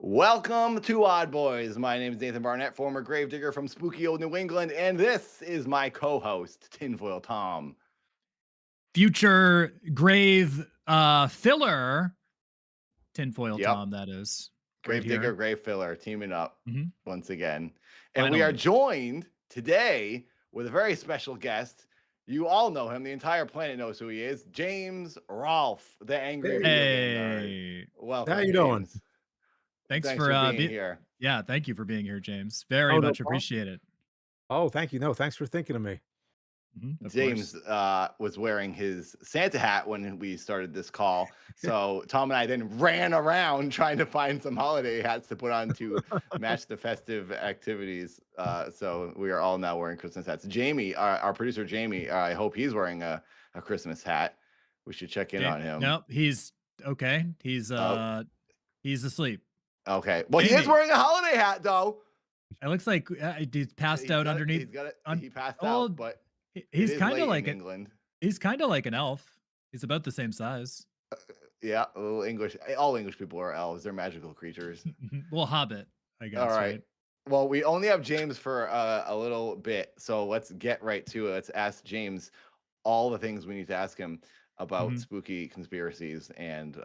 Welcome to Odd Boys. My name is Nathan Barnett, former gravedigger from spooky old New England, and this is my co-host, Tinfoil Tom. Future grave filler tinfoil Yep, Tom, that is right gravedigger, here. grave filler, teaming up Mhm. once again. And we are Finally. joined today with a very special guest. You all know him. The entire planet knows who he is. James Rolfe, the angry Hey, video game nerd. Hey, how Welcome, you doing? James. thanks Thanks for for being here. yeah, thank you for being here, James. Very Oh, no much problem. appreciate it. Oh, thank you. No, thanks for thinking of me. Of James course. was wearing his Santa hat when we started this call. So Tom and I then ran around trying to find some holiday hats to put on to match the festive activities. So we are all now wearing Christmas hats. Jamie, our producer Jamie, I hope he's wearing a Christmas hat. We should check in on him. No, he's okay. Oh, He's asleep. okay. Well, he is Jamie, wearing a holiday hat though. it looks like he's passed He's out got it. underneath He's got it. un He passed out, well, but it he's is kind of late in like England. an elf. He's about the same size. Yeah, a little English. All English people are elves. They're magical creatures. Well, hobbit, I All guess, right. right? Well, we only have James for a little bit, so let's get right to it. Let's ask James all the things we need to ask him about Mhm. spooky conspiracies and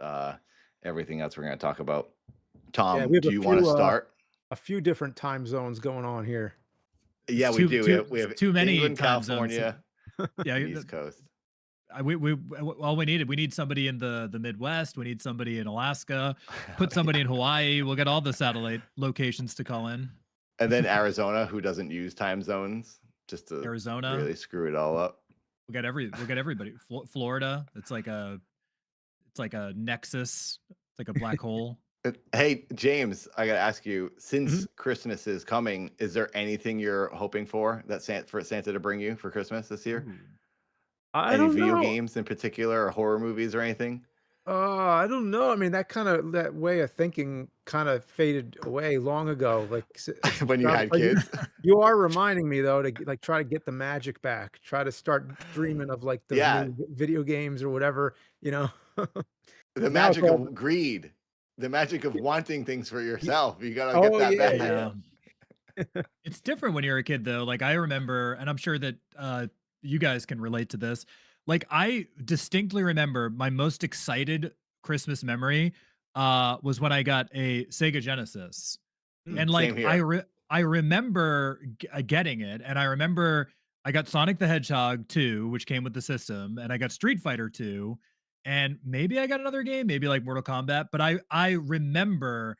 everything else we're going to talk about. Yeah, Tom, we have do you want to start? a few different time zones going on here. Yeah, It's we do. We it's have too many England, time zones. California, Yeah, and East Coast. we all we need somebody in the Midwest. We need somebody in Alaska. Put somebody in Hawaii. We'll get all the satellite locations to call in. And then Arizona, who doesn't use time zones, just to Arizona. really screw it all up. We'll get everybody. Florida. It's like a nexus. It's like a black hole. Hey, James, I gotta ask you, since Mhm. Christmas is coming, is there anything you're hoping for for Santa to bring you for Christmas this year? Ooh. I Any don't video know. games in particular or horror movies or anything? I don't know. I mean, that way of thinking kind of faded away long ago. Like When you had like kids? you are reminding me though to like try to get the magic back. Try to start dreaming of like those Yeah, new video games or whatever. You know, the now it's magic all. of greed, the magic of wanting things for y- yourself. You gotta get Oh that yeah, back. yeah. Yeah. It's different when you're a kid though. Like I remember, and I'm sure that you guys can relate to this. Like I distinctly remember my most excited Christmas memory was when I got a Sega Genesis. And like Same here. I remember getting it, and I remember I got Sonic the Hedgehog 2, which came with the system, and I got Street Fighter 2, and maybe I got another game, maybe like Mortal Kombat, but I remember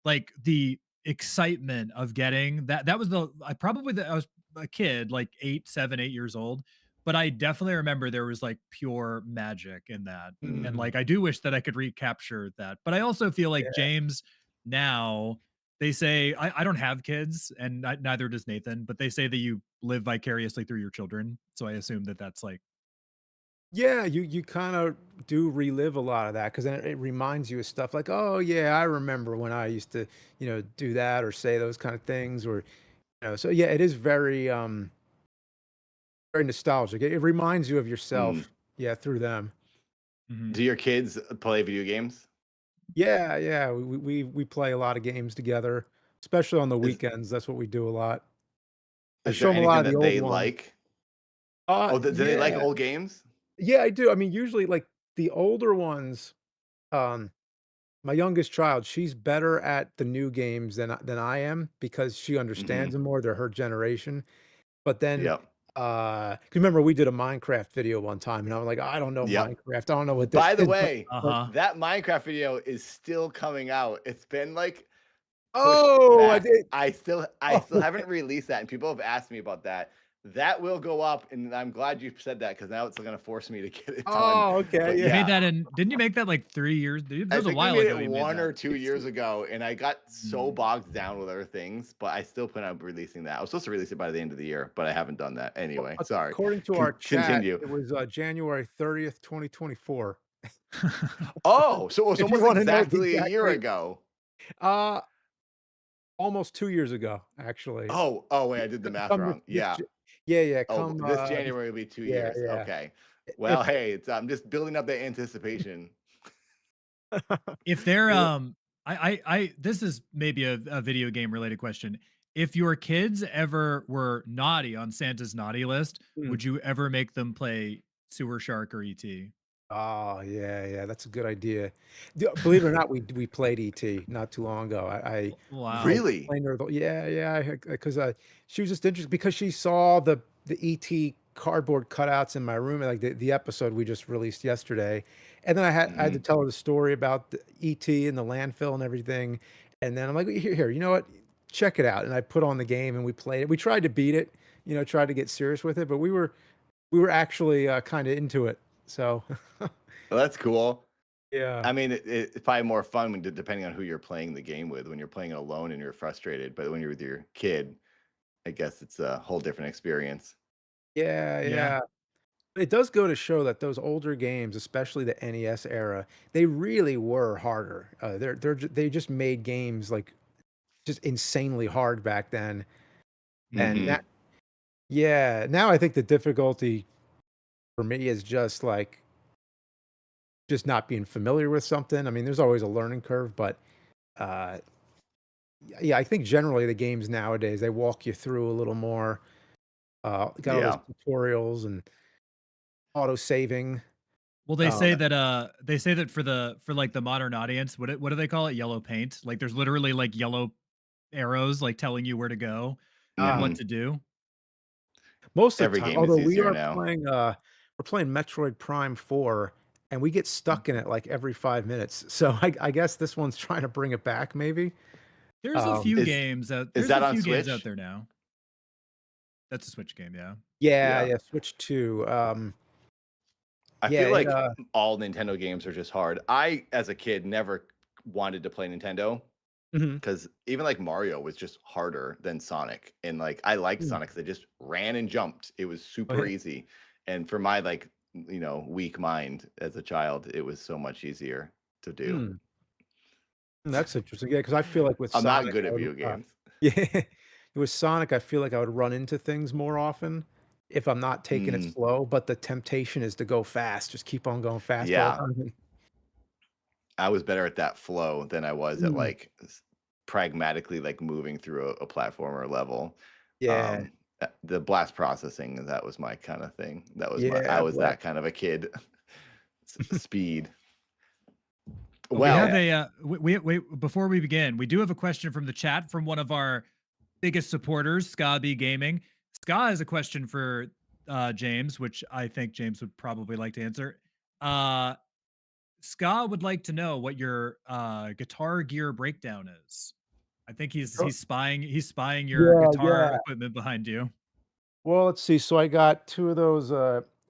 like the excitement of getting that was I was a kid, like 8, 7, 8 years old, but I definitely remember there was like pure magic in that. And Mm. like I do wish that I could recapture that. But I also feel like Yeah. James now they say I don't have kids and neither does Nathan, but they say that you live vicariously through your children. So I assume that that's like Yeah, you kinda do relive a lot of that because then it reminds you of stuff like, "Oh, yeah, I remember when I used to, do that or say those kind of things," or, so yeah, it is very nostalgic. It reminds you of Mm. yourself, yeah, through them. mhm. Do your kids play video games? Yeah, yeah, we play a lot of games together, especially on the Is weekends, that's what we do a lot. I is show there them a lot anything of the that old they ones. like? Oh, do they like Yeah. old games? Yeah, I do. I mean, usually, like, the older ones, um my youngest child, she's better at the new games than I am because she understands Mhm. them more, they're her generation, but then, Yep. 'cause remember we did a Minecraft video one time, and I was like, "I don't know Yep. Minecraft, I don't know what this By the is," way, but Uh-huh. that Minecraft video is still coming out. It's been, like, pushed Oh, I back. did. I still Oh, haven't released that, and people have asked me about that. That will go up, and I'm glad you said that because now it's gonna force me to get it done. okay, But You made yeah, that in didn't you make that like 3 years? That I was a think we while made ago it you made 1 that. or 2 it's years ago, and I got so Mm. bogged down with other things, but I still plan on releasing that. I was supposed to release it by the end of the year, but I haven't done that. Anyway, sorry. according to our chat, Continue. it was, January 30th, 2024. Oh, so it was If you almost wanna know the exactly a exact year date. ago. Uh, almost 2 years ago, actually. Oh, wait, I did the math Come wrong. this Yeah. Ja yeah, yeah, Oh, come, this January will be 2 yeah, years. yeah. Okay. Well, If hey, I'm just building up the anticipation. If they're Well, This is maybe a video game related question. If your kids ever were naughty on Santa's naughty list, Mm. would you ever make them play Sewer Shark or ET? Oh, yeah, yeah, that's a good idea. Believe it or not, we played ET not too long ago. I Wow. Really? explained to her the yeah, yeah, because she was just interested because she saw the ET cardboard cutouts in my room, like the episode we just released yesterday, and then I had to Mhm. tell her the story about the ET and the landfill and everything, and then I'm like, "Here, you know what? Check it out." And I put on the game and we played it. We tried to beat it, tried to get serious with it, but we were actually, kinda into it. So, Well, that's cool. yeah. I mean, it's probably more fun when depending on who you're playing the game with. When you're playing it alone and you're frustrated, but when you're with your kid, I guess it's a whole different experience. Yeah, Yeah. yeah. It does go to show that those older games, especially the NES era, they really were harder. They just made games, like, just insanely hard back then, and that Mhm. yeah, now I think the difficulty for me is just, like, just not being familiar with something. I mean, there's always a learning curve, but, uh, yeah, I think generally the games nowadays, they walk you through a little more, got all those Yeah. tutorials and auto-saving. Well, Uh, they say that for like the modern audience, what do they call it? Yellow paint. Like there's literally like yellow arrows like telling you where to go and ah what Mhm. to do. Most of the Every time, game although is easier now. we're playing Metroid Prime 4, and we get stuck in it, like, every 5 minutes, so I guess this one's trying to bring it back maybe? Um Is is there's a that on few games out Switch? there now. That's a Switch game, yeah. Yeah, Yeah. yeah, Switch 2, I yeah, feel it, like all Nintendo games are just hard. I, as a kid, never wanted to play Nintendo mhm, because even like Mario was just harder than Sonic. And like I liked mm, Sonic because I just ran and jumped. It was oh, super yeah, easy. And for my like, weak mind as a child, it was so much easier to do. mm, that's interesting, yeah, because I feel like with I'm not Sonic, good I at would, video games. yeah, with Sonic, I feel like I would run into things more often if I'm not taking it Mm, slow, but the temptation is to go fast, just keep on going fast all the yeah. time. I was better at that flow than I was at Mm, like pragmatically like moving through a platformer level. yeah, The blast processing, that was my kind of thing. I yeah, was blast. that kind of a kid. Speed. We have Yeah. Well, a before we begin, we do have a question from the chat from one of our biggest supporters, Ska B Gaming. Ska has a question for James, which I think James would probably like to answer. Uh Ska would like to know what your guitar gear breakdown is. I think he's spying your Yeah, guitar yeah. equipment behind you. Well, let's see. So I got 2 of those,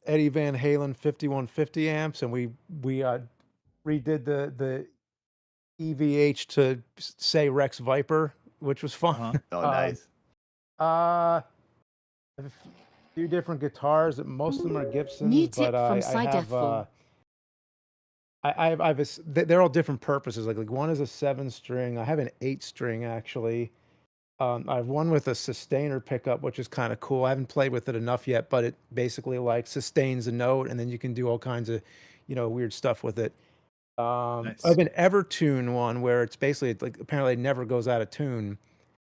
Eddie Van Halen 5150 amps, and we redid the EVH to say Rex Viper, which was fun. Uh-huh. oh, Um, nice. I have a few different guitars, most of them are Gibsons, but Music from I have, Sideful. I have a s they're all different purposes, like, one is a 7-string, I have an 8-string actually. I have one with a sustainer pickup, which is kinda cool. I haven't played with it enough yet, but it basically, like, sustains a note, and then you can do all kinds of, weird stuff with it. I Nice. have an Evertune one where it's basically, like, apparently it never goes out of tune,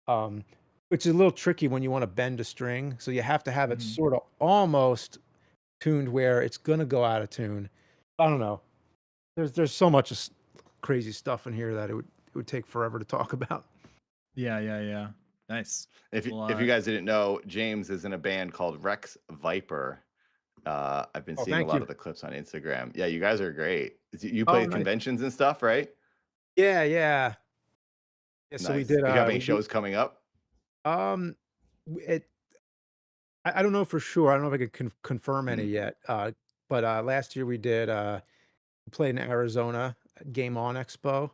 um, which is a little tricky when you wanna bend a string, so you have to have it Mhm. sorta almost tuned where it's gonna go out of tune. I don't know. There's so much crazy stuff in here that it would take forever to talk about. Yeah, yeah, yeah. Nice. Well, If you guys didn't know, James is in a band called Rex Viper. I've been Oh, seeing a thank lot you. of the clips on Instagram. Yeah, you guys are great. You Oh, play nice. conventions and stuff, right? Yeah, yeah. Yeah, so we Nice. did, You have any we do shows coming up? um, it I don't know for sure, I don't know if I could confirm any Mm, yet, but, last year we played in Arizona at Game On Expo,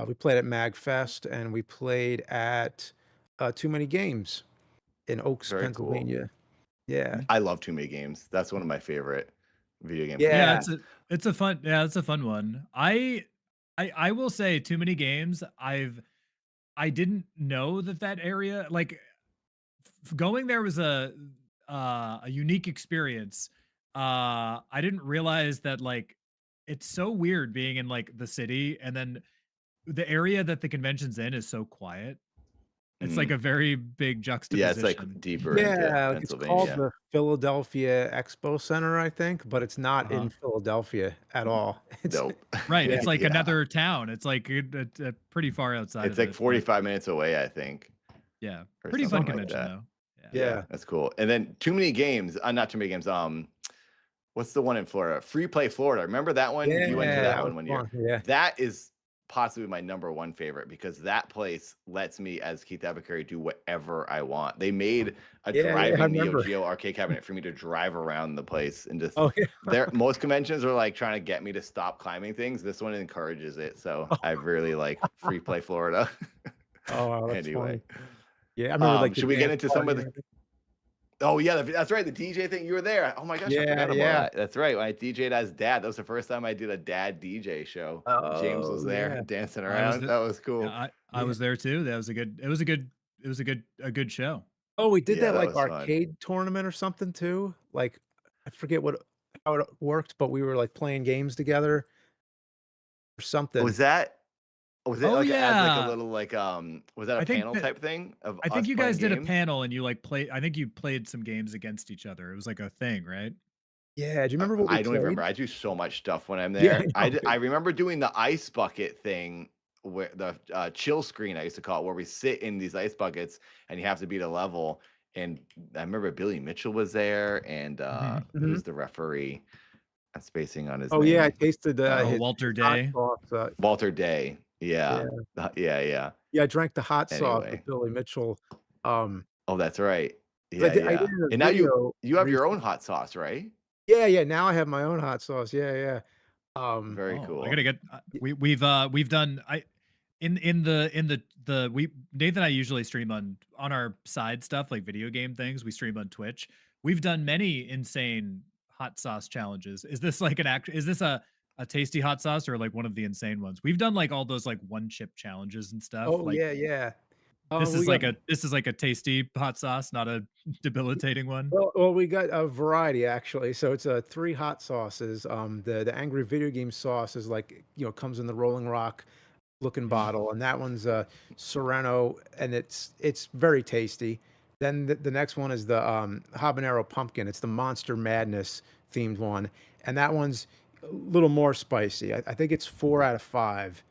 we played at MagFest, and we played at, Too Many Games in Oaks, very cool. Pennsylvania. Yeah. Mhm. I love Too Many Games. That's one of my favorite video game Yeah, Yeah. companies. it's a fun one. I will say too many games. I didn't know that area like going there was a unique experience. I didn't realize that like it's so weird being in like the city and then the area that the convention's in is so quiet. It's like Mhm. a very big Yeah, it's like juxtaposition. deeper into Yeah, like, it's called Pennsylvania. the Philadelphia Expo Center, I think, but it's not Uh-huh. in Philadelphia at all. It's Nope. Right, yeah. it's like Yeah. another town. It's like pretty far outside It's of like it, but 45 minutes away, I think, yeah, or pretty something fun like convention that. though. Yeah. Yeah, Yeah. that's cool. And then too many games. Not too many games. What's the one in Florida? Free Play Florida. Remember that one? You went to Yeah, that that was one year. fun, yeah. That is possibly my number one favorite because that place lets me, as Keith Abacary, do whatever I want. They made a Yeah, yeah, I driving Neo remember. Geo arcade cabinet for me to drive around the place and just Oh, yeah. there. Most conventions are like trying to get me to stop climbing things. This one encourages it. So I really like Free Play Florida. Oh, wow, that's Anyway, funny. Yeah, I remember, like, the should we get dance into some party of and the everything. Oh yeah, that's right. The DJ thing. You were there. Oh my gosh, I Yeah, forgot about yeah. that. That's right. When I DJ'd as dad. That was the first time I did a dad DJ show. James Oh, was there yeah. dancing I was around. the That was yeah, cool. I Yeah. was there too. That was a good a good show. Oh, we did Yeah, that, that like, was fun. arcade tournament or something too? Like, I forget how it worked, but we were, like, playing games together or something. Was that was it Oh like as like a yeah. little like was that a I think panel that type thing of I think us you playing guys did a games? panel and you like play I think you played some games against each other. It was like a thing, right? Yeah, do you remember what we I don't even played? remember. I do so much stuff when I'm Yeah, I there. know. I remember doing the ice bucket thing where the chill screen I used to call it, where we sit in these ice buckets and you have to beat a level. And I remember Billy Mitchell was there, and Mhm. Mhm. who's the referee? I'm spacing on his Oh, yeah, I name. tasted, Oh, his Walter hot Day. sauce, Walter Day. yeah. Yeah. Yeah, yeah. Yeah, I drank the hot sauce Anyway. with Billy Mitchell, um, Oh, that's right. 'cause Yeah, I did yeah. a And now video you have your own recent hot sauce, right? Yeah, yeah, now I have my own hot sauce, yeah, yeah. Very Oh, I cool. gotta get. Y We've done. I in the we Nathan and I usually stream on our side stuff like video game things. We stream on Twitch. We've done many insane hot sauce challenges. Is this like an act? Is this a tasty hot sauce or like one of the insane ones? We've done like all those like one chip challenges and stuff. Oh, Like yeah, yeah. We this is got like a tasty hot sauce, not a debilitating one. we got a variety actually. So it's, 3 hot sauces. The Angry Video Game sauce is like, comes in the Rolling Rock looking Mhm. bottle, and that one's, Serrano, and it's very tasty. Then the next one is the, habanero pumpkin. It's the Monster Madness themed one, and that one's a little more spicy. I think it's 4 out of 5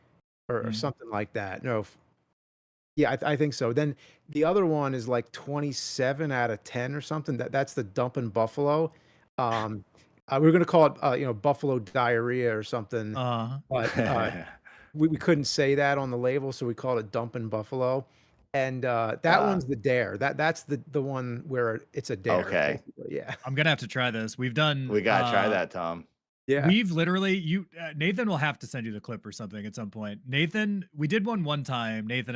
or Mhm. something like that. No, yeah, I think so. Then the other one is like 27 out of 10 or something. That's the Dumpin' Buffalo. Um, we're gonna call it, buffalo diarrhea or something, Uh, but, we couldn't say that on the label, so we called it Dumpin' Buffalo, and, that uh, one's the dare. That's the one where it's a dare, okay. basically, yeah. I'm gonna have to try this. We've done We gotta try that, Tom. Yeah. We've literally Nathan will have to send you the clip or something at some point. Nathan, we did one time, Nathan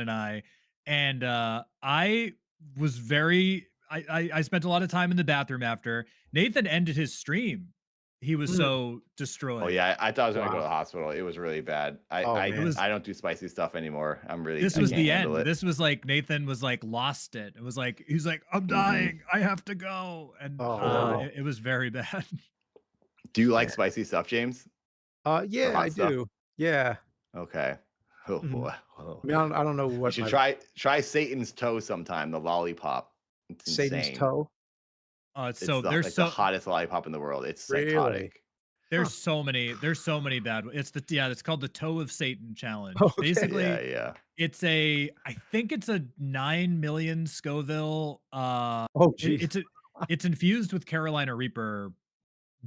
and I was very I spent a lot of time in the bathroom after. Nathan ended his stream. He was Mm, so Oh destroyed. yeah, I thought I was gonna go to wow. the hospital. It was really bad. Oh, It man. was I don't do spicy stuff anymore. this I was can't the handle end. it. This was like Nathan was like lost it. It was like he's like I'm Mhm. dying. I have to go. And Oh, no. it was very bad. Do you like Yeah. spicy stuff, James? Or Yeah, I hot stuff? do. Yeah. Okay. Oh Mhm. boy. Oh. I mean, I don't know You what should my try Satan's toe sometime, the lollipop. It's Satan's insane. toe? It's It's so the there's like the so hottest lollipop in the world. It's Really? psychotic. Huh. there's so many bad it's the yeah, it's called the Toe of Satan challenge. Okay. Yeah, Basically, yeah. I think it's a 9 million Scoville, Oh, it, geez. it's infused with Carolina Reaper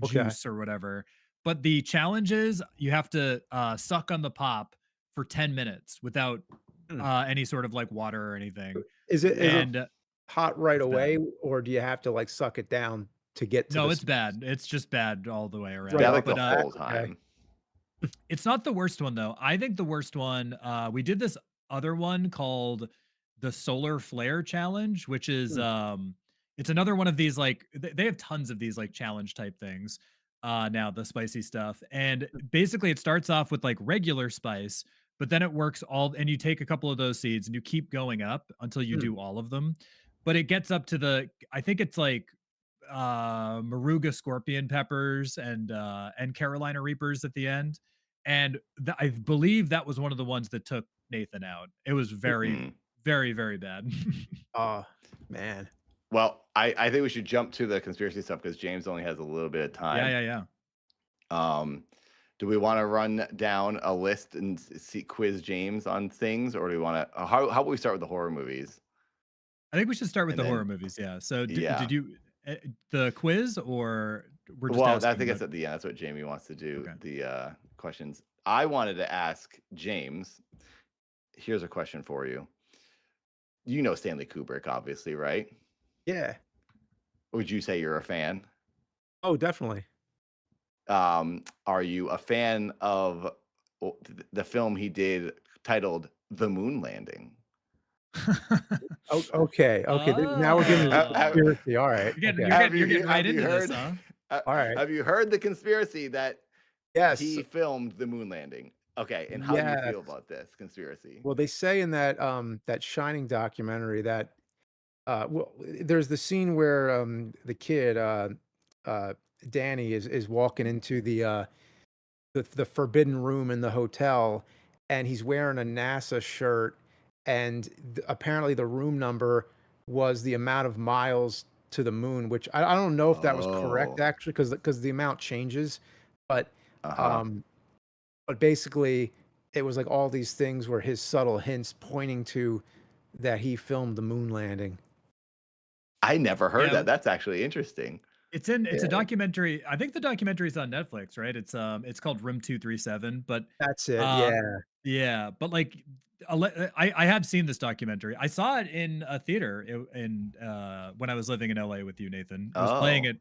Okay. juice or whatever. But the challenge is you have to suck on the pop for 10 minutes without Hmm. any sort of like water or anything. Is it Yeah. And hot right it's bad. away, or do you have to, like, suck it down to get to No, the it's s bad. It's just bad all the way It's right bad around. off like the the But bat? whole Okay. time. it's not the worst one though. I think the worst one, we did this other one called the Solar Flare Challenge, which is Hmm, it's another one of these like they have tons of these like challenge type things now, the spicy stuff. And hmm, basically it starts off with like regular spice, but then it works all and you take a couple of those seeds and you keep going up until you hmm. do all of them. But it gets up to the I think it's like Maruga scorpion peppers and Carolina Reapers at the end and I believe that was one of the ones that took Nathan out. It was very, Mm. very, very bad. Oh, man. Well, I think we should jump to the conspiracy stuff because James only has a little bit of Yeah, time. yeah, yeah. Um, do we want to run down a list and see quiz James on things, or do we want to? How about we start with the horror movies I think we should start with and the horror then movies. Yeah. So yeah. did you the quiz, or we're just Well, I asking think about? it's at the end. That's what Jamie wants to do. Okay. The questions. I wanted to ask James. Here's a question for you. You know Stanley Kubrick, obviously, right? Yeah. Would you say you're a fan? Oh, definitely. Are you a fan of the film he did titled The Moon Landing? Oh, okay, okay, th now we're getting to the Have, have, Oh, conspiracy, alright, you're getting okay. you're getting you're getting right have you into this, heard huh? Alright. have you heard the conspiracy that Yes, he filmed the moon landing? Okay, and how do you yes. feel about this conspiracy? Well, they say in that, that Shining documentary that, well, there's the scene where, the kid, uh, Danny is walking into the forbidden room in the hotel, and he's wearing a NASA shirt, and apparently the room number was the amount of miles to the moon, which I don't know if that was correct Oh, actually, because the amount changes, but uh-huh. um, but basically it was like all these things were his subtle hints pointing to that he filmed the moon landing. I never heard Yeah. that. That's actually interesting. It's a Yeah, documentary. I think the documentary is on Netflix, right? It's called Room 237, but that's it. uh Yeah. yeah, but like I have seen this documentary. I saw it in a theater in when I was living in LA with you, Nathan. It was playing Oh. it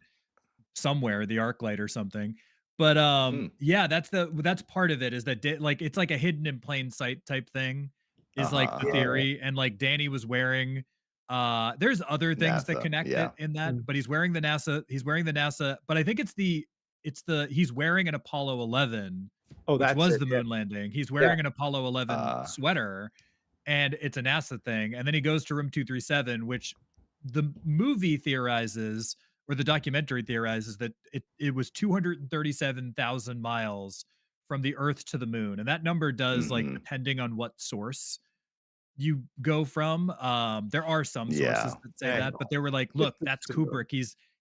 somewhere, the ArcLight or something. But Hmm. yeah, that's part of it, is that like it's like a hidden in plain sight type thing, is like Uh-huh. the Yeah. theory. And like Danny was wearing there's other things that NASA. connect it Yeah. in that, Mm. but he's wearing the NASA, but I think it's the he's wearing an Apollo 11, Oh, which that's was it. the Yeah. moon landing. He's Yeah. wearing an Apollo 11 Uh sweater, and it's a NASA thing. And then he goes to room 237, which the movie theorizes, or the documentary theorizes, that it was 237,000 miles from the Earth to the moon. And that number does, like, mhm. depending on what source you go from. There are some sources Yeah. that say Man. that, but they were like, It's look, that's it's a Kubrick.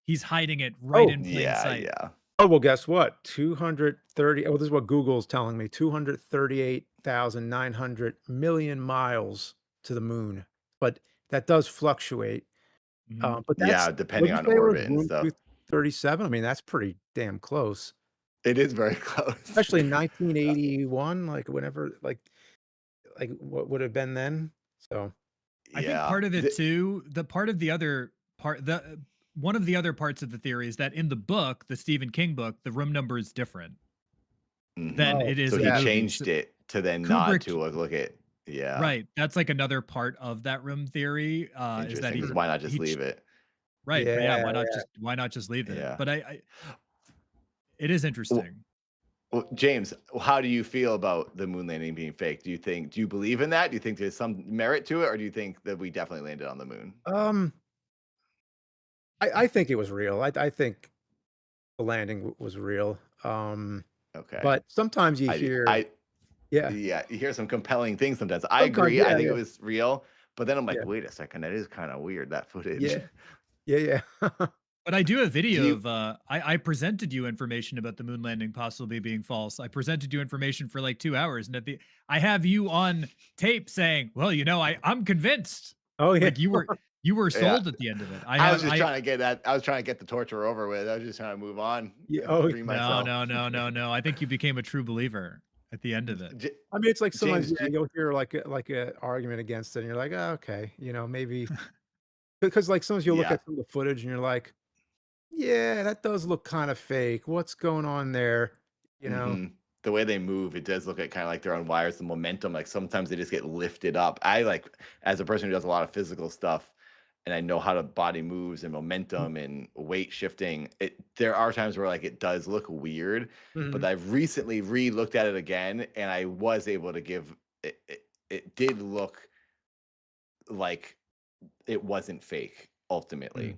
He's hiding it right Oh. in plain Yeah, sight. yeah. Oh, well, guess what? 230 oh, this is what Google's telling me, 238,900 million miles to the moon, but that does fluctuate, Mhm. but that's Yeah, depending what'd you on say it was, orbit and room stuff. 237? I mean, that's pretty damn close, It is very close. especially in Uh, 1981, like, whenever like, what would have been then? So, I think yeah. part of it too, the part of the other part, the one of the other parts of the theory is that in the book, the Stephen King book, the room number is different than Mhm. oh, it is So in the he yeah, movies. So changed it to then nod Kubrick, to a look at yeah, right? That's like another part of that room theory, is that interesting. Because mhm, why not just he ch- leave it? right, but yeah, yeah, why not just leave it? Yeah. But it is Well, interesting. James, how do you feel about the moon landing being fake? Do you believe in that? Do you think there's some merit to it, or do you think that we definitely landed on the moon? I think it was real, I think the landing was real, Okay. but sometimes you hear I yeah, yeah, you hear some compelling things sometimes. I sometimes, agree. I yeah, think it yeah, was real, but then I'm like, yeah, wait a second, that is kind of weird, that yeah, footage. yeah, yeah. But I do have Do video you of I presented you information about the moon landing possibly being false. I presented you information for like 2 hours, and I have you on tape saying, "Well, I'm convinced." Oh, yeah. Like you were yeah. sold at the end of it. I I was have just I trying to get that. I was trying to get the torture over with. I was just trying to move on Yeah, and oh, free No, myself. no, no, no, no. I think you became a true believer at the end of it. J- I mean, it's like sometimes, James, yeah, you'll hear like a argument against it, and you're like, "Oh, okay," maybe because, like, sometimes you'll look yeah. at some of the footage and you're like, "Yeah, that does look kinda fake. What's going on there?" You know? hmm The way they move, it does look at kind of like they're on wires. The momentum, like sometimes they just get lifted up. I like as a person who does a lot of physical stuff, and I know how the body moves and momentum and weight shifting. There are times where like it does look weird, but Mhm. I've recently re-looked at it again, and I was able to give it. It did look like it wasn't fake Mm. ultimately.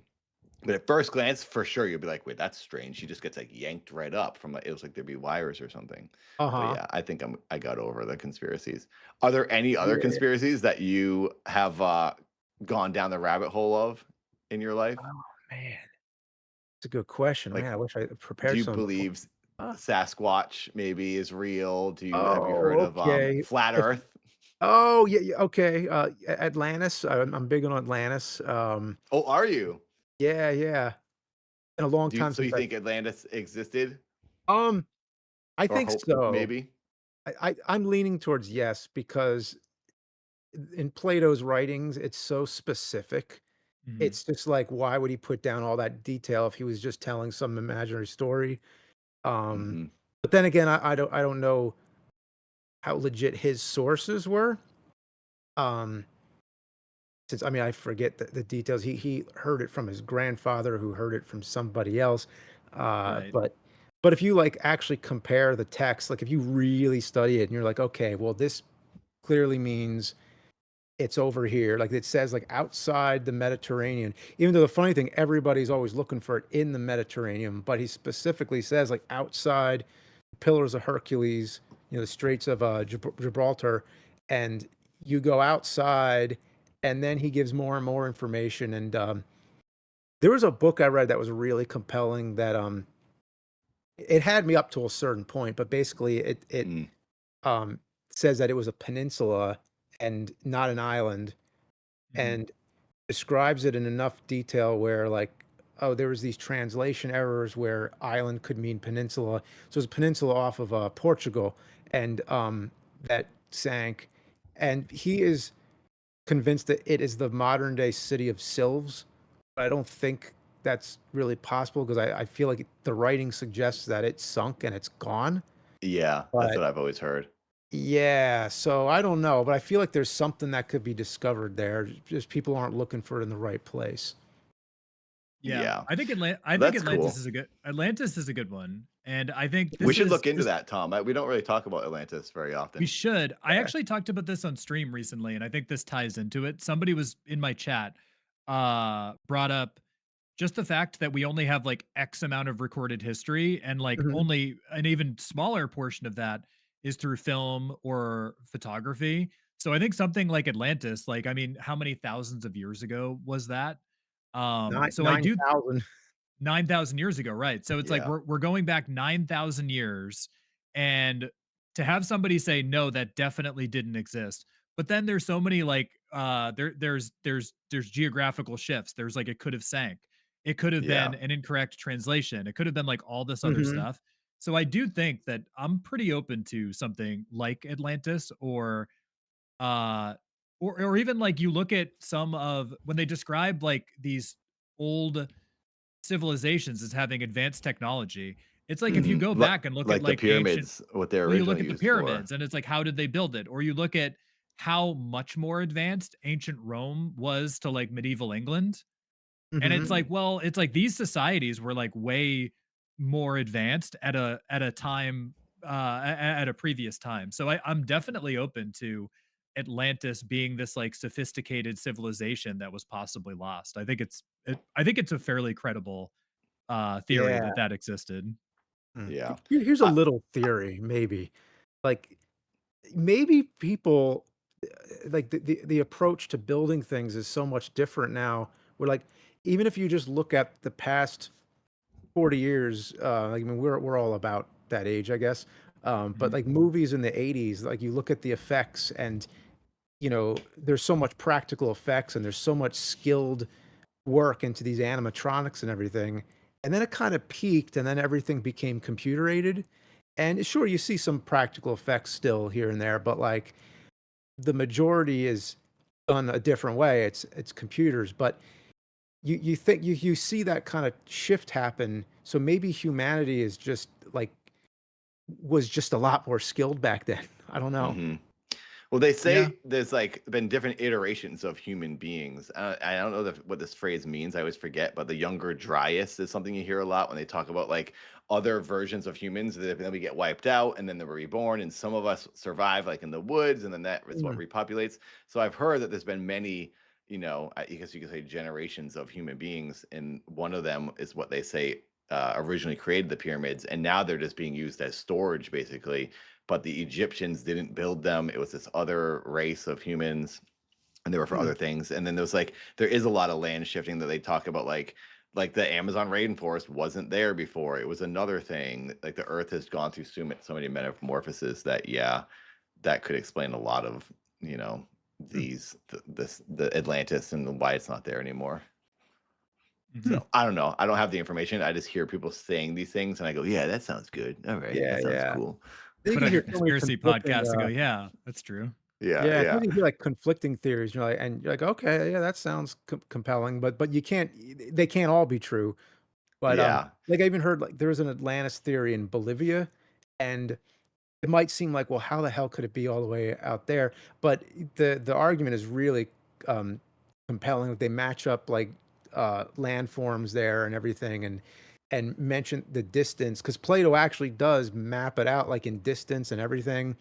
But at first glance, for sure, you'll be like, "Wait, that's strange." She just gets, like, yanked right up from, it was like there'd be wires or something. But, Uh-huh. yeah, I think I got over the conspiracies. Are there any other Yeah. conspiracies that you have, gone down the rabbit hole of in your life? Oh, man. It's a good question. Like, Man, I wish I do prepared you some before. believe Uh, Sasquatch maybe is real? Have you heard oh, of, okay. flat If Earth? Oh, yeah, yeah, okay, Atlantis, I'm big on Atlantis, Oh, are you? yeah, yeah. Been a long Do you time so since you think Atlantis existed? um, I Or think hope so. maybe? I'm leaning towards yes, because in Plato's writings, it's so specific. Mhm. It's just like, why would he put down all that detail if he was just telling some imaginary story? Um, Mhm. but then again, I don't know how legit his sources were. Um, since I mean, I forget the details. He heard it from his grandfather, who heard it from somebody else. Uh, Right. but but if you like actually compare the text, like if you really study it, and you're like, okay, well, this clearly means it's over here. Like it says, like outside the Mediterranean. Even though the funny thing, everybody's always looking for it in the Mediterranean, but he specifically says like outside Pillars of Hercules, the Straits of Gibraltar, and you go outside, and then he gives more and more information. And there was a book I read that was really compelling. That it had me up to a certain point, but basically it Mm. um, says that it was a peninsula and not an island, Mhm. and describes it in enough detail where like, oh, there was these translation errors where island could mean peninsula. So it's a peninsula off of Portugal, and that sank. And he is convinced that it is the modern day city of Silves. But I don't think that's really possible, because I feel like the writing suggests that it sunk and it's gone. Yeah, that's But what I've always heard. yeah, so I don't know, but I feel like there's something that could be discovered there. Just people aren't looking for it in the right place. Yeah, Yeah. I think That's cool. Atlantis is a good one, and I think We should look into that, Tom. We don't really talk about Atlantis very we often. should. I actually talked about this on stream recently, and I think this ties into it. Somebody was in my chat, brought up just the fact that we only have like X amount of recorded history, and like Mhm. only an even smaller portion of that is through film or photography. So I think something like Atlantis, like I mean, how many thousands of years ago was that? Nine So I nine do thousand. 9,000 years ago, right? So it's like Yeah. we're going back 9,000 years, and to have somebody say no, that definitely didn't exist. But then there's so many like there's geographical shifts. There's like it could have sank. It could have Yeah. been an incorrect translation. It could have been like all this other Mhm. stuff. So I do think that I'm pretty open to something like Atlantis, uh or even like you look at some of when they describe like these old civilizations as having advanced technology. It's like if you Mhm. go back and look at Like the like ancient pyramids, what they're well, you look originally at the used for. pyramids and it's like how did they build it? Or you look at how much more advanced ancient Rome was to like medieval England. And it's Mhm. Mhm. like, well, it's like these societies were like way more advanced at a time at a previous time. So I'm definitely open to Atlantis being this like sophisticated civilization that was possibly lost. I think it's a fairly credible theory Yeah. that that existed. Yeah. Here's a I little theory, maybe. Like, maybe people, like, the approach to building things is so much different now, where, like, even if you just look at the past 40 years, I mean, we're all about that age, I guess, but, Mhm. like, movies in the '80s, like, you look at the effects, and, there's so much practical effects, and there's so much skilled work into these animatronics and everything. And then it kind of peaked, and then everything became computer aided. And sure, you see some practical effects still here and there, but like the majority is done a different way. It's computers, but you think you see that kind of shift happen. So maybe humanity is just like was just a lot more skilled back then. I don't know. Mhm. Well, they Yeah. say there's like been different iterations of human beings. I don't know what this phrase means. I always forget, but the younger dryas is something you hear a lot when they talk about like other versions of humans that then we get wiped out and then they were reborn, and some of us survive like in the woods, and then that is what Mm. repopulates. So I've heard that there's been many, I guess you could say generations of human beings, and one of them is what they say originally created the pyramids, and now they're just being used as storage, basically. But the Egyptians didn't build them; it was this other race of humans, and they were for Hmm. other things. And then there is a lot of land shifting that they talk about, like the Amazon rainforest wasn't there before; it was another thing. Like the Earth has gone through so many metamorphoses that that could explain a lot of you know Hmm. the Atlantis and why it's not there anymore. Mhm. So I don't know. I don't have the information. I just hear people saying these things, and I go, "Yeah, that sounds good. All right, Yeah, that sounds yeah. cool." You Put can on your hear so many conspiracy conflicting, podcast and go, yeah, that's true. Yeah, yeah, yeah, sometimes you hear, like, conflicting theories, and you're like, "Okay, yeah, that sounds compelling," but you can't they can't all be true. But, yeah. like, I even heard, like, there was an Atlantis theory in Bolivia, and it might seem like, well, how the hell could it be all the way out there? But the argument is really, um, compelling. Like, they match up, like, landforms there and everything, and mention the distance because Plato actually does map it out, like, in distance and everything.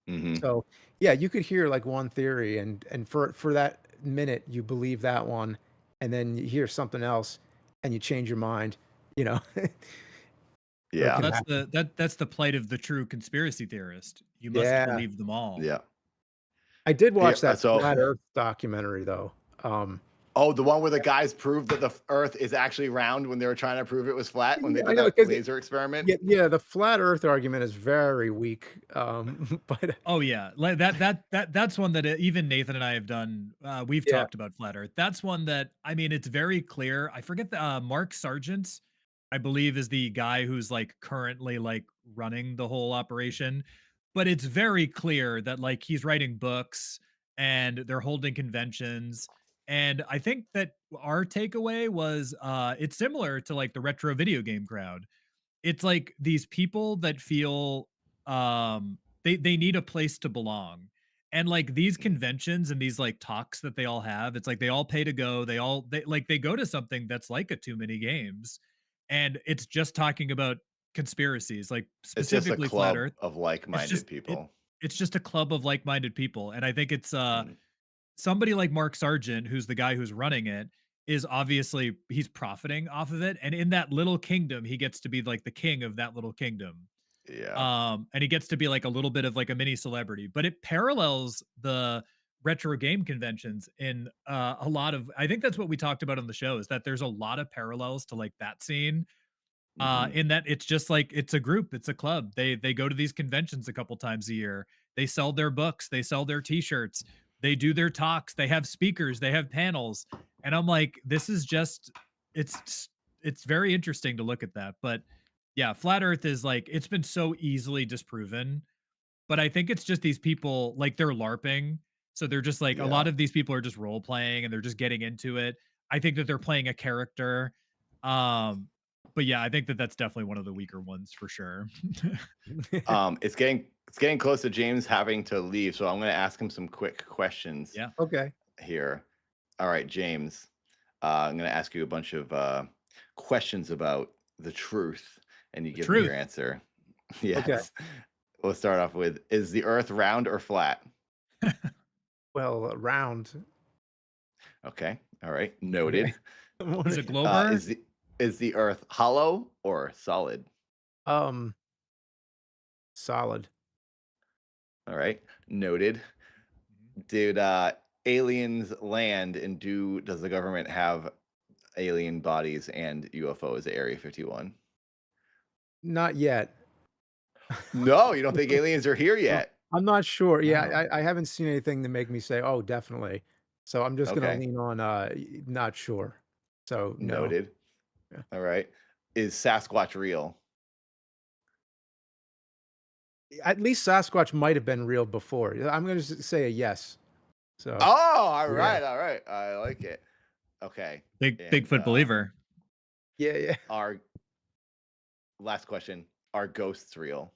Hmm. So, yeah, you could hear, like, one theory, and for that minute, you believe that one, and then you hear something else, and you change your mind, you know? So it Well, Yeah, can that's happen. that's the plight of the true conspiracy theorist. You must Yeah. believe them all. yeah, I did yeah. watch that So, Flat Earth documentary, though. Um, oh, the one where the guys proved that the Earth is actually round when they were trying to prove it was flat when they yeah, I did know, that 'cause laser experiment. yeah, the Flat Earth argument is very weak, but Oh yeah, like that's one that even Nathan and I have done. We've yeah, talked about flat Earth. That's one that I mean, it's very clear. I forget the Mark Sargent, I believe, is the guy who's like currently like running the whole operation. But it's very clear that like he's writing books and they're holding conventions. And I think that our takeaway was it's similar to like the retro video game crowd. It's like these people that feel they need a place to belong. And like these Mhm. conventions and these like talks that they all have, it's like they all pay to go. They go to something that's like a too many games. And it's just talking about conspiracies, like It's just a specifically flat club earth. of It's just like-minded people. it's just a club of like-minded people. And I think it's Mm, somebody like Mark Sargent, who's the guy who's running it, is obviously he's profiting off of it. And in that little kingdom, he gets to be like the king of that little kingdom. yeah. And he gets to be like a little bit of like a mini celebrity, but it parallels the retro game conventions in a lot of I think that's what we talked about on the show is that there's a lot of parallels to like that scene Hmm. in that it's just like it's a group, it's a club. They go to these conventions a couple times a year. They sell their books, they sell their t-shirts, they do their talks, they have speakers, they have panels. And I'm like, this is just it's it's very interesting to look at that. But yeah, flat earth is like it's been so easily disproven. But I think it's just these people like they're LARPing. So they're just like a lot Yeah. of these people are just role playing and they're just getting into it. I think that they're playing a character. Um, but yeah, I think that that's definitely one of the weaker ones for sure. It's getting close to James having to leave, so I'm going to ask him some quick questions Yeah. okay. here. All right, James. I'm going to ask you a bunch of questions about the truth, and you The give me your truth. answer. Okay. Yes. We'll start off with: is the Earth round or flat? Well, round. Okay. All right. Okay. Noted. He's a Uh, Glober. is the is the Earth hollow or solid? Um, solid. All right. Noted. Mhm. Did aliens land, and does the government have alien bodies and UFOs at Area 51? Not yet. No, you don't think aliens are here Well, yet? I'm not sure. Yeah, Wow. I haven't seen anything to make me say, "Oh, definitely." So I'm just gonna Okay. lean on, not sure. So, no. Noted. Yeah. All right. Is Sasquatch real? At least Sasquatch might have been real before. Yeah, I'm gonna say a yes. So, Oh, all yeah. right. All right. I like it. Okay. Big And Bigfoot believer. Yeah, yeah. our last question: are ghosts real?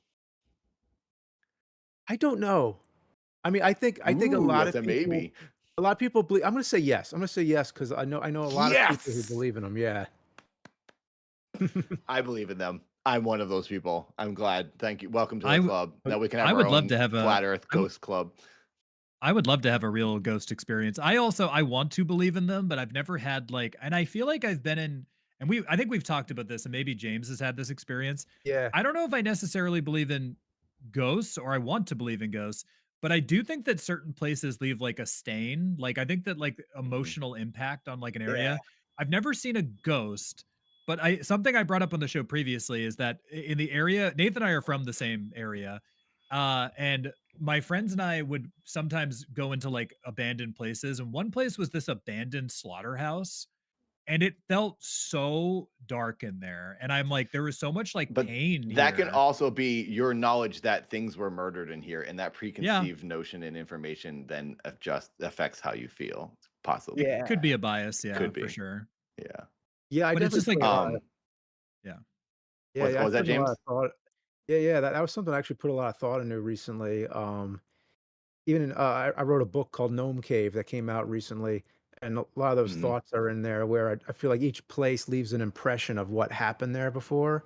I don't know. I mean, I think Ooh, that's a maybe. a lot of people believe I'm gonna say yes. I'm gonna say yes because I know a lot of people who Yes. believe in them. Yeah. I believe in them. I'm one of those people. I'm glad. Thank you. Welcome to I the w- club. Now we can have I our would love own to have a flat Earth I w- ghost club. I would love to have a real ghost experience. I want to believe in them, but I've never had like, and I feel like I've been in, and I think we've talked about this and maybe James has had this experience. Yeah, I don't know if I necessarily believe in ghosts or I want to believe in ghosts, but I do think that certain places leave like a stain. Like I think that like Mhm. emotional impact on like an yeah, area. I've never seen a ghost, but I something I brought up on the show previously is that in the area, Nathan and I are from the same area. And my friends and I would sometimes go into like abandoned places, and one place was this abandoned slaughterhouse, and it felt so dark in there. And I'm like, there was so much like But pain that can here. also be your knowledge that things were murdered in here, and that Yeah, preconceived notion and information then just affects how you feel, possibly. it could yeah, be a bias, yeah, Could for be. sure. Yeah. yeah. I But it's definitely just like, put a lot of Um, yeah. yeah, yeah. I what was that, put a lot of James? thought. Yeah, yeah. That was something I actually put a lot of thought into recently. Even in, I wrote a book called Gnome Cave that came out recently, and a lot of those Mhm. thoughts are in there where I feel like each place leaves an impression of what happened there before.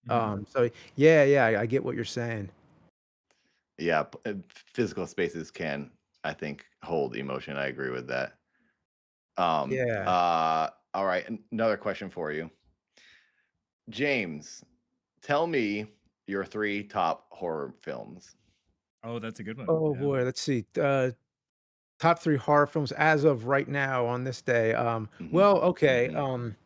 Mhm. So yeah, yeah, I get what you're saying. Yeah, physical spaces can, I think, hold emotion. I agree with that. Yeah. All right, another question for you. James, tell me your 3 top horror films. Oh, that's a good one. Oh Yeah. boy, let's see. Top 3 horror films as of right now on this day. Mhm. Well, okay. Mhm.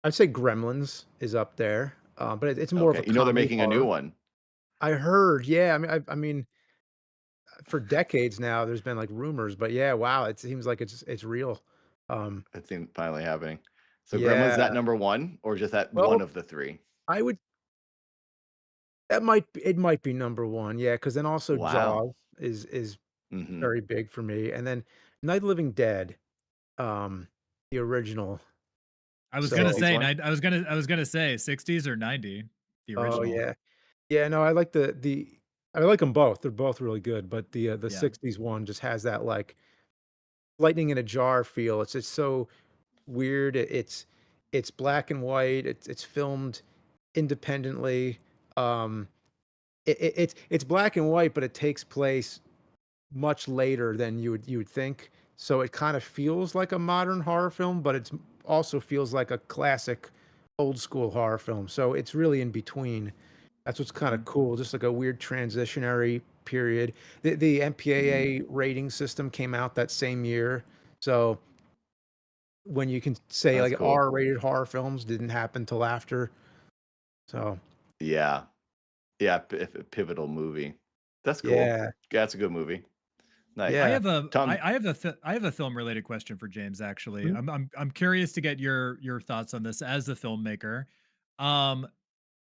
I'd say Gremlins is up there, but it's more of Okay. a You know they're comedy making a new horror. one. I heard, yeah. I mean, for decades now, there's been like rumors, but yeah, wow, it seems like it's real. Um, It seems finally happening. So Gremlins, is yeah. that number 1 or just that one Well, of the 3? I would. It might be number one, yeah. Because then also Wow. Jaws is Mhm. very big for me, and then Night of the Living Dead, um, the original. I was The gonna So, 60s say, one? I was gonna say 60s or 90, the oh original. yeah, yeah. No, I like the I like them both. They're both really good, but the Yeah. '60s one just has that like lightning in a jar feel. It's just so weird. It's black and white. It's filmed independently. Um, it's black and white, but it takes place much later than you would think. So it kind of feels like a modern horror film, but it's also feels like a classic old school horror film. So it's really in between. That's what's kind of Mhm. cool, just like a weird transitionary period. The Mhm. MPAA rating system came out that same year. So when you can say That's like cool. R-rated horror films didn't happen till after. So Yeah. Yeah, pivotal movie. That's cool. yeah, Yeah, that's a good movie. I Nice. yeah. have a Tom, I have a film related question for James actually. Mhm. I'm curious to get your thoughts on this as a filmmaker. Um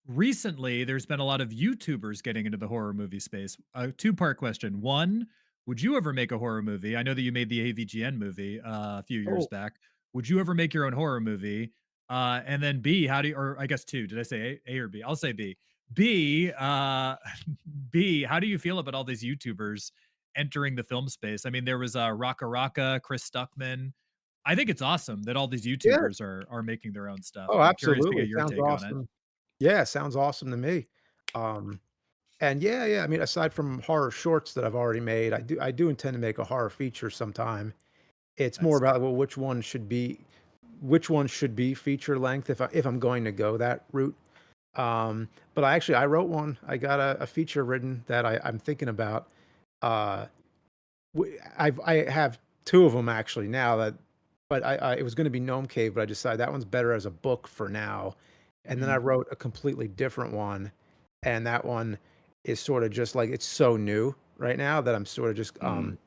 Recently there's been a lot of YouTubers getting into the horror movie space. A two-part question. One, would you ever make a horror movie? I know that you made the AVGN movie a few years Oh, back. Would you ever make your own horror movie? And then B, how do you, or I guess two, did I say A or B? I'll say B. B, B, how do you feel about all these YouTubers entering the film space? I mean, there was Raka Raka, Chris Stuckman. I think it's awesome that all these yeah. YouTubers are making their own stuff. Oh, I'm curious to get absolutely. your Sounds take on it. awesome. Yeah, sounds awesome to me. Um, and yeah, yeah, I mean, aside from horror shorts that I've already made, I do intend to make a horror feature sometime. It's more Nice. about, well, which one should be feature length if I'm going to go that route. But I wrote one. I got a feature written that I'm thinking about. Uh, I have two of them actually now that, but it was going to be Gnome Cave, but I decided that one's better as a book for now. And then I Mhm. wrote a completely different one, and that one is sort of just like it's so new right now that I'm sort of just mhm.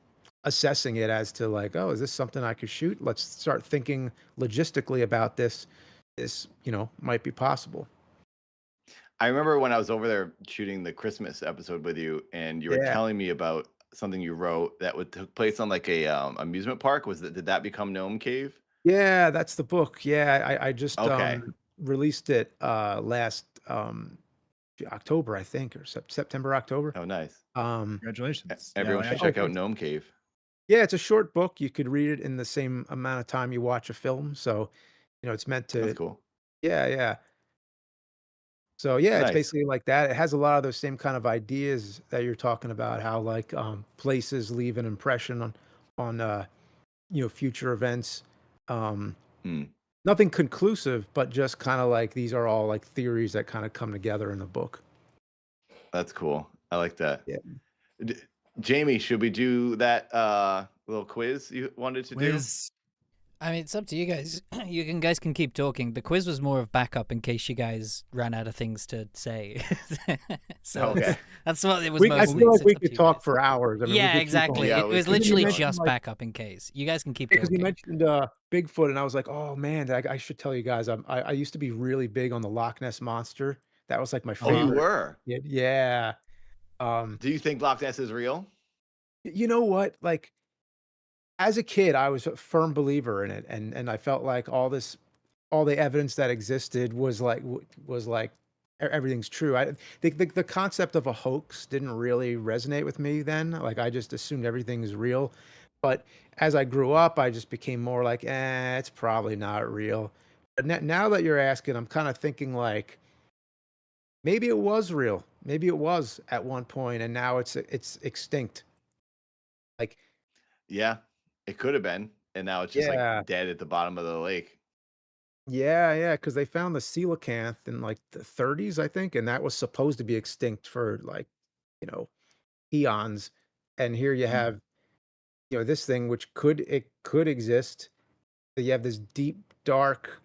assessing it as to like, oh, is this something I could shoot? Let's start thinking logistically about this. This might be possible. I remember when I was over there shooting the Christmas episode with you, and you were Yeah, telling me about something you wrote that would took place on like a amusement park. Did that become Gnome Cave? yeah, that's the book. Yeah, I just Okay. released it last October, I think, or September, October. Oh, nice. Congratulations. Yeah, Everyone like should I Oh, check out thanks. Gnome Cave. Yeah, it's a short book. You could read it in the same amount of time you watch a film. So, it's meant That's to. cool. Yeah, yeah. So, yeah, it's Nice. basically like that. It has a lot of those same kind of ideas that you're talking about, how, like, places leave an impression on future events. Um, Hmm, Nothing conclusive, but just kinda like these are all, like, theories that kinda come together in the book. that's cool. I like that. Yeah. D Jamie, should we do that, little quiz you wanted to do? Quiz. I mean, it's up to you guys. You guys can keep talking. The quiz was more of backup in case you guys ran out of things to say. So Okay. that's what it was We I mostly. feel So like it's we up to could you talk guys. for hours. I mean, we Yeah, could keep on exactly. Yeah, It we was could because you literally talk. mentioned, just like backup in case. You guys can keep because you talking. mentioned, Bigfoot, and I was like, "Oh, man, I should tell you guys, I used to be really big on the Loch Ness Monster. That was, like, my Oh, you Uh-huh. favorite." were? Yeah. Um, Do you think Loch Ness is real? you know what? Like, as a kid, I was a firm believer in it, and I felt like all the evidence that existed was like everything's true. I the concept of a hoax didn't really resonate with me then. Like, I just assumed everything is real. But as I grew up, I just became more like, it's probably not real. But now that you're asking, I'm kind of thinking like maybe it was real. Maybe it was at one point, and now it's extinct. Like, Yeah, it could have been, and now it's just, like, yeah. dead at the bottom of the lake. Yeah, yeah, because they found the coelacanth in, like, the '30s, I think, and that was supposed to be extinct for, like, you know, eons, and here you Mm. have, this thing which could exist. You have this deep, dark,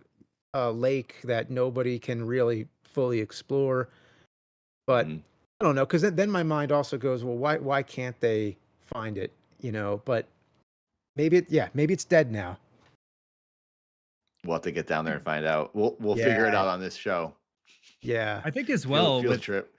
lake that nobody can really fully explore, but Mhm. I don't know, 'cause then my mind also goes, "Well, why can't they find it?" But maybe it's dead now. We'll have to get down there and find out. We'll figure it Yeah, out on this show. yeah. I think as Field well field with trip.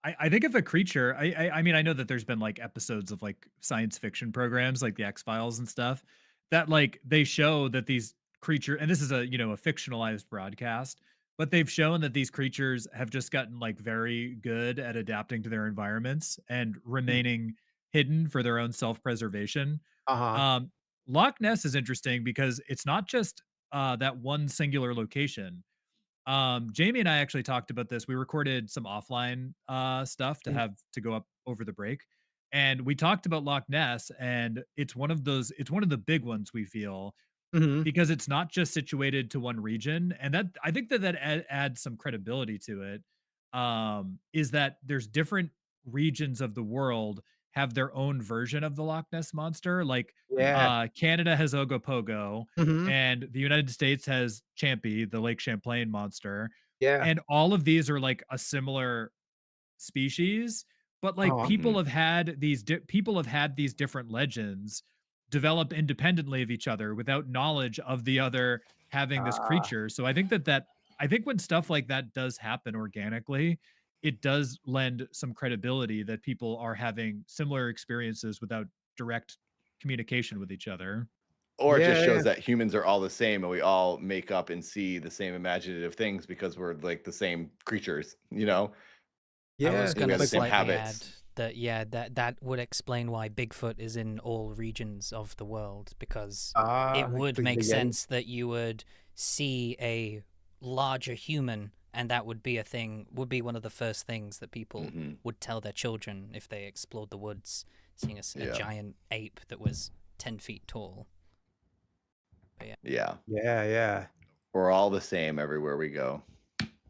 I think if a creature I mean, I know that there's been, like, episodes of, like, science fiction programs, like the X-Files and stuff, that, like, they show that these creature and this is a fictionalized broadcast, but they've shown that these creatures have just gotten, like, very good at adapting to their environments and Mm, remaining hidden for their own self-preservation. uh-huh. Um, Loch Ness is interesting because it's not just, that one singular location. Jamie and I actually talked about this. We recorded some offline stuff to Mm, have to go up over the break. And we talked about Loch Ness, and it's one of the big ones we feel mhm. because it's not just situated to one region, and that I think that adds some credibility to it. Is that there's different regions of the world have their own version of the Loch Ness monster. Like Yeah. Canada has Ogopogo, Mhm. and the United States has Champy, the Lake Champlain monster, Yeah. and all of these are like a similar species, but like Uh-huh. Mhm. people have had these different legends develop independently of each other without knowledge of the other having this Ah, creature. So I think when stuff like that does happen organically, it does lend some credibility that people are having similar experiences without direct communication with each other. Or it just yeah, shows yeah, that humans are all the same and we all make up and see the same imaginative things because we're, like, the same creatures, you know? I was yeah, And we gonna have the like, same what slightly add habits. that that would explain why Bigfoot is in all regions of the world because it like, would the make Yeti? sense that you would see a larger human and that would be a thing would be one of the first things that people Mhm. would tell their children if they explored the woods, seeing a Yeah. giant ape that was 10 feet tall. But yeah. Yeah. Yeah, yeah, We're all the same everywhere we go.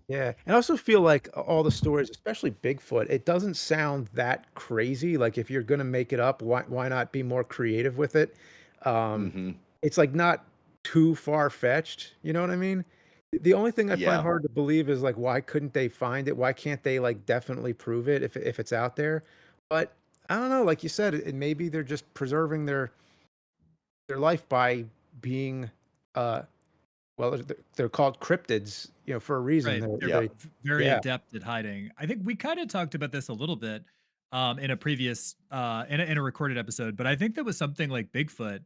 yeah, and I also feel like all the stories, especially Bigfoot, it doesn't sound that crazy, like, if you're gonna make it up, why not be more creative with it? Um, Mhm. it's, like, not too far-fetched, you know what I mean? The only thing I find Yeah. hard to believe is, like, why couldn't they find it? Why can't they, like, definitely prove it if it's out there? But, I don't know, like you said, maybe they're just preserving their life by being, uh well, they're called cryptids, for a reason. Right. They're They're Yep. they very yeah. adept at hiding. I think we kind of talked about this a little bit in a previous in a recorded episode, but I think that was something like Bigfoot,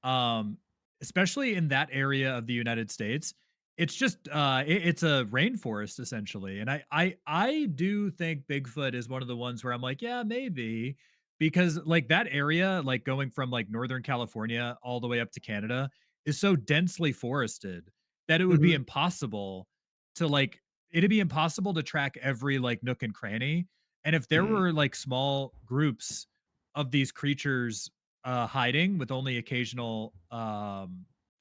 um, especially in that area of the United States. It's just it's a rainforest essentially, and I do think Bigfoot is one of the ones where I'm like, yeah, maybe because like that area, like going from like Northern California all the way up to Canada, is so densely forested that it would be Mhm. impossible to like it'd be impossible to track every like nook and cranny. And if there Mhm. were like small groups of these creatures hiding with only occasional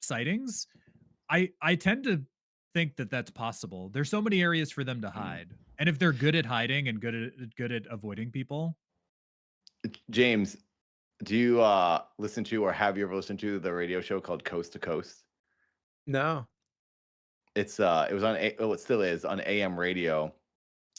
sightings, I tend to think that that's possible. There's so many areas for them to Mhm. hide, and if they're good at hiding and good at avoiding people, James, do you listen to or have you ever listened to the radio show called Coast to Coast? No. It was on well, it still is on AM radio,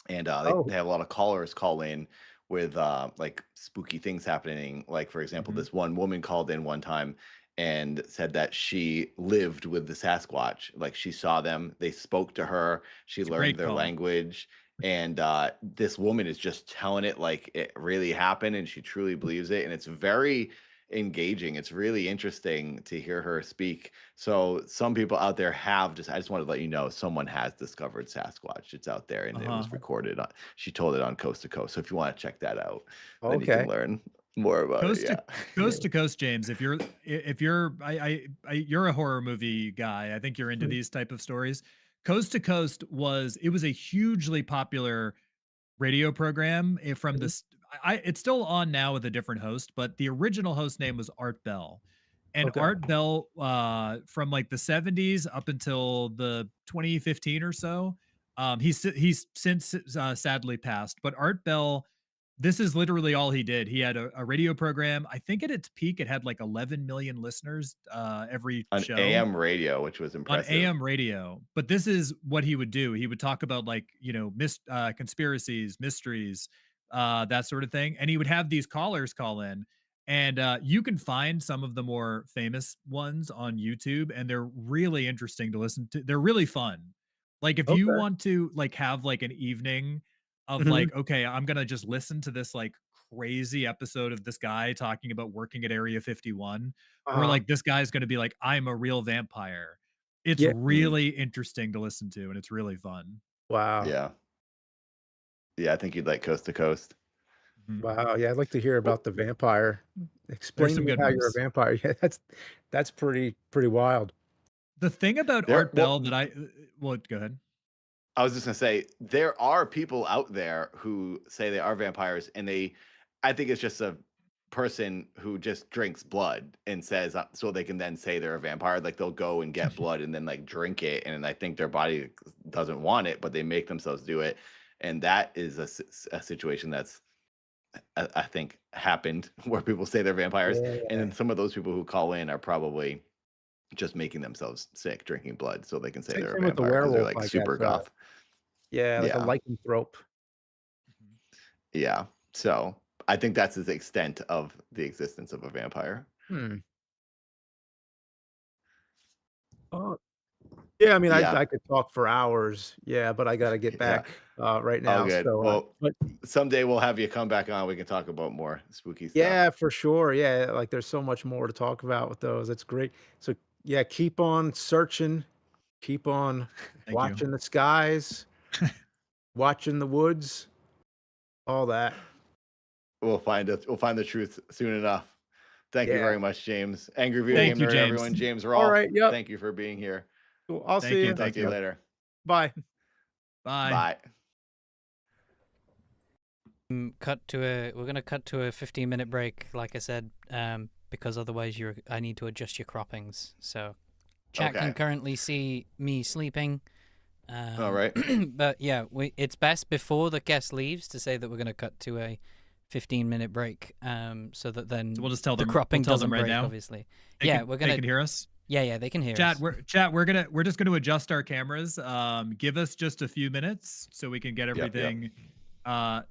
and they Oh. have a lot of callers call in with like spooky things happening. Like for example, Mhm. this one woman called in one time and said that she lived with the Sasquatch. Like she saw them, they spoke to her, she It's a learned great their call. language, and this woman is just telling it like it really happened, and she truly believes it, and it's very engaging. It's really interesting to hear her speak. So some people out there have just, I just wanted to let you know, someone has discovered Sasquatch. It's out there and it Uh-huh. was recorded on, she told it on Coast to Coast. So if you want to check that out, then you can Okay. learn more about it. Coast to Yeah. coast to coast, James. If you're you're a horror movie guy. I think you're into Mm. these type of stories. Coast to Coast was a hugely popular radio program from Mhm. this. It's still on now with a different host, but the original host name was Art Bell, and Okay. Art Bell from like the 70s up until the 2015 or so. He's since sadly passed, but Art Bell, this is literally all he did. He had a radio program. I think at its peak, it had like 11 million listeners every On show AM radio, which was on impressive. AM radio. But this is what he would do. He would talk about like, conspiracies, mysteries, that sort of thing. And he would have these callers call in. And you can find some of the more famous ones on YouTube, and they're really interesting to listen to. They're really fun. Like if you Okay. want to like have like an evening of Mhm. like, okay, I'm gonna just listen to this like crazy episode of this guy talking about working at Area 51, or Uh-huh. like this guy's going to be like, I'm a real vampire. It's Yeah. Mhm. really interesting to listen to, and it's really fun. Wow. Yeah. Yeah. I think you'd like Coast to Coast. Mhm. Wow. Yeah, I'd like to hear Well, about the vampire. There's Explain to some me good how you're a ones. vampire. Yeah, that's pretty wild. The thing about there, Art Bell well, that well, go ahead. I was just gonna say there are people out there who say they are vampires, and I think it's just a person who just drinks blood and says so they can then say they're a vampire. Like they'll go and get blood and then like drink it, and I think their body doesn't want it, but they make themselves do it, and that is a situation that's I think happened where people say they're vampires, and then Yeah. some of those people who call in are probably just making themselves sick drinking blood so they can say they're a Same with the vampire because they're werewolf, like I super guess. goth. Yeah, like a Yeah. lycanthrope. Mhm. Yeah. So I think that's the extent of the existence of a vampire. Hmm. Oh, yeah, I mean, Yeah. I could talk for hours. Yeah, but I gotta get Yeah. back, right Oh, now. good. So, Well, but someday we'll have you come back on. We can talk about more spooky stuff. yeah, for sure. Yeah, like there's so much more to talk about with those. That's great. So, yeah, keep on searching, keep on Thank you. watching the skies, watching the woods, all that. We'll find it. We'll find the truth soon enough. Thank you Yeah, very much, James. Angry Video cool. Game Thank you, Nerd, James. everyone. James All Rolfe. right. Yep. Thank you for being here. Cool. I'll Thank see you. you. Talk Thank to you you. later. Bye. Bye. Bye. We're gonna cut to a 15-minute break, like I said, because otherwise I need to adjust your croppings. So chat Okay. can currently see me sleeping. All right. But yeah, it's best before the guest leaves to say that we're gonna cut to a 15-minute break, so that then So we'll just tell the them. cropping We'll tell doesn't them right break, now. obviously. They Yeah, can, we're they gonna. can hear us. Yeah, they can hear Chat, us. we're just gonna adjust our cameras. Give us just a few minutes so we can get Yep. everything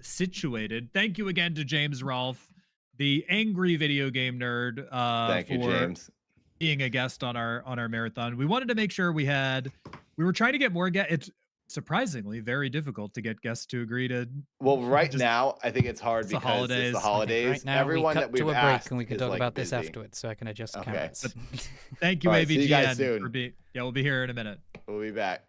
situated. Thank you again to James Rolfe, the angry video game nerd, Thank you, for James. being a guest on our marathon. We wanted to make sure we were trying to get more guests. It's surprisingly very difficult to get guests to agree to Well, right just now, I think it's hard it's the because it's the holidays. Okay, holidays. right now Everyone we that cut we've to a break asked and we can is talk like about this busy. afterwards, so I can adjust the Okay. cameras. Thank you, All right, see you guys AVGN, soon. for being. Yeah, we'll be here in a minute. We'll be back.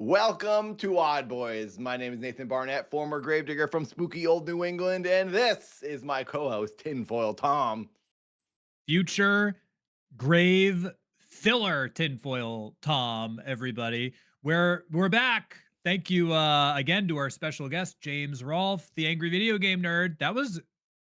Welcome to Odd Boys. My name is Nathan Barnett, former gravedigger from spooky old New England, and this is my co-host, Tinfoil Tom. Future grave filler tinfoil Tom, everybody. We're back. Thank you again to our special guest, James Rolfe, the angry video game nerd. That was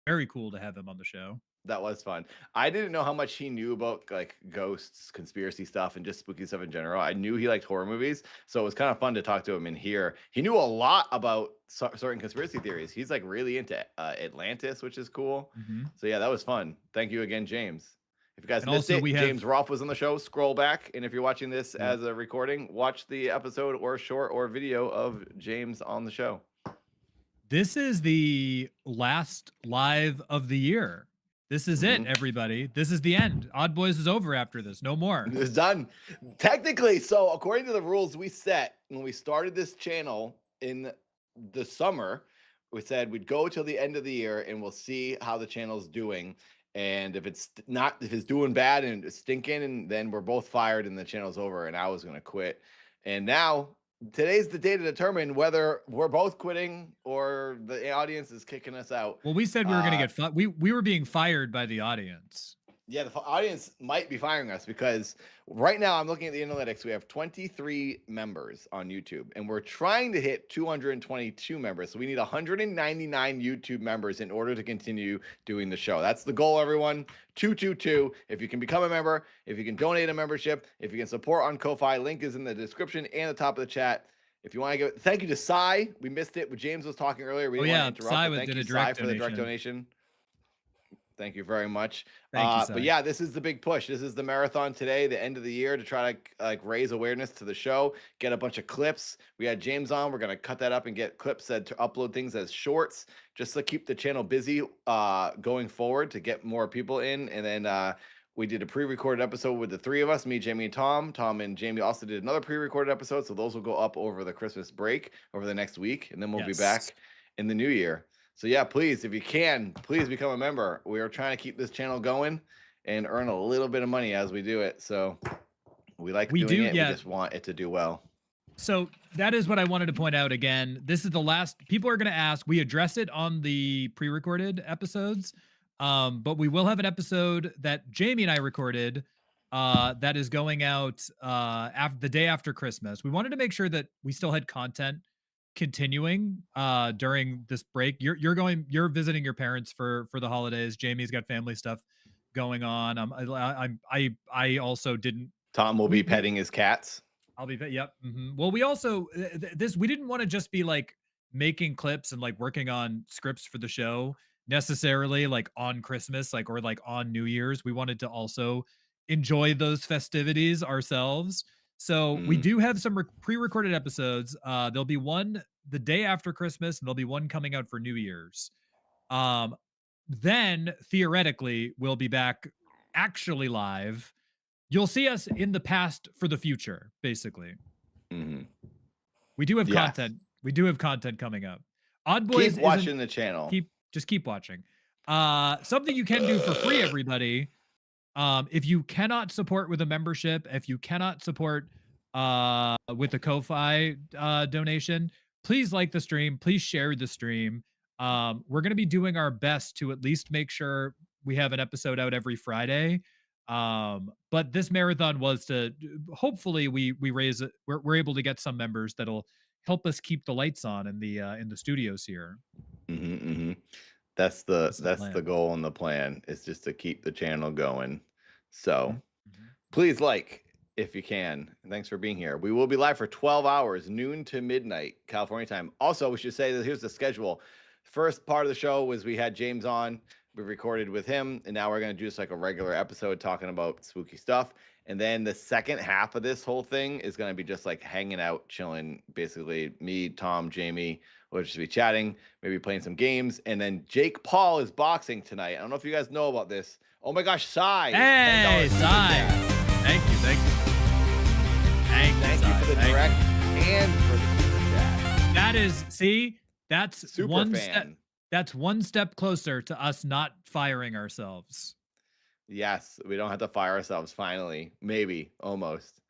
very cool to have him on the show. That was fun. I didn't know how much he knew about like ghosts, conspiracy stuff, and just spooky stuff in general. I knew he liked horror movies, so it was kind of fun to talk to him in here. He knew a lot about certain conspiracy theories. He's like really into Atlantis, which is cool. Mm-hmm. So yeah, that was fun. Thank you again, James. If you guys And missed also it, we have- James Rolfe was on the show. Scroll back, and if you're watching this as a recording, watch the episode or short or video of James on the show. This is the last live of the year. This is it, everybody. This is the end. Odd Boys is over after this. No more. It's done. Technically, so according to the rules we set when we started this channel in the summer, we said we'd go till the end of the year and we'll see how the channel's doing. And if it's doing bad and it's stinking, and then we're both fired and the channel's over and I was going to quit. And now today's the day to determine whether we're both quitting or the audience is kicking us out. Well, we said we were going to get fired. We were being fired by the audience. Yeah, the audience might be firing us because right now I'm looking at the analytics. We have 23 members on YouTube, and we're trying to hit 222 members. So we need 199 YouTube members in order to continue doing the show. That's the goal, everyone. 222. If you can become a member, if you can donate a membership, if you can support on Ko-Fi, link is in the description and the top of the chat. If you want to give thank you to Cy. We missed it, but James was talking earlier. We didn't want to interrupt. Cy Thank did you, a direct Cy, for the direct donation. Thank you very much. Thank you, Cy. But yeah, this is the big push. This is the marathon today, the end of the year, to try to like raise awareness to the show, get a bunch of clips. We had James on. We're going to cut that up and get clips to upload things as shorts just to keep the channel busy going forward to get more people in. And then We did a pre-recorded episode with the three of us, me, Jamie, and Tom. Tom and Jamie also did another pre-recorded episode, so those will go up over the Christmas break over the next week, and then we'll be back in the new year. So yeah, please, if you can, please become a member. We are trying to keep this channel going and earn a little bit of money as we do it. So we like doing it. We just want it to do well. So that is what I wanted to point out again. This is the last, people are going to ask, we address it on the pre-recorded episodes, but we will have an episode that Jamie and I recorded that is going out after the day after Christmas. We wanted to make sure that we still had content continuing during this break. You're visiting your parents for the holidays. Jamie's got family stuff going on. I also didn't. Tom will be petting his cats. I'll be, yep. Well, we also, we didn't want to just be like making clips and like working on scripts for the show necessarily like on Christmas, like, or like on New Year's. We wanted to also enjoy those festivities ourselves. So we do have some pre-recorded episodes. There'll be one the day after Christmas and there'll be one coming out for New Year's. Then theoretically we'll be back actually live. You'll see us in the past for the future, basically. We do have content. We do have content coming up. Odd Boys, keep watching the channel. Just keep watching. Something you can do for free, everybody. If you cannot support with a membership, if you cannot support with a Ko-Fi donation, please like the stream. Please share the stream. We're going to be doing our best to at least make sure we have an episode out every Friday. But this marathon was to hopefully we're able to get some members that'll help us keep the lights on in the studios here. That's the goal and the plan is just to keep the channel going. So please like if you can. Thanks for being here. We will be live for 12 hours, noon to midnight California time. Also, we should say that here's the schedule. First part of the show was we had James on. We recorded with him, and now we're going to do just like a regular episode talking about spooky stuff. And then the second half of this whole thing is going to be just like hanging out, chilling. Basically, me, Tom, Jamie, we'll just be chatting, maybe playing some games. And then Jake Paul is boxing tonight. I don't know if you guys know about this. Oh my gosh, Cy. Hey, Cy. Thank you. Thank you for the direct and for the super chat. That is, see, that's super one fan. step. That's one step closer to us not firing ourselves. Yes, we don't have to fire ourselves. Finally, maybe, almost.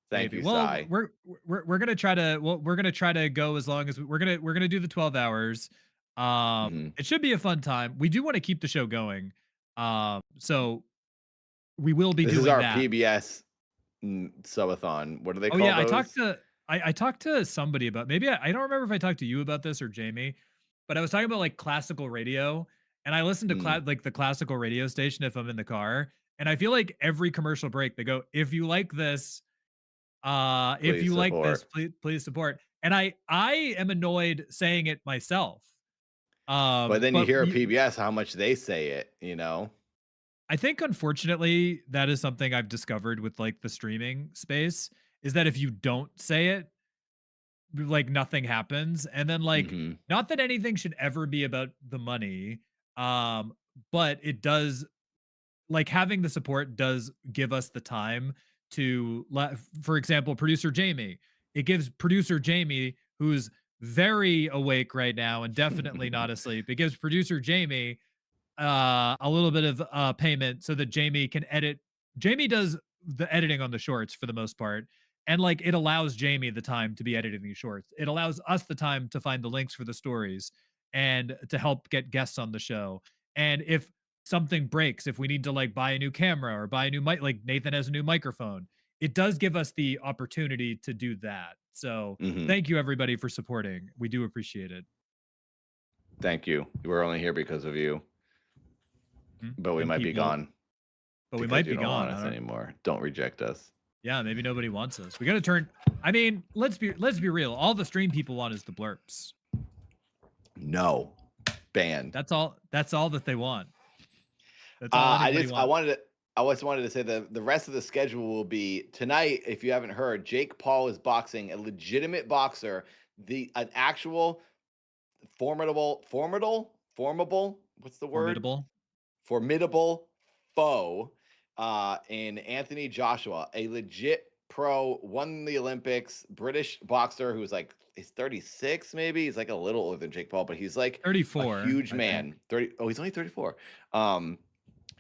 Thank you, well, Cy. We're gonna try to. Well, we're gonna try to go as long as we're gonna do the 12 hours. It should be a fun time. We do want to keep the show going. So we will be doing that. This is our PBS subathon. What do they call those? I talked to somebody about, maybe I don't remember if I talked to you about this or Jamie. But I was talking about like classical radio, and I listen to like the classical radio station if I'm in the car, and I feel like every commercial break they go, "If you like this, if you like this, please support." And I am annoyed saying it myself. But then you hear PBS how much they say it, you know. I think unfortunately that is something I've discovered with like the streaming space is that if you don't say it, like nothing happens. And then like not that anything should ever be about the money, but it does, like having the support does give us the time to for example, producer Jamie, it gives producer Jamie, who's very awake right now and definitely not asleep, it gives producer Jamie a little bit of payment so that Jamie can edit. Jamie does the editing on the shorts for the most part. And like it allows Jamie the time to be editing these shorts. It allows us the time to find the links for the stories and to help get guests on the show. And if something breaks, if we need to like buy a new camera or buy a new mic, like Nathan has a new microphone, it does give us the opportunity to do that. So thank you everybody for supporting. We do appreciate it. Thank you. We're only here because of you. But we might be gone. But we might be gone. Don't want us anymore. Don't reject us. Yeah, maybe nobody wants us. We got to turn. I mean, let's be real. All the stream people want is the blurps. No, banned. That's all that they want. That's all I just wanted to say the rest of the schedule will be tonight. If you haven't heard, Jake Paul is boxing, a legitimate boxer, an actual formidable. What's the word? Formidable foe in Anthony Joshua, a legit pro, won the Olympics, British boxer who's like he's 36 maybe. He's like a little older than Jake Paul, but he's like a 34, huge I man. think. 30. Oh, he's only 34.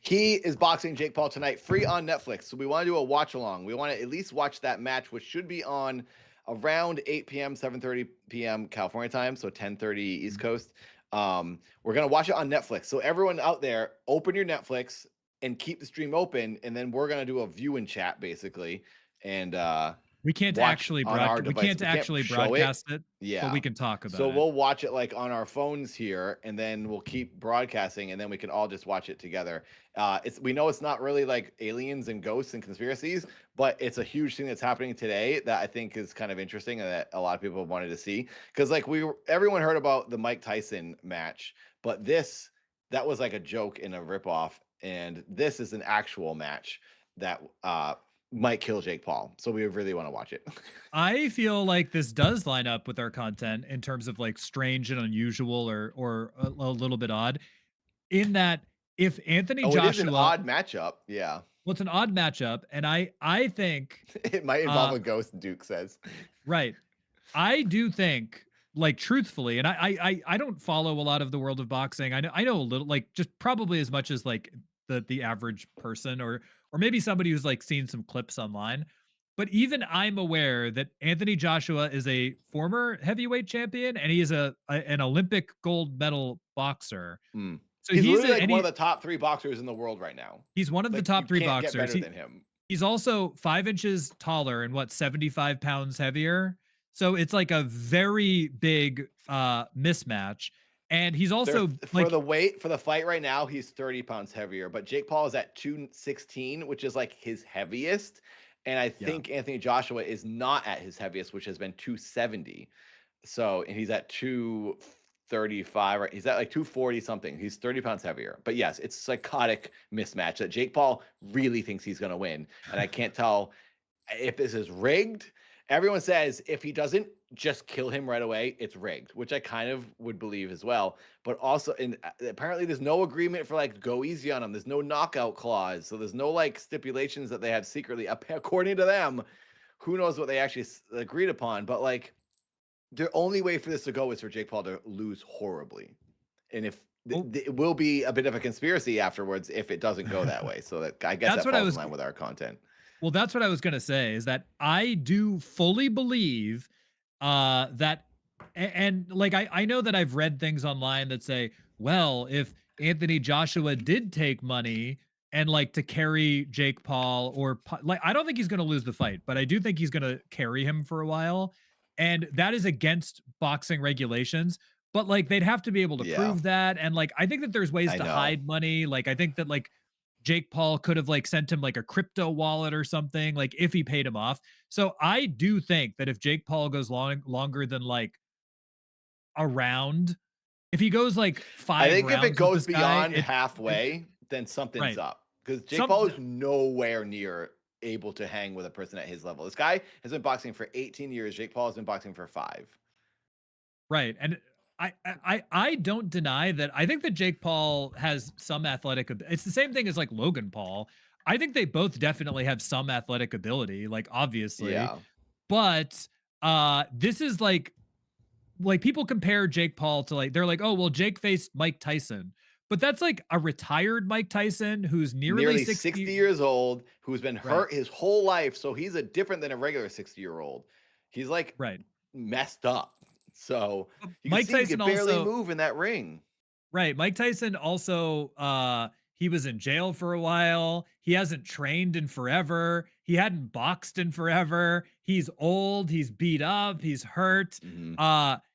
He is boxing Jake Paul tonight, free on Netflix. So we want to do a watch along. We want to at least watch that match, which should be on around 8 p.m., 7:30 p.m. California time, so 10:30 East Coast. We're gonna watch it on Netflix. So everyone out there, open your Netflix and keep the stream open, and then we're gonna do a view and chat basically, and We can't watch actually on our we device. can't We can't actually show it. broadcast it, but Yeah. we can talk So about it. we'll watch it like on our phones here, and then we'll keep broadcasting, and then we can all just watch it together. We know it's not really like aliens and ghosts and conspiracies, but it's a huge thing that's happening today that I think is kind of interesting and that a lot of people have wanted to see. Because like everyone heard about the Mike Tyson match, but that was like a joke and a ripoff, and this is an actual match that might kill Jake Paul. So we really want to watch it. I feel like this does line up with our content in terms of like strange and unusual or a little bit odd. In that, if Anthony Oh, it is an Joshua, odd matchup. Yeah. well, it's an odd matchup, and I think It might involve a ghost, Duke says. right. I do think, like, truthfully, and I don't follow a lot of the world of boxing. I know a little, like, just probably as much as like the average person, or maybe somebody who's like seen some clips online. But even I'm aware that Anthony Joshua is a former heavyweight champion, and he is an Olympic gold medal boxer. Hmm. So He's he's literally a, like and one of the top 3 boxers in the world right now. he's one of the Like, top you 3 can't get boxers. better than him. He's also 5 inches taller and 75 pounds heavier. So it's like a very big mismatch. And he's also For the weight for the fight right now, he's 30 pounds heavier, but Jake Paul is at 216, which is like his heaviest. And I think Anthony Joshua is not at his heaviest, which has been 270. So, and he's at 235, right? He's at like 240 something. He's 30 pounds heavier. But yes, it's a psychotic mismatch that Jake Paul really thinks he's going to win. And I can't tell if this is rigged. Everyone says if he doesn't just kill him right away, it's rigged, which I kind of would believe as well. But also, and apparently there's no agreement for like go easy on him. There's no knockout clause. So there's no like stipulations that they have secretly, according to them. Who knows what they actually agreed upon. But like, the only way for this to go is for Jake Paul to lose horribly. And if it will be a bit of a conspiracy afterwards if it doesn't go that way. So that I guess that falls in line with our content. Well, that's what I was going to say, is that I do fully believe that, and like, I know that I've read things online that say, well, if Anthony Joshua did take money and like to carry Jake Paul, or like, I don't think he's going to lose the fight, but I do think he's going to carry him for a while. And that is against boxing regulations. But like, they'd have to be able to prove that. And like, I think that there's ways to hide money. Like, I think that like Jake Paul could have like sent him like a crypto wallet or something, like if he paid him off. So I do think that if Jake Paul goes longer than like a round, if he goes like 5 I think if it rounds with goes this guy, beyond halfway, then something's Right. up. Because Jake Paul is nowhere near able to hang with a person at his level. This guy has been boxing for 18 years. Jake Paul has been boxing for 5. Right. And I don't deny that. I think that Jake Paul has some athletic. It's the same thing as like Logan Paul. I think they both definitely have some athletic ability, like obviously. Yeah. But this is like people compare Jake Paul to like, they're like, oh well, Jake faced Mike Tyson. But that's like a retired Mike Tyson who's nearly 60 years old, who's been hurt his whole life. So he's different than a regular 60-year-old. He's like messed up. So you Mike can see Tyson he can barely also move in that ring. Right. Mike Tyson also, he was in jail for a while. He hasn't trained in forever. He hadn't boxed in forever. He's old. He's beat up. He's hurt.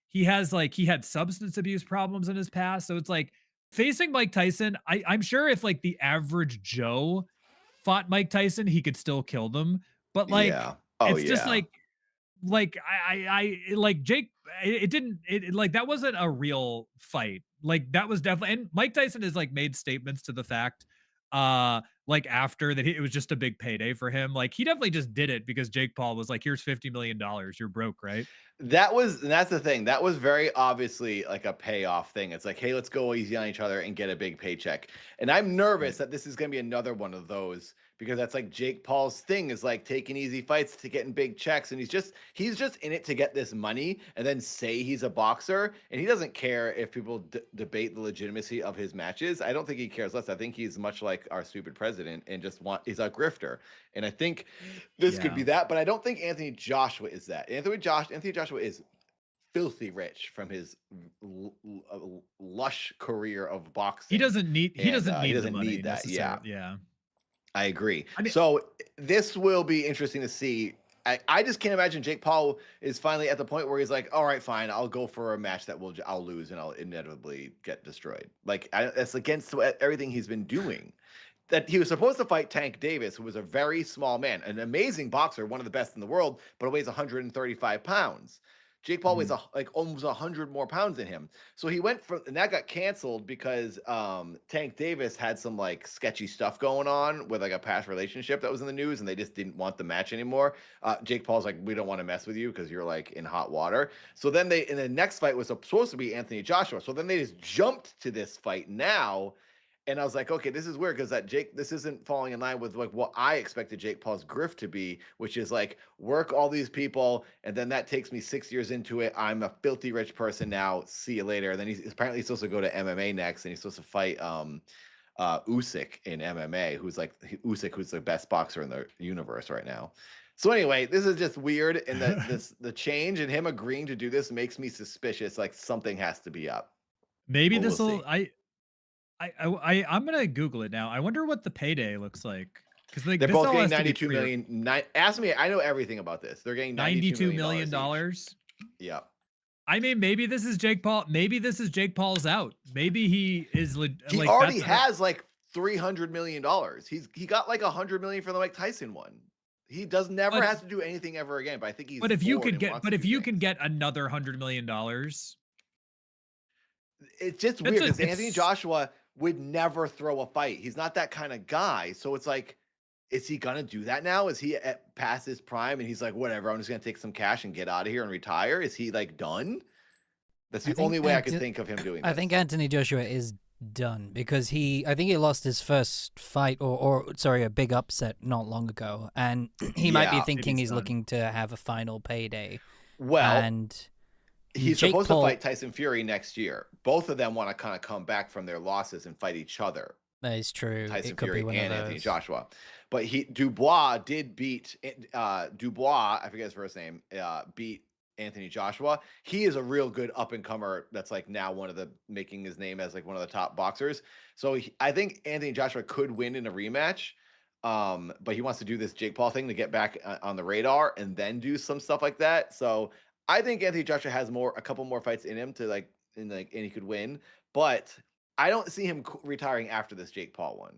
He had substance abuse problems in his past. So it's like facing Mike Tyson. I'm sure if like the average Joe fought Mike Tyson, he could still kill them. But like, it's just like I like Jake. It didn't. It like that wasn't a real fight. Like that was definitely. And Mike Tyson has like made statements to the fact, like after that, it was just a big payday for him. Like he definitely just did it because Jake Paul was like, "Here's $50 million. You're broke, right?" That's the thing. That was very obviously like a payoff thing. It's like, hey, let's go easy on each other and get a big paycheck. And I'm nervous that this is going to be another one of those because that's like Jake Paul's thing, is like taking easy fights to getting big checks, and he's just in it to get this money and then say he's a boxer, and he doesn't care if people debate the legitimacy of his matches. I don't think he cares less. I think he's much like our stupid president and just he's a grifter, and I think this could be that, but I don't think Anthony Joshua is that. Anthony Joshua is filthy rich from his lush career of boxing. He doesn't need need that. Yeah. I agree. I mean, so this will be interesting to see. I just can't imagine Jake Paul is finally at the point where he's like, all right, fine, I'll go for a match that I'll lose and I'll inevitably get destroyed. Like that's against everything he's been doing. That he was supposed to fight Tank Davis, who was a very small man, an amazing boxer, one of the best in the world, but weighs 135 pounds. Jake Paul weighs like almost 100 more pounds than him. So he went from, and that got canceled because Tank Davis had some like sketchy stuff going on with like a past relationship that was in the news, and they just didn't want the match anymore. Jake Paul's like, we don't want to mess with you because you're like in hot water. So then and the next fight was supposed to be Anthony Joshua. So then they just jumped to this fight now. And I was like, okay, this is weird because this isn't falling in line with like what I expected Jake Paul's grift to be, which is like work all these people, and then that takes me 6 years into it. I'm a filthy rich person now. See you later. And then he's apparently supposed to go to MMA next, and he's supposed to fight Usyk in MMA, who's the best boxer in the universe right now. So anyway, this is just weird, and the change and him agreeing to do this makes me suspicious. Like something has to be up. Maybe this will. I'm gonna Google it now. I wonder what the payday looks like, because like they're both getting 92 million. Ask me, I know everything about this. They're getting $92 million. Yeah. I mean, maybe this is Jake Paul. Maybe this is Jake Paul's out. Maybe he is. He already has like $300 million. He got like $100 million for the Mike Tyson one. He never has to do anything ever again. But I think he's. But if you can get another $100 million, it's just weird because Anthony Joshua would never throw a fight. He's not that kind of guy. So it's like, is he gonna do that now? Is he past his prime and he's like, whatever, I'm just gonna take some cash and get out of here and retire? Is he like done? That's the only way I could think of him doing this. I think Anthony Joshua is done because I think he lost his first fight or a big upset not long ago, and he might be thinking he's looking to have a final payday. Well, and he's supposed to fight Tyson Fury next year. Both of them want to kind of come back from their losses and fight each other. That is true. Tyson Fury and Anthony Joshua. But Dubois did beat Dubois, I forget his first name, beat Anthony Joshua. He is a real good up-and-comer that's like now making his name as like one of the top boxers. So I think Anthony Joshua could win in a rematch. But he wants to do this Jake Paul thing to get back on the radar and then do some stuff like that. So I think Anthony Joshua has a couple more fights in him and he could win, but I don't see him retiring after this Jake Paul one.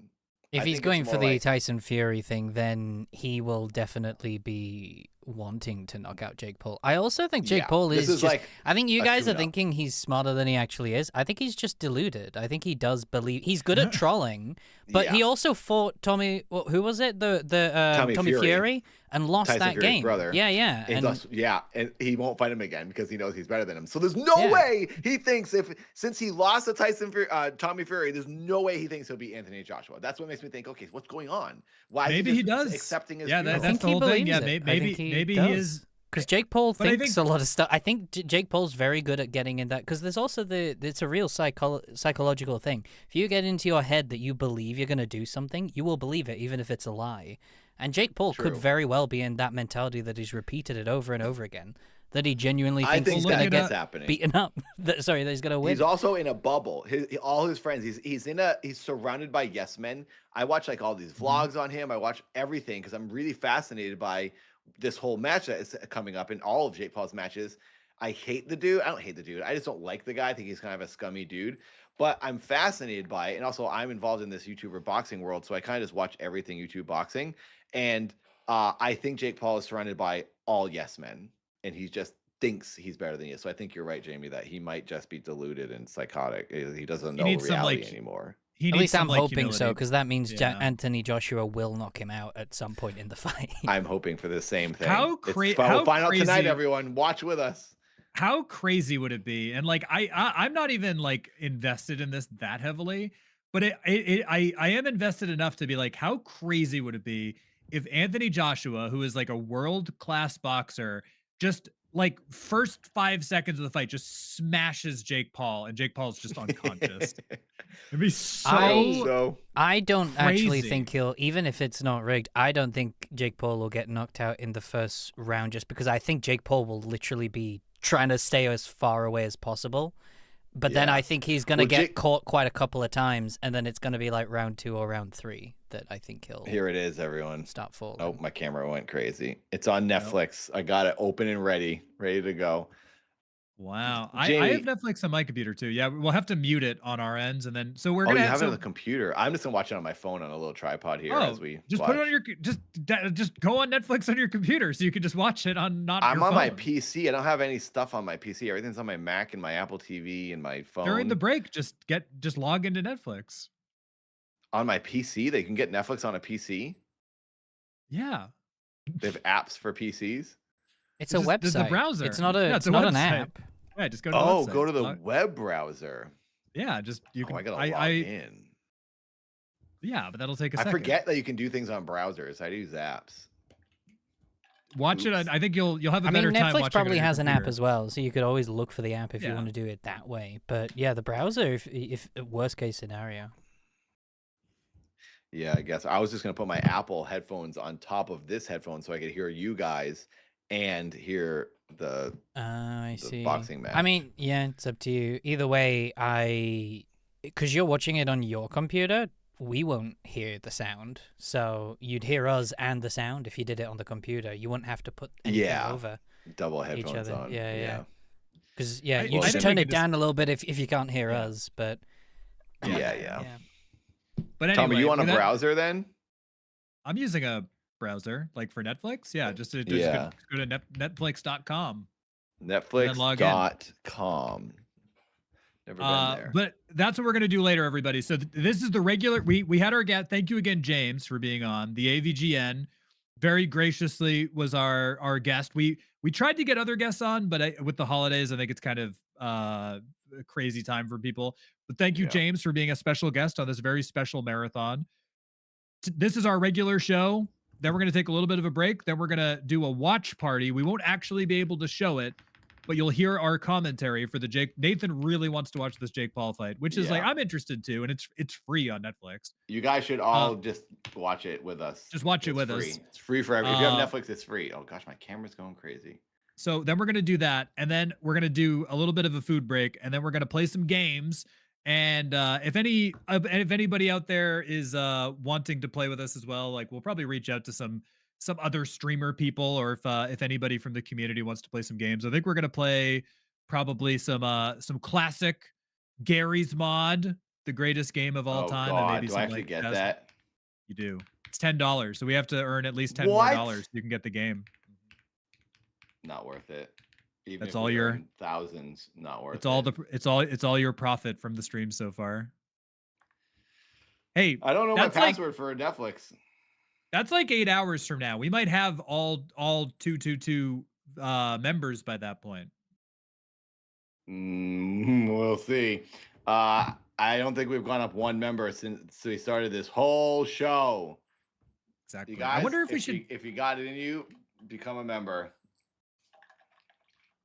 If he's going for the Tyson Fury thing, then he will definitely be wanting to knock out Jake Paul. I also think Jake Paul is just, like I think you guys are thinking he's smarter than he actually is. I think he's just deluded. I think he does believe he's good at trolling, but he also fought Tommy. Who was it? Tommy Fury and lost Tyson that Fury's game. Brother. Yeah. And he won't fight him again because he knows he's better than him. So there's no way he thinks since he lost to Tommy Fury, there's no way he thinks he'll beat Anthony Joshua. That's what makes me think, okay, what's going on? Why? Maybe he does accepting his. Yeah, that's the whole thing. Yeah, maybe he is. Because Jake Paul thinks a lot of stuff. I think Jake Paul's very good at getting in that. Because there's also it's a real psychological thing. If you get into your head that you believe you're going to do something, you will believe it, even if it's a lie. And Jake Paul could very well be in that mentality that he's repeated it over and over again. That he genuinely thinks he's going to get beaten up. That he's going to win. He's also in a bubble. All his friends. He's surrounded by yes men. I watch like all these vlogs on him. I watch everything because I'm really fascinated by this whole match that is coming up in all of Jake Paul's matches. I hate the dude. I don't hate the dude. I just don't like the guy. I think he's kind of a scummy dude. But I'm fascinated by it. And also I'm involved in this YouTuber boxing world. So I kind of just watch everything YouTube boxing. And I think Jake Paul is surrounded by all yes men. And he just thinks he's better than you. So I think you're right, Jamie, that he might just be deluded and psychotic. He doesn't know reality anymore. At least I'm hoping so, because that means Anthony Joshua will knock him out at some point in the fight. I'm hoping for the same thing. We'll find out tonight, everyone. Watch with us. How crazy would it be? And like I'm not even like invested in this that heavily, But I am invested enough to be like, how crazy would it be if Anthony Joshua, who is like a world class boxer, just like first 5 seconds of the fight just smashes Jake Paul and Jake Paul's just unconscious. It'd be so I don't actually crazy. think he'll, even if it's not rigged, I don't think Jake Paul will get knocked out in the first round just because I think Jake Paul will literally be trying to stay as far away as possible. But then I think he's going to get caught quite a couple of times, and then it's going to be like round 2 or round 3 that I think he'll. Here it is, everyone. Start falling. Oh, my camera went crazy. It's on Netflix. I got it open and ready to go. Wow. I have Netflix on my computer too. Yeah, we'll have to mute it on our ends, and then so we're gonna. You have it on the computer. I'm just gonna watch it on my phone on a little tripod here as we. Just put it on your just go on Netflix on your computer so you can just watch it on not. I'm your on phone. my PC. I don't have any stuff on my PC. Everything's on my Mac and my Apple TV and my phone. During the break, just log into Netflix. On my PC, they can get Netflix on a PC. Yeah. They have apps for PCs. It's a website. It's a browser. It's not an app. Yeah, just go to the website. Go to the web browser. Yeah, just you can. I gotta log in. Yeah, but that'll take a second. I forget that you can do things on browsers. I use apps. Watch it. I think you'll have a better time watching it. Netflix probably has an app as well, so you could always look for the app if you want to do it that way. But yeah, the browser, if worst case scenario. Yeah, I guess I was just gonna put my Apple headphones on top of this headphone so I could hear you guys and hear the boxing match. I mean, yeah, it's up to you. Either way, because you're watching it on your computer, we won't hear the sound. So you'd hear us and the sound if you did it on the computer. You wouldn't have to put anything over double headphones each other. on. Yeah. Because you just turn it down a little bit if you can't hear us. But yeah. But anyway, Tom, are you on a browser then? I'm using a browser, like for Netflix. Yeah, just go to netflix.com. Netflix.com. Never been there. But that's what we're going to do later, everybody. So this is the regular, we had our guest. Thank you again, James, for being on. The AVGN very graciously was our guest. We tried to get other guests on, but with the holidays, I think it's kind of a crazy time for people. But thank you, James, for being a special guest on this very special marathon. This is our regular show. Then we're going to take a little bit of a break. Then we're going to do a watch party. We won't actually be able to show it, but you'll hear our commentary for the Jake. Nathan really wants to watch this Jake Paul fight, which is like, I'm interested to, and it's free on Netflix. You guys should all just watch it with us. Just watch it with us. It's free for everyone. If you have Netflix, it's free. Oh gosh, my camera's going crazy. So then we're going to do that. And then we're going to do a little bit of a food break. And then we're going to play some games. And if anybody out there is wanting to play with us as well, like we'll probably reach out to some other streamer people, or if anybody from the community wants to play some games. I think we're gonna play probably some classic Gary's Mod, the greatest game of all time. God, and maybe do some, I actually get that? You do. It's $10, so we have to earn at least $10 more so you can get the game. Not worth it. Even That's if all your thousands. Not worth it. It's all your profit from the stream so far. Hey, I don't know my password for Netflix. That's like 8 hours from now. We might have all 222 members by that point. We'll see. I don't think we've gone up one member since we started this whole show. Exactly. You guys, I wonder if you got it in you, become a member.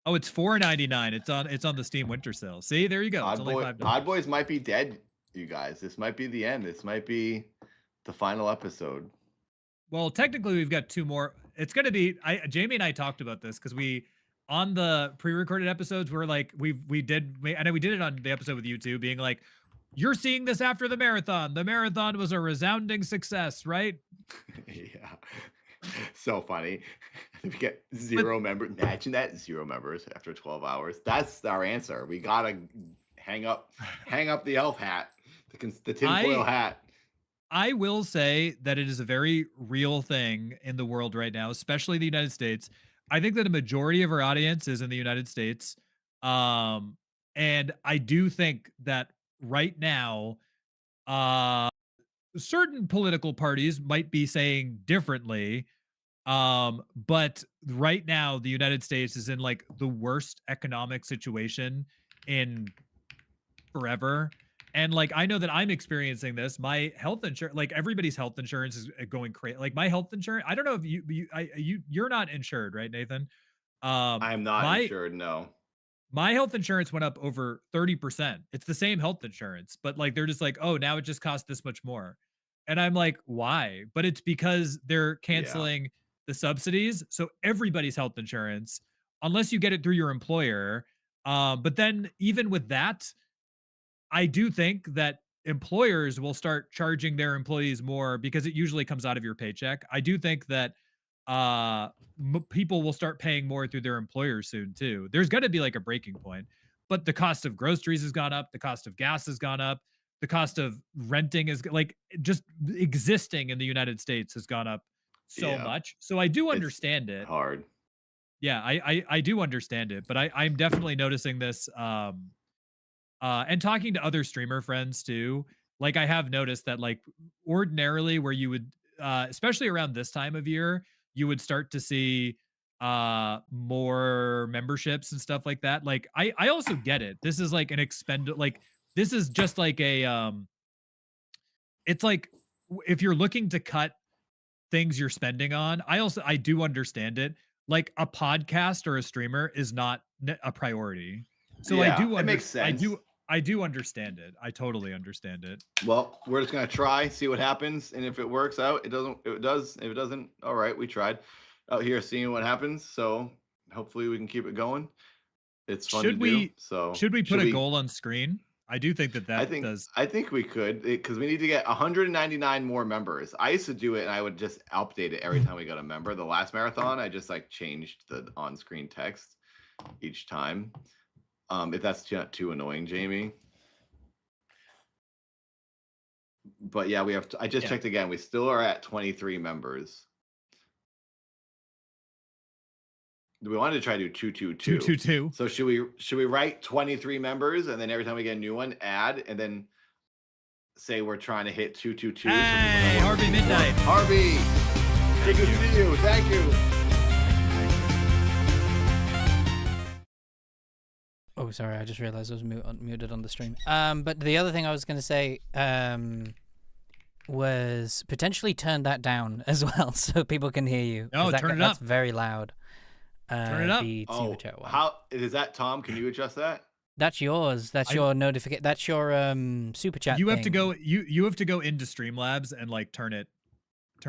Oh, it's $4.99. It's on the Steam Winter Sale. See, there you go. It's only $5. Odd Boys might be dead, you guys. This might be the end. This might be the final episode. Well, technically, we've got 2 more. It's going to be. Jamie and I talked about this because we, on the pre-recorded episodes, we're like, I know we did it on the episode with you two, being like, you're seeing this after the marathon. The marathon was a resounding success, right? Yeah. So funny. We get 0 members. Imagine that, 0 members after 12 hours. That's our answer. We gotta hang up the elf hat, the tinfoil hat. I will say that it is a very real thing in the world right now, especially the United States. I think that a majority of our audience is in the United States. And I do think that right now, certain political parties might be saying differently. But right now the United States is in like the worst economic situation in forever. And like, I know that I'm experiencing this. My health insurance, like everybody's health insurance is going crazy. Like my health insurance, I don't know if you're not insured, right, Nathan? I am not My insured. No. my health insurance went up over 30%. It's the same health insurance, but like they're just like, oh, now it just costs this much more. And I'm like, why? But it's because they're Yeah. canceling the subsidies. So everybody's health insurance, unless you get it through your employer. But then even with that, I do think that employers will start charging their employees more because it usually comes out of your paycheck. I do think that people will start paying more through their employers soon too. There's going to be like a breaking point, but the cost of groceries has gone up, the cost of gas has gone up, the cost of renting is like just existing in the United States has gone up so Yeah. much. So I do It's understand it. hard. Yeah, I do understand it, but I'm definitely noticing this and talking to other streamer friends too. Like I have noticed that like ordinarily where you would especially around this time of year, you would start to see more memberships and stuff like that. Like I also get it. This is like an like this is just like a it's like if you're looking to cut things you're spending on, I do understand it. Like a podcast or a streamer is not a priority. So Yeah, it makes sense. I do understand it. I totally understand it. Well, we're just gonna try, see what happens, and if it works out, it doesn't. If it does, if it doesn't, all right, we tried. Out here, seeing what happens. So hopefully, we can keep it going. It's fun to do. So should we put a goal on screen? I do think that I think we could because we need to get 199 more members. I used to do it, and I would just update it every time we got a member. The last marathon, I just like changed the on-screen text each time. If that's not too annoying, Jamie. But yeah, we have. I just checked again. We still are at 23 members. We wanted to try to do 222. 222. So should we write 23 members and then every time we get a new one, add and then say we're trying to hit 222. Hey, Harvey Midnight. Harvey, good to see you. Thank you. Oh, sorry, I just realized I was muted on the stream. But the other thing I was going to say was potentially turn that down as well so people can hear you. Oh, turn it up. That's very loud. Turn it up. The super chat one. How is that, Tom? Can you adjust that? That's yours. That's your notification. That's your super chat. You have to go. You have to go into Streamlabs and like turn it.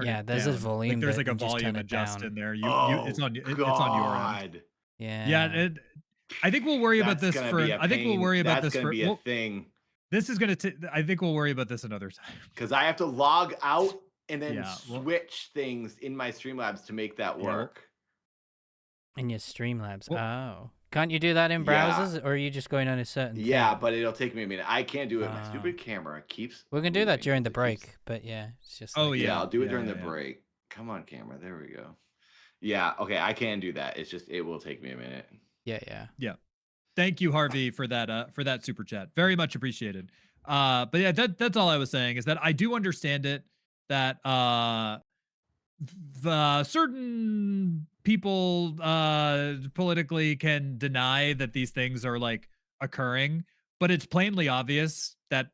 Yeah, there's a volume. Like, there's like a volume adjust in there. It's on your end. Yeah. Yeah. I think we'll worry about this for. I think we'll worry about this for. That's gonna be a thing. This is gonna. I think we'll worry about this another time. Because I have to log out and then switch things in my Streamlabs to make that work. In your Streamlabs. Oh. Can't you do that in browsers, or are you just going on a certain thing? But it'll take me a minute. I can't do it. My stupid camera keeps. We're gonna do that during the break, but yeah, it's just. Oh yeah, I'll do it during the break. Come on, camera. There we go. Yeah. Okay, I can do that. It's just it will take me a minute. Yeah. Thank you, Harvey, for that super chat. Very much appreciated. But yeah, that's all I was saying is that I do understand it that the certain people politically can deny that these things are like occurring, but it's plainly obvious that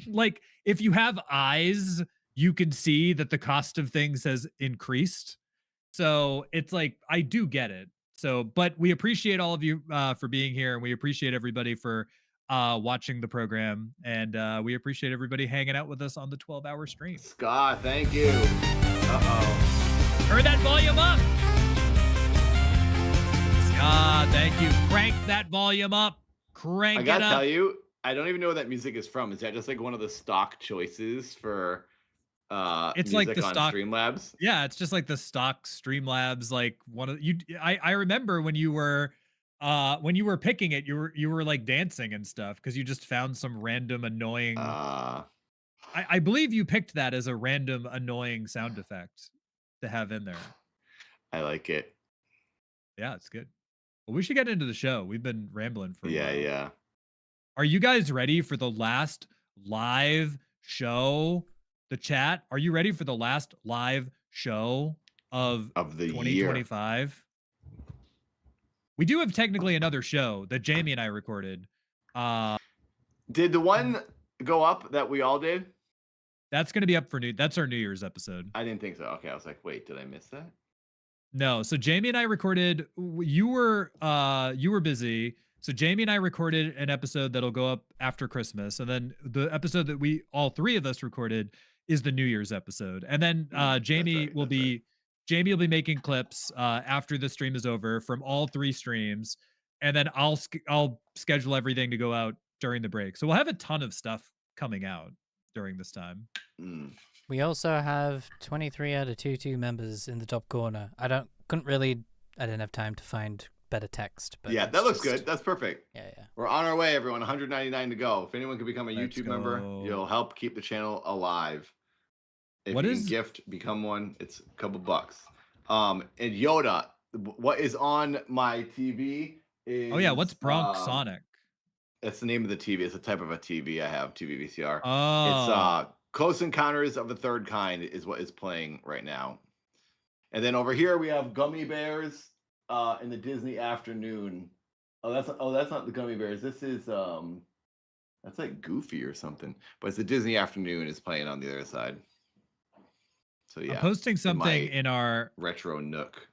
like if you have eyes, you can see that the cost of things has increased. So it's like I do get it. So, but we appreciate all of you for being here, and we appreciate everybody for watching the program, and we appreciate everybody hanging out with us on the 12-hour stream. Scott, thank you. Turn that volume up. Scott, thank you. Crank that volume up. Crank it up. I gotta tell you, I don't even know where that music is from. Is that just like one of the stock choices for it's music like the on stock Streamlabs? Yeah, it's just like the stock Streamlabs. Like one of you. I remember when you were picking it, you were like dancing and stuff because you just found some random annoying. I believe you picked that as a random annoying sound effect to have in there. I like it. Yeah, it's good. Well, we should get into the show. We've been rambling for a while. Yeah. Are you guys ready for the last live show? The chat, are you ready for the last live show of the 2025 year? We do have technically another show that Jamie and I recorded. Did the one go up that we all did? That's going to be up for that's our New Year's episode. I didn't think so. Okay, I was like, wait, did I miss that? No, so Jamie and I recorded. You were busy, so Jamie and I recorded an episode that'll go up after Christmas, and then the episode that we all three of us recorded is the New Year's episode, and then That's right. That's right. Jamie will be making clips after the stream is over from all three streams, and then I'll schedule everything to go out during the break. So we'll have a ton of stuff coming out during this time. Mm. We also have 23 out of 22 members in the top corner. I didn't have time to find better text. But Yeah, that looks good. That's perfect. Yeah. We're on our way, everyone. 199 to go. If anyone can become a Let's YouTube member, go. you'll help keep the channel alive. If What you is- can gift, become one. It's a couple bucks. And Yoda, what is on my TV is... Oh yeah, what's Bronx Sonic? That's the name of the TV. It's a type of a TV I have, TV VCR. Oh. It's Close Encounters of the Third Kind is what is playing right now. And then over here we have Gummy Bears in the Disney Afternoon. That's not the Gummy Bears. This is that's like Goofy or something. But it's the Disney Afternoon is playing on the other side. So yeah. I'm posting something in our retro nook.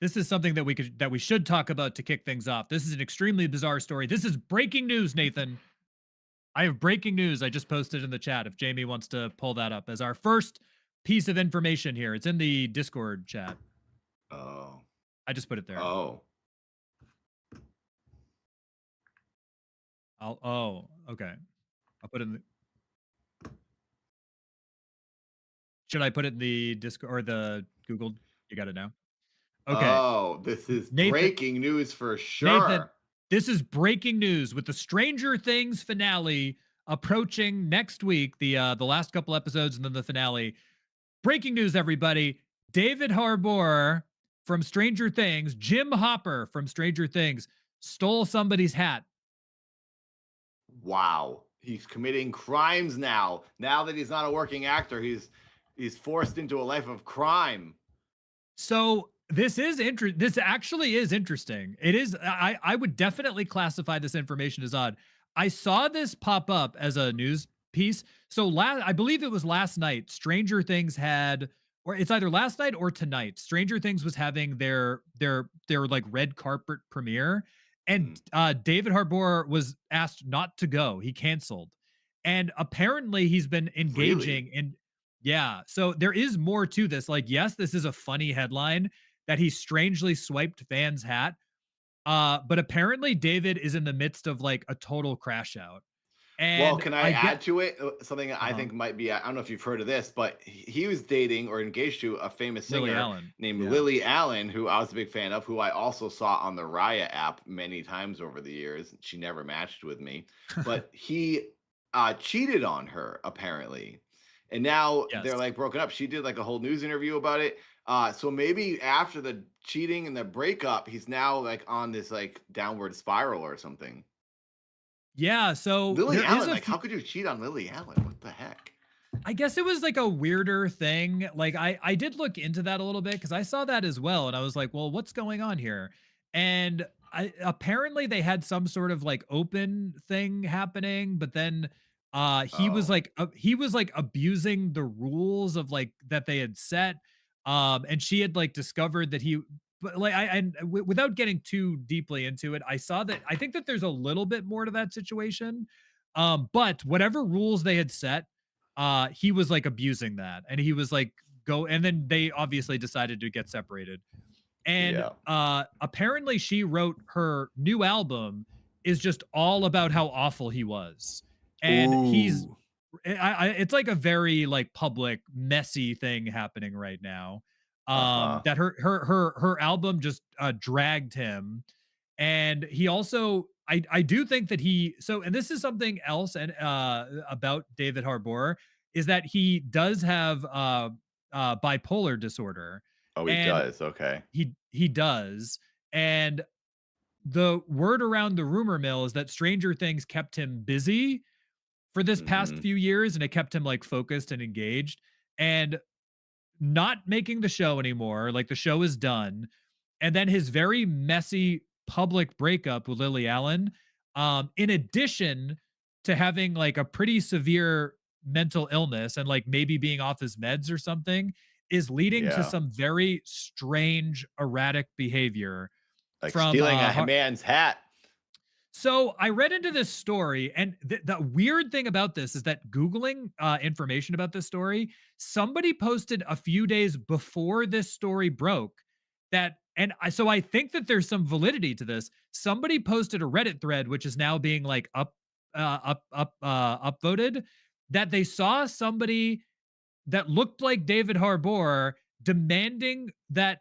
This is something that we should talk about to kick things off. This is an extremely bizarre story. This is breaking news, Nathan. I have breaking news. I just posted in the chat if Jamie wants to pull that up as our first piece of information here. It's in the Discord chat. Oh. I just put it there. Oh. Okay. I'll put it in the... Should I put it in the Discord or the Google? You got it now? Okay. Oh, this is breaking news for sure. Nathan, this is breaking news with the Stranger Things finale approaching next week, the last couple episodes and then the finale. Breaking news, everybody. David Harbour from Stranger Things, Jim Hopper from Stranger Things, stole somebody's hat. Wow. He's committing crimes now. Now that he's not a working actor, he's forced into a life of crime. So this actually is interesting. It is. I would definitely classify this information as odd. I saw this pop up as a news piece. So I believe it was last night. Stranger Things had, or it's either last night or tonight. Stranger Things was having their like red carpet premiere, and David Harbour was asked not to go. He canceled, and apparently he's been engaging in. Yeah. So there is more to this. Like, yes, this is a funny headline that he strangely swiped fans' hat. But apparently David is in the midst of like a total crash out. And well, can I add to it something I think might be, I don't know if you've heard of this, but he was dating or engaged to a famous singer named Lily Allen, who I was a big fan of, who I also saw on the Raya app many times over the years. She never matched with me, but he cheated on her apparently. And now they're like broken up. She did like a whole news interview about it. So maybe after the cheating and the breakup, he's now like on this like downward spiral or something. Yeah. So Lily Allen, like how could you cheat on Lily Allen? What the heck? I guess it was like a weirder thing. Like I did look into that a little bit because I saw that as well. And I was like, well, what's going on here? And apparently they had some sort of like open thing happening, but then he was like abusing the rules of like that they had set. And she had like discovered that but like without getting too deeply into it, I saw that I think that there's a little bit more to that situation. But whatever rules they had set, he was like abusing that, and he was like and then they obviously decided to get separated. And apparently she wrote her new album is just all about how awful he was. And it's like a very like public messy thing happening right now. That her album just dragged him. And he also I do think that and this is something else and about David Harbour is that he does have bipolar disorder. Oh, he does. Okay. He does. And the word around the rumor mill is that Stranger Things kept him busy for this past few years, and it kept him like focused and engaged, and not making the show anymore. Like the show is done. And then his very messy public breakup with Lily Allen. In addition to having like a pretty severe mental illness and like maybe being off his meds or something is leading to Yeah. some very strange erratic behavior Like from stealing a man's hat. so I read into this story, and the weird thing about this is that Googling information about this story, somebody posted a few days before this story broke that, and so I think that there's some validity to this. Somebody posted a Reddit thread, which is now being like upvoted, that they saw somebody that looked like David Harbour demanding that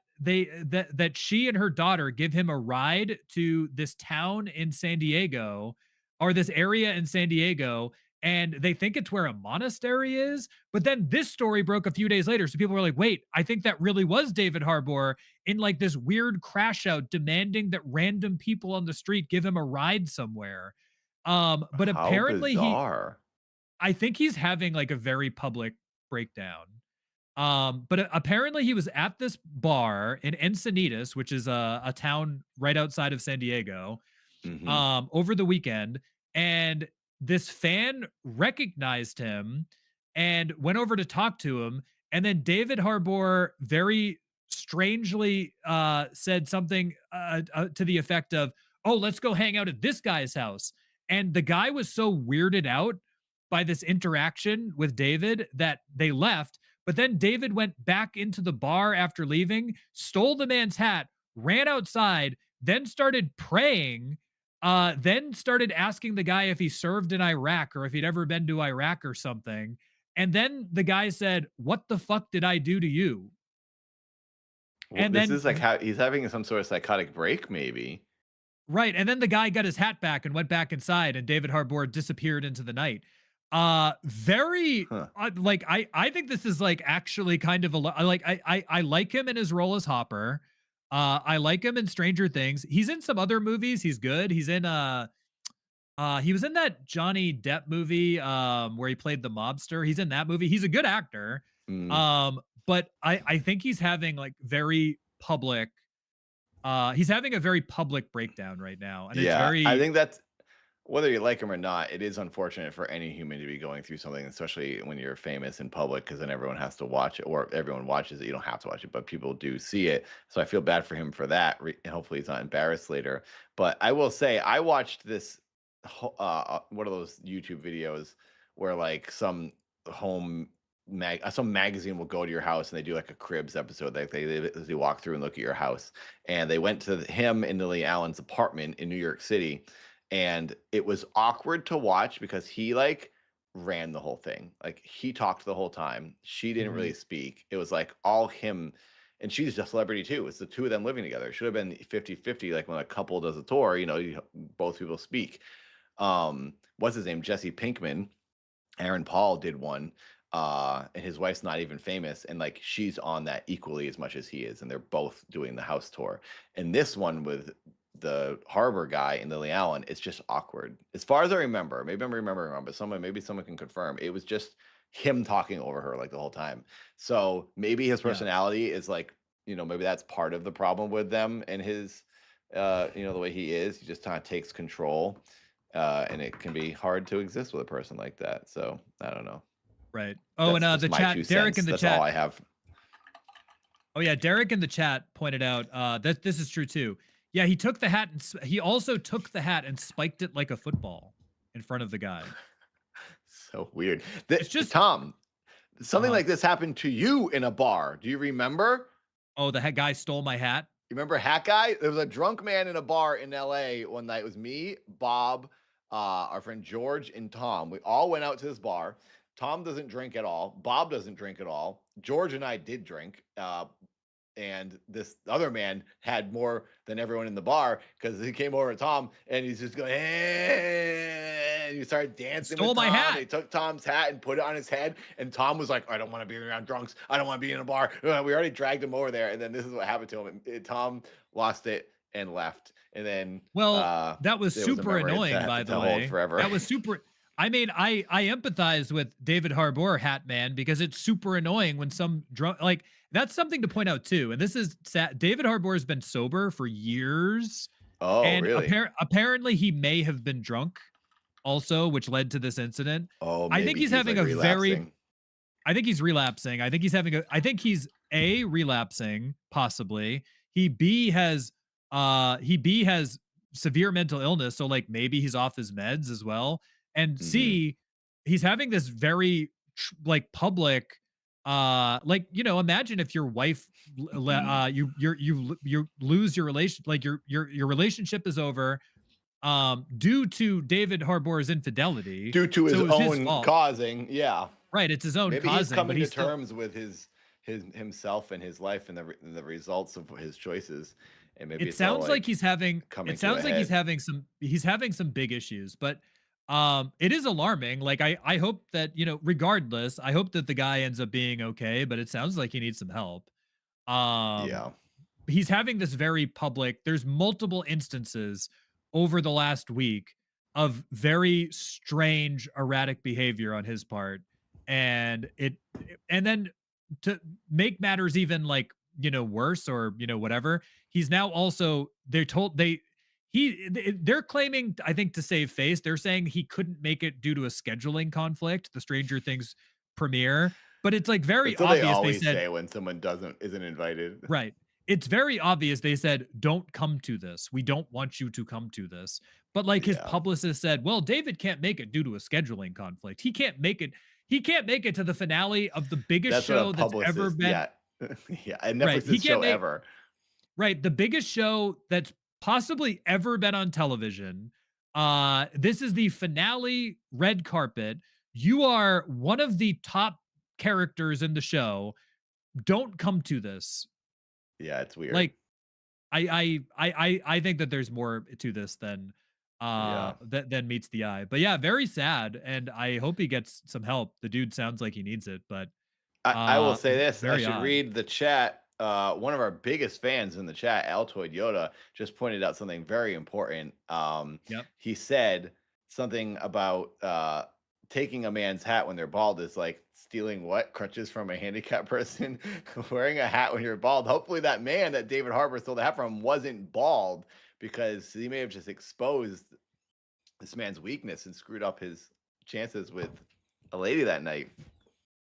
she and her daughter give him a ride to this town in San Diego or this area in San Diego, and they think it's where a monastery is. But then this story broke a few days later, so people were like, "Wait, I think that really was David Harbour in like this weird crash out demanding that random people on the street give him a ride somewhere." But How apparently bizarre. I think he's having like a very public breakdown. But apparently he was at this bar in Encinitas, which is a town right outside of San Diego, Hmm. over the weekend, and this fan recognized him and went over to talk to him, and then David Harbour very strangely said something to the effect of, "Oh, let's go hang out at this guy's house." And the guy was so weirded out by this interaction with David that they left. But then David went back into the bar after leaving, stole the man's hat, ran outside, then started praying, then started asking the guy if he served in Iraq or if he'd ever been to Iraq or something. And then the guy said, "What the fuck did I do to you?" Well, And this then is like how he's having some sort of psychotic break, maybe. right, and then the guy got his hat back and went back inside, and David Harbour disappeared into the night. Very Huh. like I think this is like actually kind of I like I like him in his role as Hopper. I like him in Stranger Things. He's in some other movies. He's good. He's in he was in that Johnny Depp movie where he played the mobster. He's in that movie. He's a good actor. Mm, But I think he's having like very public he's having a very public breakdown right now, and it's yeah, I very think that's whether you like him or not, it is unfortunate for any human to be going through something, especially when you're famous in public, because then everyone has to watch it, or everyone watches it. You don't have to watch it, but people do see it. So I feel bad for him for that. Hopefully, he's not embarrassed later. But I will say, I watched this one of those YouTube videos where like home some magazine will go to your house and they do like a Cribs episode. Like they walk through and look at your house, and they went to him in Lily Allen's apartment in New York City, and it was awkward to watch because he like ran the whole thing. Like he talked the whole time. She didn't Mhm. really speak. It was like all him, and she's a celebrity too. It's the two of them living together. It should have been 50-50, like when a couple does a tour, both people speak. What's his name? Jesse Pinkman, Aaron Paul did one, and his wife's not even famous, and like she's on that equally as much as he is, and they're both doing the house tour. And this one with the Harbor guy and Lily Allen, it's just awkward. As far as I remember, maybe I'm remembering wrong, but maybe someone can confirm. It was just him talking over her like the whole time. So maybe his Yeah. personality is like, maybe that's part of the problem with them and his, the way he is. He just kind of takes control, and it can be hard to exist with a person like that. So I don't know. Right. Oh, That's and just the my 2 chat, Derek cents. in the That's chat. all I have. Oh yeah, Derek in the chat pointed out that this is true too. Yeah, he took the hat and he also took the hat and spiked it like a football in front of the guy. So weird. It's just Tom, something uh like this happened to you in a bar. Do you remember? oh, the guy stole my hat. You remember Hat Guy? There was a drunk man in a bar in LA one night. It was me, Bob, our friend George, and Tom. We all went out to this bar. Tom doesn't drink at all. Bob doesn't drink at all. George and I did drink. And this other man had more than everyone in the bar because he came over to Tom and he's just going, hey, and he started dancing. Stole with my Tom. hat. They took Tom's hat and put it on his head. And Tom was like, I don't want to be around drunks. I don't want to be in a bar. We already dragged him over there. And then this is what happened to him. Tom lost it and left. And then, Well, that was it a super memory annoying, to by the hold way. forever. That was super. I mean, I empathize with David Harbour, Hat Man, because it's super annoying when some drunk, like, that's something to point out too. And this is sad. David Harbour has been sober for years. Oh, And really? apparently he may have been drunk also, which led to this incident. Oh, I think maybe he's he's having like a very relapsing. I think he's relapsing. I think he's A, relapsing, possibly. He has severe mental illness, so like maybe he's off his meds as well. And Hmm. C, he's having this very like public like, imagine if your wife you lose your relation, like your relationship is over due to David Harbour's infidelity. Due to his So it was his own fault. causing, yeah. Right, it's his own Maybe he's causing, but coming to he's still terms with his himself and his life and the results of his choices, and maybe it it's all sounds like like he's having coming to a he's head. having some big issues, but it is alarming. Like I hope that, regardless, I hope that the guy ends up being okay, but it sounds like he needs some help. Um Yeah, he's having this very public, there's multiple instances over the last week of very strange erratic behavior on his part, and and then to make matters even like, worse, or whatever, he's now also, they're claiming, I think, to save face, they're saying he couldn't make it due to a scheduling conflict, the Stranger Things premiere, but it's like very that's what they obvious they always said. say when someone isn't invited. Right. It's very obvious they said, "Don't come to this. We don't want you to come to this." But like his Yeah, publicist said, "Well, David can't make it due to a scheduling conflict. He can't make it. He can't make it to the finale of the biggest that's what a show that's ever publicist. been." Yeah, yeah, and Right. He Netflix's can't show make ever. right, the biggest show that's possibly ever been on television. This is the finale red carpet. You are one of the top characters in the show. Don't come to this. Yeah, it's weird. Like I think that there's more to this than Yeah. than meets the eye. But yeah, very sad, and I hope he gets some help. The dude sounds like he needs it, but I will say this. I very should odd. read the chat. One of our biggest fans in the chat, Altoid Yoda, just pointed out something very important. Yep. He said something about taking a man's hat when they're bald is like stealing what crutches from a handicapped person. Wearing a hat when you're bald. Hopefully, that man that David Harbour stole the hat from wasn't bald, because he may have just exposed this man's weakness and screwed up his chances with a lady that night.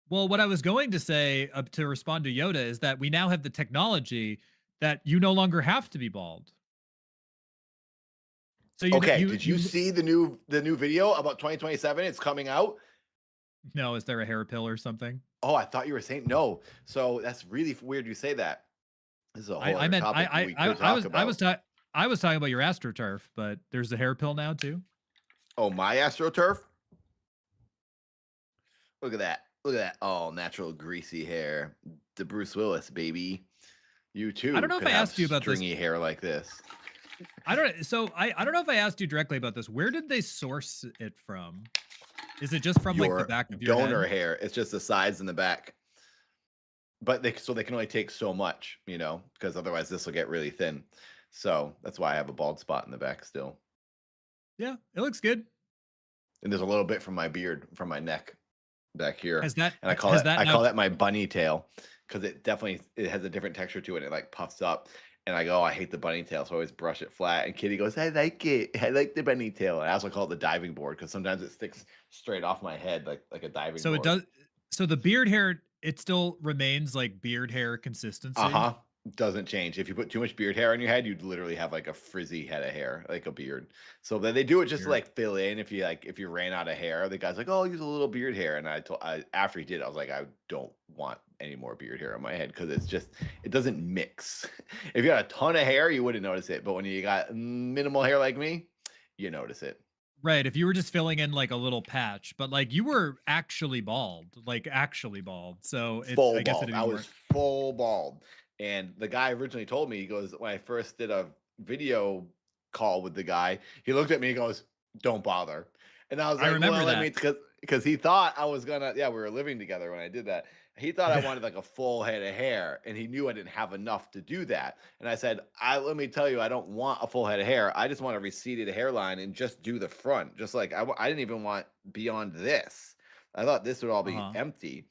Well, what I was going to say to respond to Yoda is that we now have the technology that you no longer have to be bald. So Okay, did you see the new video about 2027? It's coming out. no, is there a hair pill or something? Oh, I thought you were saying no. So that's really weird you say that. This is a whole I other meant topic we could talk about. I was talking about your AstroTurf, but there's a hair pill now too. Oh, my AstroTurf. Look at that. Look at that. Oh, natural greasy hair. The Bruce Willis, baby. You too. I don't know if could I have asked you about this. stringy hair like this. I don't know if I asked you directly about this. Where did they source it from? Is it just from like the Your back of your donor head? hair. It's just the sides and the back. But they can only take so much, because otherwise this will get really thin. So that's why I have a bald spot in the back still. Yeah, it looks good. And there's a little bit from my beard, from my neck back here. Has that And I call that my bunny tail, because it has a different texture to it. It like puffs up. And I go, I hate the bunny tail, so I always brush it flat. And Kitty goes, I like it. I like the bunny tail. And I also call it the diving board, because sometimes it sticks straight off my head like a diving So board. it does. So the beard hair, it still remains like beard hair consistency. Uh-huh. Doesn't change. If you put too much beard hair on your head, you'd literally have like a frizzy head of hair, like a beard. So then they do it just to Weird. like fill in. If you ran out of hair, the guy's like, "Oh, I'll use a little beard hair." And after he did, I was like, I don't want any more beard hair on my head, because it doesn't mix. If you got a ton of hair, you wouldn't notice it, but when you got minimal hair like me, you notice it. Right. If you were just filling in like a little patch, but like you were actually bald, like actually bald. So Full I guess bald. it'd I be was full bald. And the guy originally told me, he goes, when I first did a video call with the guy, he looked at me and goes, "Don't bother." And I was like, remember well, I that. mean, because he thought I was gonna, yeah, we were living together when I did that. He thought I wanted like a full head of hair, and he knew I didn't have enough to do that. And I said, let me tell you, I don't want a full head of hair. I just want a receded hairline and just do the front. Just like I didn't even want beyond this. I thought this would all be empty.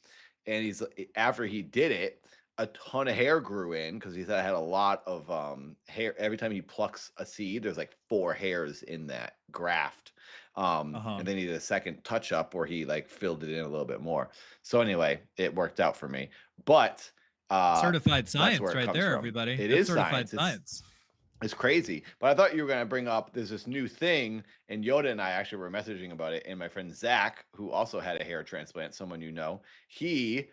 And after he did it, a ton of hair grew in because he said I had a lot of hair. Every time he plucks a seed, there's like 4 hairs in that graft. Uh-huh. And they needed a second touch up where he like filled it in a little bit more. So anyway, it worked out for me. But Certified that's where science it right comes there, from. everybody. It That's is certified science. science. It's crazy. But I thought you were going to bring up there's this new thing, and Yoda and I actually were messaging about it. And my friend Zach, who also had a hair transplant, someone you know, he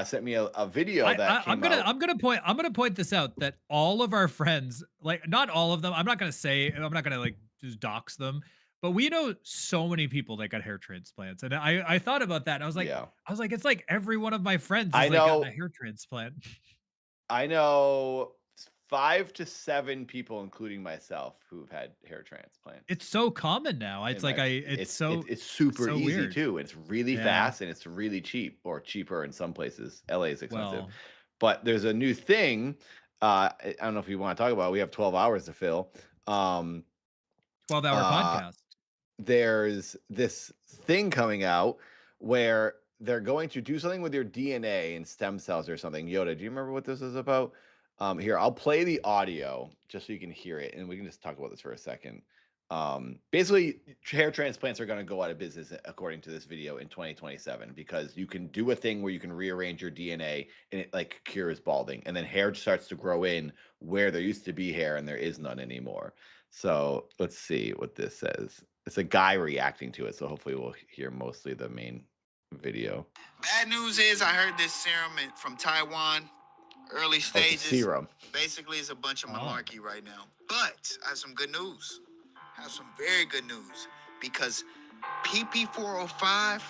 sent me a video that I'm came out. I'm gonna point this out that all of our friends, like not all of them, I'm not gonna like just dox them, but we know so many people that got hair transplants. And I thought about that and Yeah. it's like every one of my friends I has like gotten a know hair transplant. I know 5 to 7 people, including myself, who've had hair transplants. It's so common now. In It's like my it's it's super so easy weird. too. It's really Yeah. fast and it's really cheap, or cheaper in some places. LA is expensive. Well, But there's a new thing. I don't know if you want to talk about it. We have 12 hours to fill. Um 12-hour uh podcast. there's this thing coming out where they're going to do something with your DNA and stem cells or something. Yoda, do you remember what this is about? Here, I'll play the audio just so you can hear it, and we can just talk about this for a second. Basically, hair transplants are going to go out of business according to this video in 2027 because you can do a thing where you can rearrange your DNA and it like cures balding, and then hair starts to grow in where there used to be hair and there is none anymore. So let's see what this says. It's a guy reacting to it, so hopefully we'll hear mostly the main video. Bad news is I heard this serum from Taiwan, early It's a stages. serum. Basically, it's a bunch of malarkey right now. But I have some good news. I have some very good news because PP405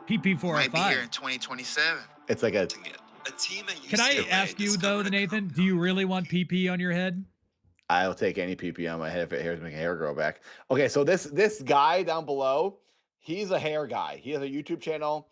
might be here in 2027. It's like a team at UCLA. Can I ask you though, Nathan, do you really want PP on your head? I'll take any PP on my head if it hairs make hair grow back. Okay, so this guy down below, he's a hair guy. He has a YouTube channel.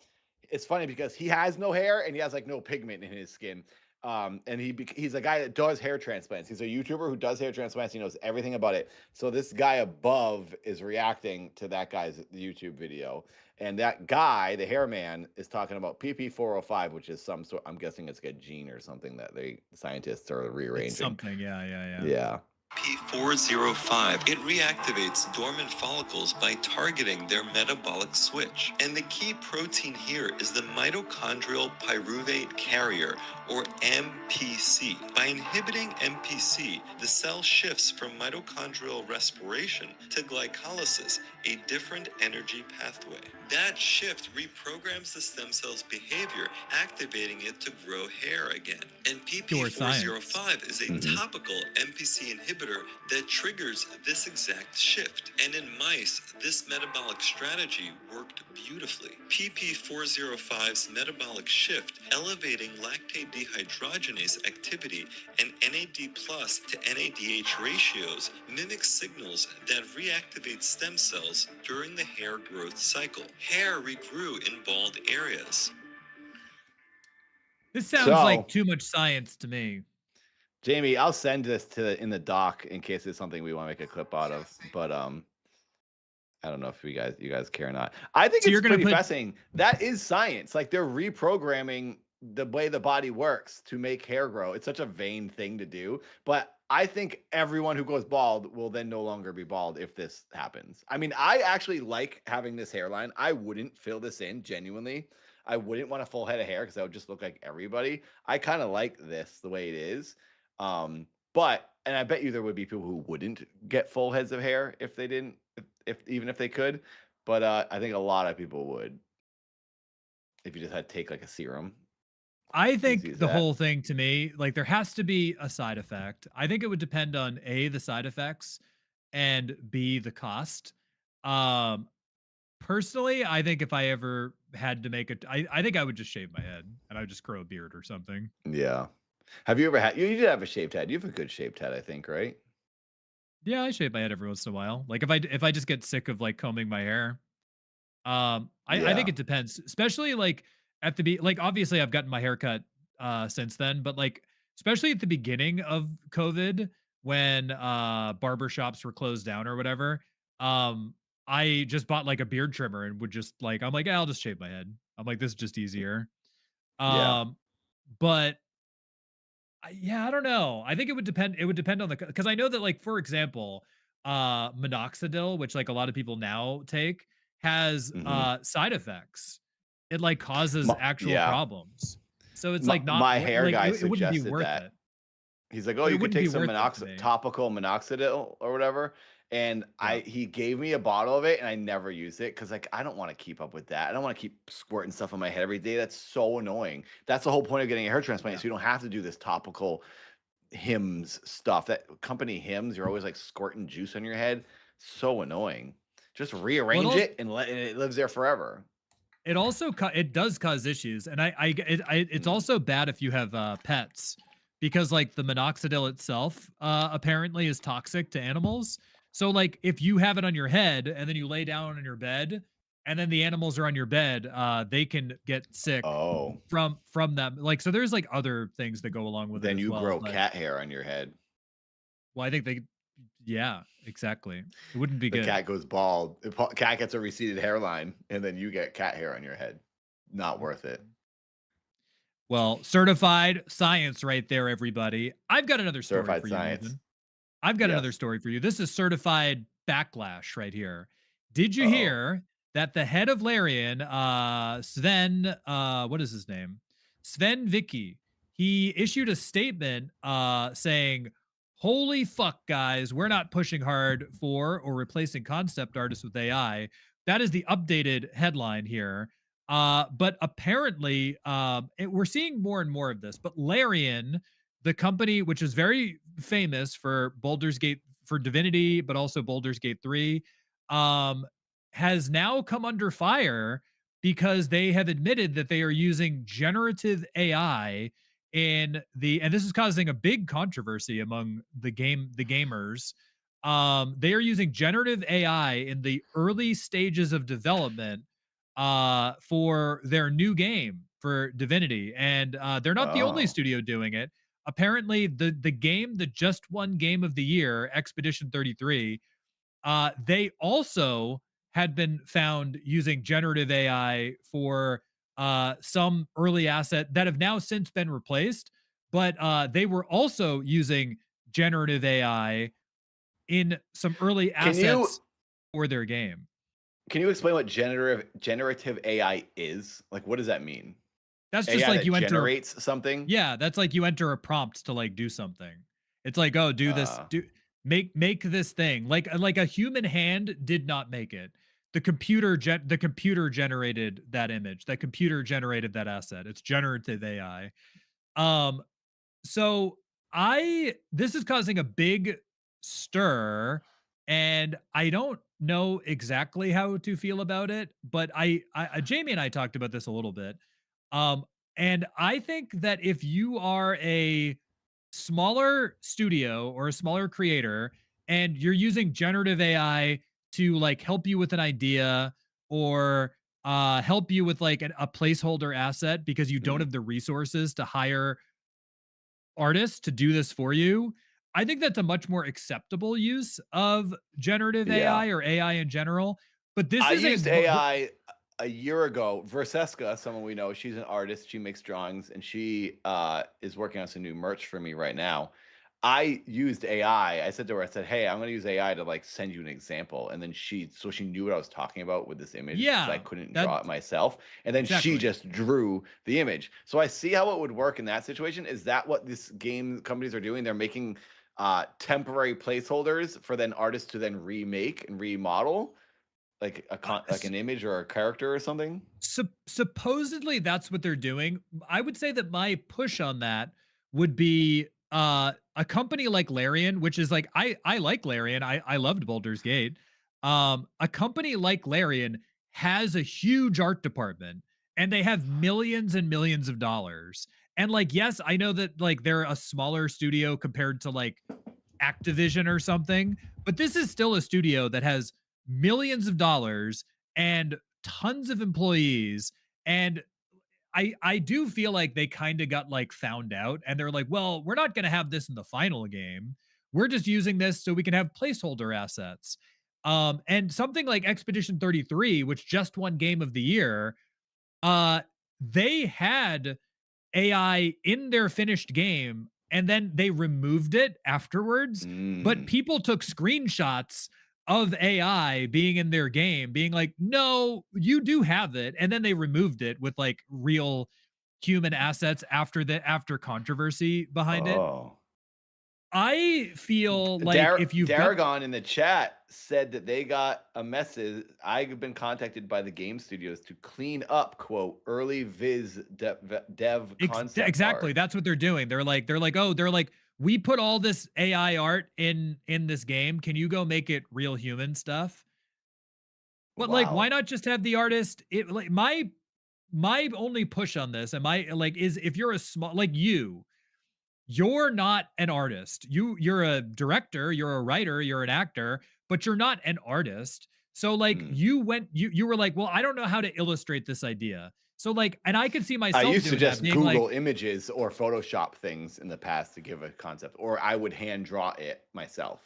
It's funny because he has no hair and he has like no pigment in his skin. And he's a guy that does hair transplants. He's a YouTuber who does hair transplants. He knows everything about it. So this guy above is reacting to that guy's YouTube video. And that guy, the hair man, is talking about PP405, which is some sort, I'm guessing it's like a gene or something that scientists are rearranging. It's something, yeah. Yeah. P405. It reactivates dormant follicles by targeting their metabolic switch. And the key protein here is the mitochondrial pyruvate carrier, or MPC. By inhibiting MPC, the cell shifts from mitochondrial respiration to glycolysis, a different energy pathway. That shift reprograms the stem cell's behavior, activating it to grow hair again. And PP405 is a topical MPC inhibitor that triggers this exact shift. And in mice, this metabolic strategy worked beautifully. PP405's metabolic shift, elevating lactate dehydrogenase activity and NAD plus to NADH ratios, mimics signals that reactivate stem cells during the hair growth cycle. Hair regrew in bald areas. This sounds like too much science to me. Jamie, I'll send this in the doc in case it's something we want to make a clip out of. But I don't know if you guys care or not. I think it's pretty fascinating. That is science. Like they're reprogramming the way the body works to make hair grow. It's such a vain thing to do, but I think everyone who goes bald will then no longer be bald if this happens. I mean, I actually like having this hairline. I wouldn't fill this in genuinely. I wouldn't want a full head of hair because I would just look like everybody. I kind of like this the way it is. But and I bet you there would be people who wouldn't get full heads of hair if they didn't, even if they could. But I think a lot of people would if you just had to take like a serum. I think the whole thing to me, like there has to be a side effect. I think it would depend on A, the side effects, and B, the cost. Personally, I think if I ever had to make I think I would just shave my head and I would just grow a beard or something. Yeah. Have you ever had, you did have a shaved head. You have a good shaved head, I think, right? Yeah, I shave my head every once in a while. Like if I just get sick of like combing my hair. I think it depends, especially like at like obviously I've gotten my hair cut since then, but like especially at the beginning of COVID when barber shops were closed down or whatever. I just bought like a beard trimmer and would just like I'm like, I'll just shave my head. I'm like, this is just easier. Yeah. But Yeah, I don't know. I think it would depend. It would depend on the because I know that, like, for example, minoxidil, which like a lot of people now take, has Hmm. side effects. It like causes My, actual yeah, problems. So it's my, like not my hair like guy it wouldn't be suggested worth that. it. He's like, "Oh, But you it could wouldn't take be some worth it to me. topical minoxidil or whatever." And Yeah. he gave me a bottle of it, and I never used it because, like, I don't want to keep up with that. I don't want to keep squirting stuff on my head every day. That's so annoying. That's the whole point of getting a hair transplant, Yeah. so you don't have to do this topical Hims stuff. That company Hims, you're always like squirting juice on your head. So annoying. Just Well, rearrange it and and it lives there forever. it also it does cause issues, and it's Mm. also bad if you have pets, because like the minoxidil itself apparently is toxic to animals. So like if you have it on your head and then you lay down on your bed and then the animals are on your bed, they can get sick Oh, from them. Like, so there's like other things that go along with it then as you well. grow But cat hair on your head. well, I think they, yeah, exactly. It wouldn't be The good. cat goes bald. The cat gets a receded hairline, and then you get cat hair on your head. Not worth it. Well, certified science right there, everybody. I've got another story Certified for you, science. Nathan. I've got another Yes. story for you. This is certified backlash right here. Did you Uh-oh. hear that the head of Larian, Sven, what is his name? Sven Vicky, he issued a statement saying, "Holy fuck, guys, we're not pushing hard for or replacing concept artists with AI." That is the updated headline here. But apparently, we're seeing more and more of this. But Larian, the company which is very famous for Baldur's Gate, for Divinity, but also Baldur's Gate 3, um, has now come under fire because they have admitted that they are using generative AI and this is causing a big controversy among the gamers. They are using generative AI in the early stages of development for their new game for Divinity, and they're not the only Oh. studio doing it. Apparently, the game that just won Game of the Year, Expedition 33, they also had been found using generative AI for some early asset that have now since been replaced. But they were also using generative AI in some early Can you assets for their game. can you explain what generative AI is? Like, what does that mean? That's just AI like that you enter a generates something? Yeah, that's like you enter a prompt to like do something. It's like, "Oh, do this, Uh, do make this thing." Like a human hand did not make it. The computer generated that image. That computer generated that asset. It's generative AI. Um so I this is causing a big stir, and I don't know exactly how to feel about it, but Jamie and I talked about this a little bit. Um and I think that if you are a smaller studio or a smaller creator and you're using generative AI to like help you with an idea or help you with like a placeholder asset because you don't mm, have the resources to hire artists to do this for you, I think that's a much more acceptable use of generative yeah. AI or AI in general. But this I is a used AI a year ago. Verseska, someone we know, she's an artist. She makes drawings, and she is working on some new merch for me right now. I used AI. I said to her, I said, "Hey, I'm going to use AI to like send you an example," and then she knew what I was talking about with this image because I yeah, couldn't that draw it myself, and then she exactly. just drew the image. So I see how it would work in that situation. Is that what this game companies are doing? They're making temporary placeholders for then artists to then remake and remodel like like an image or a character or something? Supposedly that's what they're doing. I would say that my push on that would be a company like Larian, which is like I like Larian. I loved Baldur's Gate. A company like Larian has a huge art department and they have millions and millions of dollars. And like, yes, I know that like they're a smaller studio compared to like Activision or something, but this is still a studio that has millions of dollars and tons of employees. And I do feel like they kind of got like found out and they're like, well, we're not going to have this in the final game. We're just using this so we can have placeholder assets. And something like Expedition 33, which just won Game of the Year, uh, they had AI in their finished game and then they removed it afterwards. But Mm. people took screenshots of AI being in their game, being like, no, you do have it. And then they removed it with like real human assets after controversy behind it. Oh. I feel like if you've got Daragon in the chat said that they got a message. I've been contacted by the game studios to clean up, quote, early Viz dev concept exactly, art. that's what they're doing. They're like, we put all this AI art in this game. Can you go make it real human stuff? But like, why Wow. not just have the artist? It like my only push on this, and my like is if you're a small like you're not an artist. You're a director, you're a writer, you're an actor, but you're not an artist. So like Mm. you were like, well, I don't know how to illustrate this idea. So like, and I could see I myself used to doing that, just being like, Google images or Photoshop things in the past to give a concept, or I would hand draw it myself.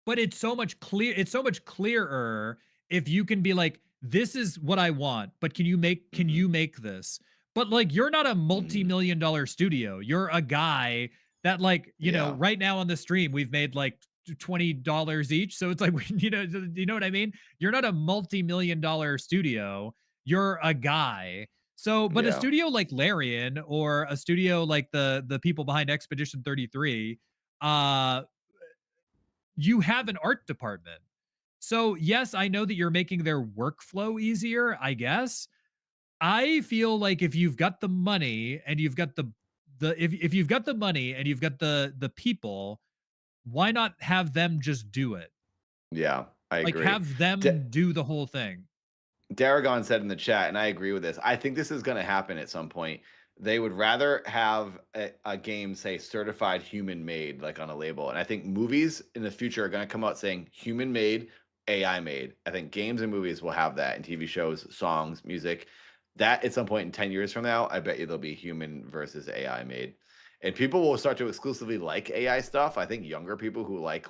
but it's so much clearer if you can be like, this is what I want, but can you make this? But like, you're not a Mm. multi-million dollar studio. You're a guy that like, Yeah. right now on the stream, we've made like $20 each. So it's like, you know what I mean? You're not a multi-million dollar studio. You're a guy. So, but a Yeah. studio like Larian or a studio like the people behind Expedition 33, you have an art department. So, yes, I know that you're making their workflow easier, I guess. I feel like if you've got the money and you've got the if you've got the money and you've got the people, why not have them just do it? Yeah, I Like agree. have them do the whole thing. Daragon said in the chat, and I agree with this. I think this is going to happen at some point. They would rather have a game say certified human made, like on a label. And I think movies in the future are going to come out saying human made, AI made. I think games and movies will have that, and TV shows, songs, music. That at some point in 10 years from now, I bet you there'll be human versus AI made. And people will start to exclusively like AI stuff. I think younger people who like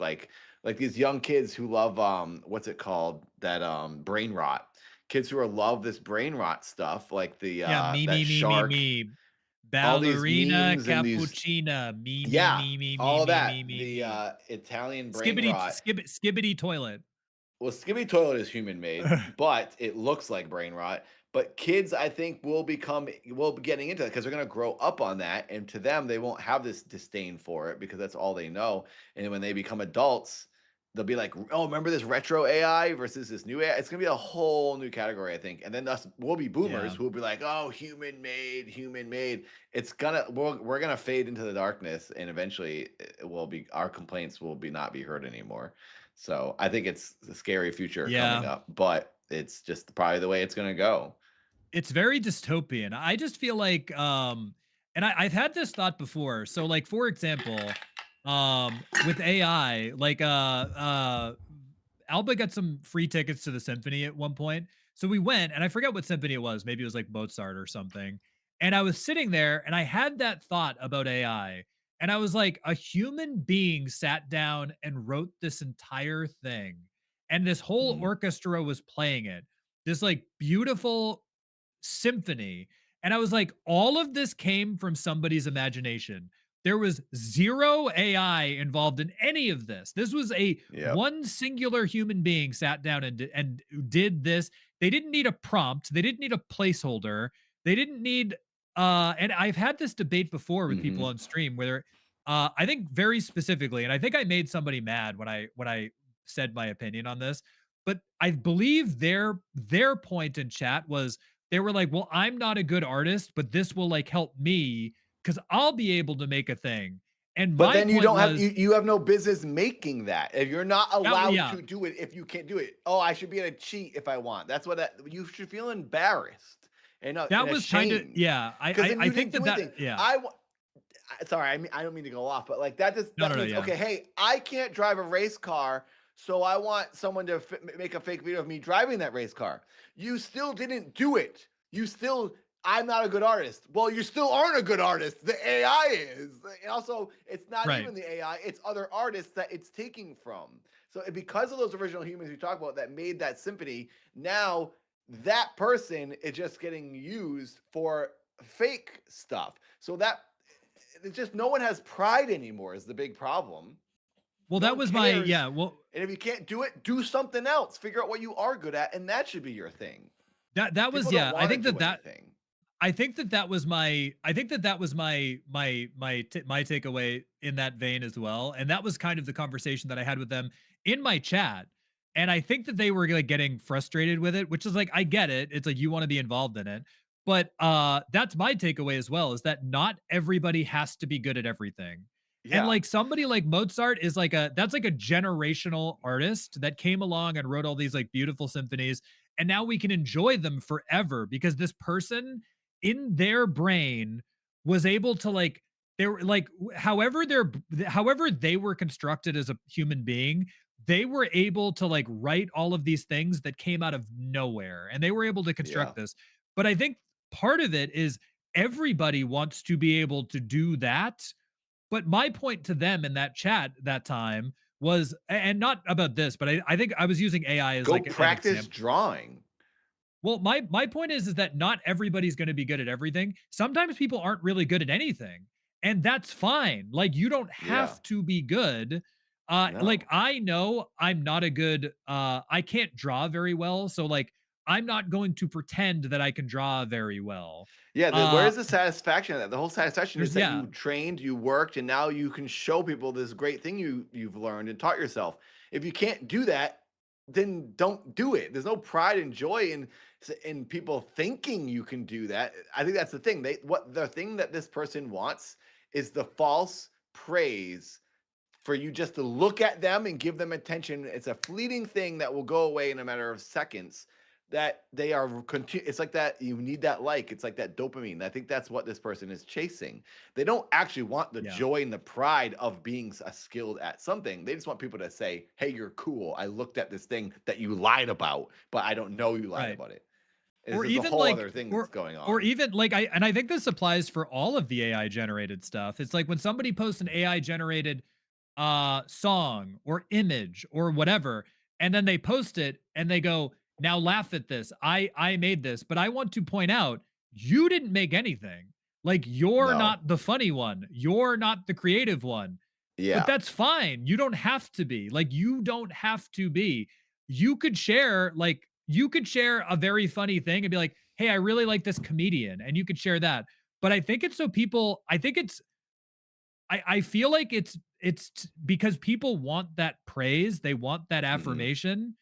these young kids who love what's it called? That brain rot, kids who are love this brain rot stuff, like the Yeah, me, that me, me, me, shark, me. all these Ballerina memes and these, cappuccina. Me, me, yeah, me, me, me, all me, that, me, me, the me. Italian brain Skibbity rot. skibbity toilet. Well, Skippy Toilet is human made, but it looks like brain rot. But kids, I think, will be getting into it because they're going to grow up on that, and to them, they won't have this disdain for it because that's all they know. And when they become adults, they'll be like, "Oh, remember this retro AI versus this new AI?" It's going to be a whole new category, I think. And then us, we'll be boomers Yeah. who will be like, "Oh, human made, human made." We're gonna fade into the darkness, and eventually, it will be our complaints will be not be heard anymore. So I think it's a scary future coming Yeah. up, but it's just probably the way it's going to go. It's very dystopian. I just feel like and I've had this thought before. So like for example, with AI, like Alba got some free tickets to the symphony at one point. So we went, and I forget what symphony it was. Maybe it was like Mozart or something. And I was sitting there and I had that thought about AI. And I was like, a human being sat down and wrote this entire thing. And this whole Mm, orchestra was playing it. This like beautiful symphony. And I was like, all of this came from somebody's imagination. There was zero AI involved in any of this. This was a yep. one singular human being sat down and did this. They didn't need a prompt. They didn't need a placeholder. They didn't need and I've had this debate before with people Hmm. on stream where I think very specifically, and I think I made somebody mad when I said my opinion on this, but I believe their point in chat was they were like, well, I'm not a good artist, but this will like help me because I'll be able to make a thing. And But my then you point don't have was you have no business making that. If you're not that, allowed yeah, to do it, if you can't do it, oh, I should be able to cheat if I want. That's what you should feel embarrassed and that was kind of, ashamed yeah. because then I you think didn't do that, anything. yeah. Sorry, I mean I don't mean to go off, but like that just No, that no, no, means yeah. okay, hey, I can't drive a race car, so I want someone to make a fake video of me driving that race car. You still didn't do it. You still I'm not a good artist. Well, you still aren't a good artist. The AI is. And also, it's not Right. even the AI, it's other artists that it's taking from. So because of those original humans we talk about that made that symphony, now that person is just getting used for fake stuff. So that it's just no one has pride anymore is the big problem. Well, No that one was my cares. well, And if you can't do it, do something else. Figure out what you are good at, and that should be your thing. that was People don't I want to think do that anything. I think that was my my takeaway in that vein as well, and that was kind of the conversation that I had with them in my chat. And I think that they were like getting frustrated with it, which is like I get it. It's like you want to be involved in it. But that's my takeaway as well, is that not everybody has to be good at everything. And Yeah. like somebody like Mozart is like that's like a generational artist that came along and wrote all these like beautiful symphonies, and now we can enjoy them forever because this person in their brain was able to like they were like however they were constructed as a human being, they were able to like write all of these things that came out of nowhere, and they were able to Yeah. construct this. But I think part of it is everybody wants to be able to do that. But my point to them in that chat that time was, and not about this, but I think I was using AI as Go like an practice example. drawing. Well, my point is that not everybody's going to be good at everything. Sometimes people aren't really good at anything, and that's fine. Like you don't Yeah. have to be good. No. Like I know I'm not a good I can't draw very well, so like I'm not going to pretend that I can draw very well. Yeah, Uh where's the satisfaction of that? The whole satisfaction is there's that yeah, you trained, you worked, and now you can show people this great thing you've learned and taught yourself. If you can't do that, then don't do it. There's no pride and joy in people thinking you can do that. I think that's the thing. The thing that this person wants is the false praise for you just to look at them and give them attention. It's a fleeting thing that will go away in a matter of seconds. That they are it's like that you need that like, it's like that dopamine. I think that's what this person is chasing. They don't actually want the yeah. joy and the pride of being skilled at something. They just want people to say, hey, you're cool. I looked at this thing that you lied about, but I don't know you lied Right. about it. Or There's a even whole like other thing that's going or on. even like I think this applies for all of the AI generated stuff. It's like when somebody posts an AI generated song or image or whatever, and then they post it and they go, now laugh at this. I made this, but I want to point out you didn't make anything. Like you're No. not the funny one. You're not the creative one. But Yeah. that's fine. You don't have to be. Like you don't have to be. You could share a very funny thing and be like, "Hey, I really like this comedian," and you could share that. But I think it's so people. I think it's. I feel like because people want that praise. They want that Mhm. affirmation,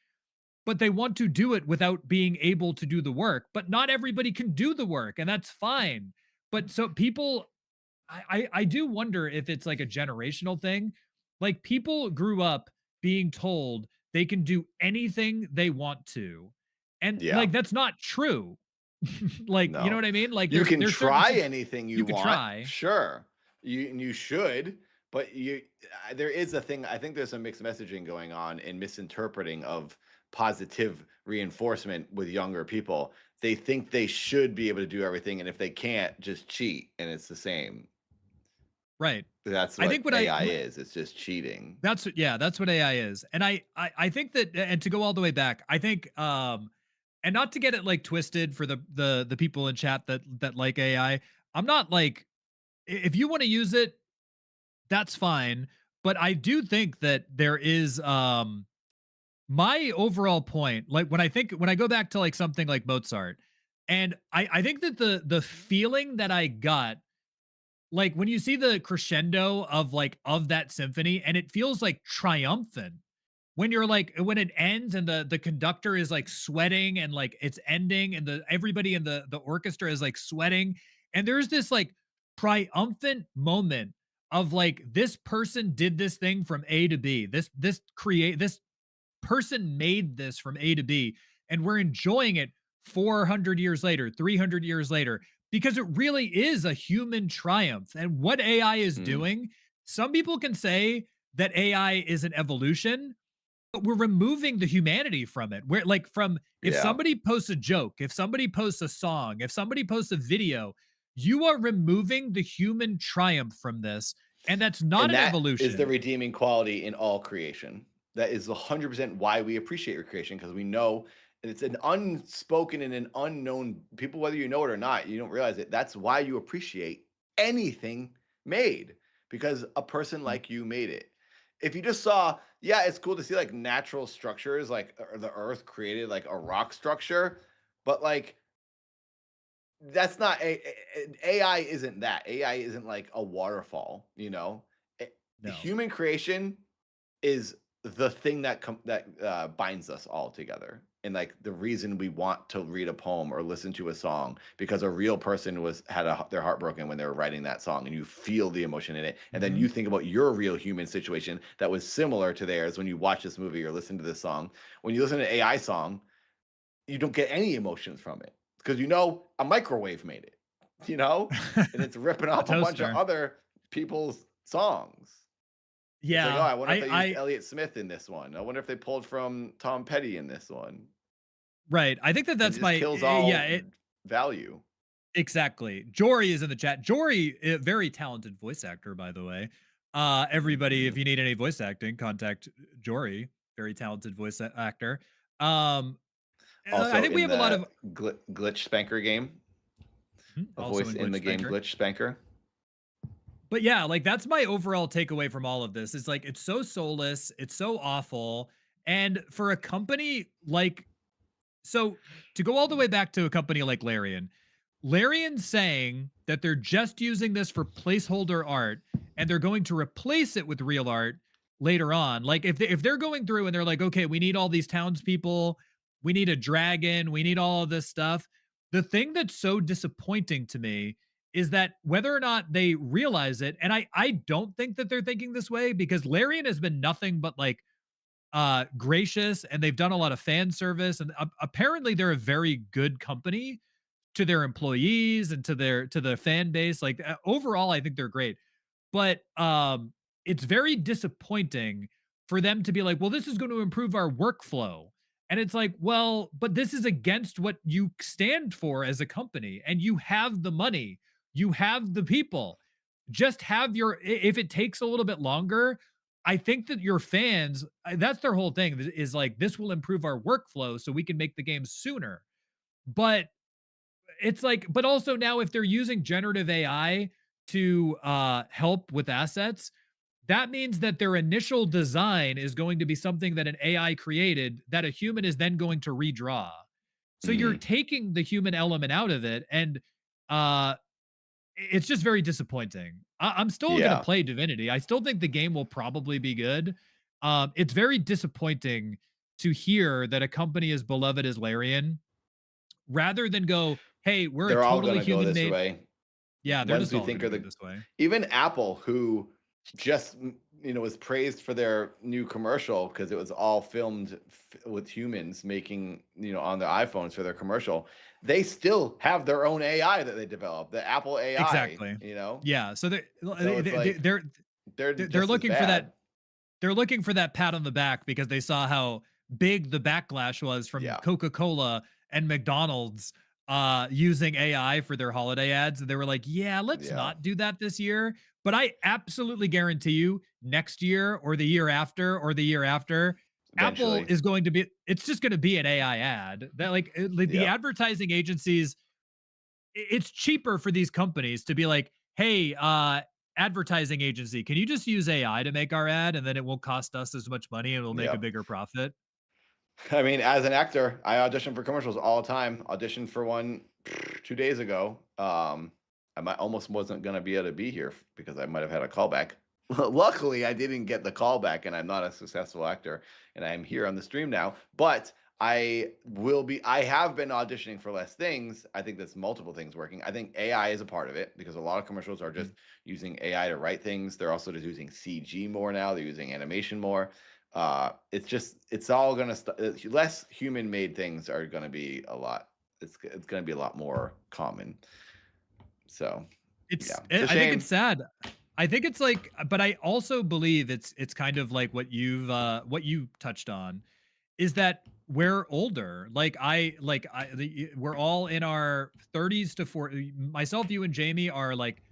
but they want to do it without being able to do the work. But not everybody can do the work, and that's fine. But so people I do wonder if it's like a generational thing. Like people grew up being told they can do anything they want to. And Yeah. like that's not true. Like, you know No. what I mean? Like You can there's certain try anything you you could want, try. sure. You should, but there is a thing. I think there's some mixed messaging going on and misinterpreting of positive reinforcement with younger people. They think they should be able to do everything, and if they can't, just cheat, and it's the same. Right. That's I what think what I AI is. It's just cheating. that's what AI is. And I think that, and to go all the way back, I think and not to get it like twisted for the people in chat that like AI. I'm not like, if you want to use it, that's fine. But I do think that there is my overall point, like when I go back to like something like Mozart, and I think that the feeling that I got, like when you see the crescendo of that symphony, and it feels like triumphant when you're like when it ends and the conductor is like sweating and like it's ending and the everybody in the orchestra is like sweating, and there's this like triumphant moment of like this person did this thing from A to B. This person made this from A to B, and we're enjoying it 400 years later, 300 years later, because it really is a human triumph. And what AI is Mhm. doing, some people can say that AI is an evolution, but we're removing the humanity from it. Where, like, from if Yeah. somebody posts a joke, if somebody posts a song, if somebody posts a video, you are removing the human triumph from this. And that's not And an that is the evolution. redeeming quality in all creation. That is 100% why we appreciate your creation, because we know it's an unspoken and an unknown people, whether you know it or not, you don't realize it. That's why you appreciate anything made because a person like you made it. If you just saw, yeah, it's cool to see like natural structures, like the earth created like a rock structure, but like that's not AI isn't that. AI isn't like a waterfall, you know? No. Human creation is the thing that binds us all together, and like the reason we want to read a poem or listen to a song because a real person had their heart broken when they were writing that song, and you feel the emotion in it, and then you think about your real human situation that was similar to theirs when you watch this movie or listen to this song. When you listen to an AI song, you don't get any emotions from it because a microwave made it, and it's ripping off a bunch of other people's songs. Yeah. It's like, oh, I wonder if they used Elliott Smith in this one. I wonder if they pulled from Tom Petty in this one. Right. I think that's kills all value. Exactly. Jory is in the chat. Jory, a very talented voice actor, by the way. Everybody, if you need any voice acting, contact Jory. Very talented voice actor. Also, I think we have a lot of Glitch Spanker game. A voice in the game Glitch Spanker. But yeah, like that's my overall takeaway from all of this. It's like it's so soulless, it's so awful, and for a company like, so to go all the way back to a company like Larion's saying that they're just using this for placeholder art and they're going to replace it with real art later on. Like if they're going through and they're like, okay, we need all these townspeople, we need a dragon, we need all of this stuff. The thing that's so disappointing to me is that whether or not they realize it, and I don't think that they're thinking this way because Larian has been nothing but like gracious, and they've done a lot of fan service, and apparently they're a very good company to their employees and to their fan base. Like overall, I think they're great. But it's very disappointing for them to be like, well, this is going to improve our workflow. And it's like, well, but this is against what you stand for as a company, and you have the money, you have the people. Just have if it takes a little bit longer, I think that your fans, that's their whole thing, is like, this will improve our workflow so we can make the game sooner. But it's like, but also now if they're using generative AI to help with assets, that means that their initial design is going to be something that an AI created that a human is then going to redraw. So you're taking the human element out of it, and it's just very disappointing. I'm still going to play Divinity. I still think the game will probably be good. It's very disappointing to hear that a company as beloved as Larian, rather than go, hey, they're a totally human made. Way. Yeah, they're just all going to go this way. Even Apple, who just was praised for their new commercial because it was all filmed with humans making on their iPhones for their commercial. They still have their own AI that they developed, the Apple AI. Exactly. Yeah. So they're looking for that. They're looking for that pat on the back because they saw how big the backlash was from Coca-Cola and McDonald's using AI for their holiday ads. And they were like, yeah, let's not do that this year. But I absolutely guarantee you next year or the year after or the year after, eventually, Apple is going to be, it's just going to be an AI ad. That like the advertising agencies, it's cheaper for these companies to be like, hey, advertising agency, can you just use AI to make our ad, and then it won't cost us as much money and we'll make a bigger profit? I mean, as an actor, I audition for commercials all the time. Auditioned for one 2 days ago. I almost wasn't going to be able to be here because I might have had a callback. Luckily, I didn't get the callback, and I'm not a successful actor, and I'm here on the stream now. But I have been auditioning for less things. I think there's multiple things working. I think AI is a part of it because a lot of commercials are just using AI to write things. They're also just using CG more now. They're using animation more. It's all going to less human made things are going to be a lot. It's going to be a lot more common. So I think it's sad. I think it's like, but I also believe it's kind of like what you touched on, is that we're older. We're all in our 30s to 40. Myself, you, and Jamie are like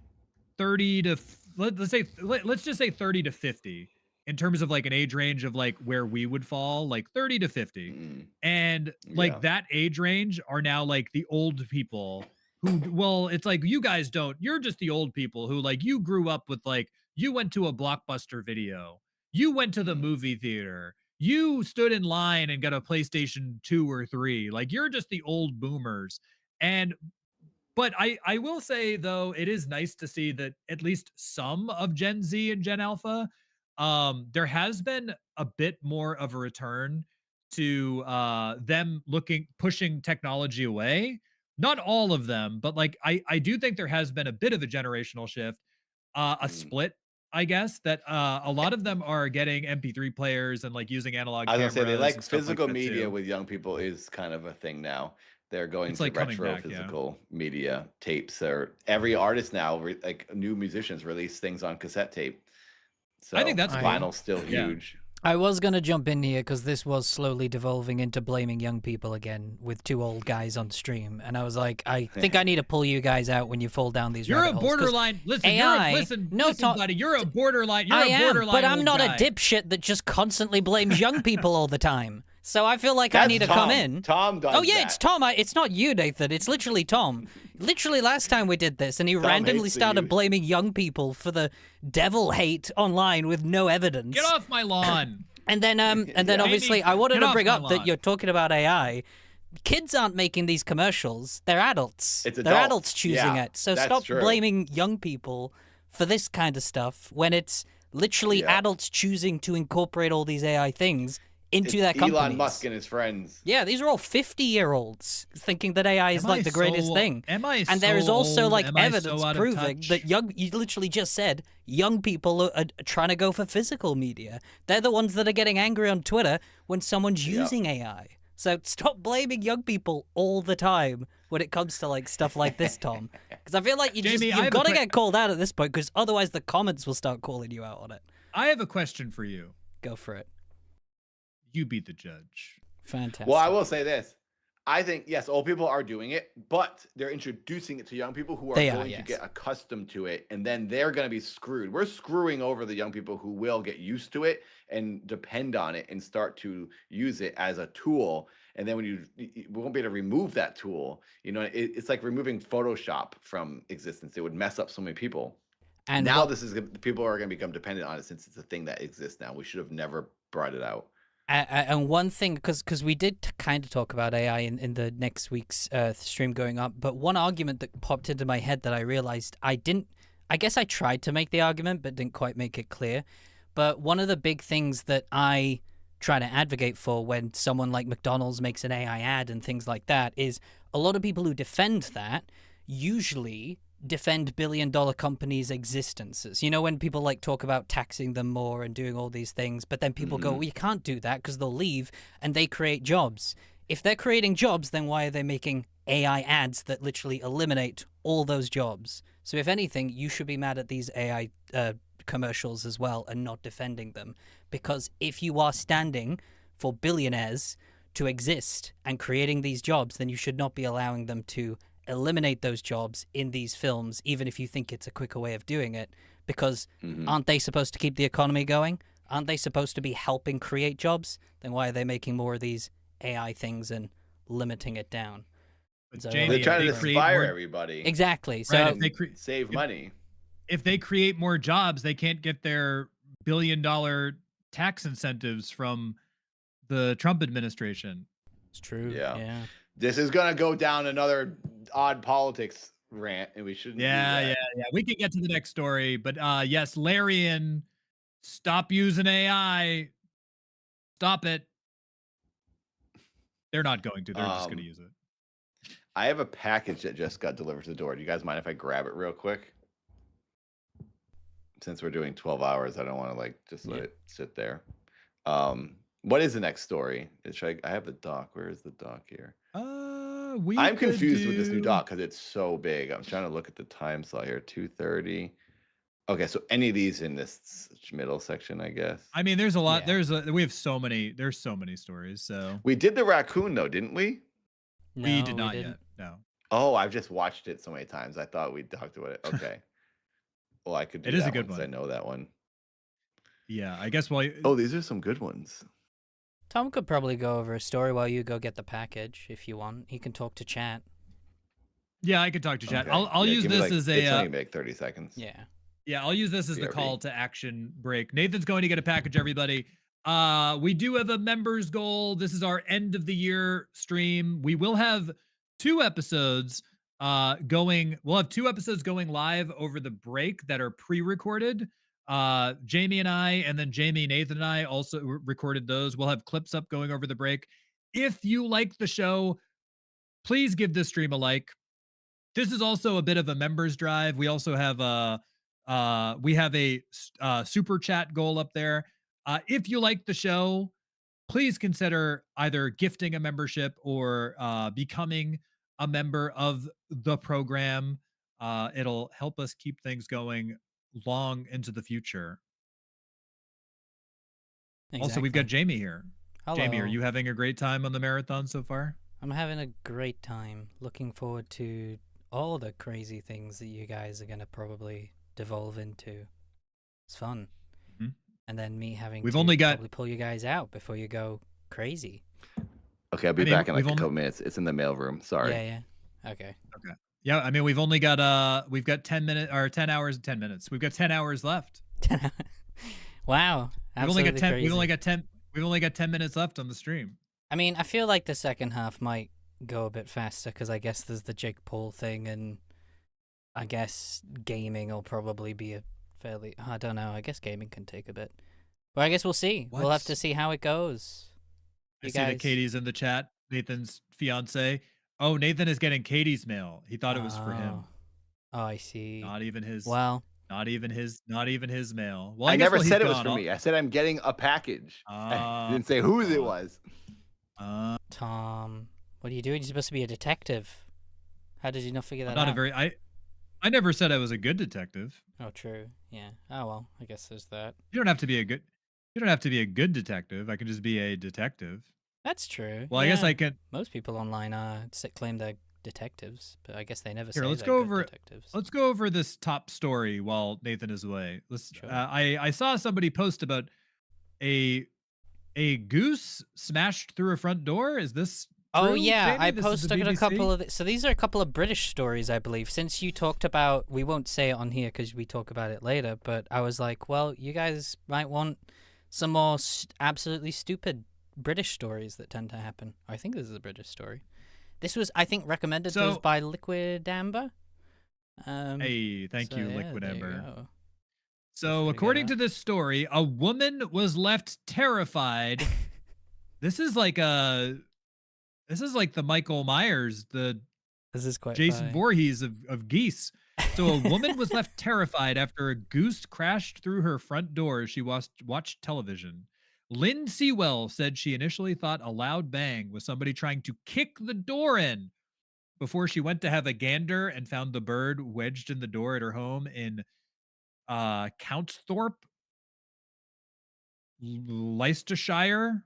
30 to let's just say 30 to 50 in terms of like an age range of like where we would fall, like 30 to 50. And like that age range are now like the old people well, it's like you guys don't. You're just the old people who like you grew up with like you went to a Blockbuster video, you went to the movie theater, you stood in line and got a PlayStation 2 or 3. Like you're just the old boomers. And but I will say though, it is nice to see that at least some of Gen Z and Gen Alpha, there has been a bit more of a return to them pushing technology away. Not all of them, but like I do think there has been a bit of a generational shift, a split, I guess, that a lot of them are getting MP3 players and like using analog I was gonna say they cameras like and stuff like physical that media too. with young people is kind of a thing now. They're going It's to like coming retro back, yeah. physical media tapes. Or every artist now, like new musicians, release things on cassette tape. So I think that's cool. vinyl's still Yeah. huge. I was going to jump in here because this was slowly devolving into blaming young people again with two old guys on stream. And I was like, I think I need to pull you guys out when you fall down these You're a rabbit holes, 'cause borderline. Listen, AI, listen, no, listen, buddy. You're a borderline. You're I a am, borderline. but I'm old not guy. a dipshit that just constantly blames young people all the time. So I feel like I That's need to Tom. come in. Tom does Oh yeah, that. it's Tom. It's not you, Nathan. It's literally Tom. Literally last time we did this, and he randomly hates the started youth. blaming young people for the devil hate online with no evidence. Get off my lawn. And then, Yeah. obviously, I wanted Get to off bring my up that lawn. you're talking about AI. Kids aren't making these commercials; they're adults. It's They're adults. adults choosing Yeah, it. So that's stop true. blaming young people for this kind of stuff when it's literally Yeah. adults choosing to incorporate all these AI things into It's their companies. Elon Musk and his friends. Yeah, these are all 50-year-olds thinking that AI is Am like I the greatest so- thing. am I And there is so also old? like Am I so evidence out of proving touch? that you literally just said young people are trying to go for physical media. They're the ones that are getting angry on Twitter when someone's Yep. using AI. So stop blaming young people all the time when it comes to like stuff like this, Tom. Because I feel like Jamie, I you've have a got to que- get called out at this point, because otherwise the comments will start calling you out on it. I have a question for you. Go for it. You beat the judge. Fantastic. Well, I will say this. I think, yes, old people are doing it, but they're introducing it to young people who are They are, going to yes. get accustomed to it, and then they're going to be screwed. We're screwing over the young people who will get used to it and depend on it and start to use it as a tool. And then when we won't be able to remove that tool. You know, it's like removing Photoshop from existence. It would mess up so many people. And now what- people are going to become dependent on it since it's a thing that exists now. We should have never brought it out. And one thing, because we did kind of talk about AI in the next week's stream going up, but one argument that popped into my head that I realized I guess I tried to make the argument, but didn't quite make it clear. But one of the big things that I try to advocate for when someone like McDonald's makes an AI ad and things like that is a lot of people who defend that usually defend billion-dollar companies' existences. You know, when people like talk about taxing them more and doing all these things, but then people go, well, you can't do that because they'll leave and they create jobs. If they're creating jobs, then why are they making AI ads that literally eliminate all those jobs? So if anything, you should be mad at these AI commercials as well and not defending them. Because if you are standing for billionaires to exist and creating these jobs, then you should not be allowing them to eliminate those jobs in these films, even if you think it's a quicker way of doing it, because aren't they supposed to keep the economy going? Aren't they supposed to be helping create jobs? Then why are they making more of these AI things and limiting it down? But So- Jamie, They're if trying to they create inspire more- everybody. Exactly. So Right, if they Save money. if they create more jobs, they can't get their billion-dollar tax incentives from the Trump administration. it's true. Yeah. Yeah. This is gonna go down another odd politics rant, and we shouldn't. Yeah. We can get to the next story, but yes, Larian, stop using AI. Stop it. They're not going to. They're just going to use it. I have a package that just got delivered to the door. Do you guys mind if I grab it real quick? Since we're doing 12 hours, I don't want to like just let it sit there. What is the next story? I have the doc. Where is the doc here? I'm confused with this new doc because it's so big. I'm trying to look at the time slot here. 2:30. Okay, so any of these in this middle section, I guess. I mean, there's a lot. Yeah. We have so many. There's so many stories. So We did the raccoon though, didn't we? we No, did not didn't. yet. No. Oh, I've just watched it so many times. I thought we talked about it. Okay. Well, I could do It is a that good 'cause one. I know that one. Yeah, I guess. Well, Oh, these are some good ones. Tom could probably go over a story while you go get the package if you want. He can talk to chat. Yeah, I could talk to chat. Okay. I'll Yeah, use give me, this like, as it's a only like 30 seconds. Yeah. yeah, I'll use this as the BRB. call to action break. Nathan's going to get a package, everybody. We do have a members goal. This is our end of the year stream. We will have 2 episodes going. We'll have 2 episodes going live over the break that are pre-recorded. Jamie and I, and then Jamie, Nathan, and I also recorded those. We'll have clips up going over the break. If you like the show, please give this stream a like. This is also a bit of a members drive. We also have a super chat goal up there. If you like the show, please consider either gifting a membership or becoming a member of the program. It'll help us keep things going long into the future. Exactly. Also, we've got Jamie here. Hello. Jamie, are you having a great time on the marathon so far? I'm having a great time. Looking forward to all the crazy things that you guys are going to probably devolve into. It's fun. Mm-hmm. And then me having We've to only got probably pull you guys out before you go crazy. Okay, I'll be back in like a couple minutes. It's in the mailroom. Sorry. Yeah. Okay. Yeah, I mean, we've only got we've got 10 minutes or 10 hours and 10 minutes. We've got 10 hours left. Wow. We've only got 10 we've only got 10 minutes left on the stream. I mean, I feel like the second half might go a bit faster because I guess there's the Jake Paul thing, and I guess gaming will probably be a fairly, I don't know, I guess gaming can take a bit. But I guess we'll see. We'll have to see how it goes. I see that Katie's in the chat, Nathan's fiance. Oh, Nathan is getting Katie's mail. He thought it was for him. Oh, I see. Not even his. Well, not even his mail. Well, I never said it was for me. I said I'm getting a package. I didn't say whose it was. Tom, what are you doing? You're supposed to be a detective. How did you not figure that out? I never said I was a good detective. Oh, true. Yeah. Oh well, I guess there's that. You don't have to be a good detective. I can just be a detective. That's true. Well, yeah. I guess I can. Most people online claim they're detectives, but I guess they never say let's go over detectives. Let's go over this top story while Nathan is away. Sure. I saw somebody post about a goose smashed through a front door. Is this true? Oh yeah, I posted a couple of so these are a couple of British stories, I believe. Since you talked about, we won't say it on here because we talk about it later, but I was like, well, you guys might want some more absolutely stupid British stories that tend to happen. I think this is a British story. This was, I think, recommended to us by Liquid Amber. Hey, thank you, Liquid Amber. So, according to this story, a woman was left terrified. This is like the Michael Myers, this is quite Jason funny. Voorhees of geese. So, a woman was left terrified after a goose crashed through her front door as she watched television. Lynn Sewell said she initially thought a loud bang was somebody trying to kick the door in before she went to have a gander and found the bird wedged in the door at her home in Countsthorpe, Leicestershire.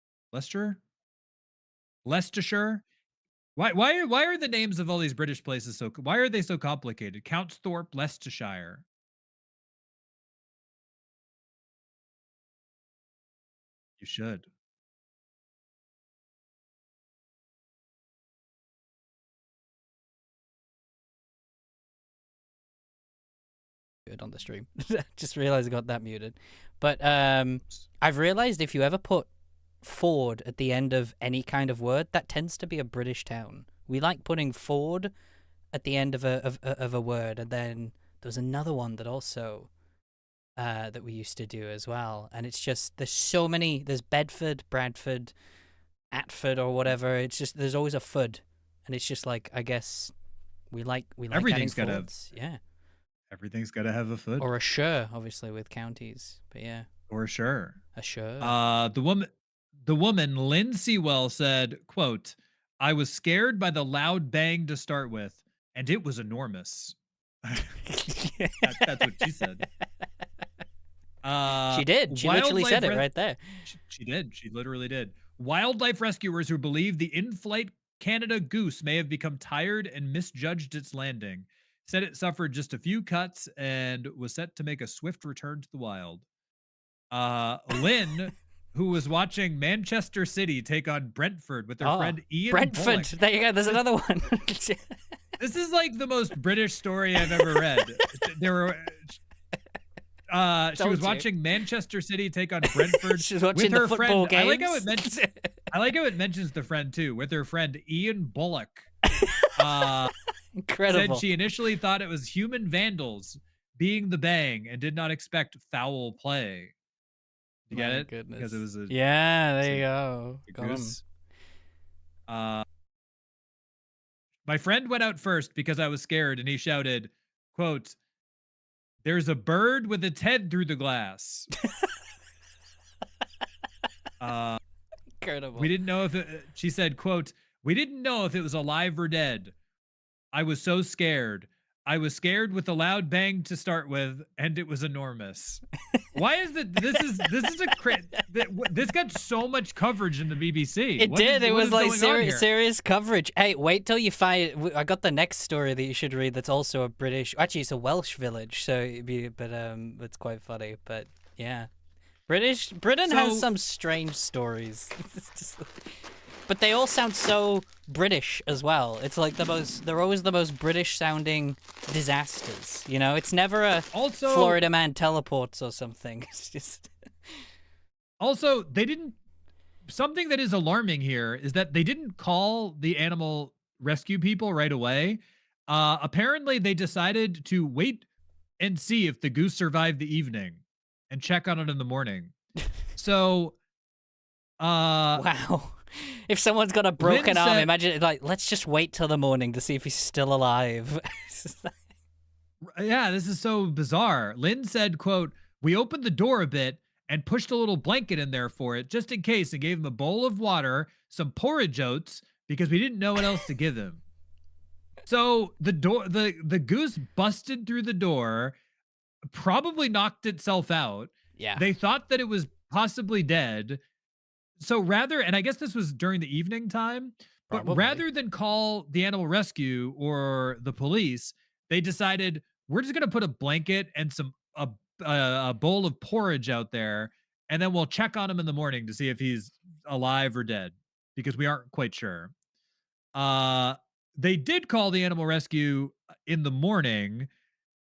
Why are the names of all these British places why are they so complicated? Countsthorpe, Leicestershire. You should. Good on the stream. Just realized I got that muted. But I've realized if you ever put Ford at the end of any kind of word, that tends to be a British town. We like putting Ford at the end of a word, and then there was another one that also that we used to do as well. And it's just there's so many. There's Bedford, Bradford, Atford, or whatever. It's just there's always a Fud, and it's just like I guess we like everything's got to Everything's got to have a foot. Or a sure, obviously, with counties. But yeah. Or a sure. A sure. The woman, Lynn Sewell, said, quote, "I was scared by the loud bang to start with, and it was enormous." That's what she said. She did. She literally said it right there. She did. She literally did. Wildlife rescuers who believe the in-flight Canada goose may have become tired and misjudged its landing said it suffered just a few cuts and was set to make a swift return to the wild. Lynn, who was watching Manchester City take on Brentford with their friend Ian Brentford. Bullock. There you go. There's another one. This is like the most British story I've ever read. There were. She was watching Manchester City take on Brentford. She was watching with her the football friend. games. I like how it mentions the friend too, with her friend Ian Bullock. Incredible. Said she initially thought it was human vandals being the bang and did not expect foul play. You get it? Goodness. Because it was a there you go. goose. My friend went out first because I was scared, and he shouted, quote, "There's a bird with its head through the glass." Incredible. We didn't know if she said, quote, "We didn't know if it was alive or dead. I was so scared. I was scared with a loud bang to start with, and it was enormous." Why is that? This got so much coverage in the BBC. It did. It was like serious coverage. Hey, wait till you find. I got the next story that you should read. That's also a British. Actually, it's a Welsh village. So, it's quite funny. But yeah, Britain has some strange stories. But they all sound so British as well. It's like they're always the most British sounding disasters. You know, it's never a Florida man teleports or something. It's just. Also, something that is alarming here is that they didn't call the animal rescue people right away. Apparently they decided to wait and see if the goose survived the evening and check on it in the morning. So, wow. If someone's got a broken arm, imagine it like, let's just wait till the morning to see if he's still alive. Yeah, this is so bizarre. Lynn said, quote, "We opened the door a bit and pushed a little blanket in there for it just in case, and gave him a bowl of water, some porridge oats, because we didn't know what else to give him." So the goose busted through the door, probably knocked itself out. Yeah. They thought that it was possibly dead. So and I guess this was during the evening time, but rather than call the animal rescue or the police, they decided, we're just going to put a blanket and a bowl of porridge out there, and then we'll check on him in the morning to see if he's alive or dead, because we aren't quite sure. They did call the animal rescue in the morning,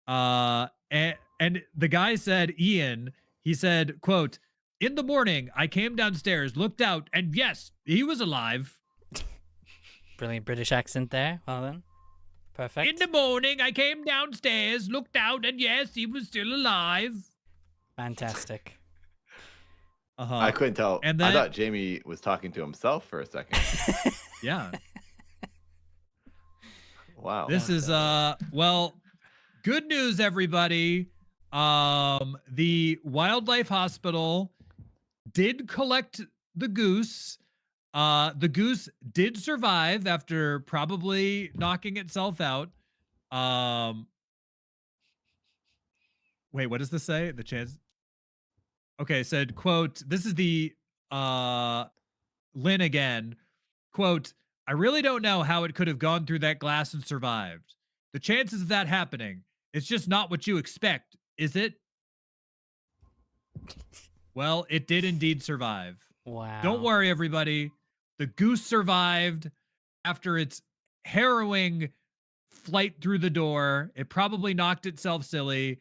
and the guy said, Ian, he said, quote, "In the morning, I came downstairs, looked out, and yes, he was alive." Brilliant British accent there. Well then, perfect. "In the morning, I came downstairs, looked out, and yes, he was still alive." Fantastic. I couldn't tell. And then, I thought Jamie was talking to himself for a second. Yeah. Wow. This is well, good news, everybody. The wildlife hospital did collect the goose. The goose did survive after probably knocking itself out. Wait, what does this say? The chance. Okay, said, quote, this is the Lynn again. Quote, "I really don't know how it could have gone through that glass and survived. The chances of that happening, it's just not what you expect, is it? Well, it did indeed survive." Wow. Don't worry, everybody. The goose survived after its harrowing flight through the door. It probably knocked itself silly.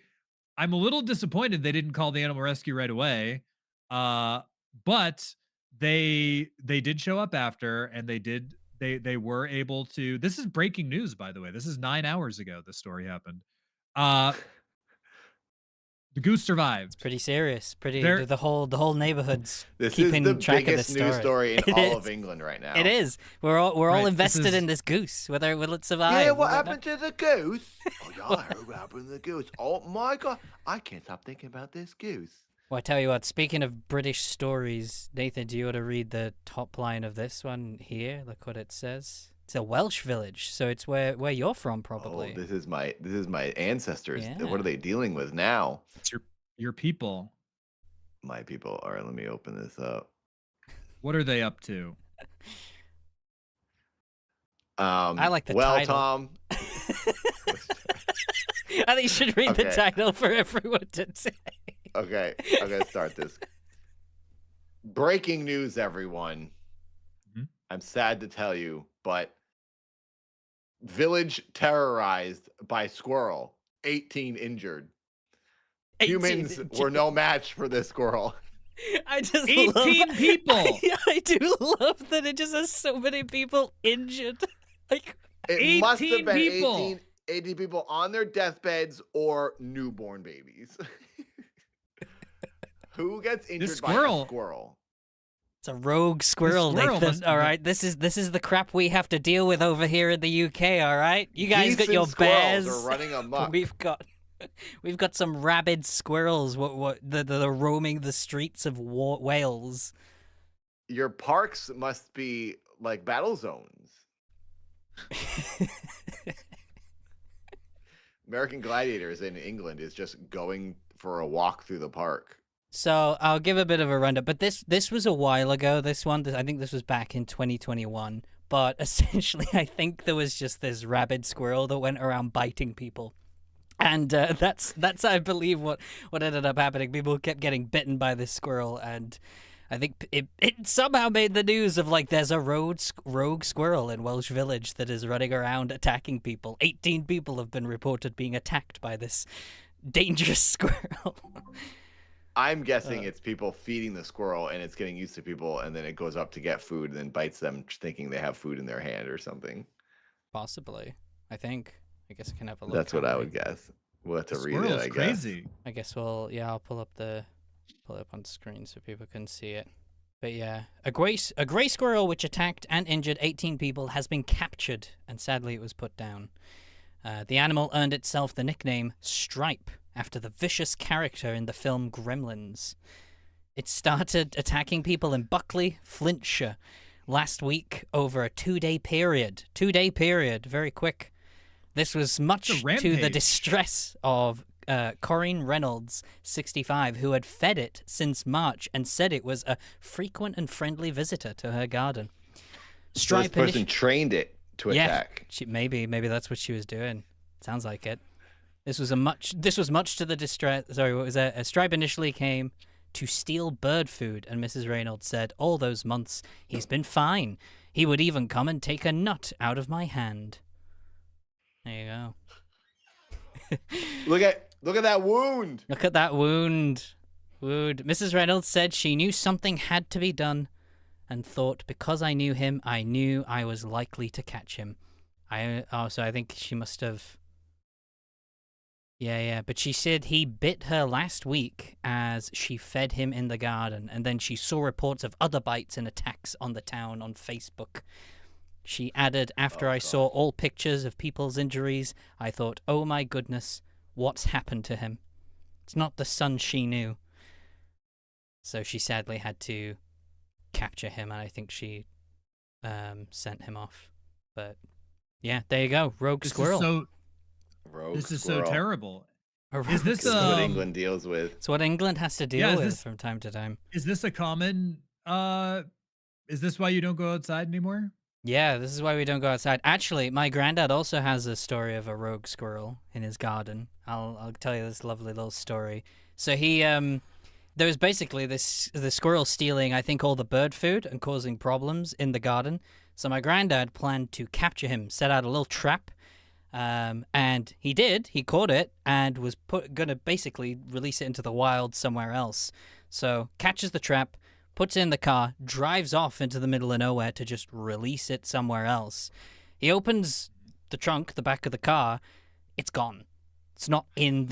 I'm a little disappointed they didn't call the animal rescue right away. But they did show up after, and they were able to. This is breaking news, by the way. This is 9 hours ago this story happened. The goose survived. It's pretty serious. The whole neighborhood's keeping is the track of biggest this news story in all is. of England right now. It is. We're all invested in this goose. Will it survive? Yeah, what happened to the goose? Oh, yeah, I heard what happened to the goose. Oh my God, I can't stop thinking about this goose. Well, I tell you what. Speaking of British stories, Nathan, do you want to read the top line of this one here? Look what it says. It's a Welsh village, so it's where you're from, probably. Oh, this is my ancestors. Yeah. What are they dealing with now? It's your people. My people. All right, let me open this up. What are they up to? I like the well, title. Tom. I think you should read the title for everyone to say. Okay, I'm gonna start this. Breaking news, everyone. Mm-hmm. I'm sad to tell you, but Village terrorized by squirrel. 18 injured. 18 Humans were no match for this squirrel. I just 18 people. I do love that it just has so many people injured. Like It must have been people. 18 people on their deathbeds or newborn babies. Who gets injured by a squirrel? It's a rogue squirrel. All right, this is the crap we have to deal with over here in the UK. All right, you guys got your bears. Are running amok. We've got some rabid squirrels. What the roaming the streets of Wales. Your parks must be like battle zones. American Gladiators in England is just going for a walk through the park. So I'll give a bit of a rundown, but this was a while ago. This one, I think this was back in 2021. But essentially, I think there was just this rabid squirrel that went around biting people, and that's I believe what ended up happening. People kept getting bitten by this squirrel, and I think it somehow made the news of like there's a rogue squirrel in Welsh Village that is running around attacking people. 18 people have been reported being attacked by this dangerous squirrel. I'm guessing it's people feeding the squirrel and it's getting used to people, and then it goes up to get food and then bites them thinking they have food in their hand or something. Possibly. I guess I can have a look. That's what I would guess. We'll have to read it, I guess. Crazy. I guess I'll pull it up on screen so people can see it. But yeah, a gray squirrel which attacked and injured 18 people has been captured, and sadly it was put down. The animal earned itself the nickname Stripe after the vicious character in the film Gremlins. It started attacking people in Buckley, Flintshire, last week over a 2-day period. 2-day period, very quick. This was much to the distress of Corinne Reynolds, 65, who had fed it since March and said it was a frequent and friendly visitor to her garden. So this person trained it to attack. Maybe that's what she was doing. Sounds like it. This was much to the distress. Sorry, what was that? A Stripe initially came to steal bird food, and Mrs. Reynolds said, all those months he's been fine. He would even come and take a nut out of my hand. There you go. Look at that wound. Look at that wound. Mrs. Reynolds said she knew something had to be done, and thought because I knew him, I knew I was likely to catch him. So I think she must have. Yeah, but she said he bit her last week as she fed him in the garden, and then she saw reports of other bites and attacks on the town on Facebook. She added, after I saw all pictures of people's injuries, I thought, oh my goodness, what's happened to him? It's not the son she knew. So she sadly had to capture him, and I think she sent him off. But yeah, there you go, rogue squirrel. This is so terrible. Is this what England deals with? It's what England has to deal with from time to time. Is this a common? Is this why you don't go outside anymore? Yeah, this is why we don't go outside. Actually, my granddad also has a story of a rogue squirrel in his garden. I'll tell you this lovely little story. So he there was basically the squirrel stealing, I think, all the bird food and causing problems in the garden. So my granddad planned to capture him, set out a little trap. And he did. He caught it and was gonna basically release it into the wild somewhere else. So catches the trap, puts it in the car, drives off into the middle of nowhere to just release it somewhere else. He opens the trunk, the back of the car. It's gone. It's not in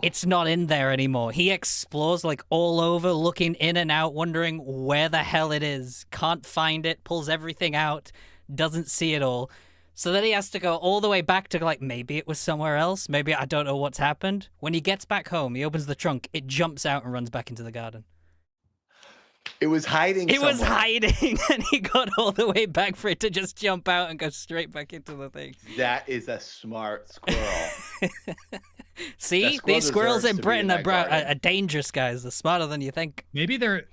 It's not in there anymore. He explores like all over, looking in and out, wondering where the hell it is. Can't find it. Pulls everything out. Doesn't see it all. So then he has to go all the way back to like, maybe it was somewhere else. Maybe I don't know what's happened. When he gets back home, he opens the trunk. It jumps out and runs back into the garden. It was hiding somewhere. It was hiding, and he got all the way back for it to just jump out and go straight back into the thing. That is a smart squirrel. See? These squirrels in Britain are dangerous, guys. They're smarter than you think. Maybe they're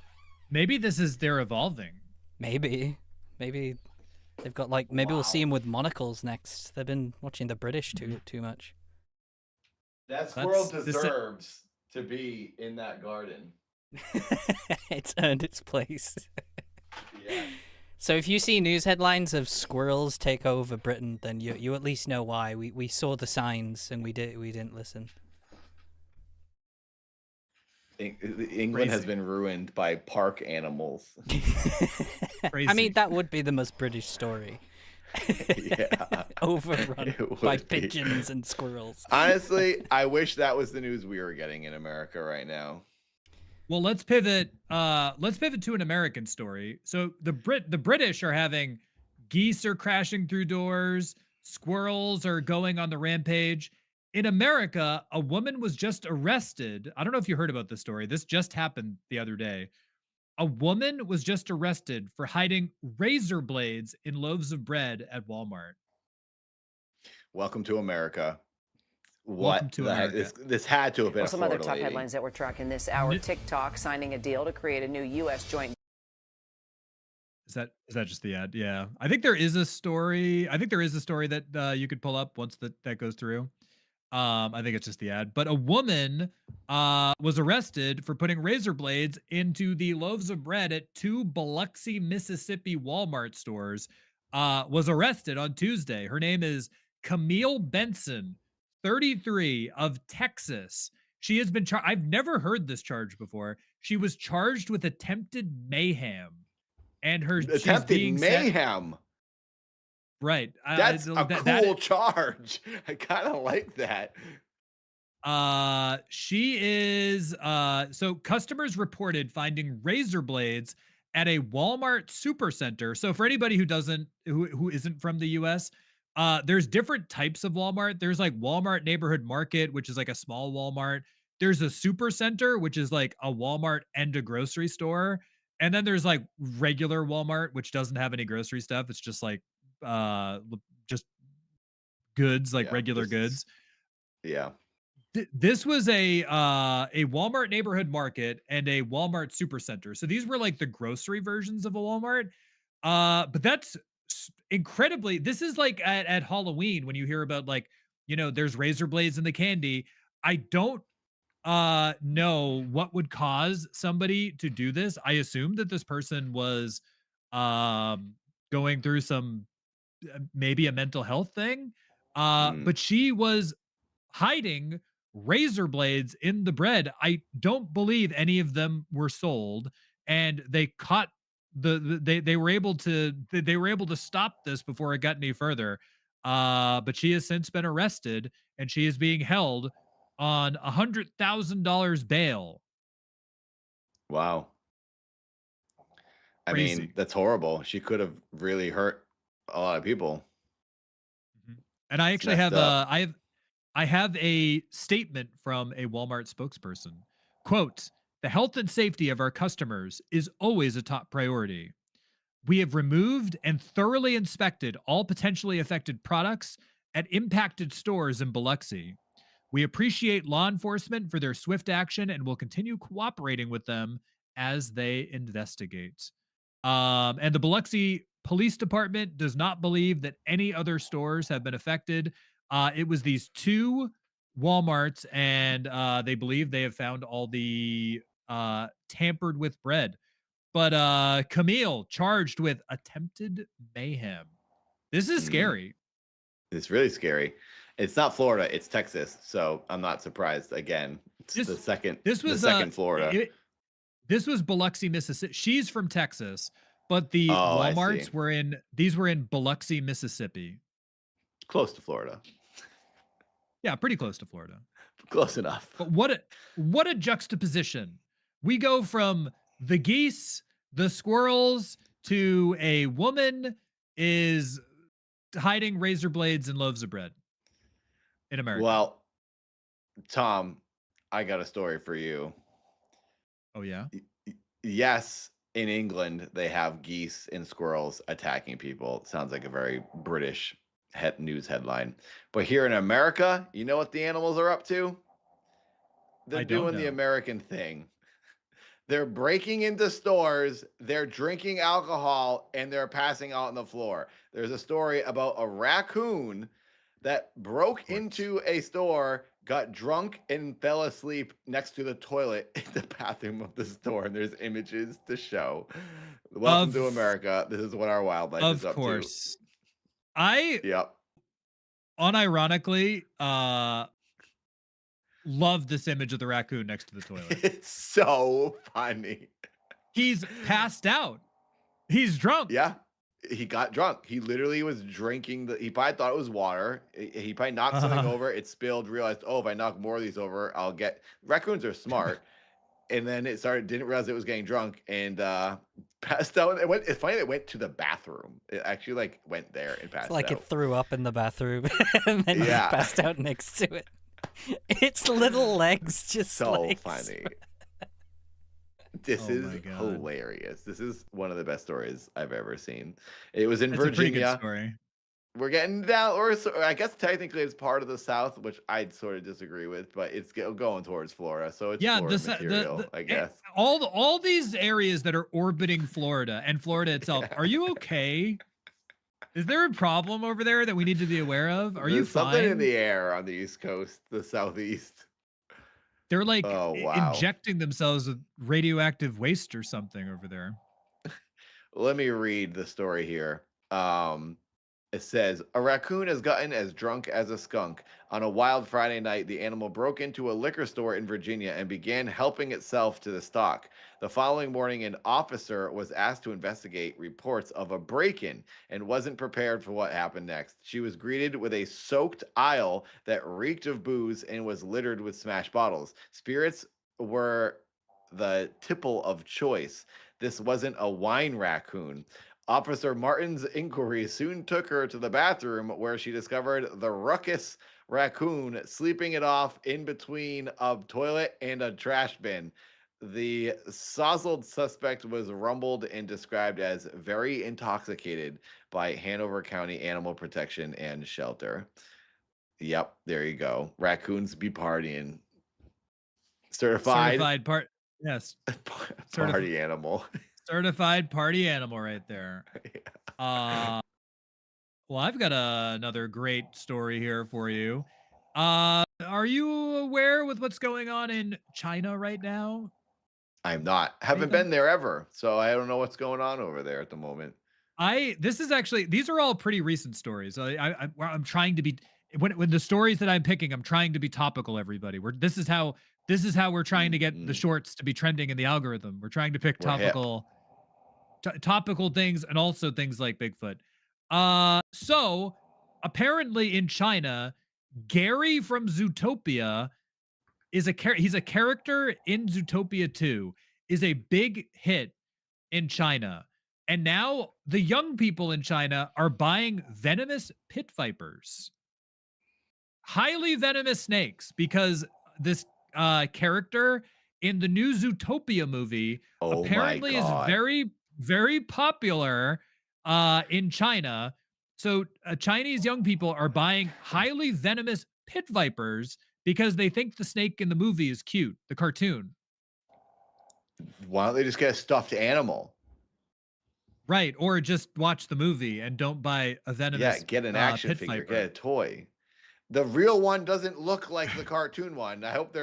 evolving. Maybe. They've got like, maybe we'll see them with monocles next. They've been watching the British too much. That squirrel deserves to be in that garden. It's earned its place. Yeah. So if you see news headlines of squirrels take over Britain, then you at least know why. We saw the signs and we didn't listen. England has been ruined by park animals. I mean, that would be the most British story. Yeah. Overrun by pigeons and squirrels. Honestly, I wish that was the news we were getting in America right now. Well, let's pivot to an American story. So the British are having geese are crashing through doors, squirrels are going on the rampage. In America, a woman was just arrested. I don't know if you heard about this story. This just happened the other day. A woman was just arrested for hiding razor blades in loaves of bread at Walmart. Welcome to America. Welcome to America. This had to have been some other top headlines that we're tracking this hour. TikTok signing a deal to create a new U.S. joint. Is that just the ad? Yeah. I think there is a story that you could pull up once that goes through. I think it's just the ad. But a woman was arrested for putting razor blades into the loaves of bread at 2 Biloxi, Mississippi Walmart stores. Was arrested on Tuesday. Her name is Camille Benson, 33, of Texas. She has been charged. I've never heard this charge before. She was charged with attempted mayhem. And attempted mayhem. Right. That's a cool charge. I kind of like that. She is so customers reported finding razor blades at a Walmart supercenter. So for anybody who isn't from the US, there's different types of Walmart. There's like Walmart Neighborhood Market, which is like a small Walmart. There's a supercenter, which is like a Walmart and a grocery store. And then there's like regular Walmart, which doesn't have any grocery stuff. It's just like just goods, like regular goods. Yeah. This was a Walmart Neighborhood Market and a Walmart Supercenter. So these were like the grocery versions of a Walmart. But that's incredibly. This is like at Halloween when you hear about like, there's razor blades in the candy. I don't know what would cause somebody to do this. I assume that this person was going through some maybe a mental health thing. But she was hiding razor blades in the bread. I don't believe any of them were sold, and they caught they were able to stop this before it got any further. But she has since been arrested, and she is being held on $100,000 bail. Wow. Crazy. I mean, that's horrible. She could have really hurt a lot of people. And I actually have I have a statement from a Walmart spokesperson. Quote, "The health and safety of our customers is always a top priority. We have removed and thoroughly inspected all potentially affected products at impacted stores in Biloxi. We appreciate law enforcement for their swift action and will continue cooperating with them as they investigate." And the Biloxi Police Department does not believe that any other stores have been affected. It was these 2 Walmarts, and they believe they have found all the tampered with bread. But Camille charged with attempted mayhem. This is scary. It's really scary. It's not Florida, it's Texas, so I'm not surprised. Again, it's the second Florida. This was Biloxi, Mississippi. She's from Texas, but the Walmarts were in Biloxi, Mississippi. Close to Florida. Yeah, pretty close to Florida. Close enough. But what a juxtaposition. We go from the geese, the squirrels, to a woman is hiding razor blades in loaves of bread in America. Well, Tom, I got a story for you. Oh, yeah? Yes, in England, they have geese and squirrels attacking people. Sounds like a very British news headline. But here in America, you know what the animals are up to? They're doing the American thing. They're breaking into stores, they're drinking alcohol, and they're passing out on the floor. There's a story about a raccoon that broke into a store, got drunk and fell asleep next to the toilet in the bathroom of the store. And there's images to show. Welcome to Of America. This is what our wildlife is of up to. course. I Yep. unironically love this image of the raccoon next to the toilet. It's so funny. He's passed out. He's drunk. Yeah. He got drunk. He literally was drinking he probably thought it was water. He probably knocked something over, it spilled, realized, oh, if I knock more of these over, I'll get raccoons are smart. And then didn't realize it was getting drunk and passed out. It's funny that it went to the bathroom. It actually like went there and passed It's like out. it threw up in the bathroom and then he passed out next to it. Its little legs just so funny. This is God. hilarious. This is one of the best stories I've ever seen. It was in It's a pretty good Virginia. story. We're getting down, or I guess technically it's part of the South, which I'd sort of disagree with, but it's going towards Florida, so it's Florida material, I guess. All these areas that are orbiting Florida and Florida itself. Are you okay? Is there a problem over there that we need to be aware of? Are you fine? Something in the air on the East Coast, the Southeast. They're like injecting themselves with radioactive waste or something over there. Let me read the story here. It says, a raccoon has gotten as drunk as a skunk. On a wild Friday night, the animal broke into a liquor store in Virginia and began helping itself to the stock. The following morning, an officer was asked to investigate reports of a break-in and wasn't prepared for what happened next. She was greeted with a soaked aisle that reeked of booze and was littered with smashed bottles. Spirits were the tipple of choice. This wasn't a wine raccoon. Officer Martin's inquiry soon took her to the bathroom where she discovered the ruckus raccoon sleeping it off in between a toilet and a trash bin. The sozzled suspect was rumbled and described as very intoxicated by Hanover County Animal Protection and Shelter. Yep, there you go. Raccoons be partying. Certified yes. Party animal. Certified party animal right there. Yeah. Well, I've got another great story here for you. Are you aware with what's going on in China right now? I'm not. Haven't been there ever, so I don't know what's going on over there at the moment. These are all pretty recent stories. I'm trying to be when the stories that I'm picking, I'm trying to be topical. Everybody, this is how we're trying to get the shorts to be trending in the algorithm. We're trying to pick topical things and also things like Bigfoot. So apparently in China, Gary from Zootopia he's a character in Zootopia 2, is a big hit in China. And now the young people in China are buying venomous pit vipers. Highly venomous snakes, because this character in the new Zootopia movie apparently is very, very popular in China. So Chinese young people are buying highly venomous pit vipers because they think the snake in the movie is cute, the cartoon. Why don't they just get a stuffed animal? Right, or just watch the movie and don't buy a venomous get an action pit figure, viper. get a toy. The real one doesn't look like the cartoon one. I hope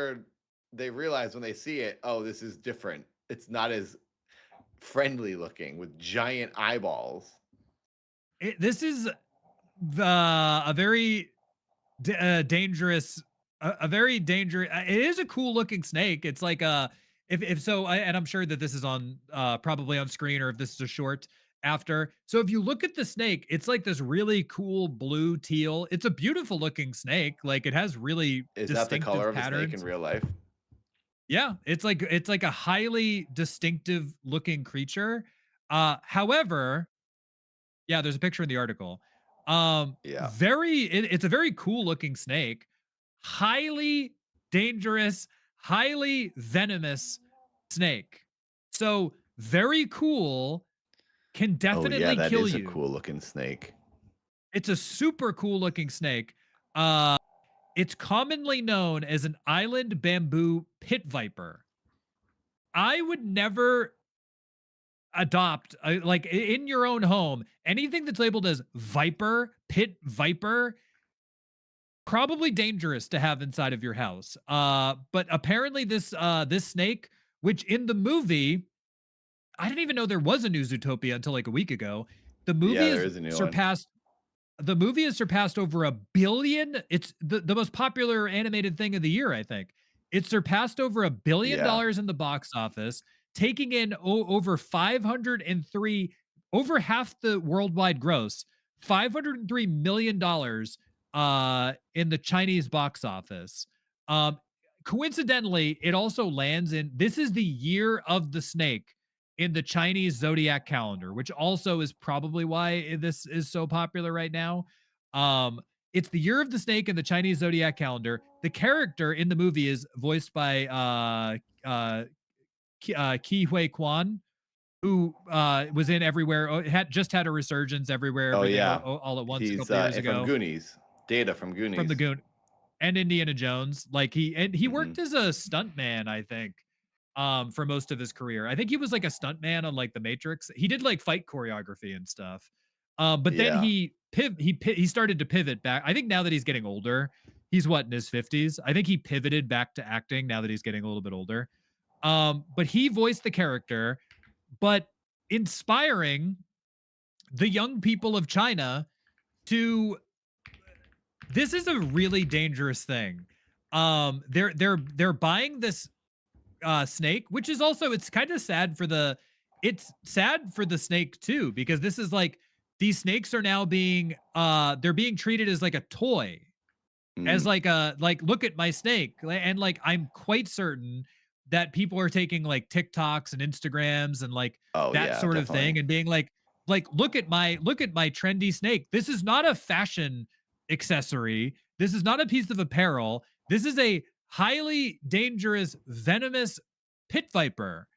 they realize when they see it, oh, this is different. It's not as friendly looking with giant eyeballs. This is a very dangerous. It is a cool looking snake. It's like if so, and I'm sure that this is on probably on screen, or if this is a short after. So if you look at the snake, it's like this really cool blue teal. It's a beautiful looking snake. Like it has really is that the color of patterns. A snake in real life? Yeah, it's like a highly distinctive looking creature. However, yeah, there's a picture in the article. It's a very cool looking snake, highly dangerous, highly venomous snake. So very cool, can definitely kill you. That is a cool looking snake. It's a super cool looking snake. It's commonly known as an island bamboo pit viper. I would never adopt, like in your own home, anything that's labeled as viper, pit viper. probably dangerous to have inside of your house. But apparently this snake, which in the movie, I didn't even know there was a new Zootopia until like a week ago. The Yeah, movie there is is a new one. surpassed the movie has surpassed over 1 billion. It's the most popular animated thing of the year, I think. It surpassed over Yeah. $1 billion in the box office, taking in over 503, over half the worldwide gross, $503 million in the Chinese box office. Um, Coincidentally, it also lands in this is the year of the snake in the Chinese zodiac calendar, which also is probably why this is so popular right now. Um, it's the year of the snake in the Chinese zodiac calendar. The character in the movie is voiced by Ki Hui Kwan, who was in Everywhere. Had just had a resurgence Everywhere, Oh Everything, yeah. all at once a He's couple years and from ago Goonies. Data from from the Goonies. Goon and Indiana Jones. Like he Hmm. worked as a stuntman, I think, for most of his career. I think he was like a stuntman on like The Matrix. He did like fight choreography and stuff. But then Yeah. he started to pivot back. I think now that he's getting older, he's what in his 50s. I think he pivoted back to acting now that he's getting a little bit older. But he voiced the character, but inspiring the young people of China to this is a really dangerous thing. They're buying this snake, which is also it's kind of sad for the it's sad for the snake too, because this is like these snakes are now being they're being treated as like a toy, as Mm. like a like look at my snake. And like I'm quite certain that people are taking like TikToks and Instagrams and like Oh that yeah, sort of thing definitely. and being like look at my trendy snake. This is not a fashion accessory. This is not a piece of apparel. This is a highly dangerous venomous pit viper.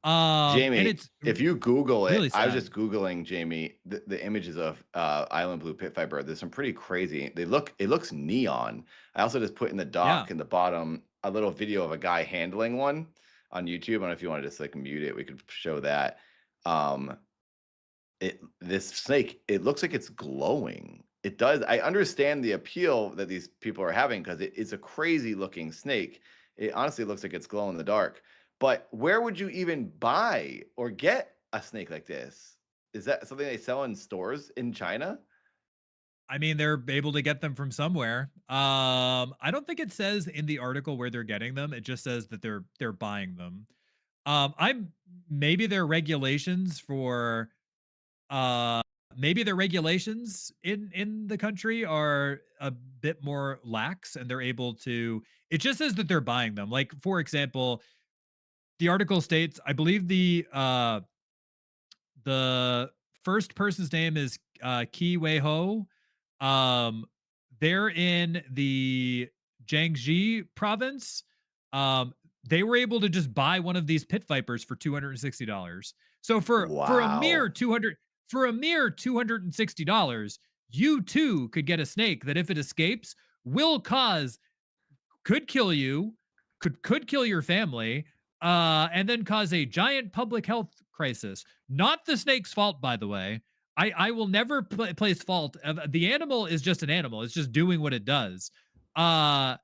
And Jamie, it's if you Google it, really I was sad. just Googling Jamie the images of Island Blue Pit Viper. There's some pretty crazy. It looks neon. I also just put in the Yeah. doc in the bottom a little video of a guy handling one on YouTube. I don't know if you want to just like mute it. We could show that. Um, this snake, it looks like it's glowing. It does. I understand the appeal that these people are having because it's a crazy looking snake. It honestly looks like it's glow in the dark. But where would you even buy or get a snake like this? Is that something they sell in stores in China? I mean, they're able to get them from somewhere. I don't think it says in the article where they're getting them. It just says that they're buying them. I'm maybe there are regulations for uh maybe the regulations in the country are a bit more lax and they're able to it just says that they're buying them. Like for example, the article states, I believe the first person's name is Ki Wei Ho. Um, they're in the Jiangxi province. Um, they were able to just buy one of these pit vipers for $260. So for a mere Wow. 200 for a mere $260, you too could get a snake that if it escapes will cause could kill you, could kill your family, and then cause a giant public health crisis. Not the snake's fault, by the way. I will never place fault. The animal is just an animal. It's just doing what it does. Uh,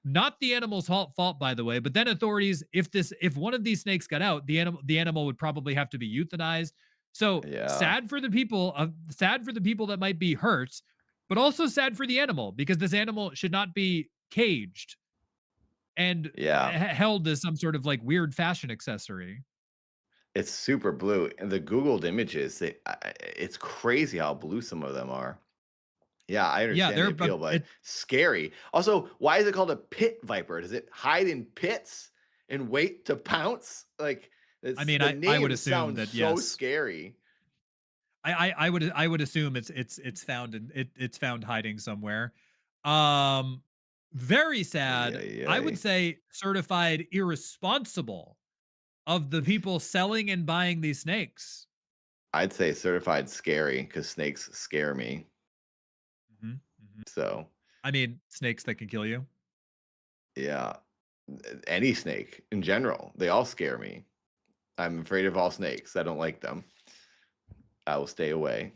Not the animal's fault, by the way. But then authorities, if one of these snakes got out, the animal would probably have to be euthanized. So Yeah. sad for the people that might be hurt, but also sad for the animal because this animal should not be caged and Yeah. held as some sort of like weird fashion accessory. It's super blue. And the Googled images, it's crazy how blue some of them are. Yeah, I Yeah, understand the they're appeal, but scary. Also, why is it called a pit viper? Does it hide in pits and wait to pounce? Like I it's mean, the I would name assume sounds that so yes. scary. I would assume it's found it's found hiding somewhere. Um Very Ay, sad. ay, I would ay. say certified irresponsible of the people selling and buying these snakes. I'd say certified scary because snakes scare me. Mhm, mhm. So I mean, snakes that can kill you. yeah, any snake in general, they all scare me. I'm afraid of all snakes. I don't like them. I will stay away.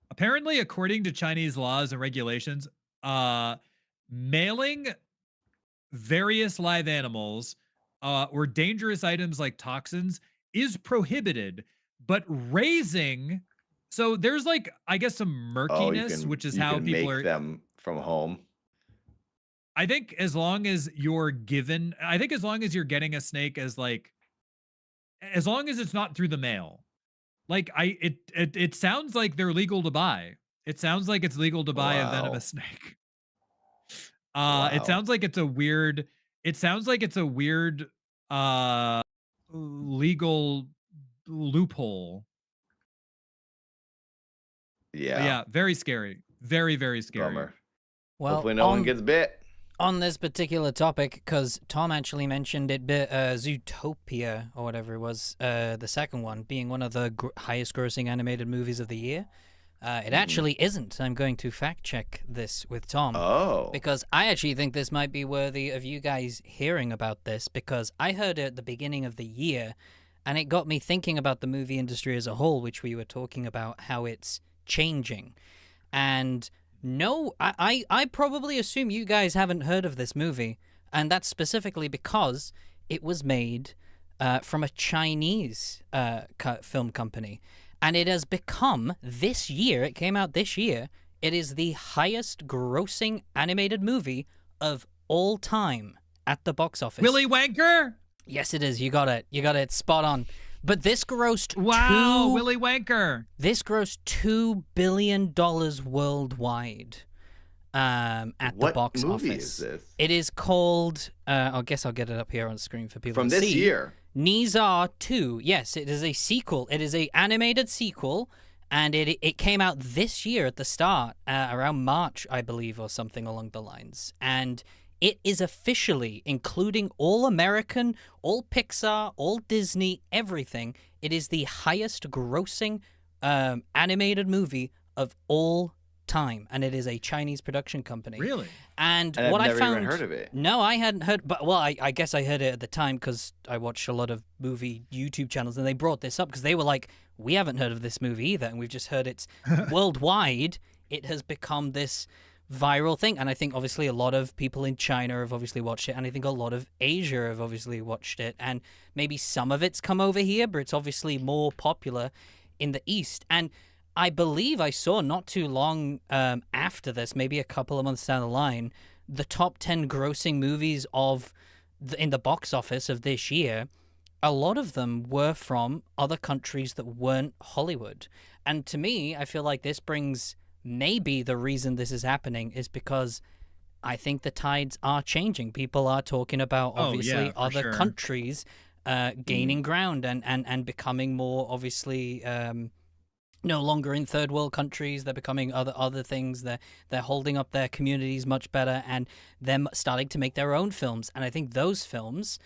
Apparently, according to Chinese laws and regulations, uh, mailing various live animals or dangerous items like toxins is prohibited, but raising, so there's like, I guess, some Oh, murkiness, which is you how can people make are. them from home. I think as long as you're given, I think as long as you're getting a snake as like, as long as it's not through the mail. Like it sounds like they're legal to buy. It sounds like it's legal to buy a Wow. venomous snake. It Wow. sounds like it's a weird. It sounds like it's a weird uh legal loophole. But Yeah. yeah, very scary. Very, very scary. Bummer. Well, Hopefully no one gets bit. on this particular topic, because Tom actually mentioned it, Zootopia, or whatever it was, the second one, being one of the highest grossing animated movies of the year. It actually isn't. I'm going to fact check this with Tom. Oh. Because I actually think this might be worthy of you guys hearing about this, because I heard it at the beginning of the year, and it got me thinking about the movie industry as a whole, which we were talking about how it's changing. And no, I probably assume you guys haven't heard of this movie, and that's specifically because it was made from a Chinese film company, and it has become, this year, it came out this year, it is the highest grossing animated movie of all time at the box office. Willy Wanker? Yes, it is. You got it. You got it spot on. But this grossed Willy Wanker. This grossed $2 billion worldwide at the box What movie office. is this? It is called, I guess I'll get it up here on the screen for people From to see. this year? Nizar 2. Yes, it is a sequel. It is a animated sequel, and it came out this year at the start, around March, I believe, or something along the lines. And it is officially, including all American, all Pixar, all Disney, everything, it is the highest grossing animated movie of all time. And it is a Chinese production company. Really? And I've what never I found... even heard of it. No, I hadn't heard... But, well, I guess I heard it at the time because I watched a lot of movie YouTube channels, and they brought this up because they were like, we haven't heard of this movie either, and we've just heard it's worldwide. It has become this viral thing, and I think obviously a lot of people in China have obviously watched it, and I think a lot of Asia have obviously watched it, and maybe some of it's come over here, but it's obviously more popular in the East. And I believe I saw not too long after this, maybe a couple of months down the line, the top 10 grossing movies in the box office of this year. A lot of them were from other countries that weren't Hollywood. And to me, I feel like this brings... Maybe the reason this is happening is because I think the tides are changing. People are talking about, obviously, other countries gaining ground and becoming more, obviously, no longer in third world countries. They're becoming other things. They're holding up their communities much better, and them starting to make their own films. And I think those films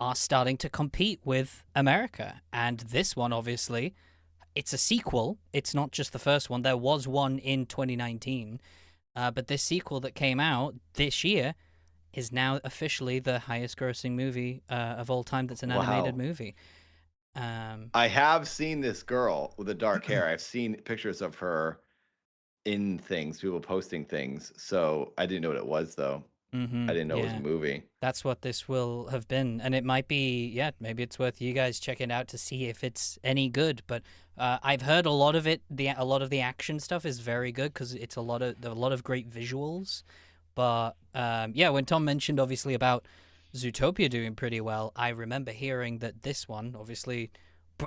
are starting to compete with America. And this one, obviously... It's a sequel. It's not just the first one. There was one in 2019. But this sequel that came out this year is now officially the highest grossing movie of all time that's an animated movie. I have seen this girl with the dark hair. I've seen pictures of her in things, people posting things. So I didn't know what it was, though. I didn't know it was a movie. That's what this will have been. And it might be, maybe it's worth you guys checking out to see if it's any good. But I've heard a lot of it. A lot of the action stuff is very good because it's a lot of great visuals. But when Tom mentioned obviously about Zootopia doing pretty well, I remember hearing that this one, obviously,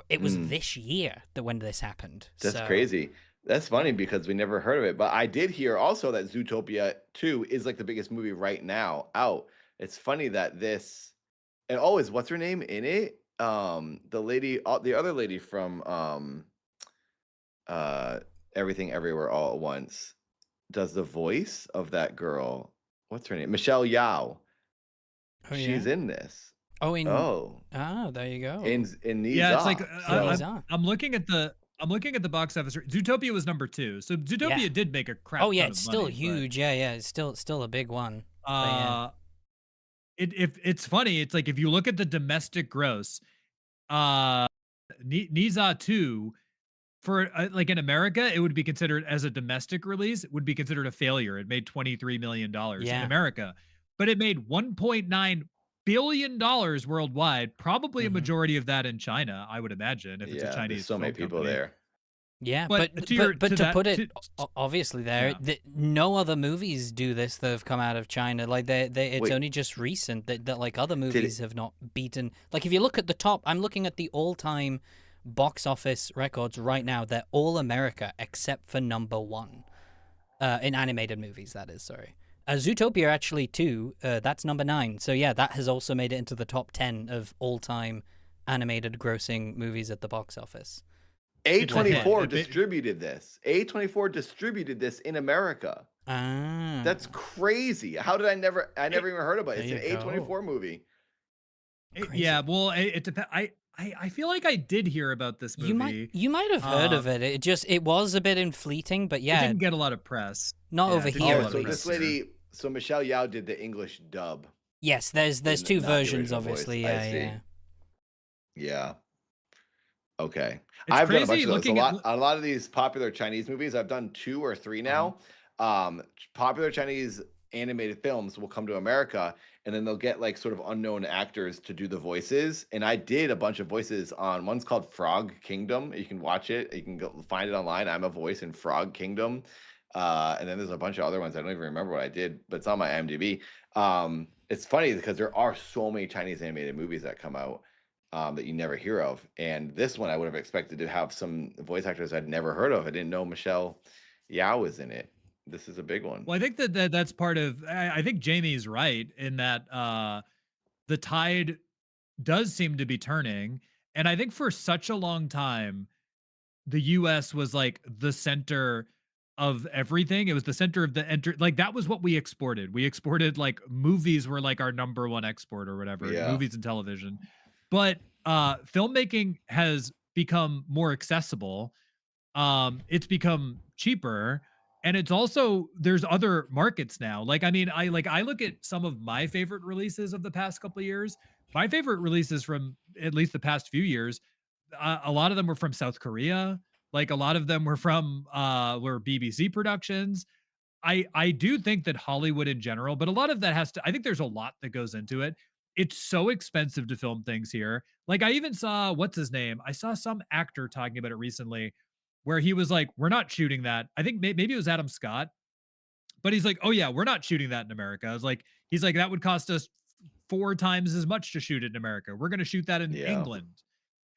it was this year that when this happened. That's crazy. That's funny because we never heard of it. But I did hear also that Zootopia 2 is like the biggest movie right now out. It's funny that this, and is what's her name in it? The lady, the other lady from Everything Everywhere All at Once does the voice of that girl. What's her name? Michelle Yao. She's in this. There you go. In Nizar. Yeah, it's like I'm looking at the box office. Zootopia was number 2, so Zootopia did make a crap. Oh yeah, ton it's of still money, huge. It's still a big one. It's funny. It's like if you look at the domestic gross, Nizar 2 for like in America, it would be considered as a domestic release, it would be considered a failure. It made $23 million in Yeah. America, but it made $1.9 billion worldwide. Probably a hmm majority of that in China, I would imagine, if it's a Yeah, there's Chinese so many film people company. there. Yeah, But but to your but to to that put it to obviously there, yeah. no other movies do this that have come out of China. Like it's Wait, only just recent that like other did movies it? have not beaten. Like if you look at the top, I'm looking at the all-time box office records right now. They're all America except for number one in animated movies. That is, sorry. Zootopia actually too. That's number 9. So yeah, that has also made it into the top 10 of all-time animated grossing movies at the box office. It's a hit. A24 distributed this. A24 distributed this in America. Ah, That's crazy. How did I never even heard about it? there It's you an go. A24 movie. Yeah, well, it depends. I feel like I did hear about this movie. You might have heard of it. It was a bit in fleeting, but It yeah, didn't get a lot of press. not Yeah, over it didn't here get a Oh, lot at so of this press least. here. lady, so Michelle Yao did the English dub, Yes, there's not two the versions, original voice. obviously. I Yeah, see. yeah. Yeah. Okay. It's I've done a bunch crazy of those. looking at A lot of these popular Chinese movies, I've done 2 or 3 now. Popular Chinese animated films will come to America, and then they'll get like sort of unknown actors to do the voices. And I did a bunch of voices on one's called Frog Kingdom. You can watch it. You can go find it online. I'm a voice in Frog Kingdom. And then there's a bunch of other ones. I don't even remember what I did, but it's on my IMDb. It's funny because there are so many Chinese animated movies that come out that you never hear of. And this one I would have expected to have some voice actors I'd never heard of. I didn't know Michelle Yao was in it. This is a big one. Well, I think that's part of. I think Jamie's right in that the tide does seem to be turning, and I think for such a long time, the U.S. was like the center of everything. It was the center of the like that was what we exported. We exported like movies were like our number one export or whatever, Yeah. movies and television. But filmmaking has become more accessible. It's become cheaper, and it's also there's other markets now. Like I mean, I look at some of my favorite releases of the past couple of years. My favorite releases from at least the past few years, a lot of them were from South Korea. Like a lot of them were BBC productions. I do think that Hollywood in general, but a lot of that has to. I think there's a lot that goes into it. It's so expensive to film things here. Like I even saw what's his name. I saw some actor talking about it recently, where he was like, "We're not shooting that." I think maybe it was Adam Scott, but he's like, "Oh yeah, we're not shooting that in America." I was like, he's like, "That would cost us 4 times as much to shoot it in America. We're going to shoot that in Yeah. England."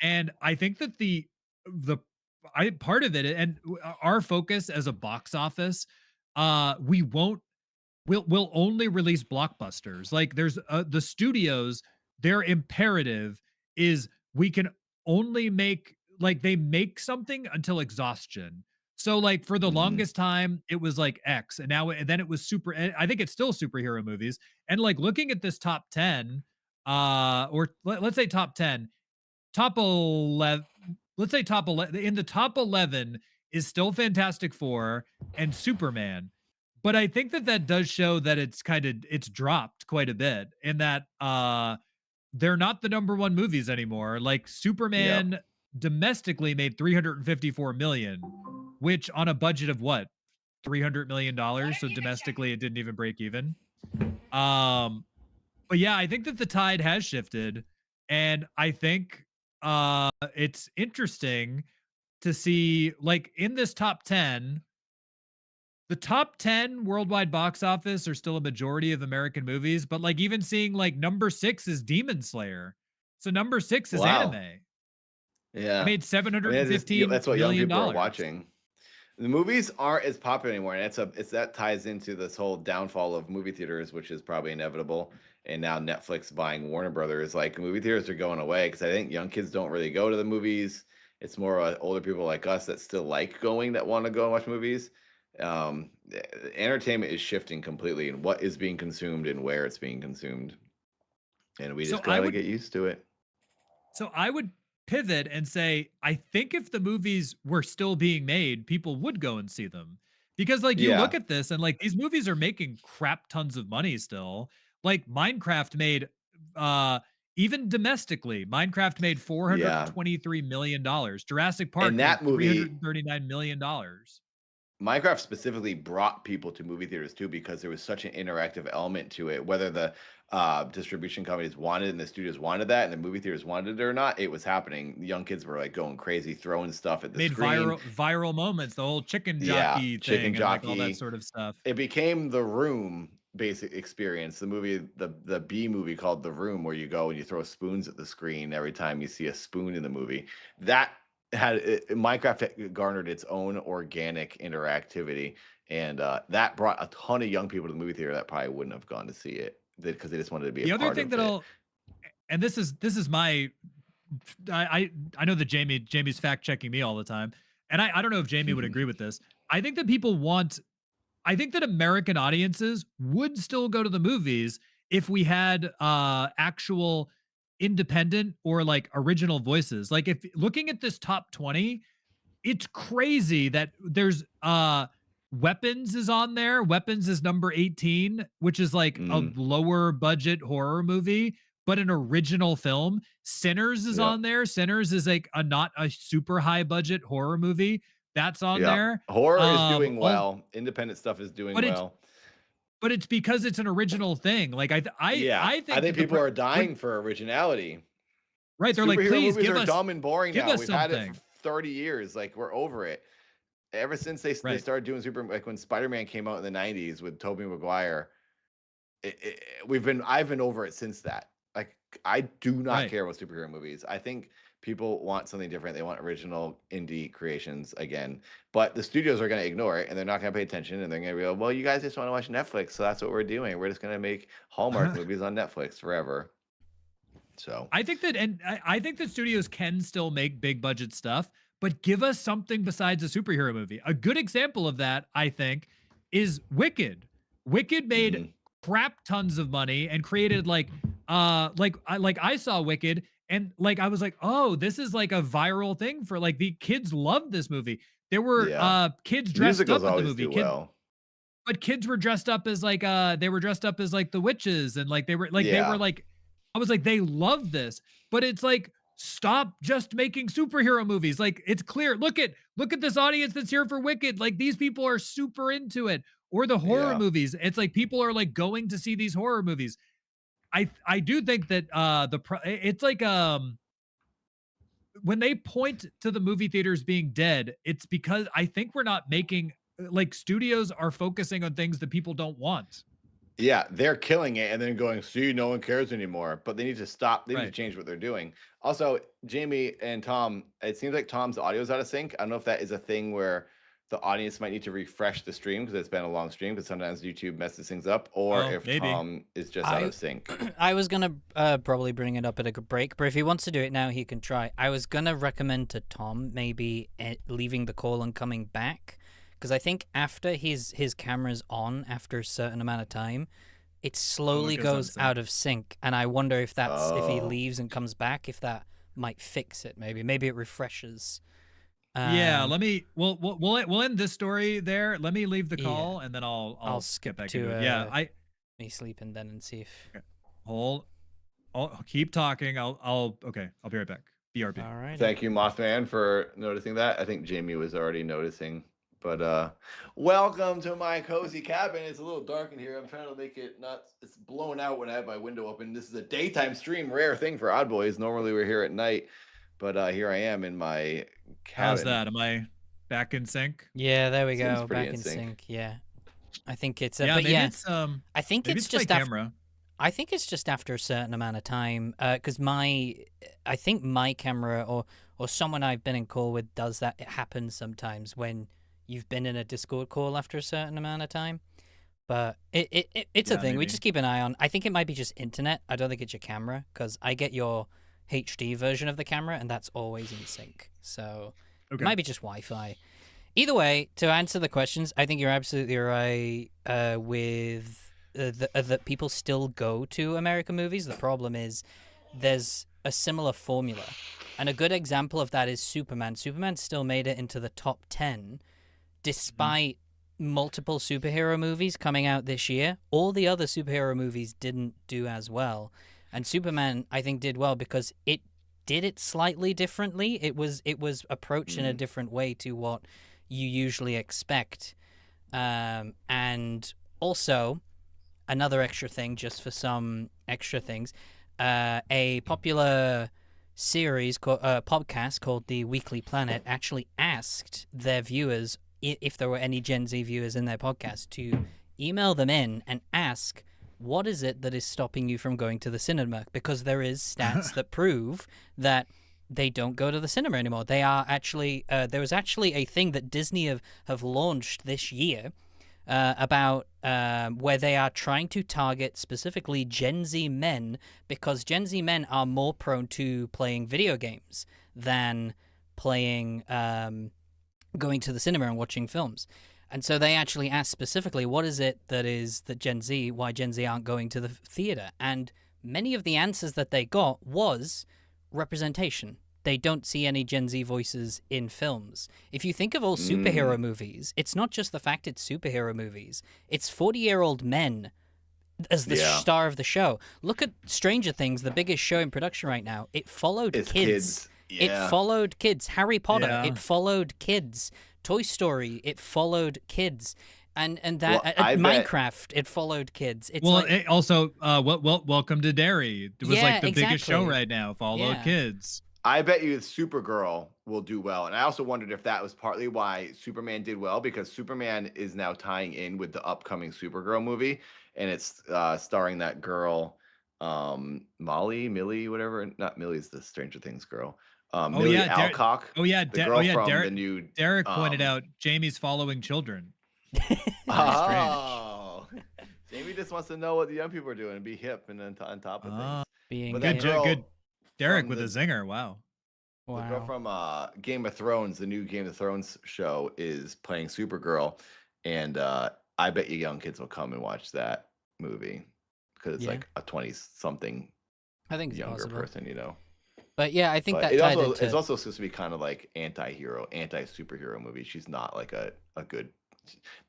And I think that the I part of it and our focus as a box office, we won't we'll only release blockbusters. Like there's the studios, their imperative is we can only make like they make something until exhaustion. So like for the Mhm. longest time it was like X and now and then it was super and I think it's still superhero movies. And like looking at this top 10 or let's say top 10, top 11, let's say top 11 in the top 11 is still Fantastic Four and Superman. But I think that that does show that it's dropped quite a bit in that they're not the number one movies anymore. Like Yep. Superman domestically made 354 million, which on a budget of what? $300 million. So domestically it didn't even break even. Um but yeah, I think that the tide has shifted, and I think it's interesting to see like in this top 10, the top 10 worldwide box office are still a majority of American movies, but like even seeing like number 6 is Demon Slayer. So number 6 is Wow. anime. It Yeah. made I mean, $715 that's what young million. people are watching. The movies aren't as popular anymore, and it's that ties into this whole downfall of movie theaters, which is probably inevitable. And now Netflix buying Warner Brothers, like movie theaters are going away because I think young kids don't really go to the movies. It's more older people like us that still like going, that want to go and watch movies. Entertainment is shifting completely in what is being consumed and where it's being consumed, and we So just I gotta would get used to it. So I would pivot and say, I think if the movies were still being made, people would go and see them. Because like you look Yeah. at this and like these movies are making crap tons of money still. Like Minecraft made uh even domestically, Minecraft made $423 million. Jurassic Park And made that movie, $339 million. Minecraft specifically brought people to movie theaters too, because there was such an interactive element to it. Whether the distribution companies wanted and the studios wanted that, and the movie theaters wanted it or not, it was happening. The young kids were like going crazy, throwing stuff at the Made screen. viral moments, the whole chicken Yeah, jockey chicken thing and like all that jockey. sort of stuff. It became The Room basic experience. The movie, the B movie called The Room, where you go and you throw spoons at the screen every time you see a spoon in the movie. That had Minecraft garnered its own organic interactivity, and that brought a ton of young people to the movie theater that probably wouldn't have gone to see it because they just wanted to be The a other part thing of that it. and this is my, I know that Jamie's fact checking me all the time, and I don't know if Jamie would agree with this. I think that I think that American audiences would still go to the movies if we had actual independent or like original voices. Like if looking at this top 20, it's crazy that there's Weapons is on there. Weapons is number 18, which is like a lower budget horror movie, but an original film. Sinners is on there. Sinners is like not a super high budget horror movie. That's on there. Horror is doing well. Independent stuff is doing well. But it's because it's an original thing. Like I think people are dying for originality. Right. They're like, please movies give are us dumb and boring give now. us We've something. had it for 30 years. Like, we're over it. Ever since they started doing like when Spider-Man came out in the 90s with Tobey Maguire, I've been over it since that. Like, I do not care about superhero movies. I think people want something different. They want original indie creations again. But the studios are going to ignore it, and they're not going to pay attention, and they're going to go, well, you guys just want to watch Netflix, so that's what we're doing. We're just going to make Hallmark movies on Netflix forever. So I think that studios can still make big budget stuff, but give us something besides a superhero movie. A good example of that, I think, is Wicked. Wicked made crap tons of money and created I saw Wicked and like I was like, oh, this is like a viral thing for like the kids loved this movie. There were kids dressed up in the movie. But kids were dressed up as like they were dressed up as like the witches, and like they were like I was like, they love this. But it's like, stop just making superhero movies. Like, it's clear. Look at this audience that's here for Wicked. Like, these people are super into it. Or the horror movies. It's like people are like going to see these horror movies. I do think that it's like when they point to the movie theaters being dead, it's because I think we're not making, like, studios are focusing on things that people don't want. Yeah, they're killing it and then going, see, no one cares anymore. But they need to stop. They need to change what they're doing. Also, Jamie and Tom, it seems like Tom's audio is out of sync. I don't know if that is a thing where the audience might need to refresh the stream because it's been a long stream, because sometimes YouTube messes things up, or if maybe Tom is just out of sync. I was going to probably bring it up at a break, but if he wants to do it now, he can try. I was going to recommend to Tom maybe leaving the call and coming back. Because I think after his camera's on after a certain amount of time, it slowly goes out of sync. And I wonder if that's if he leaves and comes back, if that might fix it. Maybe it refreshes. Yeah, we'll end this story there. Let me leave the call and then I'll skip back to it. Yeah, me sleeping then and see if. Okay. I'll keep talking. I'll be right back. BRB. All right. Thank you, Mothman, for noticing that. I think Jamie was already noticing. But welcome to my cozy cabin. It's a little dark in here. I'm trying to make it it's blown out when I have my window open. This is a daytime stream, rare thing for Odd Boys. Normally we're here at night, but here I am in my cabin. How's that? Am I back in sync? Yeah, there we go. Back in sync. Yeah. I think it's I think it's just camera. I think it's just after a certain amount of time, because I think my camera or someone I've been in call with does that. It happens sometimes when you've been in a Discord call after a certain amount of time. But it's a thing. Maybe. We just keep an eye on. I think it might be just internet. I don't think it's your camera, because I get your HD version of the camera, and that's always in sync. So it might be just Wi-Fi. Either way, to answer the questions, I think you're absolutely right with that people still go to American movies. The problem is there's a similar formula. And a good example of that is Superman. Superman still made it into the top 10 despite multiple superhero movies coming out this year. All the other superhero movies didn't do as well. And Superman, I think, did well because it did it slightly differently. It was approached in a different way to what you usually expect. And also, another extra thing, just for some extra things, a popular series, podcast called The Weekly Planet actually asked their viewers, if there were any Gen Z viewers in their podcast, to email them in and ask, what is it that is stopping you from going to the cinema? Because there is stats that prove that they don't go to the cinema anymore. They are actually, there was actually a thing that Disney have launched this year about where they are trying to target specifically Gen Z men, because Gen Z men are more prone to playing video games than playing, going to the cinema and watching films. And so they actually asked specifically, what is it that why Gen Z aren't going to the theater? And many of the answers that they got was representation. They don't see any Gen Z voices in films. If you think of all superhero movies, it's not just the fact it's superhero movies. It's 40-year-old men as the star of the show. Look at Stranger Things, the biggest show in production right now. It followed kids. Yeah. It followed kids. Harry Potter, Yeah. it followed kids. Toy Story, it followed kids. And that Well, I bet- Minecraft, it followed kids. It's Well, like, it also, Welcome to Derry. It was Yeah, like the biggest show exactly. right now. Follow Yeah. kids. I bet you Supergirl will do well. And I also wondered if that was partly why Superman did well, because Superman is now tying in with the upcoming Supergirl movie. And it's starring that girl, Millie, whatever. Not Millie's the Stranger Things girl. Millie yeah, Alcock. The girl from Derek, the new. Derek pointed out Jamie's following children. Oh, Jamie just wants to know what the young people are doing and be hip and then on top of things. being But Good, that girl good. Derek from with a zinger. Wow. The girl from Game of Thrones, the new Game of Thrones show, is playing Supergirl, and I bet you young kids will come and watch that movie because it's like a 20-something I think it's younger possible. person, you know. But yeah, I think But that tied it's into... also supposed to be kind of like anti-superhero movie. She's not like a good,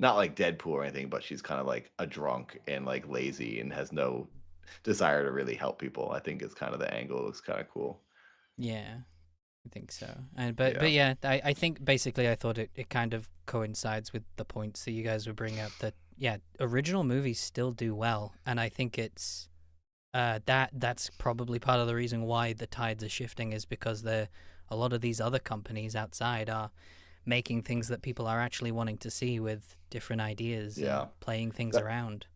not like Deadpool or anything, but she's kind of like a drunk and like lazy and has no desire to really help people. I think it's kind of the angle. It looks kind of cool. Yeah, I think so. But yeah, I think basically I thought it kind of coincides with the points that you guys were bringing up, that original movies still do well, and I think it's that's probably part of the reason why the tides are shifting, is because a lot of these other companies outside are making things that people are actually wanting to see with different ideas and playing things around.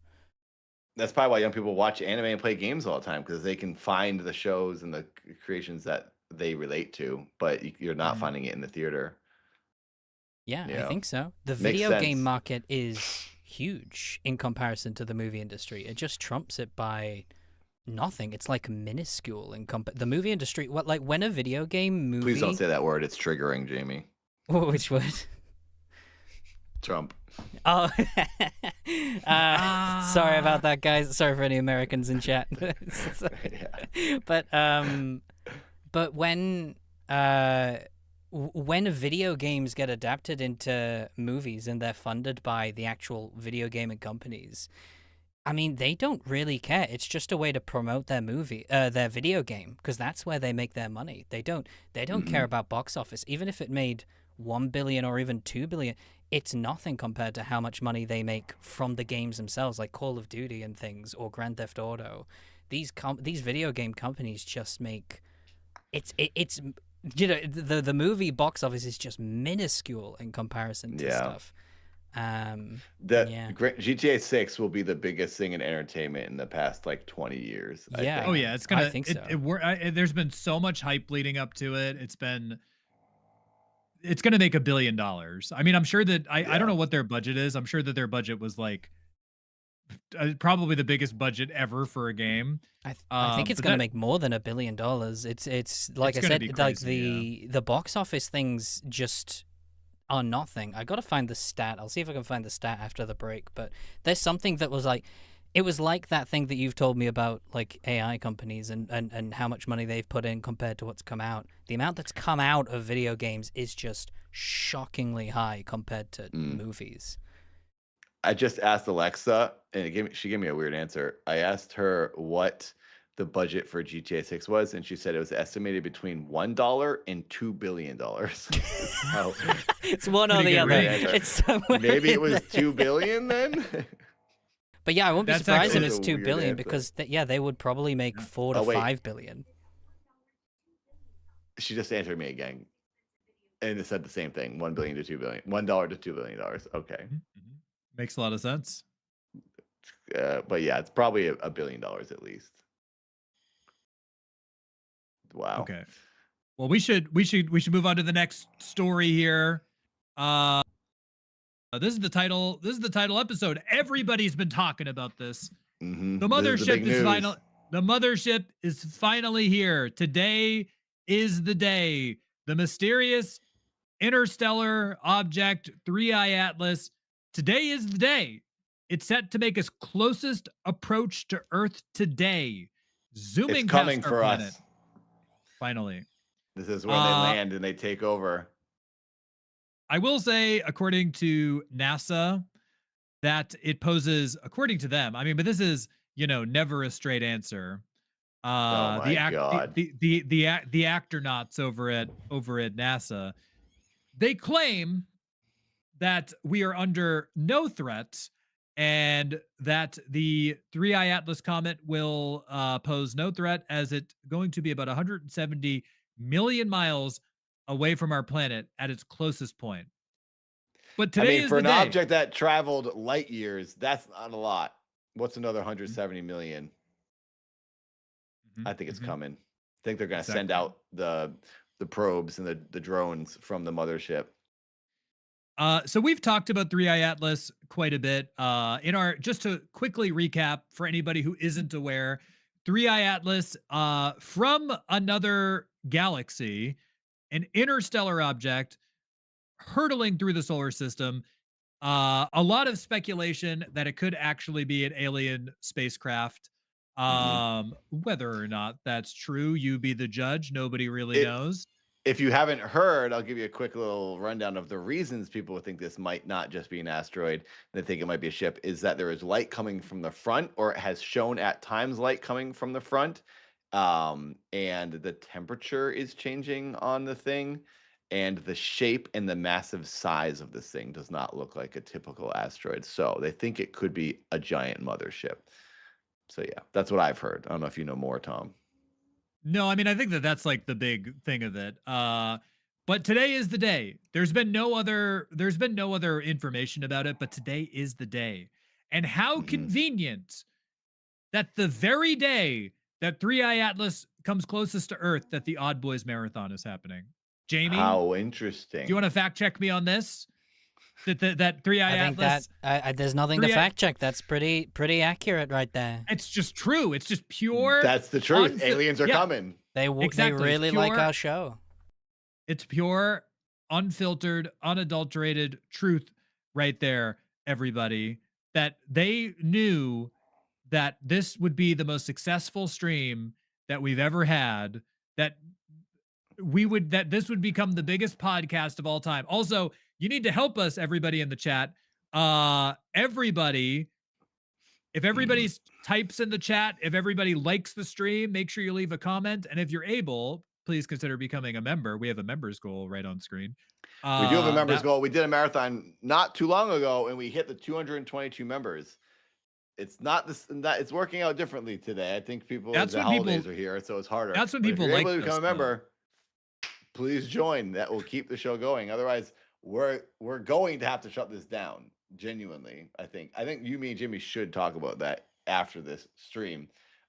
That's probably why young people watch anime and play games all the time, because they can find the shows and the creations that they relate to, but you're not finding it in the theater. Yeah, You I know? think so. The Makes video game sense. market is huge in comparison to the movie industry. It just trumps it by nothing. It's like minuscule in the movie industry. What, like when a video game movie? Please don't say that word. It's triggering, Jamie. Which word? Trump. Oh, sorry about that, guys. Sorry for any Americans in chat. But when video games get adapted into movies and they're funded by the actual video gaming companies, I mean, they don't really care. It's just a way to promote their their video game, because that's where they make their money. They don't care about box office. Even if it made 1 billion or even 2 billion, it's nothing compared to how much money they make from the games themselves, like Call of Duty and things, or Grand Theft Auto. These video game companies just make it's you know, the movie box office is just minuscule in comparison to stuff. GTA 6 will be the biggest thing in entertainment in the past like 20 years. Yeah. I think. It's gonna. I think so. There's been so much hype leading up to it. It's gonna make $1 billion. I mean, I'm sure that I don't know what their budget is. I'm sure that their budget was like probably the biggest budget ever for a game. I think it's going to make more than $1 billion. It's like I said, like the box office things just are nothing. I got to find the stat. I'll see if I can find the stat after the break. But there's something that was like, it was like that thing that you've told me about, like AI companies and how much money they've put in compared to what's come out. The amount that's come out of video games is just shockingly high compared to movies. I just asked Alexa, and she gave me a weird answer. I asked her what the budget for GTA 6 was, and she said it was estimated between $1 and $2 billion. So It's one or the other. It's somewhere maybe it was there. $2 billion then. But yeah, I won't be That's surprised if actually it's a 2 weird billion answer. because they would probably make 4 to Oh, wait. 5 billion. She just answered me again, and it said the same thing: $1 billion to $2 billion, $1 to $2 billion. Okay, Makes a lot of sense. but yeah, it's probably $1 billion at least. Wow. Okay. Well, we should move on to the next story here. This is the title. This is the title episode. Everybody's been talking about this. Mm-hmm. The mothership is final. The mothership is finally here. Today is the day. The mysterious interstellar object 3I Atlas. Today is the day. It's set to make its closest approach to Earth today. Zooming it's coming past our for planet. us. Finally. This is when they land and they take over. I will say, according to NASA, that it poses, according to them, I mean, but this is, never a straight answer. Oh my God. The actronauts over at NASA, they claim that we are under no threat and that the 3I Atlas comet will pose no threat, as it's going to be about 170 million miles away from our planet at its closest point. But today is for the an day. object that traveled light years, that's not a lot. What's another 170 million? I think it's coming. I think they're going to send out the probes and the drones from the mothership. So we've talked about 3I Atlas quite a bit. Just to quickly recap for anybody who isn't aware, 3I Atlas from another galaxy, an interstellar object hurtling through the solar system. A lot of speculation that it could actually be an alien spacecraft. Whether or not that's true, you be the judge. Nobody really knows. If you haven't heard, I'll give you a quick little rundown of the reasons people would think this might not just be an asteroid. They think it might be a ship. Is that there is light coming from the front, or it has shown at times light coming from the front, and the temperature is changing on the thing, and the shape and the massive size of this thing does not look like a typical asteroid. So they think it could be a giant mothership. So yeah, that's what I've heard. I don't know if you know more, Tom. No, I mean, I think that's like the big thing of it. But today is the day. There's been no other information about it, but today is the day. And how convenient that the very day that 3I Atlas comes closest to Earth, that the Odd Boys Marathon is happening. Jamie, how interesting. Do you want to fact check me on this? That 3I Atlas. I think there's nothing to fact check. That's pretty accurate right there. It's just true. It's just pure. That's the truth. Aliens are coming. They really like our show. It's pure, unfiltered, unadulterated truth right there, everybody. That they knew that this would be the most successful stream that we've ever had. That this would become the biggest podcast of all time. Also, you need to help us, everybody in the chat. If everybody types in the chat, if everybody likes the stream, make sure you leave a comment. And if you're able, please consider becoming a member. We have a members goal right on screen. We do have a members goal. We did a marathon not too long ago, and we hit the 222 members. It's not this. It's working out differently today. I think the holidays are here, so it's harder. That's when people like to become a member. Please join. That will keep the show going. Otherwise, we're going to have to shut this down. Genuinely, I think you, me, and Jimmy should talk about that after this stream.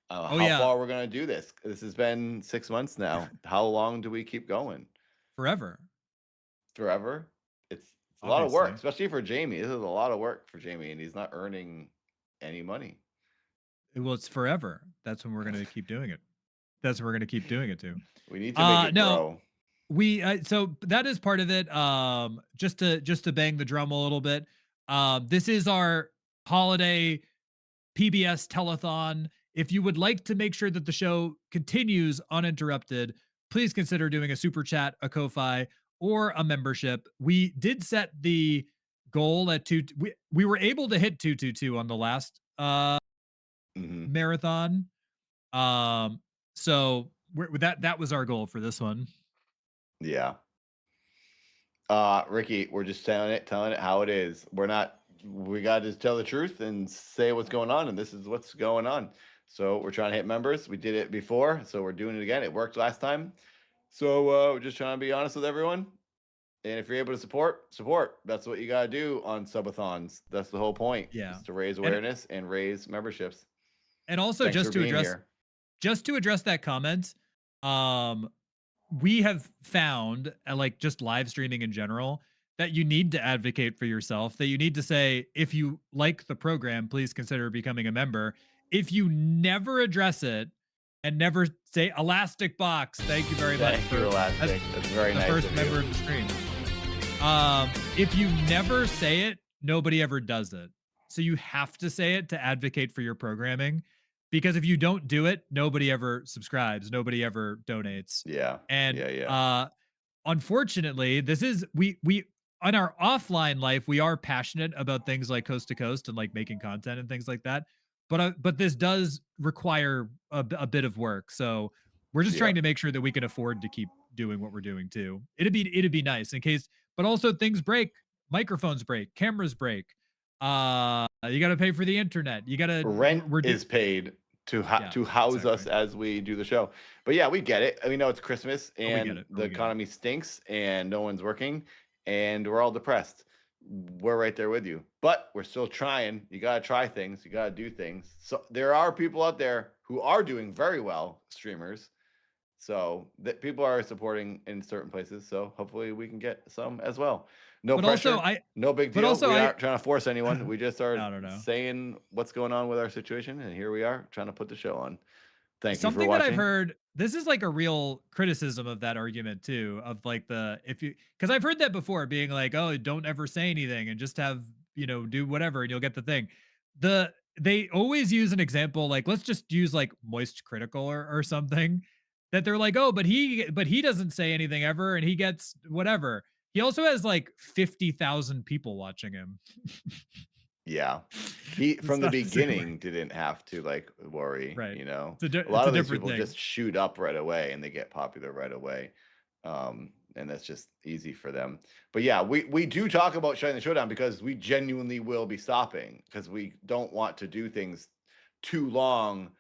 How far we're going to do this. This has been 6 months now. How long do we keep going? Forever. It's a lot of work, especially for Jamie. This is a lot of work for Jamie, and he's not earning any money. Well, it's forever. That's when we're going to keep doing it. That's what we're going to keep doing it to. We need to make it grow. So that is part of it. Just to bang the drum a little bit. This is our holiday PBS telethon. If you would like to make sure that the show continues uninterrupted, please consider doing a super chat, a Ko-Fi, or a membership. We did set the goal at we were able to hit 222 on the last marathon. So that was our goal for this one. Yeah. Ricky, we're just telling it how it is. We got to just tell the truth and say what's going on, and this is what's going on. So we're trying to hit members. We did it before, so we're doing it again. It worked last time. So we're just trying to be honest with everyone. And if you're able to support. That's what you got to do on subathons. That's the whole point. Yeah. Is to raise awareness and raise memberships. And also, Thanks just to address that comment, we have found, like just live streaming in general, that you need to advocate for yourself, that you need to say, if you like the program, please consider becoming a member. If you never address it and never say Elastic Box, thank you very much for Elastic. That's very nice. The first member of the stream. If you never say it, nobody ever does it. So you have to say it to advocate for your programming. Because if you don't do it, nobody ever subscribes, nobody ever donates. Yeah. And unfortunately, this is we on our offline life, we are passionate about things like Coast to Coast and like making content and things like that. But this does require a bit of work. So we're just trying to make sure that we can afford to keep doing what we're doing too. It'd be nice in case, but also things break, microphones break, cameras break. You got to pay for the internet. You got to rent is paid to house us as we do the show. But yeah, we get it. We know it's Christmas and the economy stinks and no one's working and we're all depressed. We're right there with you, but we're still trying. You got to try things. You got to do things. So there are people out there who are doing very well, streamers. So that people are supporting in certain places. So hopefully we can get some as well. No pressure. No big deal. We aren't trying to force anyone. We just are saying what's going on with our situation. And here we are trying to put the show on. Thank you for watching. Something that I've heard, this is like a real criticism of that argument too, of like because I've heard that before, being like, oh, don't ever say anything and just have, do whatever and you'll get the thing. They always use an example, like, let's just use like Moist Critical or something, that they're like, oh, but he doesn't say anything ever and he gets whatever. He also has like 50,000 people watching him. Yeah. He from the beginning didn't have to like worry, right. A lot of these people just shoot up right away and they get popular right away. And that's just easy for them. But yeah, we do talk about shutting the show down because we genuinely will be stopping because we don't want to do things too long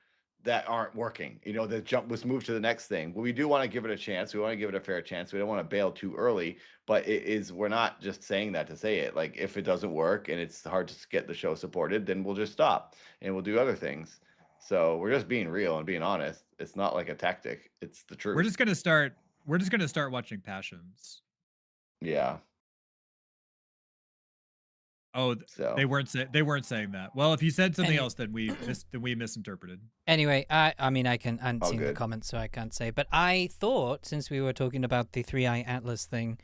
that aren't working. Let's move to the next thing. But we do want to give it a chance. We want to give it a fair chance. We don't want to bail too early, but we're not just saying that to say it. Like if it doesn't work and it's hard to get the show supported, then we'll just stop and we'll do other things. So we're just being real and being honest. It's not like a tactic. It's the truth. We're just going to start watching Passions. Yeah. Oh, they weren't saying that. Well, if you said something else, then we misinterpreted. Anyway, I haven't seen the comments, so I can't say. But I thought, since we were talking about the 3-Eye Atlas thing,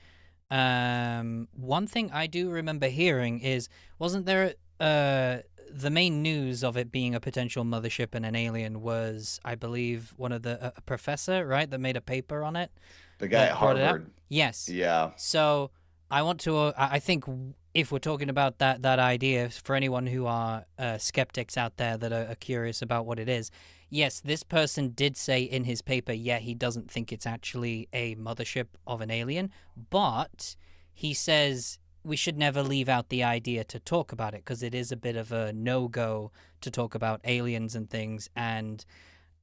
one thing I do remember hearing is, wasn't there the main news of it being a potential mothership and an alien was, I believe, one of a professor, right, that made a paper on it. The guy at Harvard. Yes. Yeah. So I think if we're talking about that idea, for anyone who are skeptics out there that are curious about what it is, yes, this person did say in his paper, he doesn't think it's actually a mothership of an alien, but he says we should never leave out the idea to talk about it because it is a bit of a no-go to talk about aliens and things. And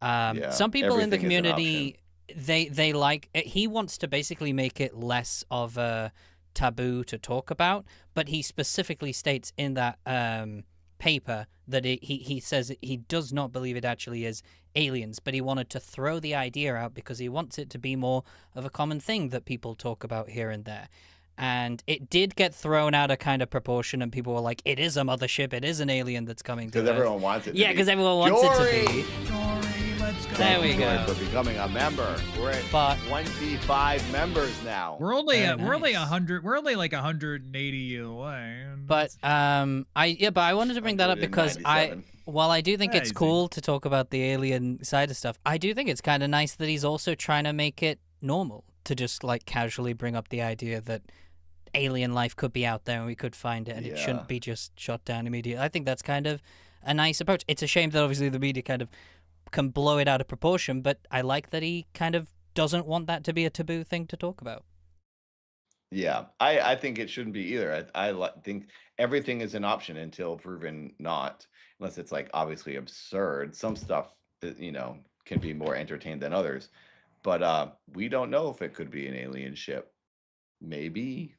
some people in the community, they like it. He wants to basically make it less of a taboo to talk about, but he specifically states in that paper that he says he does not believe it actually is aliens, but he wanted to throw the idea out because he wants it to be more of a common thing that people talk about here and there. And it did get thrown out of kind of proportion, and people were like, it is a mothership, it is an alien that's coming to Earth. Because everyone wants it to be. Yeah, because everyone wants it to be. Let's go. There we go. For becoming a member. We're at 25 members now. We're only 100. We're only like 180 away. But I wanted to bring that up because while I do think it's cool to talk about the alien side of stuff, I do think it's kind of nice that he's also trying to make it normal to just like casually bring up the idea that alien life could be out there and we could find it and it shouldn't be just shot down immediately. I think that's kind of a nice approach. It's a shame that obviously the media kind of can blow it out of proportion, but I like that he kind of doesn't want that to be a taboo thing to talk about. Yeah, I think it shouldn't be either. Think everything is an option until proven not, unless it's like obviously absurd. Some stuff, can be more entertained than others. But we don't know if it could be an alien ship. Maybe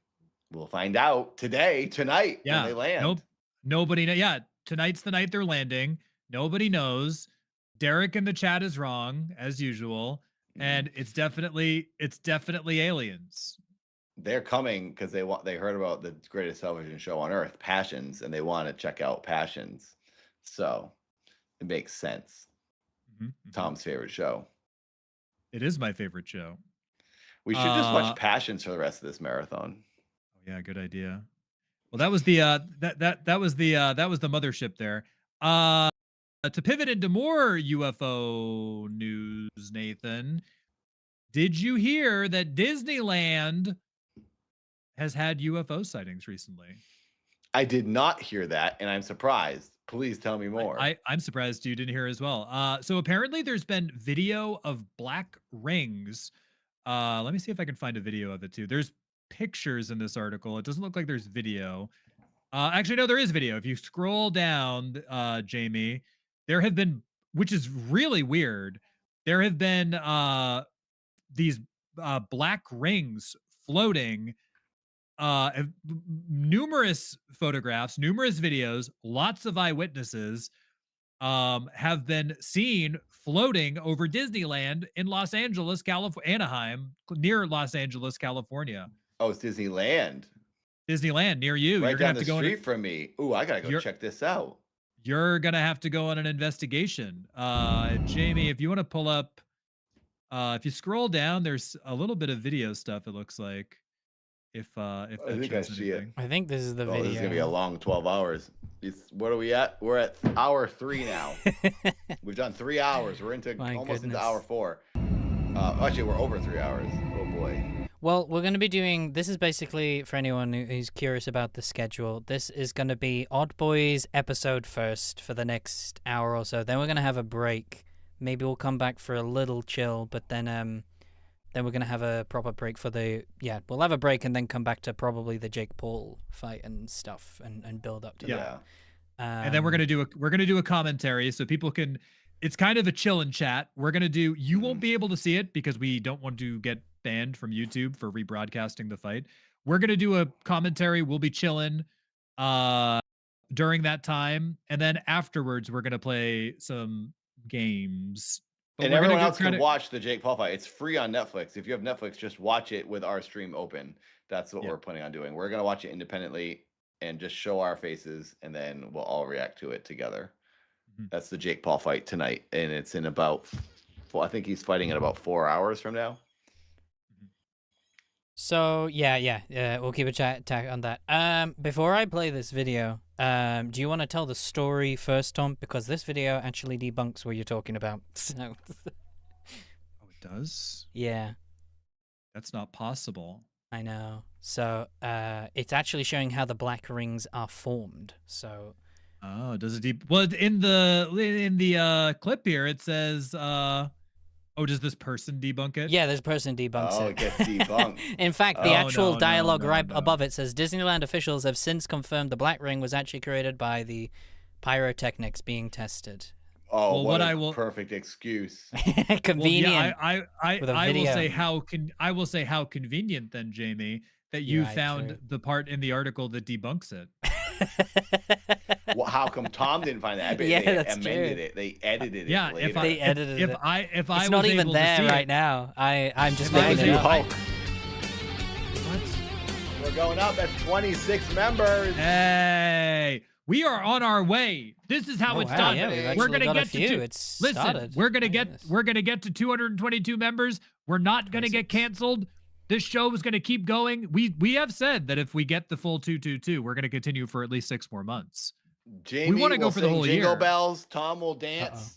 we'll find out tonight when they land. Nope. Nobody know. Yeah, tonight's the night they're landing. Nobody knows. Derek in the chat is wrong as usual, and it's definitely aliens. They're coming because they heard about the greatest television show on earth, Passions, and they want to check out Passions. So it makes sense. Tom's favorite show. It is my favorite show. We should just watch Passions for the rest of this marathon. Oh yeah, good idea. Well, that was the that was the mothership there. To pivot into more UFO news, Nathan, did you hear that Disneyland has had UFO sightings recently? I did not hear that, and I'm surprised. Please tell me more. I'm surprised you didn't hear as well. So apparently there's been video of black rings. Let me see if I can find a video of it too. There's pictures in this article. It doesn't look like there's video. Actually, no, there is video. If you scroll down, Jamie, there have been, which is really weird, there have been these black rings floating. Numerous photographs, numerous videos, lots of eyewitnesses have been seen floating over Disneyland in Los Angeles, Anaheim, near Los Angeles, California. Oh, it's Disneyland. Disneyland near you. Right You're down gonna have the to go street from me. Ooh, I gotta go check this out. You're gonna have to go on an investigation. Jamie, if you want to pull up, if you scroll down, there's a little bit of video stuff. It looks like. If I think I see it. I think this is the video. This is gonna be a long 12 hours. What are we at? We're at hour 3 now. We've done 3 hours. We're into into hour 4. Actually, we're over 3 hours. Oh boy. Well, we're going to be doing, this is basically, for anyone who's curious about the schedule, this is going to be Odd Boys episode first for the next hour or so. Then we're going to have a break. Maybe we'll come back for a little chill, but then we're going to have a proper break for we'll have a break and then come back to probably the Jake Paul fight and stuff and build up to that. And then we're going to do a commentary so people can, it's kind of a chill and chat. We're going to do, you won't be able to see it because we don't want to get banned from YouTube for rebroadcasting the fight. We're going to do a commentary. We'll be chilling during that time. And then afterwards, we're going to play some games. But and everyone else can watch the Jake Paul fight. It's free on Netflix. If you have Netflix, just watch it with our stream open. That's what we're planning on doing. We're going to watch it independently and just show our faces, and then we'll all react to it together. That's the Jake Paul fight tonight, and it's in about, I think he's fighting in about 4 hours from now. So, we'll keep a chat on that. Before I play this video, do you want to tell the story first, Tom? Because this video actually debunks what you're talking about. So. Oh, it does? Yeah. That's not possible. I know. So, it's actually showing how the black rings are formed. So. Oh, does it well, in the clip here, it says, does this person debunk it? Yeah, this person debunks it. Oh, it gets debunked. In fact, the actual dialogue above it says, Disneyland officials have since confirmed the black ring was actually created by the pyrotechnics being tested. Oh, well, what a perfect excuse. Convenient. Well, I will say how convenient then, Jamie, that you found the part in the article that debunks it. Well, how come Tom didn't find that? They amended it. They edited it. Yeah, later. they edited it. If I it's not even there right now. I'm just making it up. What? We're going up at 26 members. Hey, we are on our way. This is how it's done. Yeah, we're gonna get to listen. We're gonna get to 222 members. We're not gonna get canceled. This show is going to keep going. We have said that if we get the full 222, we're going to continue for at least 6 more months. Jamie, we want to go for the whole jingle bells. Tom will dance.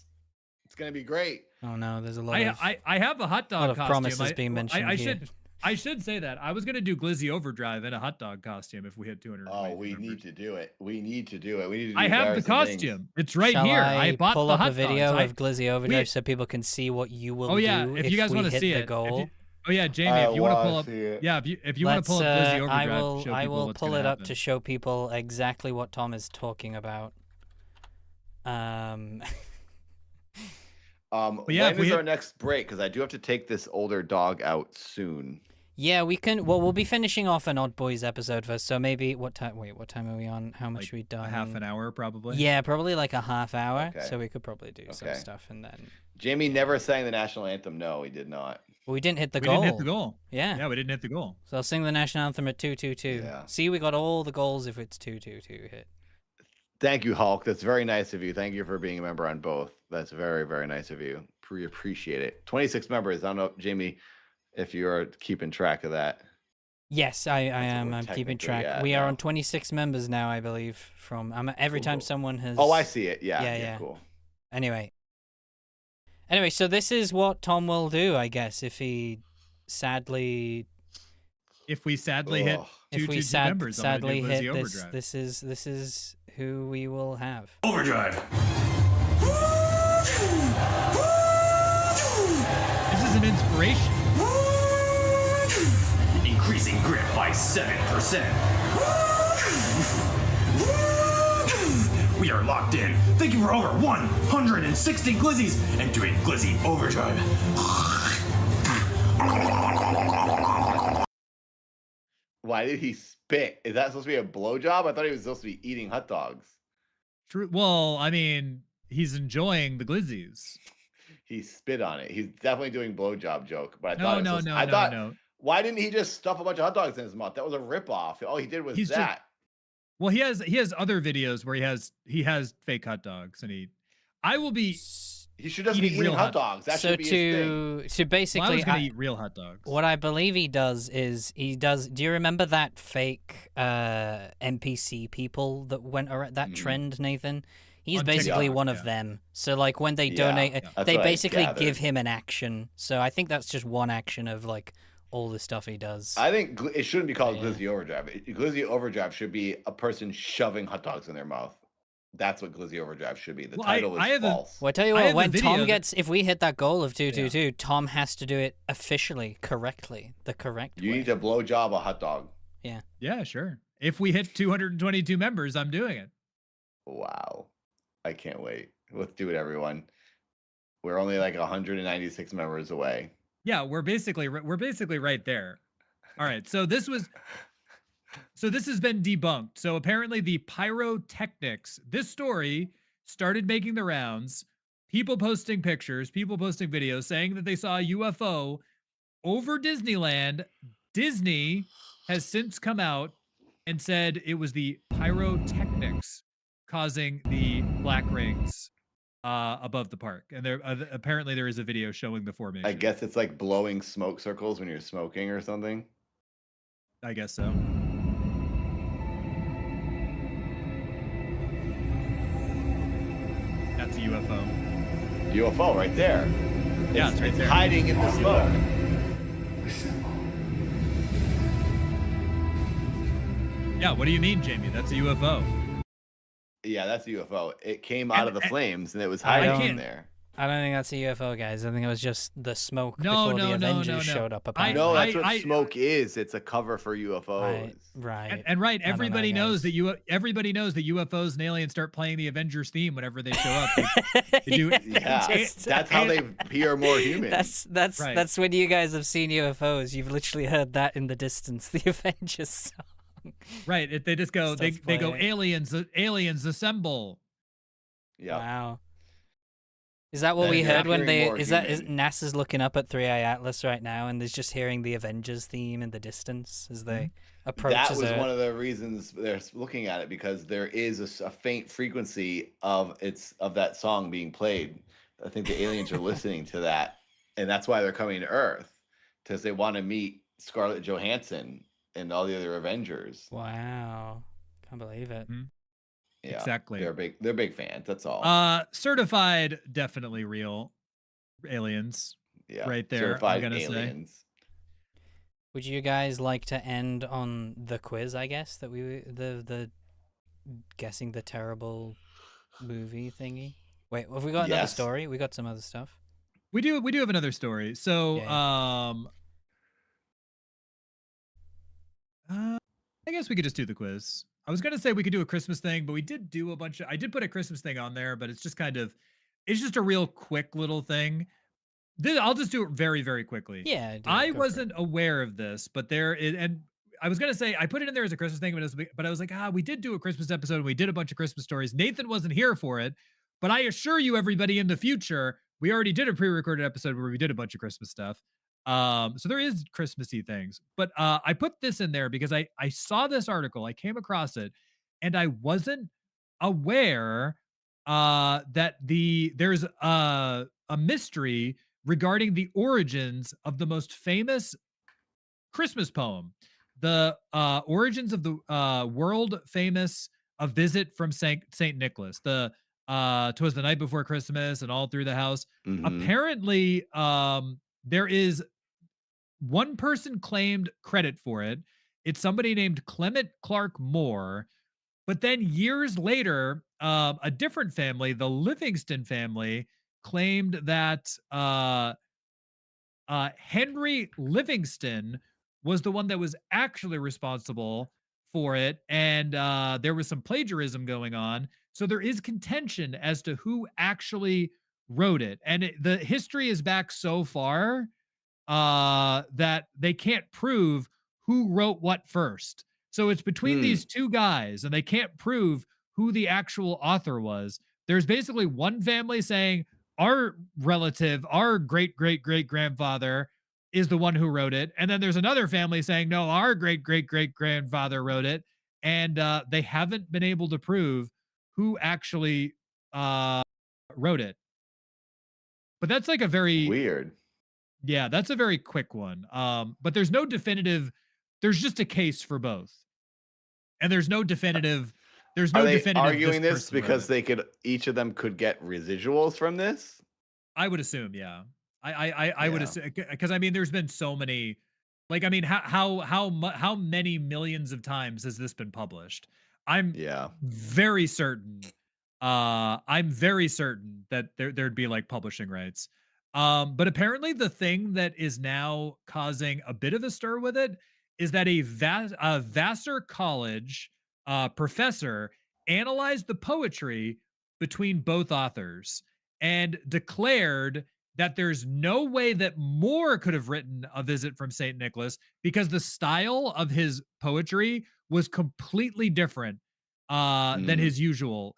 It's going to be great. Oh no, there's a lot. I have a hot dog costume. Promises being mentioned. I should say that. I was going to do Glizzy Overdrive in a hot dog costume if we hit 200. Oh, we need to do it. We need to do it. We need to do I have the embarrassing things. costume. It's right Shall here. I bought pull the up hot a video dogs. of Glizzy Overdrive so people can see what you will do if you guys want to see the it. goal? Jamie, if you want to pull up, if you want to pull up Glizzy Overdrive, I will pull it up to show people exactly what Tom is talking about. When is our next break? Because I do have to take this older dog out soon. Yeah, we can. Well, we'll be finishing off an Odd Boys episode first. So maybe what time? Wait, what time are we on? How much we done? Half an hour, probably. Yeah, probably like a half hour. Okay. So we could probably do some stuff and then. Jamie never sang the national anthem. No, he did not. Well, we didn't hit the goal. We didn't hit the goal. Yeah. Yeah, we didn't hit the goal. So I'll sing the national anthem at 2-2-2. Yeah. See, we got all the goals if it's 2-2-2 hit. Thank you, Hulk. That's very nice of you. Thank you for being a member on both. That's very, very nice of you. We appreciate it. 26 members. I don't know, Jamie, if you are keeping track of that. Yes, I am. I'm keeping track. We are on 26 members now, I believe. From every time someone has. Oh, I see it. Yeah. Yeah. Cool. Anyway, so this is what Tom will do, I guess, if we sadly hit sadly hit this is who we will have. Overdrive. This is an inspiration. Increasing grip by 7%. We are locked in. Thank you for over 160 glizzies and doing Glizzy Overdrive. Why did he spit? Is that supposed to be a blowjob? I thought he was supposed to be eating hot dogs. True. Well, I mean, he's enjoying the glizzies. He spit on it. He's definitely doing blowjob joke. But I thought no. Why didn't he just stuff a bunch of hot dogs in his mouth? That was a ripoff. All he did was that. Well, he has other videos where he has fake hot dogs, and he should just be eating hot dogs. That should be his thing. So basically, I was gonna eat real hot dogs. What I believe he does is do you remember that fake NPC people that went around that trend, Nathan? He's On basically TikTok, one of them. So like when they donate, they basically give him an action. So I think that's just one action of like all the stuff he does. I think it shouldn't be called Glizzy Overdrive. Glizzy Overdrive should be a person shoving hot dogs in their mouth. That's what Glizzy Overdrive should be. The title is false. Well, I tell you what, when Tom if we hit that goal of 2-2-2, Tom has to do it officially, correctly, the correct way. You need to blow job a hot dog. Yeah. Yeah, sure. If we hit 222 members, I'm doing it. Wow. I can't wait. Let's do it, everyone. We're only like 196 members away. Yeah, we're basically right there. All right, so this has been debunked. So apparently the pyrotechnics, this story started making the rounds. People posting pictures, people posting videos saying that they saw a UFO over Disneyland. Disney has since come out and said it was the pyrotechnics causing the black rings above the park, and there apparently there is a video showing the formation. I guess it's like blowing smoke circles when you're smoking or something. I guess so. That's a UFO. UFO right there. Yeah, it's right there. Hiding in the smoke. Yeah, what do you mean, Jamie? That's a UFO. Yeah, that's a UFO. It came out of the flames and it was hiding in there. I don't think that's a UFO, guys. I think it was just the smoke before the Avengers showed up. Apparently. No, that's what smoke is. It's a cover for UFOs. Right. And everybody knows that UFOs and aliens start playing the Avengers theme whenever they show up. They do. Yeah, that's how they appear more human. That's when you guys have seen UFOs. You've literally heard that in the distance, the Avengers song. Right. They just go. They go. Aliens assemble. Yeah. Wow. Is that what we heard when they? Is NASA's looking up at 3i Atlas right now, and there's just hearing the Avengers theme in the distance as they approach? That was one of the reasons they're looking at it, because there is a faint frequency of that song being played. I think the aliens are listening to that, and that's why they're coming to Earth, because they want to meet Scarlett Johansson and all the other Avengers. Wow, can't believe it. Mm-hmm. Yeah, exactly. They're big fans. That's all. Certified, definitely real aliens. Yeah, right there. Certified I'm gonna aliens. say. Would you guys like to end on the quiz? I guess that the guessing the terrible movie thingy. Wait, have we got another Yes. story? We got some other stuff. We do have another story. So Yeah. I guess we could just do the quiz. I was gonna say we could do a Christmas thing, but we did do a bunch of. I did put a Christmas thing on there, but it's just kind of, it's just a real quick little thing. I'll just do it very, very quickly. Yeah, I wasn't aware of this, but there is, and I was gonna say I put it in there as a Christmas thing, but I was like, we did do a Christmas episode, and we did a bunch of Christmas stories. Nathan wasn't here for it, but I assure you, everybody, in the future, we already did a pre-recorded episode where we did a bunch of Christmas stuff. So there is Christmassy things, but I put this in there because I saw this article, I came across it, and I wasn't aware that there's a mystery regarding the origins of the most famous Christmas poem, the origins of the world famous "A Visit from Saint Nicholas." The "'Twas the night before Christmas" and "All Through the House." Apparently, there is one person claimed credit for it. It's somebody named Clement Clark Moore. But then years later, a different family, the Livingston family, claimed that Henry Livingston was the one that was actually responsible for it. And there was some plagiarism going on. So there is contention as to who actually wrote it. And the history is back so far that they can't prove who wrote what first. So it's between these two guys, and they can't prove who the actual author was. There's basically one family saying our relative, our great great great grandfather is the one who wrote it, and then there's another family saying no, our great great great grandfather wrote it, and they haven't been able to prove who actually wrote it. But that's like a very weird. Yeah, that's a very quick one. But there's no definitive. There's just a case for both, and there's no definitive. There's no Are they definitive. arguing this person wrote because it. they could, each of them could get residuals from this? I would assume, yeah. I would assume, because I mean, there's been so many. Like, I mean, how many millions of times has this been published? I'm very certain. I'm very certain that thered be like publishing rights. But apparently the thing that is now causing a bit of a stir with it is that a Vassar College professor analyzed the poetry between both authors and declared that there's no way that Moore could have written A Visit from St. Nicholas because the style of his poetry was completely different than his usual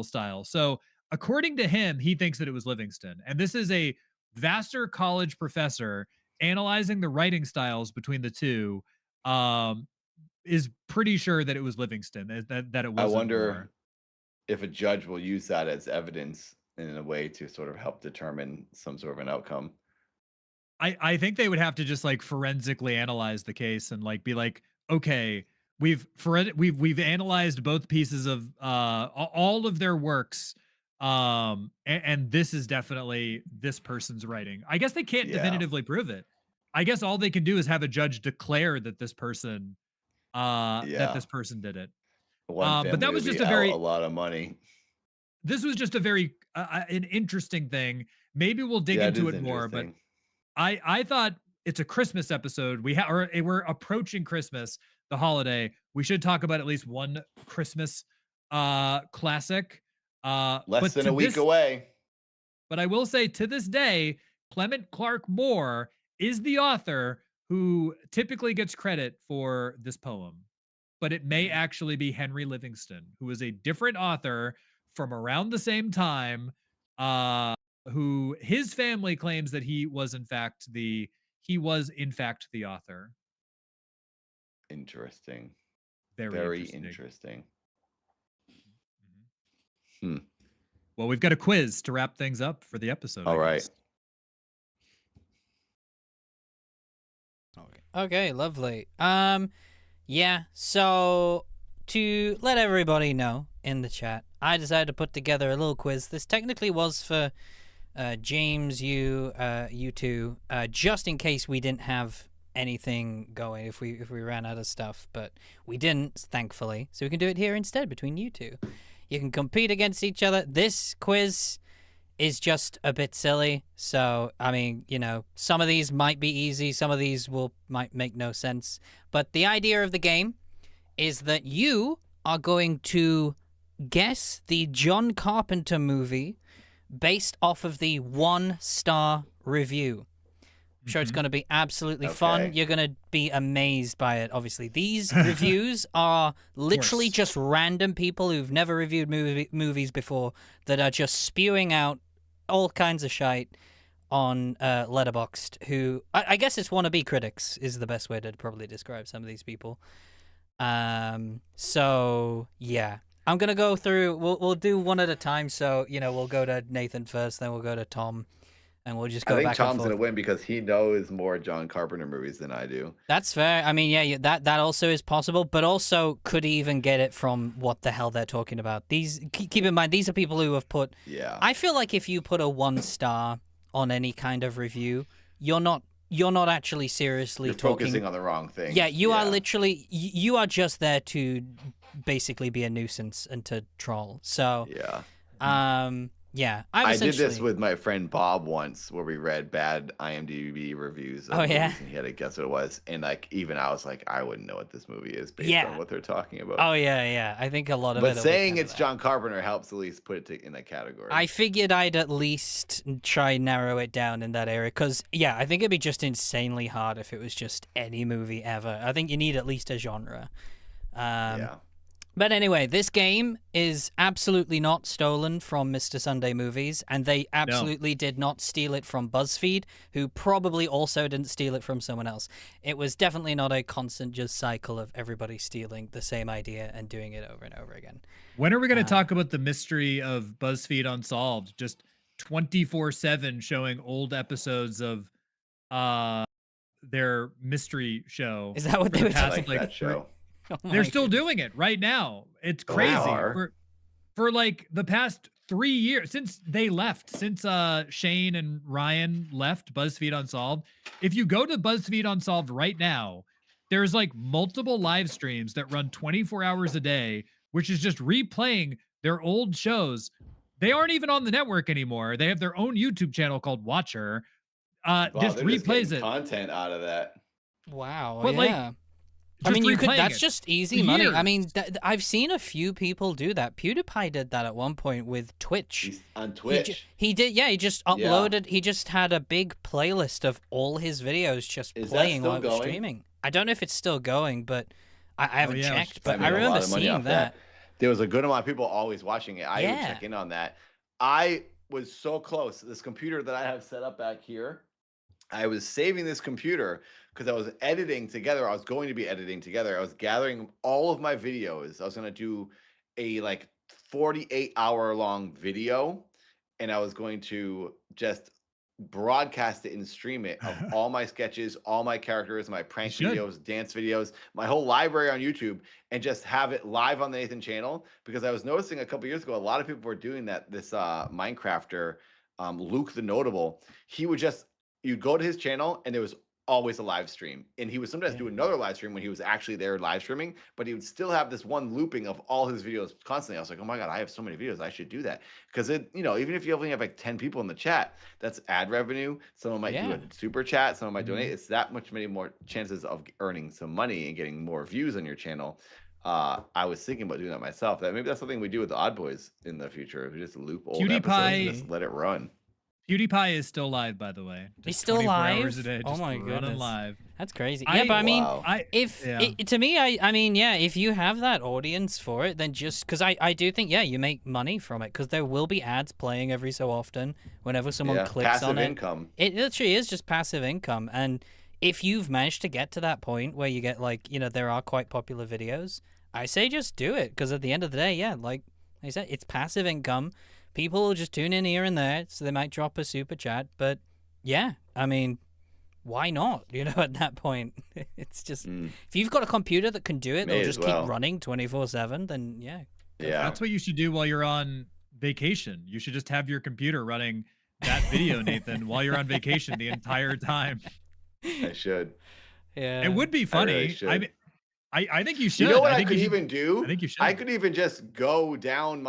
style. So according to him, he thinks that it was Livingston. And this is a Vassar College professor analyzing the writing styles between the two, is pretty sure that it was Livingston, that it wasn't. I wonder Moore. if a judge will use that as evidence in a way to sort of help determine some sort of an outcome. I think they would have to just like forensically analyze the case and like be like, okay, we've analyzed both pieces of all of their works, and this is definitely this person's writing. I guess they can't definitively prove it. I guess all they can do is have a judge declare that this person that this person did it. But that was just a lot of money. This was just a very an interesting thing. Maybe we'll dig into it more, but I thought it's a Christmas episode. We're approaching Christmas, the holiday. We should talk about at least one Christmas classic. Less than a week away. But I will say, to this day, Clement Clark Moore is the author who typically gets credit for this poem. But it may actually be Henry Livingston, who is a different author from around the same time, who his family claims that he was in fact the author. Interesting. Very interesting. Well, we've got a quiz to wrap things up for the episode. All right. Okay, lovely. Yeah, so to let everybody know in the chat, I decided to put together a little quiz. This technically was for James, you two, just in case we didn't have anything going if we ran out of stuff, but we didn't, thankfully. So we can do it here instead between you two. You can compete against each other. This quiz is just a bit silly. So, I mean, you know, some of these might be easy, some of these might make no sense. But the idea of the game is that you are going to guess the John Carpenter movie based off of the 1-star review. I'm sure it's going to be absolutely fun. You're going to be amazed by it, obviously. These reviews are literally just random people who've never reviewed movies before that are just spewing out all kinds of shite on Letterboxd, who I guess it's wannabe critics is the best way to probably describe some of these people. So, yeah. I'm going to go through, we'll do one at a time. So, you know, we'll go to Nathan first, then we'll go to Tom. And we'll just go back and forth. I think Tom's going to win because he knows more John Carpenter movies than I do. That's fair. I mean, yeah, that also is possible, but also could even get it from what the hell they're talking about. Keep in mind, these are people who have put... Yeah. I feel like if you put a 1-star on any kind of review, you're not actually seriously You're focusing on the wrong thing. Yeah, you are literally... You are just there to basically be a nuisance and to troll. So... Yeah. Yeah, I did this with my friend Bob once, where we read bad IMDb reviews. Of movies, and he had to guess what it was, and like even I was like, I wouldn't know what this movie is based on what they're talking about. Oh yeah. I think a lot of it. But saying it's John Carpenter helps at least put it in that category. I figured I'd at least try and narrow it down in that area, because I think it'd be just insanely hard if it was just any movie ever. I think you need at least a genre. Yeah. But anyway, this game is absolutely not stolen from Mr. Sunday Movies, and they absolutely did not steal it from BuzzFeed, who probably also didn't steal it from someone else. It was definitely not a constant just cycle of everybody stealing the same idea and doing it over and over again. When are we going to talk about the mystery of BuzzFeed Unsolved? Just 24/7 showing old episodes of their mystery show. Is that what they would like that show? They're still doing it right now. It's crazy. For like the past 3 years since they left, since Shane and Ryan left BuzzFeed Unsolved. If you go to BuzzFeed Unsolved right now, there's like multiple live streams that run 24 hours a day, which is just replaying their old shows. They aren't even on the network anymore. They have their own YouTube channel called Watcher. Just replays it. Content out of that. Wow. But yeah. I mean, you could. That's just easy money. I mean, I've seen a few people do that. PewDiePie did that at one point with Twitch. He's on Twitch. He did. Yeah, he just uploaded. He just had a big playlist of all his videos just playing while he was streaming. I don't know if it's still going, but I haven't checked. But I remember seeing that. There was a good amount of people always watching it. I would check in on that. I was so close. This computer that I have set up back here, I was saving this computer because I was editing together. I was going to be editing together. I was gathering all of my videos. I was going to do a like 48-hour long video, and I was going to just broadcast it and stream it of all my sketches, all my characters, my prank videos, dance videos, my whole library on YouTube, and just have it live on the Nathan channel. Because I was noticing a couple years ago, a lot of people were doing that. This Minecrafter, Luke the Notable, you'd go to his channel and there was always a live stream, and he would sometimes do another live stream when he was actually there live streaming, but he would still have this one looping of all his videos constantly. I was like, oh my God, I have so many videos. I should do that. Because even if you only have like 10 people in the chat, that's ad revenue. Someone might do a super chat. Someone might donate. It's that much many more chances of earning some money and getting more views on your channel. I was thinking about doing that myself. That maybe that's something we do with the Odd Boys in the future. We just loop old episodes and just let it run. PewDiePie is still live, by the way. He's still live? Hours a day, oh my goodness. Live. That's crazy. Yeah, but I mean, to me, I mean, if you have that audience for it, then just, because I do think, you make money from it, because there will be ads playing every so often whenever someone clicks on it. Passive income. It literally is just passive income. And if you've managed to get to that point where you get like, there are quite popular videos, I say just do it, because at the end of the day, like I said, it's passive income. People will just tune in here and there, so they might drop a super chat. But I mean, why not? At that point, it's just if you've got a computer that can do it, they'll just keep running 24/7. Then yeah, that's what you should do while you're on vacation. You should just have your computer running that video, Nathan, while you're on vacation the entire time. I should. Yeah. It would be funny. really should. I think you should. You know what I I think could you even do? I think you should. I could even just go down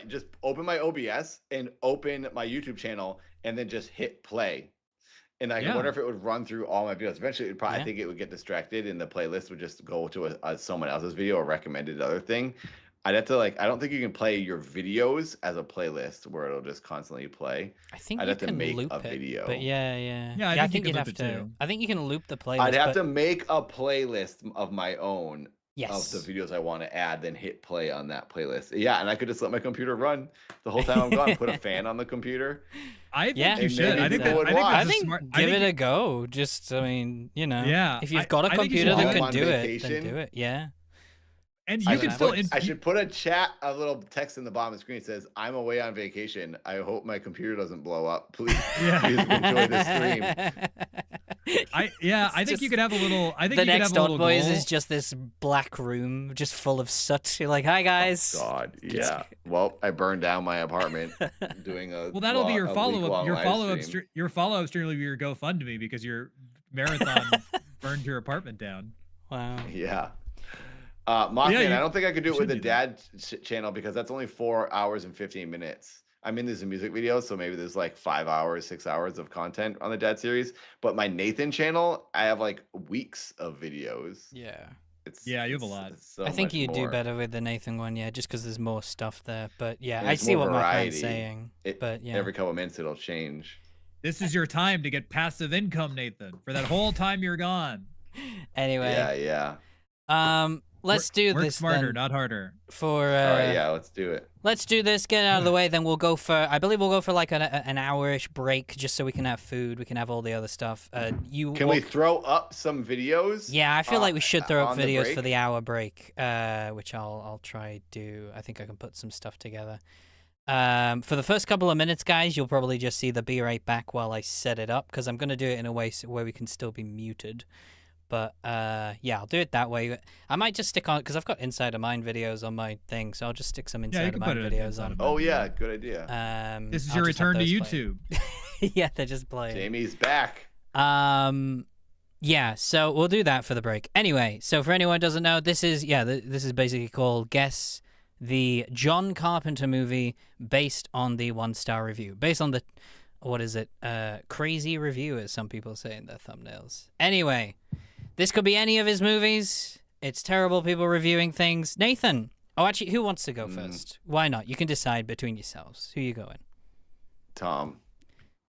just open my OBS and open my YouTube channel and then just hit play. And I wonder if it would run through all my videos. Eventually, it would probably, I think it would get distracted, and the playlist would just go to someone else's video or recommended other thing. I'd have to I don't think you can play your videos as a playlist where it'll just constantly play. I think I'd you have to can make loop a it, video. but yeah. I think you you'd could have loop to. it too. I think you can loop the playlist. I'd have but... to make a playlist of my own Yes. of the videos I want to add, then hit play on that playlist. Yeah, and I could just let my computer run the whole time I'm gone. Put a fan on the computer. I think you should. I think people would watch. I think give it a go. Just, I mean, you know, if you've got a computer that can do it, then do it. Yeah. And you can still. I should put a little text in the bottom of the screen that says, "I'm away on vacation. I hope my computer doesn't blow up. Please, please enjoy the stream." I think you could have a little. I think the you next could have a little Boys goal. is just this black room just full of soot. You're like, "Hi guys." Oh, God, yeah. Well, I burned down my apartment doing a. Well, that'll be your follow-up. Your follow-up. stream. Your follow-up stream will be your GoFundMe because your marathon burned your apartment down. Wow. Yeah. Mothman, I don't think I could do it with the dad channel because that's only 4 hours and 15 minutes. I mean, there's a music video, so maybe there's 5 hours, 6 hours of content on the dad series. But my Nathan channel, I have weeks of videos. Yeah. You have a lot. So I think much you more. do better with the Nathan one, just because there's more stuff there. But yeah, And I it's see more what my variety. friend's saying. But yeah, Every couple minutes it'll change. This is your time to get passive income, Nathan, for that whole time you're gone. Anyway. Yeah. Let's do work this smarter, then. not harder. For all right, let's do it. Let's do this. Get it out of the way. Then we'll go for. I believe we'll go for an hour-ish break, just so we can have food. We can have all the other stuff. Can we throw up some videos? Yeah, I feel like we should throw up videos break? for the hour break, which I'll try do. I think I can put some stuff together. For the first couple of minutes, guys, you'll probably just see the be right back while I set it up, because I'm gonna do it in a way where we can still be muted. But I'll do it that way. I might just stick on, because I've got Inside of Mine videos on my thing, so I'll just stick some Inside of Mine videos on. Oh yeah, good idea. This is your return to YouTube. Yeah, they're just playing. Jamie's back. Yeah, so we'll do that for the break. Anyway, so for anyone who doesn't know, this is basically called Guess the John Carpenter movie based on the 1-star review. Based on the, what is it? Crazy review, as some people say in their thumbnails. Anyway, this could be any of his movies. It's terrible people reviewing things. Nathan. Oh, actually, who wants to go first? Why not? You can decide between yourselves. Who you going? Tom.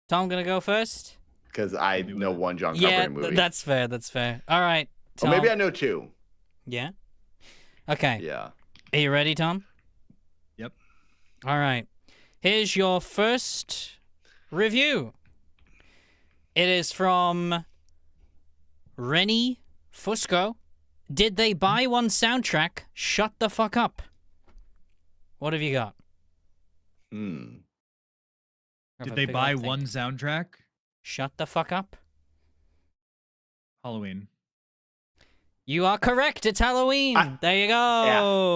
Tom gonna go first? Because I know one John Carpenter movie. Yeah, that's fair. That's fair. All right. Tom. Or maybe I know two. Yeah? Okay. Yeah. Are you ready, Tom? Yep. All right. Here's your first review. It is from Rennie Fusco. Did they buy one soundtrack? Shut the fuck up. What have you got? Did they buy one soundtrack? Shut the fuck up. Halloween. You are correct. It's Halloween. There you go.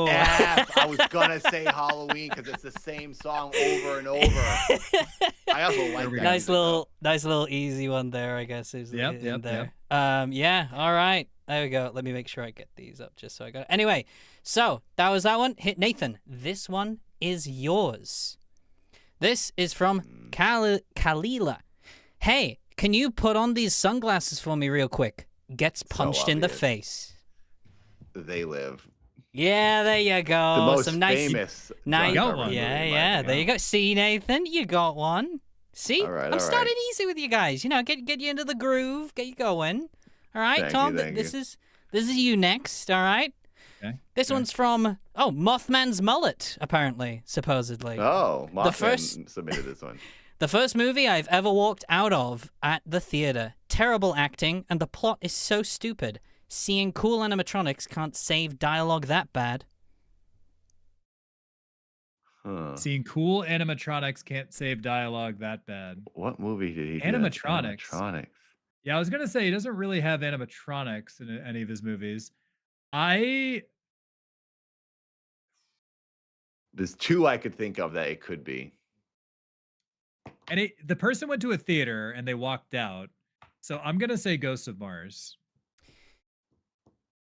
I was gonna say Halloween because it's the same song over and over. I also like that. Nice little easy one there, I guess. Yep. Yep. Yeah. All right. There we go. Let me make sure I get these up just so I got it. Anyway, so that was that one. Hit Nathan. This one is yours. This is from Kalila. Hey, can you put on these sunglasses for me real quick? Gets punched in the face. They Live. Yeah, there you go. The most some nice, famous. nice. one. Yeah. There you go. See, Nathan, you got one. See, I'm starting easy with you guys. You know, get you into the groove, get you going. All right, Thank Tom. you. This is you next. All right. Okay. This one's from Mothman's Mullet, apparently, supposedly. Oh, Mothman submitted this one. The first movie I've ever walked out of at the theater. Terrible acting, and the plot is so stupid. Seeing cool animatronics can't save dialogue that bad. Seeing cool animatronics can't save dialogue that bad. What movie did he do? Animatronics. Yeah, I was going to say, he doesn't really have animatronics in any of his movies. There's two I could think of that it could be. And the person went to a theater and they walked out. So I'm going to say Ghosts of Mars.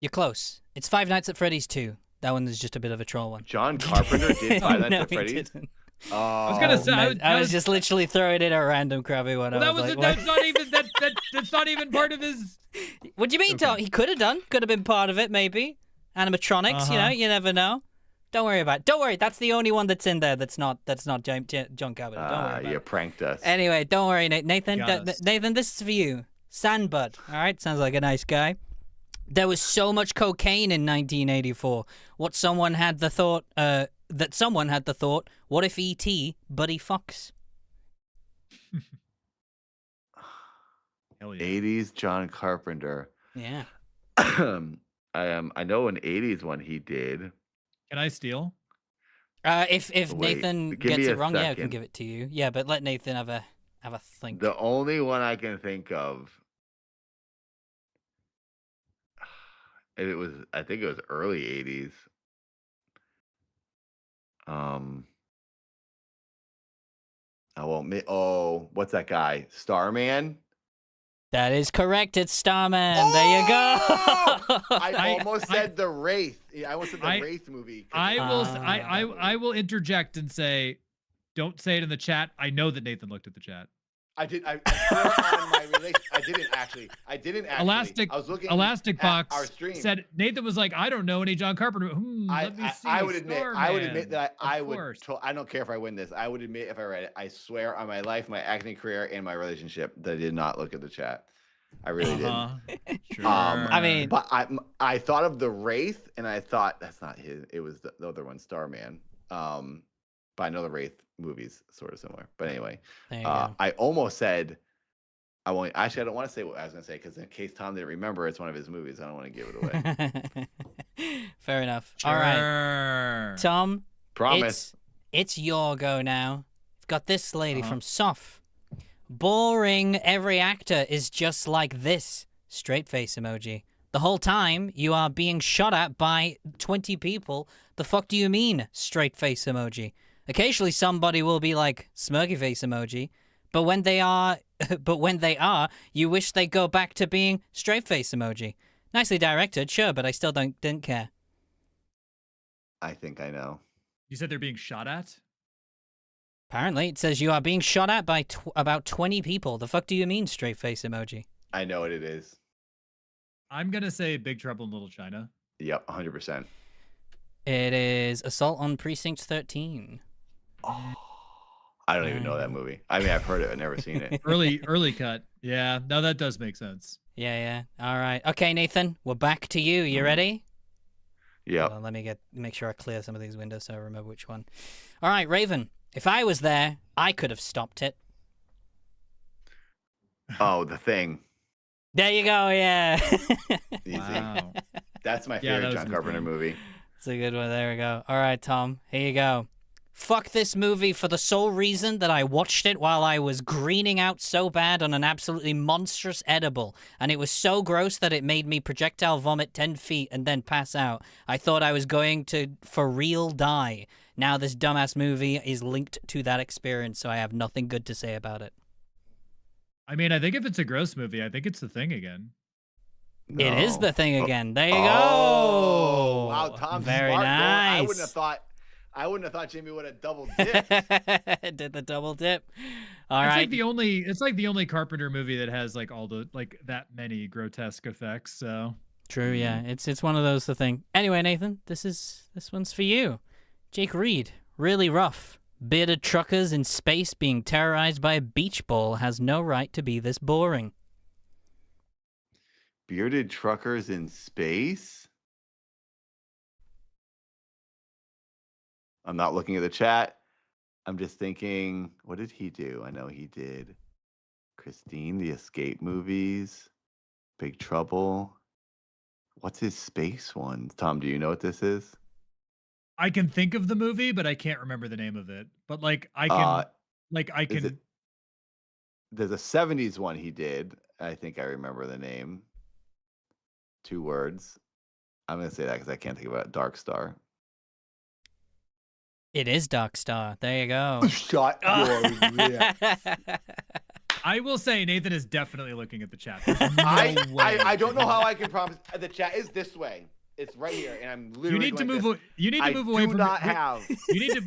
You're close. It's Five Nights at Freddy's 2. That one is just a bit of a troll one. John Carpenter did Five Nights No, at he Freddy's. didn't. Oh, I was gonna say I was just literally throwing in a random crappy one. Well, I was like, that's not even that's not even part of his. What do you mean, Tom? He could have done. Could have been part of it, maybe. Animatronics, you know, you never know. Don't worry about it. Don't worry. That's the only one that's in there. That's not John Carpenter. Don't worry about you it. pranked us. Anyway, don't worry, Nathan. Nathan, this is for you. Sandbud. All right, sounds like a nice guy. There was so much cocaine in 1984. Someone had the thought. What if E.T. Buddy Fox? Hell yeah. 80s John Carpenter. Yeah. I know an 80s one he did. Can I steal? If Wait, Nathan give gets me it a wrong, yeah, I can second. give it to you. Yeah, but let Nathan have a think. The only one I can think of, I think it was early 80s. What's that guy? Starman? That is correct. It's Starman. There you go. I almost said the Wraith. Yeah, I almost said the Wraith movie. I will interject and say, don't say it in the chat. I know that Nathan looked at the chat. I did. I swear on my relation. I didn't actually. Elastic. I was looking Elastic at our Box stream. Said Nathan was like, I don't know any John Carpenter. Let me see. I would admit. I would admit that I Of would. course. I don't care if I win this. I would admit if I read it. I swear on my life, my acting career, and my relationship that I did not look at the chat. I really didn't. Sure. I mean, But I thought of the Wraith, and I thought that's not his. It was the other one, Starman. But I know the Wraith movie's sort of similar. But anyway, there you go. I almost said. I don't want to say what I was going to say because in case Tom didn't remember, it's one of his movies. I don't want to give it away. Fair enough. Sure. All right, Tom. Promise. It's your go now. We've got this lady from Soft. Boring. Every actor is just like this. Straight face emoji. The whole time you are being shot at by 20 people. The fuck do you mean? Straight face emoji. Occasionally somebody will be like smirky face emoji. But when they are, you wish they go back to being straight face emoji. Nicely directed, sure, but I still didn't care. I think I know. You said they're being shot at? Apparently, it says you are being shot at by about 20 people. The fuck do you mean, straight face emoji? I know what it is. I'm gonna say Big Trouble in Little China. Yep, 100%. It is Assault on Precinct 13. Oh. I don't even know that movie. I mean, I've heard it, I've never seen it. early cut. Yeah, no, that does make sense. Yeah. All right. Okay, Nathan, we're back to you. You ready? Yeah. Let me make sure I clear some of these windows so I remember which one. All right, Raven. If I was there, I could have stopped it. Oh, The Thing. There you go. Yeah. Easy. Wow. That's my favorite John Carpenter movie. It's a good one. There we go. All right, Tom. Here you go. Fuck this movie for the sole reason that I watched it while I was greening out so bad on an absolutely monstrous edible, and it was so gross that it made me projectile vomit 10 feet and then pass out. I thought I was going to, for real, die. Now this dumbass movie is linked to that experience, so I have nothing good to say about it. I mean, I think if it's a gross movie, I think it's The Thing again. No. It is The Thing again. There you go. Wow, Tom's very smart. nice. I wouldn't have thought Jimmy would have double dipped. Did the double dip. All it's right. Like the only Carpenter movie that has like all the that many grotesque effects. So true, yeah. It's one of those The Thing. Anyway, Nathan, this one's for you. Jake Reed, really rough. Bearded truckers in space being terrorized by a beach ball has no right to be this boring. Bearded truckers in space? I'm not looking at the chat. I'm just thinking, what did he do? I know he did Christine, the Escape movies, Big Trouble. What's his space one? Tom, do you know what this is? I can think of the movie, but I can't remember the name of it. But I can. There's a 70s one he did. I think I remember the name. 2 words. I'm going to say that because I can't think about it. Dark Star. It is Dark Star. There you go. Shut your I will say Nathan is definitely looking at the chat. There's no way. I don't know how I can promise. The chat is this way. It's right here, and I'm literally. You need to move. You need to move away I do from. not have. You need to.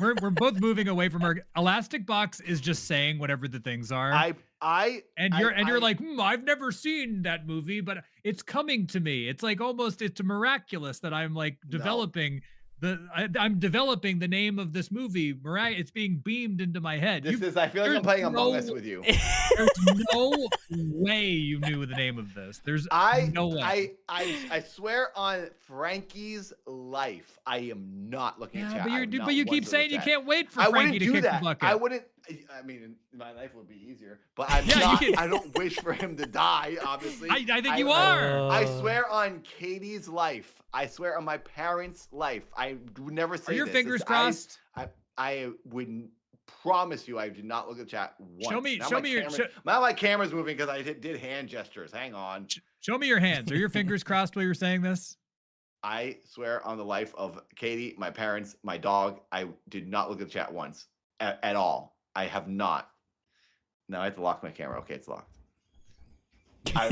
We're both moving away from our elastic box. Is just saying whatever the things are. You're like, I've never seen that movie, but it's coming to me. It's like almost it's miraculous that I'm like developing. I'm developing the name of this movie. It's being beamed into my head. I feel like I'm playing Among Us with you. There's no way you knew the name of this. There's no way. I swear on Frankie's life, I am not looking at chat. But you keep saying you can't wait for Frankie to kick the bucket. I wouldn't. I mean, my life would be easier, but I'm not. I don't wish for him to die. Obviously, I think you are. I swear on Katie's life. I swear on my parents' life. I would never say. Are your this. fingers crossed? I would promise you, I did not look at chat once. Show me your. Now my camera's moving because I did hand gestures. Hang on. Show me your hands. Are your fingers crossed while you're saying this? I swear on the life of Katie, my parents, my dog, I did not look at the chat once at all. I have not. Now I have to lock my camera. Okay, it's locked. I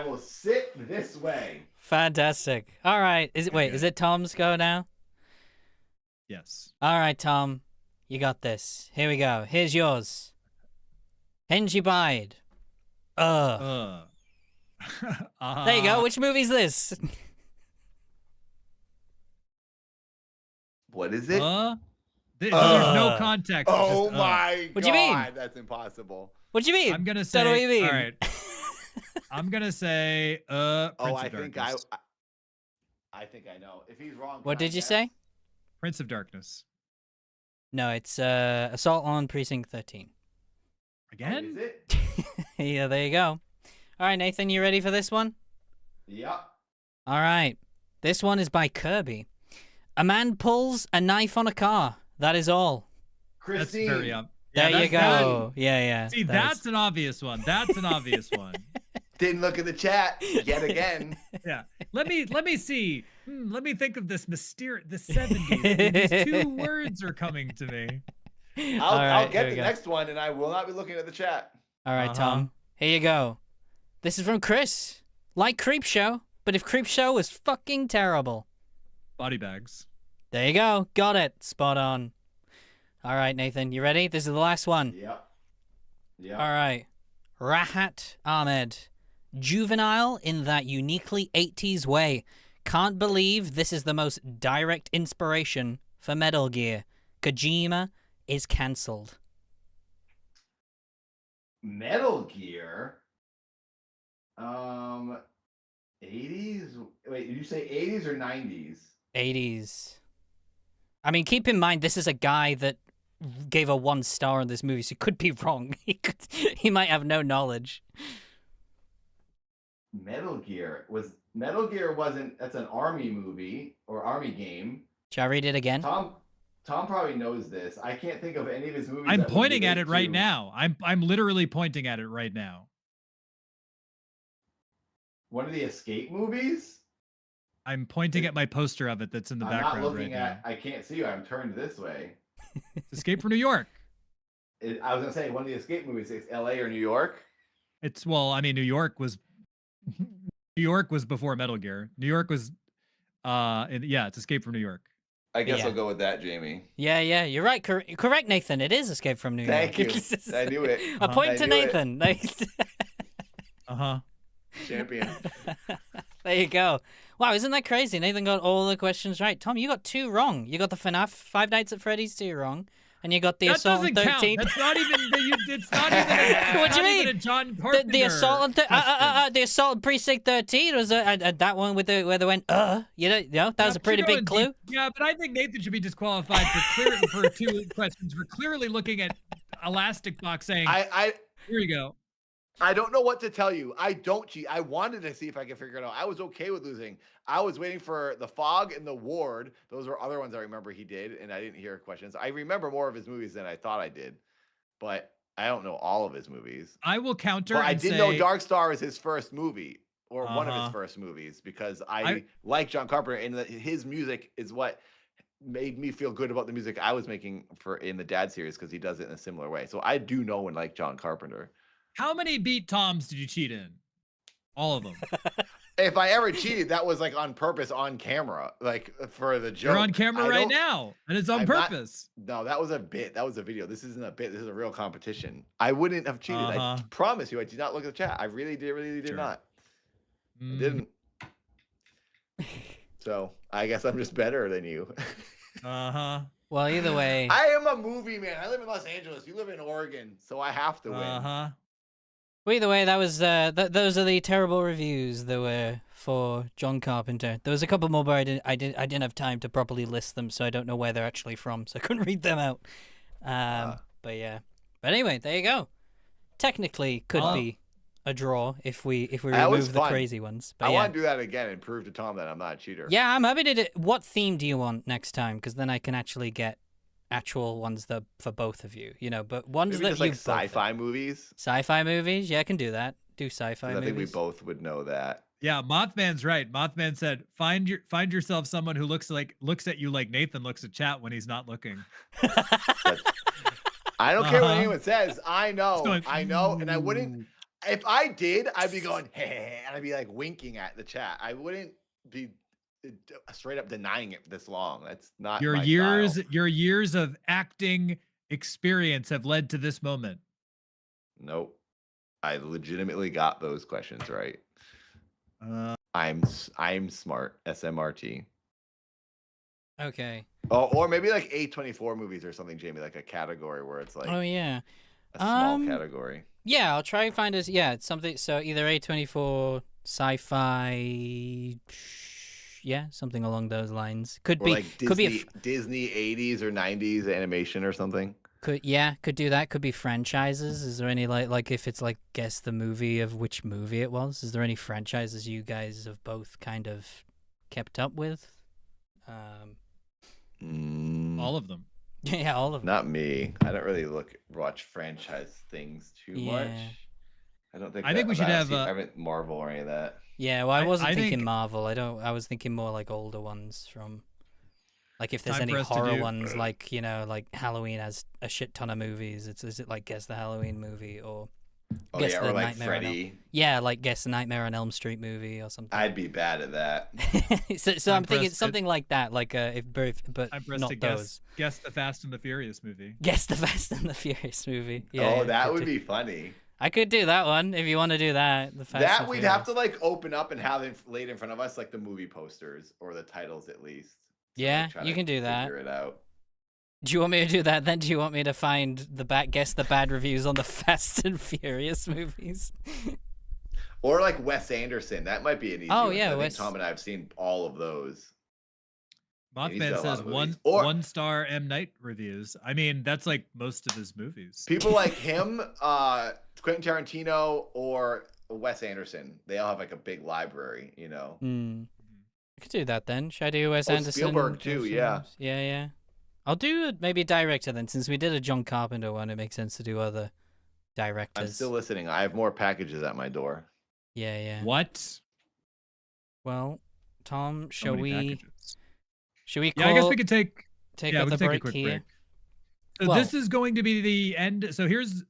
will sit this way. Fantastic. All right. Is it Tom's go now? Yes. All right, Tom. You got this. Here we go. Here's yours. Henji Bide. There you go. Which movie's this? What is it? There's no context. Oh my god. What do you mean? That's impossible. What do you mean? I'm gonna say. What do you mean? All right. I'm gonna say. Prince I of think Darkness. I think I know. If he's wrong. What did you say? Prince of Darkness. No, it's Assault on Precinct 13. Again? Is it? Yeah, there you go. All right, Nathan, you ready for this one? Yep. All right. This one is by Kirby. A man pulls a knife on a car. That is all. Christine. That's very there you go. Yeah. See, that's an obvious one. That's an obvious one. Didn't look at the chat yet again. Yeah. Let me see. Let me think of this the 70s. These two words are coming to me. I'll get the next one, and I will not be looking at the chat. All right, Tom. Here you go. This is from Chris. Like Creepshow, but if Creepshow was fucking terrible. Body bags. There you go. Got it. Spot on. All right, Nathan. You ready? This is the last one. Yep. All right. Rahat Ahmed. Juvenile in that uniquely 80s way. Can't believe this is the most direct inspiration for Metal Gear. Kojima is cancelled. Metal Gear? 80s? Wait, did you say 80s or 90s? 80s. I mean, keep in mind, this is a guy that gave a 1 star on this movie, so he could be wrong. He might have no knowledge. Metal Gear wasn't. That's an army movie or army game. Shall I read it again? Tom probably knows this. I can't think of any of his movies. I'm pointing at it right now. I'm literally pointing at it right now. One of the escape movies? I'm pointing at my poster of it that's in the background. I'm not looking right at. now. I can't see you. I'm turned this way. Escape from New York. I was gonna say one of the escape movies. It's L.A. or New York. New York was before Metal Gear. New York was, it's Escape from New York. I guess I'll go with that, Jamie. Yeah, you're right. Correct, Nathan. It is Escape from New York. Thank you. I knew it. A point to Nathan. Champion. There you go. Wow, isn't that crazy? Nathan got all the questions right. Tom, you got 2 wrong. You got the FNAF Five Nights at Freddy's 2 wrong. And you got the Assault on 13. That's not even. It's not even. What do you mean? A John Carpenter. The Assault on the Assault on Precinct 13 was that one with where they went that was a pretty big clue. Yeah, but I think Nathan should be disqualified for 2 questions for clearly looking at Elastic Box saying, here you go. I don't know what to tell you. I don't cheat. I wanted to see if I could figure it out. I was okay with losing. I was waiting for The Fog and The Ward. Those were other ones I remember he did, and I didn't hear questions. I remember more of his movies than I thought I did, but I don't know all of his movies. I will counter. But I did know Dark Star is his first movie, or one of his first movies, because I like John Carpenter, and his music is what made me feel good about the music I was making in the Dad series because he does it in a similar way. So I do know and like John Carpenter. How many Beat Toms did you cheat in? All of them. If I ever cheated, that was like on purpose on camera, like for the joke. You're on camera right now, and it's on purpose. No, that was a bit. That was a video. This isn't a bit. This is a real competition. I wouldn't have cheated. I promise you, I did not look at the chat. I really did not. I didn't. So I guess I'm just better than you. Well, either way, I am a movie man. I live in Los Angeles. You live in Oregon, so I have to win. Well, either way, that was those are the terrible reviews that were for John Carpenter. There was a couple more, but I didn't have time to properly list them, so I don't know where they're actually from, so I couldn't read them out. But yeah. But anyway, there you go. Technically, could be a draw if we remove the crazy ones. But I want to do that again and prove to Tom that I'm not a cheater. Yeah, I'm happy to do. What theme do you want next time? Because then I can actually get actual ones that for both of you, but ones maybe that just like sci-fi movies. Sci-fi movies, yeah, I can do that. Do sci-fi movies. I think we both would know that. Yeah, Mothman's right. Mothman said, "Find yourself someone who looks at you like Nathan looks at chat when he's not looking." I don't care what anyone says. I know, and I wouldn't. If I did, I'd be going, hey, and I'd be like winking at the chat. I wouldn't be straight up denying it this long. That's not your my years. style. Your years of acting experience have led to this moment. Nope, I legitimately got those questions right. I'm smart. SMRT. Okay. Oh, or maybe like A24 movies or something, Jamie, like a category where it's like a small category. Yeah, I'll try and find us. Yeah, it's something. So either A24, sci-fi. Yeah, something along those lines. Could be like Disney, Disney 80s or 90s animation or something. Could do that. Could be franchises. Is there any like if it's like guess the movie of which movie it was? Is there any franchises you guys have both kind of kept up with? All of them. Yeah, all of them. Not me. I don't really watch franchise things too much. I don't think. I think we should have. I haven't Marvel or any of that. Yeah, well, I wasn't thinking Marvel. I was thinking more like older ones from. Like if there's any horror ones, like like Halloween has a shit ton of movies. Is it like guess the Halloween movie or guess the or like Nightmare Freddy. Yeah, like guess the Nightmare on Elm Street movie or something. I'd be bad at that. so I'm thinking something like that, like but not those. Guess the Fast and the Furious movie. Guess the Fast and the Furious movie. Yeah, that would be funny. I could do that one if you want to do that. That we'd have to like open up and have it laid in front of us, like the movie posters or the titles at least. Yeah, you can do that. Figure it out. Do you want me to do that then? Do you want me to find guess the bad reviews on the Fast and Furious movies? Or like Wes Anderson. That might be an easy one. I think Tom and I have seen all of those. Mothman says one star M. Night reviews. I mean, that's like most of his movies. People like him, Quentin Tarantino, or Wes Anderson. They all have like a big library, I could do that then. Should I do Wes Anderson? Spielberg too, yeah. Yeah. I'll do maybe a director then. Since we did a John Carpenter one, it makes sense to do other directors. I'm still listening. I have more packages at my door. Yeah. What? Well, Tom, should we call... Yeah, I guess we could take a break here. Break. So this is going to be the end. So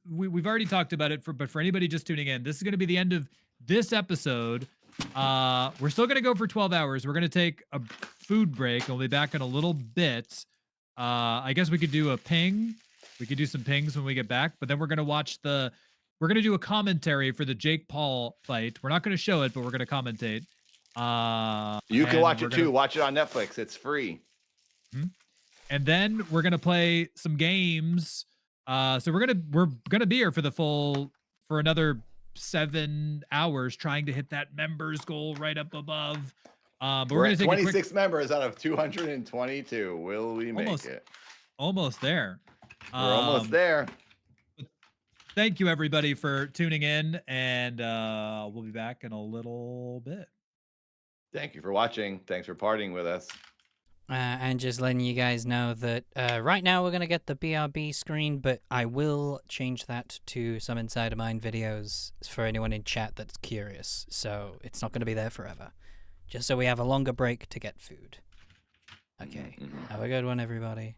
we've already talked about it, but for anybody just tuning in, this is going to be the end of this episode. We're still going to go for 12 hours. We're going to take a food break. We'll be back in a little bit. I guess we could do a ping. We could do some pings when we get back, but then we're going to do a commentary for the Jake Paul fight. We're not going to show it, but we're going to commentate. You can watch it too. Watch it on Netflix. It's free. And then we're going to play some games. So we're going to be here for another 7 hours trying to hit that members goal right up above. But we're going to take 26 members out of 222. Will we make it? Almost there. We're almost there. Thank you everybody for tuning in, and we'll be back in a little bit. Thank you for watching. Thanks for partying with us. And just letting you guys know that right now we're going to get the BRB screen, but I will change that to some Inside of Mine videos for anyone in chat that's curious. So it's not going to be there forever. Just so we have a longer break to get food. Okay. Have a good one, everybody.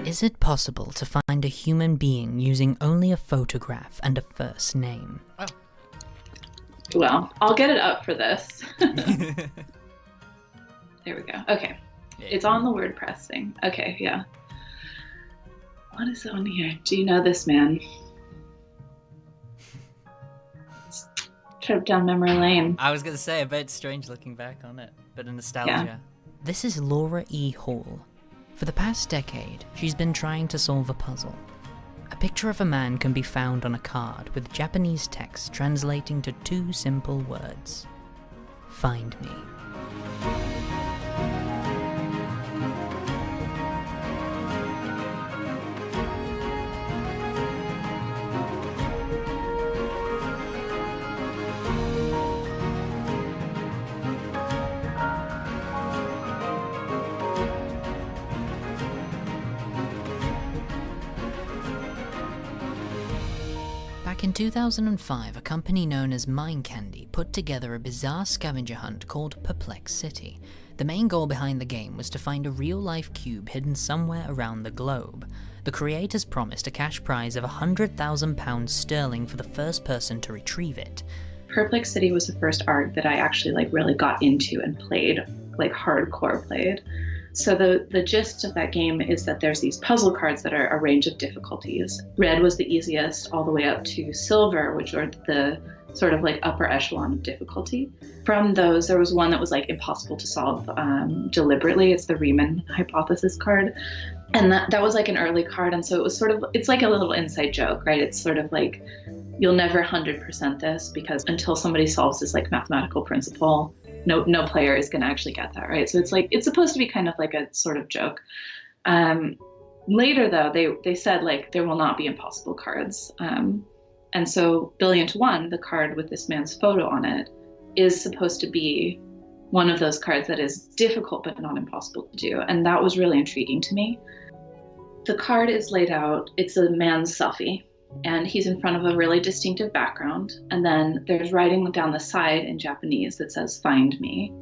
Is it possible to find a human being using only a photograph and a first name? Oh. Well, I'll get it up for this. There we go. Okay. Yeah. It's on the WordPress thing. Okay, yeah. What is on here? Do you know this man? Trip down memory lane. I was going to say, I bet it's strange looking back on it. Bit of nostalgia. Yeah. This is Laura E. Hall. For the past decade, she's been trying to solve a puzzle. A picture of a man can be found on a card with Japanese text translating to two simple words. Find me. Back in 2005, a company known as Mind Candy put together a bizarre scavenger hunt called Perplex City. The main goal behind the game was to find a real-life cube hidden somewhere around the globe. The creators promised a cash prize of £100,000 sterling for the first person to retrieve it. Perplex City was the first ARG that I actually really got into and played, hardcore played. So the gist of that game is that there's these puzzle cards that are a range of difficulties. Red was the easiest, all the way up to silver, which are the sort of upper echelon of difficulty. From those, there was one that was impossible to solve deliberately. It's the Riemann hypothesis card. And that was an early card. And so it was it's like a little inside joke, right? It's sort of you'll never 100% this, because until somebody solves this mathematical principle, no player is going to actually get that, right? So it's supposed to be kind of a sort of joke. Later, though, they said there will not be impossible cards. And so Billion to One, the card with this man's photo on it, is supposed to be one of those cards that is difficult but not impossible to do. And that was really intriguing to me. The card is laid out, it's a man's selfie, and he's in front of a really distinctive background. And then there's writing down the side in Japanese that says, "Find me."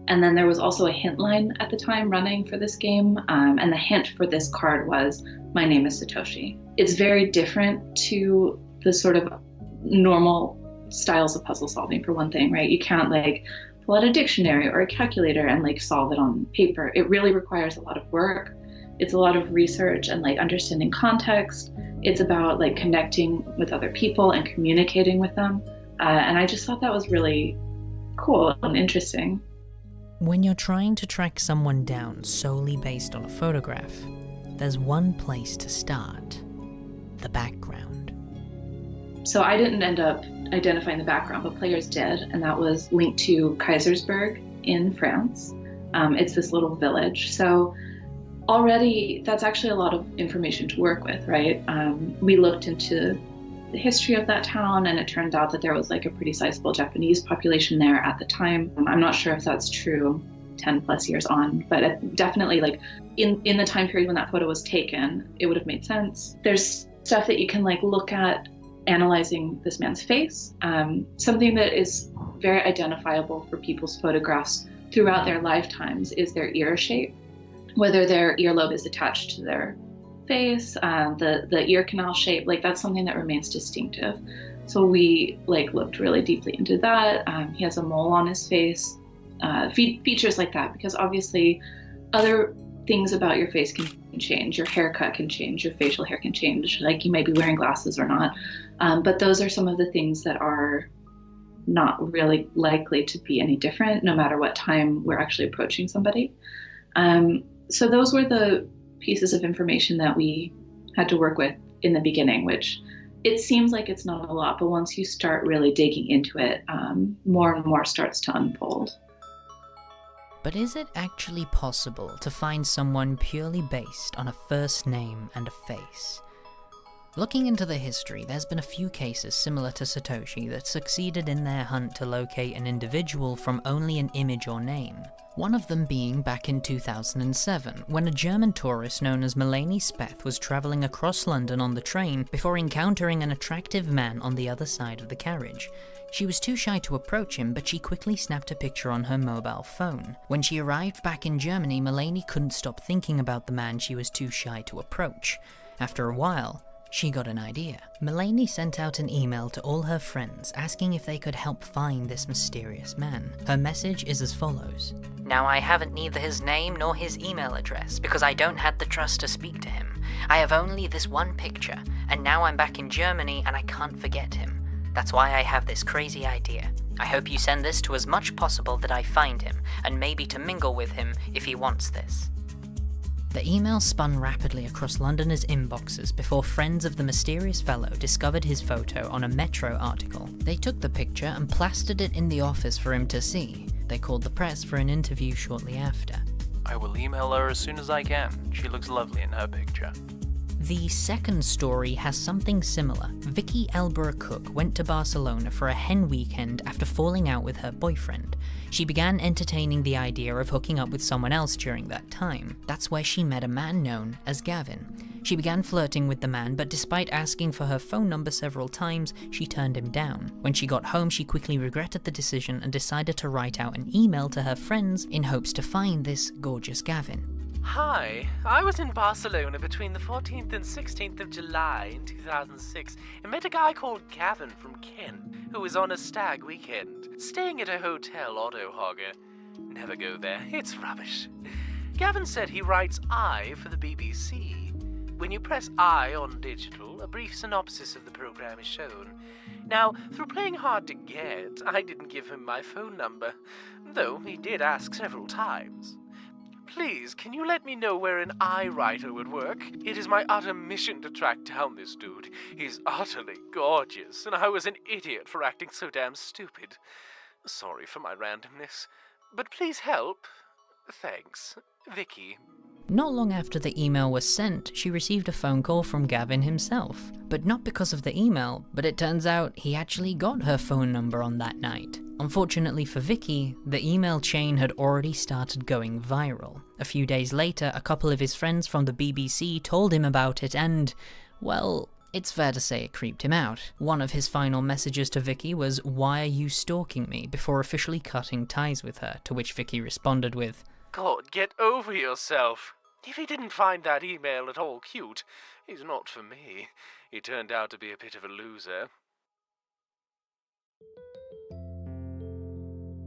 And then there was also a hint line at the time running for this game. And the hint for this card was, "My name is Satoshi." It's very different to the sort of normal styles of puzzle solving, for one thing, right? You can't pull out a dictionary or a calculator and solve it on paper. It really requires a lot of work. It's a lot of research and understanding context. It's about connecting with other people and communicating with them. And I just thought that was really cool and interesting. When you're trying to track someone down solely based on a photograph, there's one place to start: the background. So I didn't end up identifying the background, but players did, and that was linked to Kaisersberg in France. It's this little village. So already that's actually a lot of information to work with, right? We looked into the history of that town, and it turned out that there was a pretty sizable Japanese population there at the time. I'm not sure if that's true 10 plus years on, but it definitely in the time period when that photo was taken, it would have made sense. There's stuff that you can look at analyzing this man's face. Something that is very identifiable for people's photographs throughout their lifetimes is their ear shape, whether their earlobe is attached to their face, the ear canal shape, that's something that remains distinctive. So we looked really deeply into that. He has a mole on his face, features like that, because obviously other things about your face can change. Your haircut can change, your facial hair can change, you might be wearing glasses or not. But those are some of the things that are not really likely to be any different, no matter what time we're actually approaching somebody. So those were the pieces of information that we had to work with in the beginning, which it seems like it's not a lot, but once you start really digging into it, more and more starts to unfold. But is it actually possible to find someone purely based on a first name and a face? Looking into the history, there's been a few cases similar to Satoshi that succeeded in their hunt to locate an individual from only an image or name. One of them being back in 2007, when a German tourist known as Melanie Speth was travelling across London on the train before encountering an attractive man on the other side of the carriage. She was too shy to approach him, but she quickly snapped a picture on her mobile phone. When she arrived back in Germany, Melanie couldn't stop thinking about the man she was too shy to approach. After a while, she got an idea. Melanie sent out an email to all her friends asking if they could help find this mysterious man. Her message is as follows. Now I haven't neither his name nor his email address because I don't have the trust to speak to him. I have only this one picture, and now I'm back in Germany and I can't forget him. That's why I have this crazy idea. I hope you send this to as much possible that I find him, and maybe to mingle with him if he wants this. The email spun rapidly across Londoners' inboxes before friends of the mysterious fellow discovered his photo on a Metro article. They took the picture and plastered it in the office for him to see. They called the press for an interview shortly after. I will email her as soon as I can. She looks lovely in her picture. The second story has something similar. Vicky Elborough Cook went to Barcelona for a hen weekend after falling out with her boyfriend. She began entertaining the idea of hooking up with someone else during that time. That's where she met a man known as Gavin. She began flirting with the man, but despite asking for her phone number several times, she turned him down. When she got home, she quickly regretted the decision and decided to write out an email to her friends in hopes to find this gorgeous Gavin. Hi, I was in Barcelona between the 14th and 16th of July in 2006 and met a guy called Gavin from Kent, who was on a stag weekend, staying at a hotel Autohogger. Never go there, it's rubbish. Gavin said he writes I for the BBC. When you press I on digital, a brief synopsis of the program is shown. Now, through playing hard to get, I didn't give him my phone number, though he did ask several times. Please, can you let me know where an I writer would work? It is my utter mission to track down this dude. He's utterly gorgeous, and I was an idiot for acting so damn stupid. Sorry for my randomness, but please help. Thanks, Vicky. Not long after the email was sent, she received a phone call from Gavin himself. But not because of the email, but it turns out he actually got her phone number on that night. Unfortunately for Vicky, the email chain had already started going viral. A few days later, a couple of his friends from the BBC told him about it and, well, it's fair to say it creeped him out. One of his final messages to Vicky was, "Why are you stalking me?" before officially cutting ties with her, to which Vicky responded with, God, get over yourself. If he didn't find that email at all cute, he's not for me. He turned out to be a bit of a loser.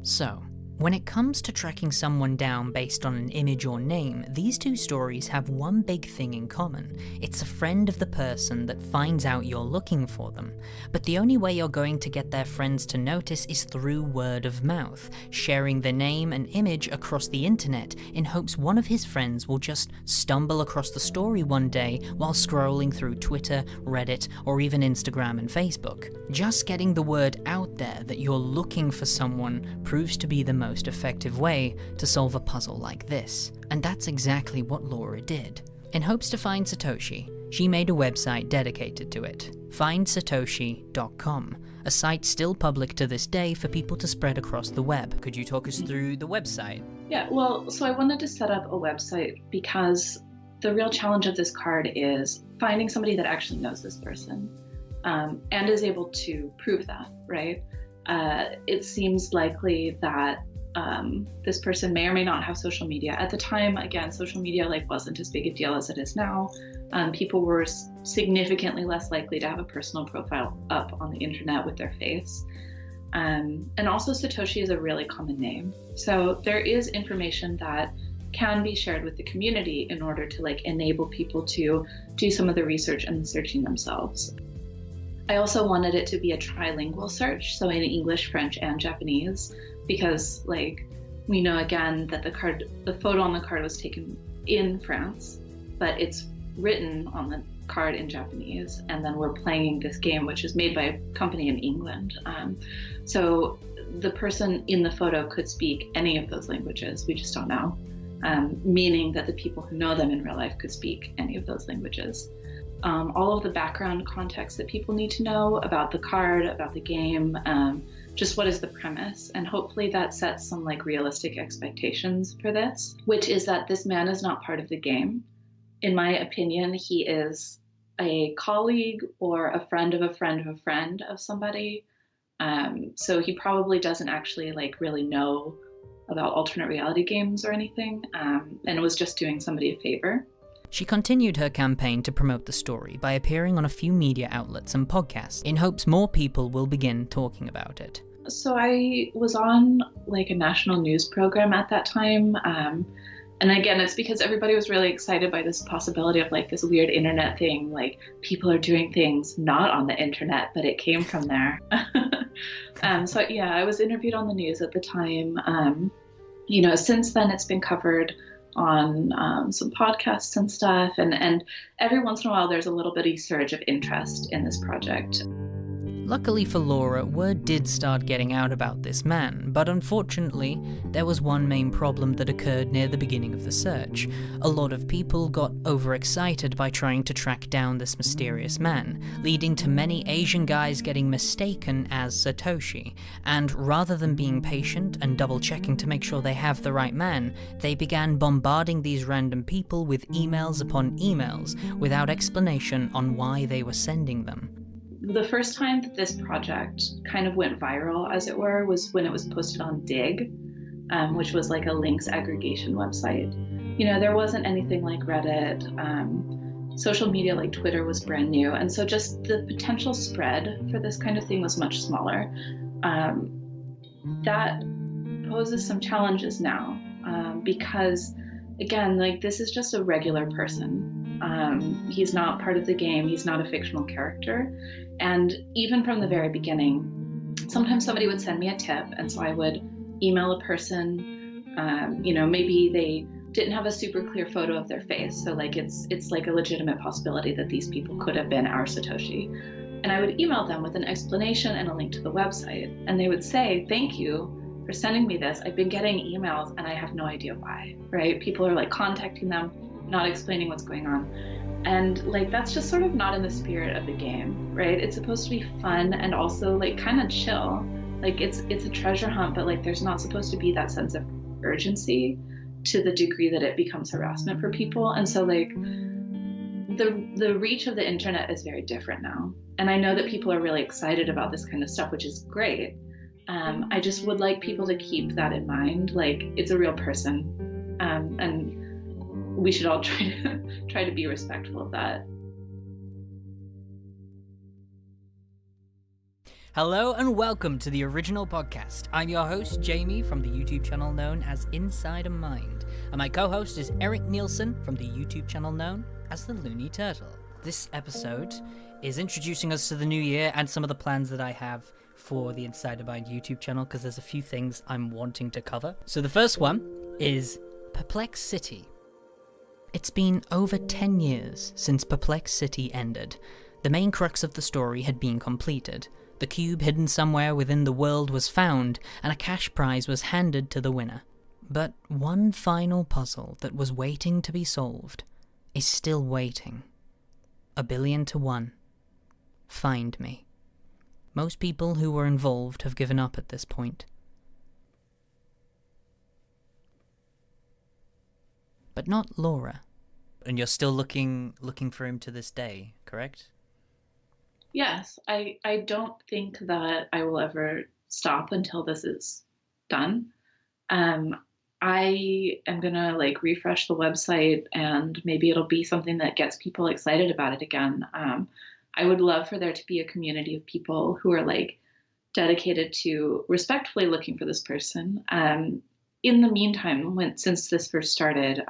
So, when it comes to tracking someone down based on an image or name, these two stories have one big thing in common. It's a friend of the person that finds out you're looking for them. But the only way you're going to get their friends to notice is through word of mouth, sharing the name and image across the internet in hopes one of his friends will just stumble across the story one day while scrolling through Twitter, Reddit, or even Instagram and Facebook. Just getting the word out there that you're looking for someone proves to be the most effective way to solve a puzzle like this. And that's exactly what Laura did. In hopes to find Satoshi, she made a website dedicated to it, findsatoshi.com, a site still public to this day for people to spread across the web. Could you talk us through the website? Yeah, well, so I wanted to set up a website because the real challenge of this card is finding somebody that actually knows this person and is able to prove that, right? It seems likely that this person may or may not have social media. At the time, again, social media wasn't as big a deal as it is now. People were significantly less likely to have a personal profile up on the internet with their face. And also Satoshi is a really common name. So there is information that can be shared with the community in order to enable people to do some of the research and the searching themselves. I also wanted it to be a trilingual search, so in English, French, and Japanese, because we know again that the photo on the card was taken in France, but it's written on the card in Japanese, and then we're playing this game, which is made by a company in England. So the person in the photo could speak any of those languages, we just don't know, meaning that the people who know them in real life could speak any of those languages. All of the background context that people need to know about the card, about the game, just what is the premise, and hopefully that sets some realistic expectations for this, which is that this man is not part of the game. In my opinion, he is a colleague or a friend of a friend of a friend of somebody. So he probably doesn't actually really know about alternate reality games or anything, and was just doing somebody a favor. She continued her campaign to promote the story by appearing on a few media outlets and podcasts in hopes more people will begin talking about it. So I was on a national news program at that time. And again, it's because everybody was really excited by this possibility of this weird internet thing, people are doing things not on the internet, but it came from there. So yeah, I was interviewed on the news at the time. Since then it's been covered on some podcasts and stuff, and every once in a while there's a little bitty surge of interest in this project. Luckily for Laura, word did start getting out about this man, but unfortunately, there was one main problem that occurred near the beginning of the search. A lot of people got overexcited by trying to track down this mysterious man, leading to many Asian guys getting mistaken as Satoshi, and rather than being patient and double-checking to make sure they have the right man, they began bombarding these random people with emails upon emails, without explanation on why they were sending them. The first time that this project kind of went viral, as it were, was when it was posted on Dig, which was like a links aggregation website. You know, there wasn't anything like Reddit. Social media like Twitter was brand new. And so just the potential spread for this kind of thing was much smaller. That poses some challenges now because, again, like this is just a regular person. He's not part of the game. He's not a fictional character. And even from the very beginning, sometimes somebody would send me a tip, and so I would email a person, you know, maybe they didn't have a super clear photo of their face, so like it's like a legitimate possibility that these people could have been our Satoshi. And I would email them with an explanation and a link to the website, and they would say, "Thank you for sending me this. I've been getting emails and I have no idea why," right? People are like contacting them, not explaining what's going on. And like, that's just sort of not in the spirit of the game, right? It's supposed to be fun and also like kind of chill. Like it's a treasure hunt, but like there's not supposed to be that sense of urgency to the degree that it becomes harassment for people. And so like the reach of the internet is very different now. And I know that people are really excited about this kind of stuff, which is great. I just would like people to keep that in mind. Like it's a real person, and we should all try to be respectful of that. Hello and welcome to the original podcast. I'm your host, Jamie, from the YouTube channel known as Inside a Mind. And my co-host is Eric Nielsen from the YouTube channel known as The Looney Turtle. This episode is introducing us to the new year and some of the plans that I have for the Inside a Mind YouTube channel, because there's a few things I'm wanting to cover. So the first one is Perplex City. It's been over 10 years since Perplex City ended. The main crux of the story had been completed. The cube hidden somewhere within the world was found, and a cash prize was handed to the winner. But one final puzzle that was waiting to be solved is still waiting. 1,000,000,000 to 1. Find me. Most people who were involved have given up at this point. But not Laura. And you're still looking for him to this day, correct? Yes, I don't think that I will ever stop until this is done. I am gonna like refresh the website, and maybe it'll be something that gets people excited about it again. I would love for there to be a community of people who are like dedicated to respectfully looking for this person. In the meantime, since this first started,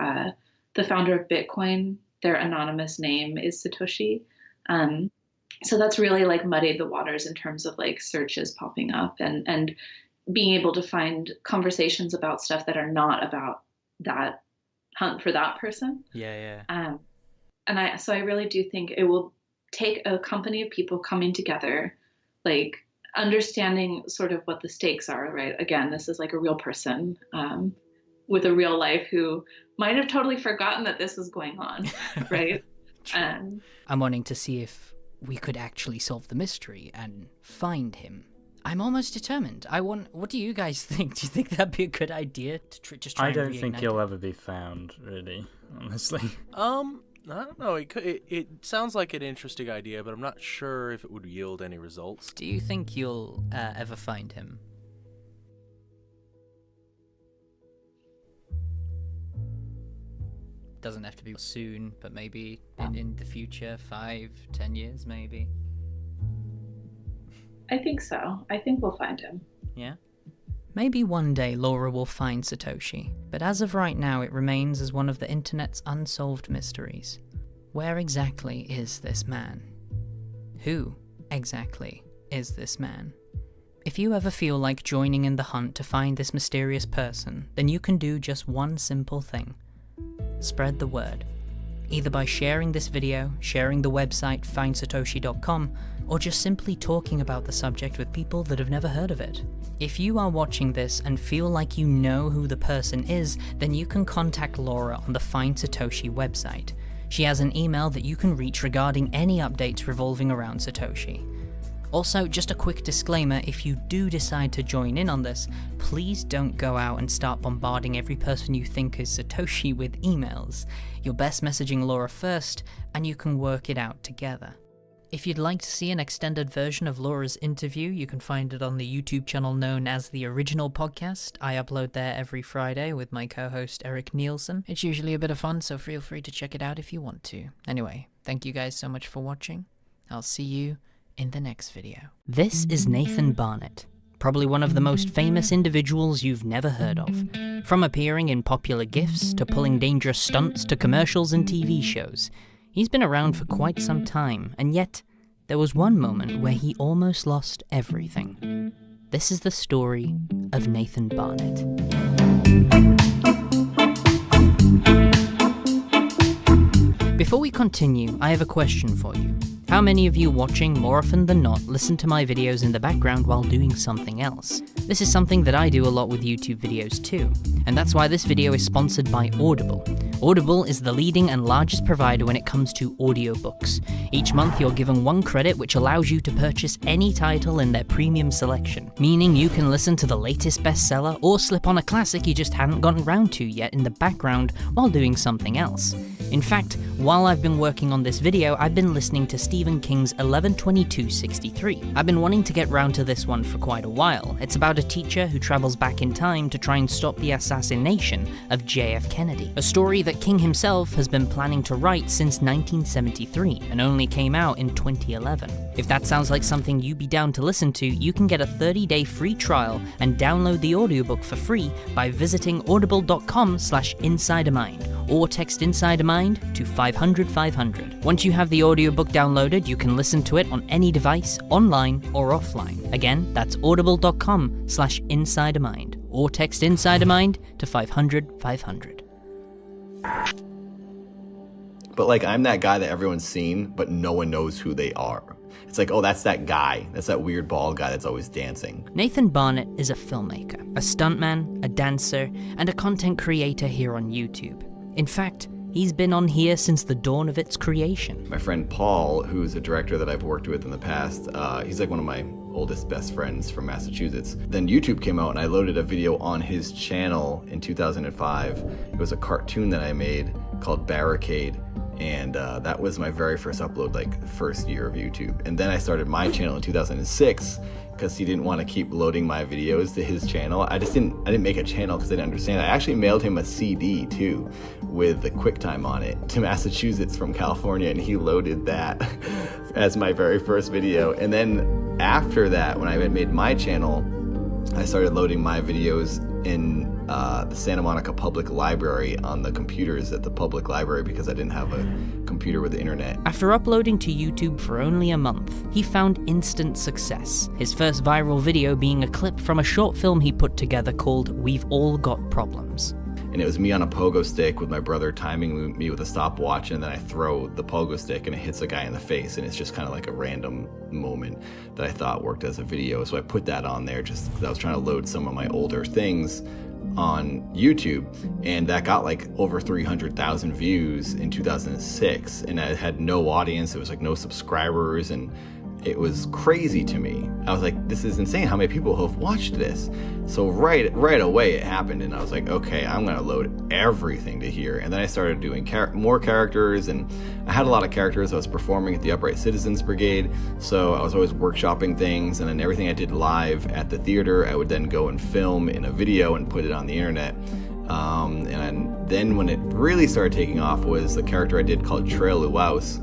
the founder of Bitcoin, their anonymous name is Satoshi. So that's really like muddied the waters in terms of like searches popping up and being able to find conversations about stuff that are not about that hunt for that person. Yeah. So I really do think it will take a company of people coming together, like understanding sort of what the stakes are, right? Again, this is like a real person with a real life who might have totally forgotten that this was going on, right? I'm wanting to see if we could actually solve the mystery and find him. I'm almost determined. What do you guys think? Do you think that'd be a good idea to just try? I don't think he'll ever be found, really, honestly. I don't know. It sounds like an interesting idea, but I'm not sure if it would yield any results. Do you think you'll ever find him? Doesn't have to be soon, but maybe in the future, 5-10 years, maybe. I think so. I think we'll find him. Yeah? Maybe one day Laura will find Satoshi, but as of right now it remains as one of the internet's unsolved mysteries. Where exactly is this man? Who exactly is this man? If you ever feel like joining in the hunt to find this mysterious person, then you can do just one simple thing. Spread the word. Either by sharing this video, sharing the website findsatoshi.com, or just simply talking about the subject with people that have never heard of it. If you are watching this and feel like you know who the person is, then you can contact Laura on the Find Satoshi website. She has an email that you can reach regarding any updates revolving around Satoshi. Also, just a quick disclaimer, if you do decide to join in on this, please don't go out and start bombarding every person you think is Satoshi with emails. You're best messaging Laura first, and you can work it out together. If you'd like to see an extended version of Laura's interview, you can find it on the YouTube channel known as The Original Podcast. I upload there every Friday with my co-host Eric Nielsen. It's usually a bit of fun, so feel free to check it out if you want to. Anyway, thank you guys so much for watching. I'll see you in the next video. This is Nathan Barnett, probably one of the most famous individuals you've never heard of. From appearing in popular GIFs, to pulling dangerous stunts, to commercials and TV shows. He's been around for quite some time, and yet, there was one moment where he almost lost everything. This is the story of Nathan Barnett. Before we continue, I have a question for you. How many of you watching more often than not listen to my videos in the background while doing something else? This is something that I do a lot with YouTube videos too, and that's why this video is sponsored by Audible. Audible is the leading and largest provider when it comes to audiobooks. Each month you're given 1 credit which allows you to purchase any title in their premium selection, meaning you can listen to the latest bestseller or slip on a classic you just hadn't gotten around to yet in the background while doing something else. In fact, while I've been working on this video, I've been listening to Stephen King's 11/22/63. I've been wanting to get round to this one for quite a while. It's about a teacher who travels back in time to try and stop the assassination of JF Kennedy, a story that King himself has been planning to write since 1973 and only came out in 2011. If that sounds like something you'd be down to listen to, you can get a 30-day free trial and download the audiobook for free by visiting audible.com/insidermind or text Insidermind to 500 500. Once you have the audiobook downloaded, you can listen to it on any device, online or offline. Again, that's audible.com/insidermind or text Insidermind to 500 500. But like, I'm that guy that everyone's seen, but no one knows who they are. It's like, oh, that's that guy. That's that weird bald guy that's always dancing. Nathan Barnett is a filmmaker, a stuntman, a dancer, and a content creator here on YouTube. In fact, he's been on here since the dawn of its creation. My friend Paul, who's a director that I've worked with in the past, he's like one of my oldest best friends from Massachusetts. Then YouTube came out and I loaded a video on his channel in 2005. It was a cartoon that I made called Barricade. And that was my very first upload, like first year of YouTube. And then I started my channel in 2006 because he didn't want to keep loading my videos to his channel. I didn't make a channel because I didn't understand. I actually mailed him a CD too with the QuickTime on it to Massachusetts from California, and he loaded that as my very first video. And then after that, when I had made my channel, I started loading my videos in the Santa Monica Public Library on the computers at the public library because I didn't have a computer with the internet. After uploading to YouTube for only a month, he found instant success. His first viral video being a clip from a short film he put together called We've All Got Problems. And it was me on a pogo stick with my brother timing me with a stopwatch, and then I throw the pogo stick and it hits a guy in the face, and it's just kind of like a random moment that I thought worked as a video. So I put that on there just because I was trying to load some of my older things on YouTube, and that got like over 300,000 views in 2006, and I had no audience. It was like no subscribers, and it was crazy to me. I was like, this is insane how many people have watched this. So right away it happened, and I was like, okay, I'm gonna load everything to here. And then I started doing more characters, and I had a lot of characters. I was performing at the Upright Citizens Brigade, so I was always workshopping things, and then everything I did live at the theater, I would then go and film in a video and put it on the internet. And then when it really started taking off was the character I did called Trail Luaus,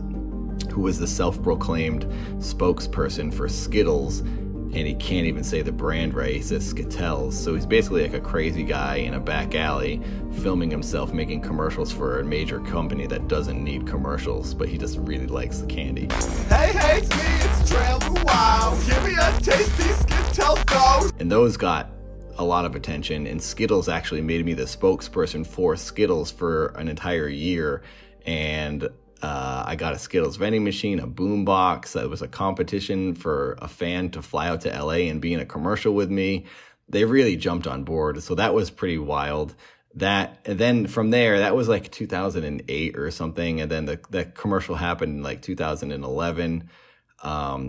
who was the self-proclaimed spokesperson for Skittles, and he can't even say the brand right. He says Skittles. So he's basically like a crazy guy in a back alley filming himself making commercials for a major company that doesn't need commercials, but he just really likes the candy. Hey, it's me, it's Trail Luau. Give me a tasty Skittles go. And those got a lot of attention, and Skittles actually made me the spokesperson for Skittles for an entire year. And I got a Skittles vending machine, a boombox. It was a competition for a fan to fly out to LA and be in a commercial with me. They really jumped on board. So that was pretty wild. And then from there, that was like 2008 or something. And then the commercial happened in like 2011.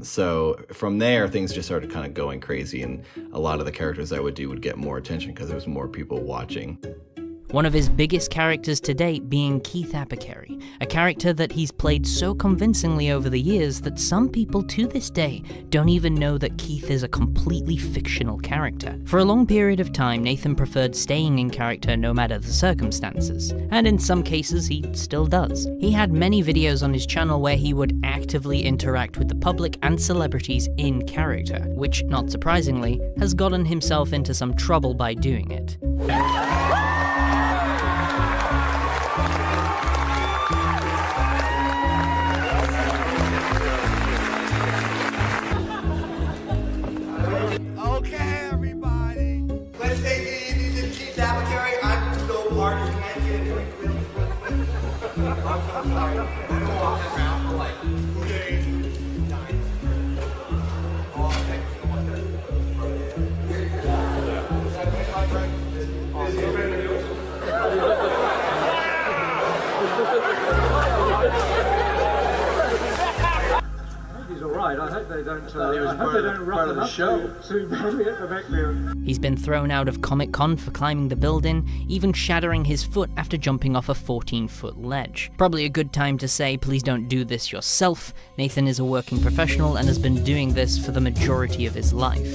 So from there, things just started kind of going crazy, and a lot of the characters I would do would get more attention because there was more people watching. One of his biggest characters to date being Keith Apicary, a character that he's played so convincingly over the years that some people to this day don't even know that Keith is a completely fictional character. For a long period of time, Nathan preferred staying in character no matter the circumstances, and in some cases he still does. He had many videos on his channel where he would actively interact with the public and celebrities in character, which, not surprisingly, has gotten himself into some trouble by doing it. Okay, everybody. Let's take it easy to Keith Apicary. I'm so hard you can't get it. I'm sorry. I'm going to walk around for like 2 days. He's alright. I hope they don't rough him up too badly at the back there. He's been thrown out of Comic-Con for climbing the building, even shattering his foot after jumping off a 14-foot ledge. Probably a good time to say, please don't do this yourself. Nathan is a working professional and has been doing this for the majority of his life.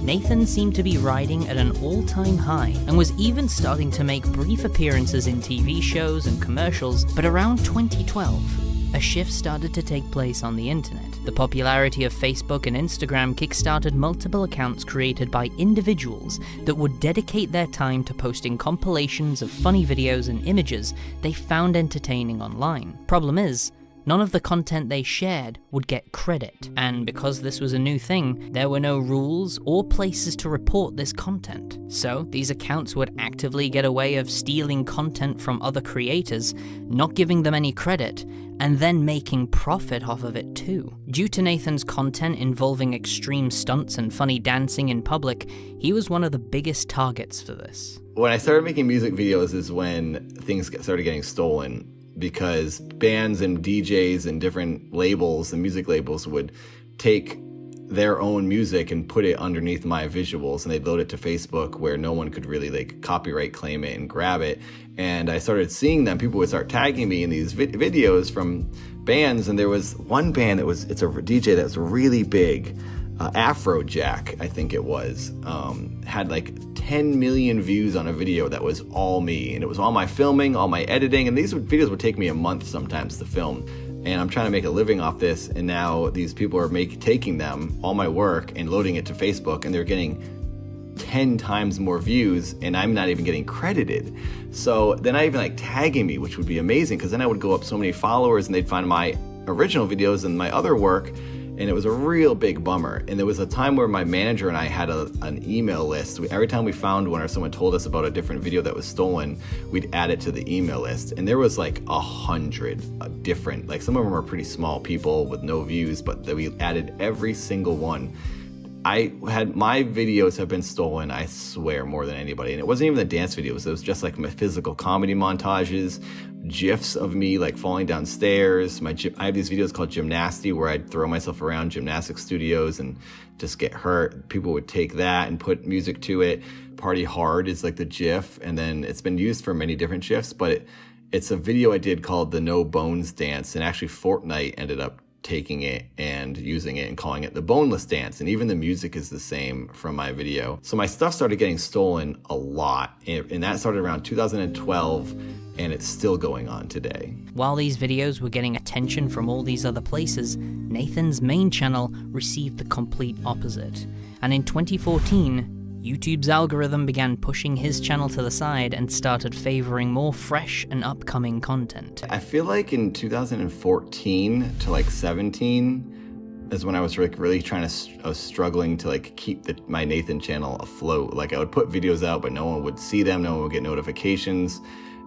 Nathan seemed to be riding at an all-time high, and was even starting to make brief appearances in TV shows and commercials, but around 2012, a shift started to take place on the internet. The popularity of Facebook and Instagram kickstarted multiple accounts created by individuals that would dedicate their time to posting compilations of funny videos and images they found entertaining online. Problem is, none of the content they shared would get credit, and because this was a new thing, there were no rules or places to report this content. So these accounts would actively get a way of stealing content from other creators, not giving them any credit, and then making profit off of it too. Due to Nathan's content involving extreme stunts and funny dancing in public, he was one of the biggest targets for this. When I started making music videos is when things started getting stolen, because bands and DJs and different labels and music labels would take their own music and put it underneath my visuals, and they'd load it to Facebook where no one could really like copyright claim it and grab it. And I started seeing them. People would start tagging me in these videos from bands, and there was one band it's a DJ that was really big, Afrojack, I think it was, had like 10 million views on a video that was all me, and it was all my filming, all my editing, and these videos would take me a month sometimes to film, and I'm trying to make a living off this, and now these people are taking them, all my work, and loading it to Facebook, and they're getting 10 times more views, and I'm not even getting credited. So they're not even like tagging me, which would be amazing, because then I would go up so many followers, and they'd find my original videos and my other work, and it was a real big bummer. And there was a time where my manager and I had an email list. Every time we found one or someone told us about a different video that was stolen, we'd add it to the email list. And there was like 100 different, like some of them are pretty small people with no views, but that we added every single one. My videos have been stolen, I swear, more than anybody. And it wasn't even the dance videos. It was just like my physical comedy montages, GIFs of me like falling downstairs. I have these videos called Gymnasty where I'd throw myself around gymnastic studios and just get hurt. People would take that and put music to it. Party Hard is like the GIF, and then it's been used for many different GIFs, but it's a video I did called the No Bones Dance, and actually Fortnite ended up taking it and using it and calling it the Boneless Dance, and even the music is the same from my video. So my stuff started getting stolen a lot, and that started around 2012, and it's still going on today. While these videos were getting attention from all these other places, Nathan's main channel received the complete opposite. And in 2014, YouTube's algorithm began pushing his channel to the side and started favoring more fresh and upcoming content. I feel like in 2014 to like 17, is when I was really trying to, I was struggling to like keep my Nathan channel afloat. Like I would put videos out, but no one would see them, no one would get notifications.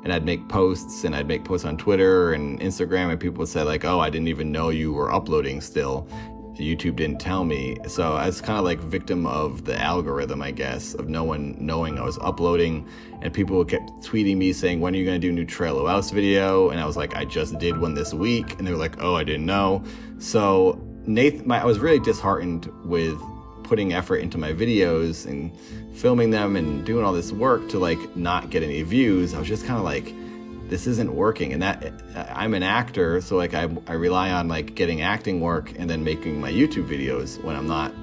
And I'd make posts, and I'd make posts on Twitter and Instagram, and people would say like, oh, I didn't even know you were uploading still. YouTube didn't tell me. So I was kind of like victim of the algorithm, I guess, of no one knowing I was uploading. And people kept tweeting me saying, when are you going to do a new Trail of House video? And I was like, I just did one this week. And they were like, oh, I didn't know. So I was really disheartened with putting effort into my videos and filming them and doing all this work to like not get any views. I was just kind of like, this isn't working. And that I'm an actor, so like I rely on like getting acting work and then making my YouTube videos when I'm not,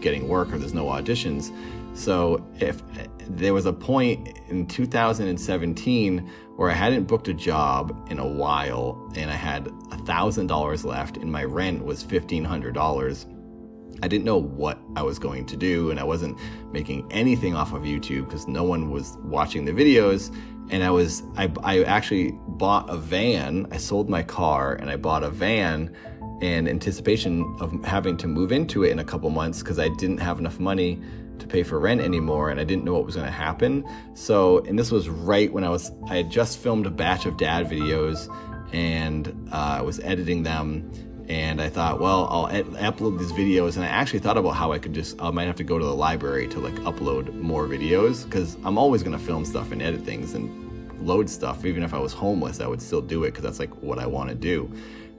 getting work or there's no auditions. So if there was a point in 2017 where I hadn't booked a job in a while and I had $1,000 left and my rent was $1,500, I didn't know what I was going to do, and I wasn't making anything off of YouTube because no one was watching the videos. And I actually bought a van. I sold my car and I bought a van in anticipation of having to move into it in a couple months because I didn't have enough money to pay for rent anymore, and I didn't know what was going to happen. And this was right when I had just filmed a batch of dad videos, and I was editing them. And I thought, well, I'll upload these videos. And I actually thought about how I might have to go to the library to like upload more videos, because I'm always going to film stuff and edit things and load stuff. Even if I was homeless, I would still do it because that's like what I want to do.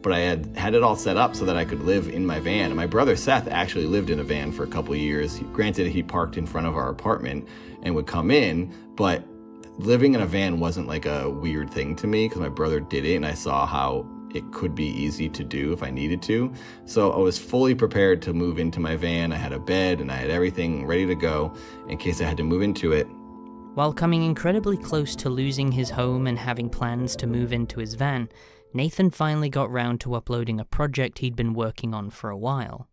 But I had it all set up so that I could live in my van. And my brother Seth actually lived in a van for a couple of years. Granted, he parked in front of our apartment and would come in, but living in a van wasn't like a weird thing to me because my brother did it and I saw how it could be easy to do if I needed to. So I was fully prepared to move into my van. I had a bed and I had everything ready to go in case I had to move into it. While coming incredibly close to losing his home and having plans to move into his van, Nathan finally got round to uploading a project he'd been working on for a while.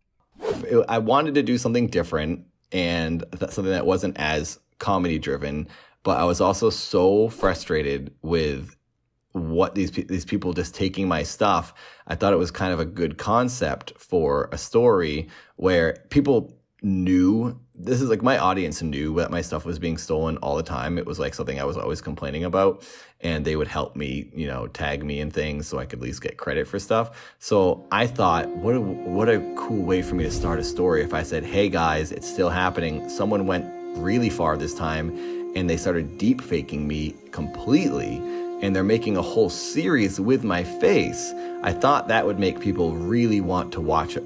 I wanted to do something different and something that wasn't as comedy driven, but I was also so frustrated with what these people just taking my stuff. I thought it was kind of a good concept for a story where people knew, this is like my audience knew that my stuff was being stolen all the time. It was like something I was always complaining about, and they would help me, tag me and things so I could at least get credit for stuff. So I thought, what a cool way for me to start a story if I said, hey guys, it's still happening. Someone went really far this time and they started deep faking me completely, and they're making a whole series with my face. I thought that would make people really want to watch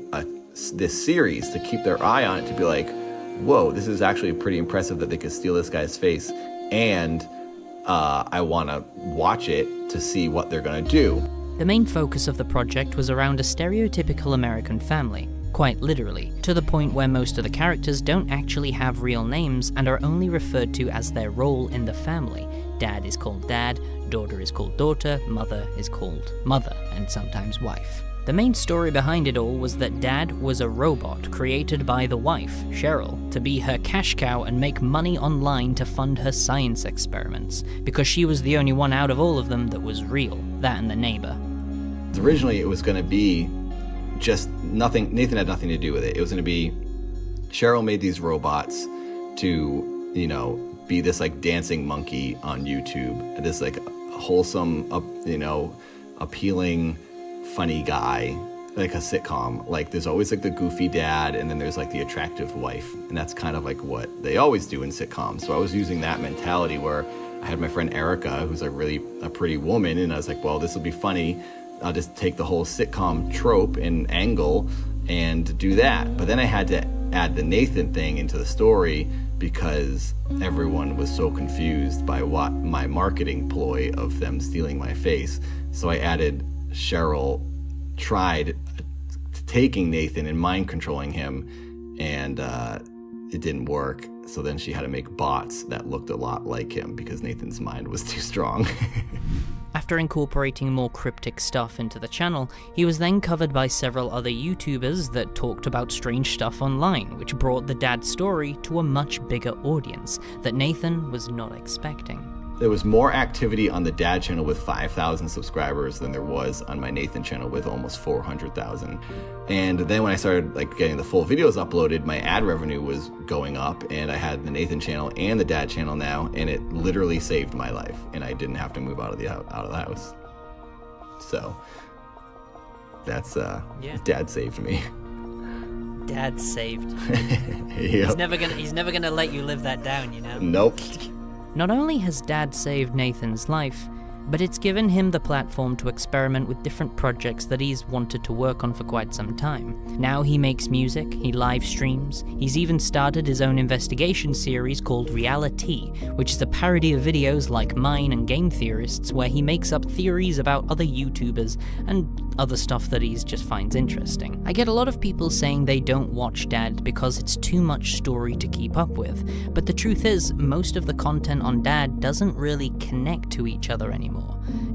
this series, to keep their eye on it, to be like, whoa, this is actually pretty impressive that they could steal this guy's face, and I want to watch it to see what they're going to do. The main focus of the project was around a stereotypical American family, quite literally, to the point where most of the characters don't actually have real names and are only referred to as their role in the family. Dad is called dad, daughter is called daughter, mother is called mother, and sometimes wife. The main story behind it all was that Dad was a robot created by the wife, Cheryl, to be her cash cow and make money online to fund her science experiments, because she was the only one out of all of them that was real, that and the neighbor. Originally it was going to be just nothing, Nathan had nothing to do with it. It was going to be, Cheryl made these robots to, be this like dancing monkey on YouTube, this like wholesome, appealing, funny guy, like a sitcom. Like there's always like the goofy dad and then there's like the attractive wife, and that's kind of like what they always do in sitcoms. So I was using that mentality where I had my friend Erica, who's like really a pretty woman, and I was like, well, this will be funny. I'll just take the whole sitcom trope and angle and do that. But then I had to add the Nathan thing into the story because everyone was so confused by what my marketing ploy of them stealing my face. So I added Cheryl tried taking Nathan and mind controlling him, and it didn't work. So then she had to make bots that looked a lot like him because Nathan's mind was too strong. After incorporating more cryptic stuff into the channel, he was then covered by several other YouTubers that talked about strange stuff online, which brought the dad story to a much bigger audience that Nathan was not expecting. there was more activity on the dad channel with 5,000 subscribers than there was on my Nathan channel with almost 400,000. And then when I started getting the full videos uploaded, my ad revenue was going up, and I had the Nathan channel and the dad channel now, and it literally saved my life, and I didn't have to move out of the house. So that's Dad saved me. Dad saved. Yep. He's never gonna let you live that down, you know? Nope. Not only has Dad saved Nathan's life, but it's given him the platform to experiment with different projects that he's wanted to work on for quite some time. Now he makes music, he live streams, he's even started his own investigation series called Reality, which is a parody of videos like mine and Game Theorists, where he makes up theories about other YouTubers and other stuff that he just finds interesting. I get a lot of people saying they don't watch Dad because it's too much story to keep up with, but the truth is, most of the content on Dad doesn't really connect to each other anymore.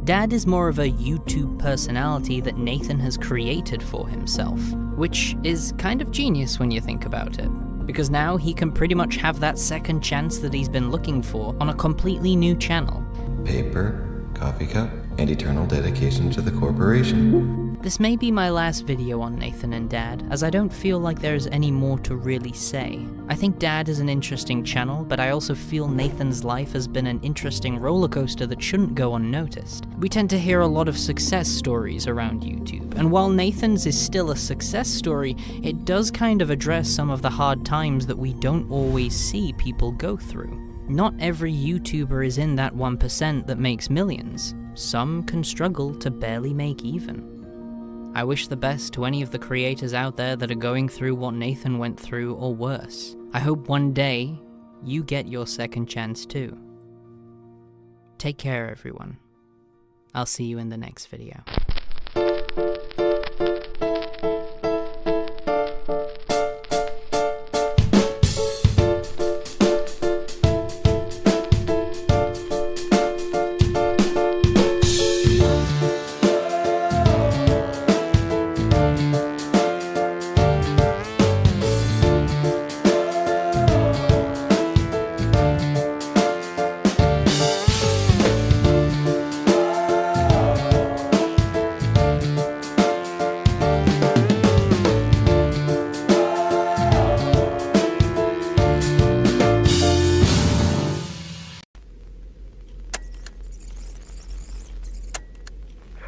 Dad is more of a YouTube personality that Nathan has created for himself, which is kind of genius when you think about it, because now he can pretty much have that second chance that he's been looking for on a completely new channel. Paper, coffee cup, and eternal dedication to the corporation. This may be my last video on Nathan and Dad, as I don't feel like there's any more to really say. I think Dad is an interesting channel, but I also feel Nathan's life has been an interesting roller coaster that shouldn't go unnoticed. We tend to hear a lot of success stories around YouTube, and while Nathan's is still a success story, it does kind of address some of the hard times that we don't always see people go through. Not every YouTuber is in that 1% that makes millions. Some can struggle to barely make even. I wish the best to any of the creators out there that are going through what Nathan went through or worse. I hope one day you get your second chance too. Take care, everyone. I'll see you in the next video.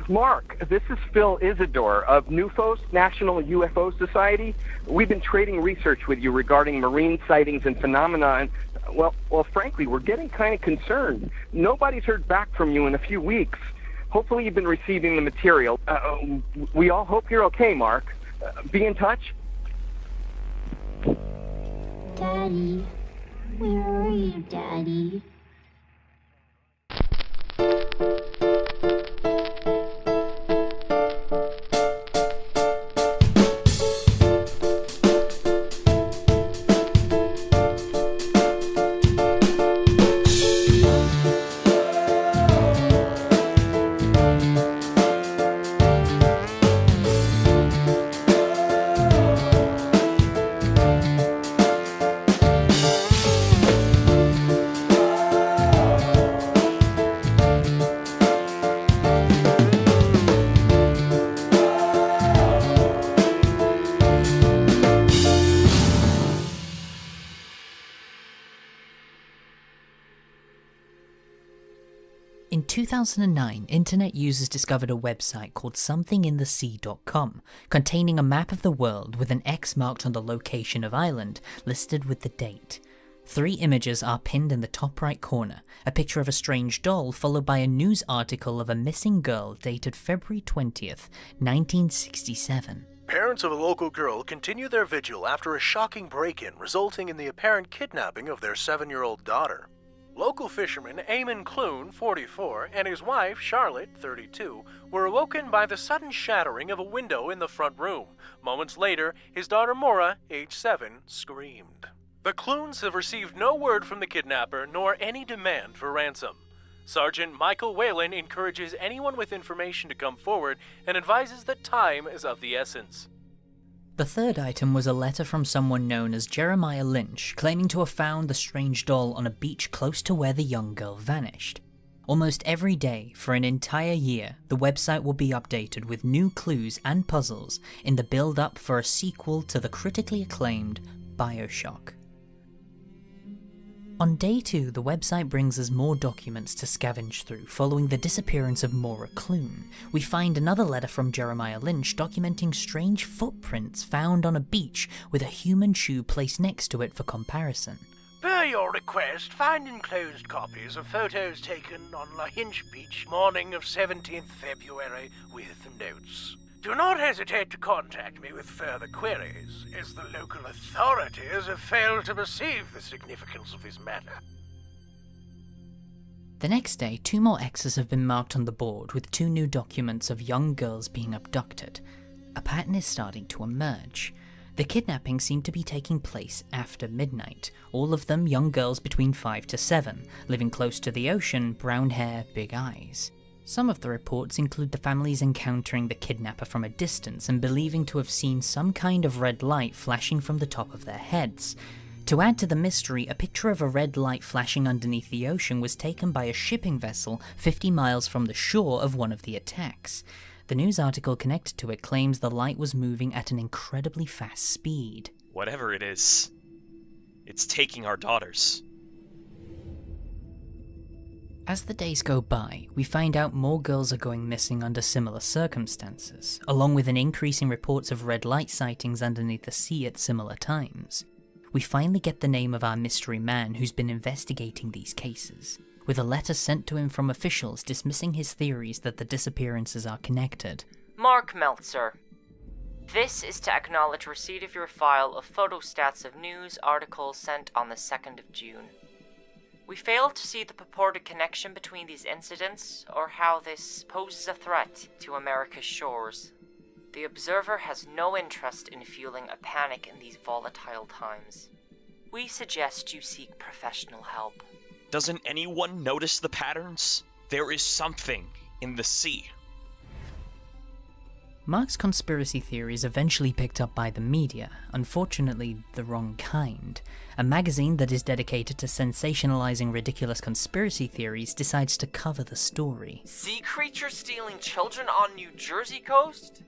Mark, this is Phil Isidore of NUFOS, National UFO Society. We've been trading research with you regarding marine sightings and phenomena, and, well, frankly, we're getting kind of concerned. Nobody's heard back from you in a few weeks. Hopefully you've been receiving the material. We all hope you're okay, Mark. Be in touch. Daddy, where are you, Daddy? In 2009, internet users discovered a website called somethinginthesea.com, containing a map of the world with an X marked on the location of island, listed with the date. 3 images are pinned in the top right corner, a picture of a strange doll followed by a news article of a missing girl dated February 20th, 1967. Parents of a local girl continue their vigil after a shocking break-in resulting in the apparent kidnapping of their 7-year-old daughter. Local fisherman Eamon Clune, 44, and his wife, Charlotte, 32, were awoken by the sudden shattering of a window in the front room. Moments later, his daughter Maura, age 7, screamed. The Clunes have received no word from the kidnapper nor any demand for ransom. Sergeant Michael Whalen encourages anyone with information to come forward and advises that time is of the essence. The third item was a letter from someone known as Jeremiah Lynch, claiming to have found the strange doll on a beach close to where the young girl vanished. Almost every day, for an entire year, the website will be updated with new clues and puzzles in the build-up for a sequel to the critically acclaimed BioShock. On day 2, the website brings us more documents to scavenge through following the disappearance of Maura Clune. We find another letter from Jeremiah Lynch documenting strange footprints found on a beach with a human shoe placed next to it for comparison. Per your request, find enclosed copies of photos taken on La Hinch Beach, morning of 17th February, with notes. Do not hesitate to contact me with further queries, as the local authorities have failed to perceive the significance of this matter. The next day, 2 more X's have been marked on the board with 2 new documents of young girls being abducted. A pattern is starting to emerge. The kidnappings seem to be taking place after midnight, all of them young girls between 5 to 7, living close to the ocean, brown hair, big eyes. Some of the reports include the families encountering the kidnapper from a distance and believing to have seen some kind of red light flashing from the top of their heads. To add to the mystery, a picture of a red light flashing underneath the ocean was taken by a shipping vessel 50 miles from the shore of one of the attacks. The news article connected to it claims the light was moving at an incredibly fast speed. Whatever it is, it's taking our daughters. As the days go by, we find out more girls are going missing under similar circumstances, along with an increase in reports of red light sightings underneath the sea at similar times. We finally get the name of our mystery man who's been investigating these cases, with a letter sent to him from officials dismissing his theories that the disappearances are connected. Mark Meltzer. This is to acknowledge receipt of your file of photostats of news articles sent on the 2nd of June. We failed to see the purported connection between these incidents, or how this poses a threat to America's shores. The Observer has no interest in fueling a panic in these volatile times. We suggest you seek professional help. Doesn't anyone notice the patterns? There is something in the sea. Mark's conspiracy theories eventually picked up by the media, unfortunately the wrong kind. A magazine that is dedicated to sensationalizing ridiculous conspiracy theories decides to cover the story. Sea creature stealing children on New Jersey coast?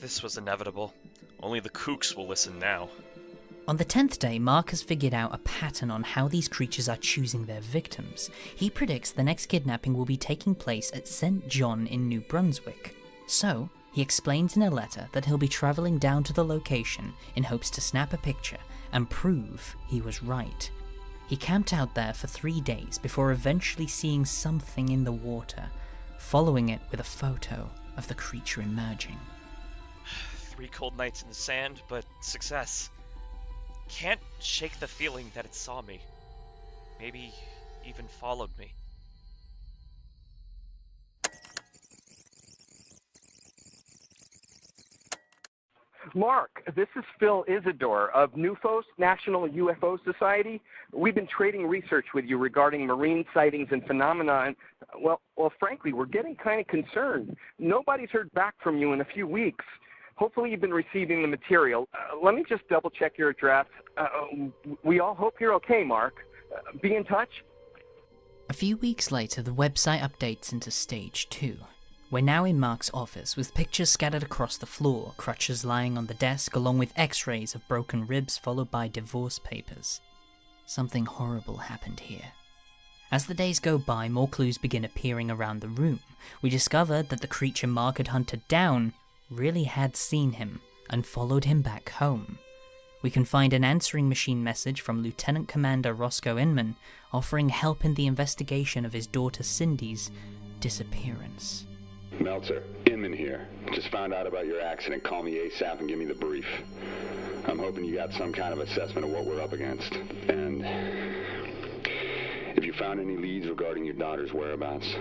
This was inevitable. Only the kooks will listen now. On the 10th day, Mark has figured out a pattern on how these creatures are choosing their victims. He predicts the next kidnapping will be taking place at St. John in New Brunswick. So, he explains in a letter that he'll be traveling down to the location in hopes to snap a picture and prove he was right. He camped out there for 3 days before eventually seeing something in the water, following it with a photo of the creature emerging. 3 cold nights in the sand, but success. Can't shake the feeling that it saw me. Maybe even followed me. Mark, this is Phil Isidore of NUFOS, National UFO Society. We've been trading research with you regarding marine sightings and phenomena, and, well, frankly, we're getting kind of concerned. Nobody's heard back from you in a few weeks. Hopefully you've been receiving the material. Let me just double-check your address. We all hope you're okay, Mark. Be in touch. A few weeks later, the website updates into Stage 2. We're now in Mark's office, with pictures scattered across the floor, crutches lying on the desk, along with x-rays of broken ribs followed by divorce papers. Something horrible happened here. As the days go by, more clues begin appearing around the room. We discovered that the creature Mark had hunted down really had seen him and followed him back home. We can find an answering machine message from Lieutenant Commander Roscoe Inman offering help in the investigation of his daughter Cindy's disappearance. Meltzer, Inman here. Just found out about your accident. Call me ASAP and give me the brief. I'm hoping you got some kind of assessment of what we're up against. And if you found any leads regarding your daughter's whereabouts,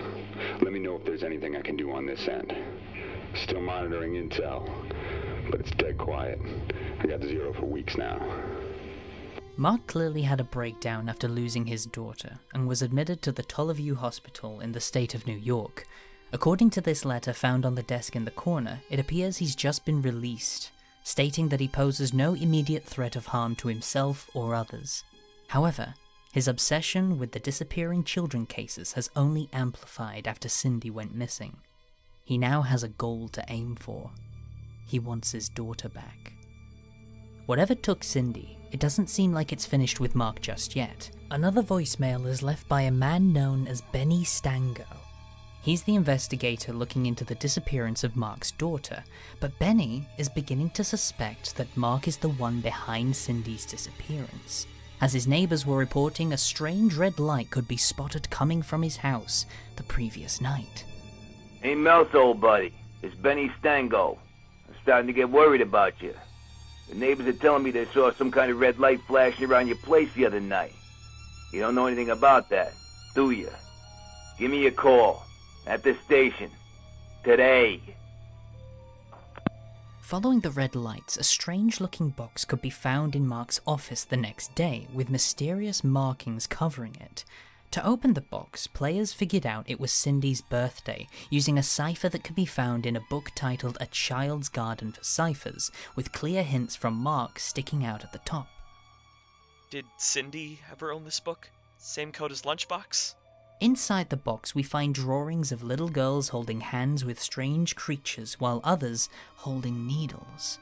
let me know if there's anything I can do on this end. Still monitoring intel, but it's dead quiet. I got 0 for weeks now. Mark clearly had a breakdown after losing his daughter and was admitted to the Tollevue Hospital in the state of New York. According to this letter found on the desk in the corner, it appears he's just been released. stating that he poses no immediate threat of harm to himself or others. However, his obsession with the disappearing children cases has only amplified after Cindy went missing. He now has a goal to aim for. He wants his daughter back. Whatever took Cindy, it doesn't seem like it's finished with Mark just yet. Another voicemail is left by a man known as Benny Stango. He's the investigator looking into the disappearance of Mark's daughter, but Benny is beginning to suspect that Mark is the one behind Cindy's disappearance, as his neighbors were reporting a strange red light could be spotted coming from his house the previous night. Hey Mouse, old buddy, it's Benny Stango. I'm starting to get worried about you. The neighbors are telling me they saw some kind of red light flashing around your place the other night. You don't know anything about that, do you? Give me a call. At the station. Today. Following the red lights, a strange-looking box could be found in Mark's office the next day, with mysterious markings covering it. To open the box, players figured out it was Cindy's birthday, using a cipher that could be found in a book titled A Child's Garden for Ciphers, with clear hints from Mark sticking out at the top. Did Cindy ever own this book? Same code as Lunchbox? Inside the box, we find drawings of little girls holding hands with strange creatures, while others holding needles.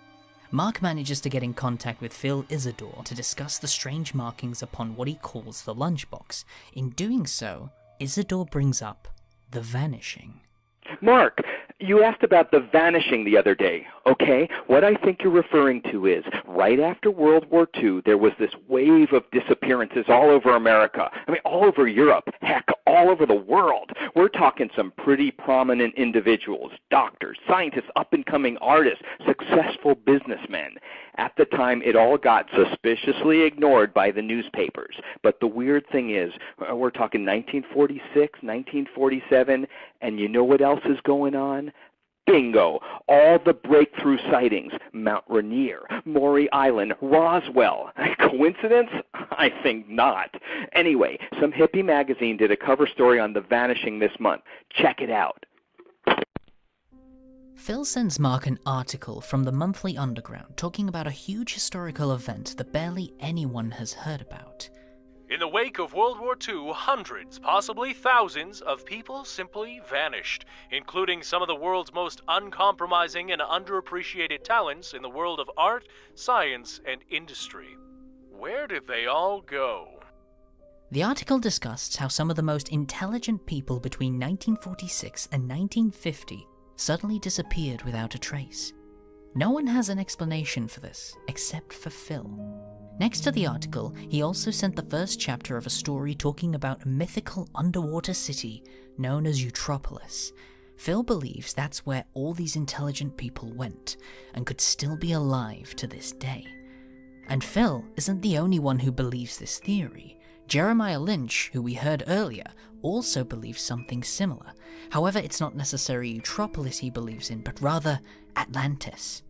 Mark manages to get in contact with Phil Isidore to discuss the strange markings upon what he calls the lunchbox. In doing so, Isidore brings up the vanishing. Mark, you asked about the vanishing the other day, okay? What I think you're referring to is, right after World War II, there was this wave of disappearances all over America. I mean, all over Europe. Heck, all over the world. We're talking some pretty prominent individuals, doctors, scientists, up-and-coming artists, successful businessmen. At the time, it all got suspiciously ignored by the newspapers. But the weird thing is, we're talking 1946, 1947, and you know what else is going on? Bingo! All the breakthrough sightings. Mount Rainier, Maury Island, Roswell. Coincidence? I think not. Anyway, some hippie magazine did a cover story on the vanishing this month. Check it out. Phil sends Mark an article from the Monthly Underground talking about a huge historical event that barely anyone has heard about. In the wake of World War II, hundreds, possibly thousands, of people simply vanished, including some of the world's most uncompromising and underappreciated talents in the world of art, science, and industry. Where did they all go? The article discussed how some of the most intelligent people between 1946 and 1950 suddenly disappeared without a trace. No one has an explanation for this, except for Phil. Next to the article, he also sent the first chapter of a story talking about a mythical underwater city known as Eutropolis. Phil believes that's where all these intelligent people went, and could still be alive to this day. And Phil isn't the only one who believes this theory. Jeremiah Lynch, who we heard earlier, also believes something similar. However, it's not necessarily Eutropolis he believes in, but rather Atlantis.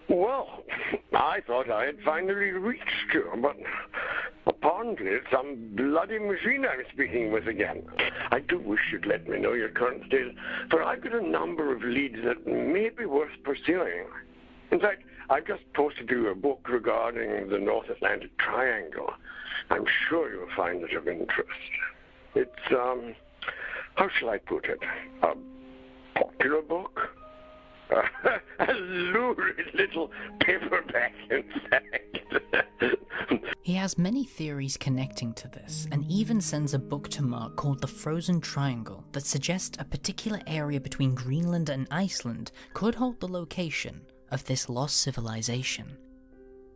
Well, I thought I had finally reached you, but apparently it's some bloody machine I'm speaking with again. I do wish you'd let me know your current state, for I've got a number of leads that may be worth pursuing. In fact, I've just posted you a book regarding the North Atlantic Triangle. I'm sure you'll find it of interest. It's, how shall I put it, a popular book? A lurid little paperback, in fact. He has many theories connecting to this, and even sends a book to Mark called The Frozen Triangle that suggests a particular area between Greenland and Iceland could hold the location of this lost civilization.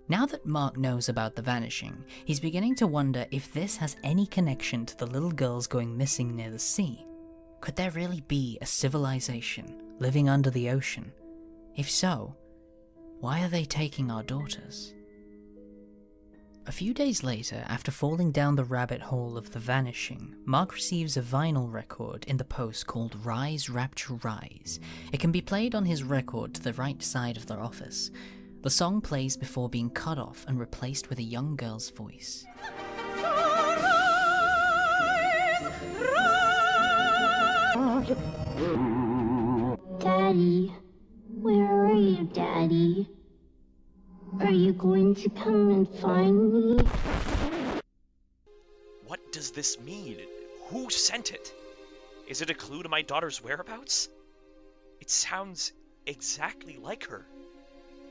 Now that Mark knows about the vanishing, he's beginning to wonder if this has any connection to the little girls going missing near the sea. Could there really be a civilization living under the ocean? If so, why are they taking our daughters? A few days later, after falling down the rabbit hole of the vanishing, Mark receives a vinyl record in the post called Rise Rapture Rise. It can be played on his record to the right side of the office. The song plays before being cut off and replaced with a young girl's voice. Daddy, where are you, Daddy? Are you going to come and find me? What does this mean? Who sent it? Is it a clue to my daughter's whereabouts? It sounds exactly like her.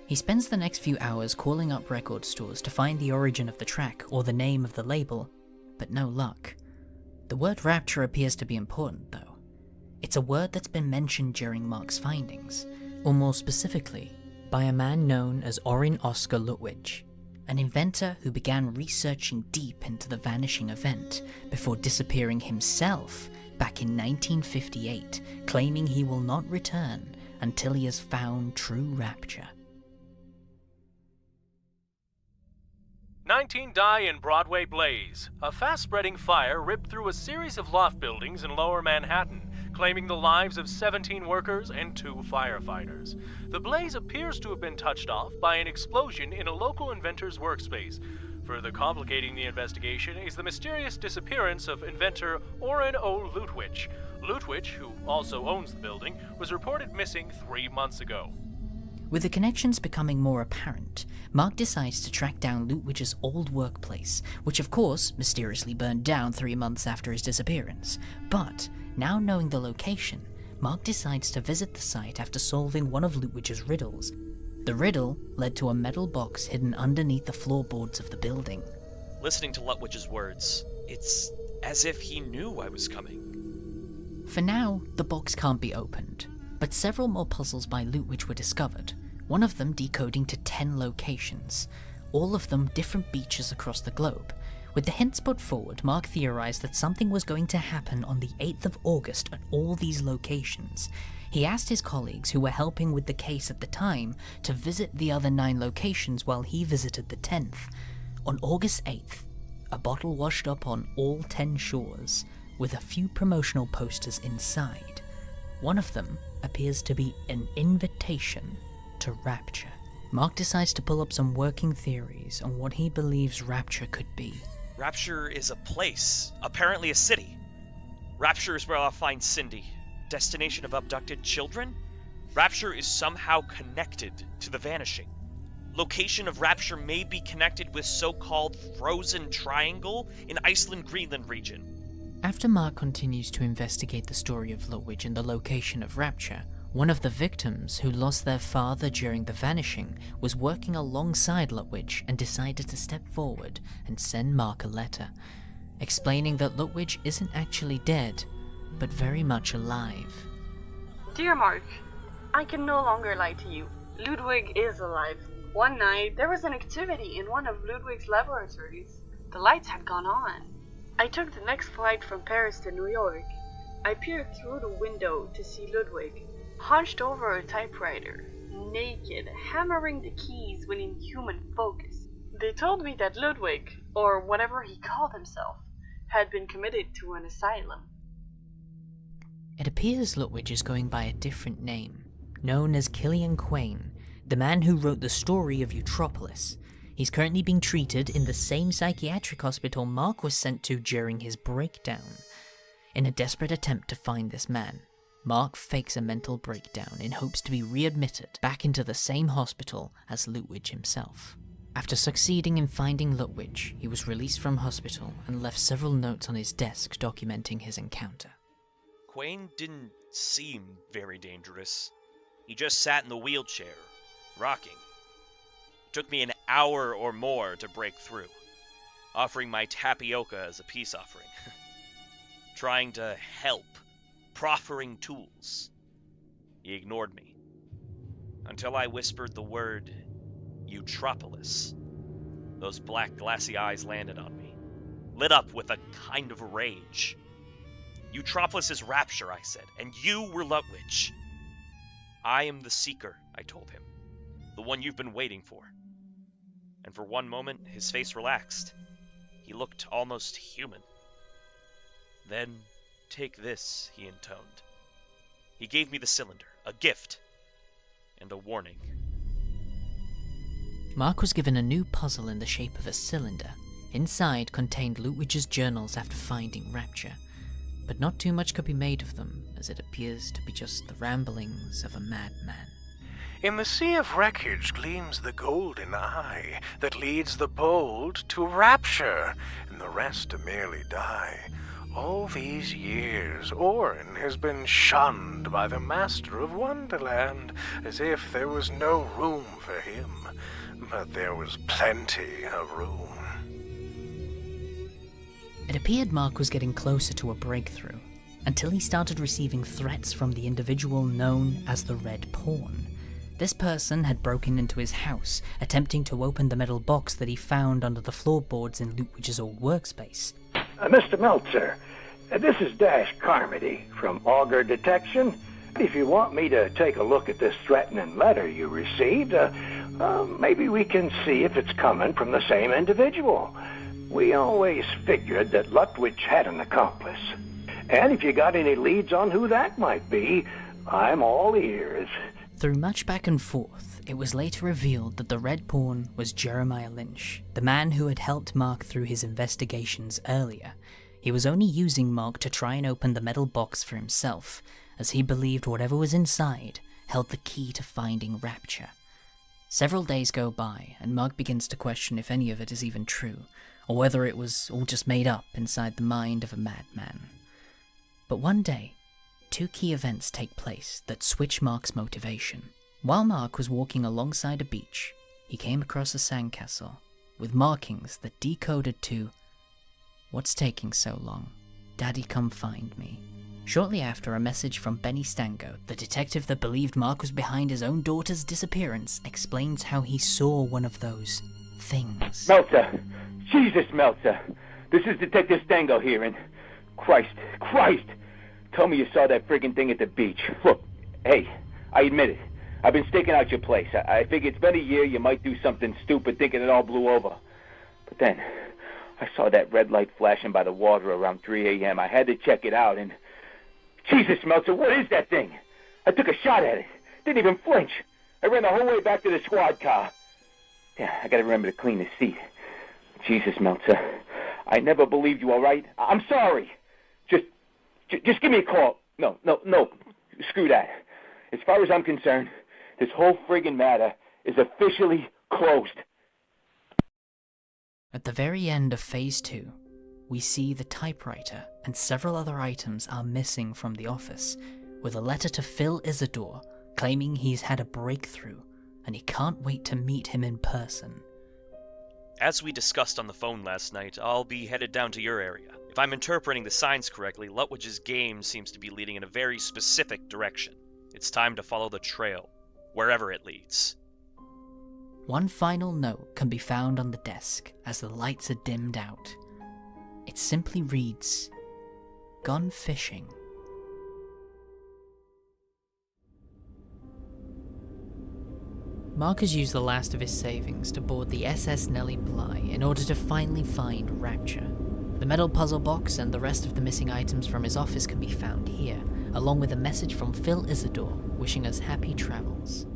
He spends the next few hours calling up record stores to find the origin of the track or the name of the label, but no luck. The word rapture appears to be important, though. It's a word that's been mentioned during Mark's findings, or more specifically, by a man known as Orrin Oscar Lutwidge, an inventor who began researching deep into the vanishing event before disappearing himself back in 1958, claiming he will not return until he has found true rapture. 19 die in Broadway blaze. A fast-spreading fire ripped through a series of loft buildings in lower Manhattan, claiming the lives of 17 workers and 2 firefighters. The blaze appears to have been touched off by an explosion in a local inventor's workspace. Further complicating the investigation is the mysterious disappearance of inventor Orrin O. Lutwidge. Lutwidge, who also owns the building, was reported missing 3 months ago. With the connections becoming more apparent, Mark decides to track down Lutwidge's old workplace, which of course mysteriously burned down 3 months after his disappearance. But, now knowing the location, Mark decides to visit the site after solving one of Lutwidge's riddles. The riddle led to a metal box hidden underneath the floorboards of the building. Listening to Lutwidge's words, it's as if he knew I was coming. For now, the box can't be opened, but several more puzzles by Lutwidge were discovered, one of them decoding to 10 locations, all of them different beaches across the globe. With the hints put forward, Mark theorized that something was going to happen on the 8th of August at all these locations. He asked his colleagues who were helping with the case at the time to visit the other 9 locations while he visited the 10th. On August 8th, a bottle washed up on all 10 shores, with a few promotional posters inside. One of them appears to be an invitation to rapture. Mark decides to pull up some working theories on what he believes rapture could be. Rapture is a place, apparently a city. Rapture is where I'll find Cindy, destination of abducted children. Rapture is somehow connected to the vanishing. Location of Rapture may be connected with so-called Frozen Triangle in Iceland-Greenland region. After Mark continues to investigate the story of Lutwidge and the location of Rapture, one of the victims who lost their father during the vanishing was working alongside Lutwidge and decided to step forward and send Mark a letter, explaining that Lutwidge isn't actually dead, but very much alive. Dear Mark, I can no longer lie to you. Ludwig is alive. One night, there was an activity in one of Ludwig's laboratories. The lights had gone on. I took the next flight from Paris to New York. I peered through the window to see Ludwig, hunched over a typewriter, naked, hammering the keys with inhuman focus. They told me that Ludwig, or whatever he called himself, had been committed to an asylum. It appears Lutwidge is going by a different name, known as Killian Quain, the man who wrote the story of Eutropolis. He's currently being treated in the same psychiatric hospital Mark was sent to during his breakdown. In a desperate attempt to find this man, Mark fakes a mental breakdown in hopes to be readmitted back into the same hospital as Lutwidge himself. After succeeding in finding Lutwidge, he was released from hospital and left several notes on his desk documenting his encounter. Quain didn't seem very dangerous. He just sat in the wheelchair, rocking. It took me an hour or more to break through, offering my tapioca as a peace offering. Trying to help, proffering tools. He ignored me, until I whispered the word, Eutropolis. Those black glassy eyes landed on me, lit up with a kind of rage. Eutropolis is Rapture, I said, and you were Lutwidge. I am the Seeker, I told him, the one you've been waiting for. And for one moment, his face relaxed. He looked almost human. Then, take this, he intoned. He gave me the cylinder, a gift, and a warning. Mark was given a new puzzle in the shape of a cylinder. Inside contained Lutwidge's journals after finding Rapture, but not too much could be made of them, as it appears to be just the ramblings of a madman. In the sea of wreckage gleams the golden eye that leads the bold to rapture, and the rest to merely die. All these years, Orin has been shunned by the master of Wonderland, as if there was no room for him. But there was plenty of room. It appeared Mark was getting closer to a breakthrough, until he started receiving threats from the individual known as the Red Pawn. This person had broken into his house, attempting to open the metal box that he found under the floorboards in Lutwidge's old workspace. Mr. Meltzer, this is Dash Carmody from Auger Detection. If you want me to take a look at this threatening letter you received, maybe we can see if it's coming from the same individual. We always figured that Lutwidge had an accomplice. And if you got any leads on who that might be, I'm all ears. Through much back and forth, it was later revealed that the Red Pawn was Jeremiah Lynch, the man who had helped Mark through his investigations earlier. He was only using Mark to try and open the metal box for himself, as he believed whatever was inside held the key to finding Rapture. Several days go by, and Mark begins to question if any of it is even true, or whether it was all just made up inside the mind of a madman. But one day, two key events take place that switch Mark's motivation. While Mark was walking alongside a beach, he came across a sandcastle with markings that decoded to, "What's taking so long? Daddy, come find me." Shortly after, a message from Benny Stango, the detective that believed Mark was behind his own daughter's disappearance, explains how he saw one of those things. Meltzer! Jesus, Meltzer! This is Detective Stango here, and Christ! Tell me you saw that friggin' thing at the beach. Look, hey, I admit it. I've been staking out your place. I figure it's been a year, you might do something stupid thinking it all blew over. But then, I saw that red light flashing by the water around 3 a.m. I had to check it out, and... Jesus, Meltzer, what is that thing? I took a shot at it. Didn't even flinch. I ran the whole way back to the squad car. Yeah, I gotta remember to clean the seat. Jesus, Meltzer. I never believed you, all right? I'm sorry. Just give me a call. No. Screw that. As far as I'm concerned, this whole friggin' matter is officially closed. At the very end of Phase 2, we see the typewriter and several other items are missing from the office, with a letter to Phil Isidore claiming he's had a breakthrough and he can't wait to meet him in person. As we discussed on the phone last night, I'll be headed down to your area. If I'm interpreting the signs correctly, Lutwidge's game seems to be leading in a very specific direction. It's time to follow the trail, wherever it leads. One final note can be found on the desk as the lights are dimmed out. It simply reads, "Gone fishing." Mark has used the last of his savings to board the SS Nellie Bly in order to finally find Rapture. The metal puzzle box and the rest of the missing items from his office can be found here, along with a message from Phil Isidore wishing us happy travels.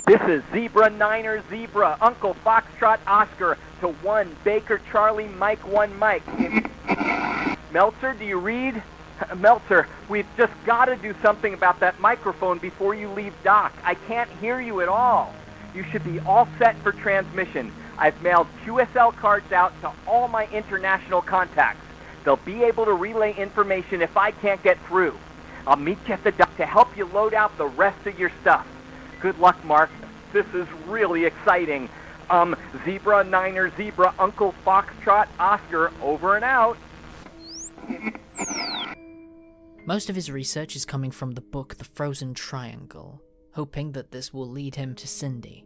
This is Zebra Niner Zebra, Uncle Foxtrot Oscar to 1 Baker Charlie Mike 1 Mike. Meltzer, do you read? Meltzer, we've just got to do something about that microphone before you leave dock. I can't hear you at all. You should be all set for transmission. I've mailed QSL cards out to all my international contacts. They'll be able to relay information if I can't get through. I'll meet you at the dock to help you load out the rest of your stuff. Good luck, Mark. This is really exciting. Zebra Niner Zebra, Uncle Foxtrot Oscar, over and out. Most of his research is coming from the book The Frozen Triangle, hoping that this will lead him to Cindy.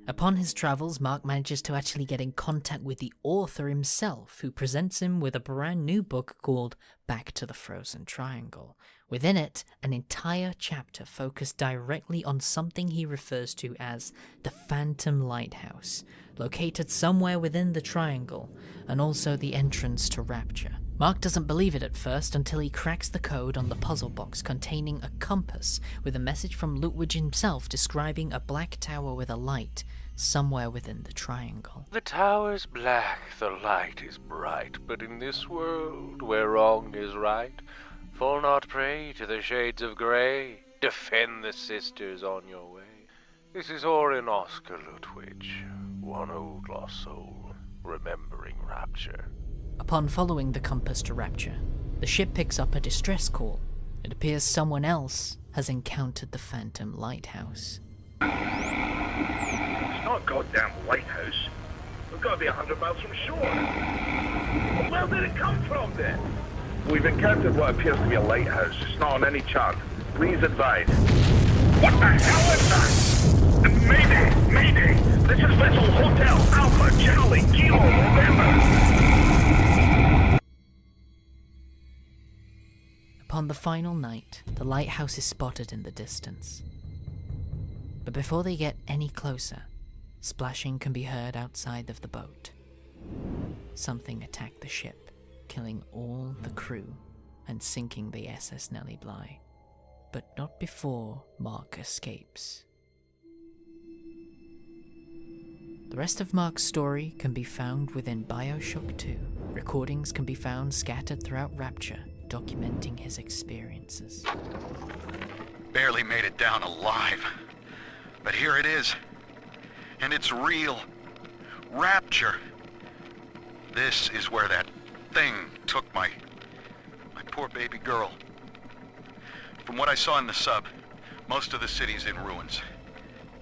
Upon his travels, Mark manages to actually get in contact with the author himself, who presents him with a brand new book called Back to the Frozen Triangle. Within it, an entire chapter focused directly on something he refers to as the Phantom Lighthouse, located somewhere within the triangle, and also the entrance to Rapture. Mark doesn't believe it at first until he cracks the code on the puzzle box containing a compass with a message from Lutwidge himself describing a black tower with a light somewhere within the triangle. The tower's black, the light is bright, but in this world where wrong is right, Fall not prey to the shades of grey. Defend the sisters on your way. This is Orin Oscar Ludwig, one old lost soul, remembering Rapture. Upon following the compass to Rapture, the ship picks up a distress call. It appears someone else has encountered the Phantom Lighthouse. It's not a goddamn lighthouse. We've got to be 100 miles from shore. Where did it come from, then? We've encountered what appears to be a lighthouse. It's not on any chart. Please advise. What the hell is that? Mayday! Mayday! This is Vessel Hotel Alpha Charlie Kilo November. Upon the final night, the lighthouse is spotted in the distance. But before they get any closer, splashing can be heard outside of the boat. Something attacked the ship, killing all the crew and sinking the SS Nellie Bly. But not before Mark escapes. The rest of Mark's story can be found within Bioshock 2. Recordings can be found scattered throughout Rapture, documenting his experiences. Barely made it down alive. But here it is. And it's real. Rapture. This is where that thing took my poor baby girl. From what I saw in the sub, most of the city's in ruins.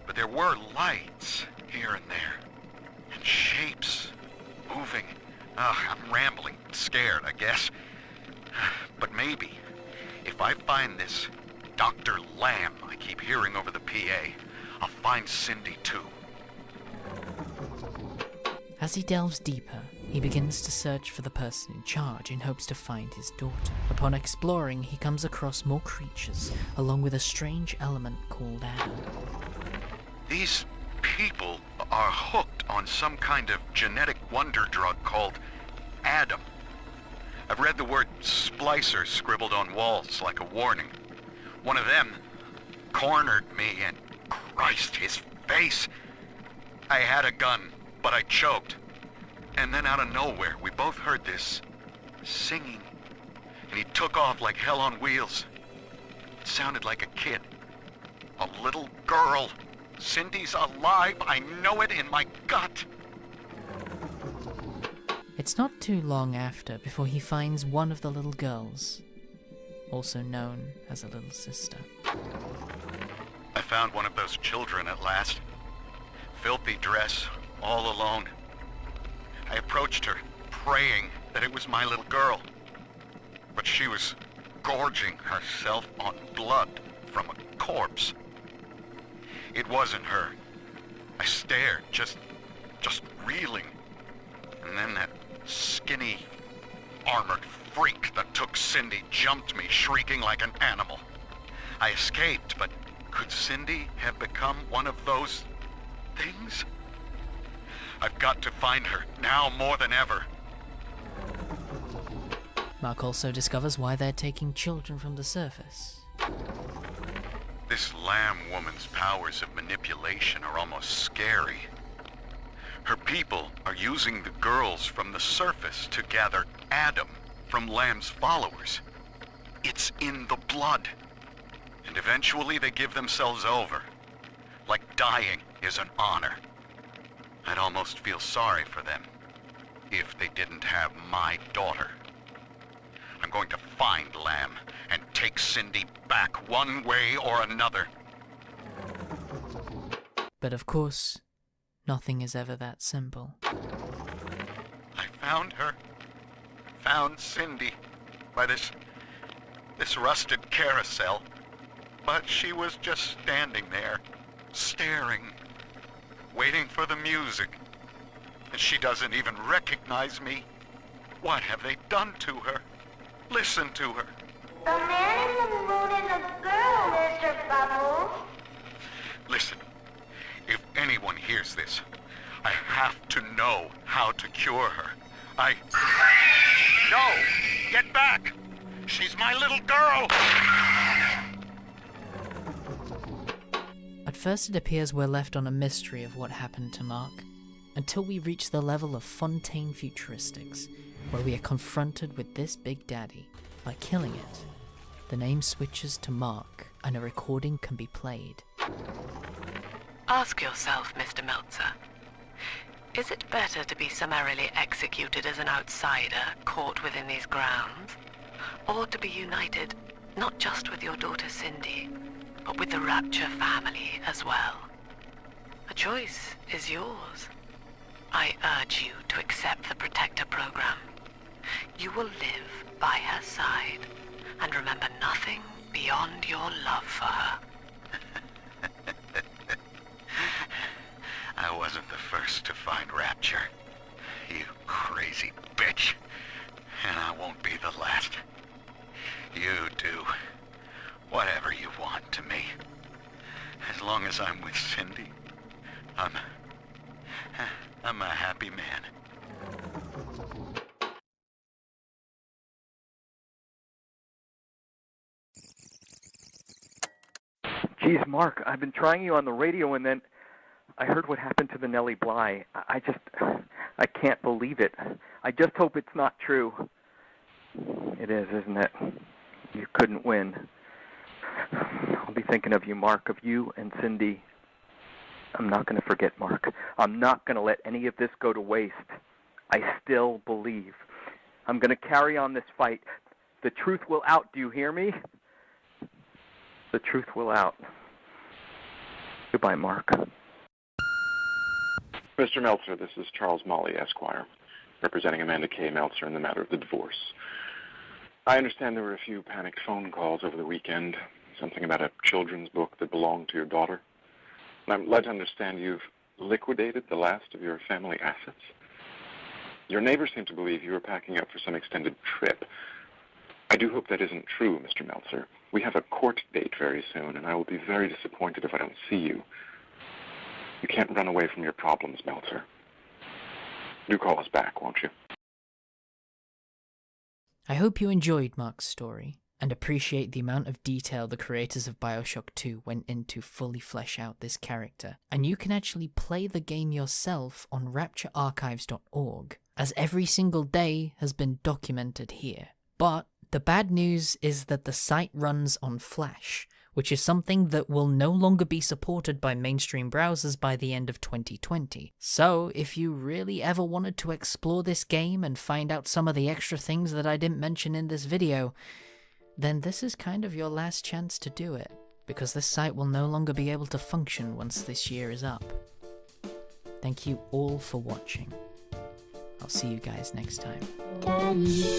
But there were lights here and there. And shapes moving. I'm rambling, scared, I guess. But maybe, if I find this Dr. Lamb I keep hearing over the PA, I'll find Cindy too. As he delves deeper, he begins to search for the person in charge in hopes to find his daughter. Upon exploring, he comes across more creatures, along with a strange element called Adam. These people are hooked on some kind of genetic wonder drug called Adam. I've read the word splicer scribbled on walls like a warning. One of them cornered me and Christ, his face. I had a gun, but I choked. And then out of nowhere, we both heard this singing. And he took off like hell on wheels. It sounded like a kid. A little girl. Cindy's alive. I know it in my gut. It's not too long after before he finds one of the little girls, also known as a little sister. I found one of those children at last. Filthy dress, all alone. I approached her, praying that it was my little girl. But she was gorging herself on blood from a corpse. It wasn't her. I stared, just reeling. And then that skinny, armored freak that took Cindy jumped me, shrieking like an animal. I escaped, but could Cindy have become one of those things? I've got to find her, now more than ever. Mark also discovers why they're taking children from the surface. This Lamb woman's powers of manipulation are almost scary. Her people are using the girls from the surface to gather Adam from Lamb's followers. It's in the blood. And eventually they give themselves over. Like dying is an honor. I'd almost feel sorry for them if they didn't have my daughter. I'm going to find Lamb and take Cindy back one way or another. But of course, nothing is ever that simple. I found her. Found Cindy by this rusted carousel. But she was just standing there, staring, waiting for the music. And she doesn't even recognize me. What have they done to her? Listen to her. The man in the moon is a girl, Mr. Bubbles. Listen, if anyone hears this, I have to know how to cure her. No! Get back! She's my little girl! At first it appears we're left on a mystery of what happened to Mark, until we reach the level of Fontaine Futuristics, where we are confronted with this Big Daddy by killing it the name switches to Mark and a recording can be played. Ask yourself, Mr. Meltzer, is it better to be summarily executed as an outsider caught within these grounds, or to be united not just with your daughter Cindy, but with the Rapture family as well? The choice is yours. I urge you to accept the Protector program. You will live by her side and remember nothing beyond your love for her. I wasn't the first to find Rapture, you crazy bitch. And I won't be the last. You do whatever you want to me. As long as I'm with Cindy, I'm a happy man. Geez, Mark, I've been trying you on the radio, and then I heard what happened to the Nellie Bly. I can't believe it. I just hope it's not true. It is, isn't it? You couldn't win. I'll be thinking of you, Mark, of you and Cindy. I'm not going to forget, Mark. I'm not going to let any of this go to waste. I still believe. I'm going to carry on this fight. The truth will out, do you hear me? The truth will out. Goodbye, Mark. Mr. Meltzer, this is Charles Molly, Esquire, representing Amanda K. Meltzer in the matter of the divorce. I understand there were a few panicked phone calls over the weekend, something about a children's book that belonged to your daughter. And I'm led to understand you've liquidated the last of your family assets. Your neighbors seem to believe you were packing up for some extended trip. I do hope that isn't true, Mr. Meltzer. We have a court date very soon, and I will be very disappointed if I don't see you. You can't run away from your problems, Meltzer. Do call us back, won't you? I hope you enjoyed Mark's story, and appreciate the amount of detail the creators of Bioshock 2 went into to fully flesh out this character. And you can actually play the game yourself on rapturearchives.org, as every single day has been documented here. But the bad news is that the site runs on Flash, which is something that will no longer be supported by mainstream browsers by the end of 2020. So, if you really ever wanted to explore this game and find out some of the extra things that I didn't mention in this video, then this is kind of your last chance to do it, because this site will no longer be able to function once this year is up. Thank you all for watching. I'll see you guys next time. Daddy.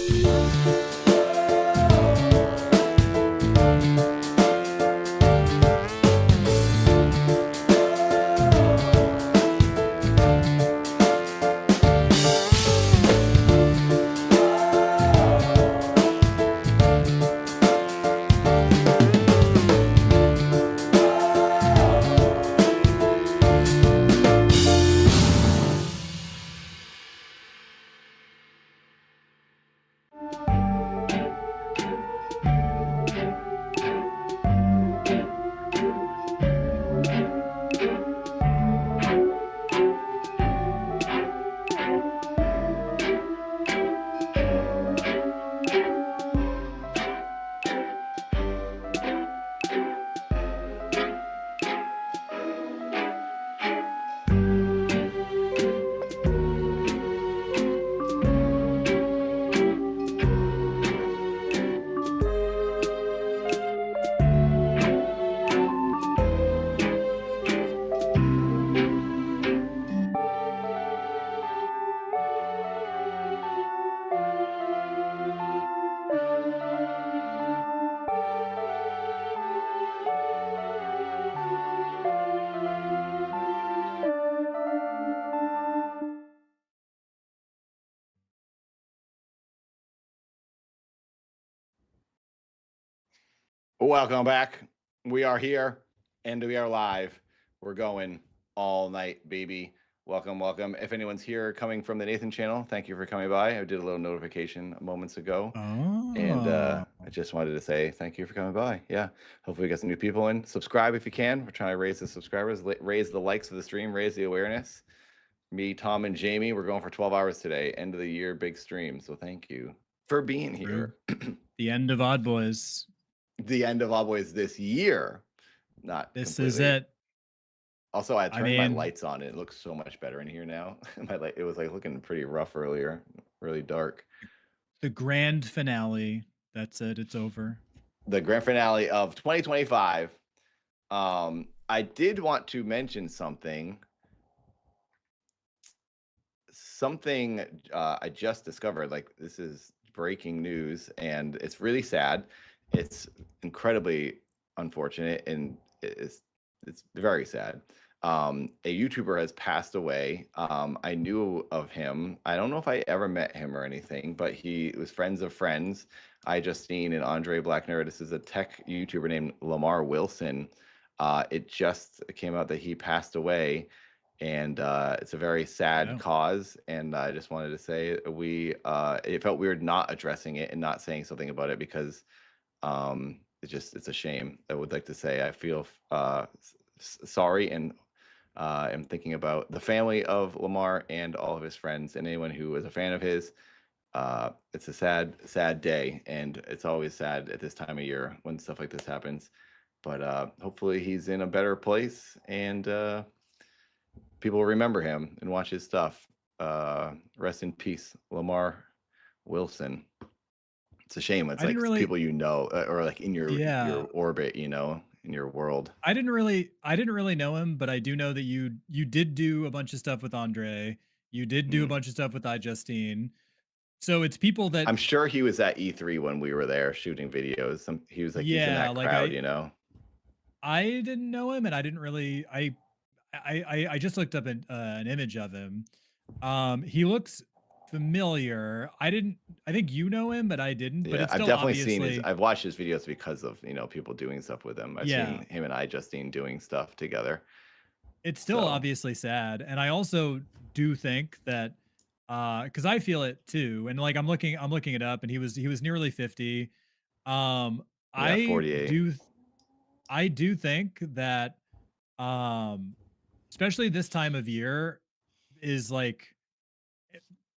Welcome back. We are here and we are live. We're going all night, baby. Welcome, welcome. If anyone's here coming from the Nathan channel, thank you for coming by. I did a little notification moments ago. And I just wanted to say thank you for coming by. Yeah. Hopefully we get some new people in. Subscribe if you can. We're trying to raise the subscribers, raise the likes of the stream, raise the awareness. Me, Tom, and Jamie, we're going for 12 hours today. End of the year, big stream. So thank you for being here. The end of Odd Boys. the end of All Boys this year. Not This is completely. it. Also, I I turned my mean, lights on and it looks so much better in here now. My light, it was like looking pretty rough earlier, really dark. the grand finale. That's it. It's over. The grand finale of 2025. I did want to mention something. I just discovered. Like, this is breaking news, and it's really sad. It's incredibly unfortunate, and it's very sad. A YouTuber has passed away. I knew of him. I don't know if I ever met him or anything, but he was friends of friends. I just seen an Andre Black Nerd. This is a tech YouTuber named Lamar Wilson. It just came out that he passed away, and it's a very sad cause. And I just wanted to say it felt weird not addressing it and not saying something about it, because it's a shame. I would like to say I feel sorry, and am thinking about the family of Lamar and all of his friends and anyone who was a fan of his. It's a sad day, and it's always sad at this time of year when stuff like this happens. But hopefully he's in a better place, and people remember him and watch his stuff. Rest in peace, Lamar Wilson. It's a shame. It's like people or like in your orbit, in your world. I didn't really know him, but I do know that you did do a bunch of stuff with Andre. You did do a bunch of stuff with iJustine. So it's people that I'm sure he was at E3 when we were there shooting videos. He was like, he's in that crowd, I didn't know him, and I didn't really. I just looked up an image of him. He looks familiar. I think you know him, but I didn't. But Yeah, it's I've still definitely obviously. I've watched his videos because of people doing stuff with him. I've Yeah. seen him and iJustine doing stuff together. It's still obviously sad, and I also do think that because I feel it too, and like I'm looking it up, and he was nearly 50. Yeah, I 48. I do think that especially this time of year is like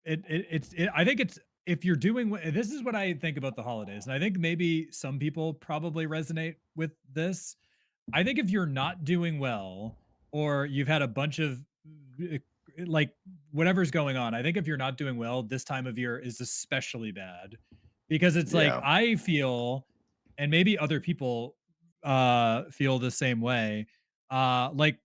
I think it's if you're doing this is what I think about the holidays, and I think maybe some people probably resonate with this. I think if you're not doing well, or you've had a bunch of uh, like whatever's going on, I think if you're not doing well, this time of year is especially bad, because it's like Yeah. I feel, and maybe other people feel the same way. Like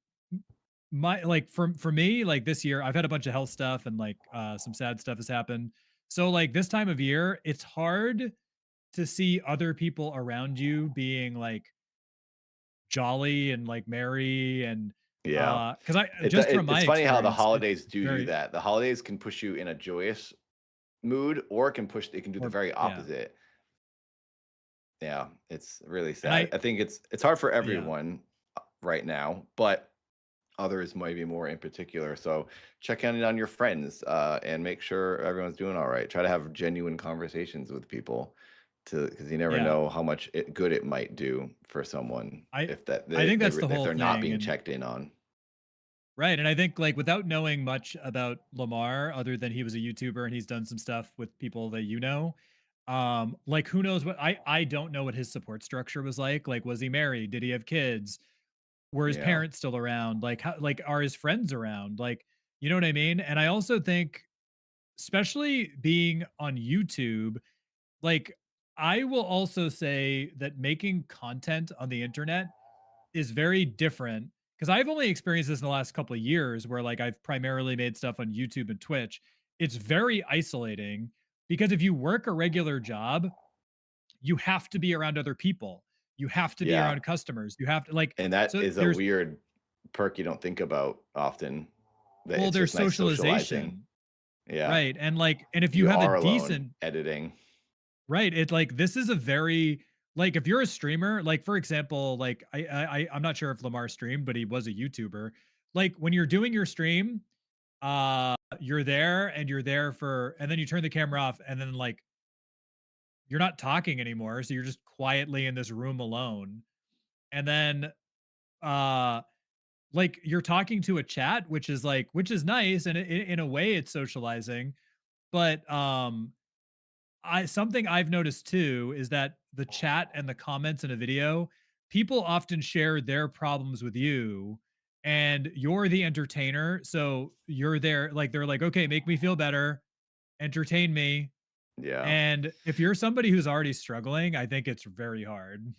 for me, like this year I've had a bunch of health stuff, and like some sad stuff has happened. So like this time of year, it's hard to see other people around you being like jolly and like merry, and Yeah. because I It's just from my it's funny how the experience, holidays it's do very that. The holidays can push you in a joyous mood, or it can do the very yeah. opposite. Yeah, it's really And sad. I think it's hard for yeah. everyone right now, but others might be more in particular. So check in on your friends, and make sure everyone's doing all right. Try to have genuine conversations with people, because you never Yeah. know how much good it might do for someone I if I think that's the if whole they're not thing, being and checked in on. right, and I think like without knowing much about Lamar other than he was a YouTuber and he's done some stuff with people that like who knows what I don't know what his support structure was like. Like, was he married? Did he have kids? Were his Yeah. parents still around? Like how like are his friends around? Like, you know what I mean? And I also think, especially being on YouTube, like I will also say that making content on the internet is very different, because I've only experienced this in the last couple of years where like I've primarily made stuff on YouTube and Twitch. It's very isolating, because if you work a regular job, you have to be around other people. You have to be Yeah. around customers. You have to like And that so is a there's weird perk you don't think about often. That well, it's there's just nice socializing. socialization. Yeah. Right. And like and if you You have are a alone decent editing. right, it like this is a very like if you're a streamer, like for example, like I'm not sure if Lamar streamed, but he was a YouTuber. Like when you're doing your stream, you're there and you're there for and then you turn the camera off, and then like you're not talking anymore, so you're just quietly in this room alone. And then uh like you're talking to a chat, which is like which is nice, and in a way it's socializing, but I something I've noticed too is that the chat and the comments in a video, people often share their problems with you and you're the entertainer. So you're there, like they're like, okay, make me feel better, entertain me. Yeah. And if you're somebody who's already struggling, I think it's very hard.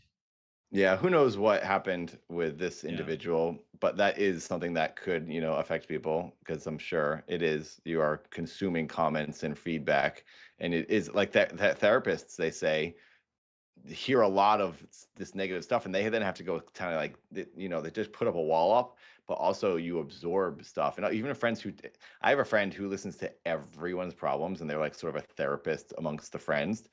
Yeah, who knows what happened with this Yeah. individual, but that is something that could, affect people because I'm sure it is. You are consuming comments and feedback, and it is like that therapists, they say, hear a lot of this negative stuff, and they then have to go kind of like they just put up a wall up, but also you absorb stuff. And even friends I have a friend who listens to everyone's problems, and they're like sort of a therapist amongst the friends.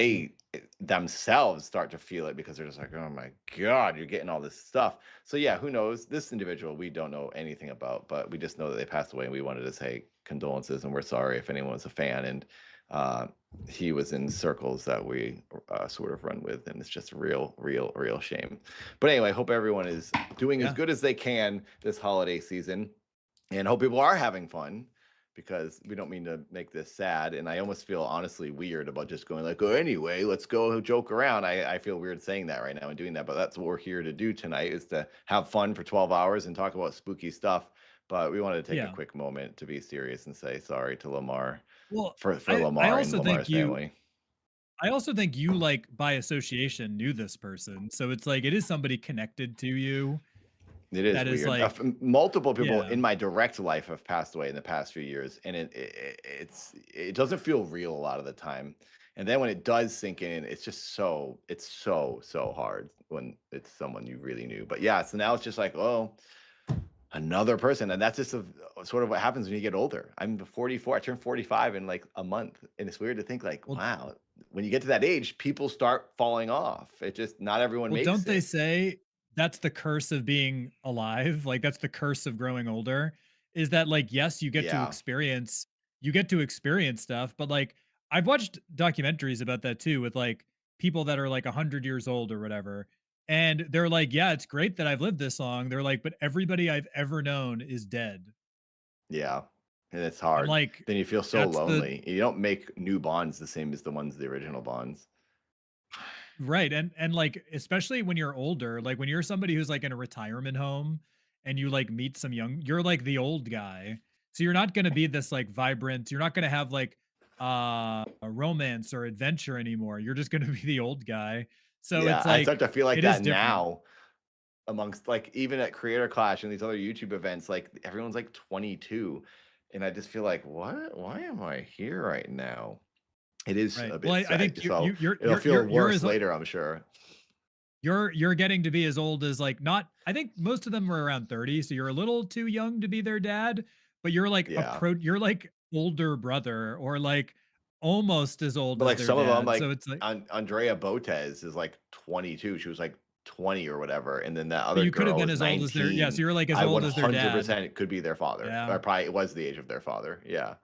Mhm. They themselves start to feel it because they're just like, oh my god, you're getting all this stuff. So yeah, who knows? This individual we don't know anything about, but we just know that they passed away, and we wanted to say condolences, and we're sorry if anyone was a fan. And uh he was in circles that we sort of run with, and it's just a real shame. But anyway, I hope everyone is doing as Yeah. good as they can this holiday season, and hope people are having fun, because we don't mean to make this sad. And I almost feel honestly weird about just going like, oh, anyway, let's go joke around. I feel weird saying that right now and doing that, but that's what we're here to do tonight, is to have fun for 12 hours and talk about spooky stuff. But we wanted to take a Yeah. quick moment to be serious and say sorry to Lamar, Well, for I Lamar and also think Lamar's you family. I also think you, like, by association, knew this person, so it's like, it is somebody connected to you It is that is weird. like Multiple people yeah. in my direct life have passed away in the past few years, and it doesn't feel real a lot of the time. And then when it does sink in, it's so hard when it's someone you really knew. But yeah, so now it's just like, oh, another person, and that's just sort of what happens when you get older. I'm 44. I turned 45 in like a month, and it's weird to think like, Well wow, when you get to that age, people start falling off. It just not everyone well, makes don't they it. say that's the curse of being alive? Like, that's the curse of growing older, is that, like, yes, Yeah, you get to experience stuff, but, like, I've watched documentaries about that too with, like, people that are, like, 100 years old or whatever, and they're like, "Yeah, it's great that I've lived this long." They're like, "But everybody I've ever known is dead." yeah, and it's And, hard. like, Then you feel so that's the lonely. You don't make new bonds the same as the original bonds. right, and, like, especially when you're older, like, when you're somebody who's, like, in a retirement home and you, like, meet some you're, like, the old guy, so you're not gonna be this, like, vibrant you're not gonna have, like, a romance or adventure anymore, you're just gonna be the old guy, so Yeah, it's I start like to feel like it is that different. now amongst like even at Creator Clash and these other YouTube events, like everyone's like 22. And I just feel like, what? Why am I here right now? It is Right, a well, bit I sad. think So it'll feel worse later, I'm sure. you're getting to be as old as, like, not I think most of them were around 30, so you're a little too young to be their dad, but Yeah. you're like older brother or like almost as old But as like their some of them, dad. So like it's like Andrea Botez is like 22. She was like 20 or whatever. And then that but other you could have girl been is as old as their yeah, so 19. you're like as I old as their dad. 100% could be their father. Yeah. Or probably it was the age of their father. Yeah.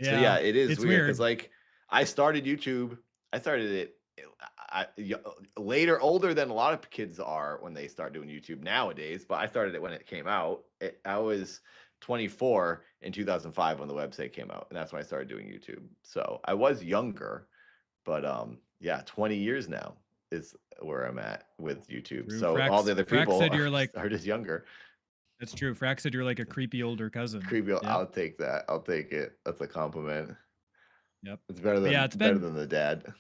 So Yeah. yeah, it is It's weird because weird. like I started YouTube. I started it later, older than a lot of kids are when they start doing YouTube nowadays. But I started it when it came out. I was 24 in 2005 when the website came out, and that's when I started doing YouTube. So I was younger, but yeah, 20 years now is where I'm at with YouTube. True. So all the other Frax people said you're like are just younger. that's true. Frax said you're like a creepy older cousin. Creepy. Yep. I'll take that. I'll take it. That's a compliment. Yep. It's But yeah, better than the dad.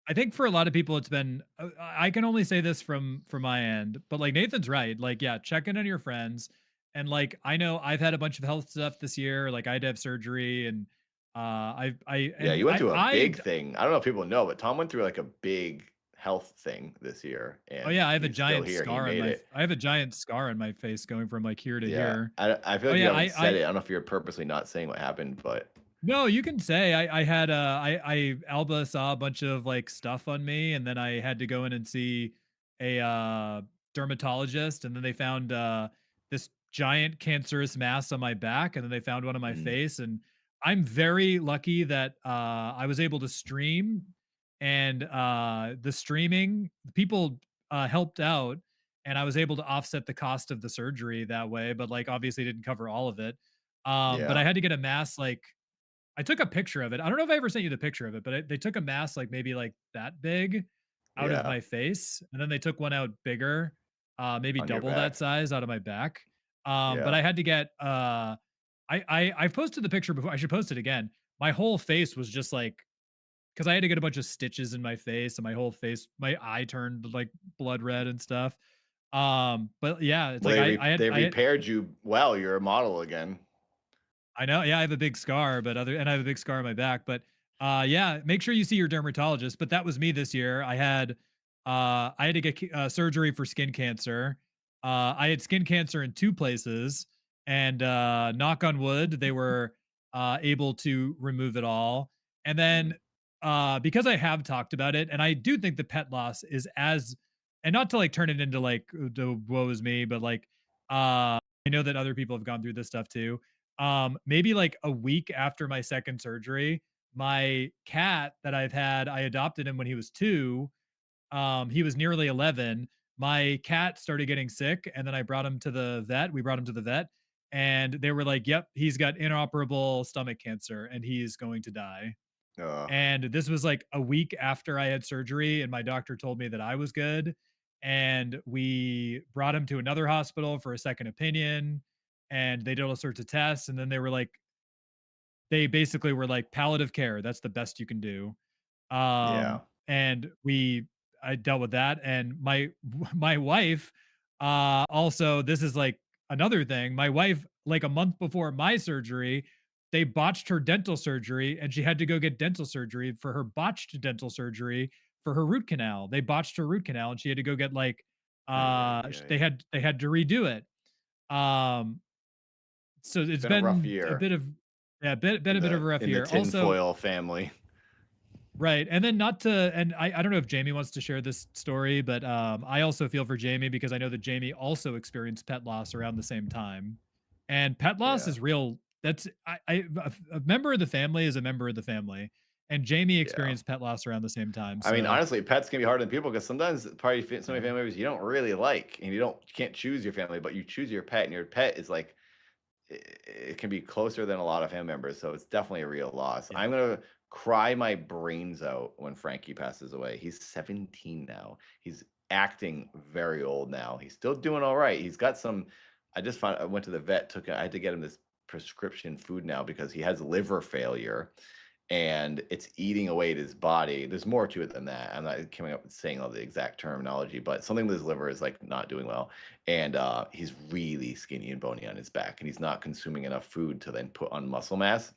I think for a lot of people, it's been. I can only say this from my end, but like Nathan's right. Like, yeah, check in on your friends, and like I know I've had a bunch of health stuff this year. Like I had to have surgery, and Yeah, you went through a I big thing. I don't know if people know, but Tom went through like a big health thing this year, oh and yeah, I have a he's still giant here. He scar on made my. it. I have a giant scar on my face going from like here to Yeah, here. I feel Oh like you yeah, haven't said I it. I don't know if you're purposely not saying what happened, but No, you can say I had Alba saw a bunch of like stuff on me, and then I had to go in and see a dermatologist, and then they found this giant cancerous mass on my back, and then they found one on my mm, face, and I'm very lucky that I was able to stream, and the streaming people helped out, and I was able to offset the cost of the surgery that way, but like obviously didn't cover all of it. But I yeah, had to get a mass like I took a picture of it. I don't know if I ever sent you the picture of it, but they took a mask like maybe like that big out of Yeah. my face, and then they took one out bigger, maybe On your double that back. size out of my back. But Yeah. I had to get I've posted the picture before. I should post it again. My whole face was just like because I had to get a bunch of stitches in my face and my whole face, my eye turned like blood red and stuff. But yeah, it's Well, like they I had repaired you well. You're a model again. I know. Yeah, I have a big scar, but I have a big scar on my back. But yeah, make sure you see your dermatologist. But that was me this year. I had to get surgery for skin cancer. I had skin cancer in two places, and knock on wood, they were able to remove it all. And then because I have talked about it, and I do think the pet loss is as, and not to like turn it into like the woe is me, but like I know that other people have gone through this stuff too. Maybe like a week after my second surgery, my cat that I've had, I adopted him when he was 2. He was nearly 11. My cat started getting sick, and then I brought him to the vet. We brought him to the vet, and they were like, "Yep, he's got inoperable stomach cancer, and he's going to die." Ugh. And this was like a week after I had surgery, and my doctor told me that I was good. And we brought him to another hospital for a second opinion, and they did all sorts of tests. And then they basically were like, palliative care, that's the best you can do. Yeah. And I dealt with that. And my wife, also, this is like another thing. My wife, like a month before my surgery, they botched her dental surgery and she had to go get dental surgery for her botched dental surgery for her root canal. They botched her root canal and she had to go get like, Ay, ay, ay. they had to redo it. Um, so It's it's been a rough been a year bit of, yeah, been in a bit of the a rough in the year. Also, tinfoil family. right. And then not to, and I don't know if Jamie wants to share this story, but I also feel for Jamie because I know that Jamie also experienced pet loss around the same time. And pet loss Yeah. is real. That's a member of the family is a member of the family. And Jamie Yeah. experienced pet loss around the same time. I mean, So honestly, pets can be harder than people because sometimes probably so many yeah. family members you don't really like, and you can't choose your family, but you choose your pet, and your pet is like it can be closer than a lot of family members. So it's definitely a real loss. Yeah. I'm gonna cry my brains out when Frankie passes away. He's 17 now. He's acting very old now. He's still doing all right. He's got some. I went to the vet. I had to get him this prescription food now because he has liver failure and it's eating away at his body. There's more to it than that. I'm not coming up with saying all the exact terminology, but something with his liver is like not doing well. And he's really skinny and bony on his back, and he's not consuming enough food to then put on muscle mass.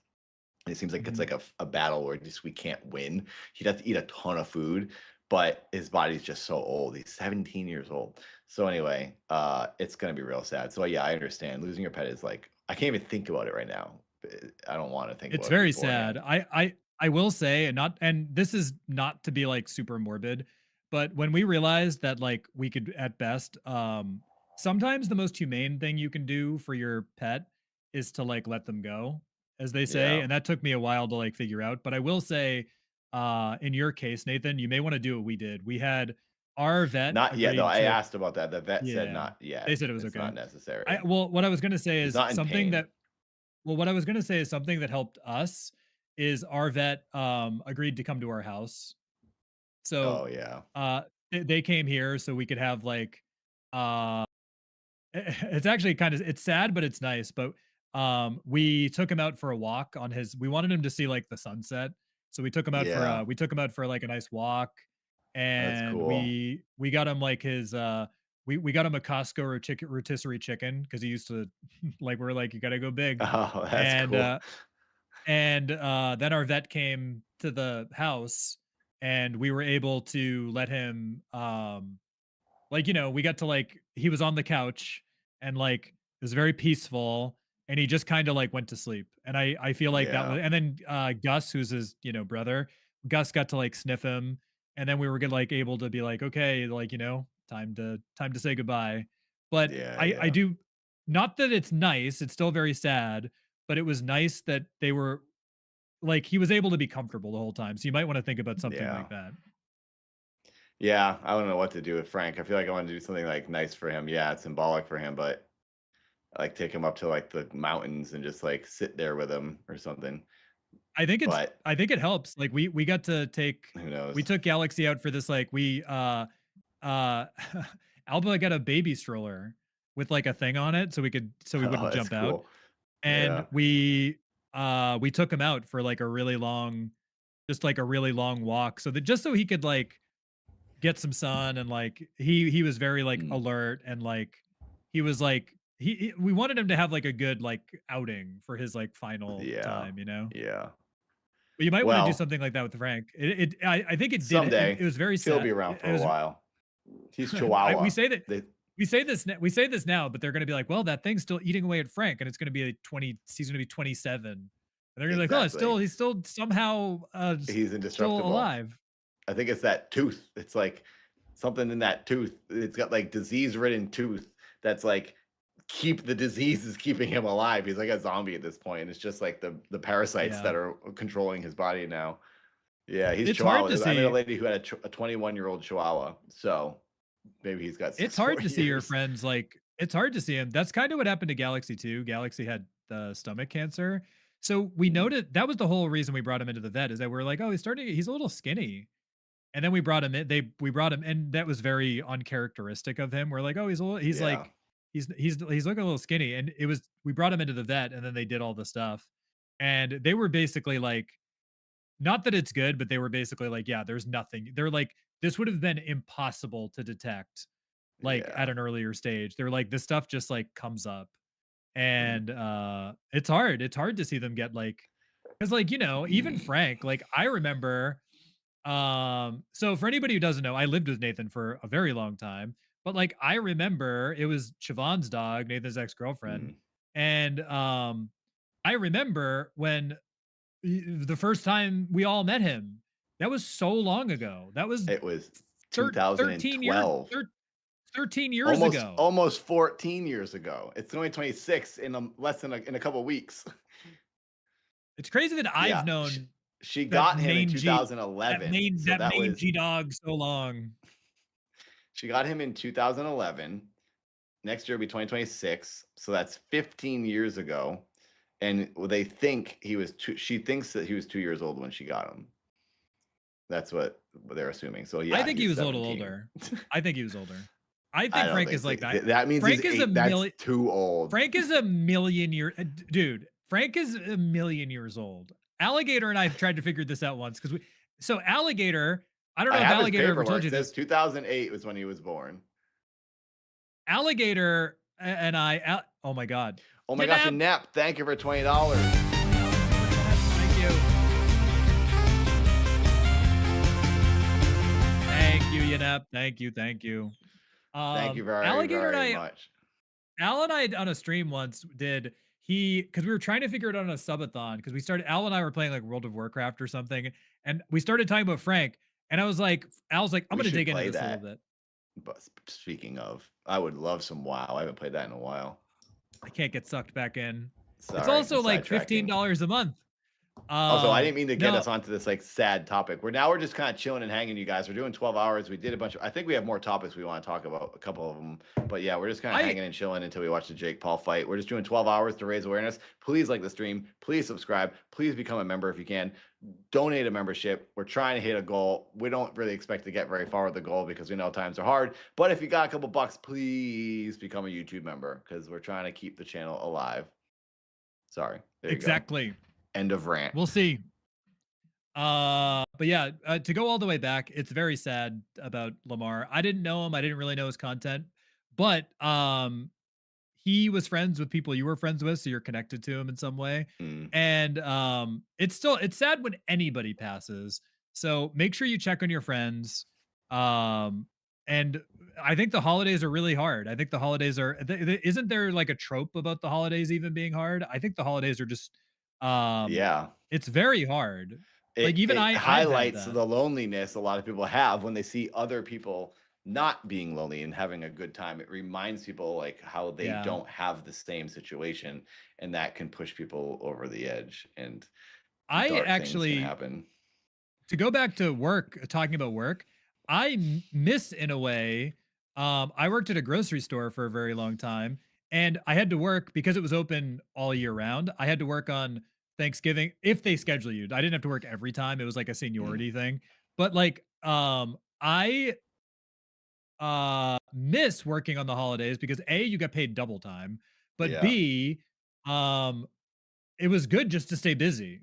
And it seems like it's Mhm. like a battle where just we can't win. He'd have to eat a ton of food, but his body's just so old. He's 17 years old. So anyway, it's gonna be real sad. So yeah, I understand. Losing your pet is like I can't even think about it right now. I don't want to think It's about it very sad. beforehand. I will say, and not, and this is not to be like super morbid, but when we realized that like we could at best, sometimes the most humane thing you can do for your pet is to like let them go, as they say. Yeah. And that took me a while to like figure out. But I will say, in your case, Nathan, you may want to do what we did. We had our vet Not yet, though. agreed I to, asked about that. The vet said yeah, not they yet. said it was It's okay. not necessary. Well, what I was gonna say He's is not in something pain. that well, what I was gonna say is something that helped us is our vet agreed to come to our house. So Oh, yeah. they came here so we could have like uh it's actually kind of it's sad but it's nice. But we took him out for a walk on his we wanted him to see like the sunset. So Yeah. we took him out for like a nice walk, That's and cool. we got him like his we got him a Costco rotisserie chicken because he used to like we're like you gotta go big. Oh, that's And cool. then our vet came to the house, and we were able to let him, like, we got to like he was on the couch, and like it was very peaceful, and he just kind of like went to sleep. And I feel like that Yeah. was, and then Gus, who's his, brother, Gus got to like sniff him, and then we were like able to be like, okay, like, time to say goodbye. But Yeah, I yeah. do, not that it's nice, it's still very sad, but it was nice that they were like he was able to be comfortable the whole time. So you might want to think about something Yeah. like that. Yeah, I don't know what to do with Frank. I feel like I want to do something, like, nice for him. Yeah, it's symbolic for him, but, like, take him up to, like, the mountains and just, like, sit there with him or something. but I think it helps. Like we got to take who knows? we took Galaxy out for this like uh Alba got a baby stroller with like a thing on it so we Oh, wouldn't that's jump out. cool. And Yeah. we took him out for like a really long just like a really long walk so that just so he could like get some sun and like he was very like Mm. alert and like he was like we wanted him to have like a good like outing for his like final Yeah. time, you know? Yeah. But you might want to do Well, something like that with Frank. I think it did it someday was very he'll sad. be around It for a was while. He's we Chihuahua. say that They, we say this now, but they're gonna be like, well, that thing's still eating away at Frank, and it's gonna be like 20, he's gonna be 27. And they're gonna be like, oh, exactly. he's still somehow He's still indestructible. alive. I think it's that tooth. It's like something in that tooth. It's got like disease-ridden tooth that's like keep the disease is keeping him alive. He's like a zombie at this point. It's just like the parasites Yeah. that are controlling his body now. Yeah, he's It's hard Chihuahua. to I met a see. lady who had a 21-year-old Chihuahua. So maybe he's got It's six hard more to see your years. friends like it's hard to see him. That's kind of what happened to Galaxy too. Galaxy had the stomach cancer. So we noted that was the whole reason we brought him into the vet is that we're like, oh, he's a little skinny. And then we brought him in. We brought him, and that was very uncharacteristic of him. We're like, oh, he's Yeah. like, he's looking a little skinny. And it was we brought him into the vet, and then they did all the stuff, and they were basically like, not that it's good, but they were basically like, yeah, there's nothing. They're like, this would have been impossible to detect, like Yeah. at an earlier stage. They're like, this stuff just like comes up, Mm. and it's hard. It's hard to see them get like, because like even Frank, like I remember so for anybody who doesn't know, I lived with Nathan for a very long time, but like I remember it was Siobhan's dog, Nathan's ex-girlfriend. Mm. And I remember when the first time we all met him, that was so long ago. That was It was 13 years 2012. 13 years Almost ago. almost 14 years ago. It's 2026 in less than in a couple weeks. It's crazy that Yeah. I've known She that got him in mangy 2011. So that was mangy dog so long. she got him in 2011. Next year will be 2026. So that's 15 years ago. And they think she thinks that he was 2 years old when she got him. That's what they're assuming. So yeah, I think he he's was a little 17. older. I think he was older. I I think don't Frank think is like so. that. That means Frank he's is a 8. That's million. too old. Frank is a million year dude. Frank is a million years old. Alligator and I have tried to figure this out once because Alligator. I don't know I if have his Alligator ever paperwork. told you It says this. 2008 was when he was born. And oh my god. Oh my gosh, Nep, thank you for $20. Thank you. Thank you, Yanep. Thank you. Thank you very, Alligator and very I, much. Al and I on a stream once because we were trying to figure it out on a subathon because Al and I were playing like World of Warcraft or something, and we started talking about Frank, and Al's like, I'm We gonna should dig into play this a that. little bit. But speaking of, I would love some WoW. I haven't played that in a while. I can't get sucked back in. Sorry, It's also I'm like sidetracking. $15 a month. Also, I didn't mean to get no, us onto this like sad topic. We're just kind of chilling and hanging, you guys. We're doing 12 hours. We did a bunch of, I think we have more topics we want to talk about, a couple of them. But yeah, we're just kind of hanging and chilling until we watch the Jake Paul fight. We're just doing 12 hours to raise awareness. Please like the stream. Please subscribe. Please become a member if you can. Donate a membership. We're trying to hit a goal. We don't really expect to get very far with the goal because we know times are hard. But if you got a couple bucks, please become a YouTube member because we're trying to keep the channel alive. Sorry. There you exactly. go. End of rant. We'll see. But yeah, to go all the way back, it's very sad about Lamar. I didn't know him. I didn't really know his content, but he was friends with people you were friends with, so you're connected to him in some way. And it's sad when anybody passes. So make sure you check on your friends. And I think the holidays are really hard. I think the holidays are isn't there like a trope about the holidays even being hard? I think the holidays are just yeah. It's very hard. Like even it I've had highlights that. the loneliness a lot of people have when they see other people not being lonely and having a good time. It reminds people like how they don't have the same situation, and that can push people over the edge. And I dark things actually can happen. To go back to work, talking about work, I miss in a way. I worked at a grocery store for a very long time, and I had to work because it was open all year round. I had to work on Thanksgiving if they schedule you. I didn't have to work every time. It was like a Mm. seniority thing. But like I miss working on the holidays because A, you get paid double time, but Yeah. B, um it was good just to stay busy.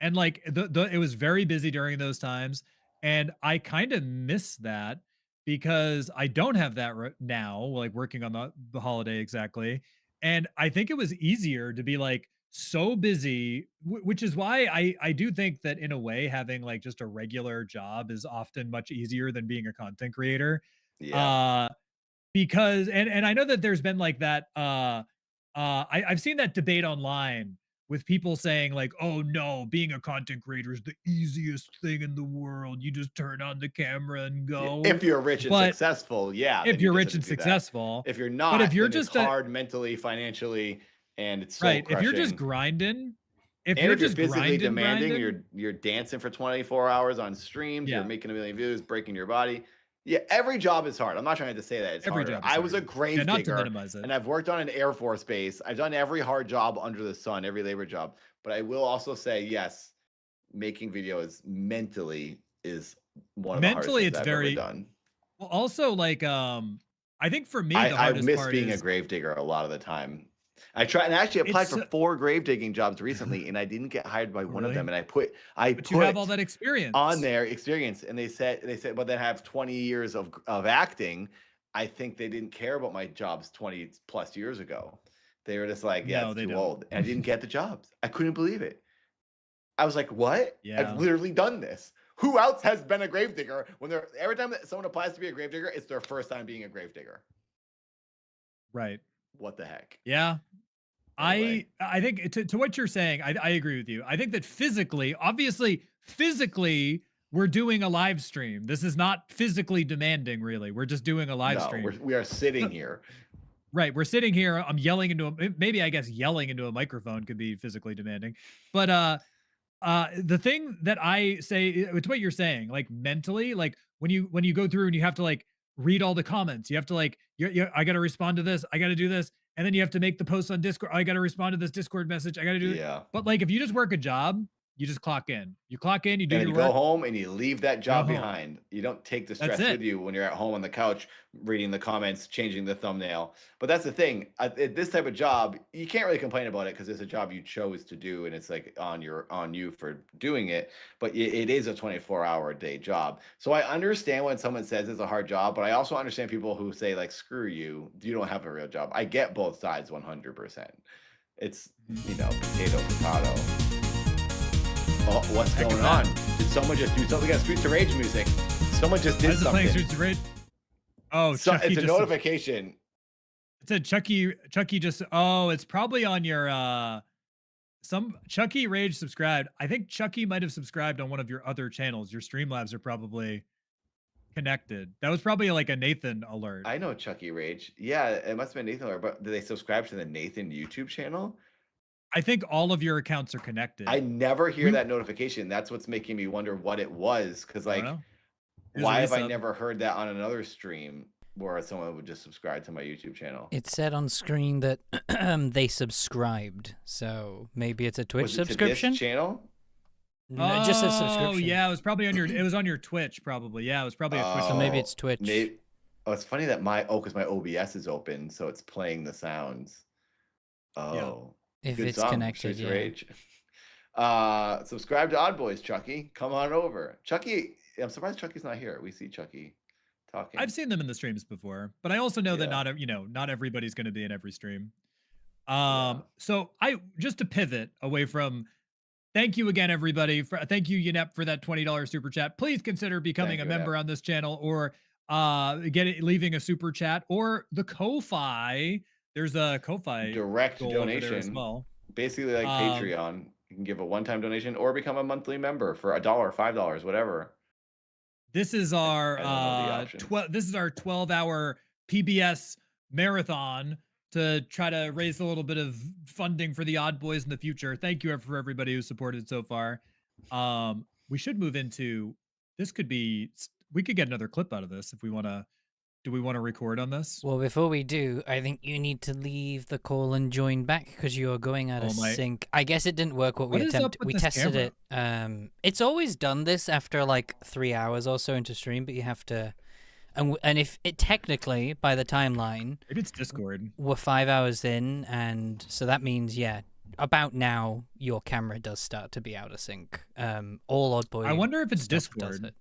And like the it was very busy during those times, and I kind of miss that because I don't have that now, like working on the holiday exactly. And I think it was easier to be like so busy, which is why I do think that in a way having like just a regular job is often much easier than being a content creator. Yeah. Uh because and I know that there's been like that I've seen that debate online with people saying like, "Oh no, being a content creator is the easiest thing in the world. You just turn on the camera and Yeah, go." if you're rich and But successful, yeah, then if you you're just rich have to and do that. successful, If you're but if not, you're then it's just a hard mentally, financially, and it's soul right, if you're just crushing. grinding, if And you're if you're just physically grinding, demanding, grinding, you're dancing for 24 hours on streams, you're yeah, making 1,000,000 views, breaking your body. Yeah, every job is hard. I'm not trying to say that it's every harder. job is I was hard. a Yeah, grave not to digger minimize it. and I've worked on an Air Force base. I've done every hard job under the sun, every labor job. But I will also say, yes, making videos mentally is one of the hardest Mentally, things it's I've ever very done. well, also like I think for me the I hardest miss part being a is grave digger a lot of the time. I tried and I actually applied it's for 4 grave digging jobs recently, and I didn't get hired by oh, one of them, really? and I But you have all put that on experience. their experience, and they said, "But then I have 20 years of acting." I think they didn't care about my jobs 20 plus years ago. They were just like, "Yeah, No, it's they too don't. old," and I didn't get the jobs. I couldn't believe it. I was like, "What? I've Yeah. literally done this. Who else has been a grave digger when they're every time that someone applies to be a grave digger, it's their first time being a grave digger. Right. What the heck?" Yeah. Anyway. I think to what you're saying, I agree with you. I think that physically, obviously, physically, we're doing a live stream. This is not physically demanding, really. We're just doing a live No, stream. we are sitting So here. right, we're sitting here, I'm yelling into a maybe I guess yelling into a microphone could be physically demanding. But the thing that I say it's what you're saying, like mentally, like when you go through and you have to like read all the comments, you have to like you I got to respond to this, I got to do this, and then you have to make the post on Discord. I got to respond to this Discord message. I got to do it. Yeah. But like if you just work a job, you just clock in. You clock in, you do And then your you go work, home and you leave that you go job home. behind. You don't take the That's stress with it. you when you're at home on the couch reading the comments, changing the thumbnail. But that's the thing. At this type of job, you can't really complain about it because it's a job you chose to do and it's like on you for doing it. But it is a 24-hour a day job. So I understand when someone says it's a hard job, but I also understand people who say like screw you, you don't have a real job. I get both sides 100%. It's, potato potato. Oh, what's Heck is going on? that? Did someone just do something? We got Streets of Rage music. Someone just Why did is it playing something. Streets of Rage? Oh, So Chucky it's a just notification. it said Chucky just oh, it's probably on your some Chucky Rage subscribed. I think Chucky might have subscribed on one of your other channels. Your Streamlabs are probably connected. That was probably like a Nathan alert. I know Chucky Rage. Yeah, it must have been Nathan, but did they subscribe to the Nathan YouTube channel? I think all of your accounts are connected. I never hear We that notification. That's what's making me wonder what it was. Because I don't like, know. Here's a why have I resub. never heard that on another stream where someone would just subscribe to my YouTube channel? It said on screen that they subscribed, so maybe it's a Twitch Was it to subscription. this channel? No, it just says subscription. Oh yeah, it was probably on your. It was on your Twitch, probably. Yeah, it was probably a Twitch. So maybe it's Twitch. Oh, it's funny that because my OBS is open, so it's playing the sounds. Oh, If good it's song, connected, Streets of yeah. Rage. Subscribe to Odd Boys, Chucky. Come on over, Chucky. I'm surprised Chucky's not here. We see Chucky talking. I've seen them in the streams before, but I also know that Yeah. not everybody's going to be in every stream. Yeah. So I just to pivot away from. Thank you again, everybody. Thank you, Yanep, for that $20 super chat. Please consider becoming Thank a you, member Yanep. on this channel, or leaving a super chat, or the Ko-fi. There's a Ko-fi Direct goal over there as donation, well. basically like Patreon. You can give a one-time donation or become a monthly member for $1, $5, whatever. This is our I don't know the options. This is our 12-hour PBS marathon to try to raise a little bit of funding for the Odd Boys in the future. Thank you for everybody who supported so far. We should move into this. We could get another clip out of this if we want to Do we want to record on this? Well, before we do, I think you need to leave the call and join back because you're going out of sync. I guess it didn't work what we What is up attempted. with We this tested camera? it. It's always done this after like 3 hours or so into stream, but you have to. And if it technically by the timeline, maybe it's Discord. We're 5 hours in, and so that means about now your camera does start to be out of sync. All Odd Boy. I wonder if it's stuff Discord. does it.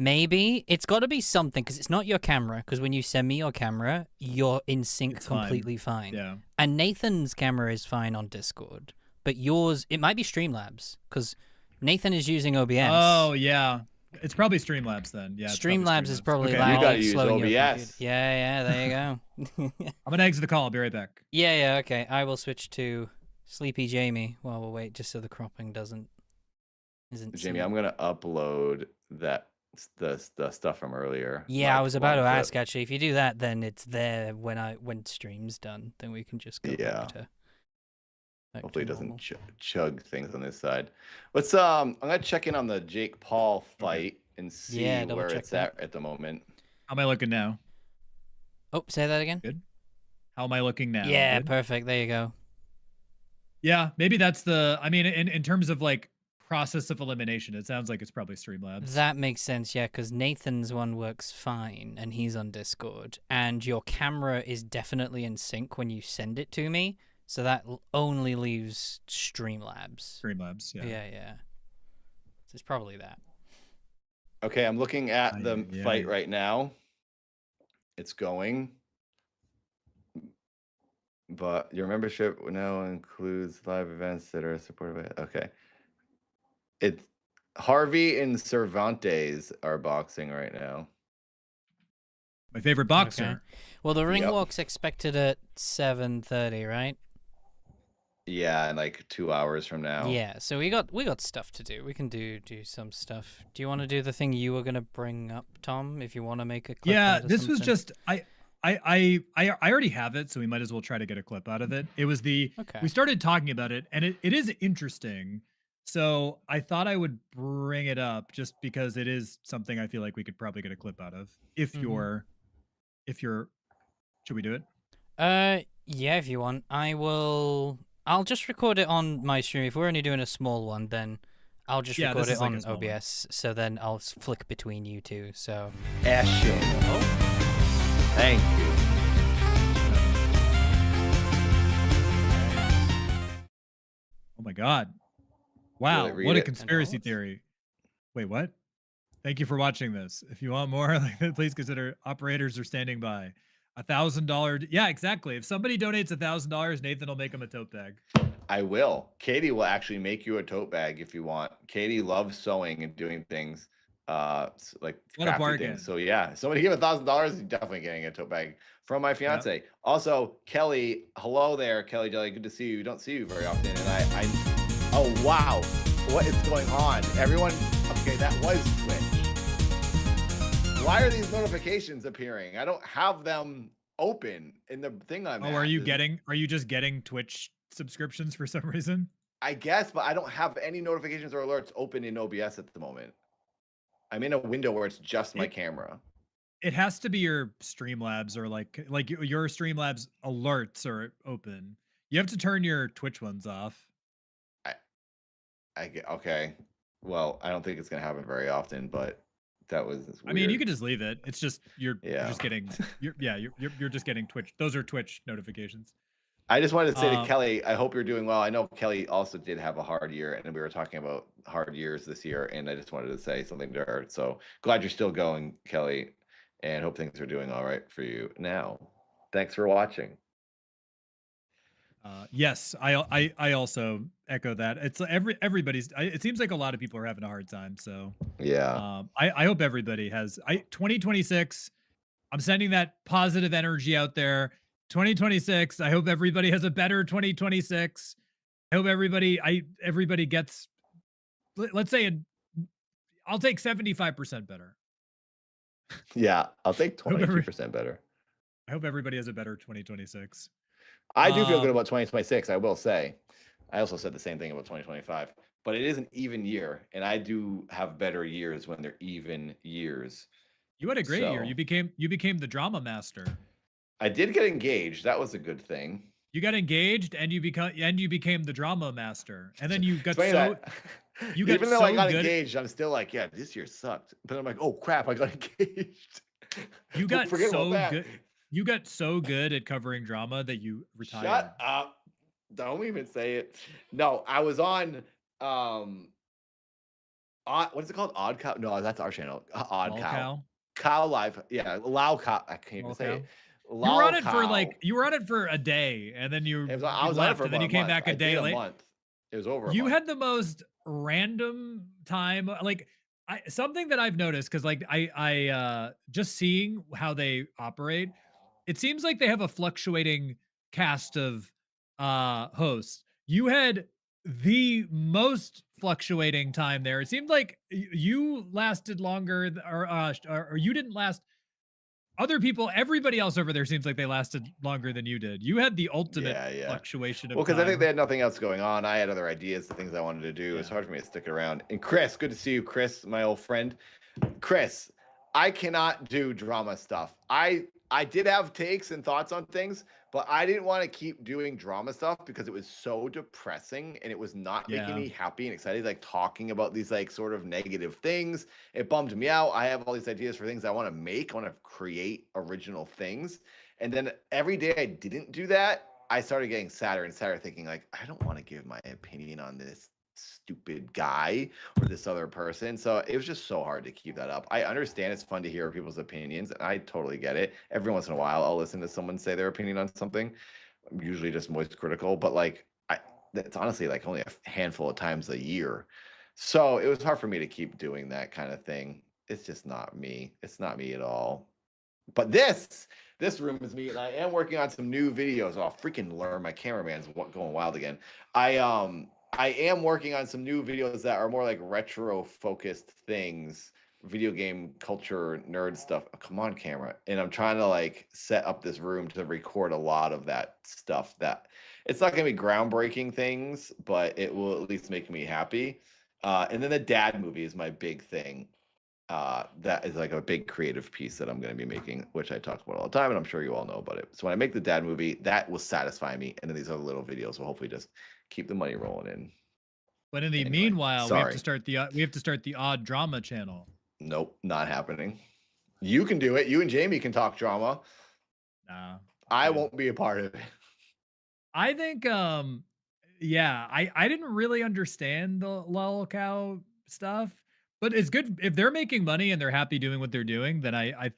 Maybe it's got to be something because it's not your camera. Because when you send me your camera, you're in sync completely fine. Yeah. And Nathan's camera is fine on Discord, but yours it might be Streamlabs because Nathan is using OBS. Oh yeah, it's probably Streamlabs then. Yeah. Streamlabs is probably okay. loud. You gotta use slowing your OBS. computer. Yeah. There you go. I'm gonna exit the call. I'll be right back. Yeah. Okay. I will switch to Sleepy Jamie while we wait, just so the cropping isn't. Jamie, I'm gonna upload the stuff from earlier. Yeah, I was about to ask actually. If you do that, then it's there when stream's done. Then we can just go back to. Hopefully, it doesn't chug things on this side. Let's. I'm gonna check in on the Jake Paul fight and see where it's at the moment. How am I looking now? Oh, say that again. Good. How am I looking now? Yeah, Good? perfect. There you go. Yeah, maybe that's the. I mean, in terms of like process of elimination, it sounds like it's probably Streamlabs. That makes sense, yeah, because Nathan's one works fine, and he's on Discord, and your camera is definitely in sync when you send it to me, so that only leaves Streamlabs. Streamlabs, yeah. Yeah. So it's probably that. Okay, I'm looking at the fight right now. It's going. But your membership now includes live events that are supported by... Okay. It's Harvey and Cervantes are boxing right now. My favorite boxer. Okay. Well, the ring walk's expected at 7:30, right? Yeah, in like 2 hours from now. Yeah, so we got stuff to do. We can do some stuff. Do you want to do the thing you were gonna bring up, Tom? If you want to make a clip out of this was something? just I already have it, so we might as well try to get a clip out of it. It was we started talking about it, and it is interesting. So I thought I would bring it up just because it is something I feel like we could probably get a clip out of. If you're, should we do it? Yeah, if you want. I'll just record it on my stream. If we're only doing a small one, then I'll just record it on OBS. So then I'll flick between you two. So. Thank you. Oh my God. Wow, Really what a it? conspiracy theory. Wait, what? Thank you for watching this. If you want more, please consider operators are standing by. $1,000. Yeah, exactly. If somebody donates $1,000, Nathan will make him a tote bag. I will. Katie will actually make you a tote bag if you want. Katie loves sewing and doing things like What a crafty bargain. things. So yeah, somebody give $1,000, you're definitely getting a tote bag from my fiance. Also, Kelly, hello there, Kelly Jelly. Good to see you. Don't see you very often. And oh wow, what is going on? Everyone, okay, that was Twitch. Why are these notifications appearing? I don't have them open in the thing I'm at. Are you just getting Twitch subscriptions for some reason? I guess, but I don't have any notifications or alerts open in OBS at the moment. I'm in a window where it's just my camera. It has to be your Streamlabs or like your Streamlabs alerts are open. You have to turn your Twitch ones off. Okay. Well, I don't think it's gonna happen very often, but that was weird. I mean, you could just leave it. It's just you're just getting you're just getting Twitch. Those are Twitch notifications. I just wanted to say to Kelly, I hope you're doing well. I know Kelly also did have a hard year, and we were talking about hard years this year, and I just wanted to say something to her. So glad you're still going, Kelly, and hope things are doing all right for you now. Thanks for watching. Yes, I also echo that. It's everybody's. It seems like a lot of people are having a hard time. So yeah, I hope everybody has. 2026. I'm sending that positive energy out there. 2026. I hope everybody has a better 2026. I hope everybody gets. Let's say I'll take 75% better. Yeah, I'll take 22% better. I hope everybody has a better 2026. I do feel good about 2026, I will say. I also said the same thing about 2025, but it is an even year, and I do have better years when they're even years. You had a great year. So You became the drama master. I did get engaged. That was a good thing. You got engaged and you became the drama master. And then It's funny that you got even though I so got good at, engaged, I'm still like, yeah, this year sucked. But I'm like, oh crap, I got engaged. you got Forget about so that. good you got so good at covering drama that you retired. Shut up. Don't even say it. No, I was on what is it called? Odd Cow? No, that's our channel. Odd Lol Cow. cow. Cow Live. Yeah, Lao Cow. I can't even Lol say cow. it. You were Lao on it for Cow. like you were on it for a day and then I you was on it left for and then about you a came month. back a I did day a late. month. It was over a You month. had the most random time. Like something that I've noticed because like I just seeing how they operate, it seems like they have a fluctuating cast of hosts. You had the most fluctuating time there. It seemed like you lasted longer or you didn't last. Other people, everybody else over there seems like they lasted longer than you did. You had the ultimate Yeah, yeah. fluctuation Well, of because I think they time. had nothing else going on. I had other ideas, the things I wanted to do. It's Yeah. hard for me to stick around. And Chris, good to see you, Chris, my old friend. Chris, I cannot do drama stuff. I did have takes and thoughts on things, but I didn't want to keep doing drama stuff because it was so depressing and it was not making Yeah. me happy and excited. Like talking about these like sort of negative things, it bummed me out. I have all these ideas for things I want to make. I want to create original things, and then every day I didn't do that. I started getting sadder and sadder, thinking like I don't want to give my opinion on this stupid guy or this other person. So it was just so hard to keep that up. I understand it's fun to hear people's opinions, and I totally get it. Every once in a while, I'll listen to someone say their opinion on something. I'm usually just moist critical, but like it's honestly like only a handful of times a year. So it was hard for me to keep doing that kind of thing. It's just not me. It's not me at all. But this room is me, and I am working on some new videos. Oh, freaking learn! My cameraman's going wild again. I am working on some new videos that are more like retro focused things, video game culture, nerd stuff. Oh, come on, camera. And I'm trying to like set up this room to record a lot of that stuff that it's not gonna be groundbreaking things, but it will at least make me happy. And then the dad movie is my big thing. That is like a big creative piece that I'm going to be making, which I talk about all the time, and I'm sure you all know about it. So when I make the dad movie, that will satisfy me, and then these other little videos will hopefully just keep the money rolling in. But in the Anyway, meanwhile, sorry. we have to start the odd drama channel. Nope, not happening. You can do it. You and Jamie can talk drama. Nah, I won't be a part of it. I think yeah, I didn't really understand the lol cow stuff, but it's good if they're making money and they're happy doing what they're doing, then I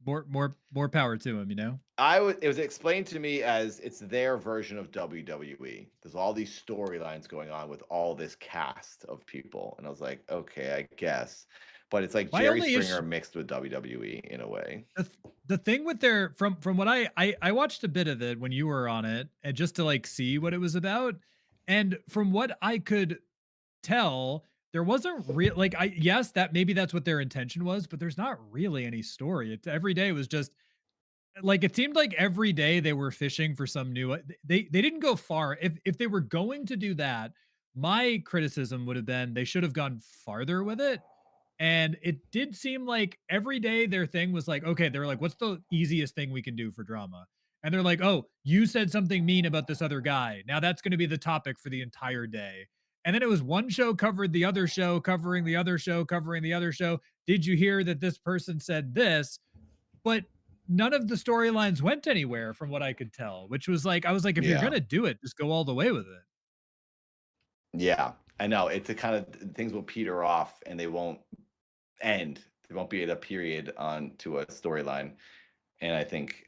more power to them, you know? It was explained to me as it's their version of WWE. There's all these storylines going on with all this cast of people, and I was like, okay, I guess. But it's like My Jerry only Springer issue mixed with WWE in a way. the thing with their from what I watched a bit of it when you were on it and just to like see what it was about, and from what I could tell, there wasn't real like I yes, that maybe that's what their intention was, but there's not really any story. It every day was just like it seemed like every day they were fishing for some new they didn't go far. If they were going to do that, my criticism would have been they should have gone farther with it. And it did seem like every day their thing was like, okay, they were like, what's the easiest thing we can do for drama? And they're like, oh, you said something mean about this other guy. Now that's going to be the topic for the entire day. And then it was one show covered the other show, covering the other show, covering the other show. Did you hear that this person said this? But none of the storylines went anywhere from what I could tell, which was like, I was like, if you're Yeah. going to do it, just go all the way with it. Yeah, I know. It's a kind of things will peter off and they won't end. There won't be a period on to a storyline. And I think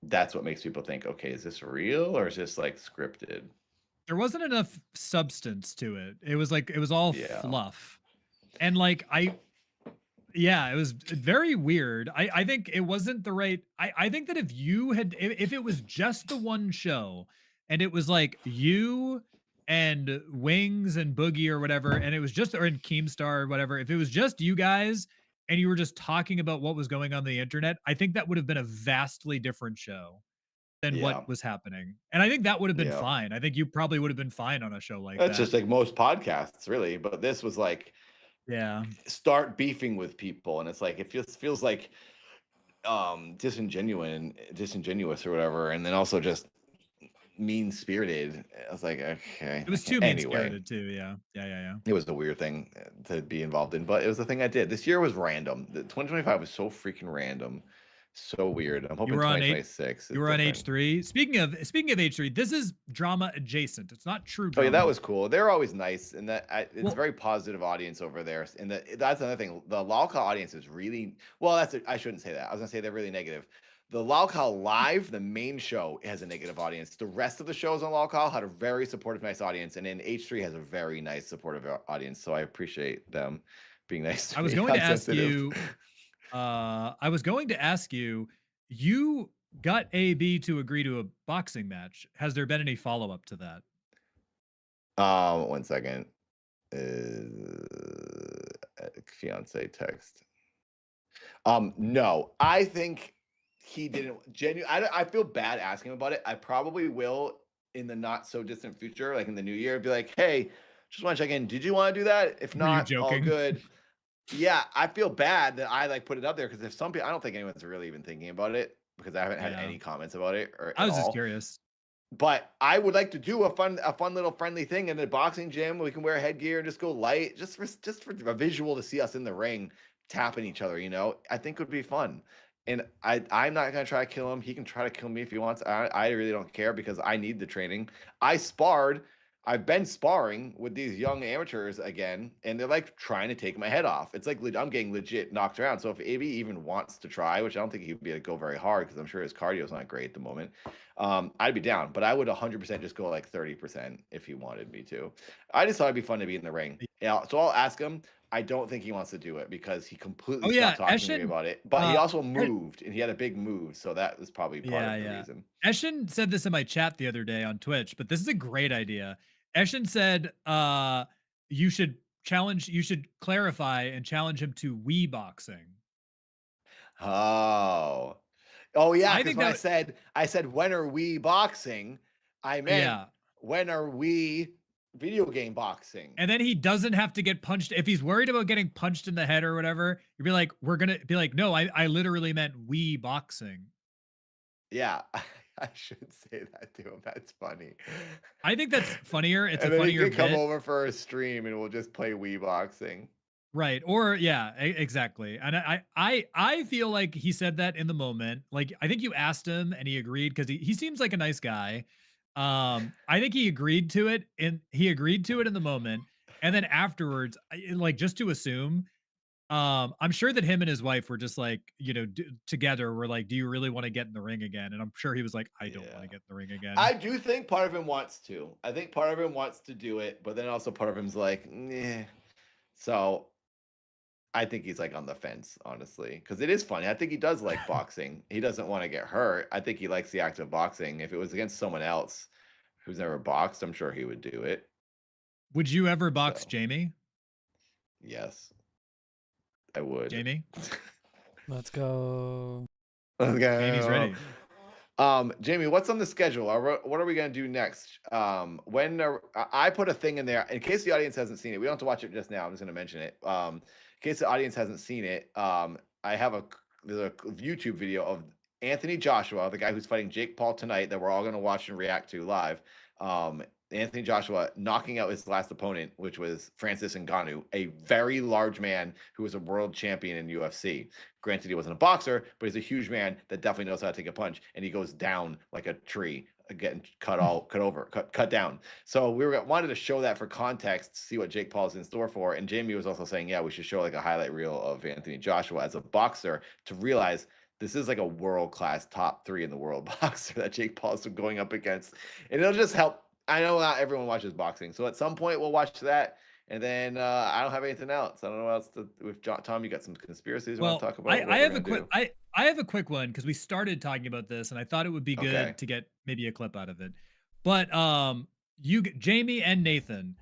that's what makes people think, okay, is this real or is this like scripted? There wasn't enough substance to it. It was like, it was all Yeah. fluff. And like, yeah, it was very weird. I think it wasn't the right. I think that if it was just the one show and it was like you and Wings and Boogie or whatever, and it was just or in Keemstar or whatever, if it was just you guys and you were just talking about what was going on the internet, I think that would have been a vastly different show than Yeah. what was happening. And I think that would have been Yeah. fine. I think you probably would have been fine on a show like That's that. just like most podcasts, really. But this was like Yeah. start beefing with people, and it's like it feels like disingenuous or whatever, and then also just mean spirited. I was like, okay, It I was can't. too Anyway, mean-spirited too, yeah. Yeah. it was a weird thing to be involved in, but it was the thing I did. This year was random. The 2025 was so freaking random, so weird. I'm You hoping were on 2026 you is were on different. H3. Speaking of H3, this is drama adjacent. It's not true Oh yeah, that drama. was cool. They're always nice, and it's Well, a very positive audience over there. And that's another thing. The Lalca audience is really well. I shouldn't say that. I was gonna say they're really negative. The Lalca live, the main show, has a negative audience. The rest of the shows on Lalca had a very supportive, nice audience, and then H3 has a very nice, supportive audience. So I appreciate them being nice to I was me. going to I'm ask sensitive. you, you got AB to agree to a boxing match. Has there been any follow-up to that? 1 second. Fiance text. No, I think he didn't I feel bad asking him about it. I probably will in the not so distant future, like in the new year, be like, hey, just want to check in. Did you want to do that? If Were you not, all joking? good. Yeah, I feel bad that I like put it up there because if some people, I don't think anyone's really even thinking about it because I haven't had Yeah. any comments about it or I at was just all. curious. But I would like to do a fun little friendly thing in the boxing gym. We can wear headgear and just go light, just for a visual to see us in the ring tapping each other. I think would be fun. And I'm not gonna try to kill him. He can try to kill me if he wants. I really don't care because I need the training. I sparred. I've been sparring with these young amateurs again, and they're like trying to take my head off. It's like I'm getting legit knocked around. So if AB even wants to try, which I don't think he'd be able to go very hard because I'm sure his cardio is not great at the moment, I'd be down. But I would 100% just go like 30% if he wanted me to. I just thought it'd be fun to be in the ring. Yeah, so I'll ask him. I don't think he wants to do it because he completely Oh yeah, stopped talking to me about it. But he also moved, and he had a big move, so that was probably part of the reason. Eshin said this in my chat the other day on Twitch, but this is a great idea. Eshin said you should clarify and challenge him to Wii boxing. Oh. Oh yeah, I because think when that I said when are we boxing, I meant yeah. when are we video game boxing? And then he doesn't have to get punched. If he's worried about getting punched in the head or whatever, you'd be like, we're gonna be like, no, I literally meant Wii boxing. Yeah, I should say that to him. That's funny. I think that's funnier. It's And a then he funnier can come bit. over for a stream and we'll just play Wii boxing. Right. Or yeah, exactly. And I feel like he said that in the moment. Like I think you asked him and he agreed because he seems like a nice guy. I think he agreed to it in the moment. And then afterwards, like just to assume, I'm sure that him and his wife were just like, together were like, do you really want to get in the ring again? And I'm sure he was like, I don't want to get in the ring again. I do think part of him wants to. I think part of him wants to do it, but then also part of him's like, nah. So I think he's like on the fence, honestly, because it is funny. I think he does like boxing. He doesn't want to get hurt. I think he likes the act of boxing. If it was against someone else who's never boxed, I'm sure he would do it. Would you ever box Jamie? Yes, I would. Jamie? Let's go. Let's go. Jamie's ready. Jamie, what's on the schedule? What are we gonna do next? I put a thing in there in case the audience hasn't seen it. We don't have to watch it just now. I'm just gonna mention it. In case the audience hasn't seen it, there's a YouTube video of Anthony Joshua, the guy who's fighting Jake Paul tonight, that we're all gonna watch and react to live. Anthony Joshua knocking out his last opponent, which was Francis Ngannou, a very large man who was a world champion in UFC. Granted, he wasn't a boxer, but he's a huge man that definitely knows how to take a punch, and he goes down like a tree, getting cut down. So wanted to show that for context, see what Jake Paul's in store for. And Jamie was also saying, yeah, we should show like a highlight reel of Anthony Joshua as a boxer to realize this is like a world-class top 3 in the world boxer that Jake Paul's going up against, and it'll just help. I know not everyone watches boxing, so at some point we'll watch that, and then I don't have anything else. I don't know what else with Tom. You got some conspiracies you want to talk about? I have a quick one because we started talking about this, and I thought it would be good to get maybe a clip out of it. But Jamie and Nathan,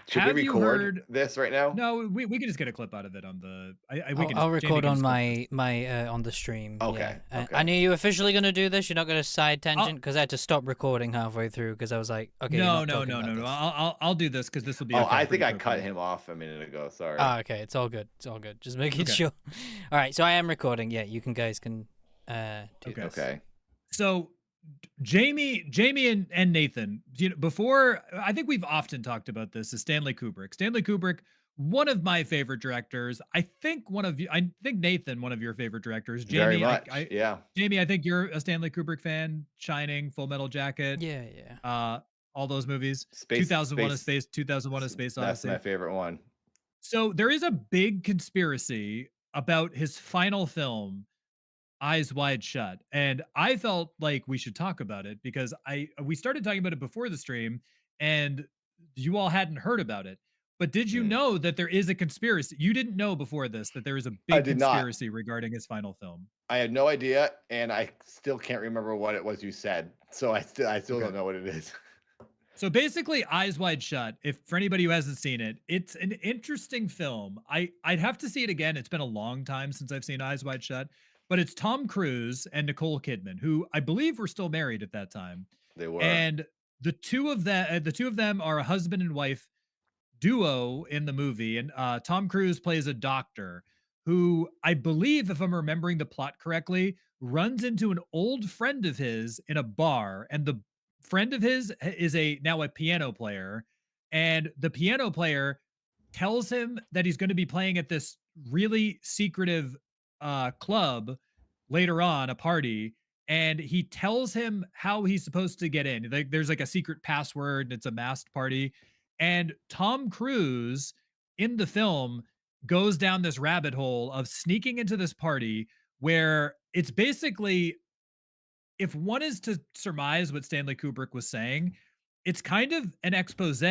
Should we Have you record heard? this right now? No, we can just get a clip out of it on the. We I'll, can I'll just Jamie record can on just clip this. my on the stream. Okay, Yeah. okay. And are you officially gonna do this? You're not gonna side tangent because I had to stop recording halfway through because I was like, okay, you're No, not no, talking no, about no, no. this. I'll do this because this will be. Oh, okay, I think pretty I cut quickly. him off a minute ago. Sorry. Ah, okay, it's all good. It's all good. Just making Okay. sure. All right, so I am recording. Yeah, you guys can do Okay. this. Okay. So Jamie and Nathan, before, I think we've often talked about this, is Stanley Kubrick. Stanley Kubrick, one of my favorite directors. I think Nathan, one of your favorite directors. Very Jamie, much. Yeah. Jamie, I think you're a Stanley Kubrick fan. Shining, Full Metal Jacket. Yeah. All those movies. Space 2001: A Space Odyssey. That's my favorite one. So there is a big conspiracy about his final film, Eyes Wide Shut. And I felt like we should talk about it because we started talking about it before the stream and you all hadn't heard about it. But did you know that there is a conspiracy? You didn't know before this that there is a I big did not. conspiracy regarding his final film. I had no idea, and I still can't remember what it was you said. So I still don't know what it is. So basically, Eyes Wide Shut, if for anybody who hasn't seen it, it's an interesting film. I'd have to see it again. It's been a long time since I've seen Eyes Wide Shut, but it's Tom Cruise and Nicole Kidman, who I believe were still married at that time. They were. And the two of them are a husband and wife duo in the movie, and Tom Cruise plays a doctor who, I believe, if I'm remembering the plot correctly, runs into an old friend of his in a bar, and the friend of his is now a piano player, and the piano player tells him that he's going to be playing at this really secretive club later on, a party, and he tells him how he's supposed to get in. Like, there's like a secret password, and it's a masked party. And Tom Cruise in the film goes down this rabbit hole of sneaking into this party where it's basically, if one is to surmise what Stanley Kubrick was saying, it's kind of an expose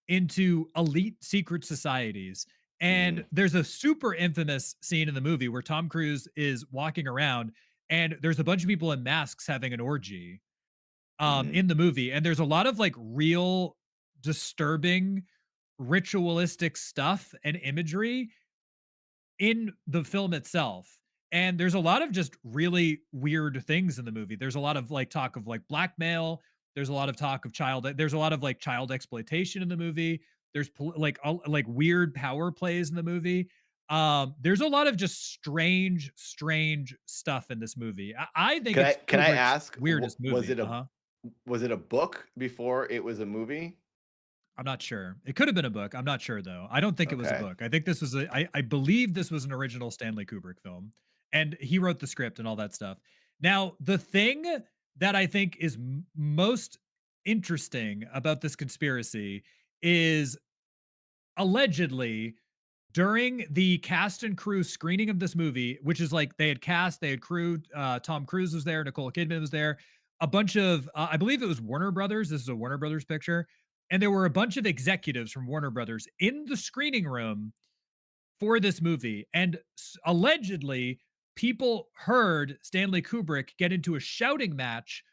into elite secret societies. And there's a super infamous scene in the movie where Tom Cruise is walking around and there's a bunch of people in masks having an orgy in the movie. And there's a lot of like real disturbing ritualistic stuff and imagery in the film itself. And there's a lot of just really weird things in the movie. There's a lot of like talk of like blackmail. There's a lot of talk of there's a lot of like child exploitation in the movie. There's like weird power plays in the movie. There's a lot of just strange stuff in this movie. I think Can I Kubrick's ask, weirdest movie. Was it a book before it was a movie? I'm not sure. It could have been a book. I'm not sure though. I don't think it was a Okay. book. I think this was I believe this was an original Stanley Kubrick film, and he wrote the script and all that stuff. Now, the thing that I think is most interesting about this conspiracy is allegedly during the cast and crew screening of this movie, which is like they had crew, Tom Cruise was there, Nicole Kidman was there, a bunch of, I believe it was Warner Brothers. This is a Warner Brothers picture. And there were a bunch of executives from Warner Brothers in the screening room for this movie. And allegedly, people heard Stanley Kubrick get into a shouting match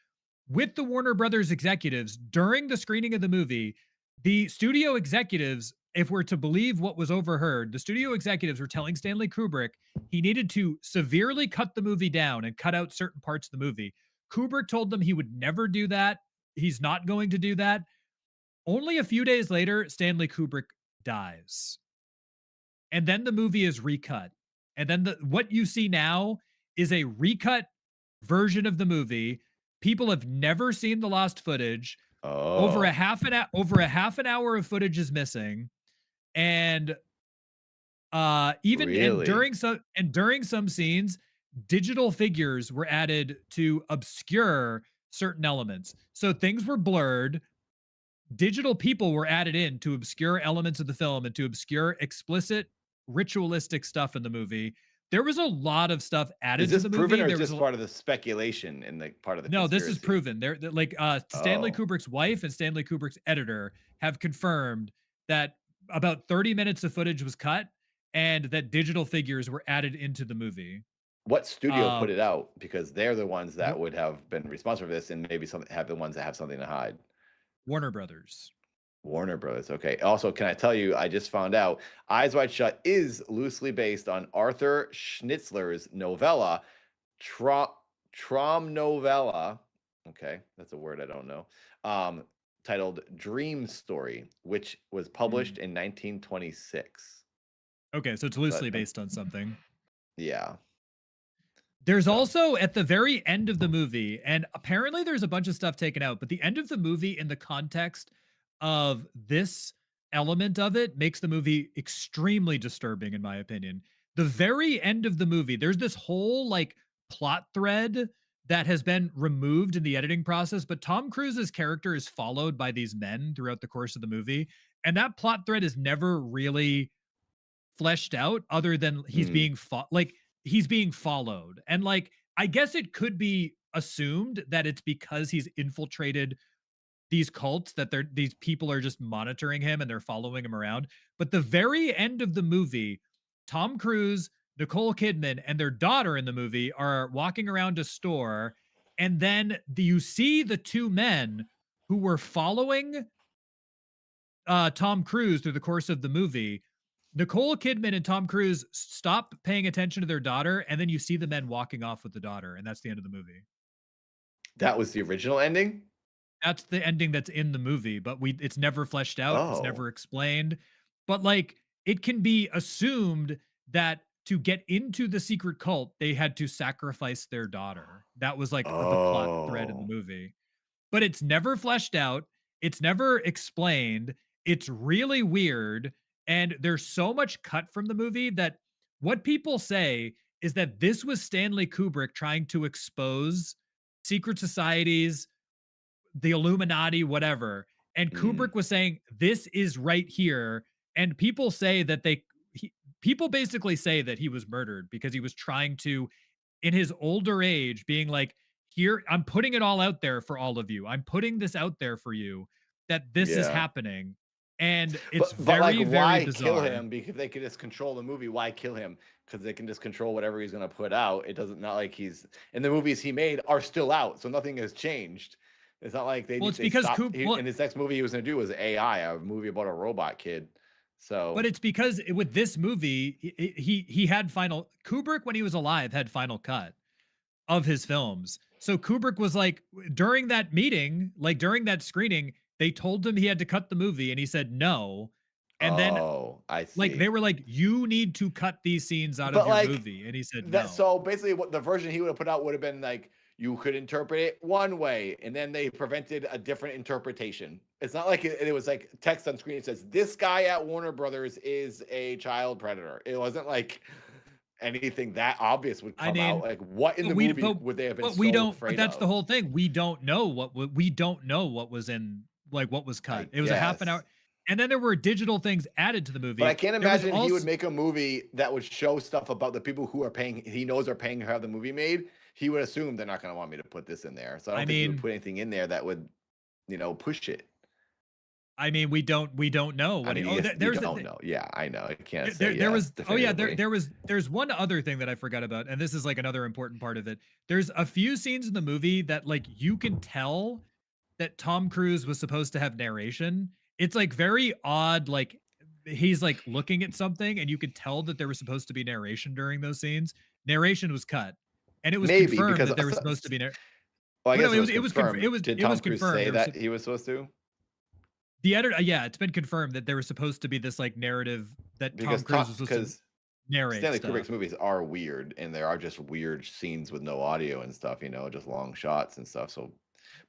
with the Warner Brothers executives during the screening of the movie. The studio executives, if we're to believe what was overheard, the studio executives were telling Stanley Kubrick he needed to severely cut the movie down and cut out certain parts of the movie. Kubrick told them he would never do that. He's not going to do that. Only a few days later, Stanley Kubrick dies. And then the movie is recut. And then what you see now is a recut version of the movie. People have never seen the lost footage. Over a half an hour of footage is missing. And during some scenes, digital figures were added to obscure certain elements. So things were blurred. Digital people were added in to obscure elements of the film and to obscure explicit ritualistic stuff in the movie. There was a lot of stuff added to the movie. Is this proven or there just part of the speculation in the part of the No, conspiracy? this is proven. Stanley Kubrick's wife and Stanley Kubrick's editor have confirmed that about 30 minutes of footage was cut and that digital figures were added into the movie. What studio put it out? Because they're the ones that would have been responsible for this, and maybe have the ones that have something to hide. Warner Brothers. Warner Brothers. Okay. Also, can I tell you, I just found out Eyes Wide Shut is loosely based on Arthur Schnitzler's novella, Trom, Trom novella. Okay. That's a word I don't know. Um, Titled Dream Story, which was published in 1926. Okay, so it's loosely based on something. Yeah. There's also at the very end of the movie, and apparently there's a bunch of stuff taken out, but the end of the movie in the context of this element of it makes the movie extremely disturbing, in my opinion. The very end of the movie, there's this whole like plot thread that has been removed in the editing process, but Tom Cruise's character is followed by these men throughout the course of the movie, and that plot thread is never really fleshed out other than he's being he's being followed. And like I guess it could be assumed that it's because he's infiltrated these cults that these people are just monitoring him and they're following him around. But the very end of the movie, Tom Cruise, Nicole Kidman, and their daughter in the movie are walking around a store, and then you see the two men who were following Tom Cruise through the course of the movie. Nicole Kidman and Tom Cruise stop paying attention to their daughter, and then you see the men walking off with the daughter, and that's the end of the movie. That was the original ending? That's the ending that's in the movie, but it's never fleshed out, it's never explained. But like it can be assumed that to get into the secret cult, they had to sacrifice their daughter. That was like the plot thread in the movie. But it's never fleshed out, it's never explained. It's really weird, and there's so much cut from the movie that what people say is that this was Stanley Kubrick trying to expose secret societies, the Illuminati, whatever. And Kubrick was saying, this is right here. And people say that people basically say that he was murdered because he was trying to, in his older age, being like, here, I'm putting it all out there for all of you. I'm putting this out there for you that this is happening. And it's but like, very why bizarre. kill him? Because they can just control the movie. Why kill him? Because they can just control whatever he's going to put out. It doesn't, not like he's, and the movies he made are still out, so nothing has changed. It's not like Well, it's because in his next movie he was going to do was AI, a movie about a robot kid. So, but it's because with this movie, he had Kubrick when he was alive had final cut of his films. So Kubrick was like, during that meeting, like during that screening, they told him he had to cut the movie, and he said no. And then, I see. Like they were like, you need to cut these scenes out of your movie, and he said no. So basically, what the version he would have put out would have been like, you could interpret it one way, and then they prevented a different interpretation. It's not like it was like text on screen. It says, this guy at Warner Brothers is a child predator. It wasn't like anything that obvious would come out. Like, what in the movie would they have been so afraid But that's of? the whole thing. We don't know what was in, like, what was cut. It was a half an hour. And then there were digital things added to the movie. But I can't imagine he would make a movie that would show stuff about the people who are paying, he knows are paying to have the movie made. He would assume they're not going to want me to put this in there. So I don't think he would put anything in there that would, push it. I mean, we don't know. I mean, you don't know. Yeah, I know. I can't say there's one other thing that I forgot about, and this is like another important part of it. There's a few scenes in the movie that like you can tell that Tom Cruise was supposed to have narration. It's like very odd, like he's like looking at something and you could tell that there was supposed to be narration during those scenes. Narration was cut. And it was confirmed that there was supposed to be narration. Well, I guess it was confirmed. Did Tom Cruise say that he was supposed to? The editor, yeah, it's been confirmed that there was supposed to be this like narrative that Tom Cruise was supposed to narrate. Stanley Kubrick's movies are weird, and there are just weird scenes with no audio and stuff, just long shots and stuff. So,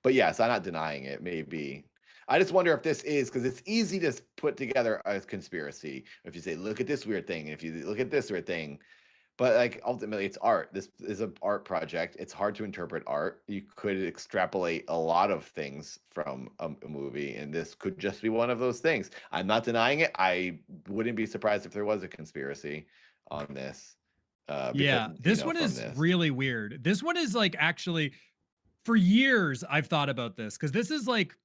but yes, I'm not denying it. Maybe. I just wonder if this is, because it's easy to put together a conspiracy. If you say, look at this weird thing, and if you look at this weird thing, but like ultimately it's art. This is an art project. It's hard to interpret art. You could extrapolate a lot of things from a movie, and this could just be one of those things. I'm not denying it. I wouldn't be surprised if there was a conspiracy on this. This one is really weird. This one is like, actually, for years I've thought about this, because this is like,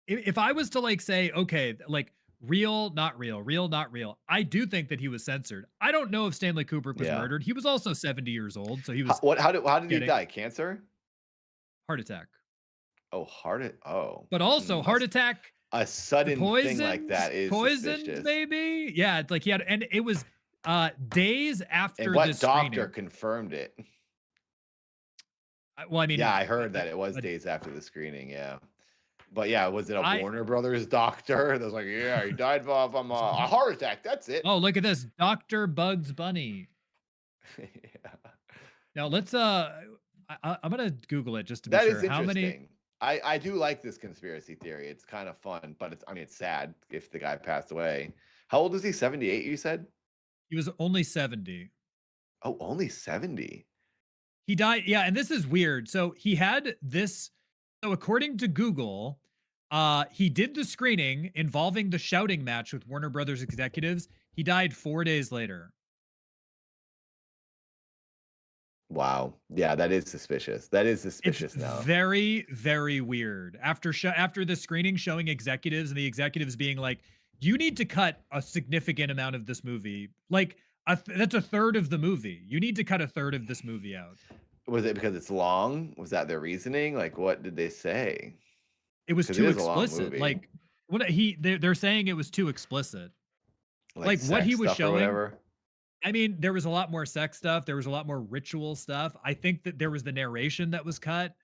if I was to like say, okay, like real, not real, real, not real, I do think that he was censored. I don't know if Stanley Kubrick was murdered. He was also 70 years old, so he was. How did he die? Cancer? Heart attack. Oh, But also heart attack A sudden thing like that is Poisoned, suspicious. maybe. Yeah, it's like he had, and it was days And after what this doctor screening. confirmed it? Well, I mean, Yeah, I heard that it was days after the screening. Yeah, but yeah, was it a I- Warner Brothers doctor that was like, yeah, he died from a heart attack? That's it. Oh, look at this, Dr. Bugs Bunny. Now let's I'm gonna Google it just to be That sure. is How many? interesting. I do like this conspiracy theory. It's kind of fun, but it's sad if the guy passed away. How old is he? 78, you said? He was only 70. Oh, only 70. He died. Yeah, and this is weird. So he had this. So according to Google, he did the screening involving the shouting match with Warner Brothers executives. He died 4 days later. Wow. Yeah, that is suspicious. That is suspicious now. Very, very weird. After the screening showing executives and the executives being like, you need to cut a significant amount of this movie. Like that's a third of the movie. You need to cut a third of this movie out. Was it because it's long? Was that their reasoning? Like, what did they say? It was 'Cause too it is a long explicit. movie. Like they're saying it was too explicit. Like what sex he was stuff or showing. whatever? I mean, there was a lot more sex stuff. There was a lot more ritual stuff. I think that there was the narration that was cut.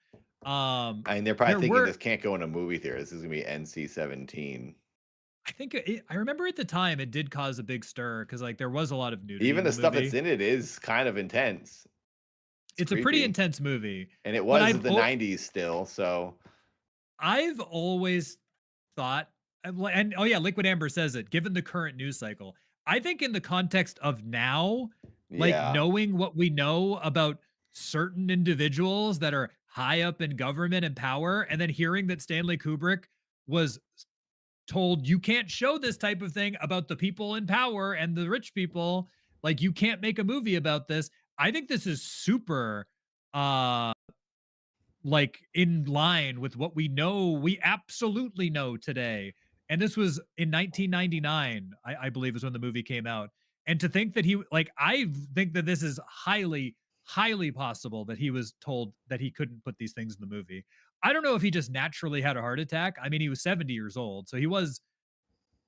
I mean, they're probably thinking this can't go in a movie theater. This is gonna be NC-17. I think I remember at the time it did cause a big stir because like there was a lot of nudity. Even in the stuff movie. that's in it is kind of intense. It's a pretty intense movie, and it but was the 90s still. So I've always thought, and oh yeah, Liquid Amber says it. Given the current news cycle, I think in the context of now, like Yeah. knowing what we know about certain individuals that are high up in government and power, and then hearing that Stanley Kubrick was told you can't show this type of thing about the people in power and the rich people, like you can't make a movie about this. I think this is super like in line with what we absolutely know today. And this was in 1999, I believe is when the movie came out. And to think that I think that this is highly, highly possible that he was told that he couldn't put these things in the movie. I don't know if he just naturally had a heart attack. I mean, he was 70 years old, so he was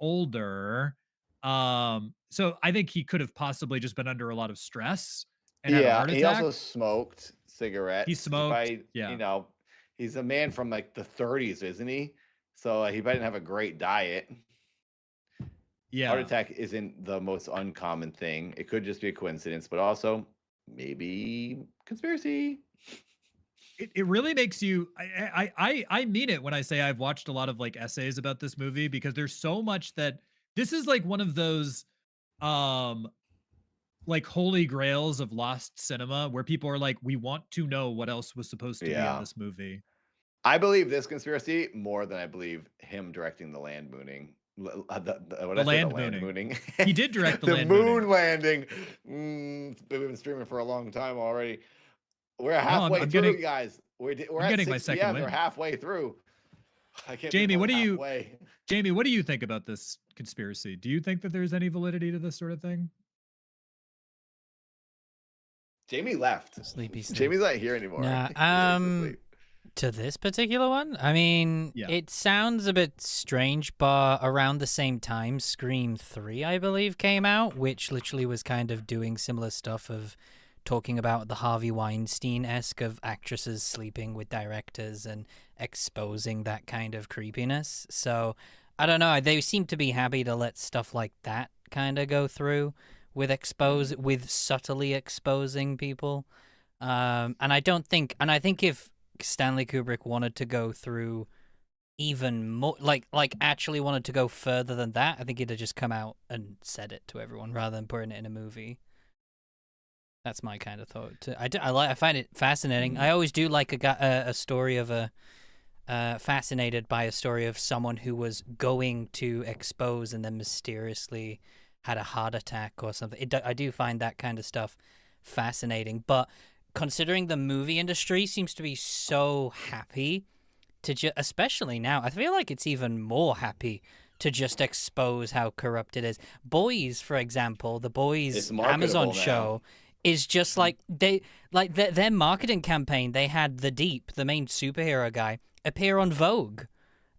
older. So I think he could have possibly just been under a lot of stress and had a heart he attack. also smoked cigarettes. He smoked, yeah. You know, he's a man from like the 30s, isn't he? So he didn't have a great diet. Yeah. Heart attack isn't the most uncommon thing. It could just be a coincidence, but also maybe conspiracy. It really makes you. I mean it when I say I've watched a lot of like essays about this movie because there's so much that this is like one of those like holy grails of lost cinema where people are like, we want to know what else was supposed to be in this movie. I believe this conspiracy more than I believe him directing the land mooning. The land mooning. He did direct the land moon mooning. landing. We've been streaming for a long time already. We're halfway I'm through, getting- guys. We're I'm at getting 6 my second p.m. win. We're halfway through. I can't Jamie, believe what do we're you halfway. Jamie, what do you think about this conspiracy? Do you think that there's any validity to this sort of thing? Jamie left. Sleepy. Jamie's not here anymore. Nah, to this particular one, I mean, Yeah. it sounds a bit strange, but around the same time, Scream 3, I believe, came out, which literally was kind of doing similar stuff of talking about the Harvey Weinstein-esque of actresses sleeping with directors and exposing that kind of creepiness. So, I don't know, they seem to be happy to let stuff like that kind of go through with subtly exposing people. And I think if Stanley Kubrick wanted to go through even more, like actually wanted to go further than that, I think he'd have just come out and said it to everyone rather than putting it in a movie. That's my kind of thought. I find it fascinating. I always do like a story of fascinated by a story of someone who was going to expose and then mysteriously had a heart attack or something. I do find that kind of stuff fascinating, but considering the movie industry seems to be so happy to especially now, I feel like it's even more happy to just expose how corrupt it is. Boys, for example, the Boys Amazon show is just like their marketing campaign. They had the Deep, the main superhero guy, appear on Vogue,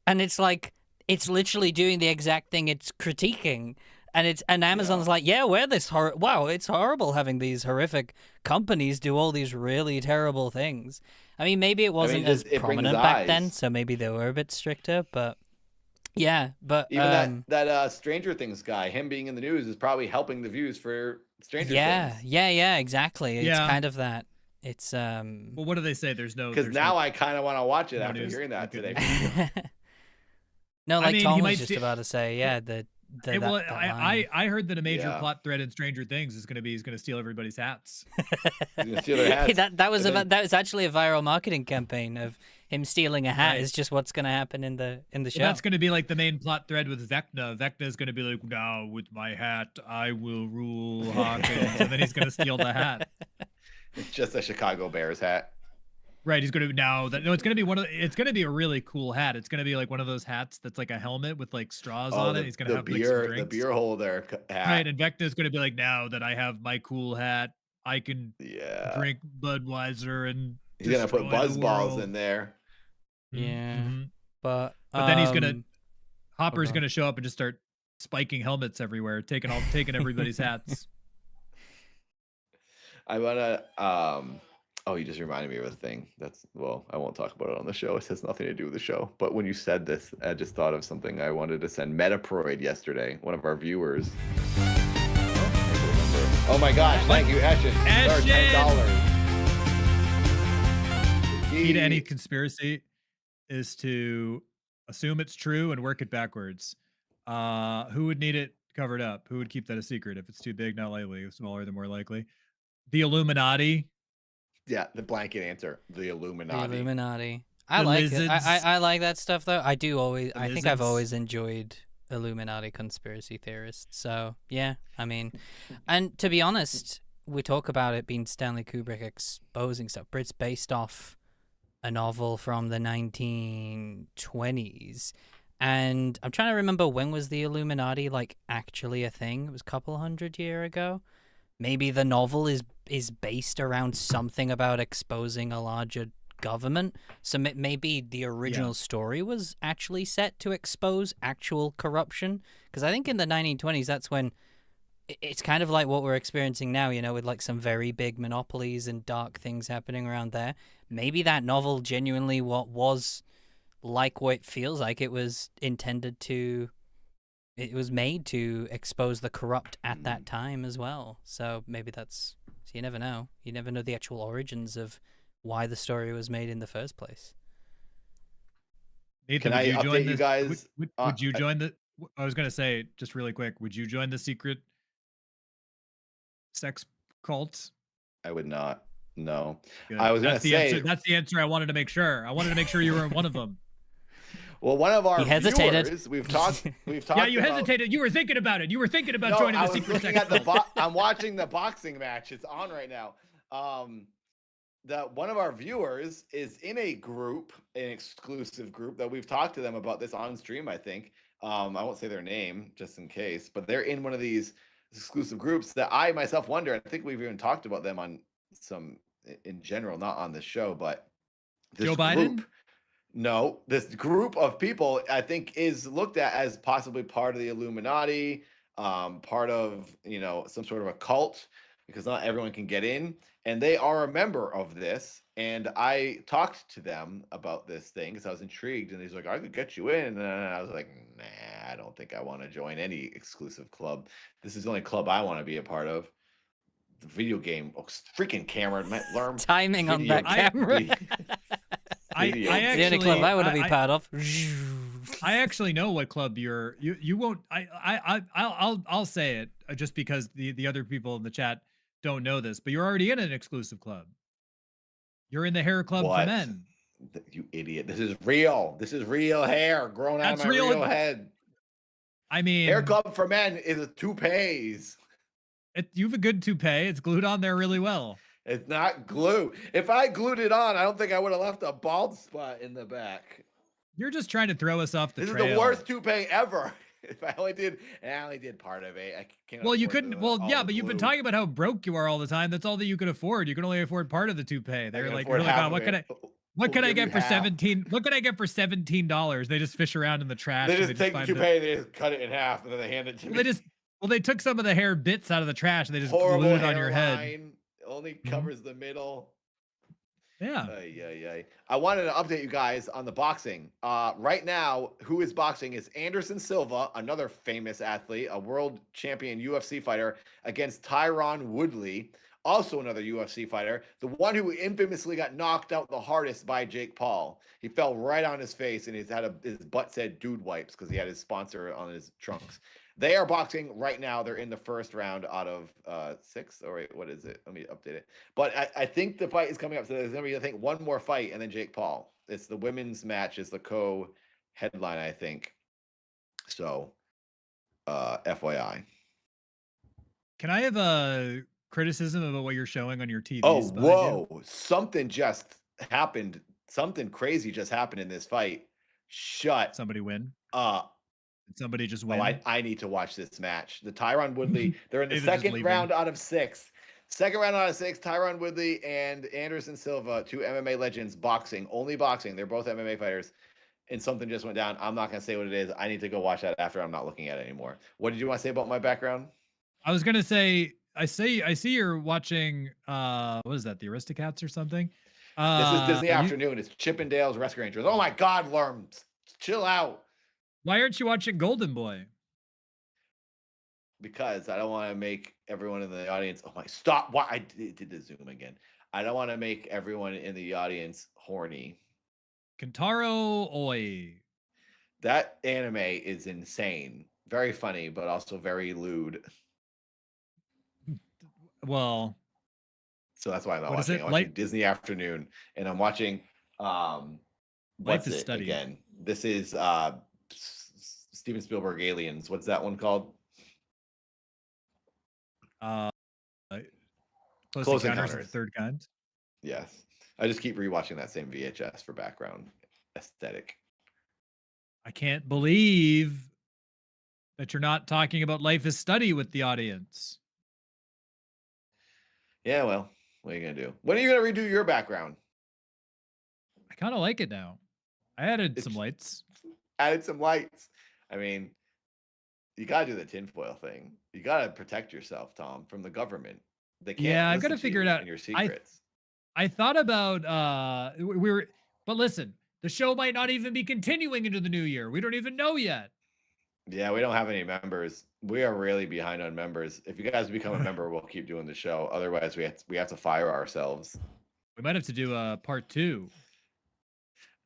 and it's like it's literally doing the exact thing it's critiquing. And Amazon's like, yeah, we're this wow, it's horrible having these horrific companies do all these really terrible things. I mean, maybe it wasn't as it brings prominent back then, eyes. so maybe they were a bit stricter, but yeah, but Even that Stranger Things guy, him being in the news is probably helping the views for Stranger Things. yeah, exactly. It's Yeah. kind of that. It's Well, what do they say? There's because now I kind of want to watch it after hearing that today. No, I like mean, Tom he was might just sti- about to say, yeah, well, that line. I heard that a major Yeah. plot thread in Stranger Things is going to be he's going to steal everybody's hats. He's gonna steal their hats. that was And then- that was actually a viral marketing campaign of him stealing a hat. Right. Is just what's going to happen in the show. Well, that's going to be like the main plot thread with Vecna. Vecna's going to be like, now with my hat, I will rule Hawkins. And then he's going to steal the hat. It's just a Chicago Bears hat. Right, he's gonna it's gonna be it's gonna be a really cool hat. It's gonna be like one of those hats that's like a helmet with like straws on it. He's gonna have like some the drinks. beer holder hat. Right, and Vecna's gonna be like, now that I have my cool hat, I can drink Budweiser and He's gonna put destroy the buzz balls world. in there. Yeah, Mhm. but then he's gonna Hopper's on. gonna show up and just start spiking helmets everywhere, taking everybody's hats. I wanna oh, you just reminded me of a thing. I won't talk about it on the show. It has nothing to do with the show. But when you said this, I just thought of something I wanted to send Metaproid yesterday, one of our viewers. Oh my gosh, thank you, Eshin. $10. Key to any conspiracy is to assume it's true and work it backwards. Who would need it covered up? Who would keep that a secret? If it's too big, not likely. If smaller, the more likely. The Illuminati. Yeah, the blanket answer. The Illuminati. The Illuminati. I The like it. lizards. I like that stuff though. I think I've lizards. always enjoyed Illuminati conspiracy theorists. So yeah, I mean, and to be honest, we talk about it being Stanley Kubrick exposing stuff, but it's based off a novel from the 1920s. And I'm trying to remember, when was the Illuminati like actually a thing? It was a couple hundred years ago. Maybe the novel is based around something about exposing a larger government. So maybe the original story was actually set to expose actual corruption. Because I think in the 1920s, that's when it's kind of like what we're experiencing now, you know, with like some very big monopolies and dark things happening around there. Maybe that novel genuinely was like what it feels like. It was intended to... It was made to expose the corrupt at that time as well. So maybe that's... So you never know. You never know the actual origins of why the story was made in the first place. Nathan, Can I update you guys? Would you join the... I was going to say, just really quick, would you join the secret sex cult? I would not. No. Good. I was going to say... That's the answer I wanted to make sure. I wanted to make sure you were one of them. Well, one of our He hesitated. viewers, we've talked Yeah, you about- hesitated. You were thinking about it. You were thinking about No, joining I the was secret looking sex at cult. I'm watching the boxing match. It's on right now. That one of our viewers is in a group, an exclusive group that we've talked to them about this on stream, I think. I won't say their name just in case, but they're in one of these exclusive groups that I myself wonder. I think we've even talked about them on some in general, not on the show, but this Joe Biden? group. No, this group of people I think is looked at as possibly part of the Illuminati, part of, you know, some sort of a cult, because not everyone can get in, and they are a member of this. And I talked to them about this thing because I was intrigued, and he's like, "I could get you in," and I was like, "Nah, I don't think I want to join any exclusive club. This is the only club I want to be a part of." The video game, freaking camera, learn Timing on that camera. I It's the only club I want to be part of. I actually know what club you won't. I'll say it just because the other people in the chat don't know this, but you're already in an exclusive club. You're in the hair club What? for men. You idiot! This is real. This is real hair grown out of my real head. I mean, Hair club for men is a toupees. You have a good toupee. It's glued on there really well. It's not glue. If I glued it on, I don't think I would have left a bald spot in the back. You're just trying to throw us off the This trail. is the worst toupee ever. If I only did part of it. I can't. Well, you afford couldn't. the- Well, all yeah, the but you've been glue. talking about how broke you are all the time. That's all that you could afford. You can only afford part of the toupee. They're can like, afford you're like, half oh, of what can it. What We'll can I give you get for half. 17? What can I get for $17? They just fish around in the trash. They and just take the find toupee, they just cut it in half, and then they hand it to me. They took some of the hair bits out of the trash and they just Horrible glued it on your head. hairline. Only covers the middle. Yeah. I wanted to update you guys on the boxing. Right now, who is boxing is Anderson Silva, another famous athlete, a world champion UFC fighter, against Tyron Woodley, also another UFC fighter, the one who infamously got knocked out the hardest by Jake Paul. He fell right on his face and his butt said dude wipes because he had his sponsor on his trunks. They are boxing right now. They're in the first round out of 6. Or wait, what is it? Let me update it. But I think the fight is coming up. So there's going to be, I think, one more fight and then Jake Paul. It's the women's match is the co-headline, I think. So, FYI. Can I have a criticism about what you're showing on your TV? Oh, whoa. Something just happened. Something crazy just happened in this fight. Shut somebody win? Did somebody just win? Oh, I need to watch this match. The Tyron Woodley, they're in the second round out of 6. Second round out of 6, Tyron Woodley and Anderson Silva, 2 MMA legends, boxing, only boxing. They're both MMA fighters. And something just went down. I'm not going to say what it is. I need to go watch that after I'm not looking at it anymore. What did you want to say about my background? I was going to say, I see you're watching, what is that, the Aristocats or something? This is Disney Afternoon. It's Chippendale's Rescue Rangers. Oh my God, Lerms. Chill out. Why aren't you watching Golden Boy? Because I don't want to make everyone in the audience. Oh my! Stop! Why I did the Zoom again? I don't want to make everyone in the audience horny. Kentaro Oi. That anime is insane. Very funny, but also very lewd. Well, so that's why I'm not watching. I'm watching Disney Afternoon, and I'm watching. What's it Study. Again? This is Steven Spielberg Aliens. What's that one called? Close Encounters of the Third Kind. Yes, I just keep rewatching that same VHS for background aesthetic. I can't believe that you're not talking about Life is Study with the audience. Yeah, well, what are you gonna do? When are you gonna redo your background? I kind of like it now. I added some lights. Added some lights. I mean, you gotta do the tinfoil thing. You gotta protect yourself, Tom, from the government. They can't. Yeah, I've got to figure it out. Your secrets. I thought about but listen, the show might not even be continuing into the new year. We don't even know yet. Yeah, we don't have any members. We are really behind on members. If you guys become a member, we'll keep doing the show. Otherwise, we have to fire ourselves. We might have to do a part 2.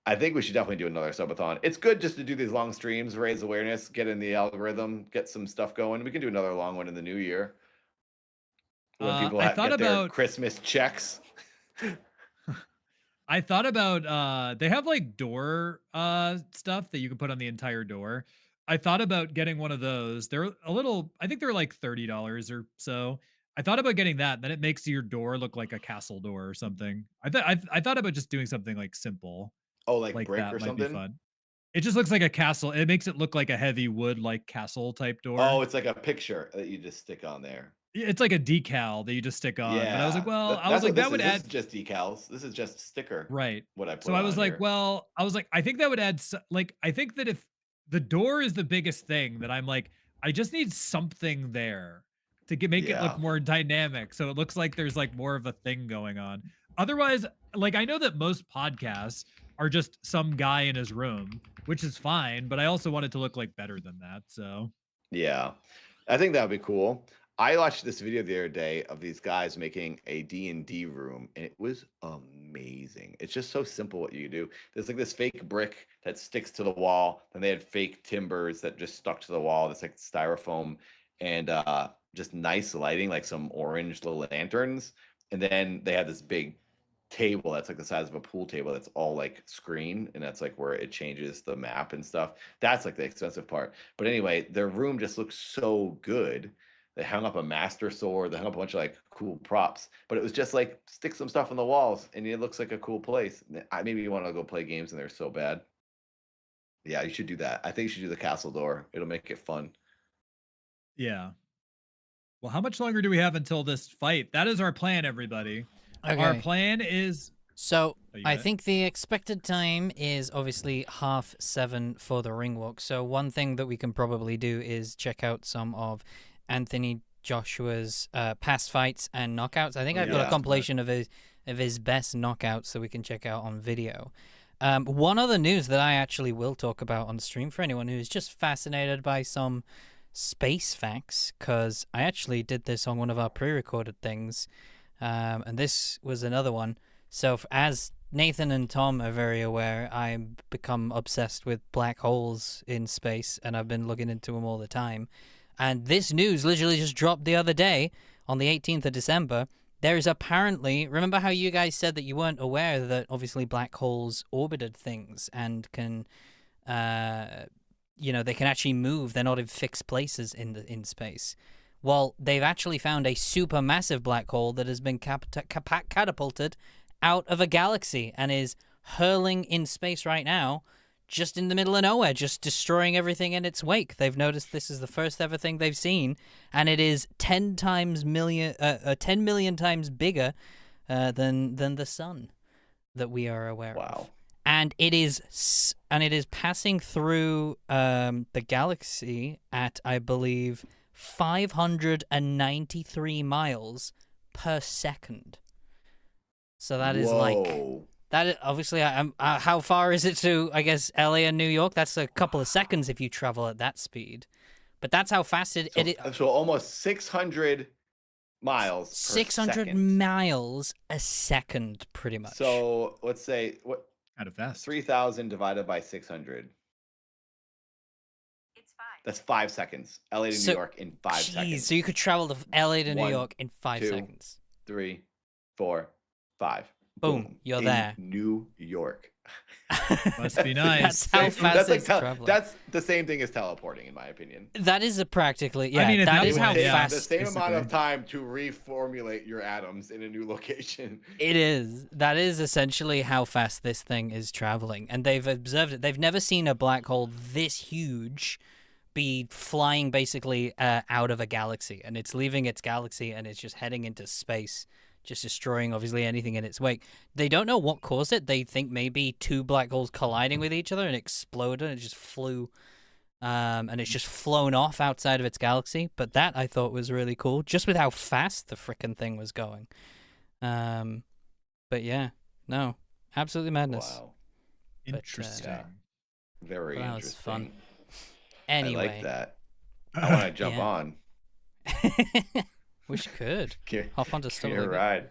I think we should definitely do another subathon. It's good just to do these long streams, raise awareness, get in the algorithm, get some stuff going. We can do another long one in the new year. When people get their Christmas checks. I thought about they have like door stuff that you can put on the entire door. I thought about getting one of those. They're a little, I think they're like $30 or so. I thought about getting that. Then it makes your door look like a castle door or something. I thought about just doing something like simple. Oh, like brick that or might something? Be fun. It just looks like a castle. It makes it look like a heavy wood like castle type door. Oh, it's like a picture that you just stick on there. It's like a decal that you just stick on. Yeah. But I was like, well, I was like, that would add. This is just decals. This is just sticker. Right. What I put So I was on like, here. well, I was like, I think that would add. Like, I think that if the door is the biggest thing, that I'm like, I just need something there to make it look more dynamic. So it looks like there's like more of a thing going on. Otherwise, like, I know that most podcasts are just some guy in his room, which is fine, but I also want it to look like better than that. So yeah, I think that would be cool. I watched this video the other day of these guys making a D&D room, and it was amazing. It's just so simple what you do. There's like this fake brick that sticks to the wall. Then they had fake timbers that just stuck to the wall. That's like styrofoam, and just nice lighting, like some orange little lanterns. And then they had this big table that's like the size of a pool table that's all like screen, and that's like where it changes the map and stuff. That's like the expensive part. But anyway, their room just looks so good. They hung up a master sword. They hung up a bunch of like cool props, but it was just like stick some stuff on the walls and it looks like a cool place. Maybe you want to go play games and they're so bad. Yeah, you should do that. I think you should do the castle door. It'll make it fun. Yeah. Well, how much longer do we have until this fight? That is our plan, everybody. Okay. Our plan is So Oh, you I got it? think the expected time is obviously 7:30 for the ring walk. So one thing that we can probably do is check out some of Anthony Joshua's past fights and knockouts. I think Oh, I've yeah, got a that's smart. compilation of his best knockouts that we can check out on video. One other news that I actually will talk about on stream for anyone who's just fascinated by some space facts, because I actually did this on one of our pre-recorded things, and this was another one. So as Nathan and Tom are very aware, I've become obsessed with black holes in space, and I've been looking into them all the time. And this news literally just dropped the other day on the 18th of December. There is apparently, remember how you guys said that you weren't aware that obviously black holes orbited things and can, they can actually move. They're not in fixed places in space. Well, they've actually found a supermassive black hole that has been catapulted out of a galaxy and is hurling in space right now, just in the middle of nowhere, just destroying everything in its wake. They've noticed this is the first ever thing they've seen, and it is 10 million times bigger than the sun that we are aware of. And it is passing through the galaxy at, I believe, 593 miles per second. So that is obviously, how far is it to, I guess, LA and New York? That's a couple of seconds if you travel at that speed. But that's how fast it is. So almost 600 miles. 600 miles a second, pretty much. So let's say what? Kind of fast. 3,000 divided by 600. That's 5 seconds. LA to New York in 5 seconds. So you could travel to LA to New York in 5 2, seconds. 3, 4, 5. Boom, you're there. New York. Must be nice. That's how fast it's traveling. That's the same thing as teleporting, in my opinion. That is practically, yeah. I mean, that is how fast. The same amount of time to reformulate your atoms in a new location. It is. That is essentially how fast this thing is traveling, and they've observed it. They've never seen a black hole this huge be flying basically out of a galaxy, and it's leaving its galaxy and it's just heading into space, just destroying obviously anything in its wake. They don't know what caused it. They think maybe two black holes colliding with each other and exploded and it just flew, and it's just flown off outside of its galaxy. But that I thought was really cool, just with how fast the frickin' thing was going. But yeah, no, absolutely madness. Wow, interesting. Very that was interesting. Fun. Anyway, I like that. I want to jump on. Wish you could hop onto Get a ride.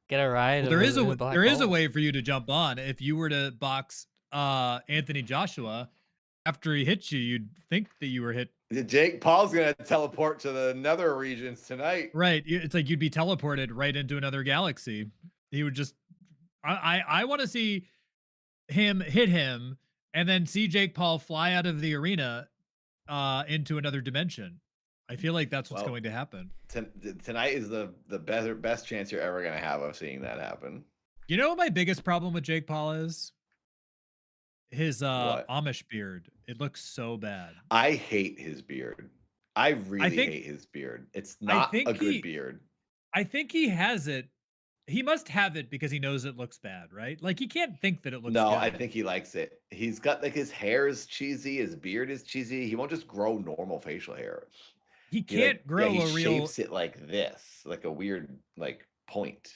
Get a ride. Well, there is a way for you to jump on. If you were to box Anthony Joshua after he hits you, you'd think that you were hit. Jake Paul's gonna teleport to the nether regions tonight. Right. It's like you'd be teleported right into another galaxy. He would just. I want to see him hit him and then see Jake Paul fly out of the arena into another dimension. I feel like that's what's going to happen. Tonight is the best chance you're ever going to have of seeing that happen. You know what my biggest problem with Jake Paul is? His Amish beard. It looks so bad. I hate his beard. I really hate his beard. It's not a good beard. I think he has it. He must have it because he knows it looks bad, right? Like he can't think that it looks No, good. I think he likes it. He's got like his hair is cheesy, his beard is cheesy. He won't just grow normal facial hair. He can't grow he a real. shapes it like this, like a weird like point.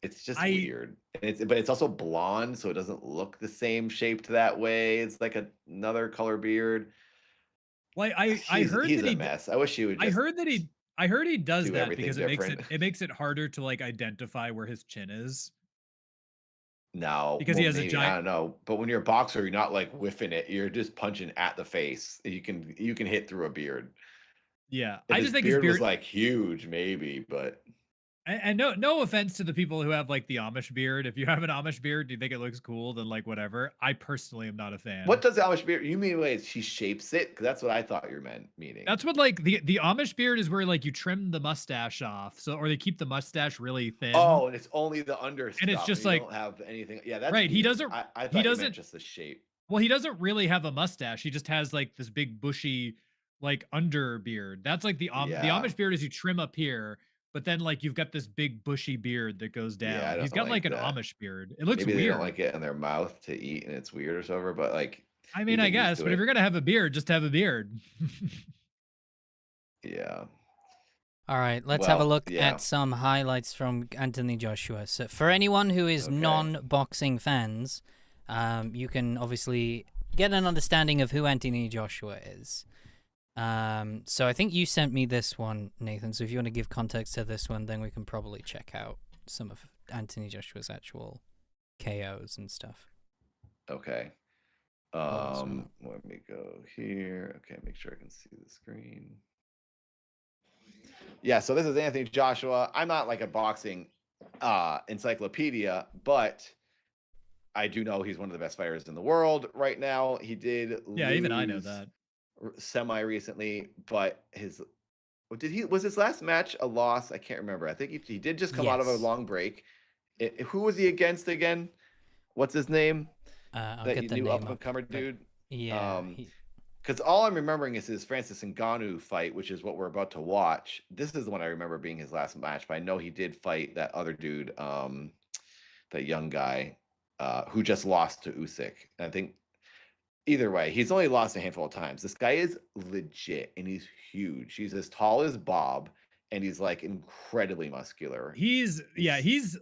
It's just weird. And but it's also blonde, so it doesn't look the same shaped that way. It's like another color beard. Well, I heard he's that a mess. I wish he would. I heard he does do that everything because different. it makes it harder to like identify where his chin is. No, because he has a giant. I don't know, but when you're a boxer, you're not like whiffing it. You're just punching at the face. You can hit through a beard. Yeah, If I his just think beard his beard was like huge, maybe, but and no offense to the people who have like the Amish beard. If you have an Amish beard, do you think it looks cool? Then like whatever. I personally am not a fan. what does the Amish beard? You mean wait, she shapes it? Because that's what I thought you meaning. That's what like the Amish beard is where like you trim the mustache off, so or they keep the mustache really thin. Oh, and it's only the under and it's stuff, just you like don't have anything. Yeah, that's right. He weird. doesn't. I thought he you doesn't meant just the shape. Well, he doesn't really have a mustache. He just has like this big bushy like under beard. That's like the Yeah. Amish beard is you trim up here, but then like you've got this big bushy beard that goes Yeah, I down. He's don't got like like an that. Amish beard. It looks Maybe they don't weird. like it in their mouth to eat, and it's weird or whatever. But like, I you mean, I get used guess, to but if it. you're gonna have a beard, just have a beard. Yeah. All right, let's have a Well, look yeah. at some highlights from Anthony Joshua. So, for anyone who is non-boxing fans, you can obviously get an understanding of who Anthony Joshua is. So I think you sent me this one, Nathan. So if you want to give context to this one, then we can probably check out some of Anthony Joshua's actual KOs and stuff. Okay. Let me go here. Okay, make sure I can see the screen. Yeah, so this is Anthony Joshua. I'm not like a boxing encyclopedia, but I do know he's one of the best fighters in the world right now. He did Yeah, even I know that. Semi recently, but was his last match a loss? I can't remember. I think he did just come out of a long break. Who was he against again? What's his name? That new up and comer dude. Yeah. Because all I'm remembering is his Francis Ngannou fight, which is what we're about to watch. This is the one I remember being his last match, but I know he did fight that other dude, that young guy, who just lost to Usyk. And I think either way, he's only lost a handful of times. This guy is legit, and he's huge. He's as tall as Bob, and he's like incredibly muscular. He's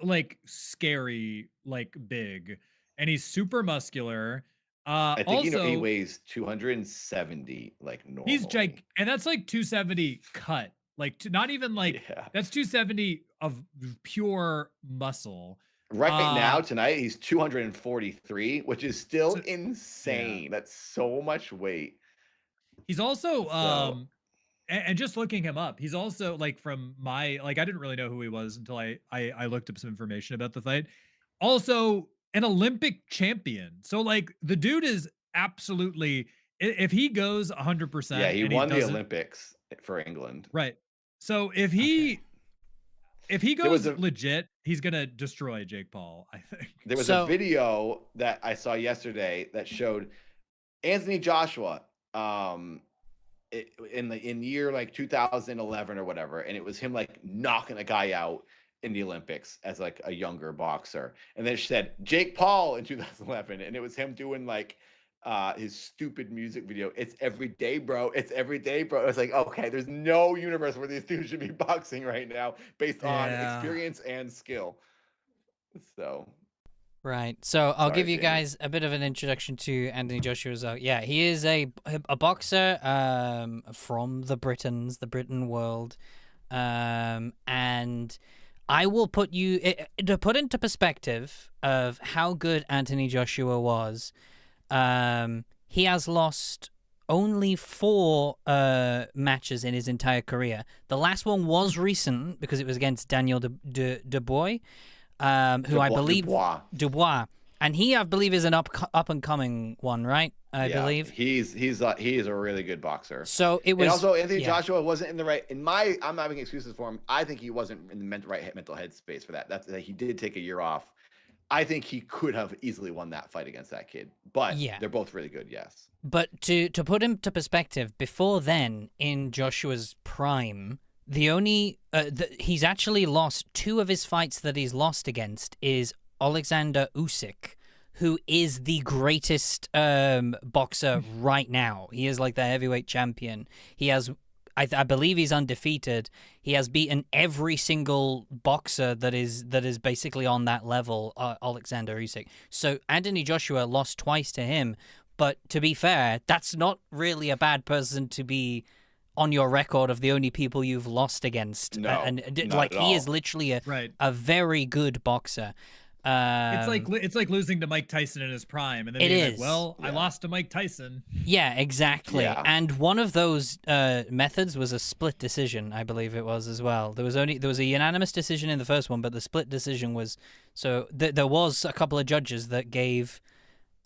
like scary, like big, and he's super muscular. I think also, he weighs 270 like normal. He's and that's like 270 cut, like not even like that's 270 of pure muscle. Right now, tonight, he's 243, which is still insane. That's so much weight. He's also and just looking him up, he's also like from my I didn't really know who he was until I looked up some information about the fight. Also an Olympic champion. So like the dude is absolutely, if he goes 100%. Yeah, he won the Olympics for England. Right. So if he goes legit, he's gonna destroy Jake Paul, I think. There was a video that I saw yesterday that showed Anthony Joshua in year like 2011 or whatever, and it was him like knocking a guy out in the Olympics as like a younger boxer, and then it said Jake Paul in 2011, and it was him doing like his stupid music video. It's every day, bro. It's every day, bro. It's like, okay, there's no universe where these two should be boxing right now based on experience and skill. So right. So I'll give you guys a bit of an introduction to Anthony Joshua. Yeah, he is a boxer from the Britain world. And I will put you to put into perspective of how good Anthony Joshua was. He has lost only 4 matches in his entire career. The last one was recent because it was against Daniel Dubois. Who I believe Dubois, and he I believe is an up and coming one, right? I believe he is a really good boxer. So it was, and also Anthony Joshua wasn't in the right. I'm not making excuses for him. I think he wasn't in the right mental headspace for that. That's he did take a year off. I think he could have easily won that fight against that kid. But they're both really good. Yes. But to put him to perspective, before then in Joshua's prime, the only he's actually lost 2 of his fights that he's lost against is Alexander Usyk, who is the greatest boxer right now. He is like the heavyweight champion. He has, I believe, he's undefeated. He has beaten every single boxer that is basically on that level. Alexander Usyk. So Anthony Joshua lost twice to him. But to be fair, that's not really a bad person to be on your record of the only people you've lost against. No, and like he is literally a very good boxer. It's like losing to Mike Tyson in his prime, and then being like, well, I lost to Mike Tyson. Yeah, exactly. Yeah. And one of those methods was a split decision, I believe it was as well. There was a unanimous decision in the first one, but the split decision was there was a couple of judges that gave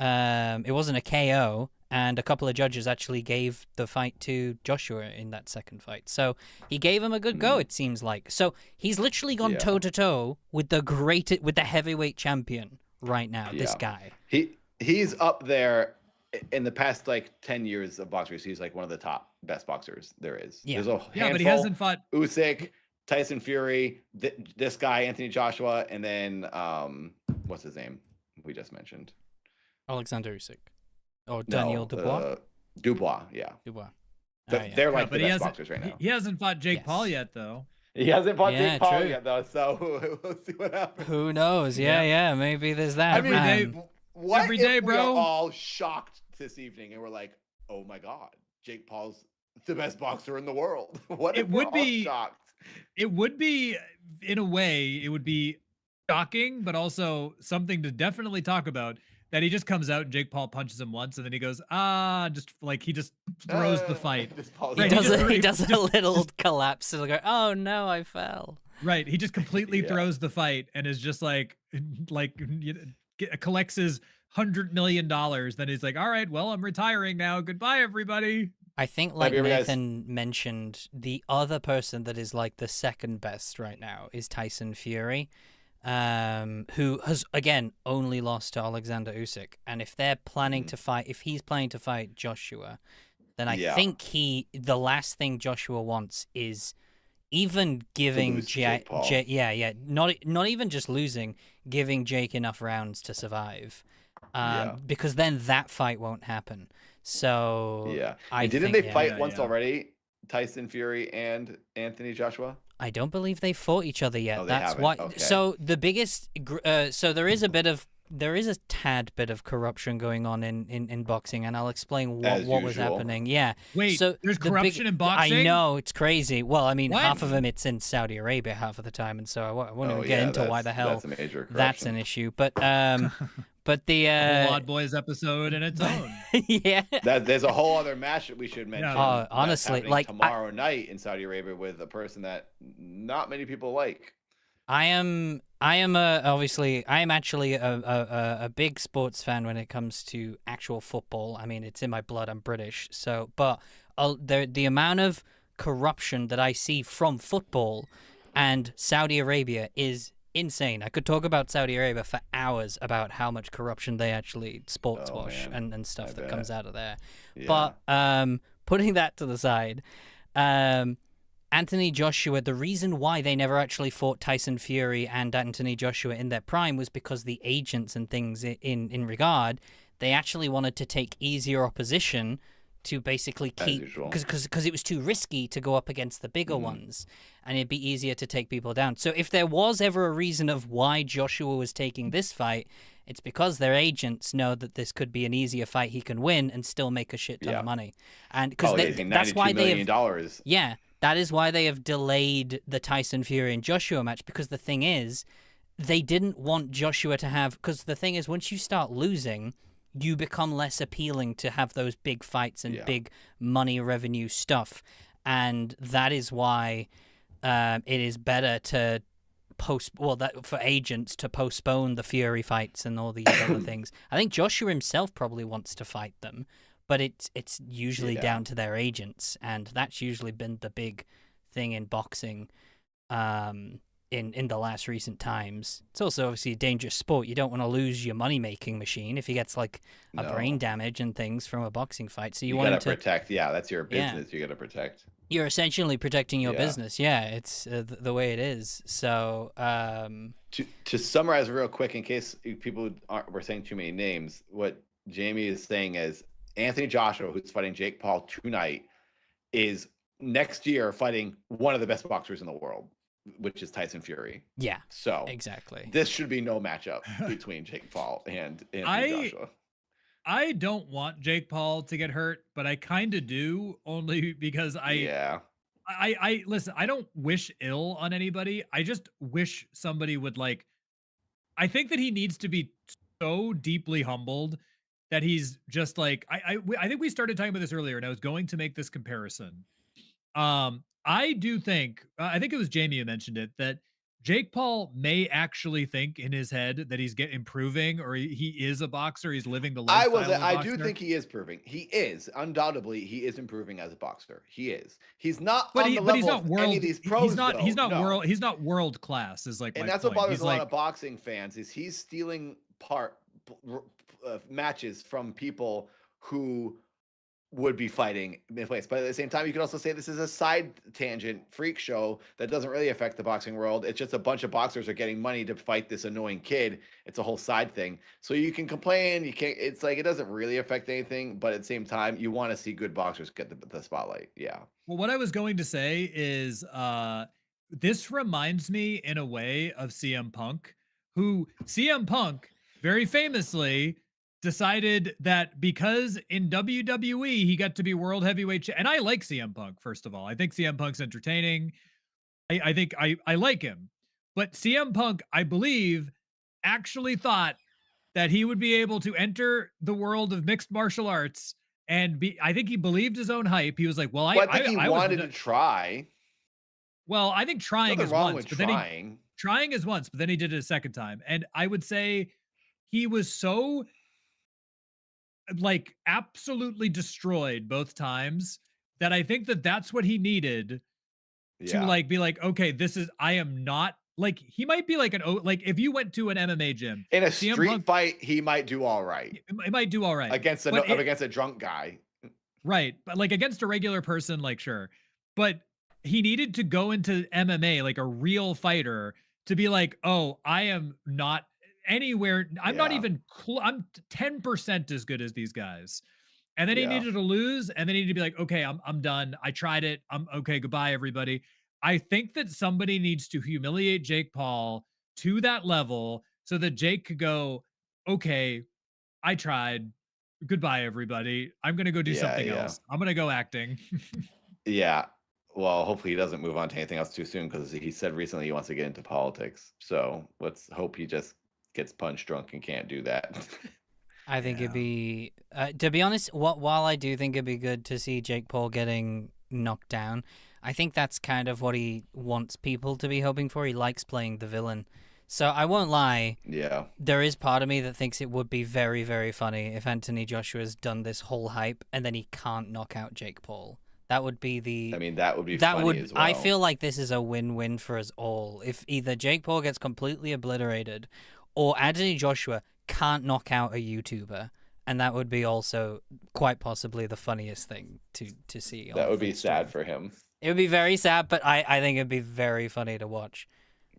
it wasn't a KO. And a couple of judges actually gave the fight to Joshua in that second fight. So he gave him a good go, it seems like. So he's literally gone toe-to-toe with the heavyweight champion right now, this guy. He's up there in the past, like, 10 years of boxers. He's, like, one of the best boxers there is. Yeah, There's a handful. but he hasn't fought... Usyk, Tyson Fury, this guy Anthony Joshua, and then what's his name? We just mentioned Alexander Usyk. Oh, Daniel Dubois. Dubois, yeah. Dubois. They're like the best boxers right now. He hasn't fought Jake Paul yet, though. He hasn't fought Jake Paul true. yet, though. So we'll see what happens. Who knows? Yeah. Maybe there's that. I mean, what every if day, we are bro. all shocked this evening and we're like, oh my god, Jake Paul's the best boxer in the world? What if we're all shocked? It would be, in a way, it would be shocking, but also something to definitely talk about. That he just comes out and Jake Paul punches him once, and then he goes, just like he just throws the fight. He does a little collapse and go, oh no, I fell. Right, he just completely throws the fight and is just like collects his $100 million. Then he's like, all right, well, I'm retiring now. Goodbye, everybody. I think, like Nathan mentioned, the other person that is like the second best right now is Tyson Fury. Who has again only lost to Alexander Usyk, and if they're planning to fight, if he's planning to fight Joshua, then I think the last thing Joshua wants is even giving not even just losing, giving Jake enough rounds to survive, because then that fight won't happen. So didn't they fight once already? Tyson Fury and Anthony Joshua? I don't believe they fought each other yet. Oh, That's why. Okay. So the biggest, so there is a tad bit of corruption going on in boxing, and I'll explain what was happening. Yeah. Wait, so there's corruption in boxing? I know, it's crazy. Well, I mean, half of them it's in Saudi Arabia half of the time, and so I won't even get into why the hell that's an issue. But but the Odd Boys episode in its own. Yeah. There's a whole other match that we should mention. Honestly, like tomorrow night in Saudi Arabia with a person that not many people like. I am actually a big sports fan when it comes to actual football. I mean, it's in my blood. I'm British, so but the amount of corruption that I see from football and Saudi Arabia is insane. I could talk about Saudi Arabia for hours about how much corruption they actually sports wash and stuff that comes out of there. Yeah. But putting that to the side, Anthony Joshua, the reason why they never actually fought Tyson Fury and Anthony Joshua in their prime was because the agents and things in regard, they actually wanted to take easier opposition to basically keep, because it was too risky to go up against the bigger ones, and it'd be easier to take people down. So if there was ever a reason of why Joshua was taking this fight, it's because their agents know that this could be an easier fight he can win and still make a shit ton of money. And because that's why they have, that is why they have delayed the Tyson Fury and Joshua match, because the thing is, they didn't want Joshua to have, because the thing is, once you start losing, you become less appealing to have those big fights and big money revenue stuff. And that is why it is better to for agents to postpone the Fury fights and all these other things. I think Joshua himself probably wants to fight them, but it's usually down to their agents, and that's usually been the big thing in boxing in the last recent times. It's also obviously a dangerous sport. You don't want to lose your money-making machine if he gets like a brain damage and things from a boxing fight. So you want to protect. Yeah, that's your business. You got to protect. You're essentially protecting your business. Yeah, it's the way it is. So to summarize real quick, in case people were saying too many names, what Jamie is saying is Anthony Joshua, who's fighting Jake Paul tonight, is next year fighting one of the best boxers in the world, which is Tyson Fury. Yeah. So exactly, this should be no matchup between Jake Paul and Anthony Joshua. I don't want Jake Paul to get hurt, but I kind of do, only because I listen, I don't wish ill on anybody. I just wish somebody would I think that he needs to be so deeply humbled that he's just like, I think we started talking about this earlier, and I was going to make this comparison. I do think, I think it was Jamie who mentioned it, that Jake Paul may actually think in his head that he's improving, or he is a boxer. He's living the lifestyle of a boxer. I do think he is proving. He is undoubtedly he is improving as a boxer. He is. He's not on the level of any of these pros. He's not world class. Is like, and that's what bothers a lot of boxing fans is he's stealing matches from people who would be fighting mid-place. But at the same time, you could also say this is a side tangent freak show that doesn't really affect the boxing world. It's just a bunch of boxers are getting money to fight this annoying kid. It's a whole side thing. So you can complain. You can't. It's like it doesn't really affect anything. But at the same time, you want to see good boxers get the spotlight. Yeah. Well, what I was going to say is this reminds me in a way of CM Punk, who CM Punk very famously decided that because in WWE he got to be world heavyweight and I like CM Punk, first of all. I think CM Punk's entertaining. I think I like him. But CM Punk, I believe, actually thought that he would be able to enter the world of mixed martial arts and be, I think he believed his own hype. He was like, well, I think he wanted to try. Well, I think trying is once, but then trying is once, but then he did it a second time. And I would say he was so like absolutely destroyed both times that I think that that's what he needed to like be like, okay, I am not like, he might be like like if you went to an MMA gym in a street fight, he might do all right. He might do all right against a drunk guy. Right. But like against a regular person, like sure. But he needed to go into MMA like a real fighter to be like, oh, I am not anywhere. I'm not even I'm 10% as good as these guys. And then he needed to lose, and then he needed to be like, okay, I'm done. I tried it. I'm okay. Goodbye, everybody. I think that somebody needs to humiliate Jake Paul to that level so that Jake could go, okay, I tried. Goodbye, everybody. I'm going to go do something else. I'm going to go acting. Yeah. Well, hopefully he doesn't move on to anything else too soon because he said recently he wants to get into politics. So let's hope he just gets punch drunk and can't do that. I think it'd be, to be honest, while I do think it'd be good to see Jake Paul getting knocked down, I think that's kind of what he wants people to be hoping for. He likes playing the villain. So I won't lie. Yeah. There is part of me that thinks it would be very, very funny if Anthony Joshua's done this whole hype and then he can't knock out Jake Paul. That would be that would be funny as well. I feel like this is a win-win for us all. If either Jake Paul gets completely obliterated or Anthony Joshua can't knock out a YouTuber, and that would be also quite possibly the funniest thing to see. That would be sad for him. It would be very sad, but I think it'd be very funny to watch.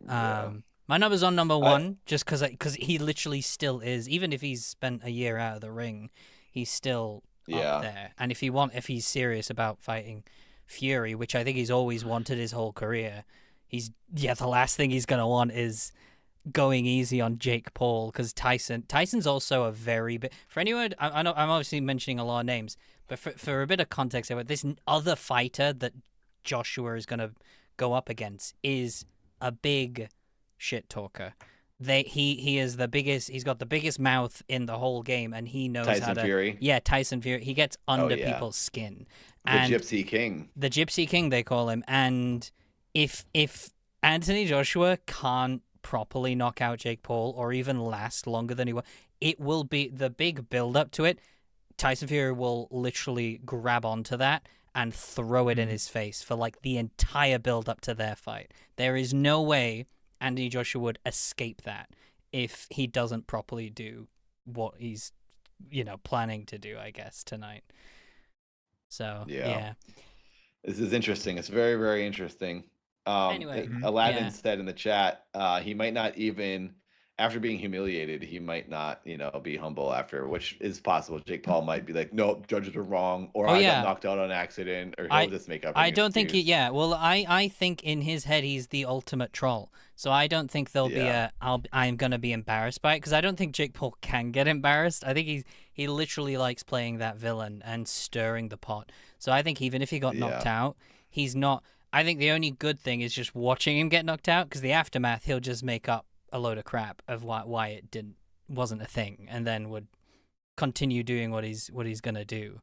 My number's on number one, just because he literally still is. Even if he's spent a year out of the ring, he's still up there. And if he's serious about fighting Fury, which I think he's always wanted his whole career, the last thing he's gonna want is going easy on Jake Paul, because Tyson's also a very bit, for anyone, I know I'm obviously mentioning a lot of names, but for a bit of context, this other fighter that Joshua is gonna go up against is a big shit talker. He is the biggest. He's got the biggest mouth in the whole game, and he knows how to. Fury. Yeah, Tyson Fury. He gets under people's skin. And the Gypsy King. The Gypsy King, they call him. And if Anthony Joshua can't properly knock out Jake Paul, or even last longer than he will, it will be the big build up to it. Tyson Fury will literally grab onto that and throw it in his face for like the entire build up to their fight. There is no way Anthony Joshua would escape that if he doesn't properly do what he's, planning to do, I guess, tonight. So, yeah. This is interesting. It's very, very interesting. Anyway, Aladdin said in the chat, he might not even, after being humiliated, he might not, be humble after, which is possible. Jake Paul might be like, no, judges are wrong, or I got knocked out on accident, or he'll just make up. I don't think well, I think in his head he's the ultimate troll. So I don't think there'll be I'm going to be embarrassed by it, because I don't think Jake Paul can get embarrassed. I think he literally likes playing that villain and stirring the pot. So I think even if he got knocked out, he's not. I think the only good thing is just watching him get knocked out, because the aftermath, he'll just make up a load of crap of why it wasn't a thing, and then would continue doing what he's gonna do.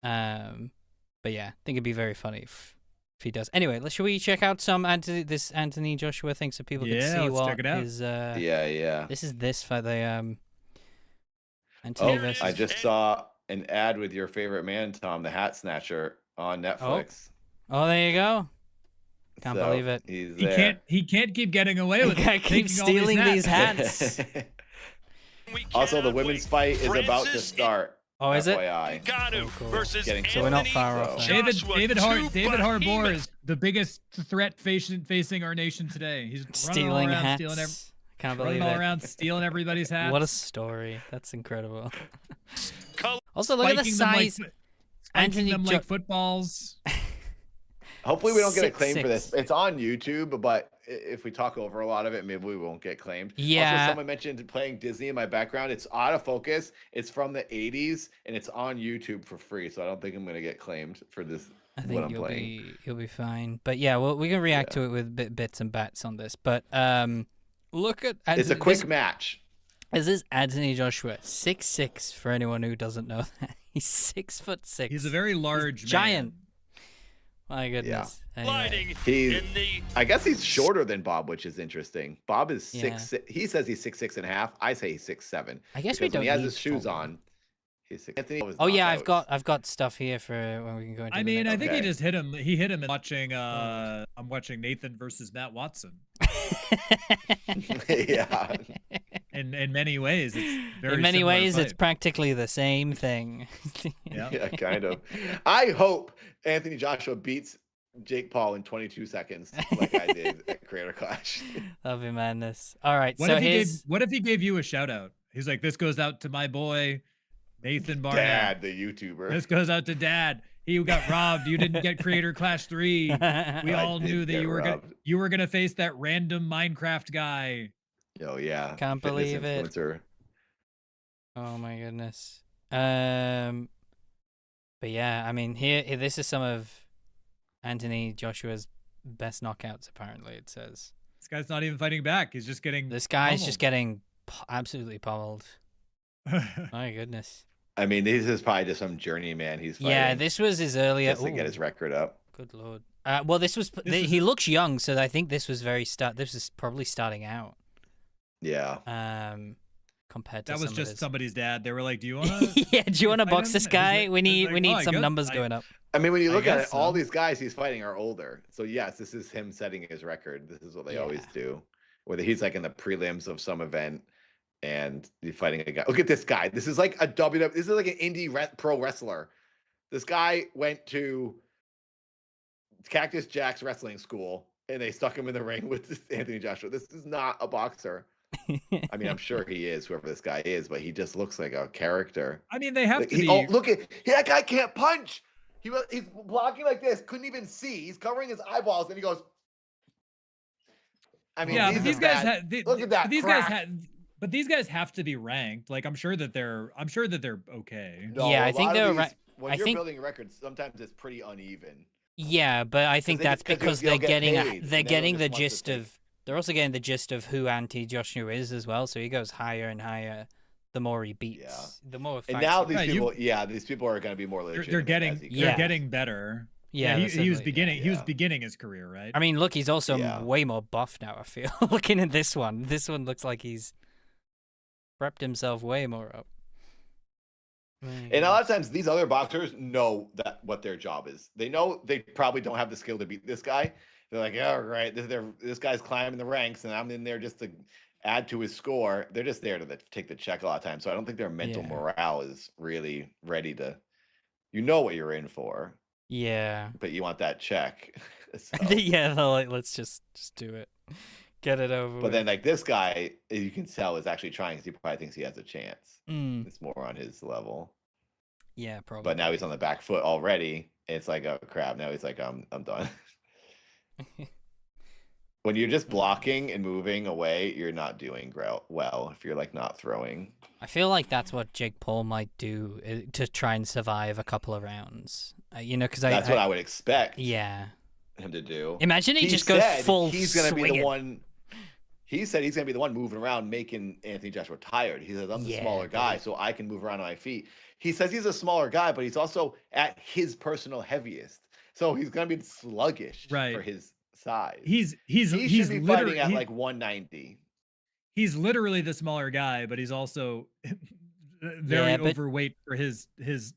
But yeah, I think it'd be very funny if he does. Anyway, should we check out some this Anthony Joshua thing so people can see what check it out. his This is this for the Anthony versus... I just saw an ad with your favorite man, Tom, the Hat Snatcher, on Netflix. Oh, there you go. Can't believe it. He can't keep getting away with it. He keeps stealing these hats. Also, the women's fight is about to start. Oh, is it? FYI. Ngannou versus So we're not far off. then. David Harbour is the biggest threat facing our nation today. He's Stealing running all around, hats. Can't running believe all it. around, stealing everybody's hats. What a story. That's incredible. Also, look at the size. Spiking them Jo- like footballs. Hopefully we don't get a 6'6". claim for this. It's on YouTube, but if we talk over a lot of it, maybe we won't get claimed. Yeah. Also, someone mentioned playing Disney in my background. It's out of focus. It's from the 80s, and it's on YouTube for free, so I don't think I'm going to get claimed for this. I what think I'm playing. you'll be fine. But yeah, well, we can react to it with bits and bats on this. But look at It's a quick match. This is Anthony Joshua, 6'6", for anyone who doesn't know that. He's 6'6". He's a very large man. giant. My goodness. Anyway. I guess he's shorter than Bob, which is interesting. Bob is Yeah. 6'6". He says he's 6'6.5". I say he's 6'7". I guess we because don't when he has need his shoes full- on. He's 6'. Anthony was Oh yeah, knocked out. I've got stuff here for when we can go into. I the mean, next I think one. he just hit him. He hit him in watching. I'm watching Nathan versus Matt Watson. Yeah. In many ways, it's very. In many similar ways, it's fight. practically the same thing. Yeah, kind of. I hope Anthony Joshua beats Jake Paul in 22 seconds, like I did at Creator Clash. That'd be madness. All right, What so if he gave you a shout out? He's like, this goes out to my boy, Nathan Barnett. Dad, the YouTuber. This goes out to Dad. He got robbed. You didn't get Creator Clash 3. We all knew that you were gonna face that random Minecraft guy. Oh yeah. Can't Fitness believe it. influencer. Oh my goodness. But yeah, I mean, here this is some of Anthony Joshua's best knockouts. Apparently, it says This guy's not even fighting back. He's just getting. this guy's just getting absolutely pummeled. My goodness. I mean, this is probably just some journeyman he's fighting. Yeah, this was his earlier. Just to get his record up. Good lord. Well, this was. He looks young, so I think this was This was probably starting out. Yeah. Compared to That was some of just his- somebody's dad. They were like, "Do you want to? Yeah, do you want to fight box him?" this And he's guy? like- we need he's like, "Oh, some I guess- numbers going up. I mean, when you I look at it, guess all so. these guys he's fighting are older. So yes, this is him setting his record. This is what they always do. Whether he's like in the prelims of some event and he's fighting a guy. Look at this guy. This is like a WWE. This is like an indie pro wrestler. This guy went to Cactus Jack's wrestling school and they stuck him in the ring with Anthony Joshua. This is not a boxer. I mean, I'm sure he is, whoever this guy is, but he just looks like a character. I mean, they have Like, to he- be. oh, look at that guy can't punch. He's blocking like this, couldn't even see. He's covering his eyeballs, and he goes. I mean, yeah, but these guys had. had. Look at that. But these crack. guys had. But these guys have to be ranked. Like, I'm sure that they're okay. No, Yeah, I a think lot of they're these- ra- When I you're think- building records, sometimes it's pretty uneven. Yeah, but I think they that's just- 'cause because they'll they're get getting paid, they're and getting the everyone just wants gist to of. They're also getting the gist of who Anthony Joshua is as well. So he goes higher and higher, the more he beats. The more. And fights now he these wins. people, these people are going to be more legitimate. They're getting. as he They're goes. getting better. Yeah, he that's was definitely- beginning. He was beginning his career, right? I mean, look, he's also Yeah. way more buff now. I feel looking at this one. This one looks like he's prepped himself way more up. And a lot of times, these other boxers know that what their job is. They know they probably don't have the skill to beat this guy. They're like, yeah, right. This guy's climbing the ranks, and I'm in there just to add to his score. They're just there to take the check a lot of times. So I don't think their mental Yeah. morale is really ready to. You know what you're in for, Yeah. but you want that check. So- Yeah, they're like, let's just do it, get it over. But with. then, like this guy, you can tell is actually trying because he probably thinks he has a chance. Mm. It's more on his level. Yeah, probably. But now he's on the back foot already. It's like, oh crap! Now he's like, I'm done. When you're just blocking and moving away, you're not doing well. If you're like not throwing. I feel like that's what Jake Paul might do to try and survive a couple of rounds. You know, because That's what I would expect. Yeah. Him to do. Imagine he just goes said full He's gonna be the swinging. one. He said he's gonna be the one moving around, making Anthony Joshua tired. He says, "I'm the Yeah, smaller guy, so I can move around on my feet." He says he's a smaller guy, but he's also at his personal heaviest, so he's gonna be sluggish Right. for his size. He's he should be fighting literally at like 190. He's literally the smaller guy, but he's also very Yeah, but- overweight for his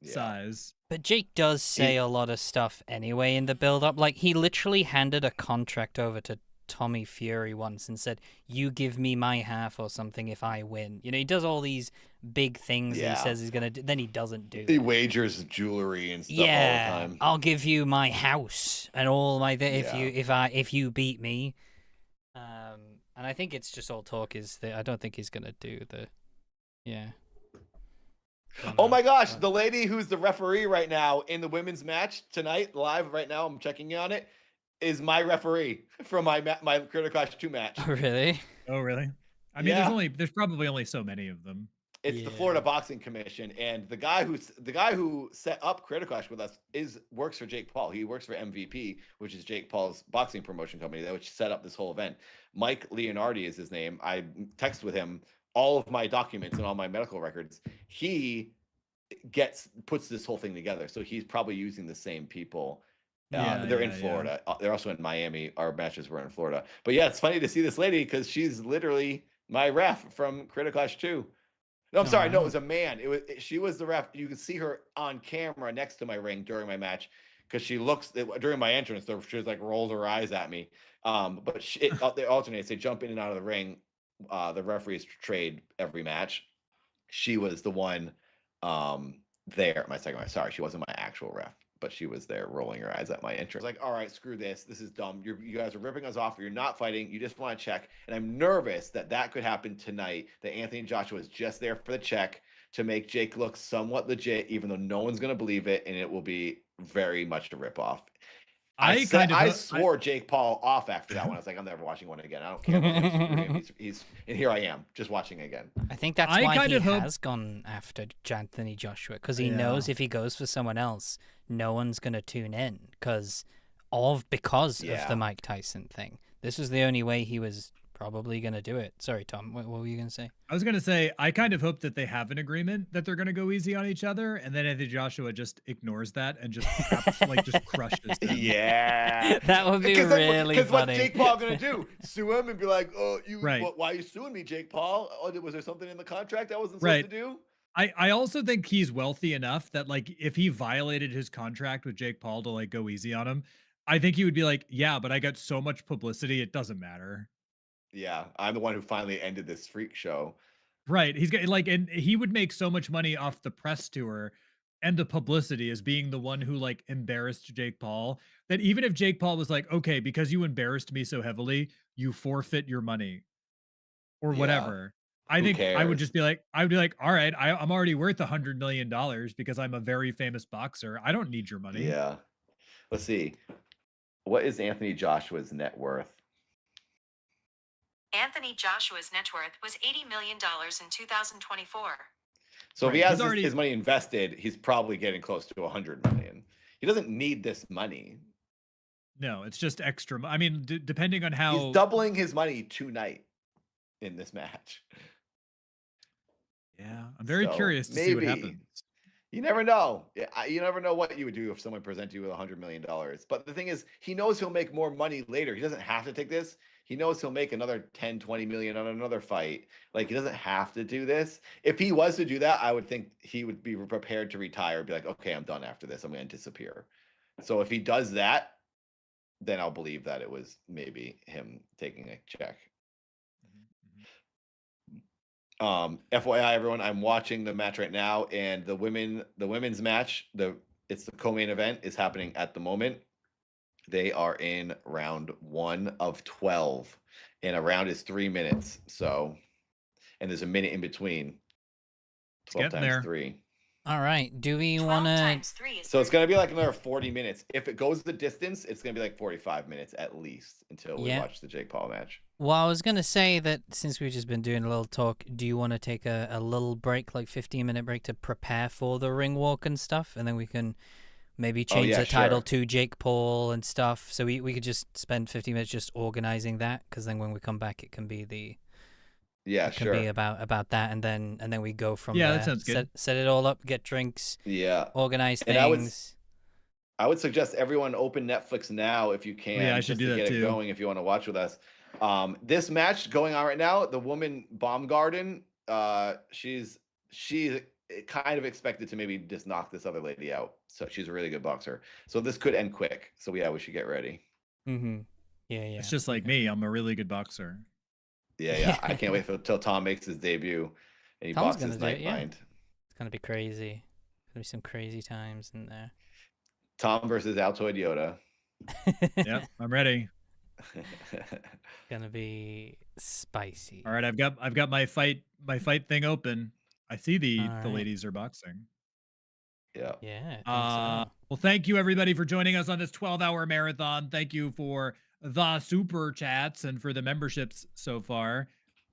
size. But Jake does say a lot of stuff anyway in the build-up. Like, he literally handed a contract over to Tommy Fury once and said, "You give me my half or something if I win." You know, he does all these big things that he Yeah. says he's gonna do, then he doesn't do. He wagers jewelry and stuff all the Yeah, time. I'll give you my house and all my Yeah. if you beat me. And I think it's just all talk. I don't think he's gonna do the. Yeah. Oh my gosh, the lady who's the referee right now in the women's match tonight, live right now, I'm checking on it, is my referee from my Critical Clash 2 match. Oh, really? Oh, really? I mean, Yeah. there's probably only so many of them. It's the Florida Boxing Commission, and the guy who set up Critical Clash with us works for Jake Paul. He works for MVP, which is Jake Paul's boxing promotion company, which set up this whole event. Mike Leonardi is his name. I text with him all of my documents and all my medical records. He puts this whole thing together, so he's probably using the same people. They're in Florida. They're also in Miami. Our matches were in Florida. But yeah, it's funny to see this lady because she's literally my ref from Critical Clash 2. No, I'm sorry. No, it was a man. She was the ref. You can see her on camera next to my ring during my match because she looks during my entrance. She was like rolls her eyes at me. But they alternate. They jump in and out of the ring. The referees trade every match. She was the one there. My second match. Sorry, she wasn't my actual ref, but she was there rolling her eyes at my entrance. Like, all right, screw this. This is dumb. You guys are ripping us off. You're not fighting. You just want to check. And I'm nervous that could happen tonight, that Anthony Joshua is just there for the check to make Jake look somewhat legit, even though no one's going to believe it. And it will be very much a ripoff. I swore Jake Paul off after that one. I was like, I'm never watching one again. I don't care. He's and here I am, just watching again. I think that's why he has gone after Anthony Joshua, because he knows if he goes for someone else, no one's gonna tune in because of the Mike Tyson thing. This was the only way he was probably gonna do it. Sorry, Tom. What were you gonna say? I was gonna say I kind of hope that they have an agreement that they're gonna go easy on each other, and then Anthony Joshua just ignores that and just just crushes them. Yeah, that would be really funny. Because what's Jake Paul gonna do? Sue him and be like, "Oh, why are you suing me, Jake Paul? Oh, was there something in the contract I wasn't supposed to do?" I also think he's wealthy enough that like if he violated his contract with Jake Paul to like go easy on him, I think he would be like, "Yeah, but I got so much publicity, it doesn't matter." Yeah, I'm the one who finally ended this freak show. Right. He's got and he would make so much money off the press tour and the publicity as being the one who like embarrassed Jake Paul, that even if Jake Paul was like, okay, because you embarrassed me so heavily, you forfeit your money or whatever. I think I would just be like, all right, I'm already worth $100 million because I'm a very famous boxer. I don't need your money. Yeah. Let's see. What is Anthony Joshua's net worth? Anthony Joshua's net worth was $80 million in 2024. So if he has his money invested, he's probably getting close to 100 million. He doesn't need this money. No, it's just extra. I mean, depending on how he's doubling his money tonight in this match. Yeah, I'm very curious to see what happens. You never know. You never know what you would do if someone presented you with $100 million. But the thing is, he knows he'll make more money later. He doesn't have to take this. He knows he'll make another 10, 20 million on another fight. Like, he doesn't have to do this. If he was to do that, I would think he would be prepared to retire, be like, okay, I'm done after this. I'm going to disappear. So if he does that, then I'll believe that it was maybe him taking a check. FYI, everyone, I'm watching the match right now, and the women's match, it's the co-main event, is happening at the moment. They are in round 1 of 12, and a round is 3 minutes. So, and there's a minute in between. 12 times 3. All right. Do we want to? So it's going to be like another 40 minutes. If it goes the distance, it's going to be like 45 minutes at least until we watch the Jake Paul match. Well, I was going to say that since we've just been doing a little talk, do you want to take a little break, like 15-minute break, to prepare for the ring walk and stuff? And then we can maybe change the title to Jake Paul and stuff. So we could just spend 15 minutes just organizing that, because then when we come back, it can be the... Yeah, sure. Be about that, and then we go from there. Yeah, that sounds good. Set it all up, get drinks. Yeah. Organize things. I would suggest everyone open Netflix now if you can. Yeah, I should do that too. Get it going if you want to watch with us. This match going on right now, the woman Baumgarten, she's kind of expected to maybe just knock this other lady out. So she's a really good boxer. So this could end quick. So yeah, we should get ready. Mm-hmm. Yeah. It's just like me. I'm a really good boxer. Yeah. I can't wait till Tom makes his debut and he Tom's boxes gonna do it, yeah. Nightmind. It's gonna be crazy. Gonna be some crazy times in there. Tom versus Altoid Yoda. Yep, I'm ready. Gonna be spicy. All right, I've got my fight thing open. I see the All right. ladies are boxing. Yeah. Yeah. I think so. Well, thank you everybody for joining us on this 12-hour marathon. Thank you for the super chats and for the memberships so far.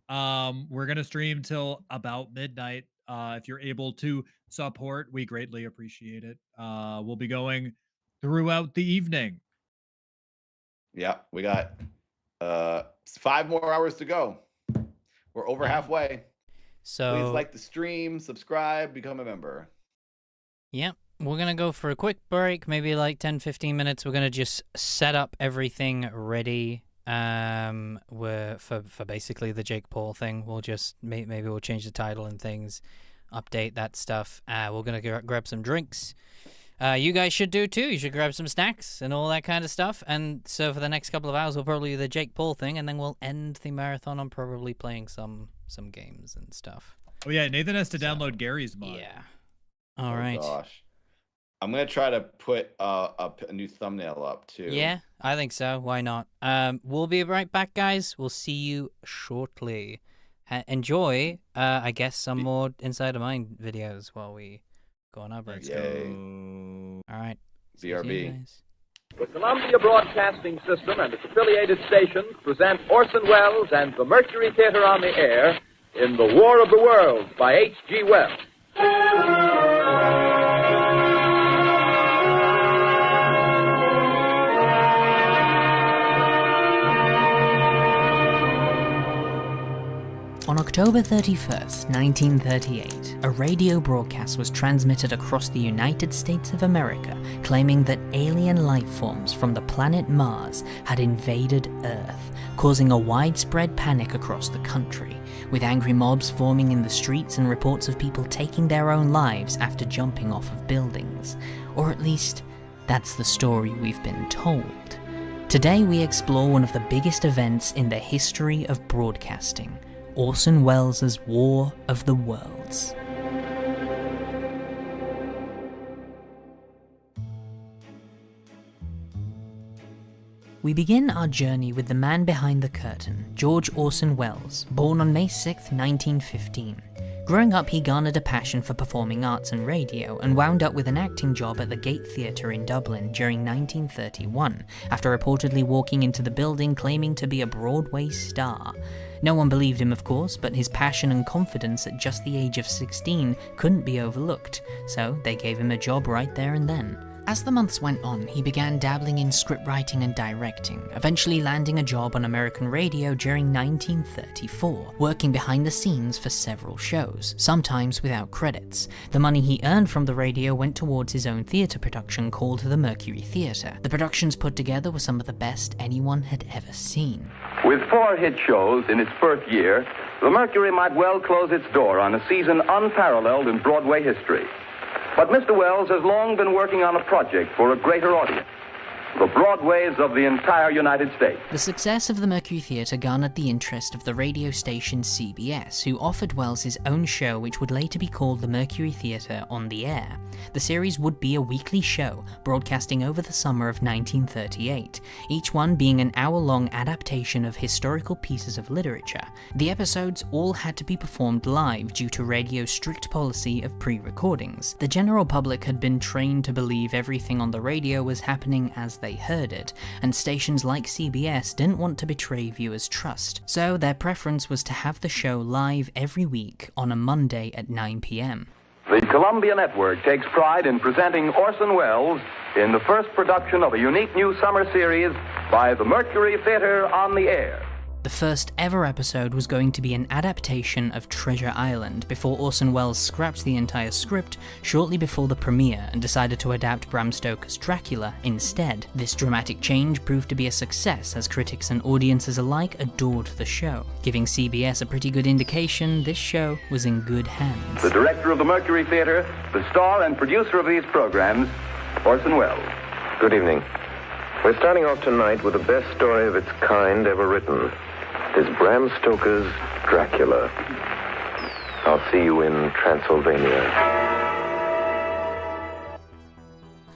We're gonna stream till about midnight. If you're able to support, we greatly appreciate it. We'll be going throughout the evening. Yeah, we got 5 more hours to go. We're over halfway. So please like the stream, subscribe, become a member. Yep. We're going to go for a quick break, maybe like 10-15 minutes. We're going to just set up everything ready for basically the Jake Paul thing. We'll just maybe we'll change the title and things, update that stuff. We're going to grab some drinks. You guys should do too. You should grab some snacks and all that kind of stuff. And so for the next couple of hours, we'll probably do the Jake Paul thing, and then we'll end the marathon on probably playing some games and stuff. Oh yeah, Nathan has to download Gary's mod. Yeah. All right. Gosh. I'm going to try to put a new thumbnail up too. Yeah, I think so. Why not? We'll be right back, guys. We'll see you shortly. Enjoy, I guess, some more Inside of Mind videos while we go on our break. Yay. All right. BRB. The Columbia Broadcasting System and its affiliated stations present Orson Welles and the Mercury Theater on the Air in The War of the Worlds by H.G. Wells. On October 31st, 1938, a radio broadcast was transmitted across the United States of America claiming that alien life forms from the planet Mars had invaded Earth, causing a widespread panic across the country, with angry mobs forming in the streets and reports of people taking their own lives after jumping off of buildings. Or at least, that's the story we've been told. Today we explore one of the biggest events in the history of broadcasting, Orson Welles' War of the Worlds. We begin our journey with the man behind the curtain, George Orson Welles, born on May 6, 1915. Growing up, he garnered a passion for performing arts and radio, and wound up with an acting job at the Gate Theatre in Dublin during 1931, after reportedly walking into the building claiming to be a Broadway star. No one believed him, of course, but his passion and confidence at just the age of 16 couldn't be overlooked, so they gave him a job right there and then. As the months went on, he began dabbling in scriptwriting and directing, eventually landing a job on American radio during 1934, working behind the scenes for several shows, sometimes without credits. The money he earned from the radio went towards his own theatre production called the Mercury Theatre. The productions put together were some of the best anyone had ever seen. With 4 hit shows in its first year, the Mercury might well close its door on a season unparalleled in Broadway history. But Mr. Welles has long been working on a project for a greater audience, the Broadways of the entire United States. The success of the Mercury Theatre garnered the interest of the radio station CBS, who offered Welles his own show which would later be called the Mercury Theatre on the Air. The series would be a weekly show, broadcasting over the summer of 1938, each one being an hour-long adaptation of historical pieces of literature. The episodes all had to be performed live due to radio's strict policy of pre-recordings. The general public had been trained to believe everything on the radio was happening as they heard it, and stations like CBS didn't want to betray viewers' trust, so their preference was to have the show live every week on a Monday at 9 p.m. The Columbia Network takes pride in presenting Orson Welles in the first production of a unique new summer series by the Mercury Theatre on the Air. The first ever episode was going to be an adaptation of Treasure Island, before Orson Welles scrapped the entire script shortly before the premiere and decided to adapt Bram Stoker's Dracula instead. This dramatic change proved to be a success, as critics and audiences alike adored the show, giving CBS a pretty good indication this show was in good hands. The director of the Mercury Theatre, the star and producer of these programs, Orson Welles. Good evening. We're starting off tonight with the best story of its kind ever written. It is Bram Stoker's Dracula. I'll see you in Transylvania.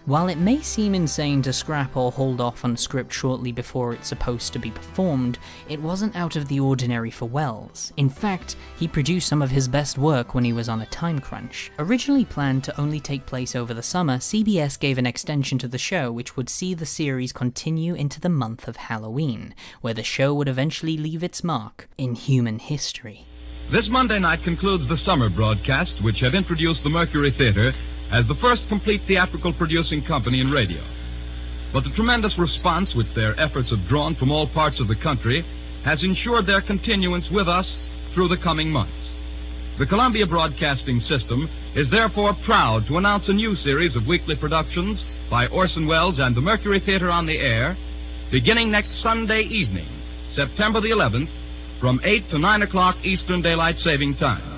While it may seem insane to scrap or hold off on a script shortly before it's supposed to be performed, it wasn't out of the ordinary for Wells. In fact, he produced some of his best work when he was on a time crunch. Originally planned to only take place over the summer, CBS gave an extension to the show which would see the series continue into the month of Halloween, where the show would eventually leave its mark in human history. This Monday night concludes the summer broadcast, which have introduced the Mercury Theater as the first complete theatrical producing company in radio. But the tremendous response which their efforts have drawn from all parts of the country has ensured their continuance with us through the coming months. The Columbia Broadcasting System is therefore proud to announce a new series of weekly productions by Orson Welles and the Mercury Theater on the Air, beginning next Sunday evening, September the 11th, from 8 to 9 o'clock Eastern Daylight Saving Time.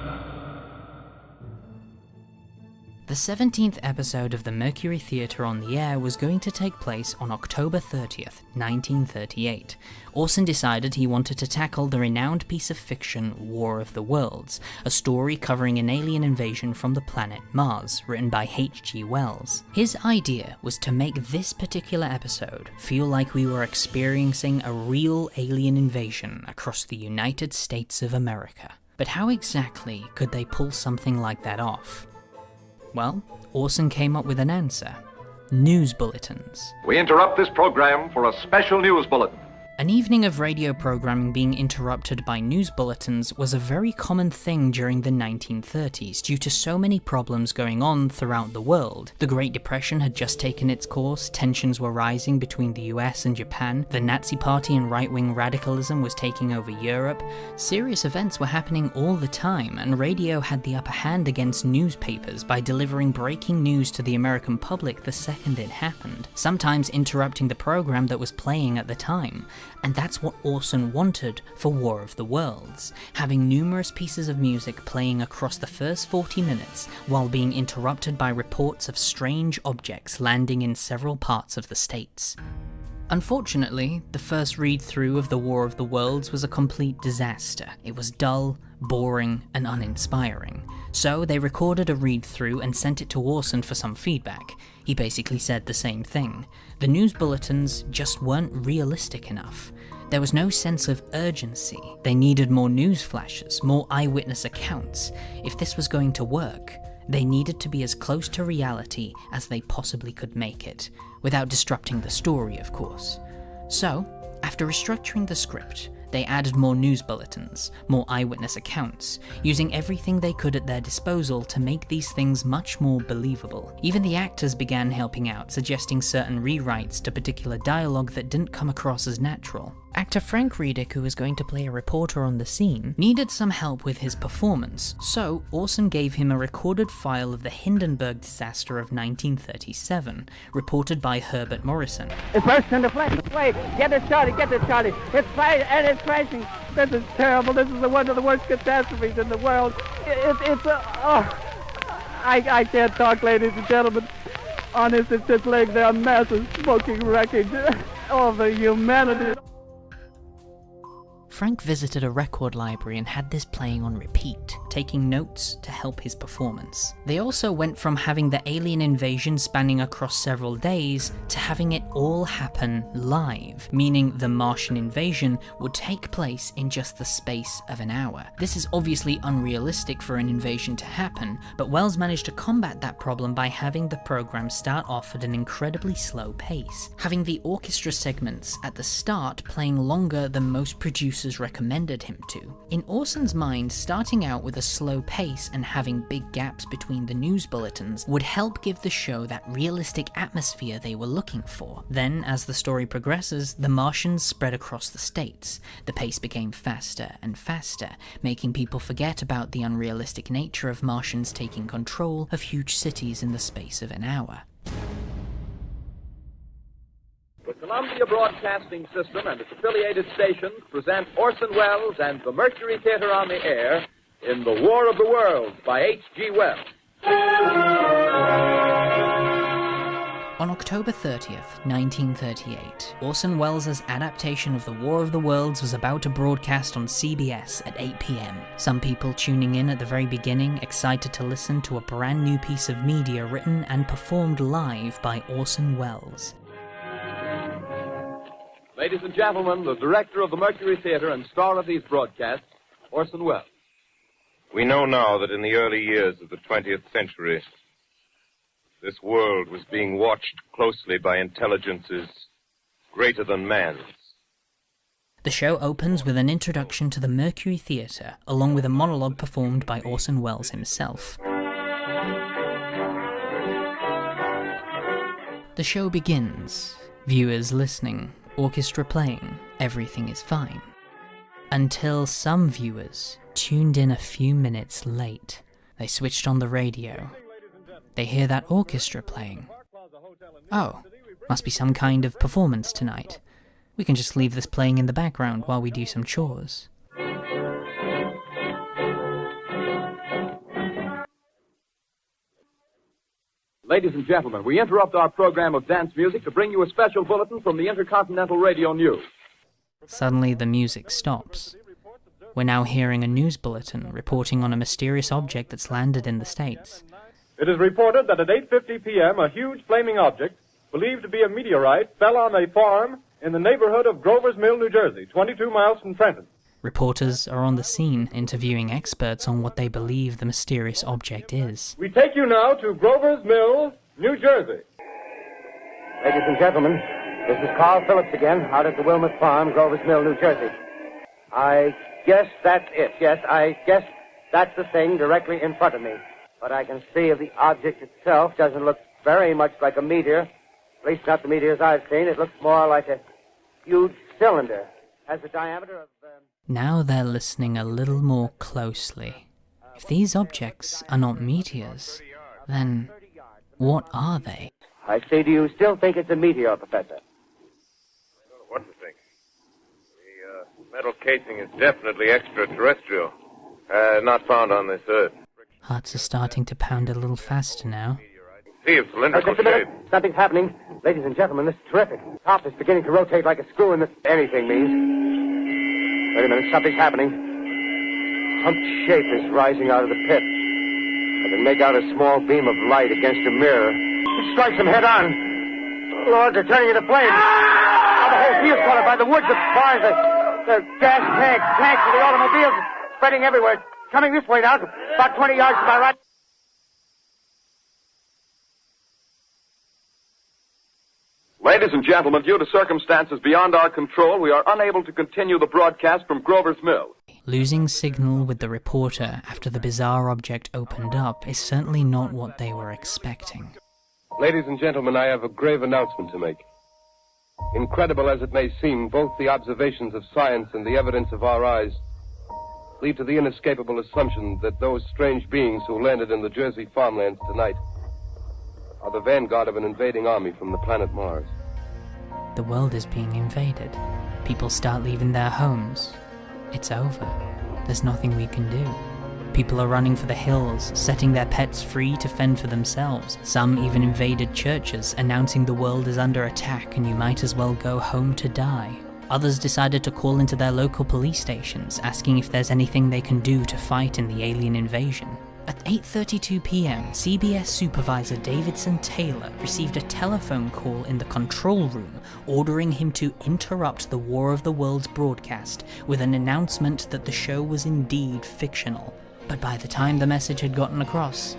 The 17th episode of the Mercury Theater on the Air was going to take place on October 30th, 1938. Orson decided he wanted to tackle the renowned piece of fiction War of the Worlds, a story covering an alien invasion from the planet Mars, written by H.G. Wells. His idea was to make this particular episode feel like we were experiencing a real alien invasion across the United States of America. But how exactly could they pull something like that off? Well, Orson came up with an answer. News bulletins. We interrupt this program for a special news bulletin. An evening of radio programming being interrupted by news bulletins was a very common thing during the 1930s due to so many problems going on throughout the world. The Great Depression had just taken its course, tensions were rising between the US and Japan, the Nazi Party and right-wing radicalism was taking over Europe. Serious events were happening all the time, and radio had the upper hand against newspapers by delivering breaking news to the American public the second it happened, sometimes interrupting the program that was playing at the time. And that's what Orson wanted for War of the Worlds, having numerous pieces of music playing across the first 40 minutes while being interrupted by reports of strange objects landing in several parts of the States. Unfortunately, the first read-through of the War of the Worlds was a complete disaster. It was dull, boring, and uninspiring. So they recorded a read-through and sent it to Orson for some feedback. He basically said the same thing. The news bulletins just weren't realistic enough. There was no sense of urgency. They needed more news flashes, more eyewitness accounts. If this was going to work, they needed to be as close to reality as they possibly could make it, without disrupting the story, of course. So, after restructuring the script, they added more news bulletins, more eyewitness accounts, using everything they could at their disposal to make these things much more believable. Even the actors began helping out, suggesting certain rewrites to particular dialogue that didn't come across as natural. Actor Frank Riedick, who was going to play a reporter on the scene, needed some help with his performance, so Orson gave him a recorded file of the Hindenburg disaster of 1937, reported by Herbert Morrison. It's bursting into flames. Wait, get it, Charlie, get it, Charlie. It's fire and it's crashing. This is terrible. This is one of the worst catastrophes in the world. I can't talk, ladies and gentlemen. Honest, it's just laying there a massive smoking wreckage of the humanity. Frank visited a record library and had this playing on repeat, taking notes to help his performance. They also went from having the alien invasion spanning across several days to having it all happen live, meaning the Martian invasion would take place in just the space of an hour. This is obviously unrealistic for an invasion to happen, but Wells managed to combat that problem by having the program start off at an incredibly slow pace, having the orchestra segments at the start playing longer than most producers recommended him to. In Orson's mind, starting out with a slow pace and having big gaps between the news bulletins would help give the show that realistic atmosphere they were looking for. Then, as the story progresses, the Martians spread across the states. The pace became faster and faster, making people forget about the unrealistic nature of Martians taking control of huge cities in the space of an hour. The Columbia Broadcasting System and its affiliated stations present Orson Welles and the Mercury Theater on the Air in The War of the Worlds by H.G. Wells. On October 30th, 1938, Orson Welles' adaptation of The War of the Worlds was about to broadcast on CBS at 8 p.m. Some people tuning in at the very beginning, excited to listen to a brand new piece of media written and performed live by Orson Welles. Ladies and gentlemen, the director of the Mercury Theater and star of these broadcasts, Orson Welles. We know now that in the early years of the 20th century, this world was being watched closely by intelligences greater than man's. The show opens with an introduction to the Mercury Theater, along with a monologue performed by Orson Welles himself. The show begins, viewers listening, orchestra playing, everything is fine. Until some viewers tuned in a few minutes late. They switched on the radio. They hear that orchestra playing. Oh, must be some kind of performance tonight. We can just leave this playing in the background while we do some chores. Ladies and gentlemen, we interrupt our program of dance music to bring you a special bulletin from the Intercontinental Radio News. Suddenly the music stops. We're now hearing a news bulletin reporting on a mysterious object that's landed in the States. It is reported that at 8:50 p.m. a huge flaming object, believed to be a meteorite, fell on a farm in the neighborhood of Grover's Mill, New Jersey, 22 miles from Trenton. Reporters are on the scene interviewing experts on what they believe the mysterious object is. We take you now to Grover's Mill, New Jersey. Ladies and gentlemen, this is Carl Phillips again, out at the Wilmot Farm, Grover's Mill, New Jersey. I guess that's it. Yes, I guess that's the thing directly in front of me. But I can see if the object itself doesn't look very much like a meteor. At least not the meteors I've seen. It looks more like a huge cylinder. Has a diameter of... Now they're listening a little more closely. If these objects are not meteors, then what are they? I say, do you still think it's a meteor, Professor? I don't know what to think. The metal casing is definitely extraterrestrial. Not found on this Earth. Hearts are starting to pound a little faster now. See if cylindrical Just a minute. shape. Something's happening. Ladies and gentlemen, this is terrific. The top is beginning to rotate like a screw in this anything means. Wait a minute, something's happening. Humped shape is rising out of the pit. I can make out a small beam of light against a mirror. It strikes them head on. Lord, they're turning into flames. Oh, the whole field's caught up by the woods, the barns, the gas tanks for the automobiles, spreading everywhere. It's coming this way now, about 20 yards to my right. Ladies and gentlemen, due to circumstances beyond our control, we are unable to continue the broadcast from Grover's Mill. Losing signal with the reporter after the bizarre object opened up is certainly not what they were expecting. Ladies and gentlemen, I have a grave announcement to make. Incredible as it may seem, both the observations of science and the evidence of our eyes lead to the inescapable assumption that those strange beings who landed in the Jersey farmlands tonight are the vanguard of an invading army from the planet Mars. The world is being invaded. People start leaving their homes. It's over. There's nothing we can do. People are running for the hills, setting their pets free to fend for themselves. Some even invaded churches, announcing the world is under attack and you might as well go home to die. Others decided to call into their local police stations, asking if there's anything they can do to fight in the alien invasion. At 8:32 p.m., CBS supervisor Davidson Taylor received a telephone call in the control room ordering him to interrupt the War of the Worlds broadcast with an announcement that the show was indeed fictional. But by the time the message had gotten across,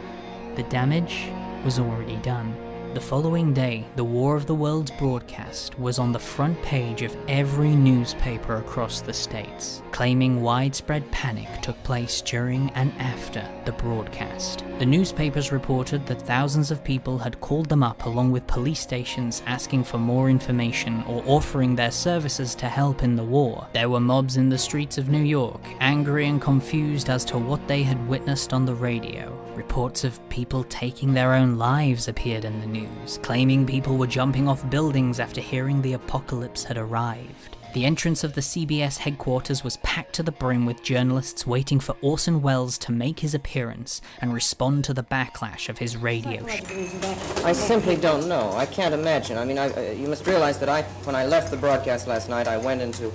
the damage was already done. The following day, the War of the Worlds broadcast was on the front page of every newspaper across the states, claiming widespread panic took place during and after the broadcast. The newspapers reported that thousands of people had called them up along with police stations asking for more information or offering their services to help in the war. There were mobs in the streets of New York, angry and confused as to what they had witnessed on the radio. Reports of people taking their own lives appeared in the news, claiming people were jumping off buildings after hearing the apocalypse had arrived. The entrance of the CBS headquarters was packed to the brim with journalists waiting for Orson Welles to make his appearance and respond to the backlash of his radio show. I simply don't know. I can't imagine. I mean, you must realize that when I left the broadcast last night, I went into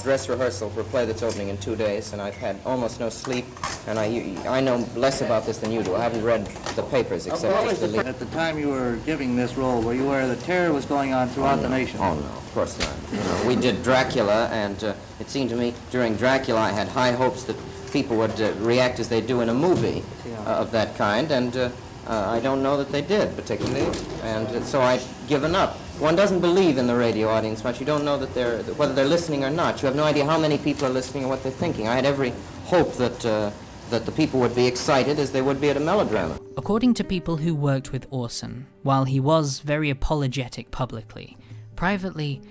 dress rehearsal for a play that's opening in 2 days, and I've had almost no sleep, and I know less about this than you do. I haven't read the papers except At the time you were giving this role, were you aware that terror was going on throughout the nation? Oh, no, of course not. You know, we did Dracula, and it seemed to me during Dracula I had high hopes that people would react as they do in a movie of that kind, and I don't know that they did, particularly, and so I'd given up. One doesn't believe in the radio audience much. You don't know whether they're listening or not. You have no idea how many people are listening or what they're thinking. I had every hope that the people would be excited as they would be at a melodrama. According to people who worked with Orson, while he was very apologetic publicly, privately,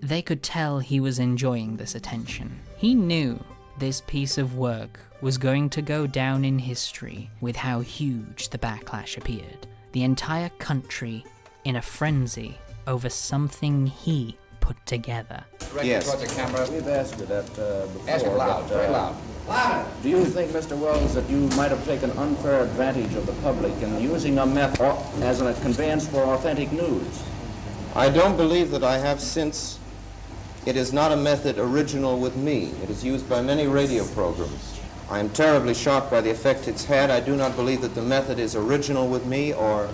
they could tell he was enjoying this attention. He knew this piece of work was going to go down in history with how huge the backlash appeared. The entire country in a frenzy over something he put together. Yes. Towards the camera. We've asked you that before. Ask it loud, very loud. Louder! Do you think, Mr. Wells, that you might have taken unfair advantage of the public in using a method as a conveyance for authentic news? I don't believe that I have, since it is not a method original with me. It is used by many radio programs. I am terribly shocked by the effect it's had. I do not believe that the method is original with me or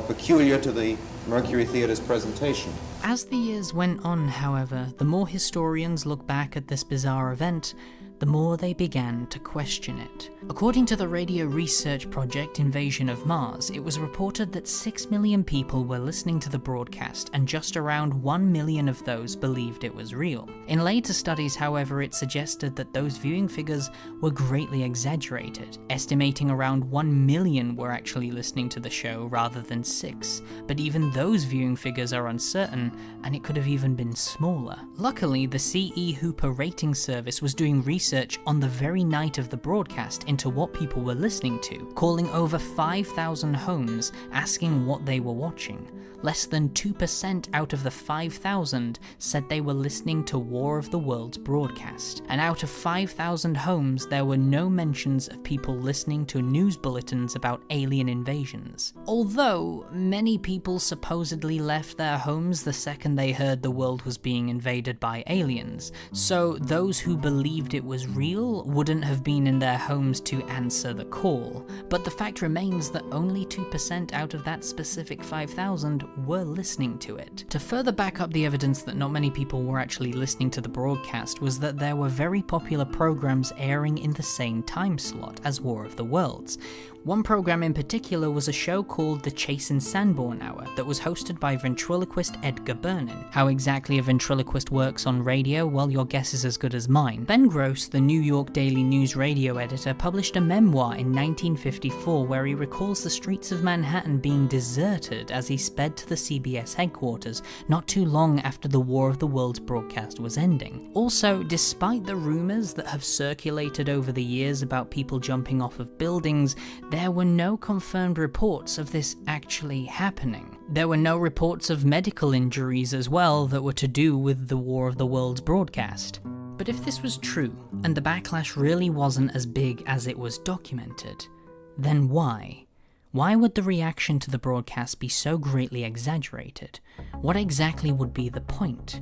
peculiar to the Mercury Theater's presentation. As the years went on, however, the more historians look back at this bizarre event, the more they began to question it. According to the radio research project Invasion of Mars, it was reported that 6 million people were listening to the broadcast, and just around 1 million of those believed it was real. In later studies, however, it suggested that those viewing figures were greatly exaggerated, estimating around 1 million were actually listening to the show rather than 6, but even those viewing figures are uncertain, and it could have even been smaller. Luckily, the C.E. Hooper rating service was doing research on the very night of the broadcast into what people were listening to, calling over 5,000 homes asking what they were watching. Less than 2% out of the 5,000 said they were listening to War of the Worlds broadcast, and out of 5,000 homes there were no mentions of people listening to news bulletins about alien invasions. Although many people supposedly left their homes the second they heard the world was being invaded by aliens, so those who believed it was real wouldn't have been in their homes to answer the call, but the fact remains that only 2% out of that specific 5,000 were listening to it. To further back up the evidence that not many people were actually listening to the broadcast was that there were very popular programs airing in the same time slot as War of the Worlds. One program in particular was a show called The Chase in Sanborn Hour that was hosted by ventriloquist Edgar Bernin. How exactly a ventriloquist works on radio, well, your guess is as good as mine. Ben Gross, the New York Daily News radio editor, published a memoir in 1954 where he recalls the streets of Manhattan being deserted as he sped to the CBS headquarters not too long after the War of the Worlds broadcast was ending. Also, despite the rumors that have circulated over the years about people jumping off of buildings, there were no confirmed reports of this actually happening. There were no reports of medical injuries as well that were to do with the War of the Worlds broadcast. But if this was true, and the backlash really wasn't as big as it was documented, then why? Why would the reaction to the broadcast be so greatly exaggerated? What exactly would be the point?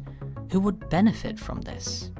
Who would benefit from this?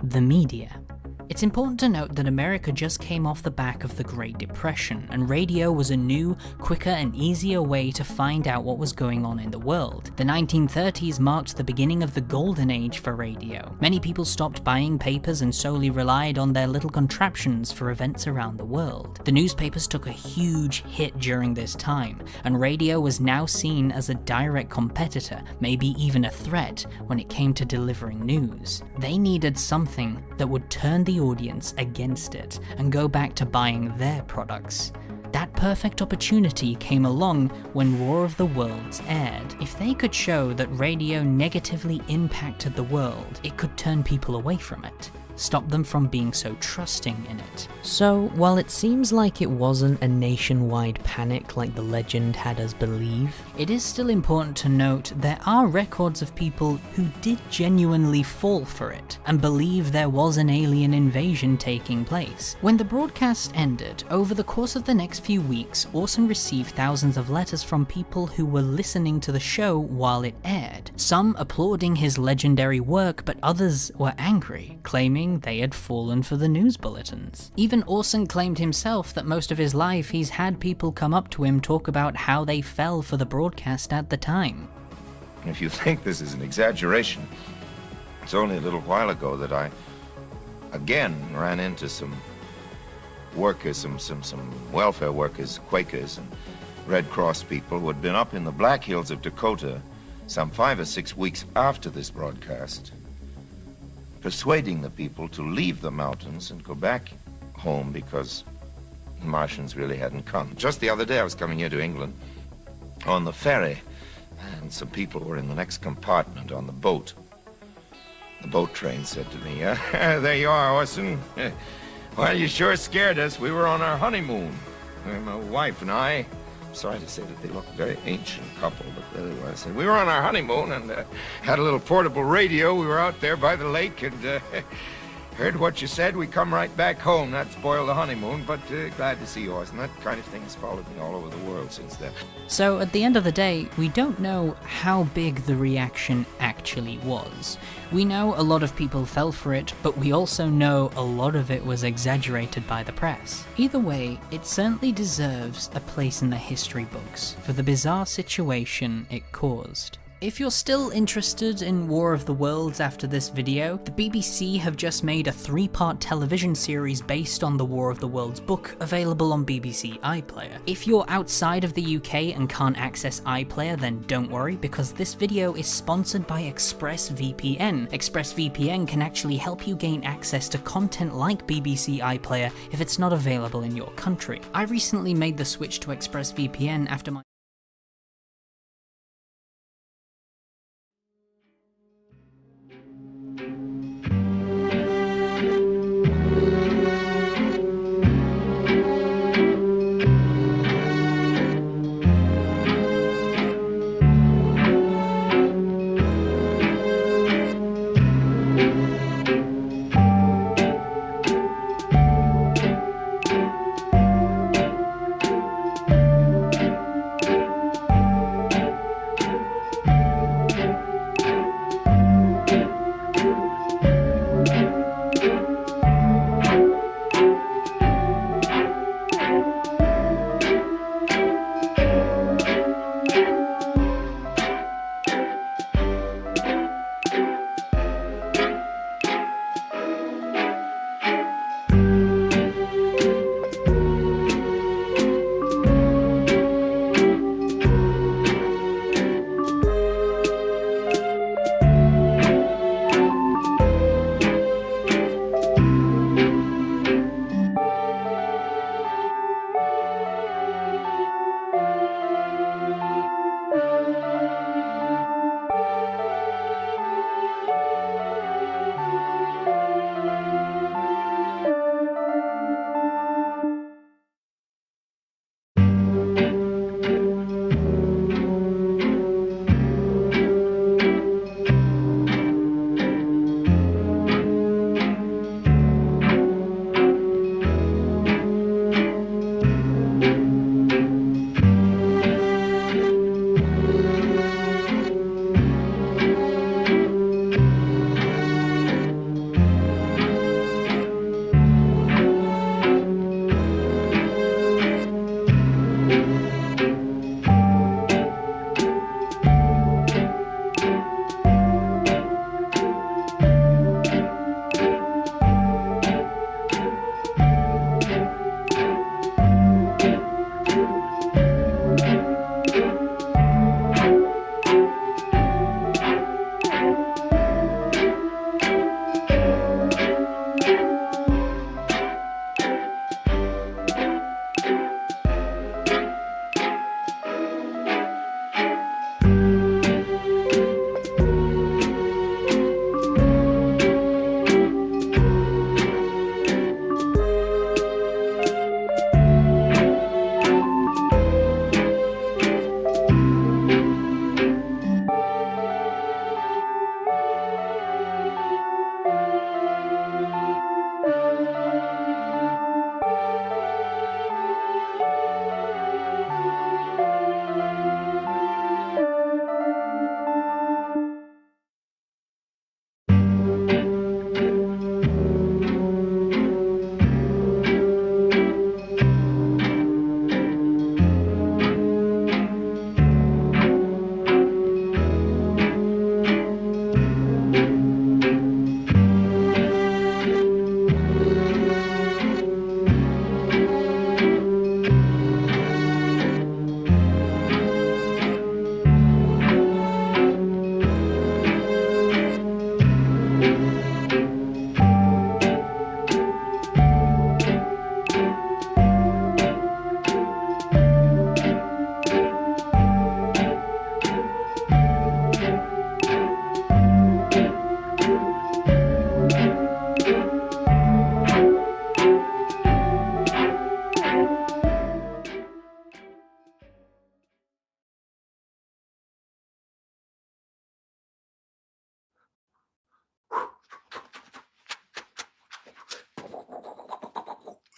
The media. It's important to note that America just came off the back of the Great Depression, and radio was a new, quicker and easier way to find out what was going on in the world. The 1930s marked the beginning of the golden age for radio. Many people stopped buying papers and solely relied on their little contraptions for events around the world. The newspapers took a huge hit during this time, and radio was now seen as a direct competitor, maybe even a threat, when it came to delivering news. They needed something that would turn the audience against it and go back to buying their products. That perfect opportunity came along when War of the Worlds aired. If they could show that radio negatively impacted the world, it could turn people away from it. stop them from being so trusting in it. So, while it seems like it wasn't a nationwide panic like the legend had us believe, it is still important to note there are records of people who did genuinely fall for it and believe there was an alien invasion taking place. When the broadcast ended, over the course of the next few weeks, Orson received thousands of letters from people who were listening to the show while it aired. Some applauding his legendary work, but others were angry, claiming they had fallen for the news bulletins. Even Orson claimed himself that most of his life he's had people come up to him talk about how they fell for the broadcast at the time. If you think this is an exaggeration, it's only a little while ago that I again ran into some workers, some welfare workers, Quakers and Red Cross people who had been up in the Black Hills of Dakota some 5 or 6 weeks after this broadcast, persuading the people to leave the mountains and go back home because the Martians really hadn't come. Just the other day I was coming here to England on the ferry, and some people were in the next compartment on the boat. The boat train said to me, there you are, Orson. Well, you sure scared us. We were on our honeymoon. My wife and I. I'm sorry to say that they look a very ancient couple, but really what I said. We were on our honeymoon and had a little portable radio. We were out there by the lake and heard what you said. We come right back home. That spoiled the honeymoon, but glad to see you, Orson. That kind of thing has followed me all over the world since then. So at the end of the day, we don't know how big the reaction actually was. We know a lot of people fell for it, but we also know a lot of it was exaggerated by the press. Either way, it certainly deserves a place in the history books for the bizarre situation it caused. If you're still interested in War of the Worlds after this video, the BBC have just made a 3-part television series based on the War of the Worlds book available on BBC iPlayer. If you're outside of the UK and can't access iPlayer, then don't worry, because this video is sponsored by ExpressVPN. ExpressVPN can actually help you gain access to content like BBC iPlayer if it's not available in your country. I recently made the switch to ExpressVPN after my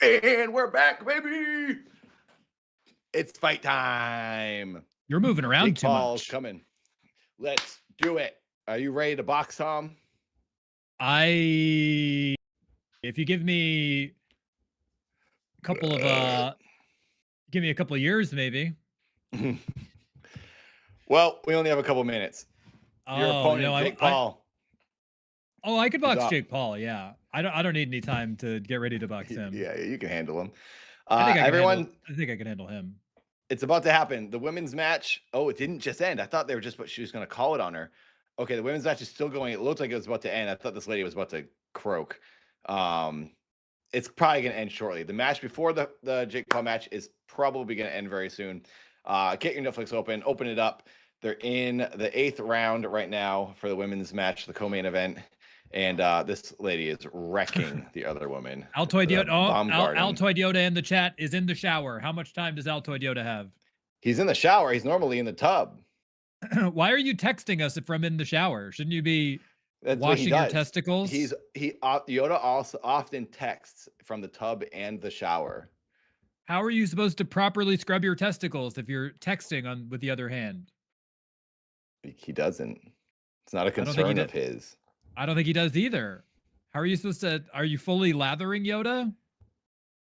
And we're back, baby. It's fight time. You're moving around Jake too Paul's much. coming. Let's do it. Are you ready to box, Tom? If you give me a couple of years, maybe. Well, we only have a couple minutes. Your opponent, Jake Paul. I could box Jake Paul. Yeah, I don't need any time to get ready to box him. Yeah, you can handle him. I think I can handle him. It's about to happen. The women's match. Oh, it didn't just end. I thought they were she was going to call it on her. Okay, the women's match is still going. It looked like it was about to end. I thought this lady was about to croak. It's probably going to end shortly. The match before the Jake Paul match is probably going to end very soon. Get your Netflix open it up. They're in the 8th round right now for the women's match, the co-main event. And this lady is wrecking the other woman. Altoid Yoda in the chat is in the shower. How much time does Altoid Yoda have? He's in the shower. He's normally in the tub. Why are you texting us from in the shower? Shouldn't you be washing your testicles? Yoda also often texts from the tub and the shower. How are you supposed to properly scrub your testicles if you're texting with the other hand? He doesn't. It's not a concern of his. I don't think he does either. How are you supposed to? Are you fully lathering Yoda?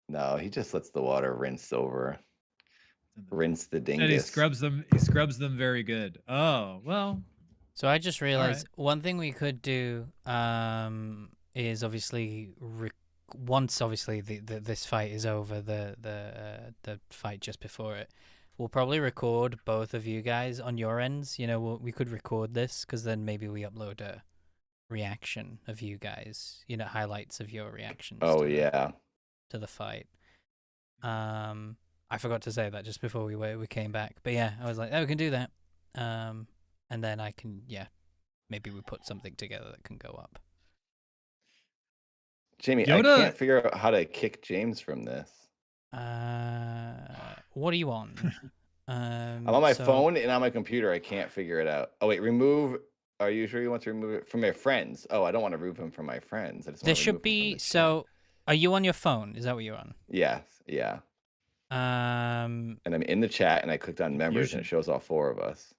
No, he just lets the water rinse the dingus. And he scrubs them. He scrubs them very good. Oh well. So I just realized one thing we could do is obviously once this fight is over, the fight just before it, we'll probably record both of you guys on your ends. You know, we could record this because then maybe we upload a reaction of you guys, highlights of your reactions to the fight. I forgot to say that just before we came back, but yeah, I was like, we can do that, and then I can maybe we put something together that can go up. Jamie, Yoda... I can't figure out how to kick James from this. What are you on? I'm on my phone and on my computer. I can't figure it out. Oh wait, remove. Are you sure you want to remove it from my friends? Oh, I don't want to remove him from my friends. There should be. So, are you on your phone? Is that what you're on? Yes. Yeah. And I'm in the chat, and I clicked on members, and it shows all 4 of us.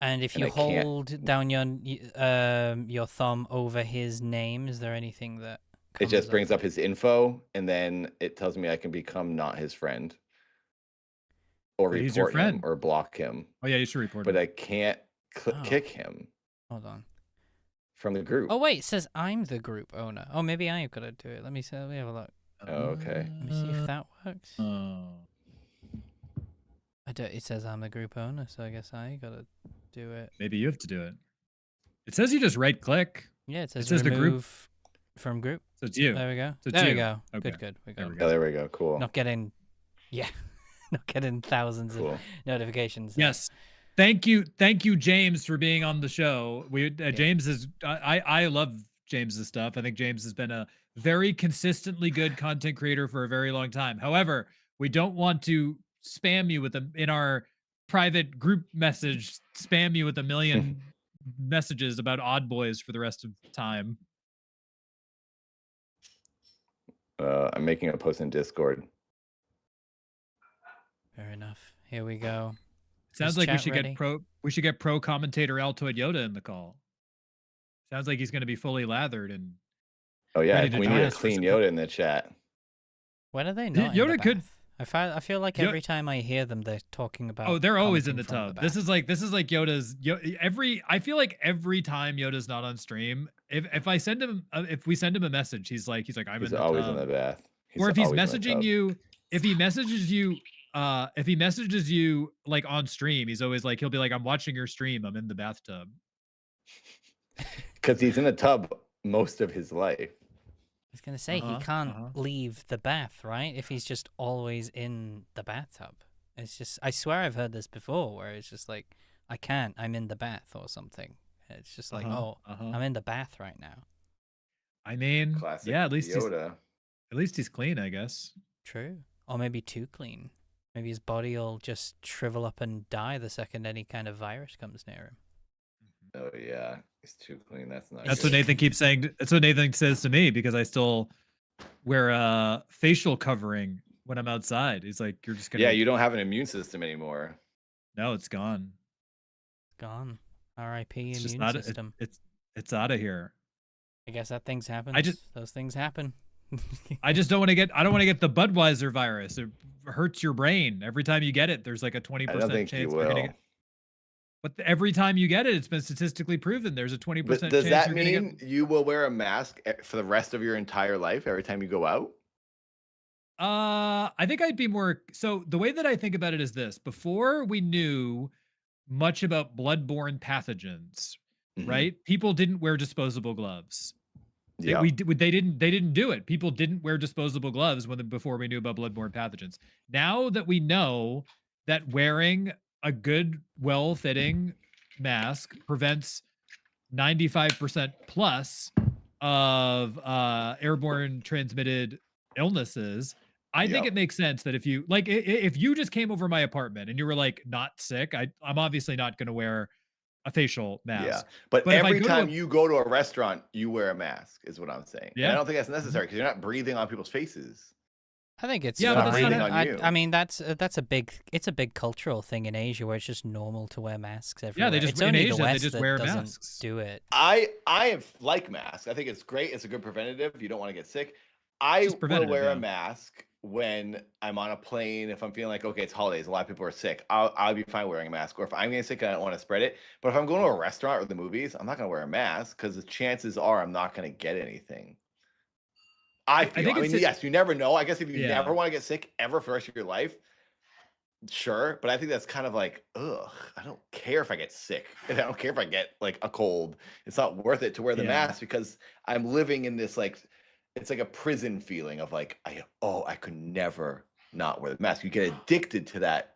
And if you hold down your thumb over his name, is there anything that it just brings up his info, and then it tells me I can become not his friend, or report him, or block him. Oh yeah, you should report him. But I can't kick him. Hold on. From the group. Oh wait, it says I'm the group owner. Oh, maybe I've got to do it. Let me have a look. Oh, okay. Let me see if that works. It says I'm the group owner, so I guess I gotta do it. Maybe you have to do it. It says you just right click. Yeah, it says remove the group from group. So it's you. There we go. So there we go. Okay. Good. We got it. Oh, there we go. Cool. Not getting thousands of notifications. Yes. Thank you, James, for being on the show. James is. I love James's stuff. I think James has been a very consistently good content creator for a very long time. However, we don't want to spam you with in our private group message. Spam you with a million messages about Odd Boys for the rest of the time. I'm making a post in Discord. Fair enough. Here we go. Sounds like we should get pro commentator Altoid Yoda in the call. Sounds like he's going to be fully lathered and. Oh yeah, we need a clean Yoda in the chat. When are they not? Yoda could. I feel like every time I hear them, they're talking about. Oh, they're always in the tub. This is like Yoda's. I feel like every time Yoda's not on stream, if we send him a message, he's like I'm in the tub. He's always in the bath. Or if he's messaging you, if he messages you like on stream, he's always like, he'll be like, I'm watching your stream. I'm in the bathtub. Because he's in the tub most of his life. I was going to say, he can't leave the bath, right? If he's just always in the bathtub. It's just, I swear I've heard this before where it's just like, I'm in the bath or something. It's just like, I'm in the bath right now. I mean, classic yeah, at least Yoda. At least he's clean, I guess. True. Or maybe too clean. Maybe his body will just shrivel up and die the second any kind of virus comes near him. Oh yeah, he's too clean. That's not. That's good. What Nathan keeps saying. That's what Nathan says to me because I still wear a facial covering when I'm outside. He's like, you're just Yeah, gonna. you don't have an immune system anymore. No, it's gone. Gone. R.I.P. It's just immune not. system. It's out of here. I guess that things happen. Those things happen. I just don't want to get. I don't want to get the Budweiser virus. It hurts your brain every time you get it. There's like a 20% I don't think you chance you're gonna will. get. But every time you get it, it's been statistically proven. There's a 20% But chance does that you're gonna mean get. you will wear a mask for the rest of your entire life every time you go out? I think I'd be more. So the way that I think about it is this: before we knew much about bloodborne pathogens, Mhm. right? People didn't wear disposable gloves. Yeah. They didn't do it. People didn't wear disposable gloves before we knew about bloodborne pathogens. Now that we know that wearing a good, well-fitting mask prevents 95% plus of airborne transmitted illnesses, I think Yep. it makes sense that if you like if you just came over my apartment and you were like not sick, I'm obviously not going to wear a facial Yeah. mask. But But if I every go to time a you go to a restaurant, you wear a mask, is what I'm saying. And I Yeah. don't think that's necessary because you're not breathing on people's faces. I think it's Yeah, but that's fine. not on you. I mean, that's a big cultural thing in Asia where it's just normal to wear masks everywhere. Yeah, they just it's in only Asia the they West just that wear doesn't masks. do it. I like masks. I think it's great. It's a good preventative. You don't want to get sick. I Just will preventative, wear a yeah. mask when I'm on a plane. If I'm feeling like, okay, it's holidays, a lot of people are sick, I'll be fine wearing a mask. Or if I'm getting sick and I don't want to spread it. But if I'm going to a restaurant or the movies, I'm not going to wear a mask because the chances are I'm not going to get anything. I feel. think I mean, it's yes, you never know. I guess if you Yeah. never want to get sick ever for the rest of your life, sure. But I think that's kind of like, ugh, I don't care if I get sick. And I don't care if I get like a cold. It's not worth it to wear the Yeah. mask because I'm living in this like, it's like a prison feeling of like, I could never not wear the mask. You get addicted to that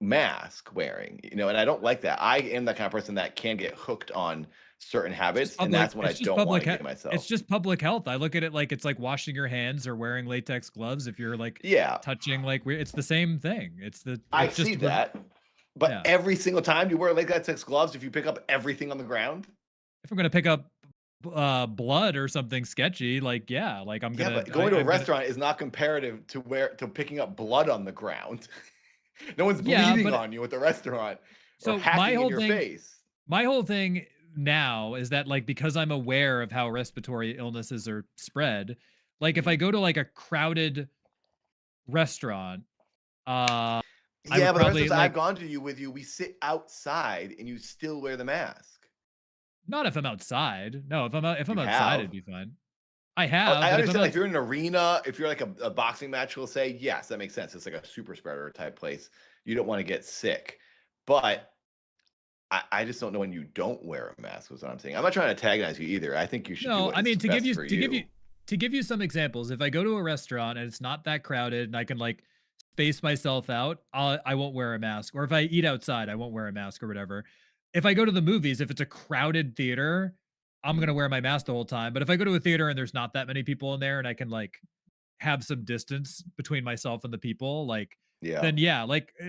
mask wearing, and I don't like that. I am the kind of person that can get hooked on certain habits, and that's when I don't want to get myself. It's just public health. I look at it like it's like washing your hands or wearing latex gloves. If you're like touching like it's the same thing. I it's just see that, but Yeah. every single time you wear latex gloves, if you pick up everything on the ground, If I'm gonna pick up blood or something sketchy, like like I'm gonna. but going to a I'm gonna- restaurant is not comparative to picking up blood on the ground. No one's Yeah, bleeding but- on you at the restaurant So or hacking in your face. My whole thing now is that like because I'm aware of how respiratory illnesses are spread, like if I go to like a crowded restaurant, I Yeah, would but the probably restaurants like I've gone to with you, we sit outside and you still wear the mask. not if I'm outside. No, if I'm outside, have. it'd be fine. I have. I but if I'm understand out- if you're in an arena, if you're like a boxing match, we'll say, yes, that makes sense. It's like a super spreader type place. You don't want to get sick. But I just don't know when you don't wear a mask, is what I'm saying. I'm not trying to antagonize you either. I think you should do No, what I mean is to give best you for to give you some examples. If I go to a restaurant and it's not that crowded and I can like space myself out, I won't wear a mask. Or if I eat outside, I won't wear a mask or whatever. If I go to the movies, if it's a crowded theater, I'm gonna wear my mask the whole time. But if I go to a theater and there's not that many people in there and I can like have some distance between myself and the people, like then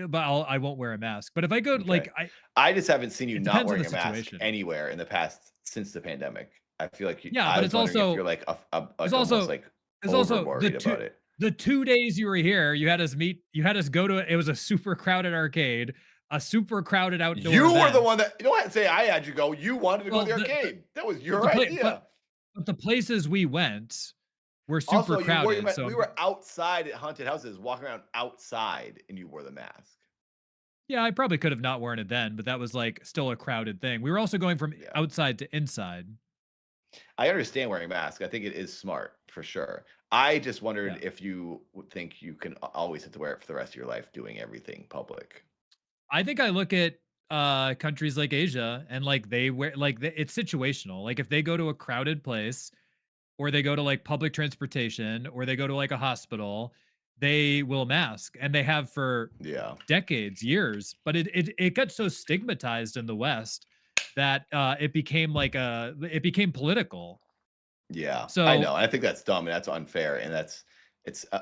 but I won't wear a mask. But if I go like I just haven't seen you It not depends on wearing the a mask situation. anywhere in the past since the pandemic. I feel like Yeah, I but was it's wondering also if you're like it's almost also like it's over also worried about it. the 2 days you were here, you had us go to it was a super crowded arcade, a super crowded outdoor You were event. the one that you don't have to say I had you go. You wanted to go Well, to the the- arcade. That was your but the pla- idea. But the places we went were super Also, you wore crowded. your mask. So We were outside at haunted houses, walking around outside, and you wore the mask. yeah, I probably could have not worn it then, but that was like still a crowded thing. We were also going from outside to inside. I understand wearing a mask. I think it is smart for sure. I just wondered if you would think you can always have to wear it for the rest of your life, doing everything public. I think I look at countries like Asia and like they wear it's situational. Like if they go to a crowded place or they go to like public transportation or they go to like a hospital, they will mask and they have for decades, years. But it got so stigmatized in the West that it became political. Yeah, So I know. I think that's dumb and that's unfair and it's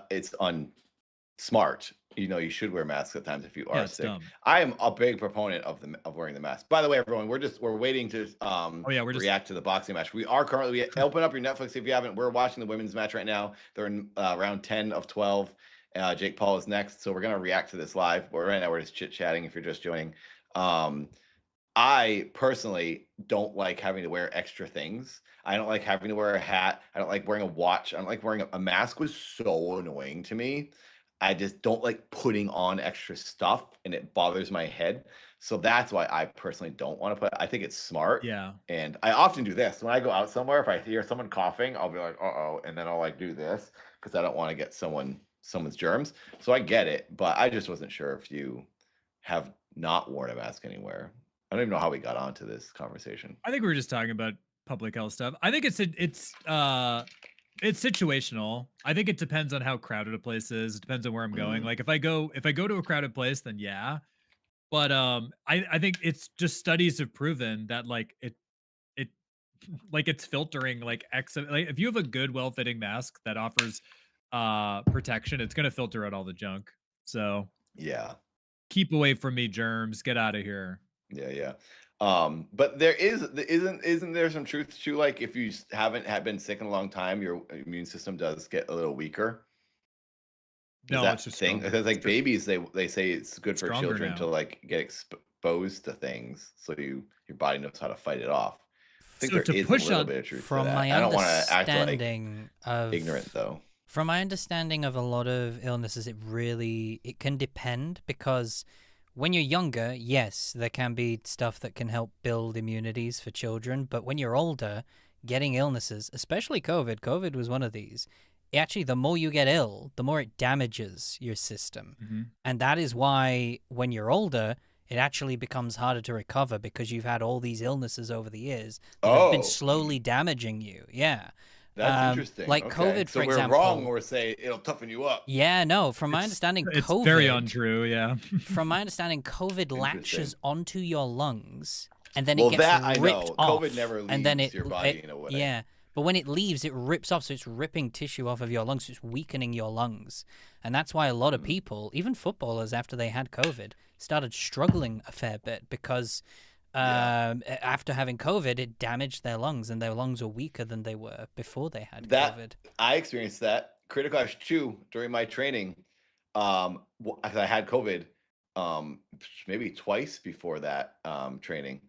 unsmart. you should wear masks at times if you Yeah, are it's sick. dumb. I am a big proponent of wearing the mask. By the way, everyone, we're waiting to Oh yeah, we're just react to the boxing match. We are currently open up your Netflix if you haven't. We're watching the women's match right now. They're in round 10 of 12. Jake Paul is next, so we're gonna react to this live. But right now we're just chit chatting. If you're just joining, I personally don't like having to wear extra things. I don't like having to wear a hat. I don't like wearing a watch. I don't like wearing a mask was so annoying to me. I just don't like putting on extra stuff and it bothers my head. So that's why I personally don't want to put I think it's smart. yeah. And I often do this when I go out somewhere. If I hear someone coughing, I'll be like, "Uh-oh," and then I'll like do this because I don't want to get someone's germs. So I get it, but I just wasn't sure if you have not worn a mask anywhere. I don't even know how we got onto this conversation. I think we were just talking about public health stuff. I think it's situational. I think it depends on how crowded a place is. It depends on where I'm going. Like if I go to a crowded place, then yeah. But I think it's just studies have proven that like it like it's filtering like like if you have a good well-fitting mask that offers protection, it's gonna filter out all the junk. So Yeah. keep away from me, germs. Get out of here. Yeah. But isn't there some truth to like if you haven't had been sick in a long time, your immune system does get a little weaker? Is No, that it's just thing? stronger. Because like babies, they say it's good for Stronger children now. to like get exposed to things, so your body knows how to fight it off. I think So there to is a push little on bit of truth to From that. my I don't want to act like understanding of ignorant though. From my understanding of a lot of illnesses, it can depend because when you're younger, yes, there can be stuff that can help build immunities for children, but when you're older, getting illnesses, especially COVID was one of these. Actually, the more you get ill, the more it damages your system. Mhm. And that is why when you're older, it actually becomes harder to recover because you've had all these illnesses over the years that have been slowly damaging you. Yeah. That's interesting. Like Okay. COVID, So for we're example. wrong when we say it'll toughen you up. Yeah, no. From my understanding, It's COVID. very untrue. Yeah. From my understanding, COVID latches Interesting. onto your lungs, and then Well, it gets that I ripped know. off. COVID never and then leaves your body in a way. Yeah, but when it leaves, it rips off, so it's ripping tissue off of your lungs. So it's weakening your lungs, and that's why a lot of people, even footballers, after they had COVID, started struggling a fair bit because. After having COVID, it damaged their lungs, and their lungs were weaker than they were before they had COVID. I experienced that critical ash 2 during my training. I had COVID maybe twice before that training.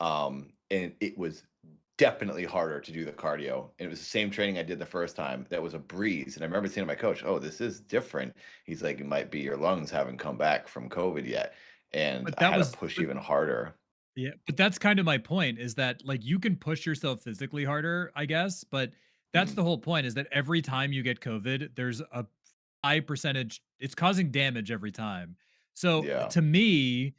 And it was definitely harder to do the cardio. And it was the same training I did the first time. That was a breeze. And I remember saying to my coach, "Oh, this is different." He's like, "It might be your lungs haven't come back from COVID yet." And But I that had was to push even harder. Yeah, but that's kind of my point is that like you can push yourself physically harder, I guess, but that's the whole point is that every time you get COVID, there's a high percentage it's causing damage every time. So Yeah. to me,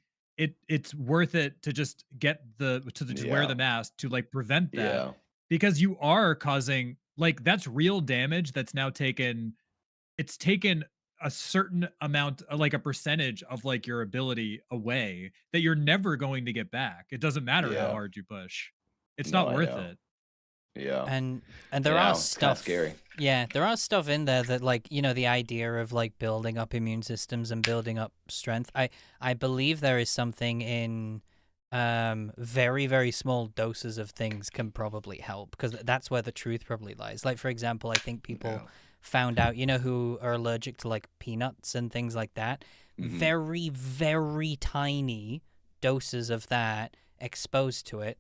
it's worth it to just get to wear Yeah. the mask to like prevent that Yeah. because you are causing like that's real damage that's now taken a certain amount like a percentage of like your ability away that you're never going to get back. It doesn't matter how Yeah. hard you push. It's No, not I worth know. it. Yeah. And there Yeah, are it's kinda stuff scary. Yeah, there are stuff in there that like, the idea of like building up immune systems and building up strength. I believe there is something in very, very small doses of things can probably help because that's where the truth probably lies. Like for example, I think people found out, who are allergic to like peanuts and things like that. Very, very tiny doses of that exposed to it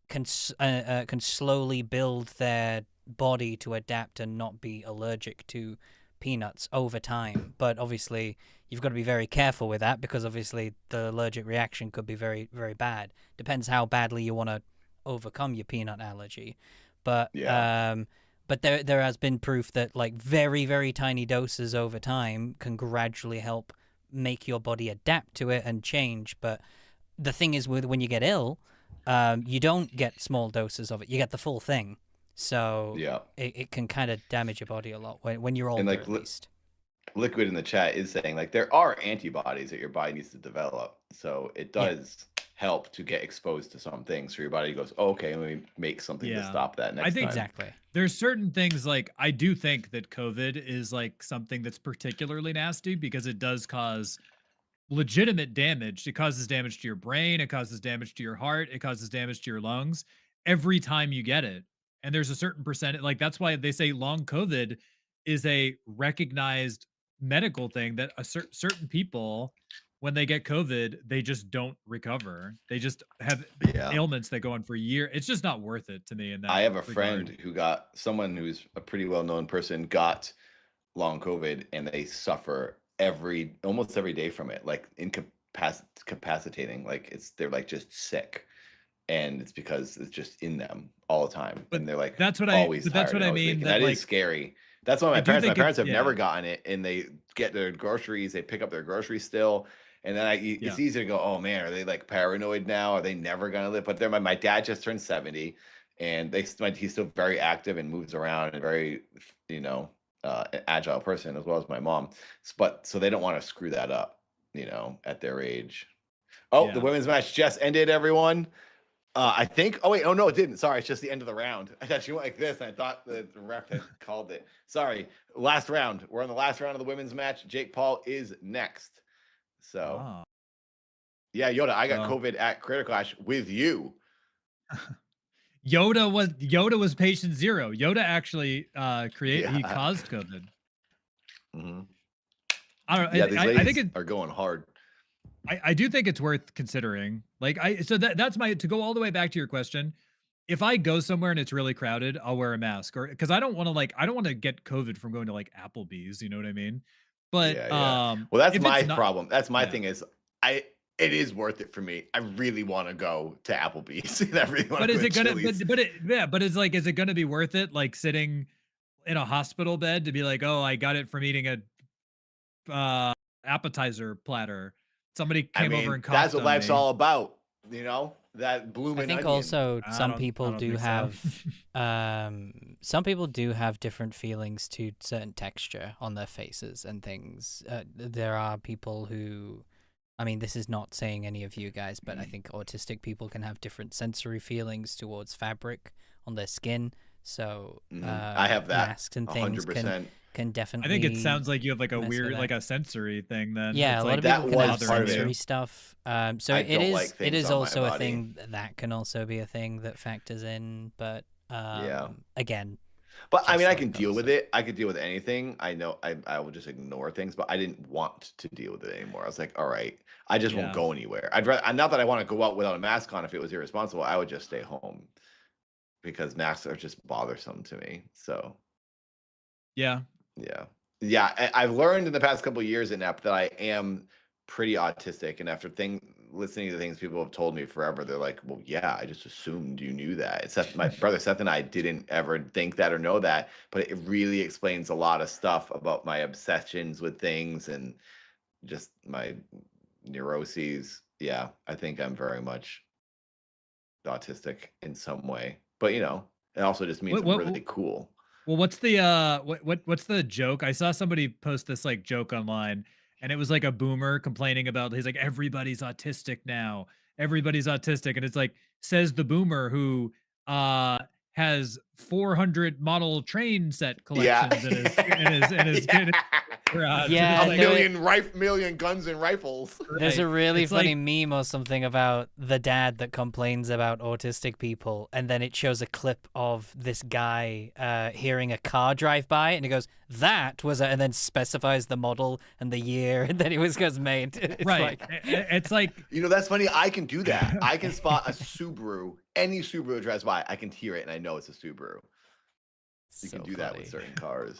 can slowly build their body to adapt and not be allergic to peanuts over time. But obviously, you've got to be very careful with that because obviously the allergic reaction could be very, very bad. Depends how badly you want to overcome your peanut allergy. But but there has been proof that like very, very tiny doses over time can gradually help make your body adapt to it and change. But the thing is with when you get ill, you don't get small doses of it. You get the full thing. So it can kind of damage your body a lot when you're older, And like at least. Liquid in the chat is saying like there are antibodies that your body needs to develop. So it does help to get exposed to some things. So your body goes, oh, okay, let me make something to Yeah. stop that I next think time. Exactly. there's certain things like I do think that COVID is like something that's particularly nasty because it does cause legitimate damage. It causes damage to your brain, it causes damage to your heart, it causes damage to your lungs every time you get it. And there's a certain percentage, like that's why they say long COVID is a recognized medical thing that a certain people, when they get COVID, they just don't recover. They just have Yeah. ailments that go on for a year. It's just not worth it to me in that I have a regard. friend who got someone who's a pretty well-known person got long COVID, and they suffer almost every day from it, like incapacitating. Like they're like just sick, and it's because it's just in them all the time, But and they're like that's what always that's tired what and I always weak, mean and that that is like scary. That's why I my do parents. My think it's parents have yeah. never gotten it, and they get their groceries. They pick up their groceries still, and then it's easy to go, oh man, are they like paranoid now? Are they never gonna live? But they're my dad just turned 70, and he's still very active and moves around and very you know agile person, as well as my mom. But so they don't want to screw that up, at their age. Oh, the Yeah. women's match just ended, everyone. I think. Oh wait. Oh no, it didn't. Sorry, it's just the end of the round. I thought she went like this, and I thought the ref had called it. Sorry. Last round. We're on the last round of the women's match. Jake Paul is next. So Ah. yeah, Yoda, I got So COVID at Critical Clash with you. Yoda was patient zero. Yoda actually he Yeah. caused COVID. hmm I don't know. Yeah, these I think ladies are going hard. I do think it's worth considering. Like so that's my to go all the way back to your question. If I go somewhere and it's really crowded, I'll wear a mask or because I don't want to get COVID from going to like Applebee's, you know what I mean? But Yeah, yeah. Well, that's if it's my not problem. That's my yeah. thing is it is worth it for me. I really want to go to Applebee's. And I really want But to go is to it gonna Chili's. but it's like is it gonna be worth it like sitting in a hospital bed to be like, "Oh, I got it from eating a appetizer platter." Somebody I came over mean, and that's coughed what on life's me. all about, that I bloomin' think onion. also I don't think so. some people do have different feelings to certain texture on their faces and things. There are people who, I mean, this is not saying any of you guys, but I think autistic people can have different sensory feelings towards fabric on their skin. So I have that masks and things 100%. can I definitely. think it sounds like you have like a mess with weird that. like a sensory thing then. Yeah, It's a lot like of people that can have was part of it. sensory stuff. So I it don't is like it things is on my also a body. thing that can also be a thing that factors in. But Yeah. again, But I just mean, I how it can deal goes. with it. I could deal with anything. I know I will just ignore things, but I didn't want to deal with it anymore. I was like, all right, I just won't Yeah. go anywhere. I'd rather, not that I want to go out without a mask on if it was irresponsible. I would just stay home because masks are just bothersome to me. So Yeah. yeah. Yeah, I've learned in the past couple of years in that I am pretty autistic, and after listening to things people have told me forever, they're like, "Well, yeah, I just assumed you knew that." My brother Seth and I didn't ever think that or know that, but it really explains a lot of stuff about my obsessions with things and just my neuroses. Yeah, I think I'm very much autistic in some way, but it also just means I'm What really cool. Well, what's the what's the joke? I saw somebody post this like joke online and it was like a boomer complaining about he's like everybody's autistic now. Everybody's autistic and it's like says the boomer who has 400 model train set Yeah. collections in his Yeah. garage. Yeah, A It's like, million guns and rifles. There's a right. really It's funny like meme or something about the dad that complains about autistic people, and then it shows a clip of this guy hearing a car drive by, and he goes, "That was," and then specifies the model and the year that it was made. It's right. like, It's like That's funny. I can do that. I can spot a Subaru, any Subaru drives by. I can hear it, and I know it's a Subaru. You so can do that with funny. certain cars.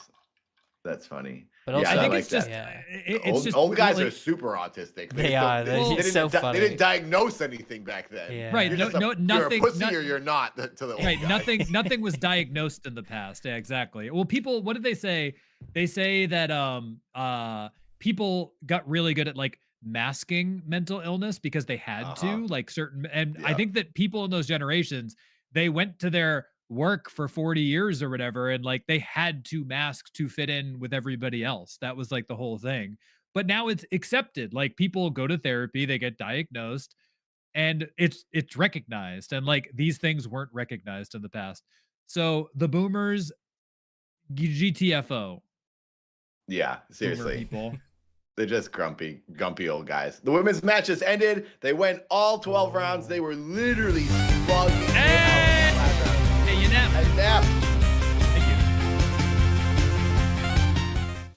That's funny. But Yeah, also, I think like it's just that. it's just Old guys like, are super autistic. They just are. don't- It's didn't so They funny. didn't diagnose anything back then. Yeah. Right, You're no- just no- you're nothing- a pussy not- or you're not to the old right, guy. nothing was diagnosed in the past. Yeah, exactly. Well, people, what did they say? They say that people got really good at like masking mental illness because they had to, like certain, and I Yeah. think that people in those generations, they went to their work for 40 years or whatever and like they had to mask to fit in with everybody else. That was like the whole thing. But now it's accepted. Like people go to therapy, they get diagnosed, and it's recognized, and like these things weren't recognized in the past. So the boomers, GTFO, Yeah, boomer seriously. people. They're just grumpy old guys. The women's match just ended. They went all 12 rounds. They were literally slugging it out in the last round. Hey, you napped. I napped.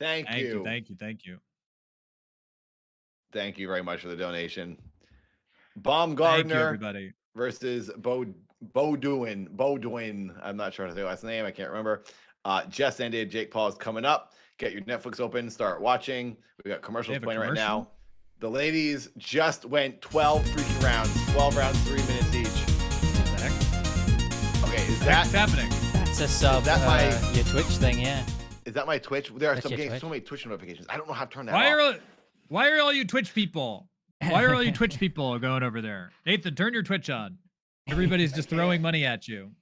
Thank Thank you. Thank you. Thank you very much for the donation. Thank you, Baumgartner everybody. versus Bodwin. I'm not sure how to say the last name. I can't remember. Just ended. Jake Paul is coming up. Get your Netflix open. Start watching. We got commercials playing right now. The ladies just went 12 freaking rounds. 12 rounds, 3 minutes each. What the heck? Okay, is What's that happening? That's a sub. that my your Twitch thing, yeah. Is that my Twitch? There are That's some your games, Twitch. so many Twitch notifications. I don't know how to turn that off. Why are all you Twitch people? Why are all you Twitch people going over there? Nathan, turn your Twitch on. Everybody's just throwing money at you.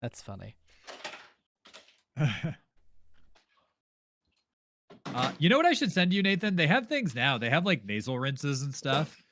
That's funny. You know what I should send you, Nathan? They have things now. They have like nasal rinses and stuff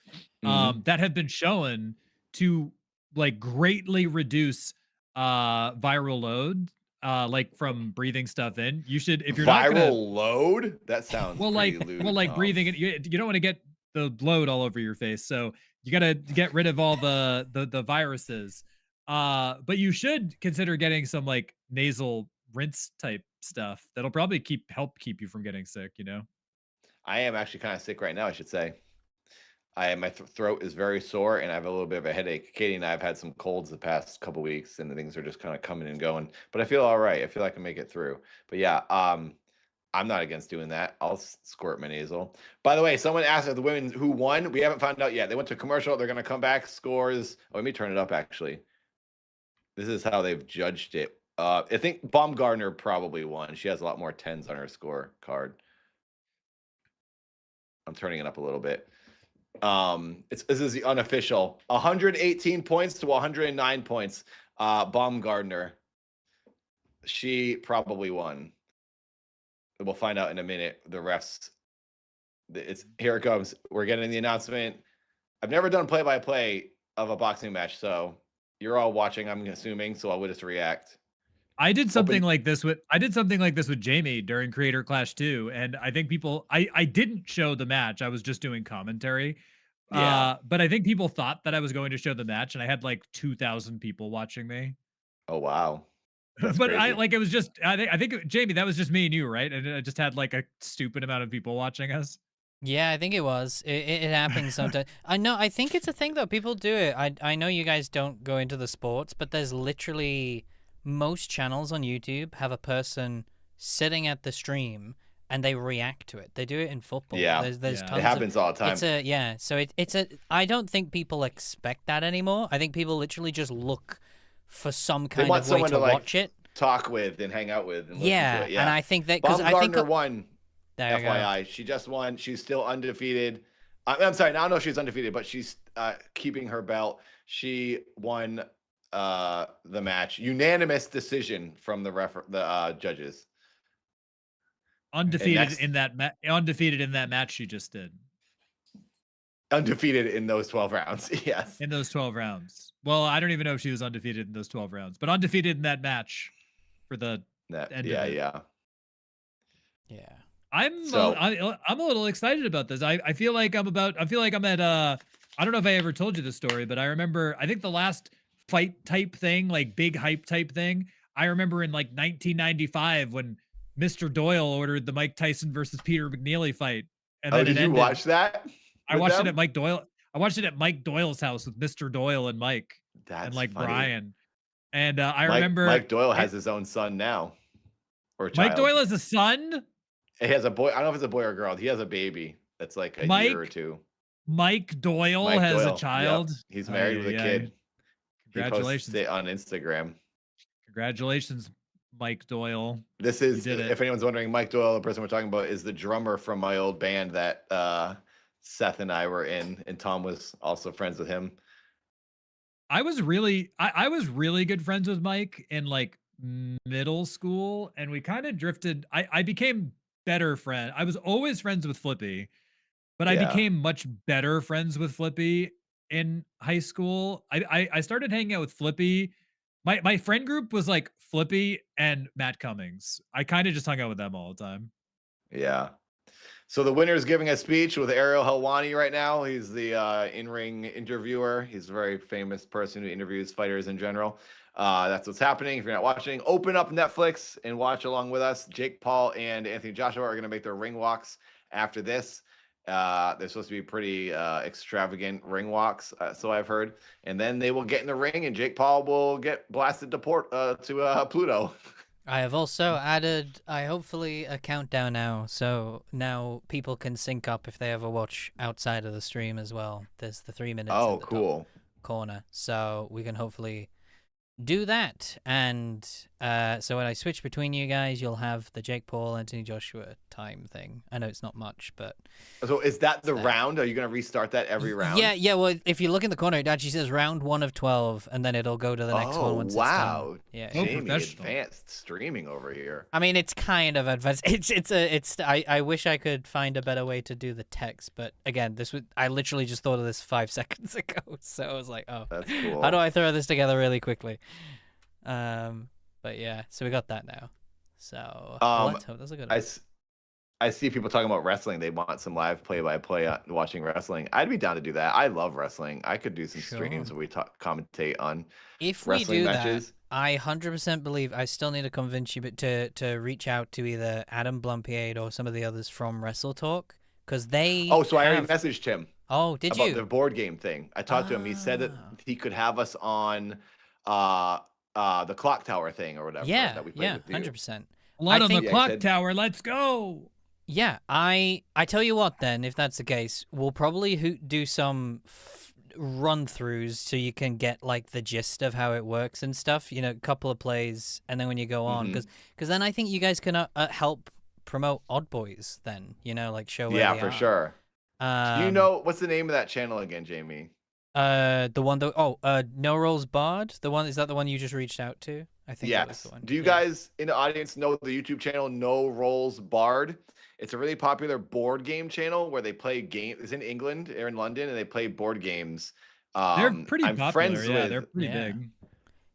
that have been shown to like greatly reduce viral load, like from breathing stuff in. You should, if you're not gonna load. That sounds breathing it. You don't want to get the load all over your face, so you got to get rid of all the viruses. But you should consider getting some like nasal rinse type stuff that'll probably help keep you from getting sick, you know. I am actually kind of sick right now, I should say. My throat is very sore and I have a little bit of a headache. Katie and I have had some colds the past couple weeks and the things are just kind of coming and going, but I feel all right. I feel like I can make it through. But yeah, I'm not against doing that. I'll squirt my nasal. By the way, someone asked if the women who won. We haven't found out yet. They went to commercial. They're going to come back. Scores. Oh, let me turn it up, actually. This is how they've judged it. I think Baumgartner probably won. She has a lot more 10s on her score card. I'm turning it up a little bit. This is the unofficial. 118 points to 109 points. Baumgartner. She probably won. We'll find out in a minute. The refs. Here it comes. We're getting the announcement. I've never done play-by-play of a boxing match, so you're all watching, I'm assuming, so I would just react. I did something like this with Jamie during Creator Clash 2, and I think people I didn't show the match. I was just doing commentary. Yeah. But I think people thought that I was going to show the match, and I had like 2,000 people watching me. Oh wow. But crazy. It was just I think Jamie, that was just me and you, right? And I just had like a stupid amount of people watching us. Yeah, I think it was. It happens sometimes. I think it's a thing though. People do it. I know you guys don't go into the sports, but there's literally most channels on YouTube have a person sitting at the stream and they react to it. They do it in football. Yeah, there's tons it happens all the time. So I don't think people expect that anymore. I think people literally just look for some kind of way to watch it, talk with, and hang out with. And listen to it. Yeah, and I think that because I think won. FYI, she just won. She's still undefeated. I'm sorry, I don't know if she's undefeated, but she's keeping her belt. She won the match, unanimous decision from the judges. Undefeated in that match she just did. Undefeated in those 12 rounds. Yes. In those 12 rounds. Well, I don't even know if she was undefeated in those 12 rounds, but undefeated in that match for the end of it. Yeah. I'm a little excited about this. I feel like I'm at I don't know if I ever told you the story, but I remember I think the last fight type thing, like big hype type thing, I remember in like 1995 when Mr. Doyle ordered the Mike Tyson versus Peter McNeely fight. And then did you watch that? I watched it at Mike Doyle. I watched it at Mike Doyle's house with Mr. Doyle and Mike. That's and like funny. Brian. And I remember Mike Doyle has his own son now. Or child. Mike Doyle has a son? He has a boy. I don't know if it's a boy or a girl. He has a baby that's like a year or two. Mike Doyle has a child. Yep. He's married with a kid. Congratulations. He posts it on Instagram. Congratulations, Mike Doyle. This is, if anyone's wondering, Mike Doyle, the person we're talking about, is the drummer from my old band that Seth and I were in, and Tom was also friends with him. I was really good friends with Mike in like middle school, and we kind of drifted. I became better friend. I was always friends with Flippy, but I became much better friends with Flippy in high school. I started hanging out with Flippy. My friend group was like Flippy and Matt Cummings. I kind of just hung out with them all the time. Yeah. So the winner is giving a speech with Ariel Helwani right now. He's the in-ring interviewer. He's a very famous person who interviews fighters in general. That's what's happening. If you're not watching, open up Netflix and watch along with us. Jake Paul and Anthony Joshua are going to make their ring walks after this. They're supposed to be pretty extravagant ring walks, so I've heard. And then they will get in the ring, and Jake Paul will get blasted to Pluto. I have also added, hopefully, a countdown now, so now people can sync up if they ever watch outside of the stream as well. There's the 3 minutes Oh, in the cool. top corner, so we can hopefully do that. And so when I switch between you guys, you'll have the Jake Paul, Anthony Joshua time thing. I know it's not much, but... So is that the round? Are you going to restart that every round? Yeah, well, if you look in the corner, it actually says round 1 of 12, and then it'll go to the next one once it's done. Yeah, Jamie, advanced streaming over here. I mean, it's kind of advanced. I wish I could find a better way to do the text, but again, I literally just thought of this 5 seconds ago, so I was like, oh, that's cool. How do I throw this together really quickly? But yeah, so we got that now. So let's hope that's a good one. I see people talking about wrestling. They want some live play-by-play watching wrestling. I'd be down to do that. I love wrestling. I could do some streams where we commentate on wrestling matches. That, I 100% believe I still need to convince you to reach out to either Adam Blumpiade or some of the others from Wrestle Talk, because they. Oh, so I already messaged him. Oh, did about you? the board game thing. I talked to him. He said that he could have us on the Clock Tower thing or whatever. Yeah, that we played with 100%. Light on the Clock Tower. Let's go. Yeah, I tell you what then, if that's the case, we'll probably do some run-throughs so you can get like the gist of how it works and stuff, a couple of plays, and then when you go on, because then I think you guys can help promote Odd Boys then, like show where they for are. Sure. Do you know, what's the name of that channel again, Jamie? The one that, No Rolls Barred? Is that the one you just reached out to? I think that was the one. Do you guys in the audience know the YouTube channel No Rolls Barred? It's a really popular board game channel where they play games. It's in England or in London, and they play board games. They're pretty popular. Friends with, they're pretty big.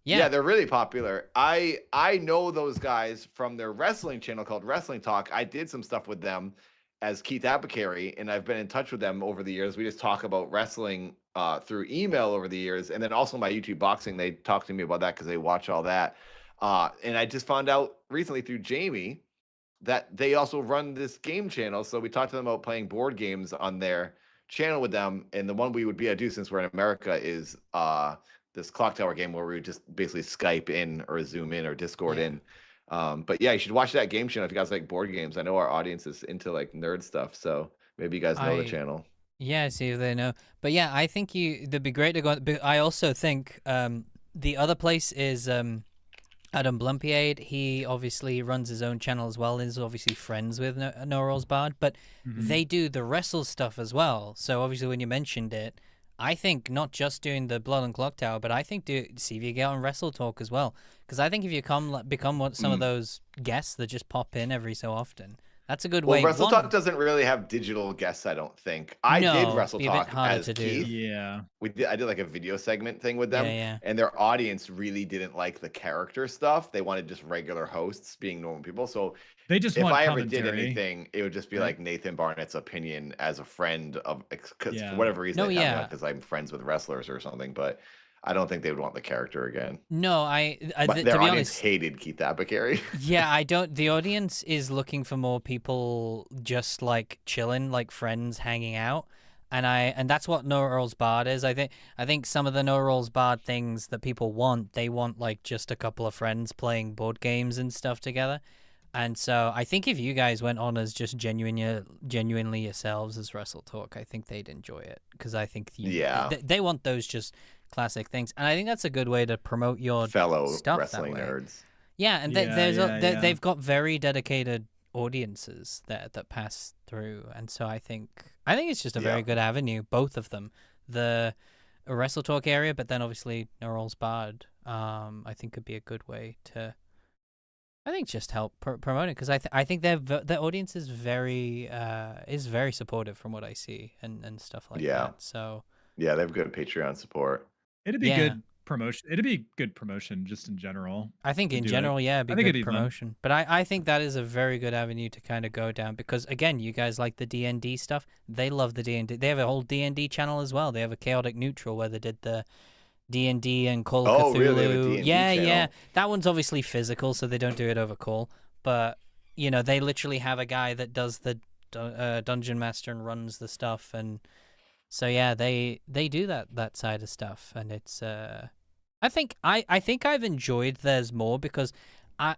Yeah, they're really popular. I know those guys from their wrestling channel called Wrestling Talk. I did some stuff with them as Keith Apicary, and I've been in touch with them over the years. We just talk about wrestling through email over the years, and then also my YouTube boxing. They talk to me about that because they watch all that. And I just found out recently through Jamie that they also run this game channel. So we talked to them about playing board games on their channel with them. And the one we would be able to do since we're in America is this Clock Tower game where we would just basically Skype in or Zoom in or Discord in. But yeah, you should watch that game channel if you guys like board games. I know our audience is into like nerd stuff, so maybe you guys know the channel. Yeah, see if they know. But yeah, I think it'd be great to go. But I also think the other place is Adam Blumpiade. He obviously runs his own channel as well. He's obviously friends with No Rolls Barred, but they do the wrestle stuff as well. So obviously when you mentioned it, I think not just doing the Blood and Clock Tower, but I think see if you get on Wrestle Talk as well. Because I think if you become some of those guests that just pop in every so often, that's a good way. Wrestle Talk doesn't really have digital guests, I don't think. I did Wrestle Talk as Keith. Yeah. I did like a video segment thing with them, and their audience really didn't like the character stuff. They wanted just regular hosts being normal people. So they just if want I ever commentary. did anything, it would just be like Nathan Barnett's opinion as a friend of, for whatever reason, because I'm friends with wrestlers or something. But I don't think they would want the character again. No, but to their be audience honest, hated Keith Apicary. Yeah, I don't. The audience is looking for more people just like chilling, like friends hanging out, and that's what No Rolls Barred is. I think some of the No Rolls Barred things that people want, they want like just a couple of friends playing board games and stuff together. And so I think if you guys went on as just genuinely yourselves as Wrestle Talk, I think they'd enjoy it, because I think they want those just classic things, and I think that's a good way to promote your fellow stuff wrestling nerds. Yeah, and they've got very dedicated audiences that pass through, and so I think it's just a very good avenue, both of them, the Wrestle Talk area, but then obviously No Rolls Barred. I think could be a good way to, I think, just help promote it, because I think their audience is very supportive from what I see and stuff like that. So. Yeah, they have good Patreon support. It'd be Yeah. good promotion. It'd be good promotion just in general. I think to in do it. general, yeah, it'd I be think good it'd be fun. promotion. But I think that is a very good avenue to kind of go down because again, you guys like the D&D stuff. They love the D&D. They have a whole D&D channel as well. They have a Chaotic Neutral where they did the D&D and Call of Oh, Cthulhu. really? They have a D&D yeah, yeah. channel? That one's obviously physical, so they don't do it over call. But you know, they literally have a guy that does the dungeon master and runs the stuff, and so yeah, they do that side of stuff, and it's I think I've enjoyed theirs more because I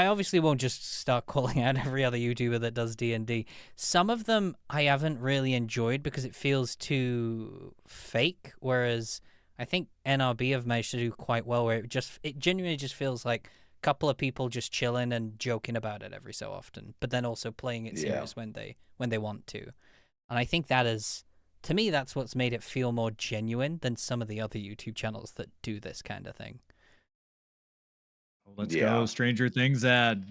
obviously won't just start calling out every other YouTuber that does D&D. Some of them I haven't really enjoyed because it feels too fake, whereas I think NRB have managed to do quite well where it genuinely just feels like a couple of people just chilling and joking about it every so often, but then also playing it serious when they want to. And I think that is, to me, that's what's made it feel more genuine than some of the other YouTube channels that do this kind of thing. Let's go Stranger Things ad.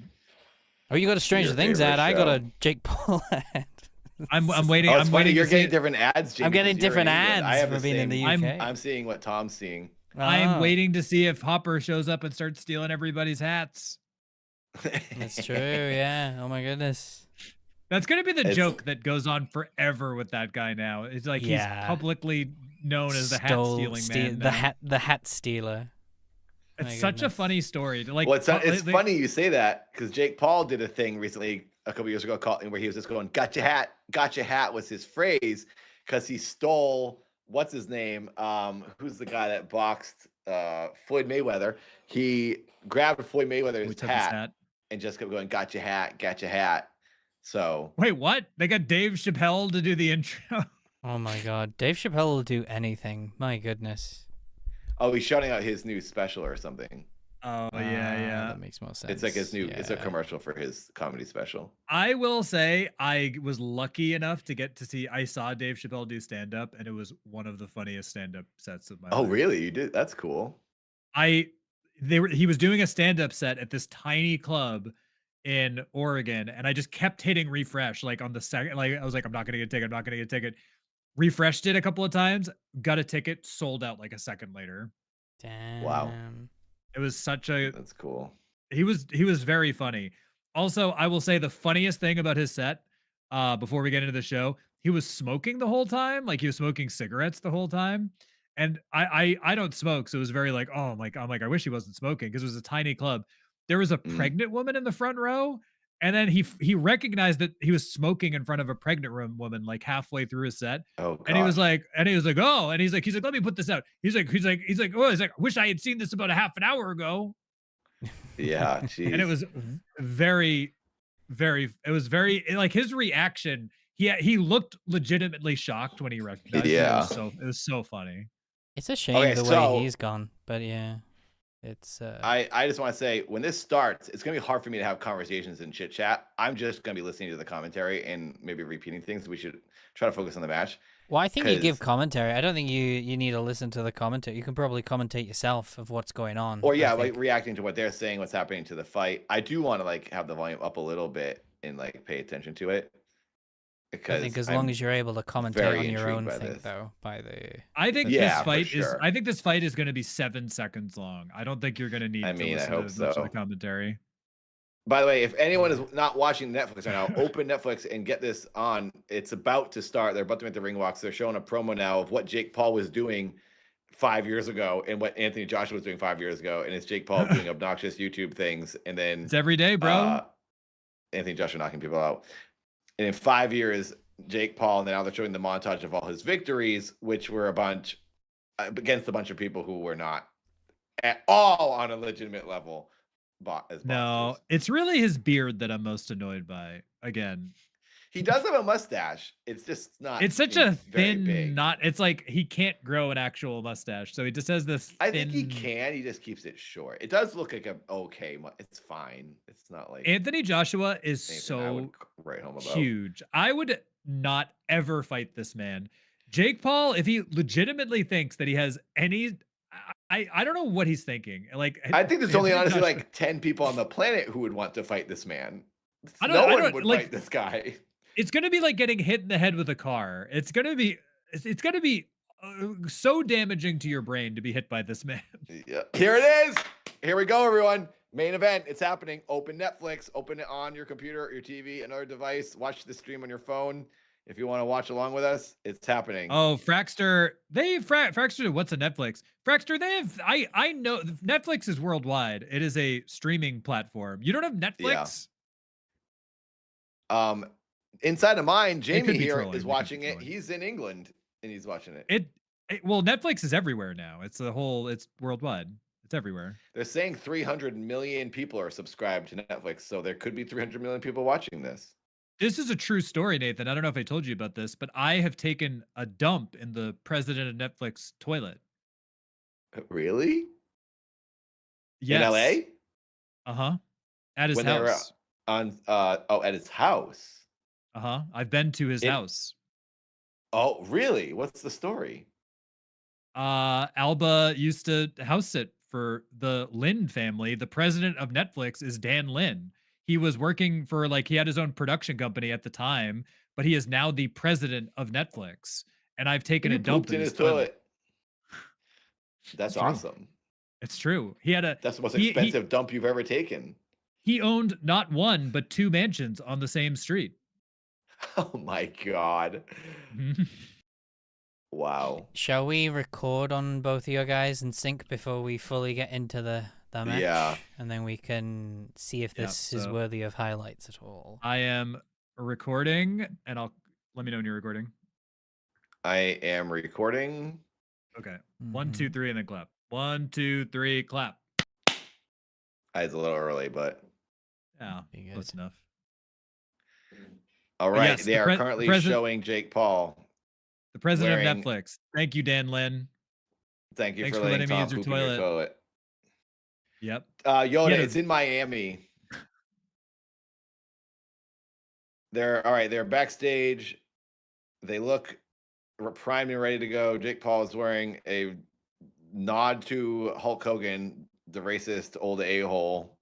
Oh, you got a Stranger Your Things favorite ad. I got show. a Jake Paul ad. I'm waiting. Oh, it's I'm funny. waiting. You're to see getting it. different ads, Jamie. I'm getting 'cause you're in different England. I ads have for the being in same. the UK. I'm seeing what Tom's seeing. I'm waiting to see if Hopper shows up and starts stealing everybody's hats. That's true. Yeah. Oh my goodness. That's gonna be the joke that goes on forever with that guy now. It's like he's publicly known as the hat stealing man. The hat stealer. It's such a funny story. Like, well, it's funny you say that because Jake Paul did a thing recently a couple years ago where he was just going, "Gotcha hat" was his phrase because he stole what's his name? Who's the guy that boxed Floyd Mayweather? He grabbed Floyd Mayweather's hat and just kept going, "Gotcha hat." So wait, what? They got Dave Chappelle to do the intro. Oh my God, Dave Chappelle will do anything. My goodness. Oh, he's shouting out his new special or something. Oh yeah. That makes more sense. It's like his new. It's a commercial for his comedy special. I will say I was lucky enough to get to see. I saw Dave Chappelle do stand up, and it was one of the funniest stand up sets of my life. Oh really? You did? That's cool. He was doing a stand up set at this tiny club in Oregon, and I just kept hitting refresh like on the second. Like I was like, I'm not gonna get a ticket. Refreshed it a couple of times, got a ticket, sold out like a second later. Damn. Wow. It was such a That's cool. He was very funny. Also, I will say the funniest thing about his set, before we get into the show, he was smoking the whole time. Like he was smoking cigarettes the whole time. And I don't smoke, so it was very like, oh my God, I'm like, I wish he wasn't smoking because it was a tiny club. There was a pregnant woman in the front row. And then he recognized that he was smoking in front of a pregnant woman like halfway through his set. Oh, gosh. and he was like, oh, and he's like, let me put this out. He's like, I wish I had seen this about a half an hour ago. Yeah, geez. And it was very, like his reaction. He looked legitimately shocked when he recognized Yeah. it. It was so funny. It's a shame the way he's gone, but yeah. It's I just want to say when this starts, it's gonna be hard for me to have conversations and chit chat. I'm just gonna be listening to the commentary and maybe repeating things. We should try to focus on the match. Well, I think you give commentary. I don't think you need to listen to the commentary. You can probably commentate yourself of what's going on. Or yeah, like reacting to what they're saying, what's happening to the fight. I do want to like have the volume up a little bit and like pay attention to it. I think as long as you're able to commentate on your own thing, though, I think this fight is going to be 7 seconds long. I don't think you're going to need to listen to much of the commentary. By the way, if anyone is not watching Netflix right now, open Netflix and get this on. It's about to start. They're about to make the ring walks. They're showing a promo now of what Jake Paul was doing 5 years ago and what Anthony Joshua was doing 5 years ago. And it's Jake Paul doing obnoxious YouTube things. And then it's every day, bro. Anthony Joshua knocking people out. And in 5 years, Jake Paul, and now they're showing the montage of all his victories, which were a bunch against a bunch of people who were not at all on a legitimate level. No, it's really his beard that I'm most annoyed by. Again, he does have a mustache. It's just not. It's such a thin, it's like he can't grow an actual mustache, so he just has this. I think he can. He just keeps it short. It does look like it's fine. It's not like Anthony Joshua is so huge. I would not ever fight this man. Jake Paul, if he legitimately thinks that he has any. I don't know what he's thinking. Like I think there's only honestly like 10 people on the planet who would want to fight this man. No one would fight this guy. It's gonna be like getting hit in the head with a car. It's gonna be so damaging to your brain to be hit by this man. Yeah. Here it is. Here we go, everyone. Main event. It's happening. Open Netflix. Open it on your computer, your TV, another device. Watch the stream on your phone. If you want to watch along with us, it's happening. Oh, Fraxter. Fraxter. What's a Netflix? Fraxter. They have. I know Netflix is worldwide. It is a streaming platform. You don't have Netflix? Yeah. Inside of mine, Jamie here trolling. is watching it. He's in England and he's watching it. Well, Netflix is everywhere now. It's worldwide. It's everywhere. They're saying 300 million people are subscribed to Netflix, so there could be 300 million people watching this. This is a true story, Nathan. I don't know if I told you about this, but I have taken a dump in the president of Netflix toilet. Really? Yes. In LA? Uh-huh. At his house. At his house. Uh-huh. I've been to his house. Oh, really? What's the story? Alba used to house sit for the Lin family. The president of Netflix is Dan Lin. He was working for he had his own production company at the time, but he is now the president of Netflix. And I've taken a dump in his toilet. That's awesome. It's true. That's the most expensive dump you've ever taken. He owned not one, but 2 mansions on the same street. Oh my God. Wow. Shall we record on both of your guys in sync before we fully get into the match? Yeah. And then we can see if this is worthy of highlights at all. I am recording, and let me know when you're recording. I am recording. Okay. 1, 2, 3, and then clap. 1, 2, 3, clap. It's a little early, but yeah, close enough. All right, yes, they are currently showing Jake Paul, the president of Netflix. Thank you, Dan Lin. Thanks for letting me use your toilet. Yep. Yoda, it's in Miami. They're backstage. They look primed and ready to go. Jake Paul is wearing a nod to Hulk Hogan, the racist old a-hole.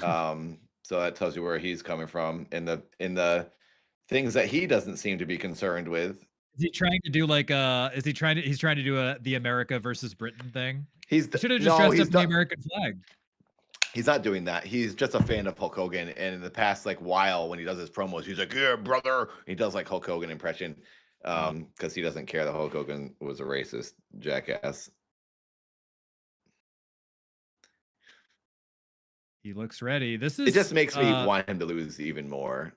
So that tells you where he's coming from in the things that he doesn't seem to be concerned with. Is he trying to do he's trying to do the America versus Britain thing? He should have just dressed up the American flag. He's not doing that. He's just a fan of Hulk Hogan. And in the past while when he does his promos, he's like, "Yeah, brother." He does Hulk Hogan impression because he doesn't care that Hulk Hogan was a racist jackass. He looks ready. It just makes me want him to lose even more.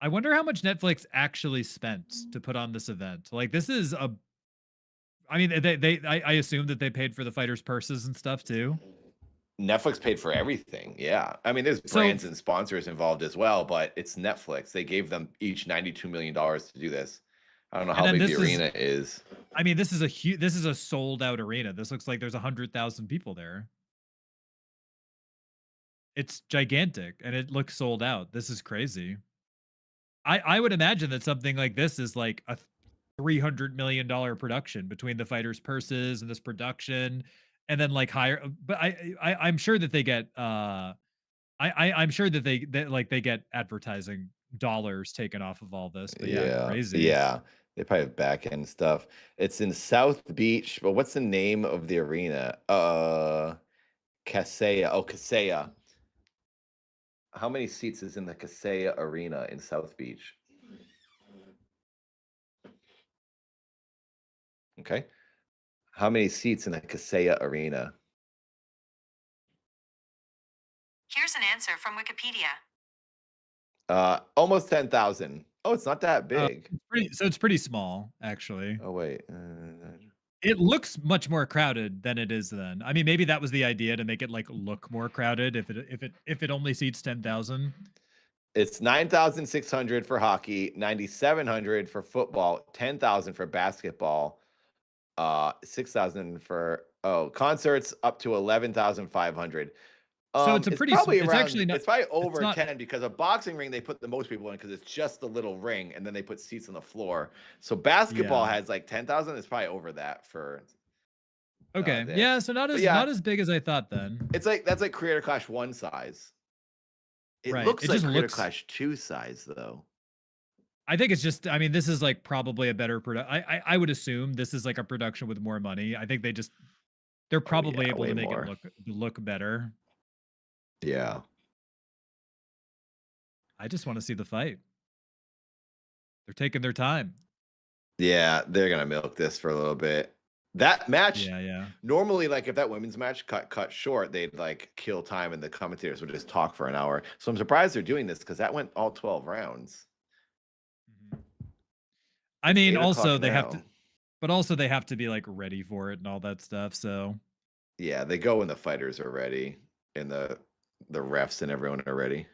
I wonder how much Netflix actually spent to put on this event. This is I assume that they paid for the fighters' purses and stuff too. Netflix paid for everything. Yeah. I mean, there's brands and sponsors involved as well, but it's Netflix. They gave them each $92 million to do this. I don't know how big the arena is. I mean, this is a sold out arena. This looks like there's 100,000 people there. It's gigantic and it looks sold out. This is crazy. I would imagine that something like this is a $300 million production between the fighters' purses and this production, and then higher. But I'm sure that they get I'm sure that they get advertising dollars taken off of all this. But yeah, crazy. Yeah, they probably have back end stuff. It's in South Beach, but what's the name of the arena? Kaseya. Oh, Kaseya. How many seats is in the Kaseya Arena in South Beach? Okay. How many seats in the Kaseya Arena? Here's an answer from Wikipedia. Almost 10,000. Oh, it's not that big. It's pretty small, actually. Oh, wait. It looks much more crowded than it is then. I mean, maybe that was the idea, to make it look more crowded if it only seats 10,000. It's 9,600 for hockey, 9,700 for football, 10,000 for basketball, 6,000 for concerts up to 11,500. So it's probably over 10 because a boxing ring they put the most people in because it's just the little ring and then they put seats on the floor. So basketball has 10,000. It's probably over that for. Okay, yeah. So not as big as I thought then. It's that's Creator Clash 1 size. It looks like Creator Clash 2 size though. I think it's just. I mean, this is like probably a better product. I would assume this is like a production with more money. I think they're Oh probably yeah, able way to make it more. look better. Yeah. I just want to see the fight. They're taking their time. Yeah, they're gonna milk this for a little bit. That match, Yeah. normally, like if that women's match cut short, they'd like kill time and the commentators would just talk for an hour. So I'm surprised they're doing this because that went all 12 rounds. I It's mean, 8 o'clock also they have to, now. but also they have to be like ready for it and all that stuff. So Yeah, they go when the fighters are ready and the refs and everyone are ready.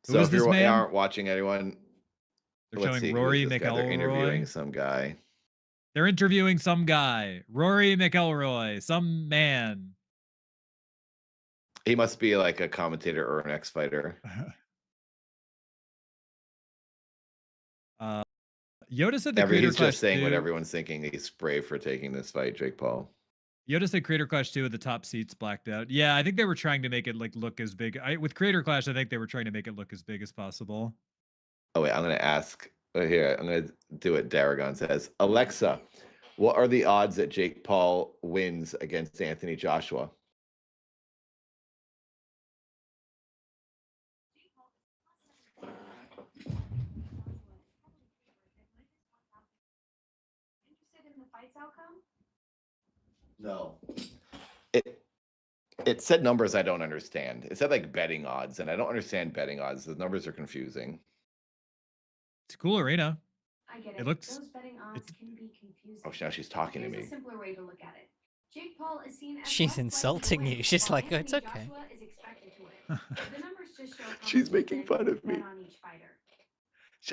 who So is if this you man? aren't watching anyone, They're let's showing see, who is Rory this guy? They're interviewing McElroy. some guy. They're interviewing some guy, Rory McElroy, some man. He must be like a commentator or an ex-fighter. Yoda said the Creator He's just Clash saying what 2. everyone's thinking. He's brave for taking this fight, Jake Paul. Yoda said Creator Clash 2 with the top seats blacked out. Yeah, I think they were trying to make it like look as big. With Creator Clash, I think they were trying to make it look as big as possible. Oh wait, I'm gonna ask here. I'm gonna do what Daragon says. Alexa, what are the odds that Jake Paul wins against Anthony Joshua? No. It said numbers I don't understand. It said like betting odds, and I don't understand betting odds. The numbers are confusing. It's a cool arena. I get It it. looks. Those betting odds can be confusing. Oh, now she's talking to Here's me. a simpler way to look at it. Jake Paul is seen as She's less likely to insulting win, you. She's while like, oh, it's Anthony okay. Joshua is expected to win. The numbers just show how She's much making fun of me. bet on each fighter.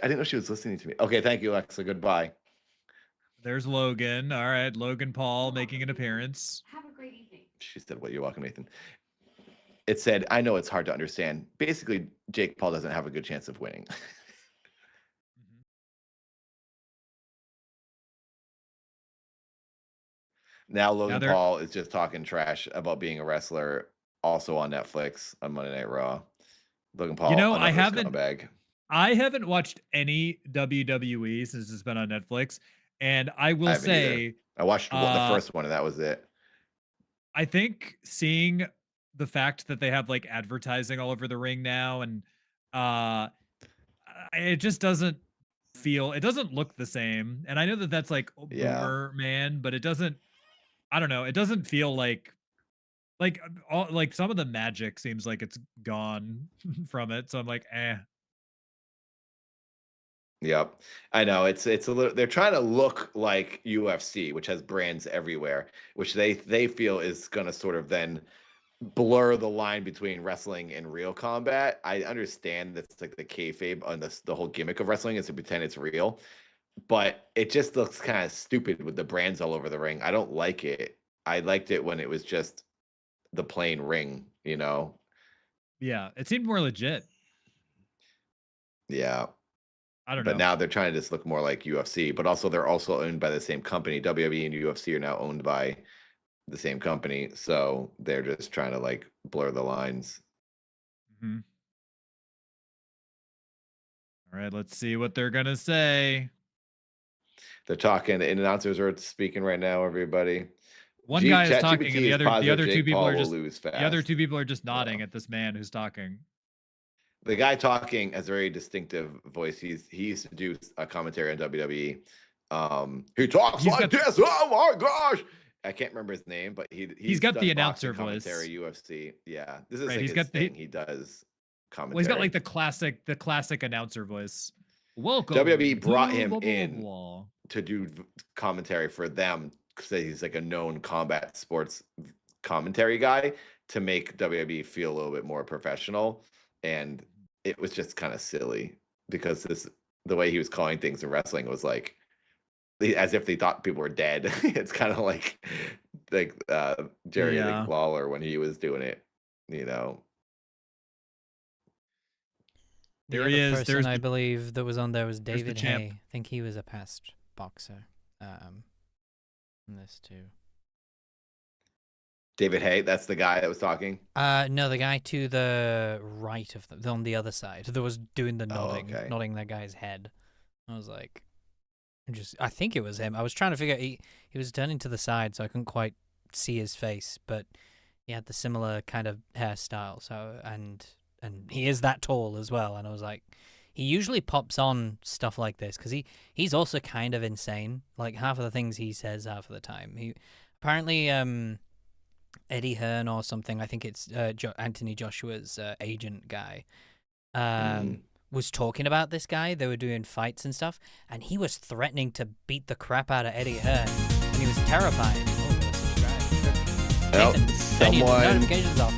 I didn't know she was listening to me. Okay, thank you, Alexa. Goodbye. There's Logan. All right, Logan Paul making an appearance. Have a great evening. She said, "What, you're welcome, Nathan." It said, "I know it's hard to understand. Basically, Jake Paul doesn't have a good chance of winning." Now Logan Paul is just talking trash about being a wrestler, also on Netflix on Monday Night Raw. Logan Paul, I haven't. Scumbag. I haven't watched any WWE since it's been on Netflix, and I will say I watched the first one, and that was it. I think seeing the fact that they have like advertising all over the ring now, and it just doesn't look the same. And I know that that's like boomer man, but it doesn't. I don't know. It doesn't feel like some of the magic seems like it's gone from it. So I'm like, eh. Yep. I know it's a little, they're trying to look like UFC, which has brands everywhere, which they feel is going to sort of then blur the line between wrestling and real combat. I understand that's like the kayfabe on the whole gimmick of wrestling is to pretend it's real, but it just looks kind of stupid with the brands all over the ring. I don't like it. I liked it when it was just the plain ring, you know? Yeah, it seemed more legit. Yeah. I don't know. But now they're trying to just look more like UFC, but also they're also owned by the same company. WWE and UFC are now owned by the same company, so they're just trying to like blur the lines. Mm-hmm. All right, let's see what they're gonna say. They're talking. The announcers are speaking right now. Everybody. One guy is talking, and the other two people are just lose fast. the other two people are just nodding at this man who's talking. The guy talking has a very distinctive voice. He used to do a commentary on WWE. He talks like this. Oh my gosh! I can't remember his name, but he's got the announcer voice. UFC. Yeah, this is right, like he's his got thing. He does commentary. Well, he's got like the classic announcer voice. Welcome. WWE brought him in to do commentary for them because he's like a known combat sports commentary guy to make WWE feel a little bit more professional. And it was just kind of silly because the way he was calling things in wrestling was like as if they thought people were dead. It's kind of like Jerry Lawler when he was doing it, you know. The other person I believe that was on there was David Hay. I think he was a past boxer. In this too. David Hay, that's the guy that was talking. No, the guy to the right of on the other side that was doing the nodding, okay. nodding that guy's head. I was like, I think it was him. I was trying to figure out, he was turning to the side, so I couldn't quite see his face, but he had the similar kind of hairstyle. So and he is that tall as well. And I was like, he usually pops on stuff like this because he's also kind of insane. Like half of the things he says half of the time. He apparently Eddie Hearn or something. I think it's Anthony Joshua's agent guy. Was talking about this guy. They were doing fights and stuff, and he was threatening to beat the crap out of Eddie Hearn, and he was terrifying. Oh, Nathan, turn your someone. notifications off.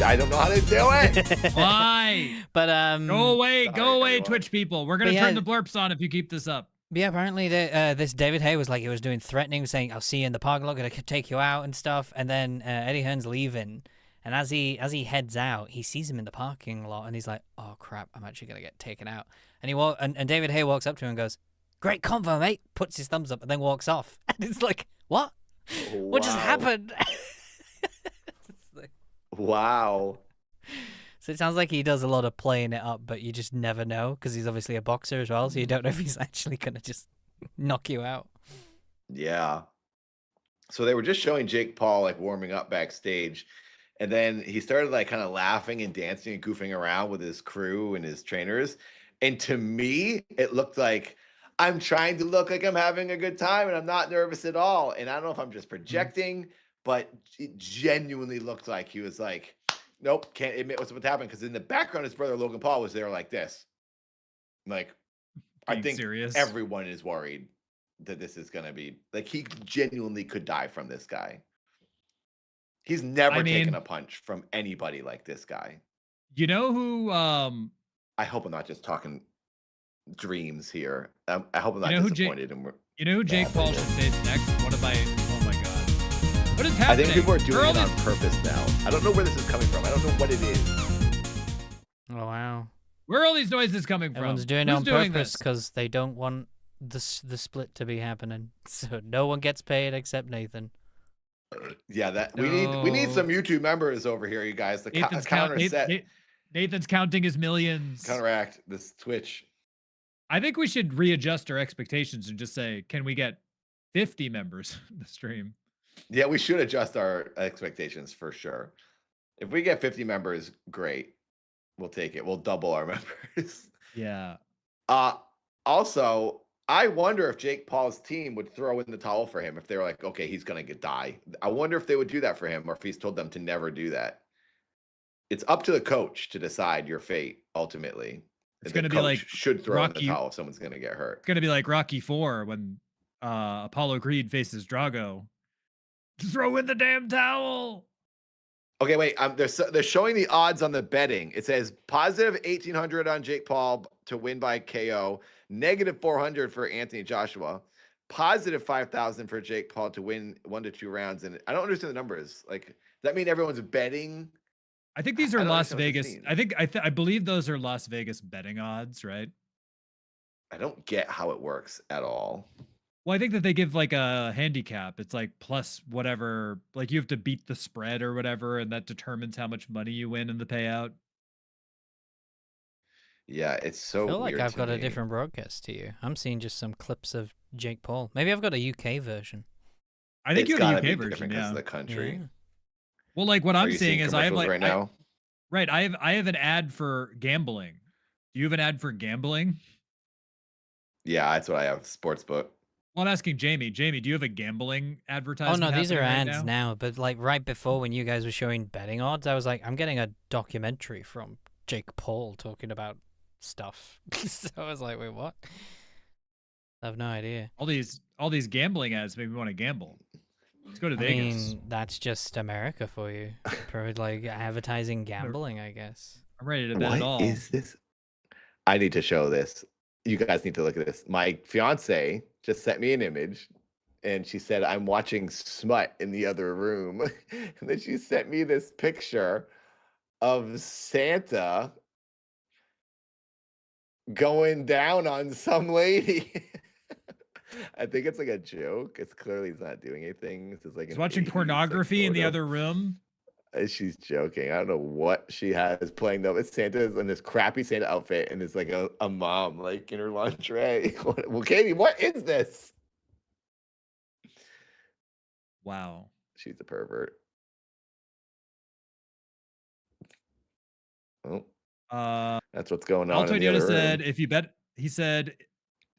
I don't know how to do it. Why? But Go away, everyone. Twitch people. We're gonna But turn yeah. the blurps on if you keep this up. But yeah, apparently this David Hay was like, he was doing threatening, saying, "I'll see you in the parking lot, gonna take you out and stuff." And then Eddie Hearn's leaving, and as he heads out, he sees him in the parking lot, and he's like, "Oh crap, I'm actually gonna get taken out." And and David Hay walks up to him and goes, "Great convo, mate." Puts his thumbs up and then walks off. And it's like, what? What just happened? Wow. So it sounds like he does a lot of playing it up, but you just never know because he's obviously a boxer as well. So you don't know if he's actually gonna just knock you out. Yeah. So they were just showing Jake Paul like warming up backstage, and then he started like kind of laughing and dancing and goofing around with his crew and his trainers. And to me, it looked like I'm trying to look like I'm having a good time and I'm not nervous at all. And I don't know if I'm just projecting, but it genuinely looked like he was like, nope, can't admit what's happening. Because in the background, his brother Logan Paul was there like this. Like, I Being think serious. everyone is worried that this is going to be like he genuinely could die from this guy. He's never taken a punch from anybody like this guy. You know who? I hope I'm not just talking dreams here. I hope I'm not disappointed. You know who Jake Paul should face next? One of my. Oh my god. What is happening? I think people are doing it on purpose now. I don't know where this is coming from. I don't know what it is. Oh wow. Where are all these noises coming from? Everyone's doing it Who's on doing purpose this? because they don't want the split to be happening. So no one gets paid except Nathan. Yeah, that we need some YouTube members over here, you guys. The Nathan's counting his millions. Counteract this Twitch. I think we should readjust our expectations and just say, can we get 50 members in the stream? Yeah, we should adjust our expectations for sure. If we get 50 members, great. We'll take it. We'll double our members. Yeah. Also, I wonder if Jake Paul's team would throw in the towel for him if they were like, okay, he's gonna die. I wonder if they would do that for him or if he's told them to never do that. It's up to the coach to decide your fate ultimately. It's going to be like should throw in the towel if someone's going to get hurt. It's going to be like Rocky 4 when Apollo Creed faces Drago. Throw in the damn towel. Okay, wait. They're showing the odds on the betting. It says positive 1,800 on Jake Paul to win by KO, negative 400 for Anthony Joshua, positive 5,000 for Jake Paul to win 1 to 2 rounds. And I don't understand the numbers. Like, does that mean everyone's betting? I think these are Las Vegas. I believe those are Las Vegas betting odds, right? I don't get how it works at all. Well, I think that they give like a handicap. It's like plus whatever, like you have to beat the spread or whatever, and that determines how much money you win in the payout. Yeah, it's so I feel weird like I've to got a me. different broadcast to you. I'm seeing just some clips of Jake Paul. Maybe I've got a UK version. I think It's you have a gotta be UK version, different 'cause yeah. of the country. Yeah. Well, like what Are I'm you seeing seeing is I have commercials like right now? I have an ad for gambling. Do you have an ad for gambling? Yeah, that's what I have. Sportsbook. Well, I'm asking Jamie. Jamie, do you have a gambling Oh advertisement? no, these are happening right ads now. But like right before when you guys were showing betting odds, I was like, I'm getting a documentary from Jake Paul talking about stuff. So I was like, wait, what? I have no idea. All these gambling ads make me want to gamble. Let's go to I Vegas. mean, that's just America for you. For like advertising gambling, I guess. I'm ready to bet it all. What is this? I need to show this. You guys need to look at this. My fiance just sent me an image and she said, I'm watching smut in the other room. And then she sent me this picture of Santa going down on some lady. I think it's like a joke. It's clearly he's not doing anything. This is like He's an watching 80s, like, pornography in the photo. other room. She's joking. I don't know what she has playing though. But Santa's in this crappy Santa outfit and it's like a mom like in her lingerie. Well, Katie, what is this? Wow. She's a pervert. Oh, that's what's going on in the Altoidiota other room. said, he said,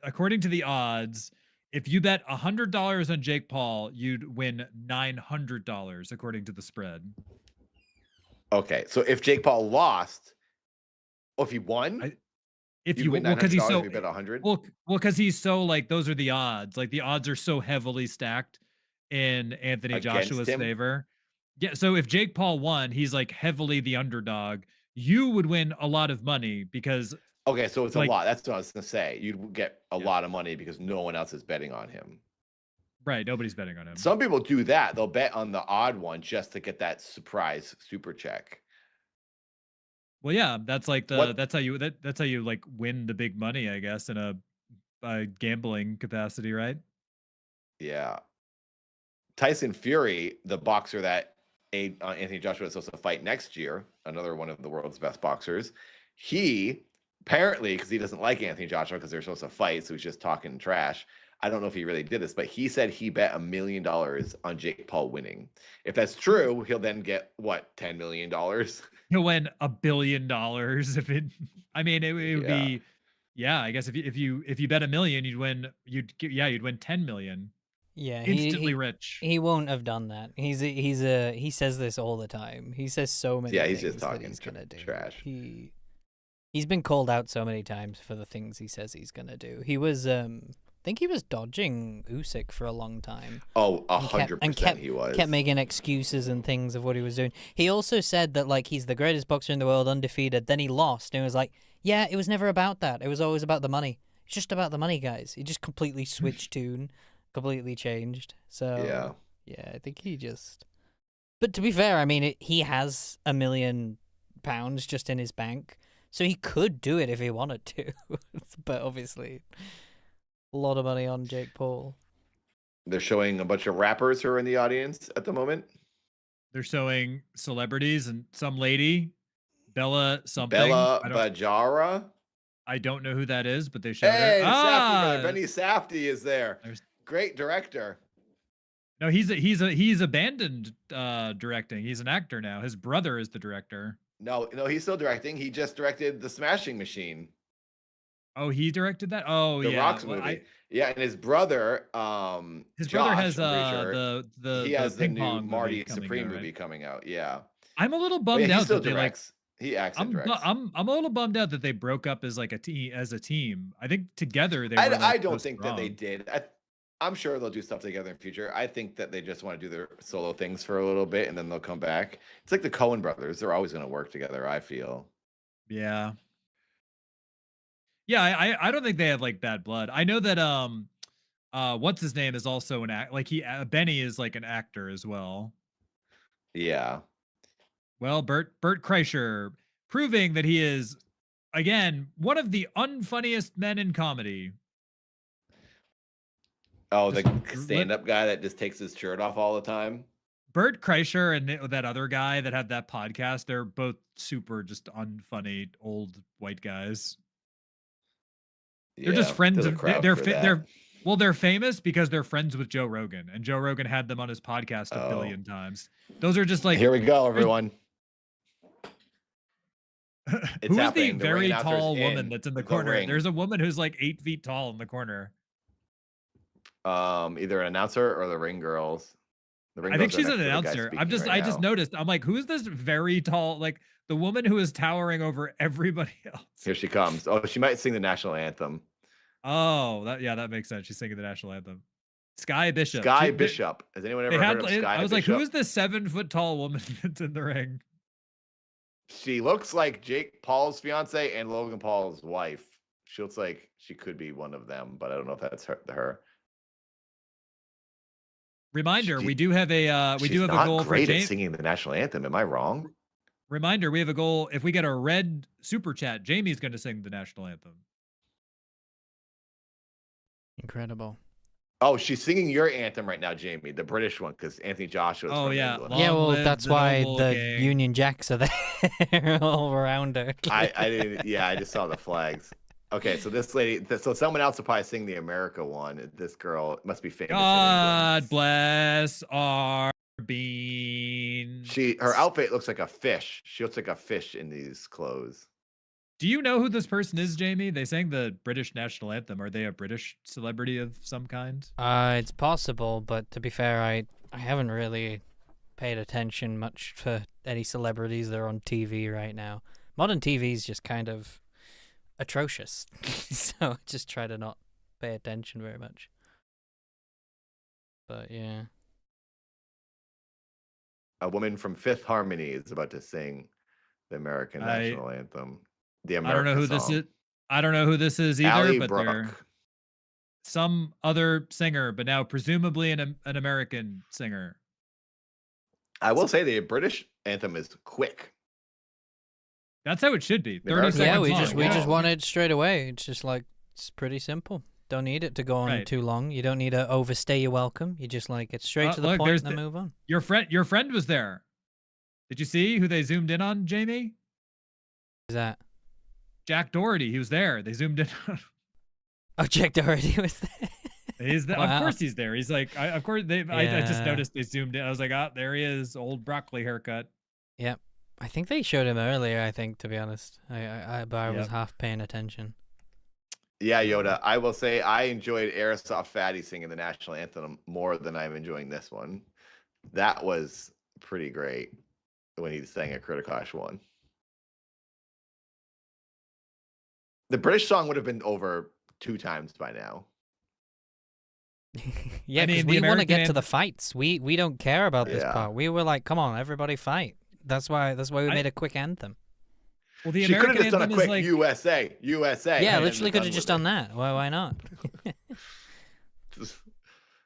according to the odds, if you bet $100 on Jake Paul, you'd win $900 according to the spread. Okay, so if Jake Paul lost, if he won, if you'd you win well, because he's $900 so if you bet 100. well, because he's so like those are the odds. Like the odds are so heavily stacked in Anthony Against Joshua's him? favor. Yeah, so if Jake Paul won, he's like heavily the underdog. You would win a lot of money because Okay, so it's like, a lot. That's what I was gonna say. You'd get a lot of money because no one else is betting on him. Right, nobody's betting on him. Some people do that. They'll bet on the odd one just to get that surprise super check. Well, yeah, that's like that's how you like win the big money, I guess, in a gambling capacity, right? Yeah. Tyson Fury, the boxer that Anthony Joshua is supposed to fight next year, another one of the world's best boxers, he apparently, because he doesn't like Anthony Joshua because they're supposed to fight, so he's just talking trash. I don't know if he really did this, but he said he bet $1 million on Jake Paul winning. If that's true, he'll then get what, $10 million? He'll win $1 billion if it. I mean, it would be, yeah. I guess if you bet $1 million, you'd win 10 million. Yeah, instantly rich. He won't have done that. He says this all the time. He says so many. Yeah, he's things just talking that he's gonna do. trash. He's been called out so many times for the things he says he's gonna do. He was I think he was dodging Usyk for a long time. Oh, 100% he was. Kept making excuses and things of what he was doing. He also said that like he's the greatest boxer in the world, undefeated. Then he lost, and it was like, yeah, it was never about that. It was always about the money. It's just about the money, guys. He just completely switched tune, completely changed. So yeah, I think he just. But to be fair, I mean, he has £1 million just in his bank, so he could do it if he wanted to. But obviously. A lot of money on Jake Paul. They're showing a bunch of rappers who are in the audience at the moment. They're showing celebrities and some lady, Bella something. Bella Bajara. I don't know who that is, but they showed her. Hey, Safdie brother. Benny Safdie is there. Great director. No, he's abandoned directing. He's an actor now. His brother is the director. No, he's still directing. He just directed The Smashing Machine. Oh, he directed that? Oh, the yeah. Rocks movie. Yeah, and his brother, his Josh, brother has he has the ping new pong Marty movie Supreme right? movie coming out. Yeah. I'm a little bummed he out still that directs. He acts and directs. I'm a little bummed out that they broke up as like a team. I think together they were I don't think that they did. I'm sure they'll do stuff together in the future. I think that they just want to do their solo things for a little bit and then they'll come back. It's like the Coen brothers. They're always going to work together, I feel. Yeah. Yeah, I don't think they have like bad blood. I know that what's his name is also an act. Like Benny is like an actor as well. Yeah. Well, Bert Kreischer proving that he is again one of the unfunniest men in comedy. Oh, the stand-up guy that just takes his shirt off all the time. Bert Kreischer and that other guy that had that podcast, they're both super just unfunny old white guys. They're just friends of they're famous because they're friends with Joe Rogan, and Joe Rogan had them on his podcast a billion times. Those are just like here we go, everyone. Who is the very tall woman that's in the corner? There's a woman who's like 8 feet tall in the corner. Either an announcer or the ring girls. I think she's an announcer. I just noticed. I'm like, who's this very tall, like the woman who is towering over everybody else? Here she comes. Oh, she might sing the national anthem. Oh, that makes sense. She's singing the national anthem. Sky Bishop. Bishop. Has anyone ever heard of Sky Bishop? I was like, who is this 7 foot tall woman that's in the ring? She looks like Jake Paul's fiance and Logan Paul's wife. She looks like she could be one of them, but I don't know if that's her. Reminder: we do have a goal for James singing the national anthem. Am I wrong? Reminder: we have a goal. If we get a red super chat, Jamie's going to sing the national anthem. Incredible. Oh, she's singing your anthem right now, Jamie, the British one, because Anthony Joshua's Oh from yeah, England. Yeah, well, live that's the why noble the king. Union Jacks are there all around her. I didn't. Yeah, I just saw the flags. Okay, so this lady, so someone else will probably sing the America one. This girl must be famous in God England. bless our beans. Her outfit looks like a fish. She looks like a fish in these clothes. Do you know who this person is, Jamie? They sang the British national anthem. Are they a British celebrity of some kind? It's possible, but to be fair, I haven't really paid attention much to any celebrities that are on TV right now. Modern TV is just kind of atrocious, so I just try to not pay attention very much. But yeah. A woman from Fifth Harmony is about to sing the American national anthem. The America I don't know who this is. I don't know who this is either, Ally but they're Brooke. some other singer, but now presumably an American singer. I will say the British anthem is quick. That's how it should be. 30 American- seconds Yeah, long. we just want it straight away. It's just like, it's pretty simple. Don't need it to go on Right. too long. You don't need to overstay your welcome. You just like get straight to the Look, point there's and then move on. Your friend was there. Did you see who they zoomed in on, Jamie? Who's that? Jack Doherty. He was there. They zoomed in on. Oh, Jack Doherty was there. He's there. Wow. Of course he's there. He's like, of course they. I just Yeah. noticed they zoomed in. I was like, ah, there he is, old broccoli haircut. Yep. I think they showed him earlier, I think, to be honest. But I was Yep. half paying attention. Yeah, Yoda. I will say I enjoyed Airsoft Fatty singing the national anthem more than I'm enjoying this one. That was pretty great when he sang a Kritikosh one. The British song would have been over 2 times by now. Yeah, I because mean, the we want to American get to the anthem- fights. We don't care about this Yeah. part. We were like, come on, everybody fight. That's why we made a quick anthem. Well, the She could have American just done a anthem quick is like, USA. Yeah, and literally been could have with just it. done that. Why not? That's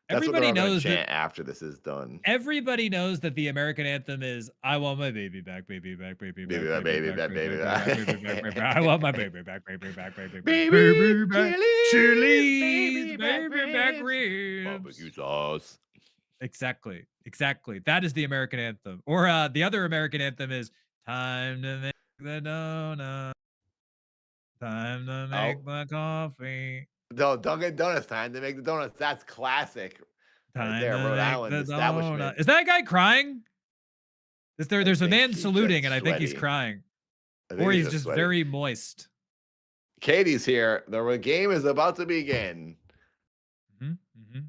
Everybody what they're all gonna knows that- chant after this is done. everybody knows that the American anthem is "I want my baby back, baby back, baby back, Baby back, baby back, baby back. baby back, baby back. I want my baby back, baby back, baby back, Baby, back, chilies, baby back ribs." Barbecue sauce. Exactly. That is the American anthem. Or the other American anthem is "Time to make the donut, time to make the coffee, No, Dunkin' Donuts time to make the donuts. That's classic. Right time there, to Rhode make Island the establishment. donut." Is that guy crying? There's a think man he's saluting, just and I think he's sweaty. crying, I think or he's just sweaty. very moist. Katie's here. The game is about to begin. Mm-hmm.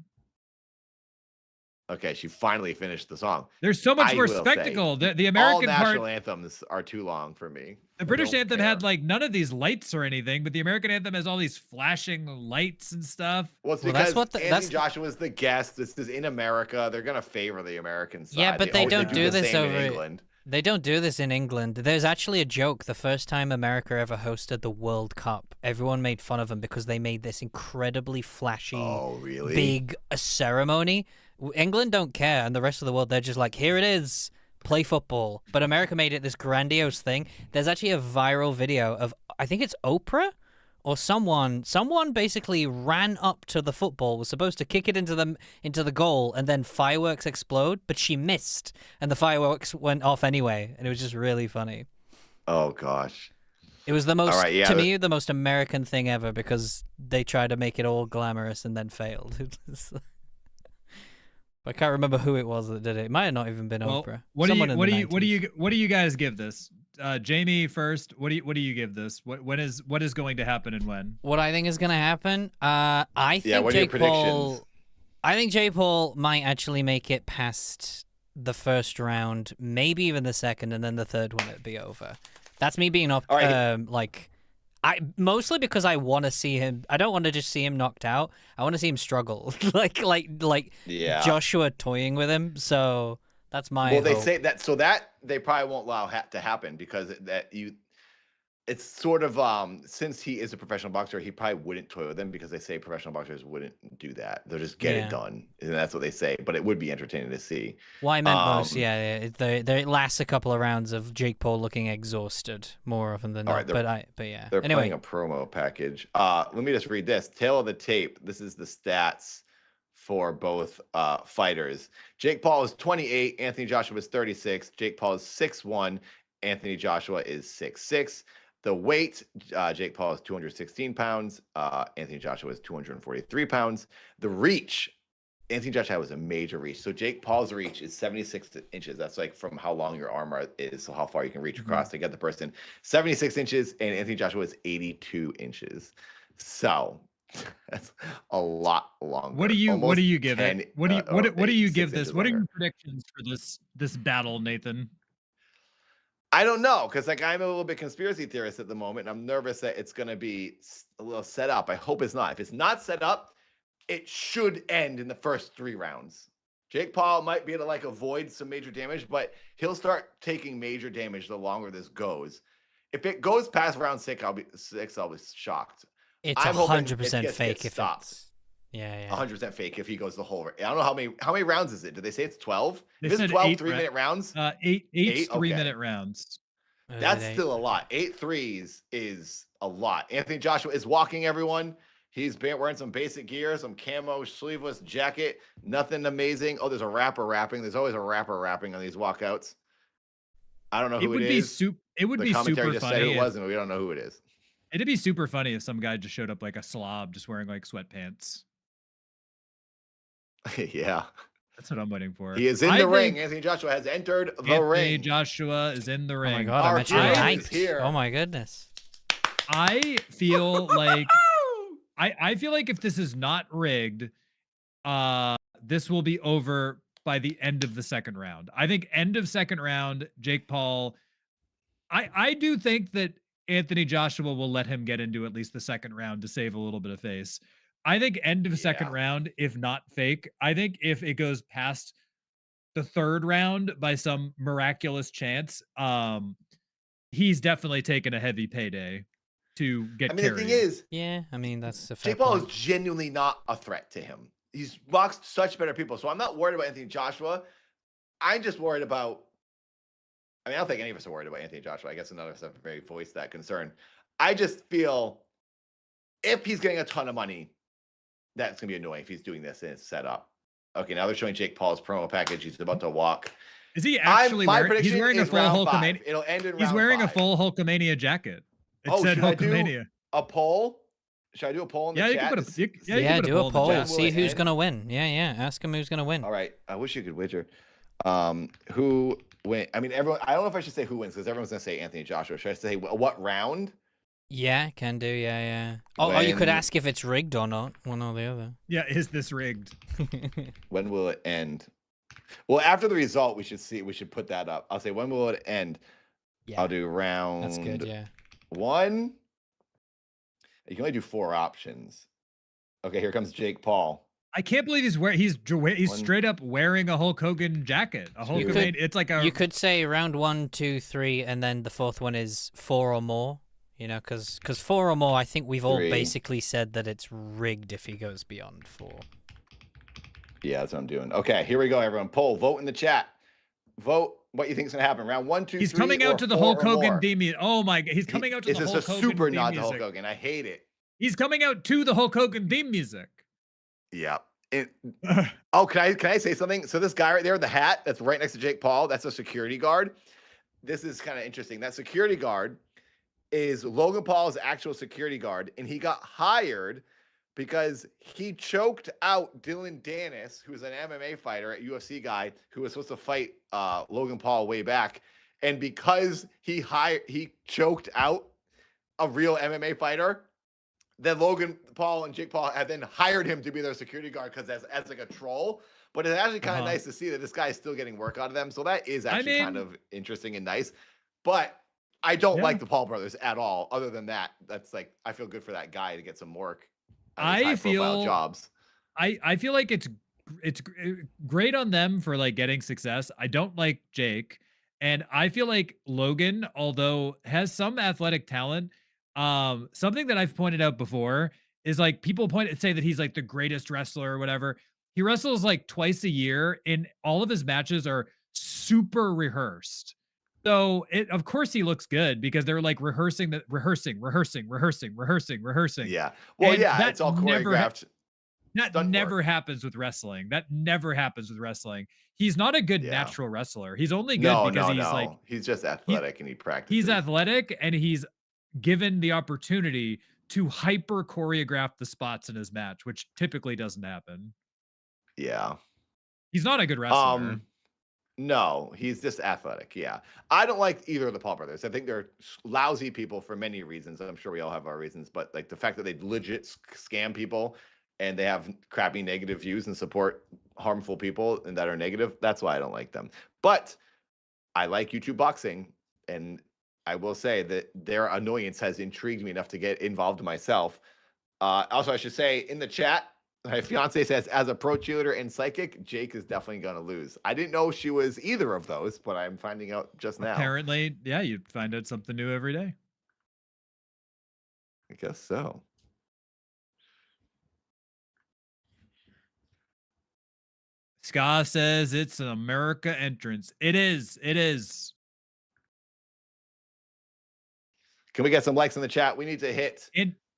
Okay, she finally finished the song. There's so much I more will say, spectacle. The all American national part, anthems are too long for me. the I British don't anthem care. had like none of these lights or anything, but the American anthem has all these flashing lights and stuff. Well, it's Well, because that's what Anthony Joshua's the guest. This is in America. They're gonna favor the American side. Yeah, but they always don't do the this same in over England. They don't do this in England. There's actually a joke. The first time America ever hosted the World Cup, everyone made fun of them because they made this incredibly flashy, really? big ceremony. England don't care, and the rest of the world, they're just like, here it is, play football. But America made it this grandiose thing. There's actually a viral video of, I think it's Oprah or someone basically ran up to the football, was supposed to kick it into the goal, and then fireworks explode, but she missed, and the fireworks went off anyway, and it was just really funny. Oh gosh. It was the most, All right, yeah, to me, the most American thing ever, because they tried to make it all glamorous and then failed. I can't remember who it was that did it. It might have not even been Oprah. What Someone in the do you guys give this? Jamie first. What do you give this? What is going to happen and when? What I think is going to happen, I think what are your Jake Paul. predictions? I think Jake Paul might actually make it past the first round, maybe even the second, and then the third one it'd be over. That's me being up. All right. I mostly because I want to see him. I don't want to just see him knocked out. I want to see him struggle, like Yeah. Joshua toying with him. So that's my. Well, they hope. say that, so that they probably won't allow to happen because it's sort of since he is a professional boxer, he probably wouldn't toy with them because they say professional boxers wouldn't do that. They'll just get Yeah. it done, and that's what they say. But it would be entertaining to see. Well, I meant most, yeah. It lasts a couple of rounds of Jake Paul looking exhausted more often than All not. right, but yeah. They're Anyway, playing a promo package. Let me just read this. Tail of the tape. This is the stats for both fighters. Jake Paul is 28. Anthony Joshua is 36. Jake Paul is 6'1". Anthony Joshua is 6'6". The weight, Jake Paul is 216 pounds. Anthony Joshua is 243 pounds. The reach, Anthony Joshua was a major reach. So Jake Paul's reach is 76 inches. That's like from how long your arm is, so how far you can reach across to get the person. 76 inches, and Anthony Joshua is 82 inches. So that's a lot longer. What do you give 10, it? What do you give this? What are longer. your predictions for this battle, Nathan? I don't know, because like I'm a little bit conspiracy theorist at the moment, and I'm nervous that it's going to be a little set up. I hope it's not. If it's not set up, it should end in the first 3 rounds. Jake Paul might be able to like avoid some major damage, but he'll start taking major damage the longer this goes. If it goes past round 6, I'll be shocked. It's 100% fake if it's... Yeah. 100% fake if he goes the whole. I don't know how many rounds is it? Did they say it's 12? They if said it's 12 8 3-minute rounds. 8 okay. 3-minute rounds. That's still a lot. 8 threes is a lot. Anthony Joshua is walking everyone. He's wearing some basic gear, some camo sleeveless jacket. Nothing amazing. Oh, there's a rapper rapping. There's always a rapper rapping on these walkouts. I don't know who it is. It would be commentary super just funny. said who it wasn't, but we don't know who it is. It'd be super funny if some guy just showed up like a slob, just wearing like sweatpants. Yeah. That's what I'm waiting for. He is in the ring. Anthony Joshua has entered the ring. Anthony Joshua is in the ring. Oh my god, I'm actually hyped. Here. Oh my goodness. I feel like I feel like if this is not rigged, this will be over by the end of the second round. I think end of second round, Jake Paul. I do think that Anthony Joshua will let him get into at least the second round to save a little bit of face. I think end of second round, if not fake. I think if it goes past the third round by some miraculous chance, he's definitely taken a heavy payday to get carried. The thing is, yeah, I mean, that's a fair Jake Paul point. is genuinely not a threat to him. He's boxed such better people. So I'm not worried about Anthony Joshua. I'm just worried about, I don't think any of us are worried about Anthony Joshua. I guess none of us have very voiced that concern. I just feel if he's getting a ton of money, that's going to be annoying if he's doing this and it's set up. Okay, now they're showing Jake Paul's promo package. He's about to walk. Is he actually wearing? He's wearing a full Hulkamania. It'll end in round He's wearing 5. a full Hulkamania jacket. It said should I Hulkamania. do a poll? Should I do a poll in the chat? You do a poll. Chat. See who's going to win. Yeah. Ask him who's going to win. All right. I wish you could wager. Who win? I mean, everyone. I don't know if I should say who wins because everyone's going to say Anthony Joshua. Should I say what round? Yeah, can do. Yeah. Or you could ask if it's rigged or not. One or the other. Yeah, is this rigged? When will it end? Well, after the result, we should see. We should put that up. I'll say when will it end? Yeah. I'll do round. That's good. Yeah. 1. You can only do 4 options. Okay, here comes Jake Paul. I can't believe he's straight up wearing a Hulk Hogan jacket. A Hulk Hogan. It's like a. You could say round 1, 2, 3, and then the fourth one is 4 or more. You know, because 4 or more, I think we've all 3. basically said that it's rigged if he goes beyond 4. Yeah, that's what I'm doing. Okay, here we go, everyone. Poll, vote in the chat. Vote what you think is going to happen. Round 1, 2, he's 3, coming out to the Hulk Hogan theme music. Oh my god, he's coming out to the Hulk Hogan theme music. It's just a super nod to Hulk Hogan. I hate it. He's coming out to the Hulk Hogan theme music. Yeah. Can I say something? So this guy right there with the hat that's right next to Jake Paul, that's a security guard. This is kind of interesting. That security guard is Logan Paul's actual security guard, and he got hired because he choked out Dylan Dennis, who's an MMA fighter, a UFC guy who was supposed to fight Logan Paul way back. And because he choked out a real MMA fighter, then Logan Paul and Jake Paul have then hired him to be their security guard because as like a troll. But it's actually kind of nice to see that this guy is still getting work out of them. So that is actually kind of interesting and nice. But I don't like the Paul brothers at all. Other than that, that's like, I feel good for that guy to get some work. I feel jobs. I feel like it's great on them for like getting success. I don't like Jake, and I feel like Logan, although has some athletic talent, something that I've pointed out before is like people say that he's like the greatest wrestler or whatever. He wrestles like twice a year, and all of his matches are super rehearsed. So of course he looks good because they're like rehearsing. Yeah. Well, yeah, it's all choreographed. That stunt never work. happens with wrestling. That never happens with wrestling. He's not a good Yeah. natural wrestler. He's only good No, because no, he's no. like He's just athletic and he practices. he's athletic and he's given the opportunity to hyper choreograph the spots in his match, which typically doesn't happen. Yeah. He's not a good wrestler. No, he's just athletic. Yeah. I don't like either of the Paul brothers. I think they're lousy people for many reasons. I'm sure we all have our reasons, but like the fact that they legit scam people and they have crappy negative views and support harmful people and that are negative, that's why I don't like them. But I like YouTube boxing, and I will say that their annoyance has intrigued me enough to get involved myself. Also, I should say in the chat, my fiance says, as a pro cheerleader and psychic, Jake is definitely going to lose. I didn't know she was either of those, but I'm finding out just now. Apparently, yeah, you find out something new every day. I guess so. Ska says it's an America entrance. It is. It is. Can we get some likes in the chat? We need to hit.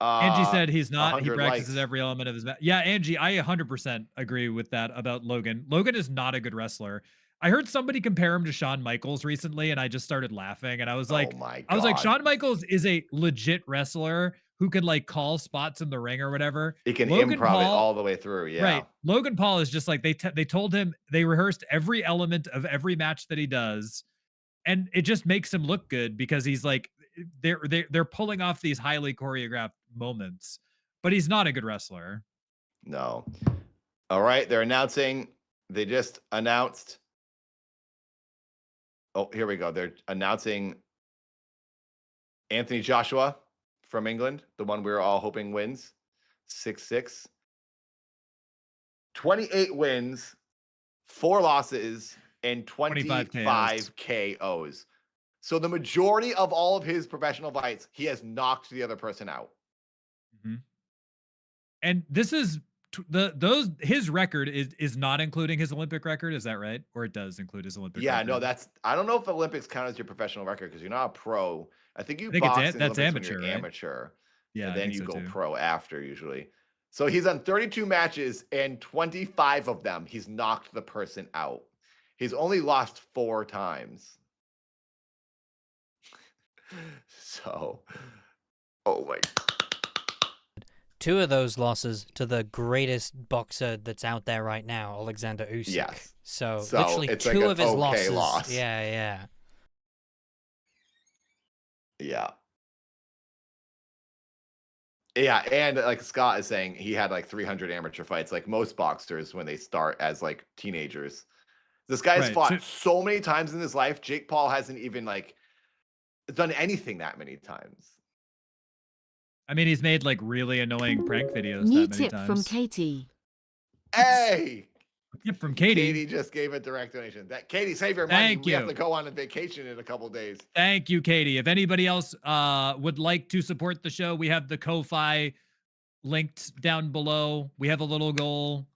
Angie said he's not. He 100 practices likes. every element of his match. Yeah, Angie, I 100% agree with that about Logan. Logan is not a good wrestler. I heard somebody compare him to Shawn Michaels recently, and I just started laughing. And I was like, oh my God. I was like, Shawn Michaels is a legit wrestler who can like call spots in the ring or whatever. He can Logan improv it all the way through. Yeah. Right. Logan Paul is just like they told him, they rehearsed every element of every match that he does, and it just makes him look good because he's like they're pulling off these highly choreographed moments, but he's not a good wrestler. No. All right, they're announcing. They just announced. Oh, here we go. They're announcing Anthony Joshua from England, the one we were all hoping wins, 6'6". 28 wins, 4 losses, and 25 KOs. So the majority of all of his professional fights, he has knocked the other person out. Mm-hmm. And this is his record is not including his Olympic record. Is that right? Or it does include his Olympic record? Yeah, no, I don't know if Olympics count as your professional record because you're not a pro. I think box that's amateur, when you're right? amateur. Yeah, and then you so go too. pro after usually. So he's on 32 matches and 25 of them he's knocked the person out. He's only lost 4 times. So, oh my. 2 of those losses to the greatest boxer that's out there right now, Alexander Usyk. Yes. So So literally it's 2 like of his an okay losses. loss. Yeah. Yeah, and like Scott is saying, he had like 300 amateur fights, like most boxers when they start as like teenagers. This guy's Right, fought so many times in his life. Jake Paul hasn't even like done anything that many times. I mean, he's made like really annoying prank videos New that many tip times. from Katie. Hey! Tip from Katie. Katie just gave a direct donation. Katie, save your money. Thank We have you. to go on a vacation in a couple days. Thank you, Katie. If anybody else would like to support the show, we have the Ko-Fi linked down below. We have a little goal.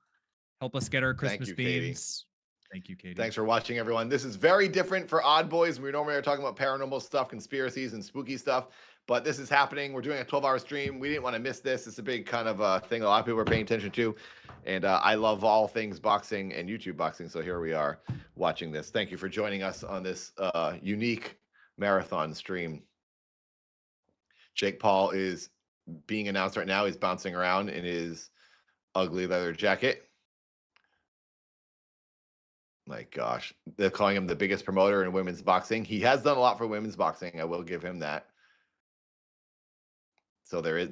Help us get our Christmas beans. Thank you, Katie. Thanks for watching, everyone. This is very different for Odd Boys. We normally are talking about paranormal stuff, conspiracies, and spooky stuff, but this is happening. We're doing a 12-hour stream. We didn't want to miss this. It's a big kind of thing a lot of people are paying attention to, and I love all things boxing and YouTube boxing, so here we are watching this. Thank you for joining us on this unique marathon stream. Jake Paul is being announced right now. He's bouncing around in his ugly leather jacket. My gosh, they're calling him the biggest promoter in women's boxing. He has done a lot for women's boxing. I will give him that. So there is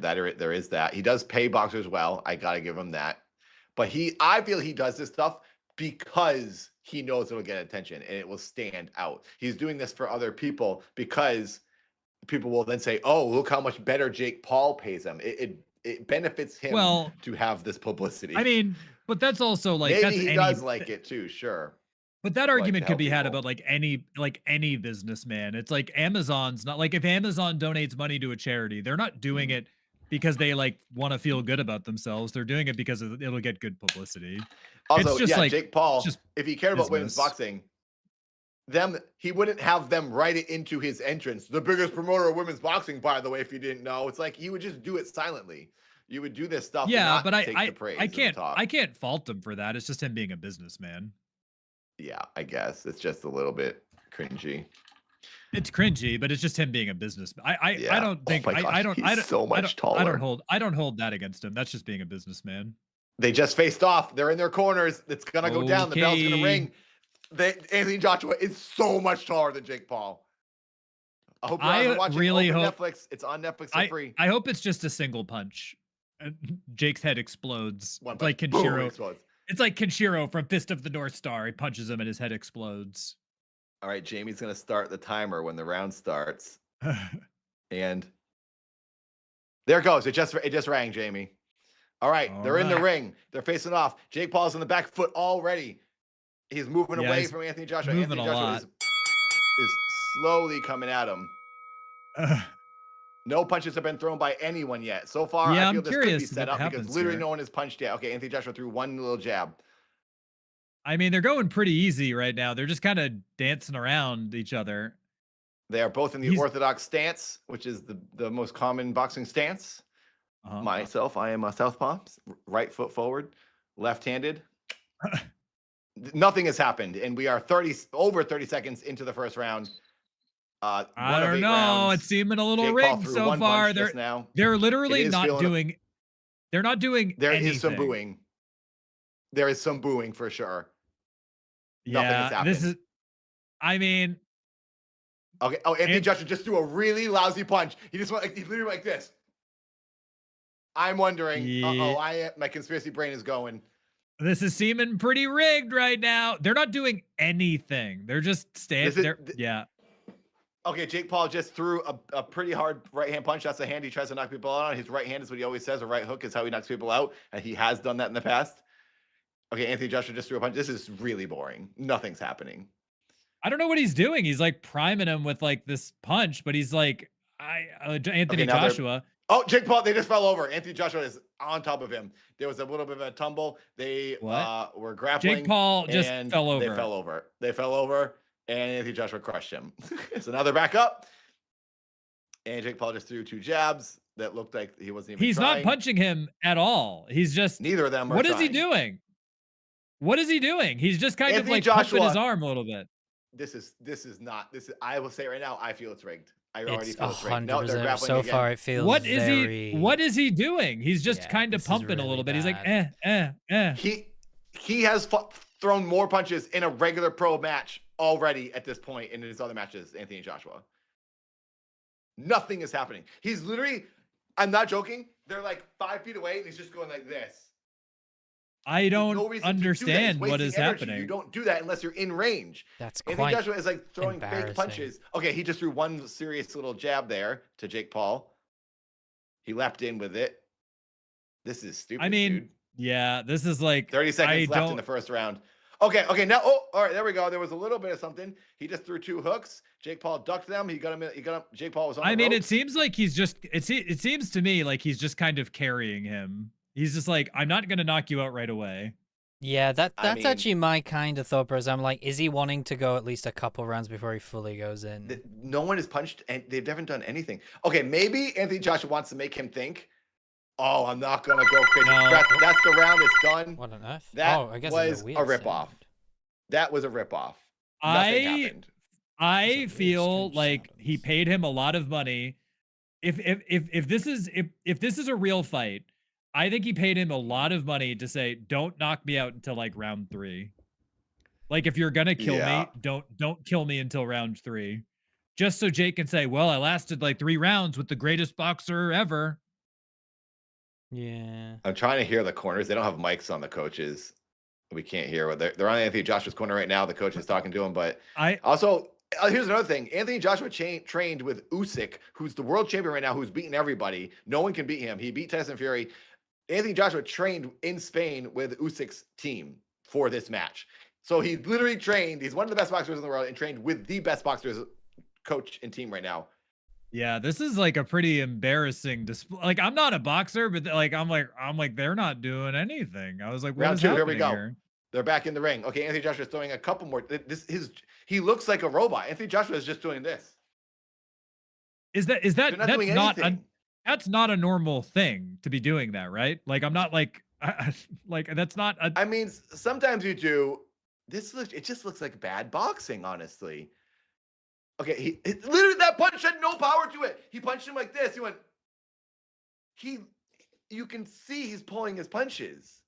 that. He does pay boxers well. I gotta give him that. But I feel he does this stuff because he knows it'll get attention and it will stand out. He's doing this for other people because people will then say, "Oh, look how much better Jake Paul pays him." It benefits him to have this publicity. I mean, but that's also like maybe he does like it too, sure. But that argument to could be help had people. about like any businessman. It's like Amazon's not like if Amazon donates money to a charity, they're not doing it because they like want to feel good about themselves. They're doing it because it'll get good publicity. Also, it's just yeah, like Jake Paul, just if he cared about women's business. boxing, he wouldn't have them write it into his entrance. The biggest promoter of women's boxing, by the way, if you didn't know. It's like he would just do it silently. You would do this stuff and Yeah, not but take the praise I and the talk. can't fault him for that. It's just him being a businessman. Yeah, I guess it's just a little bit cringy. It's cringy, but it's just him being a businessman. I Yeah. don't think Oh my gosh, I don't he's so much taller. I don't hold that against him. That's just being a businessman. They just faced off. They're in their corners. It's gonna go down. The bell's gonna Okay. ring. Anthony Joshua is so much taller than Jake Paul. I hope you guys are watching really over hope Netflix. It's on Netflix for free. I hope it's just a single punch. Jake's head explodes. One It's like punch. Boom, Kenshiro. explodes. It's like Kenshiro from Fist of the North Star. He punches him and his head explodes. All right, Jamie's gonna start the timer when the round starts. And there it goes. It just rang, Jamie. All right, they're in the ring. They're facing off. Jake Paul's on the back foot already. He's moving away from Anthony Joshua. Moving Anthony Joshua is slowly coming at him. No punches have been thrown by anyone yet. So far, Yeah, I feel I'm this could be curious set what up because happens literally here. no one has punched yet. Okay, Anthony Joshua threw one little jab. I mean, they're going pretty easy right now. They're just kind of dancing around each other. They are both in the orthodox stance, which is the most common boxing stance. Myself, I am a southpaw, right foot forward, left-handed. Nothing has happened, and we are over 30 seconds into the first round. I don't know. It's seeming a little rigged so far. They're literally not doing. They're not doing. There anything. is some booing. There is some booing for sure. Nothing has Yeah, happened. this is. I mean. Okay. Oh, Anthony Joshua just threw a really lousy punch. He just went like he literally went like this. I'm wondering. My conspiracy brain is going. This is seeming pretty rigged right now. They're not doing anything. They're just standing there. Yeah. Okay, Jake Paul just threw a pretty hard right hand punch. That's a hand he tries to knock people out on. His right hand is what he always says. A right hook is how he knocks people out, and he has done that in the past. Okay, Anthony Joshua just threw a punch. This is really boring. Nothing's happening. I don't know what he's doing. He's like priming him with like this punch, but he's like, Anthony Joshua. Oh, Jake Paul, they just fell over. Anthony Joshua is on top of him. There was a little bit of a tumble. They were grappling. Jake Paul just fell over. They fell over, and Anthony Joshua crushed him. So now they're back up. And Jake Paul just threw two jabs that looked like he wasn't even trying. Not punching him at all. He's just. Neither of them are What is trying. he doing? What is he doing? He's just kind Anthony of like Joshua, pumping his arm a little bit. This is not. I will say right now, I feel it's rigged. I already feel it's rigged. 100%. No, they're grappling So again. far, it feels What is he doing? He's just kind of pumping a little bit. He's like, He has thrown more punches in a regular pro match already at this point in his other matches, Anthony Joshua. Nothing is happening. He's literally, I'm not joking, they're like 5 feet away and he's just going like this. I don't understand what is happening. You don't do that unless you're in range. That's Anthony Joshua is like throwing fake punches. Okay, he just threw one serious little jab there to Jake Paul. He leapt in with it. This is stupid. I mean, dude. Yeah, this is like 30 seconds left in the first round. Okay, now, all right, there we go. There was a little bit of something. He just threw two hooks. Jake Paul ducked them. He got him. Jake Paul was on the ropes. It seems like he's just, it seems to me like he's just kind of carrying him. He's just like, I'm not going to knock you out right away. Yeah, that's actually my kind of thought process. I'm like, is he wanting to go at least a couple rounds before he fully goes in? No one has punched, and they haven't done anything. Okay, maybe Anthony Joshua wants to make him think, oh, I'm not going to go crazy. No. That's the round. It's done. What on earth? That I guess was it's a ripoff. That was a ripoff. Nothing happened. I feel like he paid him a lot of money. If this is a real fight, I think he paid him a lot of money to say, don't knock me out until like round 3. Like if you're gonna kill me, don't kill me until round 3. Just so Jake can say, well, I lasted like 3 rounds with the greatest boxer ever. Yeah. I'm trying to hear the corners. They don't have mics on the coaches. We can't hear what they're on Anthony Joshua's corner right now. The coach is talking to him, but here's another thing. Anthony Joshua trained with Usyk, who's the world champion right now, who's beating everybody. No one can beat him. He beat Tyson Fury. Anthony Joshua trained in Spain with Usyk's team for this match. So he literally trained. He's one of the best boxers in the world and trained with the best boxers coach and team right now. Yeah, this is like a pretty embarrassing display. Like I'm not a boxer, but like I'm like they're not doing anything. I was like, what round is 2, happening here we go. here? They're back in the ring. Okay, Anthony Joshua's throwing a couple more. He looks like a robot. Anthony Joshua is just doing this. Is that They're not doing anything. That's not a normal thing to be doing that, right? Like, I'm not like, like that's not a. I mean, sometimes you do. It just looks like bad boxing, honestly. Okay, literally that punch had no power to it. He punched him like this. He went. You can see he's pulling his punches.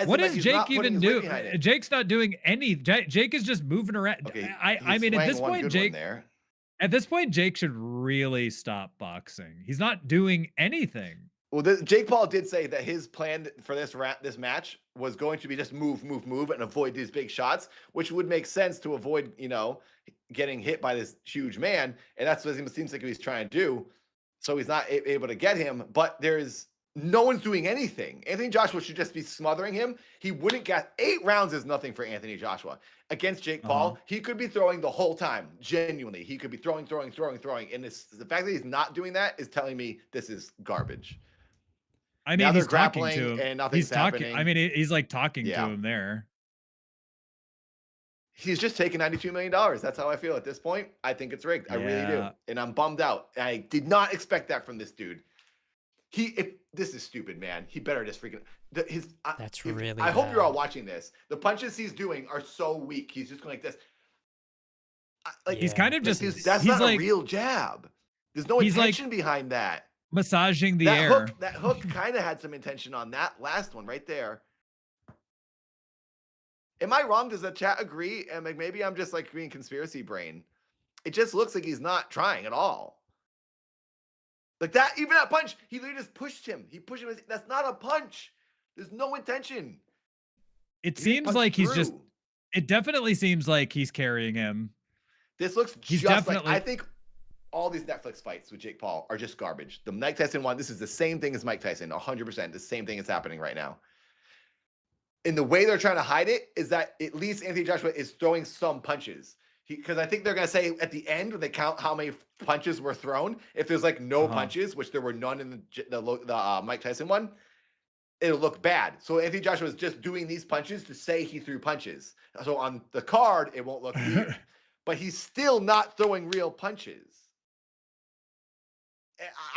What is Jake even doing? Jake's not doing any. Jake is just moving around. Okay, I mean, at this point, Jake. There. At this point, Jake should really stop boxing. He's not doing anything. Well, Jake Paul did say that his plan for this match was going to be just move, and avoid these big shots, which would make sense to avoid, getting hit by this huge man, and that's what it seems like he's trying to do. So he's not able to get him, but no one's doing anything. Anthony Joshua should just be smothering him. He wouldn't get 8 rounds is nothing for Anthony Joshua. Against Jake Paul, he could be throwing the whole time. Genuinely, he could be throwing. And the fact that he's not doing that is telling me this is garbage. I mean, he's grappling talking to him. And nothing's happening. I mean, he's like talking to him there. He's just taking $92 million. That's how I feel at this point. I think it's rigged. I really do. And I'm bummed out. I did not expect that from this dude. This is stupid, man. He better just freaking. That's really. I hope you're all watching this. The punches he's doing are so weak. He's just going like this. He's kind of just. That's he's not like, a real jab. There's no intention behind that. Massaging the air. That hook kind of had some intention on that last one right there. Am I wrong? Does the chat agree? And maybe I'm just like being conspiracy brain. It just looks like he's not trying at all. Like that, even that punch, he literally just pushed him. He pushed him. That's not a punch. There's no intention. It seems like he's just. It definitely seems like he's carrying him. This looks just like. I think all these Netflix fights with Jake Paul are just garbage. The Mike Tyson one, this is the same thing as Mike Tyson, 100%. The same thing is happening right now. And the way they're trying to hide it is that at least Anthony Joshua is throwing some punches. Because I think they're going to say at the end when they count how many punches were thrown, if there's like no punches, which there were none in the Mike Tyson one, it'll look bad. So Anthony Joshua is just doing these punches to say he threw punches. So on the card, it won't look weird. But he's still not throwing real punches.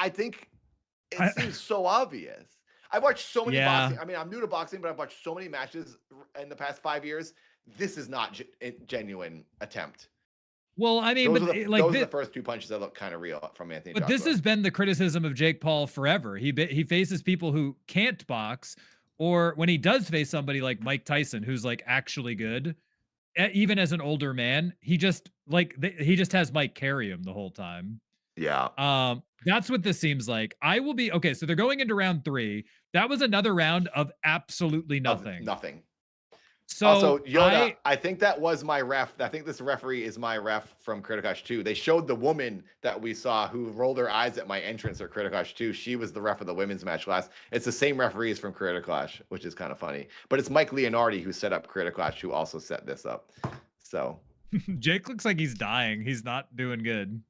I think it seems so obvious. I've watched so many boxing. I mean, I'm new to boxing, but I've watched so many matches in the past 5 years. This is not a genuine attempt. Well, I mean, those are the first 2 punches that look kind of real from Anthony Joshua. But this has been the criticism of Jake Paul forever. He faces people who can't box, or when he does face somebody like Mike Tyson, who's like actually good, even as an older man, he just has Mike carry him the whole time. Yeah. That's what this seems like. Okay, so they're going into round 3. That was another round of absolutely nothing. Nothing. So also, Yoda, I think that was my ref. I think this referee is my ref from Criticosh 2. They showed the woman that we saw who rolled her eyes at my entrance at Criticosh 2. She was the ref of the women's match last. It's the same referee as from Criticosh, which is kind of funny. But it's Mike Leonardi who set up Criticosh, who also set this up. So Jake looks like he's dying. He's not doing good.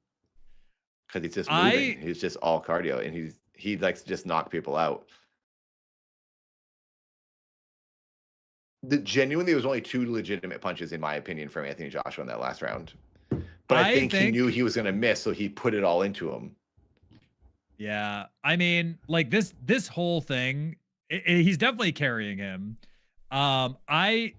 Because he's just moving. He's just all cardio, and he likes to just knock people out. Genuinely, there was only 2 legitimate punches, in my opinion, from Anthony Joshua in that last round. But I think he knew he was going to miss, so he put it all into him. Yeah, I mean, like this whole thing, he's definitely carrying him. I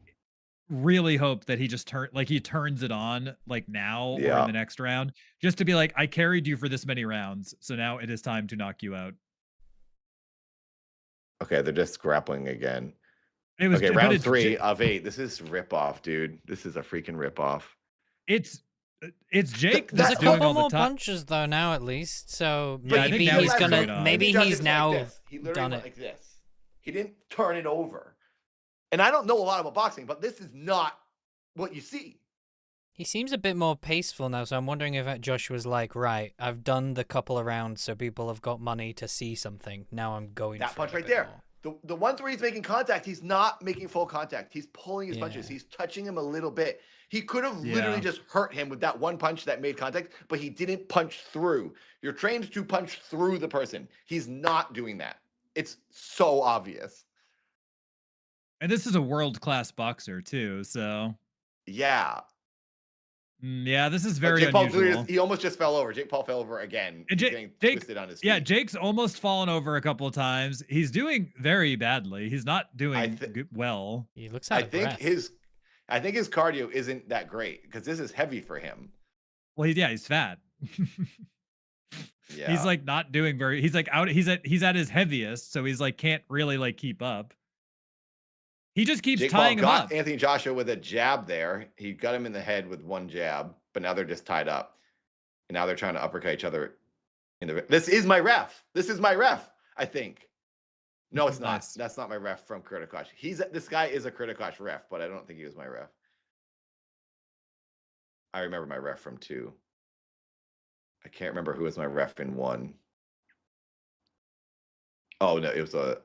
really hope that he just turns it on like now or in the next round, just to be like, I carried you for this many rounds, so now it is time to knock you out. Okay, they're just grappling again. Okay, round 3 of 8. This is rip-off, dude. This is a freaking rip-off. It's Jake. There's a couple more punches though now at least, so maybe he's gonna. Maybe he's now done it like this. He didn't turn it over. And I don't know a lot about boxing, but this is not what you see. He seems a bit more paceful now, so I'm wondering if Joshua's like, right, I've done the couple of rounds, so people have got money to see something. Now I'm going. That punch right there. The ones where he's making contact, he's not making full contact. He's pulling his punches. He's touching him a little bit. He could have literally just hurt him with that one punch that made contact, but he didn't punch through. You're trained to punch through the person. He's not doing that. It's so obvious. And this is a world-class boxer too, so. Yeah. Yeah, this is very Jake Paul unusual. he almost just fell over. Jake Paul fell over again. And He's getting twisted on his feet. Yeah, Jake's almost fallen over a couple of times. He's doing very badly. He's not doing well. He looks I think his cardio isn't that great because this is heavy for him. Well, he's fat. Yeah. He's like not doing very. He's like out. He's at his heaviest, so he's like can't really like keep up. He just keeps Jake tying Paul him got up. Anthony Joshua with a jab there. He got him in the head with one jab, but now they're just tied up. And now they're trying to uppercut each other. This is my ref. This is my ref, I think. No, it's not. Nice. That's not my ref from Kurtikosh. This guy is a Kurtikosh ref, but I don't think he was my ref. I remember my ref from 2. I can't remember who was my ref in 1. Oh, no, it was a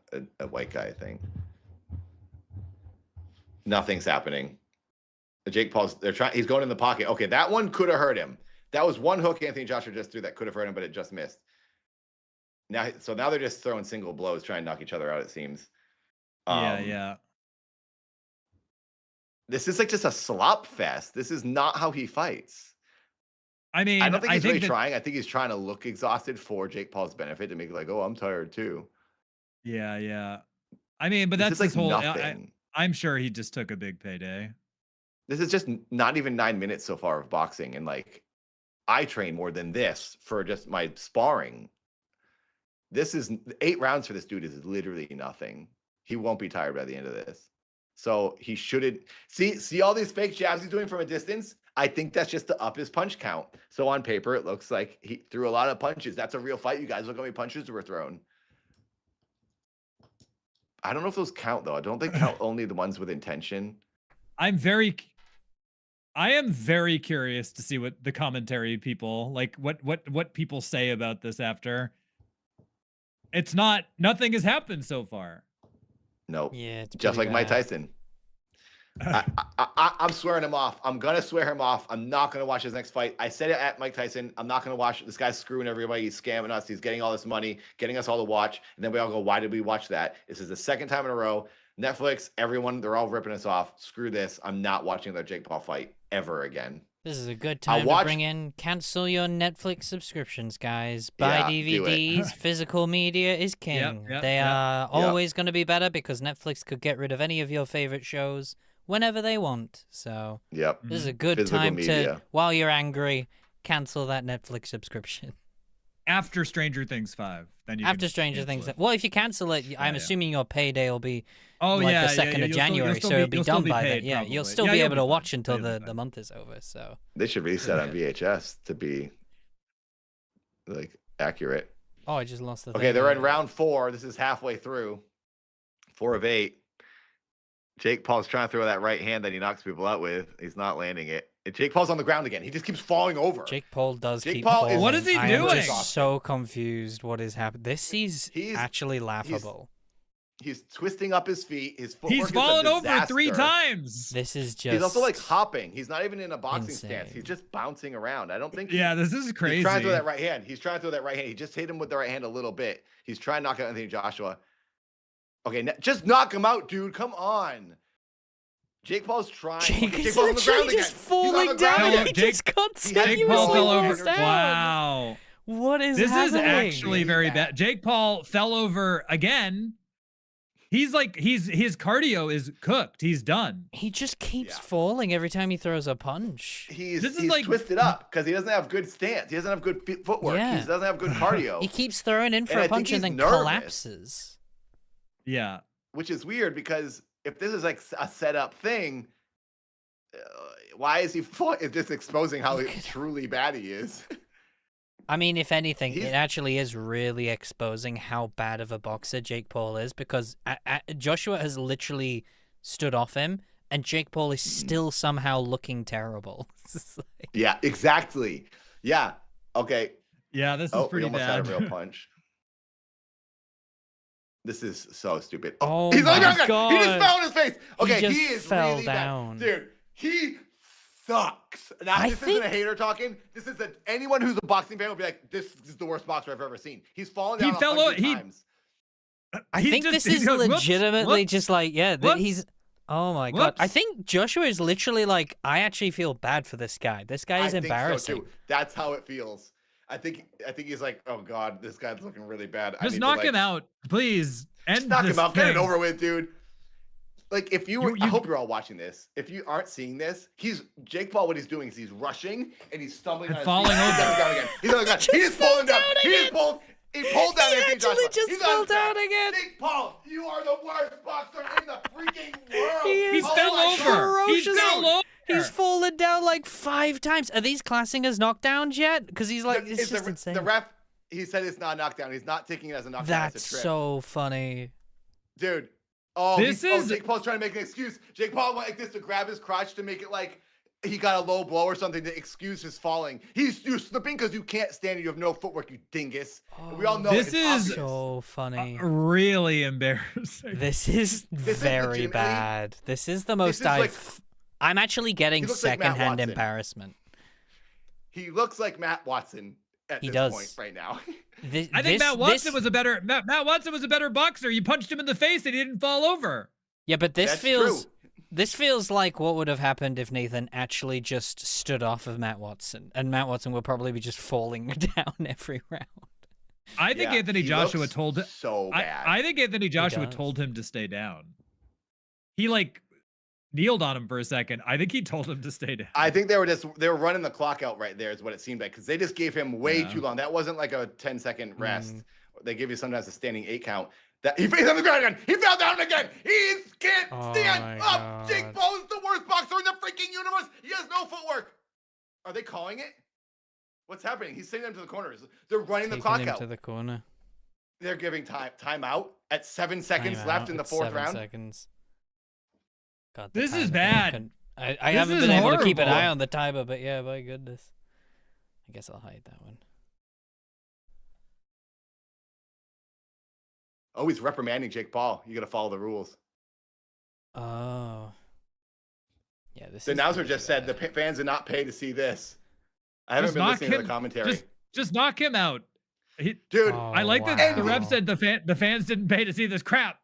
white guy, I think. Nothing's happening. Jake Paul's he's going in the pocket. Okay, that one could have hurt him. That was one hook Anthony Joshua just threw that could have hurt him, but it just missed. Now they're just throwing single blows, trying to knock each other out, it seems. Yeah. This is like just a slop fest. This is not how he fights. I mean, I don't think he's really trying. I think he's trying to look exhausted for Jake Paul's benefit to make it like, oh, I'm tired too. Yeah. I mean, but This that's is his like whole. nothing. I'm sure he just took a big payday. This is just not even 9 minutes so far of boxing, and like, I train more than this for just my sparring. This is 8 rounds for this dude is literally nothing. He won't be tired by the end of this. So he shouldn't see all these fake jabs he's doing from a distance. I think that's just to up his punch count. So on paper, it looks like he threw a lot of punches. That's a real fight, you guys. Look how many punches were thrown. I don't know if those count though. I don't think count only the ones with intention. I am very curious to see what the commentary people like what people say about this after. Nothing has happened so far. Nope. Yeah, it's just like pretty Mike bad. Tyson. I'm swearing him off. I'm gonna swear him off. I'm not gonna watch his next fight. I said it at Mike Tyson. I'm not gonna watch. This guy's screwing everybody. He's scamming us. He's getting all this money, getting us all to watch, and then we all go, "Why did we watch that?" This is the second time in a row. Netflix, everyone, they're all ripping us off. Screw this. I'm not watching the Jake Paul fight ever again. This is a good time to bring in cancel your Netflix subscriptions, guys. Buy DVDs. Physical media is king. They are always going to be better because Netflix could get rid of any of your favorite shows whenever they want. So this is a good Physical time media. to, while you're angry, cancel that Netflix subscription. After Stranger Things 5, then you After Stranger Things. Well, if you cancel it, I'm assuming your payday will be the 2nd of January, so it'll be done by then. Yeah, you'll still be able to watch until the month is over. So They should release that on VHS to be like accurate. Oh, I just lost the Okay, thing. they're in round 4. This is halfway through. 4 of 8. Jake Paul's trying to throw that right hand that he knocks people out with. He's not landing it. And Jake Paul's on the ground again. He just keeps falling over. Jake Paul does Jake keep Paul falling. What is he I doing? am just so confused. What is happening? This is actually laughable. He's twisting up his feet. His footwork He's is a fallen over 3 disaster. times. This is just. He's also like hopping. He's not even in a boxing insane. stance. He's just bouncing around. I don't think. Yeah, this is crazy. He's trying to throw that right hand. He just hit him with the right hand a little bit. He's trying to knock out Anthony Joshua. Okay, just knock him out, dude. Come on. Jake Paul's trying. Jake Jake is Paul's on the ground literally again. just He's on falling the ground down. again. He just continuously Jake Paul fell falls over. down. Wow. What is This happening? is actually very bad. Jake Paul fell over again. He's like his cardio is cooked. He's done. He just keeps falling every time he throws a punch. He's like twisted up because he doesn't have good stance. He doesn't have good footwork. Yeah. He doesn't have good cardio. He keeps throwing in for And I a think punch and he's then nervous. collapses. Yeah. Which is weird because if this is like a set up thing, why is he just exposing how truly bad he is? I mean, if anything, it actually is really exposing how bad of a boxer Jake Paul is because Joshua has literally stood off him and Jake Paul is still somehow looking terrible. Yeah, exactly. Yeah. Okay. Yeah, this is pretty he almost bad. had a real punch. This is so stupid. Oh He's on the my ground. God. He just fell on his face. Okay, just he is fell really down. bad. Dude, he sucks. Now, this isn't a hater talking. This is anyone who's a boxing fan will be like, this is the worst boxer I've ever seen. He's fallen down 100 times. I think this is legitimately just like, Whoops. he's Oh my god! I think Joshua is literally like, I actually feel bad for this guy. This guy is embarrassing. So too. That's how it feels. I think he's like, oh god, this guy's looking really bad. Just knock him out, please. Just knock him out. Get it over with, dude. Like, if I hope you're all watching this. If you aren't seeing this, Jake Paul. What he's doing is he's rushing and he's stumbling and falling over. He's down again. He's on the ground. He just pulled him down. He pulled down. He actually just fell down again. Jake Paul, you are the worst boxer in the freaking world. He fell over. He fell over. He's fallen down like 5 times. Are these classing as knockdowns yet? Because he's like, it's just insane. The ref, he said it's not a knockdown. He's not taking it as a knockdown. That's it's a trip. so funny. Dude. Jake Paul's trying to make an excuse. Jake Paul went like this to grab his crotch to make it like he got a low blow or something to excuse his falling. You're slipping because you can't stand it. You have no footwork, you dingus. We all know this is obvious. So funny. Really embarrassing. This is very bad. This is the most I'm actually getting secondhand embarrassment. He looks like Matt Watson at this point right now. I think Matt Watson was a better boxer. You punched him in the face and he didn't fall over. Yeah, but this feels like what would have happened if Nathan actually just stood off of Matt Watson, and Matt Watson would probably be just falling down every round. I think Anthony Joshua told him so bad. I think Anthony Joshua told him to stay down. He kneeled on him for a second. I think he told him to stay down. I think they were running the clock out right there is what it seemed like, because they just gave him way too long. That wasn't like a 10-second rest. They give you sometimes a standing 8 count. He's on the ground again. He fell down again. He can't stand up. Jake Paul is the worst boxer in the freaking universe. He has no footwork. Are they calling it? What's happening? He's sending them to the corners. They're running the clock out. To the corner. They're giving timeout at 7 seconds left in the 4th round. 7 seconds. God, this is bad. I haven't been able to keep an eye on the timer, but yeah, my goodness. I guess I'll hide that one. Oh, he's reprimanding Jake Paul. You got to follow the rules. Oh. Yeah, the announcer just said the fans did not pay to see this. I haven't been listening to the commentary. Just knock him out. Dude, I like that the ref said the fans didn't pay to see this crap.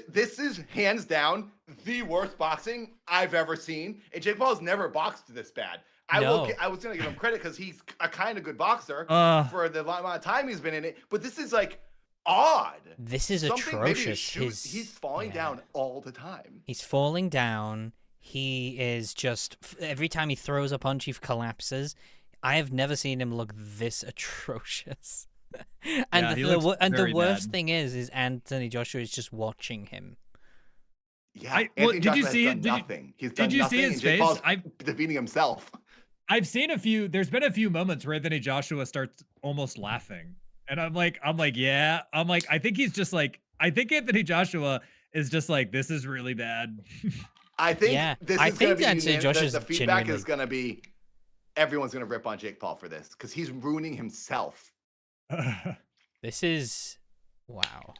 This is hands down the worst boxing I've ever seen. And Jake Paul's never boxed this bad. I was going to give him credit because he's a kind of good boxer for the amount of time he's been in it. But this is like odd. This is atrocious. He's falling down all the time. He's falling down. He is just, every time he throws a punch, he collapses. I have never seen him look this atrocious. And the worst thing is Anthony Joshua is just watching him. Yeah, did you see it? Did you see his face? I'm defeating himself. I've seen a few. There's been a few moments where Anthony Joshua starts almost laughing, and I'm like, yeah. I think he's just like, I think Anthony Joshua is just like, this is really bad. I think this is going to be the feedback is going to be everyone's going to rip on Jake Paul for this because he's ruining himself. This is wow.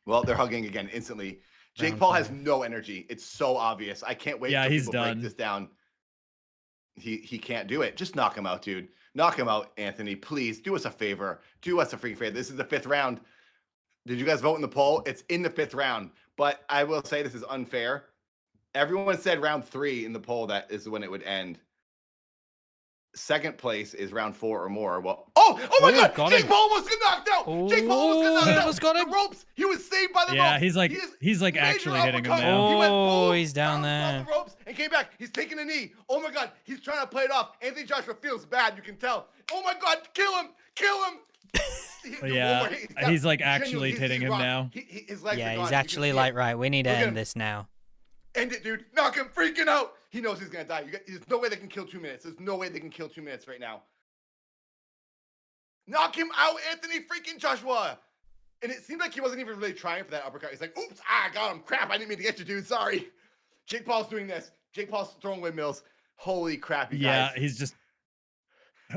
Well, they're hugging again instantly. Jake Paul has no energy. It's so obvious. I can't wait till people break this down. He can't do it. Just knock him out, dude. Knock him out, Anthony. Please do us a favor. Do us a freaking favor. This is the 5th round. Did you guys vote in the poll? It's in the 5th round. But I will say this is unfair. Everyone said round 3 in the poll that is when it would end. 2nd place is round 4 or more. Well, oh my God! Jake Paul almost got knocked out. Jake Paul almost got knocked out. The ropes. He was saved by the ropes. Yeah, he's like actually hitting him now. Oh, he's down there. The ropes and came back. He's taking a knee. Oh my God! He's trying to play it off. Anthony Joshua feels bad. You can tell. Oh my God! Kill him! Kill him! Yeah, he's like actually hitting him now. His legs yeah, are he's gone. actually like, right, we need to end this now. End it, dude. Knock him freaking out. He knows he's going to die. There's no way they can kill 2 minutes. There's no way they can kill 2 minutes right now. Knock him out, Anthony freaking Joshua. And it seemed like he wasn't even really trying for that uppercut. He's like, oops, I got him. Crap, I didn't mean to get you, dude. Sorry. Jake Paul's doing this. Jake Paul's throwing windmills. Holy crap, you guys. Yeah, he's just...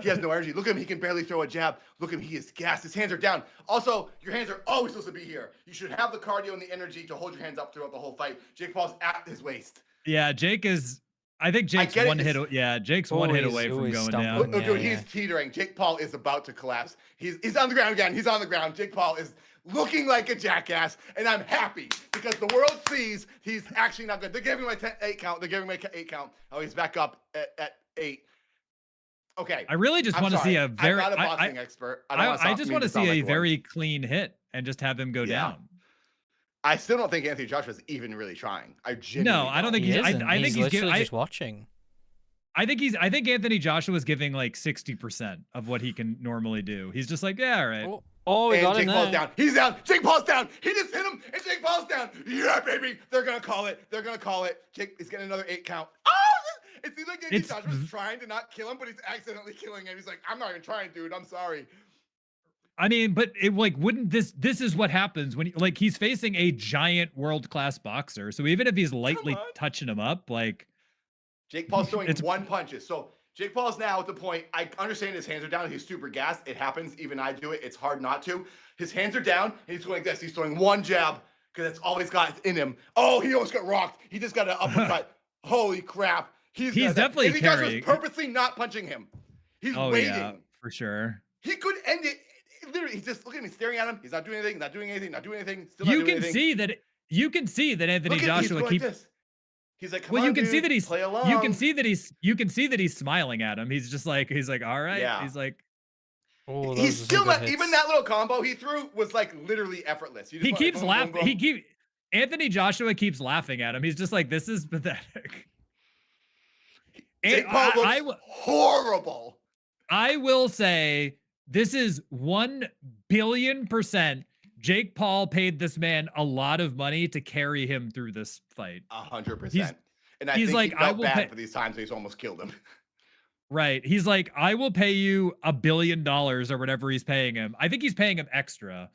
He has no energy. Look at him. He can barely throw a jab. Look at him. He is gassed. His hands are down. Also, your hands are always supposed to be here. You should have the cardio and the energy to hold your hands up throughout the whole fight. Jake Paul's at his waist. Yeah, Jake is I think Jake's get it, one hit. it's- Yeah, Jake's one hit away from going down. Oh, dude, he's teetering. Jake Paul is about to collapse. He's on the ground again. He's on the ground. Jake Paul is looking like a jackass, and I'm happy because the world sees he's actually not good. They're giving him a 8 count. They're giving him an 8 count. Oh, he's back up at 8. Okay. I really just want to see a very. I'm not a boxing expert. I just want to see a very clean hit and just have him go down. I still don't think Anthony Joshua's even really trying. I genuinely I don't think he's. I think he's just watching. I think Anthony Joshua is giving like 60% of what he can normally do. He's just like, yeah, all right. Oh, we got Jake him Paul's there. down. He's down. Jake Paul's down. He just hit him, and Jake Paul's down. Yeah, baby. They're gonna call it. They're gonna call it. Jake is getting another 8 count. Oh! It seems like Anthony Joshua's trying to not kill him, but he's accidentally killing him. He's like, I'm not even trying, dude. I'm sorry. I mean, but it wouldn't this is what happens when he's facing a giant world-class boxer. So even if he's lightly touching him up, Jake Paul's throwing one punches. So Jake Paul's now at the point, I understand his hands are down. He's super gassed. It happens. Even I do it. It's hard not to. His hands are down, and he's going like this. He's throwing one jab because that's all he's got in him. Oh, he almost got rocked. He just got an uppercut. Holy crap. He's definitely carrying. He's purposely not punching him. He's waiting. Yeah, for sure. He could end it. Literally, he's just looking at me, staring at him. He's not doing anything, not doing anything, not doing anything. Still not You doing can anything. see that Anthony Joshua keeps. He's like, come well, on, you can dude, see that he's. play along. You can see that he's smiling at him. He's like, all right. Yeah. He's like. Oh, he's still not. Even that little combo he threw was like literally effortless. He keeps laughing. Anthony Joshua keeps laughing at him. He's just like, this is pathetic. Jake Paul looks horrible. I will say this is 1 billion%. Jake Paul paid this man a lot of money to carry him through this fight. 100%. And I he's think like, he felt bad for these times he's almost killed him. Right. He's like, I will pay you $1 billion or whatever he's paying him. I think he's paying him extra.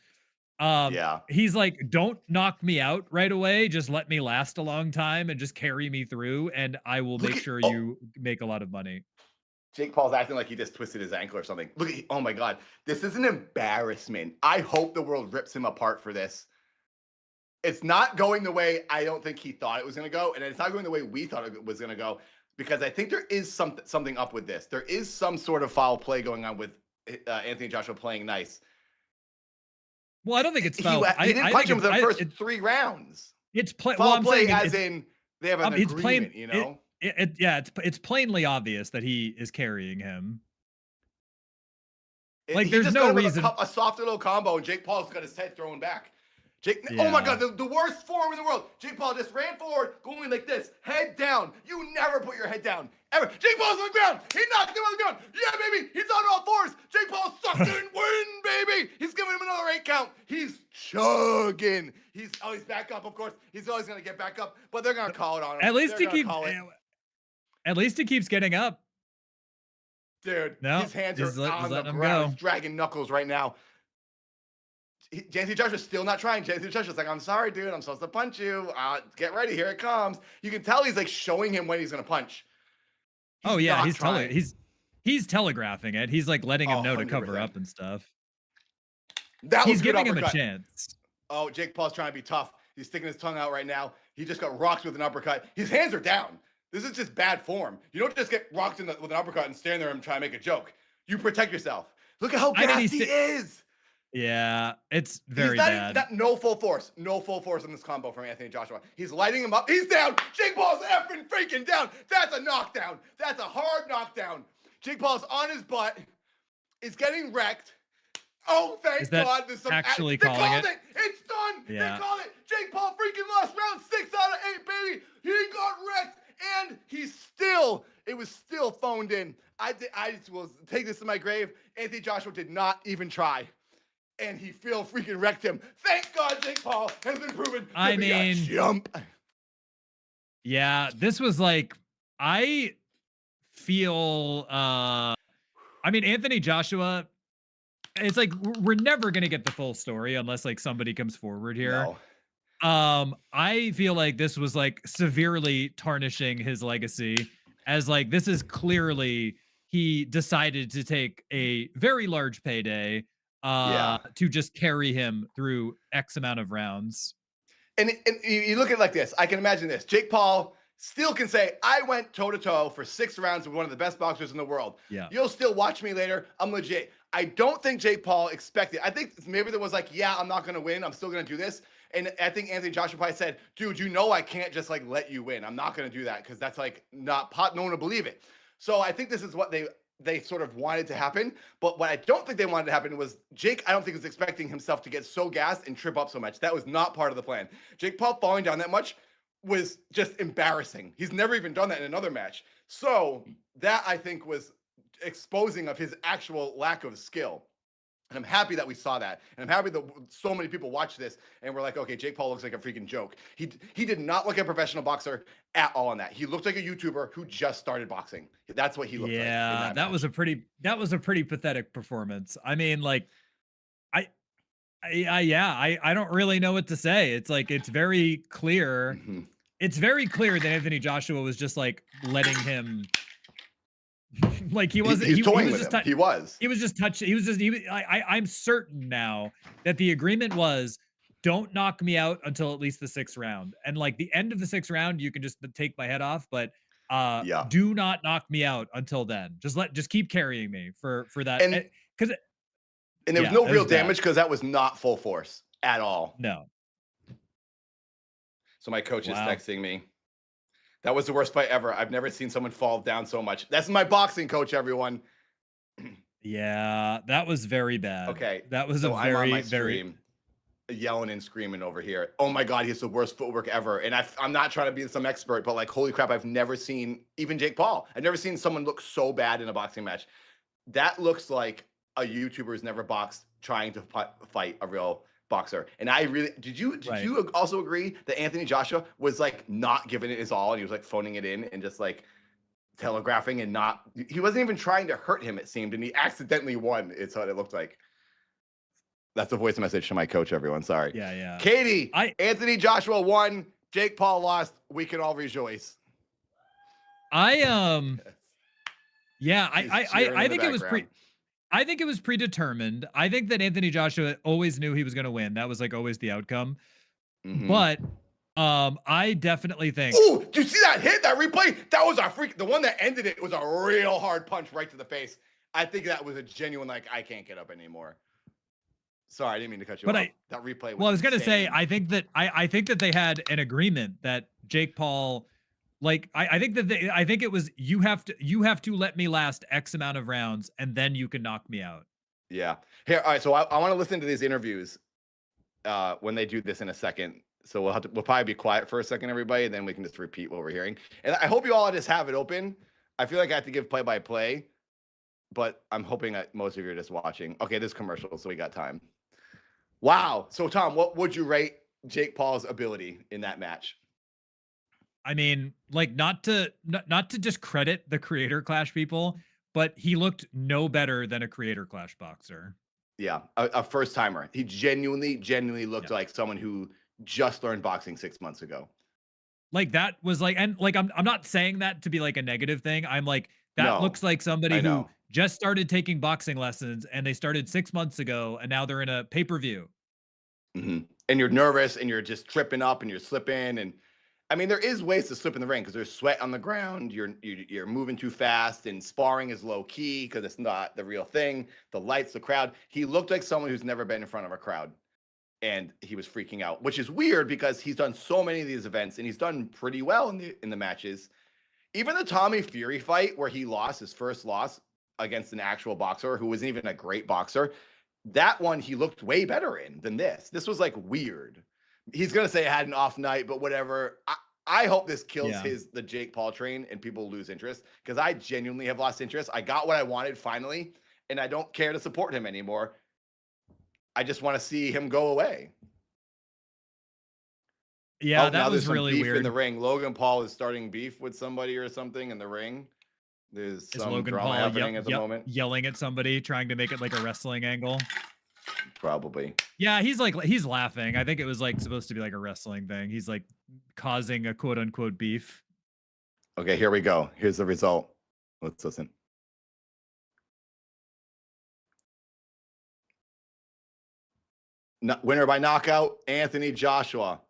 Yeah. He's like, don't knock me out right away. Just let me last a long time and just carry me through, and I will make sure you make a lot of money. Jake Paul's acting like he just twisted his ankle or something. Look at, oh my God, this is an embarrassment. I hope the world rips him apart for this. It's not going the way I don't think he thought it was going to go, and it's not going the way we thought it was going to go, because I think there is something up with this. There is some sort of foul play going on with Anthony Joshua playing nice. Well, I don't think it's foul. He didn't punch him for the first 3 rounds. It's foul play as in they have an agreement, you know? It's plainly obvious that he is carrying him. Like, there's no reason. A soft little combo, and Jake Paul's got his head thrown back. Oh my God, the worst form in the world. Jake Paul just ran forward, going like this, head down. You never put your head down, ever. Jake Paul's on the ground. He knocked him on the ground. Yeah, baby. He's on all 4s. Jake Paul sucked in, win, baby. He's giving him another 8 count. He's chugging. He's back up, of course. He's always going to get back up, but they're going to call it on him. At least he keeps getting up. Dude, no, his hands are on the ground. Go. He's dragging knuckles right now. Anthony Joshua's still not trying. Anthony Joshua's like, I'm sorry, dude. I'm supposed to punch you. Get ready. Here it comes. You can tell he's like showing him when he's going to punch. He's telegraphing it. He's like letting him know to cover up and stuff. He's giving him a chance. Oh, Jake Paul's trying to be tough. He's sticking his tongue out right now. He just got rocked with an uppercut. His hands are down. This is just bad form. You don't just get rocked with an uppercut and stand there and try to make a joke. You protect yourself. Look at how gassed he is. Yeah, it's very bad. No full force. No full force in this combo from Anthony Joshua. He's lighting him up. He's down. Jake Paul's effing freaking down. That's a knockdown. That's a hard knockdown. Jake Paul's on his butt. He's getting wrecked. Oh, thank God. There's some actually they calling called it. It's done. Yeah. They called it. Jake Paul freaking lost round 6 out of 8, baby. He got wrecked. And it was still phoned in. I will take this to my grave. Anthony Joshua did not even try. And he freaking wrecked him. Thank God Jake Paul has been proven to be a chump. Yeah, this was like, I feel, Anthony Joshua, it's like, we're never going to get the full story unless like somebody comes forward here. No. I feel like this was like severely tarnishing his legacy, as like, this is clearly, he decided to take a very large payday to just carry him through X amount of rounds. And you look at it like this. I can imagine this. Jake Paul still can say, I went toe-to-toe for 6 rounds with one of the best boxers in the world. Yeah. You'll still watch me later. I'm legit. I don't think Jake Paul expected. I think maybe there was like, yeah, I'm not going to win. I'm still going to do this. And I think Anthony Joshua probably said, dude, you know I can't just like let you win. I'm not going to do that because that's like not pot. No one will believe it. So I think this is what they sort of wanted to happen. But what I don't think they wanted to happen was Jake, I don't think was expecting himself to get so gassed and trip up so much. That was not part of the plan. Jake Paul falling down that much was just embarrassing. He's never even done that in another match. So that I think was exposing of his actual lack of skill. And I'm happy that we saw that. And I'm happy that so many people watched this and were like, okay, Jake Paul looks like a freaking joke. He did not look like a professional boxer at all in that. He looked like a YouTuber who just started boxing. That's what he looked like. Yeah, that was a pretty pathetic performance. I mean, like, I don't really know what to say. It's like, it's very clear. It's very clear that Anthony Joshua was just like letting him, like he wasn't. He's He toying was with just. him. He was. He was just touching. He was just. I'm certain now that the agreement was, don't knock me out until at least the 6th round, and like the end of the 6th round, you can just take my head off, but do not knock me out until then. Just keep carrying me for that. And there was no real damage because that was not full force at all. No. So my coach is texting me. That was the worst fight ever. I've never seen someone fall down so much. That's my boxing coach, everyone. Yeah, that was very bad. Okay. That was so a I'm on my very stream, yelling and screaming over here. Oh my God, he has the worst footwork ever. And I'm not trying to be some expert, but like, holy crap, I've never seen even Jake Paul. I've never seen someone look so bad in a boxing match. That looks like a YouTuber who's never boxed trying to fight a real boxer. And I really, did you also agree that Anthony Joshua was like not giving it his all and he was like phoning it in and just like telegraphing and he wasn't even trying to hurt him, it seemed, and he accidentally won. It's what it looked like. That's a voice message to my coach, everyone. Sorry. Yeah. Katie, Anthony Joshua won, Jake Paul lost. We can all rejoice. I think it was I think it was predetermined. I think that Anthony Joshua always knew he was going to win. That was like always the outcome. But I definitely think. Oh, do you see that hit? That replay? That was the one that ended it was a real hard punch right to the face. I think that was a genuine, like, I can't get up anymore. Sorry, I didn't mean to cut you off. That replay was I was going to say, insane. I think that they had an agreement that Jake Paul, like, I think it was, you have to let me last X amount of rounds and then you can knock me out. Yeah. Here, all right. So I want to listen to these interviews when they do this in a second. So we'll probably be quiet for a second, everybody, and then we can just repeat what we're hearing. And I hope you all just have it open. I feel like I have to give play-by-play, but I'm hoping that most of you are just watching. Okay, this commercial, so we got time. Wow. So Tom, what would you rate Jake Paul's ability in that match? I mean, like, not to just credit the Creator Clash people, but he looked no better than a Creator Clash boxer. Yeah, a first timer. He genuinely looked like someone who just learned boxing 6 months ago. Like, that was like, and like, I'm not saying that to be like a negative thing. I'm like, that looks like somebody who just started taking boxing lessons and they started 6 months ago and now they're in a pay-per-view. And you're nervous and you're just tripping up and you're slipping. And I mean, there is ways to slip in the ring because there's sweat on the ground. You're moving too fast and sparring is low key because it's not the real thing. The lights, the crowd. He looked like someone who's never been in front of a crowd. And he was freaking out, which is weird because he's done so many of these events and he's done pretty well in the matches. Even the Tommy Fury fight where he lost his first loss against an actual boxer who wasn't even a great boxer, that one he looked way better in than this. This was like weird. He's gonna say I had an off night, but whatever. I hope this kills the Jake Paul train and people lose interest because I genuinely have lost interest. I got what I wanted finally, and I don't care to support him anymore. I just want to see him go away. Yeah, that was really beef weird. In the ring, Logan Paul is starting beef with somebody or something in the ring. There's some drama happening at the moment. Yelling at somebody, trying to make it like a wrestling angle. Probably. Yeah, he's laughing. I think it was like supposed to be like a wrestling thing. He's like causing a quote unquote beef. Okay, here we go. Here's the result. Let's listen. Winner by knockout, Anthony Joshua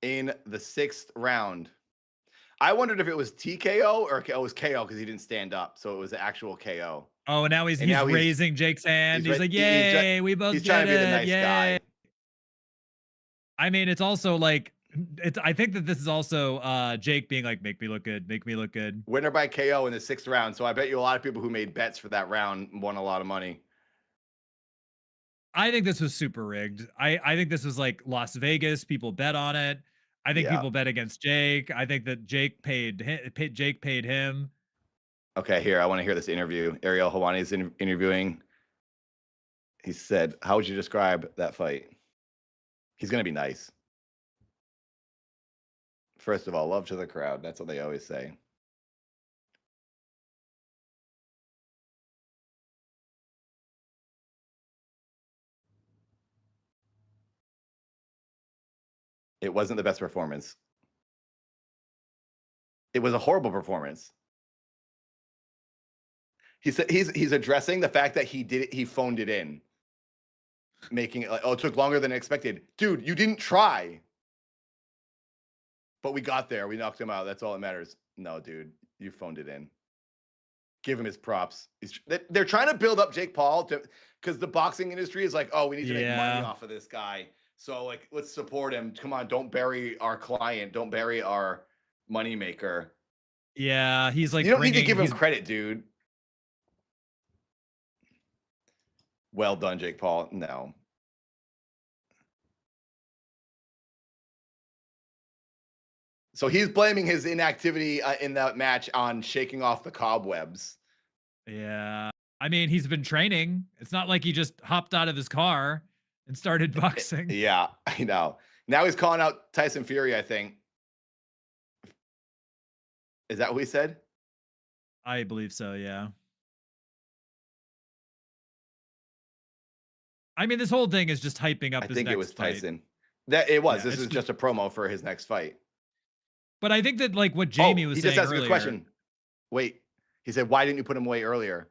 in the 6th round. I wondered if it was TKO or it was KO because he didn't stand up, so it was the actual KO. Oh, and now he's raising Jake's hand. He's like, "Yay, we both he's did trying to be the it! nice Yay!" guy. I mean, it's also like, I think that this is also Jake being like, "Make me look good, make me look good." Winner by KO in the 6th round. So I bet you a lot of people who made bets for that round won a lot of money. I think this was super rigged. I think this was like Las Vegas. People bet on it. I think Yeah. people bet against Jake. I think that Jake paid him. Okay, here, I want to hear this interview. Ariel Helwani is interviewing. He said, how would you describe that fight? He's going to be nice. First of all, love to the crowd. That's what they always say. It wasn't the best performance. It was a horrible performance. He said he's addressing the fact that he phoned it in. Making it like, oh, it took longer than expected. Dude, you didn't try. But we got there. We knocked him out. That's all that matters. No, dude, you phoned it in. Give him his props. They're trying to build up Jake Paul because the boxing industry is like, oh, we need to make money off of this guy. So like, let's support him. Come on, don't bury our client. Don't bury our moneymaker. Yeah, he's like, you don't need to give him credit, dude. Well done, Jake Paul. No. So he's blaming his inactivity in that match on shaking off the cobwebs. Yeah. I mean, he's been training. It's not like he just hopped out of his car and started boxing. Yeah, I know. Now he's calling out Tyson Fury, I think. Is that what he said? I believe so, yeah. I mean, this whole thing is just hyping up his next fight. I think it was Tyson. It was. This is just a promo for his next fight. But I think that like what Jamie was saying he just asked earlier, a good question. Wait, he said, why didn't you put him away earlier?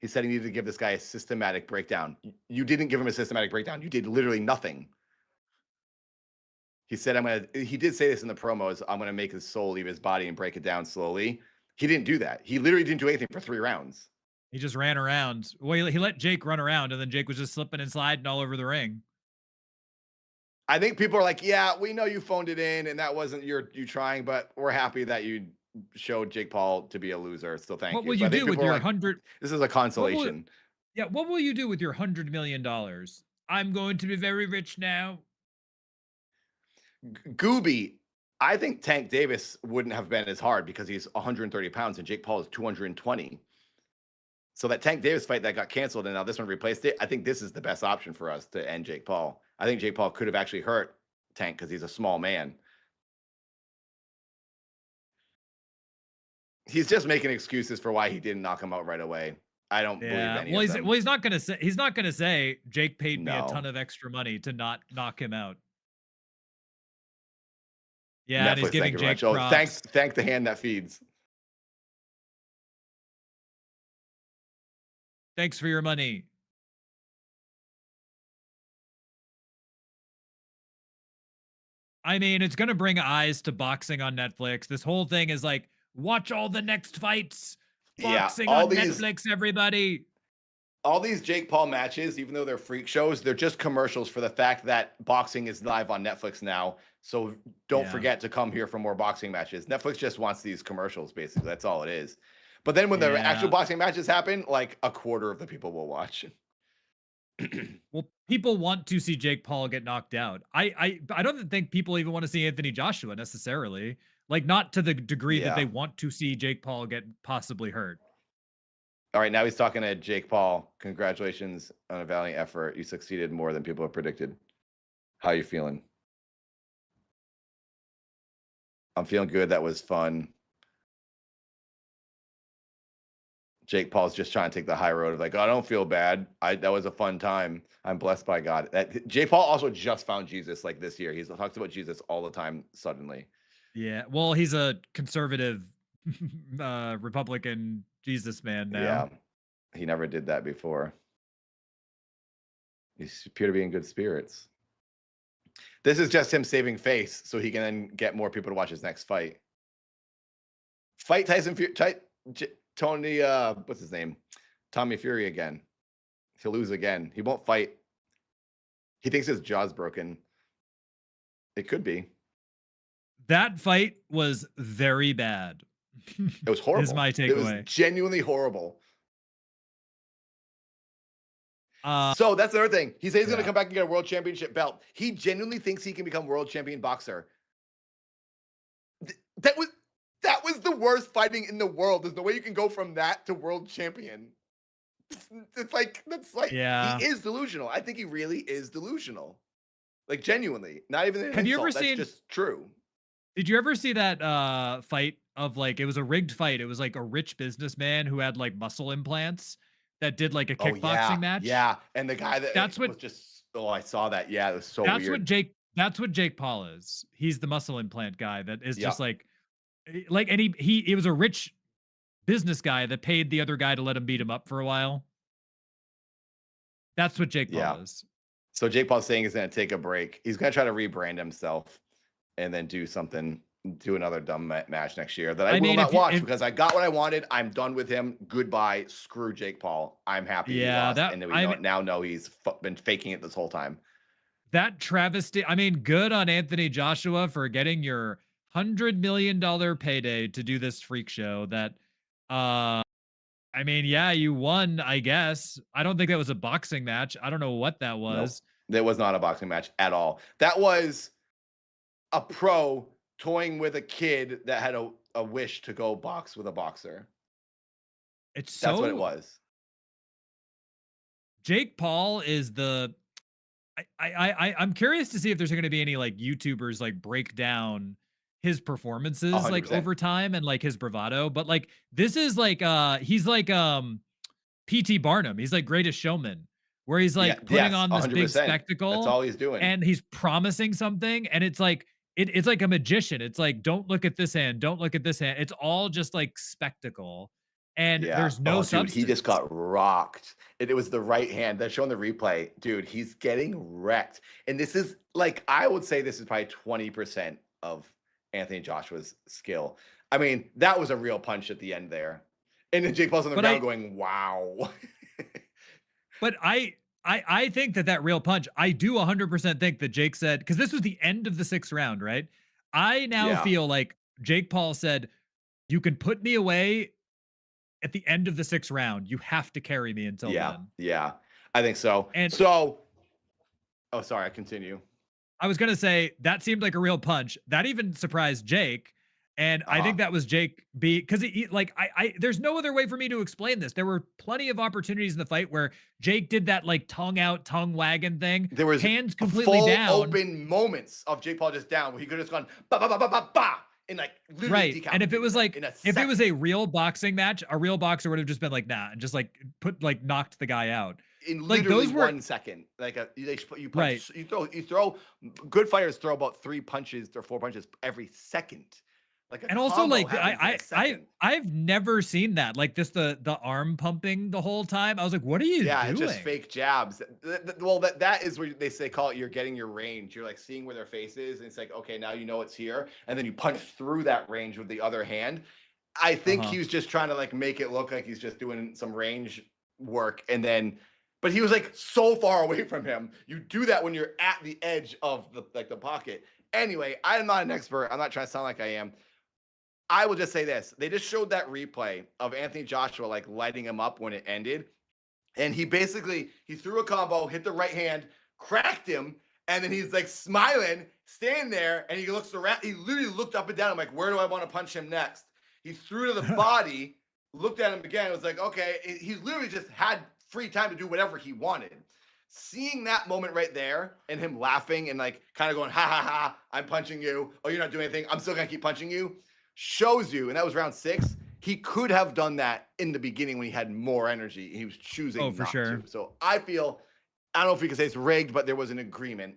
He said he needed to give this guy a systematic breakdown. You didn't give him a systematic breakdown. You did literally nothing. He said, he did say this in the promos, I'm going to make his soul leave his body and break it down slowly. He didn't do that. He literally didn't do anything for 3 rounds. He just ran around. Well, he let Jake run around, and then Jake was just slipping and sliding all over the ring. I think people are like, yeah, we know you phoned it in, and that wasn't you trying, but we're happy that you showed Jake Paul to be a loser. So thank you. What will you do with your 100? This is a consolation. What will you do with your $100 million? I'm going to be very rich now. Gooby, I think Tank Davis wouldn't have been as hard because he's 130 pounds and Jake Paul is 220. So that Tank Davis fight that got canceled and now this one replaced it, I think this is the best option for us to end Jake Paul. I think Jake Paul could have actually hurt Tank because he's a small man. He's just making excuses for why he didn't knock him out right away. I don't believe any of them. Well, he's not gonna say Jake paid me a ton of extra money to not knock him out. Yeah, Netflix, and he's giving Jake Oh, props. thank the hand that feeds. Thanks for your money. I mean, it's going to bring eyes to boxing on Netflix. This whole thing is like, watch all the next fights. Boxing on Netflix, everybody. All these Jake Paul matches, even though they're freak shows, they're just commercials for the fact that boxing is live on Netflix now. So don't forget to come here for more boxing matches. Netflix just wants these commercials, basically. That's all it is. But then when the actual boxing matches happen, like a quarter of the people will watch. Well, people want to see Jake Paul get knocked out. I don't think people even want to see Anthony Joshua necessarily. Like, not to the degree that they want to see Jake Paul get possibly hurt. All right, now he's talking to Jake Paul. Congratulations on a valiant effort. You succeeded more than people have predicted. How are you feeling? I'm feeling good. That was fun. Jake Paul's just trying to take the high road of like, oh, I don't feel bad. That was a fun time. I'm blessed by God. Jake Paul also just found Jesus like this year. He talks about Jesus all the time suddenly. Yeah, well, he's a conservative Republican Jesus man now. Yeah, he never did that before. You appear to be in good spirits. This is just him saving face so he can then get more people to watch his next fight. Fight Tyson Fury, Tony, what's his name? Tommy Fury again. He'll lose again. He won't fight. He thinks his jaw's broken. It could be. That fight was very bad. It was horrible. Is my takeaway. It was genuinely horrible. So that's another thing. He says he's going to come back and get a world championship belt. He genuinely thinks he can become world champion boxer. That was the worst fighting in the world. There's no way you can go from that to world champion. It's like, that's like, yeah. He is delusional. I think he really is delusional. Like, genuinely. Not even an Have you insult. ever That's seen, just true. Did you ever see that fight of like, it was a rigged fight. It was like a rich businessman who had like muscle implants that did like a kickboxing match. Yeah. And the guy that was just, I saw that. Yeah. It was so weird. That's what Jake Paul is. He's the muscle implant guy that is just and he was a rich business guy that paid the other guy to let him beat him up for a while. That's what Jake Paul is. So Jake Paul's saying he's going to take a break. He's going to try to rebrand himself and then do another dumb match next year that I will not watch because I got what I wanted. I'm done with him. Goodbye. Screw Jake Paul. I'm happy he lost. And we now know he's been faking it this whole time. That travesty. I mean, good on Anthony Joshua for getting your $100 million payday to do this freak show that, I mean, yeah, you won, I guess. I don't think that was a boxing match. I don't know what that was. Nope. That was not a boxing match at all. That was a pro toying with a kid that had a wish to go box with a boxer. That's what it was. Jake Paul is I'm curious to see if there's going to be any like YouTubers like break down his performances 100%. like over time and like his bravado, but like this is like he's like P.T. Barnum. He's like Greatest Showman, where he's like putting on this 100%. Big spectacle. That's all he's doing, and he's promising something, and it's like it's like a magician. It's like, don't look at this hand, don't look at this hand. It's all just like spectacle, and there's no substance. Dude, he just got rocked. It was the right hand that's showing the replay. Dude, he's getting wrecked, and this is like, I would say this is probably 20% of Anthony Joshua's skill. I mean, that was a real punch at the end there. And then Jake Paul's on the ground going, wow. But I think that real punch, I do 100% think that Jake said, because this was the end of the 6th round, right? I now feel like Jake Paul said, you can put me away at the end of the 6th round. You have to carry me until then. Yeah, I think so. And so, oh, sorry, I continue. I was going to say that seemed like a real punch. That even surprised Jake. And I think that was Jake because there's no other way for me to explain this. There were plenty of opportunities in the fight where Jake did that like tongue out, tongue wagging thing. There was hands completely down. Open moments of Jake Paul just down where he could have just gone ba ba ba ba ba ba and like literally And if it was like if it was a real boxing match, a real boxer would have just been like nah and just like knocked the guy out. In literally 1 second, like you punch, you throw. Good fighters throw about 3 punches or 4 punches every second. Like and also like I've never seen that like this the arm pumping the whole time. I was like, what are you doing? It's just fake jabs. Well, that is where they call it. You're getting your range. You're like seeing where their face is, and it's like, okay, now you know it's here, and then you punch through that range with the other hand. I think he was just trying to like make it look like he's just doing some range work, and then. But he was like so far away from him. You do that when you're at the edge of the pocket. Anyway, I'm not an expert. I'm not trying to sound like I am. I will just say this. They just showed that replay of Anthony Joshua like lighting him up when it ended. And he threw a combo, hit the right hand, cracked him, and then he's like smiling, standing there, and he looks around. He literally looked up and down. I'm like, where do I want to punch him next? He threw to the body, looked at him again, was like, okay. He literally just had free time to do whatever he wanted. Seeing that moment right there and him laughing and like kind of going, ha ha ha, I'm punching you. Oh, you're not doing anything. I'm still going to keep punching you. Shows you, and that was round 6. He could have done that in the beginning when he had more energy. He was choosing not to. So I don't know if we can say it's rigged, but there was an agreement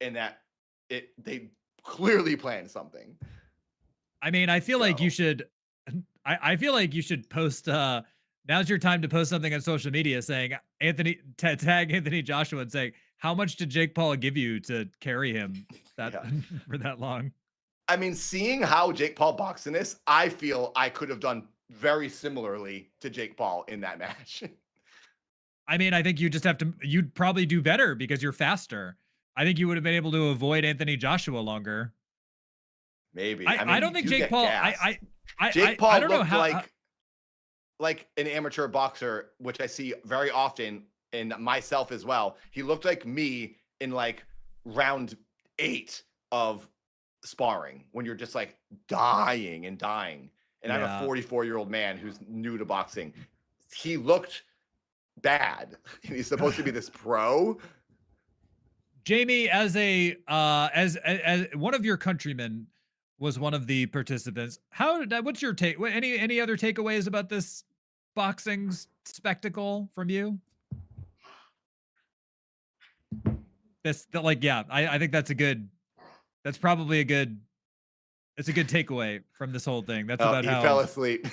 in that they clearly planned something. I mean, I feel like you should. I feel like you should post. Now's your time to post something on social media saying tag Anthony Joshua and saying, how much did Jake Paul give you to carry him that Yeah. for that long? I mean, seeing how Jake Paul boxed in this, I feel I could have done very similarly to Jake Paul in that match. I mean, I think you just have to. You'd probably do better because you're faster. I think you would have been able to avoid Anthony Joshua longer. Maybe. I mean, don't you think do Jake get Paul. gassed. I Jake Paul I don't know looked how. like an amateur boxer, which I see very often in myself as well. He looked like me in like round 8 of sparring when you're just like dying and dying. And I'm Yeah. a 44-year-old man who's new to boxing. He looked bad. He's supposed to be this pro. Jamie, as a as one of your countrymen was one of the participants. What's your take? Any other takeaways about this boxing spectacle from you? I think that's probably a good takeaway from this whole thing. That's about he how fell asleep.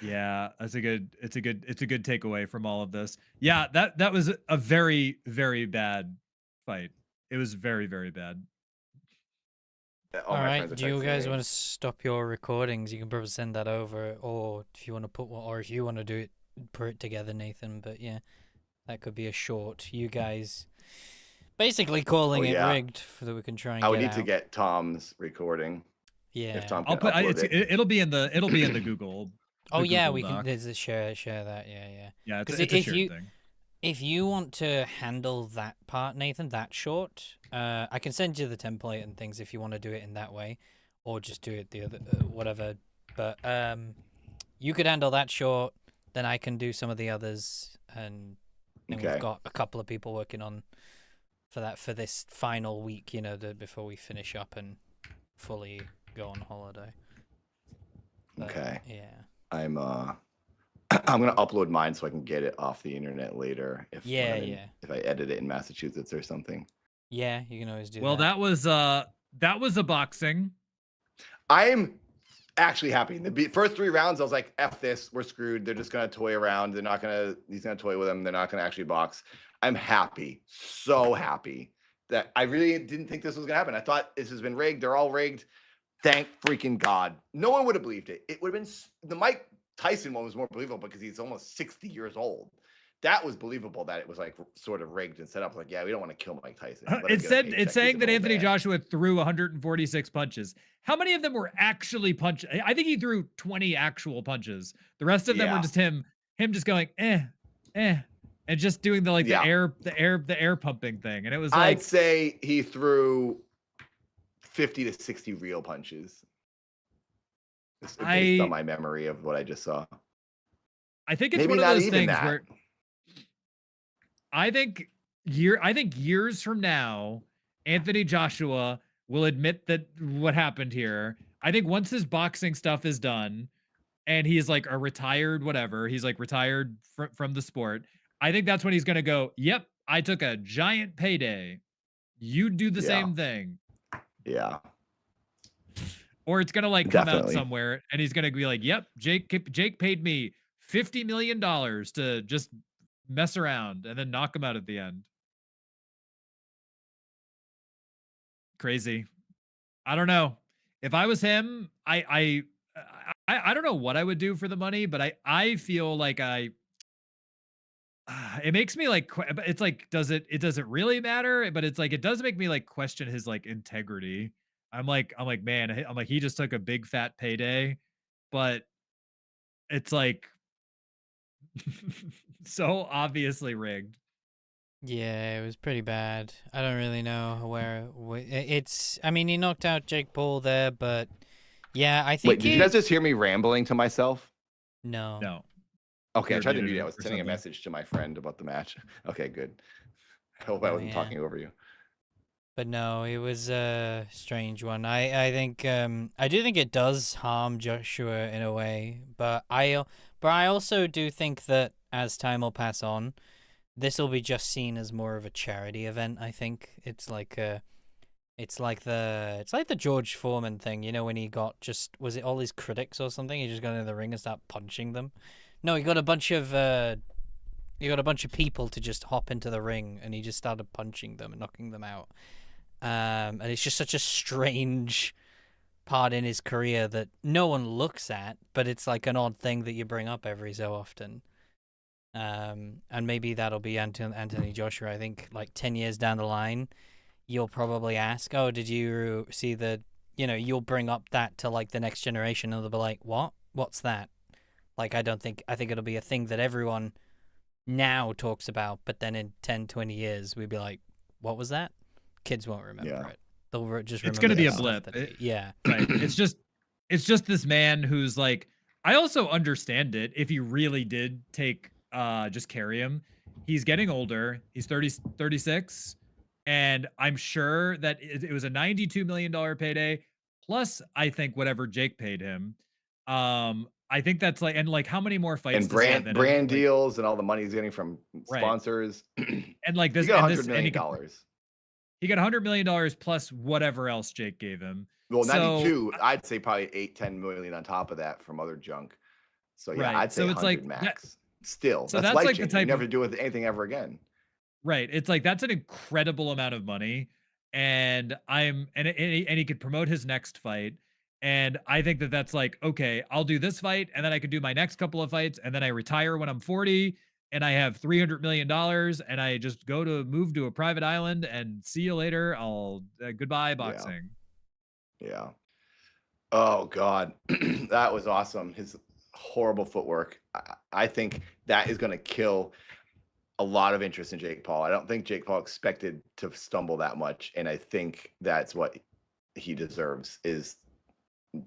Yeah, it's a good takeaway from all of this. Yeah, that was a very, very bad fight. It was very, very bad. All right, do you guys want to stop your recordings? You can probably send that over, or if you want to put one, or if you want to do it, put it together, Nathan. But yeah, that could be a short. You guys basically calling it rigged so that we can try and I would get need to get Tom's recording. Yeah, if Tom I'll can put upload it. it'll be in the Google. Oh the yeah, Google we Doc. can. There's a share that. Yeah. Yeah, it's 'Cause a shared thing. If you want to handle that part, Nathan, that short, I can send you the template and things if you want to do it in that way, or just do it the other whatever. But you could handle that short, then I can do some of the others, and we've got a couple of people working on for this final week, before we finish up and fully go on holiday. But, Okay. Yeah. I'm gonna upload mine so I can get it off the internet later. If I edit it in Massachusetts or something. Yeah, you can always do Well, that. that was a boxing. I'm actually happy. In the first 3 rounds, I was like, "F this, we're screwed. They're just gonna toy around. He's gonna toy with them. They're not gonna actually box." I'm happy, so happy that I really didn't think this was gonna happen. I thought this has been rigged. They're all rigged. Thank freaking God. No one would have believed it. It would have been the Mike Tyson one was more believable because he's almost 60 years old. That was believable that it was like sort of rigged and set up. Like, yeah, we don't want to kill Mike Tyson. It's saying that Anthony Joshua threw 146 punches. How many of them were actually punches? I think he threw 20 actual punches. The rest of them were just him just going and just doing the air pumping thing. And it was like, I'd say he threw 50 to 60 real punches. Based on my memory of what I just saw. I think it's one of those things where I think years from now, Anthony Joshua will admit that what happened here. I think once his boxing stuff is done and he's like a retired whatever, he's like retired from the sport. I think that's when he's going to go, "Yep, I took a giant payday. You do the same thing." Yeah. Or it's gonna come out somewhere, and he's gonna be like, "Yep, Jake paid me $50 million to just mess around and then knock him out at the end." Crazy. I don't know. If I was him, I don't know what I would do for the money, but I feel like it makes me like it's like does it really matter? But it's like it does make me like question his like integrity. I'm like, man, I'm like, he just took a big fat payday, but it's like so obviously rigged. Yeah, it was pretty bad. I don't really know where it's. I mean, he knocked out Jake Paul there, but yeah, I think. Wait, did you guys just hear me rambling to myself? No. No. Okay, I tried to mute it. I was sending a message to my friend about the match. Okay, good. I hope I wasn't talking over you. But no, it was a strange one. I think I do think it does harm Joshua in a way, but I also do think that as time will pass on, this will be just seen as more of a charity event. I think it's like the George Foreman thing, when he got was it all his critics or something? He just got into the ring and started punching them. No, he got a bunch of You got a bunch of people to just hop into the ring, and he just started punching them and knocking them out. And it's just such a strange part in his career that no one looks at, but it's like an odd thing that you bring up every so often. And maybe that'll be Anthony Joshua. I think like 10 years down the line, you'll probably ask, "Oh, did you see the?" You'll bring up that to like the next generation, and they'll be like, "What? What's that?" Like, I think it'll be a thing that everyone now talks about, but then in 10, 20 years, we'd be like, "What was that?" Kids won't remember it. They'll just remember it's going to be a the stuff blip. yeah. Right. It's just this man who's like, I also understand it if he really did just carry him. He's getting older. He's 36. And I'm sure that it was a $92 million payday. Plus, I think whatever Jake paid him. I think that's like, and like how many more fights And does he have in brand him? deals and all the money he's getting from Right. sponsors. And like this, he got and $100 this, million. He got $100 million plus whatever else Jake gave him. Well, So, 92, I'd say probably 8-10 million on top of that from other junk. So yeah, Right. I'd say So it's 100 like max. Still, so that's that's like the life-changing. type You never of do with anything ever again. right. It's like that's an incredible amount of money, and he could promote his next fight, and I think that that's like okay, I'll do this fight, and then I could do my next couple of fights, and then I retire when I'm 40, and I have $300 million, and I just move to a private island, and see you later. I'll goodbye boxing. Yeah. Oh God, that was awesome. His horrible footwork. I think that is going to kill a lot of interest in Jake Paul. I don't think Jake Paul expected to stumble that much, and I think that's what he deserves, is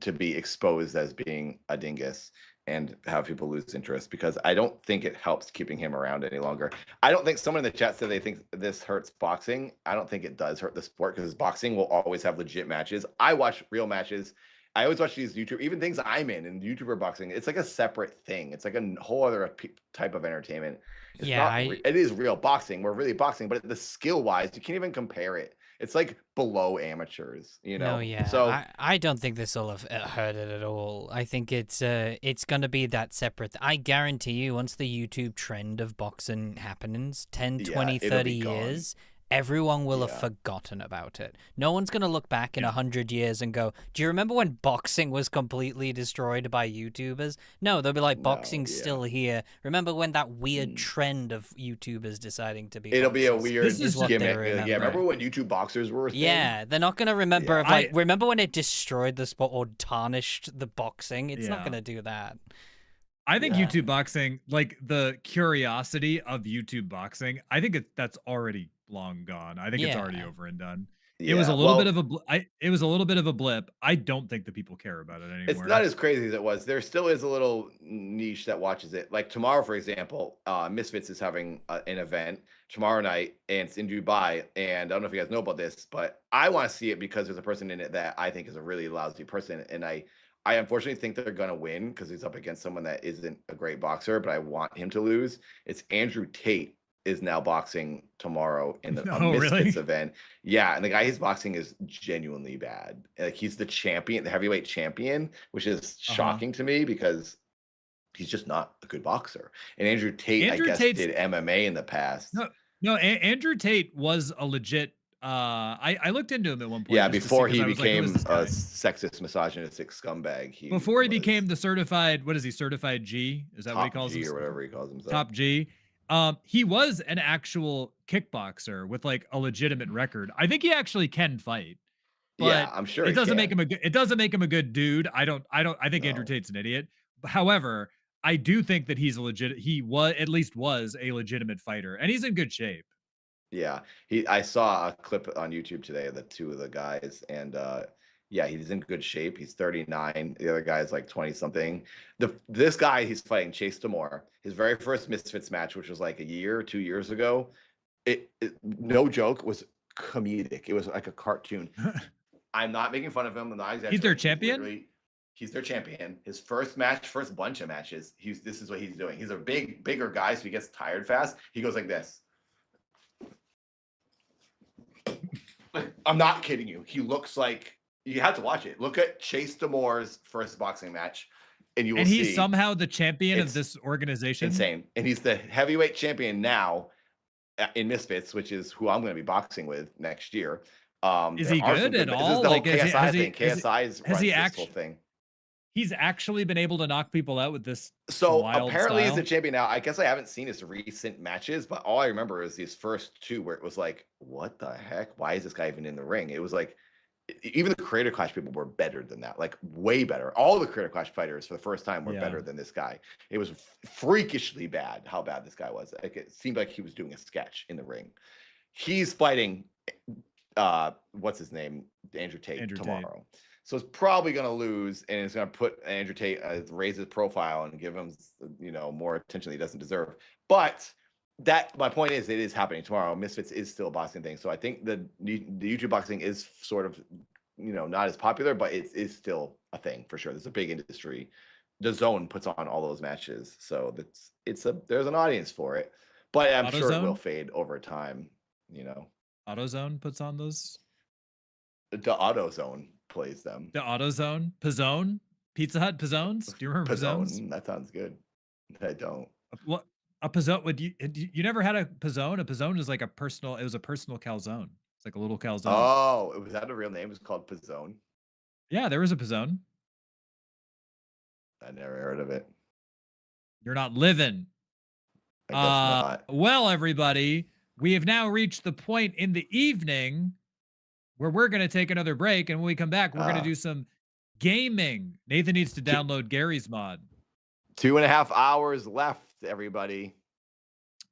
to be exposed as being a dingus and have people lose interest, because I don't think it helps keeping him around any longer. I don't think someone in the chat said they think this hurts boxing. I don't think it does hurt the sport, because boxing will always have legit matches. I watch real matches. I always watch these YouTube, even things I'm in YouTuber boxing. It's like a separate thing. It's like a whole other type of entertainment. It's it is real boxing. We're really boxing, but the skill wise, you can't even compare it. It's like below amateurs, No, yeah. So I don't think this will have hurt it at all. I think it's going to be that separate. I guarantee you, once the YouTube trend of boxing happens, 10, 20, 30 years, everyone will have forgotten about it. No one's going to look back in 100 years and go, do you remember when boxing was completely destroyed by YouTubers? No, they'll be like, boxing's still here. Remember when that weird trend of YouTubers deciding to be It'll be a boxers? weird This is what they gimmick. remember. Yeah, remember when YouTube boxers were a thing? Yeah, they're not going to remember, remember when it destroyed the sport or tarnished the boxing? It's not going to do that. I think YouTube boxing, like the curiosity of YouTube boxing, I think that's already long gone. I think it's already over and done. It was a little bit of it was a little bit of a blip. I don't think that people care about it anymore. It's not as crazy as it was. There still is a little niche that watches it. Like tomorrow, for example, Misfits is having an event tomorrow night, and it's in Dubai. And I don't know if you guys know about this, but I want to see it because there's a person in it that I think is a really lousy person, and I unfortunately think they're going to win because he's up against someone that isn't a great boxer, but I want him to lose. It's Andrew Tate is now boxing tomorrow in the Misfits event. Yeah, and the guy he's boxing is genuinely bad. Like he's the champion, the heavyweight champion, which is shocking to me because he's just not a good boxer. And Andrew Tate, I guess, did MMA in the past. No, Andrew Tate was a legit I looked into him at one point. Yeah, before he became a sexist, misogynistic scumbag. Before he became the certified, what is he, certified G? Is that what he calls himself? Or whatever he calls himself. Top G. He was an actual kickboxer with like a legitimate record. I think he actually can fight. But yeah, I'm sure it doesn't make him a good dude. I think Andrew Tate's an idiot. However, I do think that he was a legitimate fighter, and he's in good shape. Yeah, I saw a clip on YouTube today of the two of the guys, and yeah, he's in good shape. He's 39. The other guy's like 20 something. This guy he's fighting, Chase Damore, his very first Misfits match, which was like a year or 2 years ago. It no joke, was comedic. It was like a cartoon. I'm not making fun of him. I'm not exaggerating. He's their champion. He's their champion. His first bunch of matches. This is what he's doing. He's a bigger guy, so he gets tired fast. He goes like this. I'm not kidding you. He looks like, you have to watch it. Look at Chase Damore's first boxing match. and you will And see. he's somehow the champion of It's this organization. insane. And he's the heavyweight champion now in Misfits, which is who I'm going to be boxing with next year. Is There he are some good at This is all? the whole Like, has KSI he, thing. KSI is has he runs this whole thing. He's actually been able to knock people out with this So wild apparently he's style? the champion now. I guess I haven't seen his recent matches, but all I remember is his first two where it was like, what the heck? Why is this guy even in the ring? It was like, even the Creator Clash people were better than that, like way better. All the Creator Clash fighters for the first time were better than this guy. It was freakishly bad how bad this guy was. Like, it seemed like he was doing a sketch in the ring. He's fighting, what's his name? Andrew Tate tomorrow. So it's probably going to lose, and it's going to put Andrew Tate, raise his profile and give him, more attention he doesn't deserve. But my point is, it is happening tomorrow. Misfits is still a boxing thing. So I think the YouTube boxing is sort of, not as popular, but it is still a thing for sure. There's a big industry. The Zone puts on all those matches. So there's an audience for it, but I'm sure it will fade over time, AutoZone puts on those? The AutoZone plays them. The AutoZone? Pizzone? Pizza Hut Pizzones? Do you remember Pizzones? That sounds good. I don't. What? A Pizzone? Would you never had a Pizzone? A Pizzone is like it was a personal calzone. It's like a little calzone. Oh, was that a real name? It was called Pizzone. Yeah, there was a Pizzone. I never heard of it. You're not living. I guess not. Well, everybody, we have now reached the point in the evening where we're going to take another break, and when we come back, we're going to do some gaming. Nathan needs to download Gary's mod. 2.5 hours left, everybody.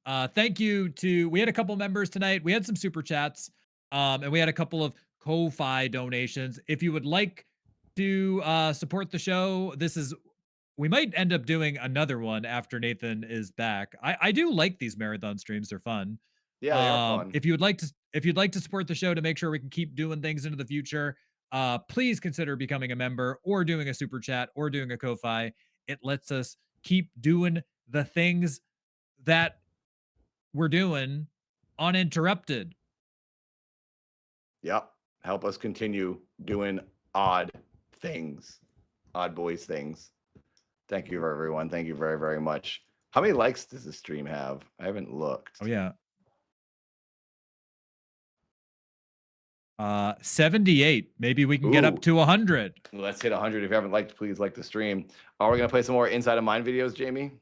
Thank you we had a couple members tonight. We had some super chats, and we had a couple of Ko-Fi donations. If you would like to support the show, we might end up doing another one after Nathan is back. I do like these marathon streams. They're fun. Yeah, they are fun. If you'd like to support the show to make sure we can keep doing things into the future, please consider becoming a member or doing a super chat or doing a Ko-Fi. It lets us keep doing the things that we're doing uninterrupted. Yep. Help us continue doing odd boys things. Thank you, everyone. Thank you very, very much. How many likes does this stream have? I haven't looked. Oh, yeah. 78. Maybe we can get up to 100. Let's hit 100. If you haven't liked, please like the stream. Are we going to play some more Inside of Mind videos, Jamie?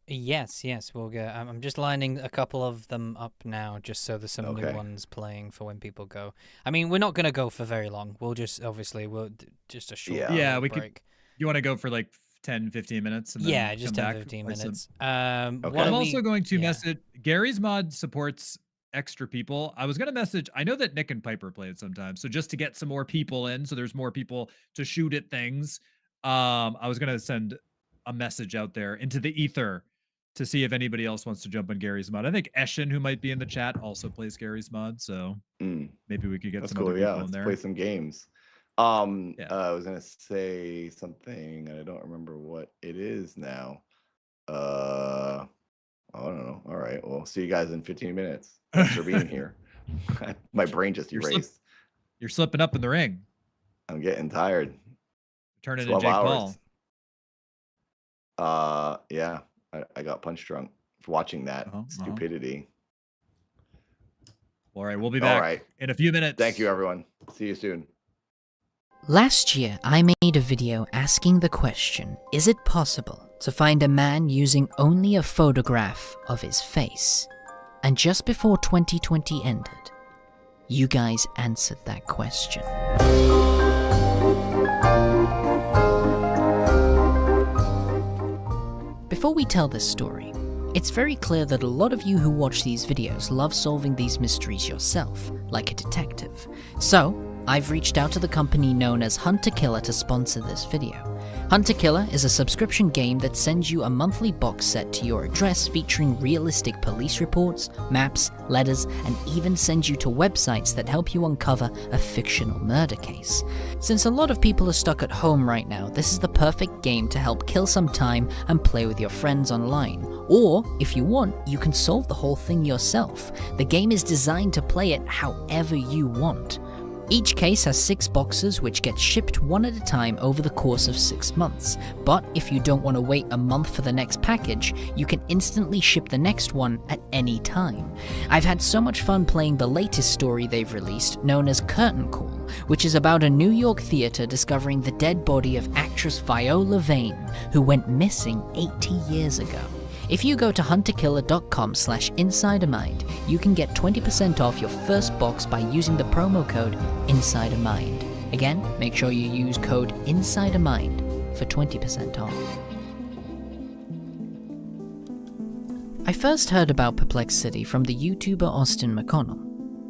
Yes, we'll go. I'm just lining a couple of them up now, just so there's some new ones playing for when people go. I mean, we're not going to go for very long. We'll just, just a short we break. could. You want to go for like 10, 15 minutes? And then just 10, 15 minutes. I'm also going to message. Gary's mod supports extra people. I was going to message. I know that Nick and Piper play it sometimes. So just to get some more people in, so there's more people to shoot at things. I was going to send a message out there into the ether to see if anybody else wants to jump on Gary's mod. I think Eshin, who might be in the chat, also plays Gary's mod. So maybe we could get some other people in there. Play some games. I was going to say something, and I don't remember what it is now. I don't know. All right. Well, see you guys in 15 minutes. Thanks for being here. My brain just erased. You're slipping up in the ring. I'm getting tired. Turning into Jake Paul. Yeah. I got punch drunk for watching that stupidity. All right. We'll be back in a few minutes. Thank you, everyone. See you soon. Last year, I made a video asking the question, is it possible to find a man using only a photograph of his face? And just before 2020 ended, you guys answered that question. Before we tell this story, it's very clear that a lot of you who watch these videos love solving these mysteries yourself, like a detective. So, I've reached out to the company known as Hunter Killer to sponsor this video. Hunter Killer is a subscription game that sends you a monthly box set to your address featuring realistic police reports, maps, letters, and even sends you to websites that help you uncover a fictional murder case. Since a lot of people are stuck at home right now, this is the perfect game to help kill some time and play with your friends online. Or, if you want, you can solve the whole thing yourself. The game is designed to play it however you want. Each case has 6 boxes which get shipped one at a time over the course of 6 months, but if you don't want to wait a month for the next package, you can instantly ship the next one at any time. I've had so much fun playing the latest story they've released, known as Curtain Call, which is about a New York theater discovering the dead body of actress Viola Vane, who went missing 80 years ago. If you go to hunterkiller.com/insidermind, you can get 20% off your first box by using the promo code InsiderMind. Again, make sure you use code InsiderMind for 20% off. I first heard about Perplexity from the YouTuber Austin McConnell.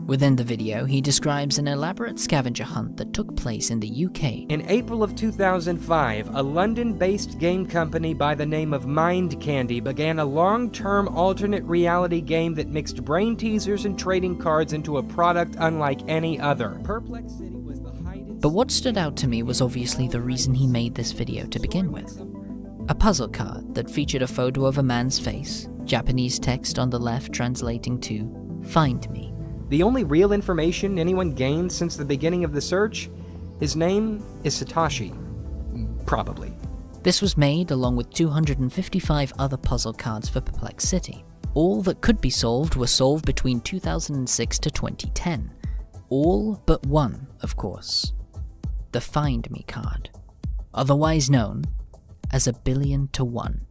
Within the video, he describes an elaborate scavenger hunt that took place in the UK. In April of 2005, a London-based game company by the name of Mind Candy began a long-term alternate reality game that mixed brain teasers and trading cards into a product unlike any other. Perplexity was the But what stood out to me was obviously the reason he made this video to begin with. A puzzle card that featured a photo of a man's face, Japanese text on the left translating to, "Find me." The only real information anyone gained since the beginning of the search? His name is Satoshi. Probably. This was made along with 255 other puzzle cards for Perplexity. All that could be solved were solved between 2006 to 2010. All but one, of course. The Find Me card. Otherwise known as a 1,000,000,000-to-1.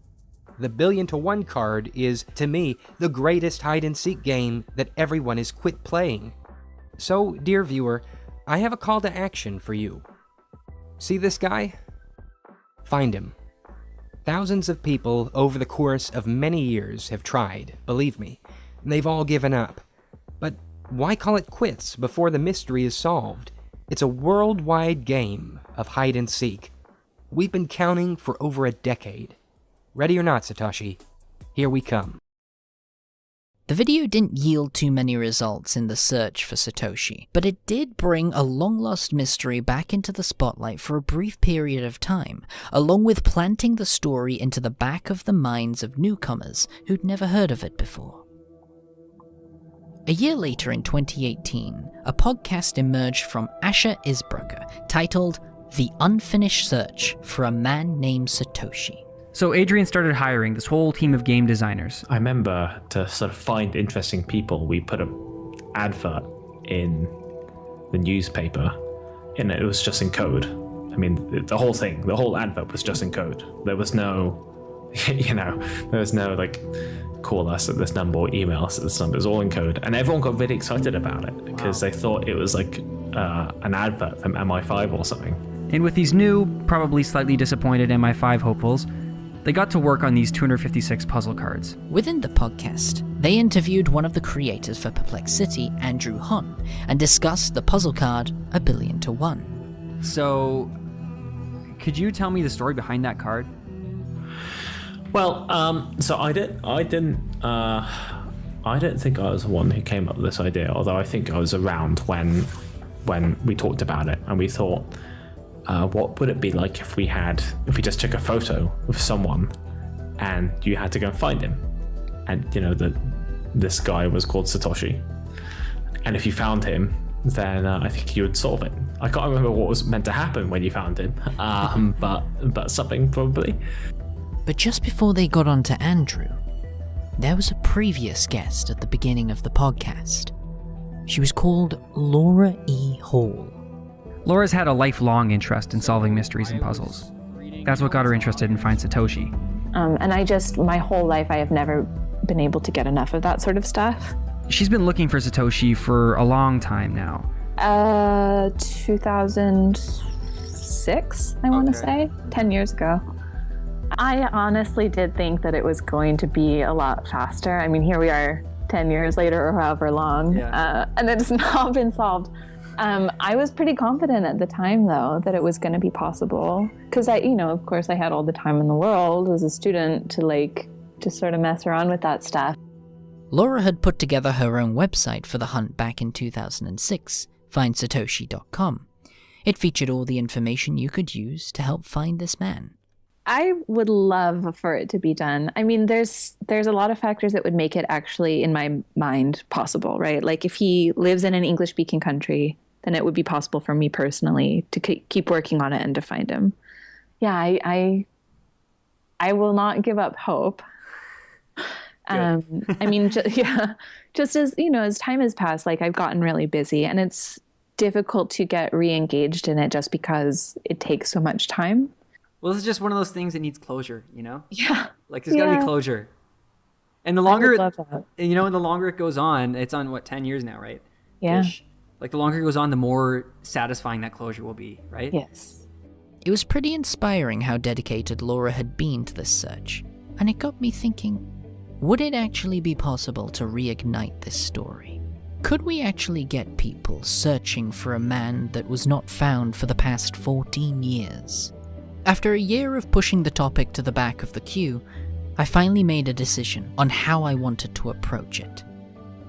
The 1,000,000,000-to-1 card is, to me, the greatest hide-and-seek game that everyone has quit playing. So, dear viewer, I have a call to action for you. See this guy? Find him. Thousands of people over the course of many years have tried, believe me, and they've all given up. But why call it quits before the mystery is solved? It's a worldwide game of hide-and-seek. We've been counting for over a decade. Ready or not, Satoshi, here we come. The video didn't yield too many results in the search for Satoshi, but it did bring a long-lost mystery back into the spotlight for a brief period of time, along with planting the story into the back of the minds of newcomers who'd never heard of it before. A year later in 2018, a podcast emerged from Asher Isbrucker titled The Unfinished Search for a Man Named Satoshi. So Adrian started hiring this whole team of game designers. I remember to sort of find interesting people, we put an advert in the newspaper, and it was just in code. I mean, the whole thing, the whole advert was just in code. There was no, there was no like, call us at this number or email us at this number. It was all in code, and everyone got really excited about it because they thought it was like an advert from MI5 or something. And with these new, probably slightly disappointed MI5 hopefuls, they got to work on these 256 puzzle cards. Within the podcast, they interviewed one of the creators for Perplexity, Andrew Hun, and discussed the puzzle card 1,000,000,000-to-1. So, could you tell me the story behind that card? Well, so I didn't think I was the one who came up with this idea, although I think I was around when we talked about it, and we thought, what would it be like if we just took a photo of someone and you had to go and find him? And this guy was called Satoshi. And if you found him, then I think you would solve it. I can't remember what was meant to happen when you found him, but something probably. But just before they got on to Andrew, there was a previous guest at the beginning of the podcast. She was called Laura E. Hall. Laura's had a lifelong interest in solving mysteries and puzzles. That's what got her interested in Find Satoshi. And my whole life, I have never been able to get enough of that sort of stuff. She's been looking for Satoshi for a long time now. 2006, I want to say, 10 years ago. I honestly did think that it was going to be a lot faster. I mean, here we are 10 years later or however long, and it's not been solved. I was pretty confident at the time, though, that it was going to be possible. Because of course, I had all the time in the world as a student to sort of mess around with that stuff. Laura had put together her own website for the hunt back in 2006, findsatoshi.com. It featured all the information you could use to help find this man. I would love for it to be done. I mean, there's a lot of factors that would make it actually, in my mind, possible, right? Like if he lives in an English-speaking country, then it would be possible for me personally to keep working on it and to find him. Yeah, I will not give up hope. I mean, just as, as time has passed, like I've gotten really busy, and it's difficult to get re-engaged in it just because it takes so much time. Well, this is just one of those things that needs closure, Yeah. Like there's gotta be closure. And the longer, I would love that. and the longer it goes on, it's on 10 years now, right? Yeah. Ish. Like the longer it goes on, the more satisfying that closure will be, right? Yes. It was pretty inspiring how dedicated Laura had been to this search, and it got me thinking, would it actually be possible to reignite this story? Could we actually get people searching for a man that was not found for the past 14 years? After a year of pushing the topic to the back of the queue, I finally made a decision on how I wanted to approach it.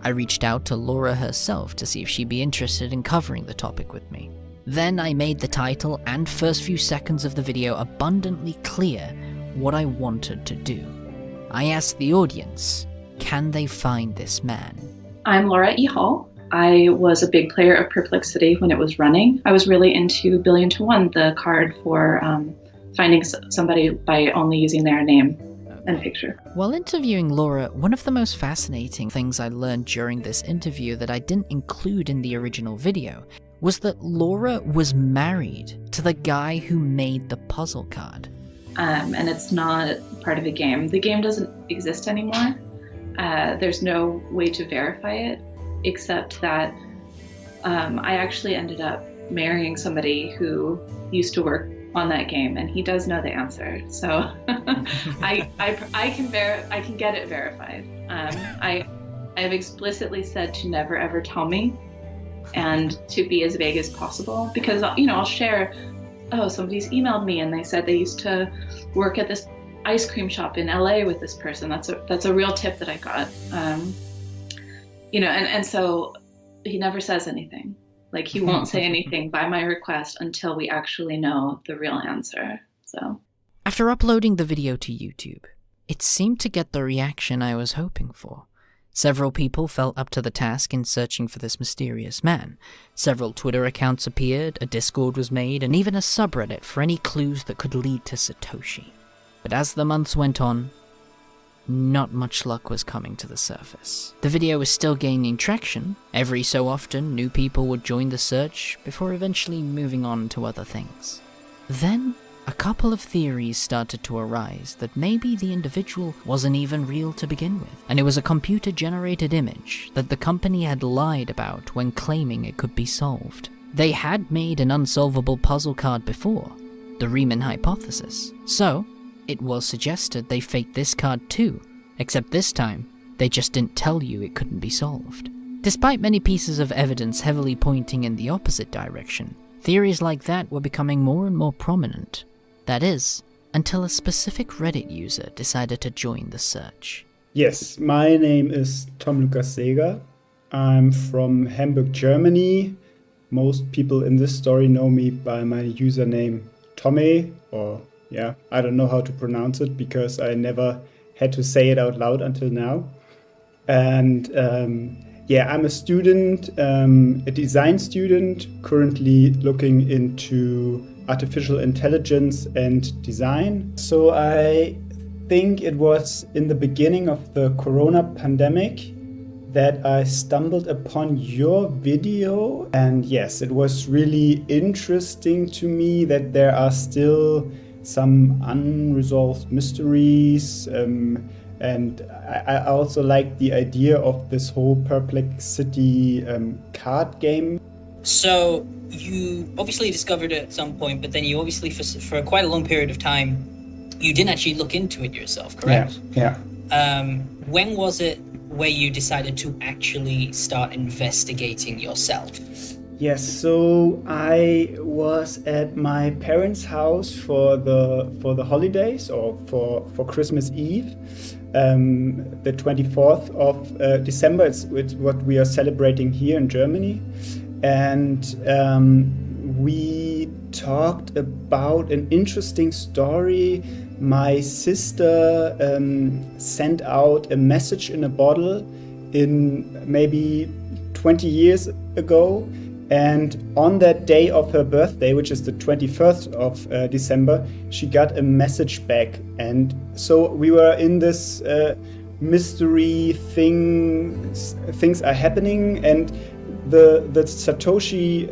I reached out to Laura herself to see if she'd be interested in covering the topic with me. Then I made the title and first few seconds of the video abundantly clear what I wanted to do. I asked the audience, can they find this man? I'm Laura E. Hall. I was a big player of Perplexity when it was running. I was really into Billion to One, the card for finding somebody by only using their name and picture. While interviewing Laura, one of the most fascinating things I learned during this interview that I didn't include in the original video was that Laura was married to the guy who made the puzzle card. And it's not part of the game. The game doesn't exist anymore. There's no way to verify it, except that I actually ended up marrying somebody who used to work on that game, and he does know the answer. So I can get it verified. I have explicitly said to never ever tell me, and to be as vague as possible, because I'll share, somebody's emailed me and they said they used to work at this ice cream shop in LA with this person. That's a real tip that I got. And so he never says anything. Like he won't say anything by my request until we actually know the real answer. So after uploading the video to YouTube, it seemed to get the reaction I was hoping for. Several people felt up to the task in searching for this mysterious man. Several Twitter accounts appeared, a Discord was made, and even a subreddit for any clues that could lead to Satoshi. But as the months went on, not much luck was coming to the surface. The video was still gaining traction. Every so often, new people would join the search before eventually moving on to other things. Then, a couple of theories started to arise that maybe the individual wasn't even real to begin with, and it was a computer-generated image that the company had lied about when claiming it could be solved. They had made an unsolvable puzzle card before, the Riemann hypothesis, so it was suggested they faked this card too, except this time, they just didn't tell you it couldn't be solved. Despite many pieces of evidence heavily pointing in the opposite direction, theories like that were becoming more and more prominent. That is, until a specific Reddit user decided to join the search. Yes, my name is Tom Lukas Seger. I'm from Hamburg, Germany. Most people in this story know me by my username Tommy, or I don't know how to pronounce it because I never had to say it out loud until now. And I'm a student, a design student, currently looking into artificial intelligence and design. So I think it was in the beginning of the Corona pandemic that I stumbled upon your video. And yes, it was really interesting to me that there are still some unresolved mysteries. And I also like the idea of this whole Perplexity card game. So you obviously discovered it at some point, but then you obviously, for quite a long period of time, you didn't actually look into it yourself, correct? Yeah. When was it where you decided to actually start investigating yourself? Yes, so I was at my parents' house for the holidays, or for Christmas Eve, the 24th of December. It's what we are celebrating here in Germany. And we talked about an interesting story. My sister sent out a message in a bottle in maybe 20 years ago. And on that day of her birthday, which is the 21st of December, she got a message back. And so we were in this mystery thing, things are happening, and the Satoshi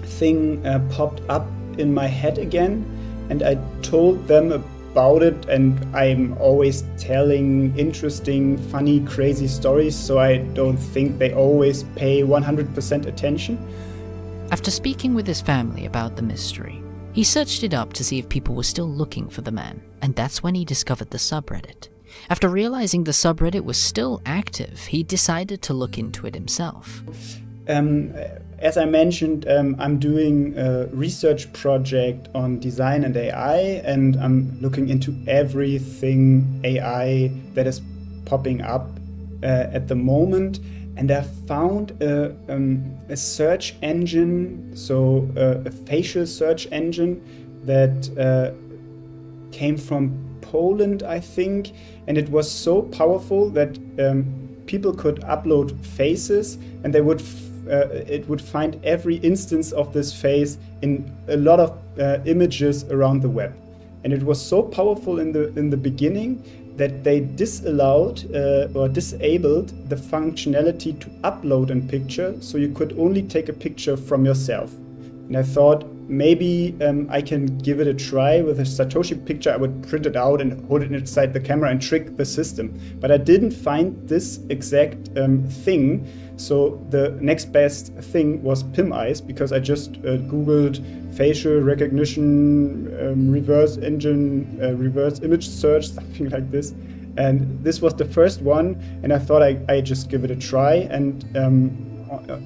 thing popped up in my head again, and I told them about it, and I'm always telling interesting, funny, crazy stories, so I don't think they always pay 100% attention. After speaking with his family about the mystery, he searched it up to see if people were still looking for the man, and that's when he discovered the subreddit. After realizing the subreddit was still active, he decided to look into it himself. As I mentioned, I'm doing a research project on design and AI, and I'm looking into everything AI that is popping up at the moment. And I found a search engine, so a facial search engine that came from Poland, I think, and it was so powerful that people could upload faces, and they would it would find every instance of this face in a lot of images around the web. And it was so powerful in the beginning that they disallowed or disabled the functionality to upload a picture, so you could only take a picture from yourself. And I thought maybe I can give it a try with a Satoshi picture. I would print it out and hold it inside the camera and trick the system. But I didn't find this exact thing. So the next best thing was PIM eyes, because I just Googled facial recognition, reverse image search, something like this. And this was the first one, and I thought I just give it a try. And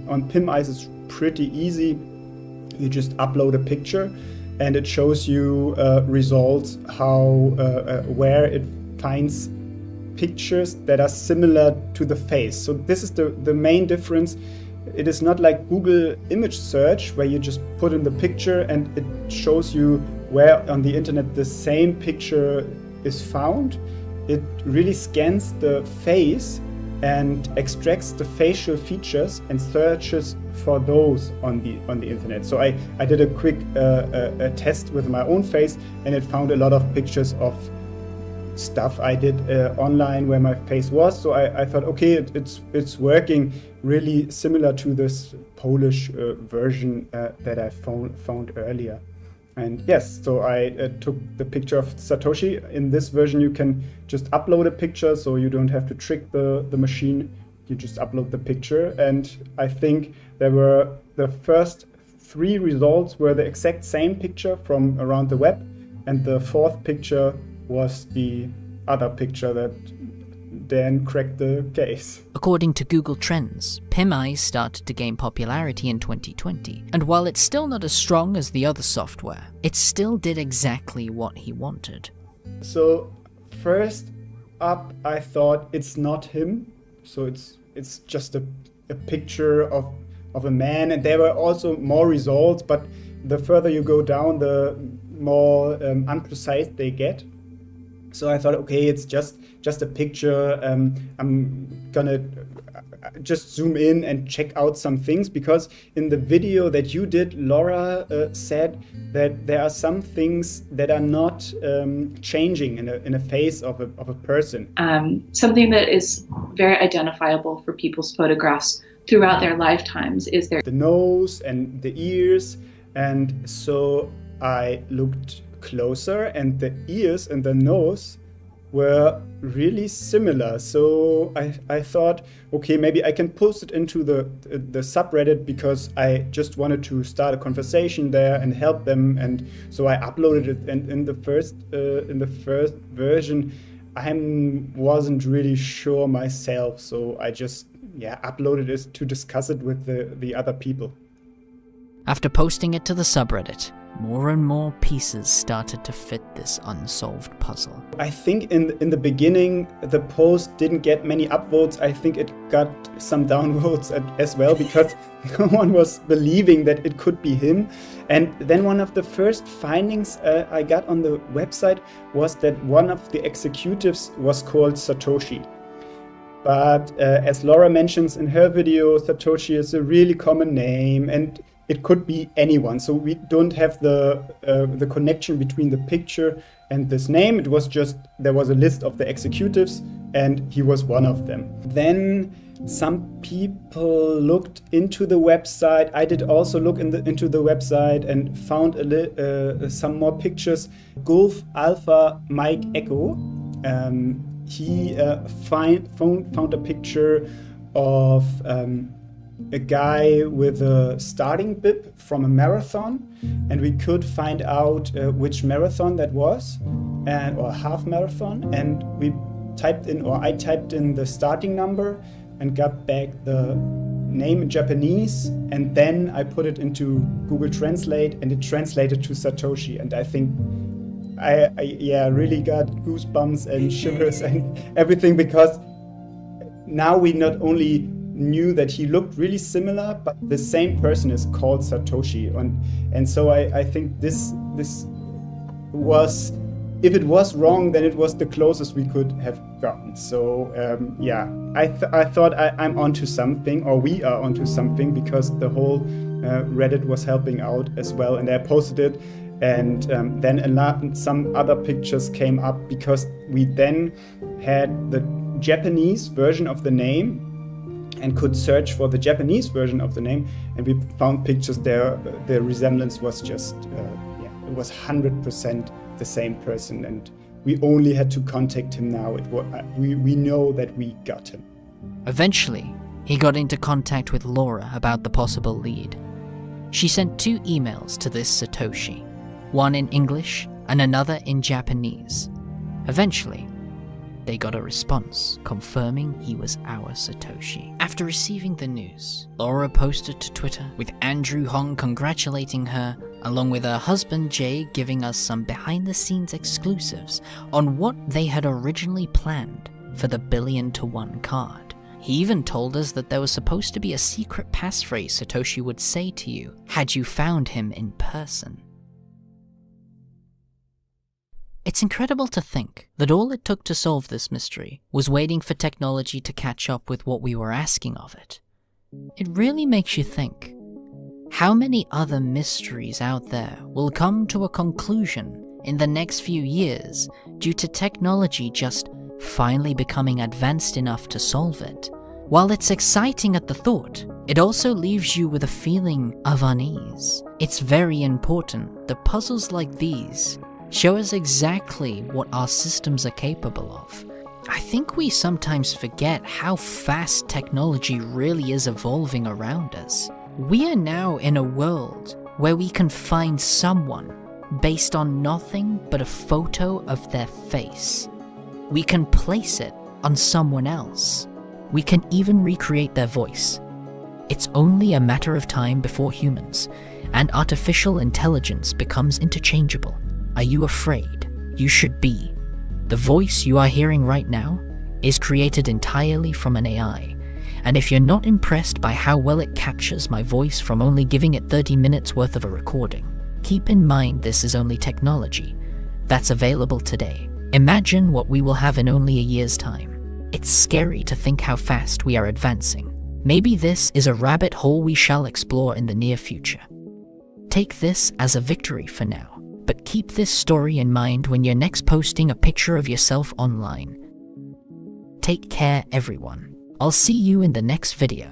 on PIM eyes it's pretty easy. You just upload a picture and it shows you results, where it finds pictures that are similar to the face. So this is the main difference. It is not like Google image search, where you just put in the picture and it shows you where on the internet the same picture is found. It really scans the face and extracts the facial features and searches for those on the internet. So I did a quick test with my own face, and it found a lot of pictures of stuff I did online where my face was. So I thought, okay, it's working really similar to this Polish version that I found earlier. And yes, so I took the picture of Satoshi. In this version, you can just upload a picture, so you don't have to trick the machine. You just upload the picture. And I think there were the first 3 results were the exact same picture from around the web. And the 4th picture was the other picture that then cracked the case. According to Google Trends, PIM eyes started to gain popularity in 2020, and while it's still not as strong as the other software, it still did exactly what he wanted. So first up, I thought it's not him, so it's just a picture of a man, and there were also more results, but the further you go down, the more unprecise they get. So I thought, okay, it's just a picture. I'm gonna just zoom in and check out some things, because in the video that you did, Laura said that there are some things that are not changing in a face of a person. Something that is very identifiable for people's photographs throughout their lifetimes is the nose and the ears. And so I looked closer, and the ears and the nose were really similar. So I thought, okay, maybe I can post it into the subreddit, because I just wanted to start a conversation there and help them. And so I uploaded it, and in the first version I wasn't really sure myself, so I just uploaded it to discuss it with the other people. After posting it to the subreddit, more and more pieces started to fit this unsolved puzzle. I think in the beginning, the post didn't get many upvotes. I think it got some downvotes as well, because no one was believing that it could be him. And then one of the first findings I got on the website was that one of the executives was called Satoshi. But as Laura mentions in her video, Satoshi is a really common name, and it could be anyone. So we don't have the connection between the picture and this name. It was just, there was a list of the executives, and he was one of them. Then some people looked into the website. I did also look into the website and found some more pictures. Gulf Alpha Mike Echo. He found a picture of a guy with a starting bib from a marathon, and we could find out which marathon that was, or half marathon. And we I typed in the starting number and got back the name in Japanese, and then I put it into Google Translate, and it translated to Satoshi. And I think I really got goosebumps and shivers and everything, because now we not only knew that he looked really similar, but the same person is called Satoshi. And so I think this was, if it was wrong, then it was the closest we could have gotten. So I thought I'm onto something, or we are onto something, because the whole Reddit was helping out as well, and I posted it. And then some other pictures came up, because we then had the Japanese version of the name and could search for the Japanese version of the name, and we found pictures there. The resemblance was just, it was 100% the same person, and we only had to contact him now. We know that we got him. Eventually, he got into contact with Laura about the possible lead. She sent 2 emails to this Satoshi, one in English and another in Japanese. Eventually, they got a response confirming he was our Satoshi. After receiving the news, Laura posted to Twitter with Andrew Hong congratulating her, along with her husband Jay giving us some behind-the-scenes exclusives on what they had originally planned for the 1,000,000,000 card. He even told us that there was supposed to be a secret passphrase Satoshi would say to you had you found him in person. It's incredible to think that all it took to solve this mystery was waiting for technology to catch up with what we were asking of it. It really makes you think, how many other mysteries out there will come to a conclusion in the next few years due to technology just finally becoming advanced enough to solve it? While it's exciting at the thought, it also leaves you with a feeling of unease. It's very important that puzzles like these show us exactly what our systems are capable of. I think we sometimes forget how fast technology really is evolving around us. We are now in a world where we can find someone based on nothing but a photo of their face. We can place it on someone else. We can even recreate their voice. It's only a matter of time before humans and artificial intelligence becomes interchangeable. Are you afraid? You should be. The voice you are hearing right now is created entirely from an AI, and if you're not impressed by how well it captures my voice from only giving it 30 minutes worth of a recording, keep in mind this is only technology that's available today. Imagine what we will have in only a year's time. It's scary to think how fast we are advancing. Maybe this is a rabbit hole we shall explore in the near future. Take this as a victory for now. But keep this story in mind when you're next posting a picture of yourself online. Take care, everyone. I'll see you in the next video.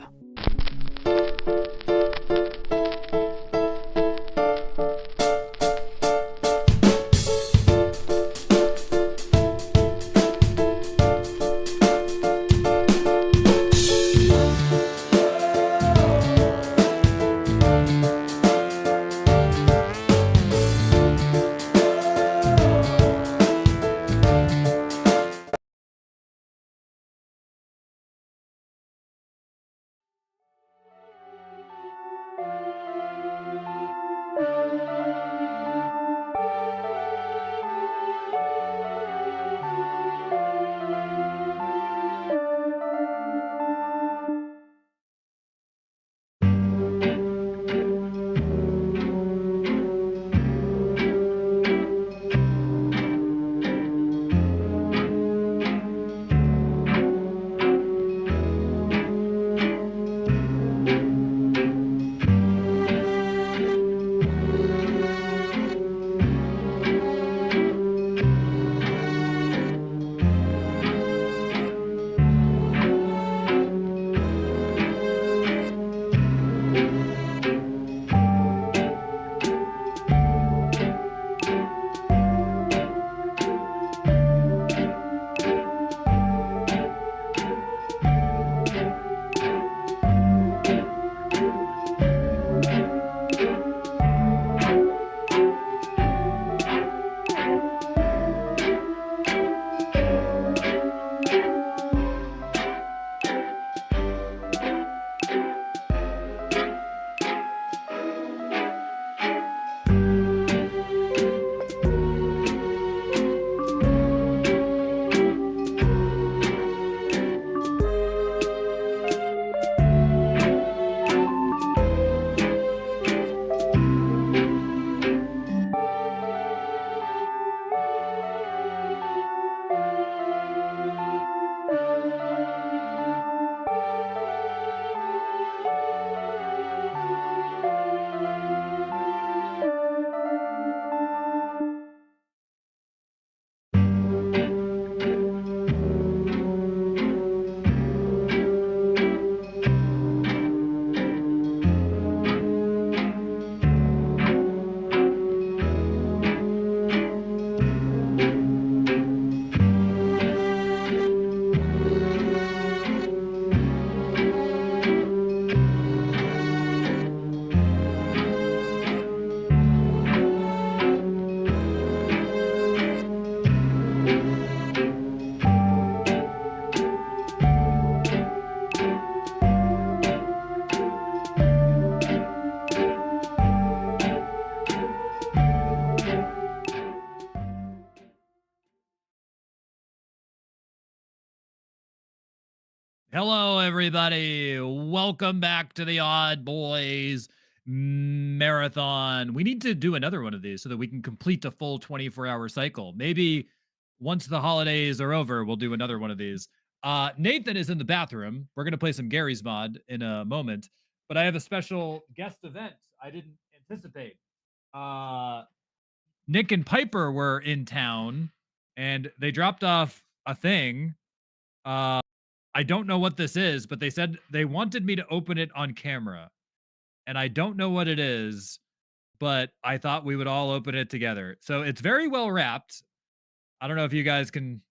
Hello, everybody. Welcome back to the Odd Boys Marathon. We need to do another one of these so that we can complete a full 24-hour cycle. Maybe once the holidays are over, we'll do another one of these. Nathan is in the bathroom. We're going to play some Gary's Mod in a moment, but I have a special guest event I didn't anticipate. Nick and Piper were in town, and they dropped off a thing. I don't know what this is, but they said they wanted me to open it on camera. And I don't know what it is, but I thought we would all open it together. So it's very well wrapped. I don't know if you guys can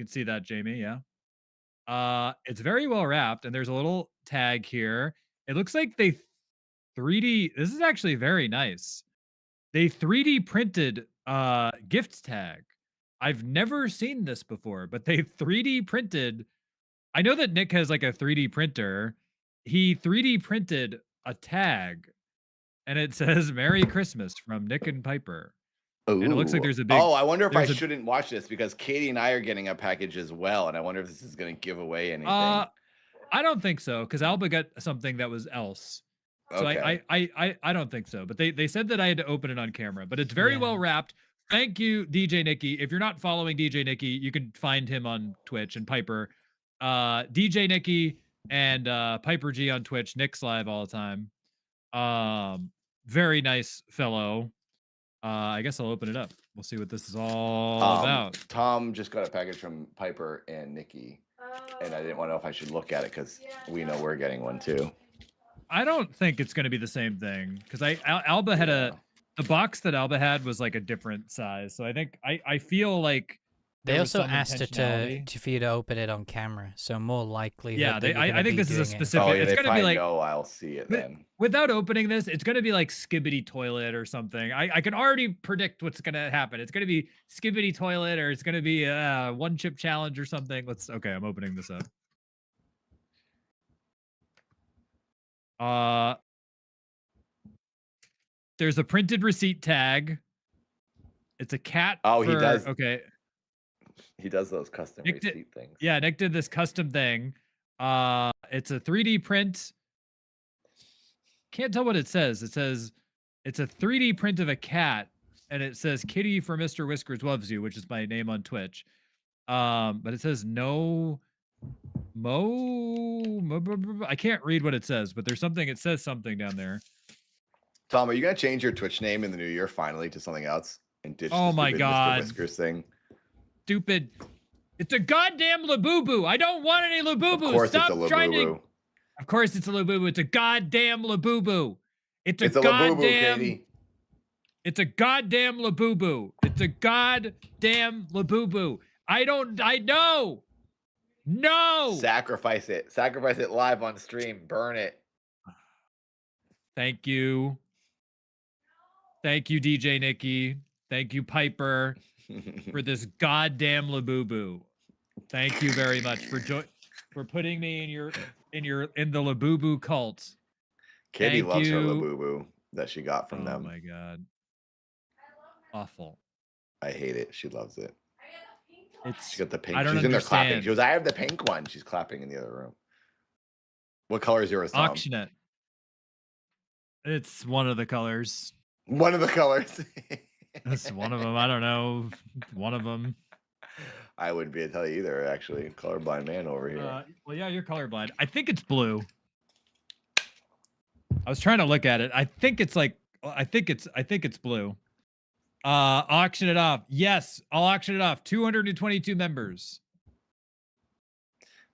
see that, Jamie, yeah. It's very well wrapped, and there's a little tag here. It looks like they 3D. This is actually very nice. They 3D printed gift tag. I've never seen this before, but they 3D printed. I know that Nick has like a 3D printer. He 3D printed a tag, and it says "Merry Christmas" from Nick and Piper. Ooh. And it looks like there's a big. Oh, I wonder if I shouldn't watch this because Katie and I are getting a package as well, and I wonder if this is going to give away anything. I don't think so because Alba got something that was else. So Okay. I don't think so. But they said that I had to open it on camera. But it's very well wrapped. Thank you, DJ Nicky. If you're not following DJ Nicky, you can find him on Twitch and Piper. DJ Nicky and Piper G on Twitch. Nick's live all the time. Very nice fellow. I guess I'll open it up. We'll see what this is all about. Tom just got a package from Piper and Nikki, and I didn't want to know if I should look at it because we know we're getting one too. I don't think it's going to be the same thing because Alba had the box that Alba had was like a different size. So I think I feel like they also asked her for you to open it on camera, so more likely. Yeah, I think this is a specific. Oh, yeah, it's going to be like. No, I'll see it then. Without opening this, it's going to be like Skibbity Toilet or something. I can already predict what's going to happen. It's going to be Skibbity Toilet, or it's going to be one chip challenge or something. Okay, I'm opening this up. There's a printed receipt tag. It's a cat. Oh, he does. Okay. He does those custom receipt things. Yeah, Nick did this custom thing. It's a 3D print. Can't tell what it says. It says it's a 3D print of a cat, and it says "Kitty for Mr. Whiskers loves you," which is my name on Twitch. But it says no. I can't read what it says, but there's something. It says something down there. Tom, are you gonna change your Twitch name in the new year finally to something else and ditch oh my god, Mr. Whiskers thing? Stupid! It's a goddamn Labubu. I don't want any Labubu. Of course, Stop it's a trying Labubu. to. Of course, it's a Labubu. It's a goddamn Labubu. It's a goddamn. goddamn. Katie. It's a goddamn Labubu. It's a goddamn Labubu. I know. No. Sacrifice it. Sacrifice it live on stream. Burn it. Thank you. Thank you, DJ Nicky. Thank you, Piper, for this goddamn Labubu. Thank you very much for putting me in the Labubu cult. Katie loves her Labubu that she got from them. Oh my god. Awful. I hate it. She loves it. She got the pink. I don't She's in there clapping. understand. She goes, I have the pink one. She's clapping in the other room. What color is yours, Tom? Auction it. It's one of the colors. One of the colors. That's one of them. I don't know. One of them. I wouldn't be able to tell you either, actually. Colorblind man over here. Well, yeah, you're colorblind. I think it's blue. I was trying to look at it. I think it's blue. Auction it off. Yes, I'll auction it off. 222 members.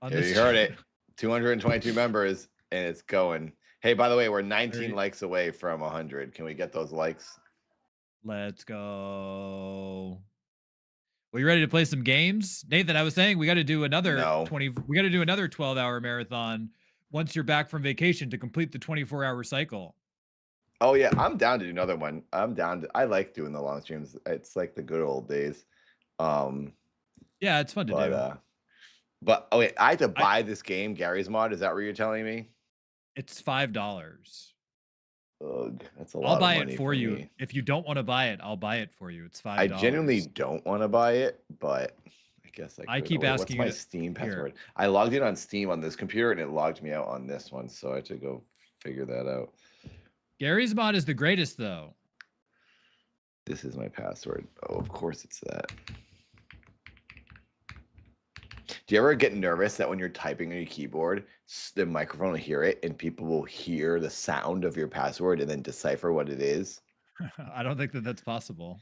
Yeah, you heard it. 222 members, and it's going. Hey, by the way, we're 19 likes away from 100. Can we get those likes? Let's go. Well, you ready to play some games? Nathan, I was saying we got to do another 12-hour marathon once you're back from vacation to complete the 24-hour cycle. Oh yeah, I'm down to do another one. I like doing the long streams. It's like the good old days. Yeah, it's fun to do. But oh wait, I had to buy this game, Gary's Mod. Is that what you're telling me? It's $5. Ugh, that's a lot. I'll buy of money it for you. me. If you don't want to buy it, I'll buy it for you. It's $5. I genuinely don't want to buy it, but I guess I I could. keep What's asking my you to- Steam here. password? I logged in on Steam on this computer and it logged me out on this one, so I had to go figure that out. Gary's mod is the greatest, though. This is my password. Oh, of course it's that. Do you ever get nervous that when you're typing on your keyboard, the microphone will hear it and people will hear the sound of your password and then decipher what it is? I don't think that that's possible.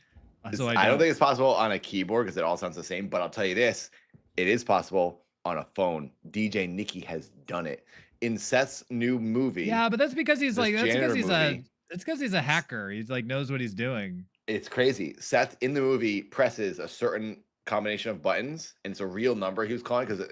So I don't think it's possible on a keyboard because it all sounds the same, but I'll tell you this, it is possible on a phone. DJ Nikki has done it. In Seth's new movie. Yeah, but that's because he's this like, that's because janitor he's movie, it's because he's a hacker. He's like knows what he's doing. it's crazy. Seth in the movie presses a certain combination of buttons, and it's a real number he was calling because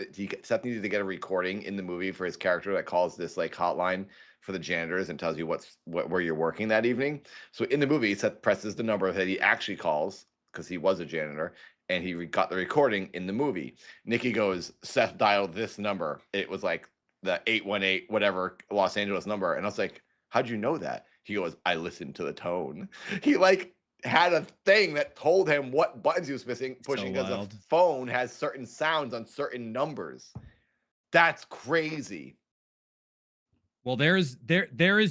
Seth needed to get a recording in the movie for his character that calls this like hotline for the janitors and tells you where you're working that evening. So in the movie, Seth presses the number that he actually calls because he was a janitor, and he got the recording in the movie. Nikki goes, Seth dialed this number. It was like the 818 whatever Los Angeles number, and I was like, how'd you know that? He goes, I listened to the tone. He like had a thing that told him what buttons he was pushing because the phone has certain sounds on certain numbers. That's crazy. Well, there is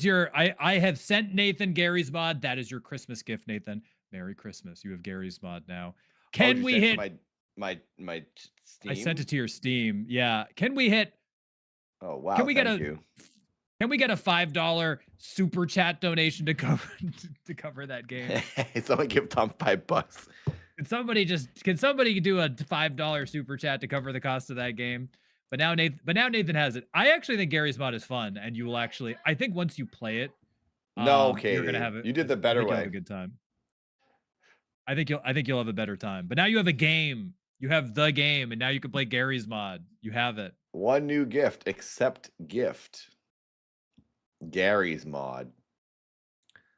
your I have sent Nathan Gary's mod. That is your Christmas gift, Nathan. Merry Christmas. You have Gary's mod now. Can we hit my Steam? I sent it to your Steam. Yeah. Can we hit Oh wow. Can we get thank you. Can we get a $5 super chat donation to cover that game? Someone give Tom $5. Can somebody do a $5 super chat to cover the cost of that game? But now Nathan has it. I actually think Gary's mod is fun, and you will actually. I think once you play it, you're gonna have it. You did the better way. You'll have a good time. I think you'll have a better time. But now you have a game. You have the game, and now you can play Gary's mod. You have it. One new gift, accept gift. Gary's mod.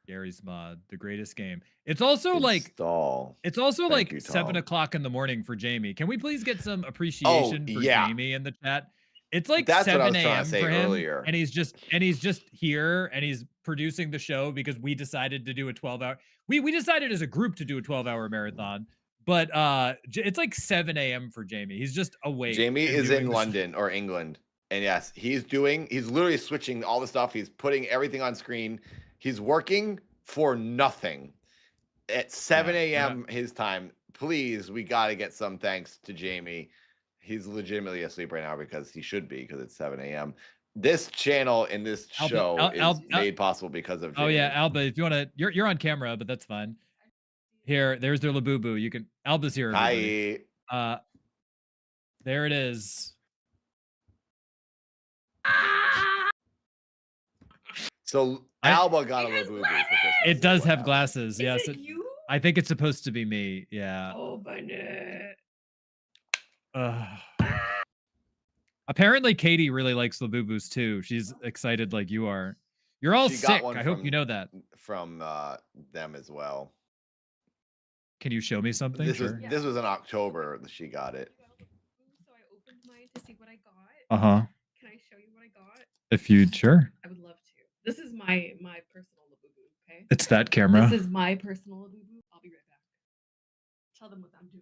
Gary's mod, the greatest game. It's also Install. It's also Thank like you, Tom. 7 o'clock in the morning for Jamie. Can we please get some appreciation for Jamie in the chat? It's like That's 7 a.m. say for him, earlier. and he's just here, and he's producing the show because we decided to do a 12-hour. We decided as a group to do a 12-hour marathon, but it's like 7 a.m. for Jamie. He's just awake. Jamie is in London or England, and yes, he's literally switching all the stuff. He's putting everything on screen. He's working for nothing at 7 a.m. his time. Please, we got to get some thanks to Jamie. He's legitimately asleep right now because he should be because it's 7 a.m. This channel and this show is made possible because of Jamie. Oh yeah, Alba, if you want to, you're on camera, but that's fine. Here, there's their Labubu. You can Alba's here. Everybody. Hi. There it is. So Alba got a Labubu for Christmas. It does have glasses. Yes. I think it's supposed to be me. Yeah. Open it. Apparently, Katie really likes Labubus too. She's excited like you are. You're all sick. I hope you know that. From them as well. Can you show me something? This was in October that she got it. So I opened mine to see what I got. Uh-huh. Can I show you what I got? If you'd sure. I would love to. This is my personal Labubu, okay? It's that camera. This is my personal Labubu. I'll be right back. Tell them what I'm doing.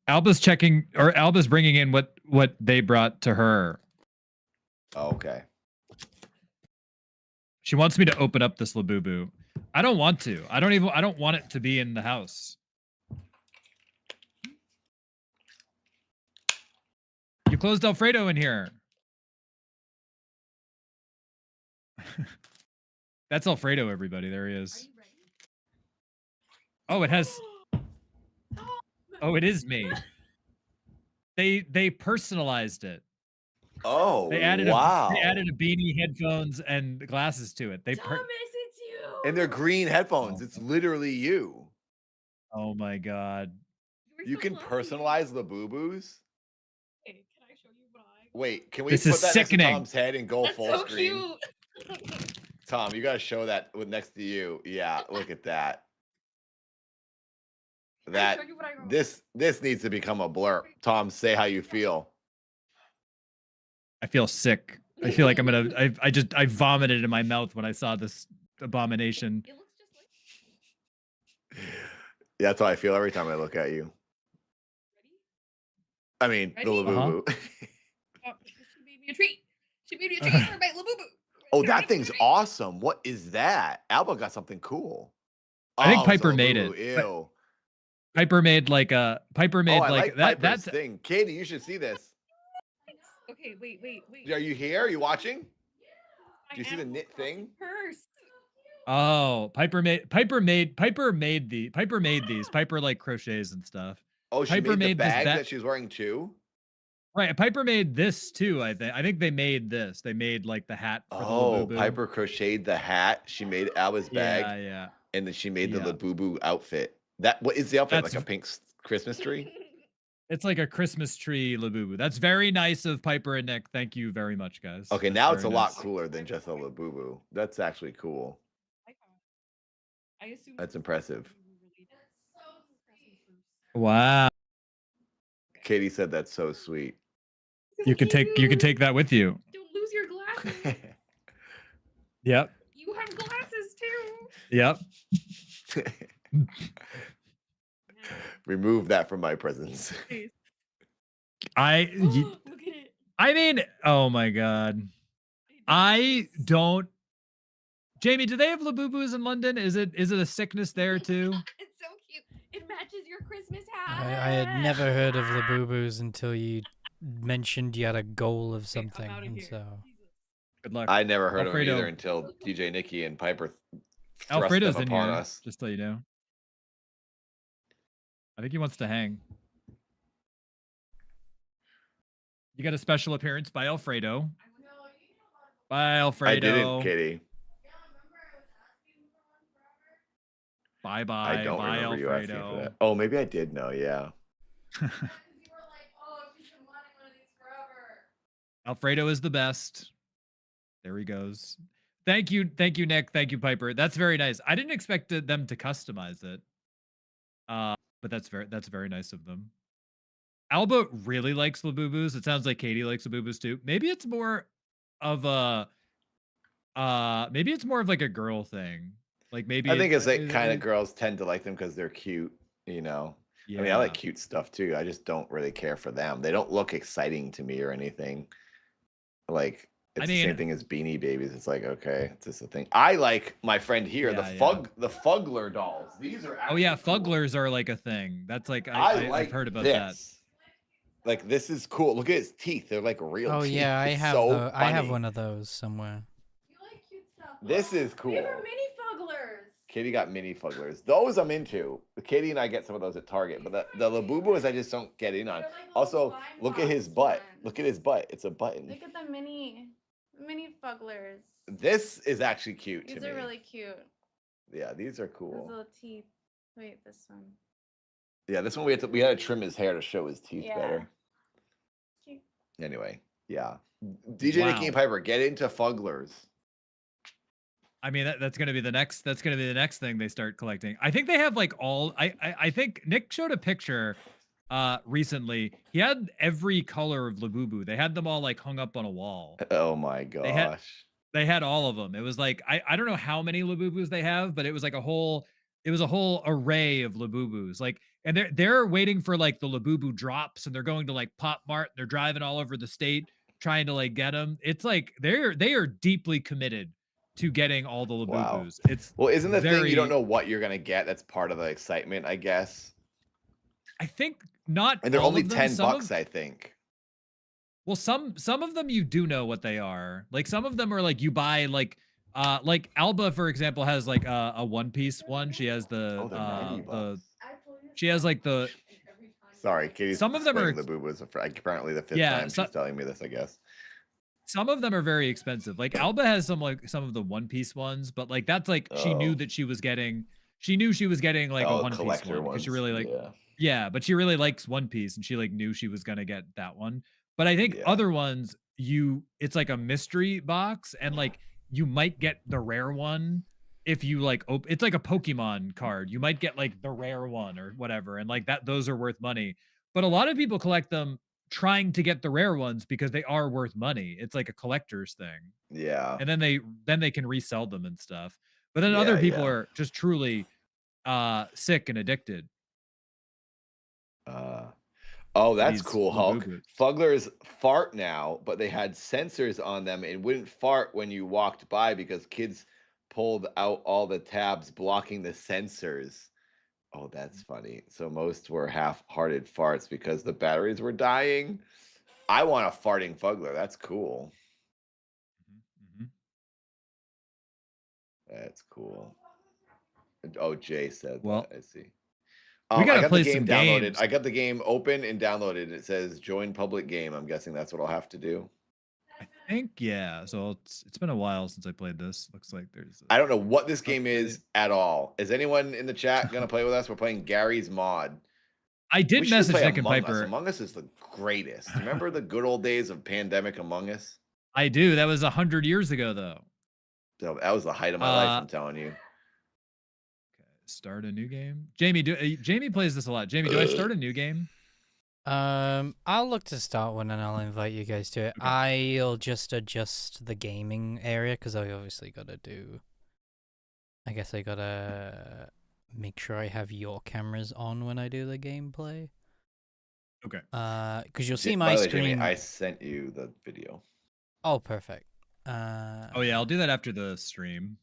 Alba's bringing in what they brought to her. Oh, okay. She wants me to open up this Labubu. I don't want to. I don't want it to be in the house. You closed Alfredo in here. That's Alfredo, everybody. There he is. Oh, it has. Oh, it is me. They personalized it. Oh, they added wow. They added a beanie, headphones, and glasses to it. Thomas, it's you. And they're green headphones. It's literally you. Oh my god. You can personalize Labubus. Hey, can I show you what I got? Wait, can we This put is that sickening. next to Tom's head and go That's full so screen? cute. Tom, you gotta show that with next to you. Yeah, look at that. That show you what I wrote? this needs to become a blurb. Tom, say how you feel. I feel sick. I feel like I'm gonna. I vomited in my mouth when I saw this abomination. Yeah, that's how I feel every time I look at you. I mean, the Ready? Labubu. Oh, she made me a treat. She made me a treat for my Labubu. Oh, that thing's awesome. What is that? Alba got something cool. I think Oh, it's a Piper made it. Labubu. Ew. Piper made like a Piper made Oh, I like like that. Piper's That's thing. Katie, you should see this. Okay, wait. Are you here? Are you watching? Do My you see the Animal knit thing? Crossing purse. oh Piper made these. Piper like crochets and stuff. Oh, she Piper made the this bag that she was wearing too? Right, Piper made this too. I think they made this. They made like the hat for the Oh, Labubu. Piper crocheted the hat. She made Alba's bag. Yeah. And then she made the Yeah. Labubu outfit. What is the outfit? That's- Like a pink Christmas tree? It's like a Christmas tree Labubu. That's very nice of Piper and Nick. Thank you very much, guys. Okay, That's now it's a very lot nice. cooler than just a Labubu. That's actually cool. I assume That's impressive. Wow. Katie said that's so sweet. You can take that with you. Don't lose your glasses. Yep. You have glasses too. Yep. Remove that from my presence. Look at it. I mean, oh my god. I don't. Jamie, do they have Labubus in London? Is it a sickness there too? It's so cute. It matches your Christmas hat. I had never heard of the Boo-Boos until you mentioned you had a goal of something, and so. Good luck. I never heard Alfredo. of it either until DJ Nikki and Piper thrust Alfredo's them in upon here, us. just so you know. I think he wants to hang. You got a special appearance by Alfredo. Bye, Alfredo. I didn't, Katie. Bye. I don't Bye, remember you asking for Alfredo. that. Oh, maybe I did know. Yeah. Alfredo is the best. There he goes. Thank you, Nick. Thank you, Piper. That's very nice. I didn't expect them to customize it, but that's very nice of them. Alba really likes Labubus. It sounds like Katie likes Labubus too. Maybe it's more of like a girl thing. Like maybe I think it's like it- kind of girls tend to like them because they're cute, you know. I mean, I like cute stuff too. I just don't really care for them. They don't look exciting to me or anything. Like it's the same thing as Beanie Babies. It's like, okay, it's just a thing. I like my friend here, the Fugler dolls. These are Oh yeah, Fugglers are like a thing. That's like I've heard about that. Like this is cool. Look at his teeth. They're like real Oh teeth. yeah, I It's have so I have funny. one of those somewhere. This is cool. They were mini fugglers. Katie got mini Fugglers. Those I'm into. Katie and I get some of those at Target, but the Labubus I just don't get in on. Also, look at his butt. Look at his butt. It's a button. Look at the mini fugglers. This is actually cute to These me. are really cute. Yeah, these are Those cool. little teeth. Wait, this one. Yeah, this one we had to trim his hair to show his teeth Yeah. better. Cute. Anyway, yeah. DJ Nikki and Wow. Piper, get into Fugglers. I mean, that's gonna be the next. That's gonna be the next thing they start collecting. I think they have like all. I think Nick showed a picture recently. He had every color of Labubu. They had them all like hung up on a wall. Oh my gosh. They had all of them. It was like I don't know how many Labubus they have, but it was like a whole array of Labubus. Like, and they're waiting for like the Labubu drops, and they're going to like Pop Mart. They're driving all over the state trying to like get them. It's like they are deeply committed to getting all the Labubus. Wow. It's Well, isn't the thing very- you don't know what you're gonna get? That's part of the excitement, I guess. I think not. And they're all only of them. $10, Some of- I think. Well, some of them you do know what they are. Like some of them are like you buy like Alba, for example, has like a One Piece one. She has the she has like the Sorry, Katie's Some of them are- explaining Labubus for apparently the fifth Yeah, time so- she's telling me this, I guess. some of them are very expensive. Like Alba has some of the One Piece ones, but like that's like she knew that she was getting like a One Piece collector one because she ones, really like yeah. yeah, but she really likes One Piece and she like knew she was gonna get that one. But I think other ones it's like a mystery box and like you might get the rare one if you like it's like a Pokemon card. You might get like the rare one or whatever, and like those are worth money. But a lot of people collect them trying to get the rare ones because they are worth money. It's like a collector's thing. Yeah. And then they can resell them and stuff. But then Yeah, other people yeah. are just truly sick and addicted. Oh, for that's these cool, Hulk. Labubus. Fugglers fart now, but they had sensors on them and wouldn't fart when you walked by because kids pulled out all the tabs blocking the sensors. Oh, that's funny. So most were half-hearted farts because the batteries were dying. I want a farting Fuggler. That's cool. That's cool. Oh, Jay said Well, that. I see. we I gotta got the play game some downloaded. games. I got the game open and downloaded. It says join public game. I'm guessing that's what I'll have to do. I think yeah. So it's been a while since I played this. Looks like there's. I don't know what this game is at all. Is anyone in the chat gonna play with us? We're playing Gary's Mod. I did We should message play Nick and Among Us. Piper. Among Us is the greatest. Remember the good old days of pandemic Among Us? I do. That was 100 years ago, though. So that was the height of my life. I'm telling you. Start a new game. Jamie, Jamie plays this a lot. Jamie, do I start a new game? I'll look to start one and I'll invite you guys to it. Okay. I'll just adjust the gaming area because I obviously gotta do. I guess I gotta make sure I have your cameras on when I do the gameplay. Okay. Because you'll see By my the way, screen. Jamie, I sent you the video. Oh, perfect. Oh yeah, I'll do that after the stream.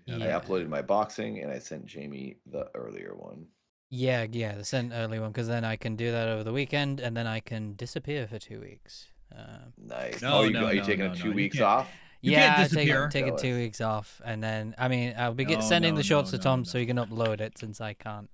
I uploaded my boxing and I sent Jamie the earlier one. Yeah, the sent early one because then I can do that over the weekend and then I can disappear for 2 weeks. Nice. No, are no, you no, taking no, a no, 2 you weeks can't. off? You Yeah, can't disappear. taking 2 weeks off, and then I mean I'll be No, sending no, the shorts no, to Tom no, so he can upload it since I can't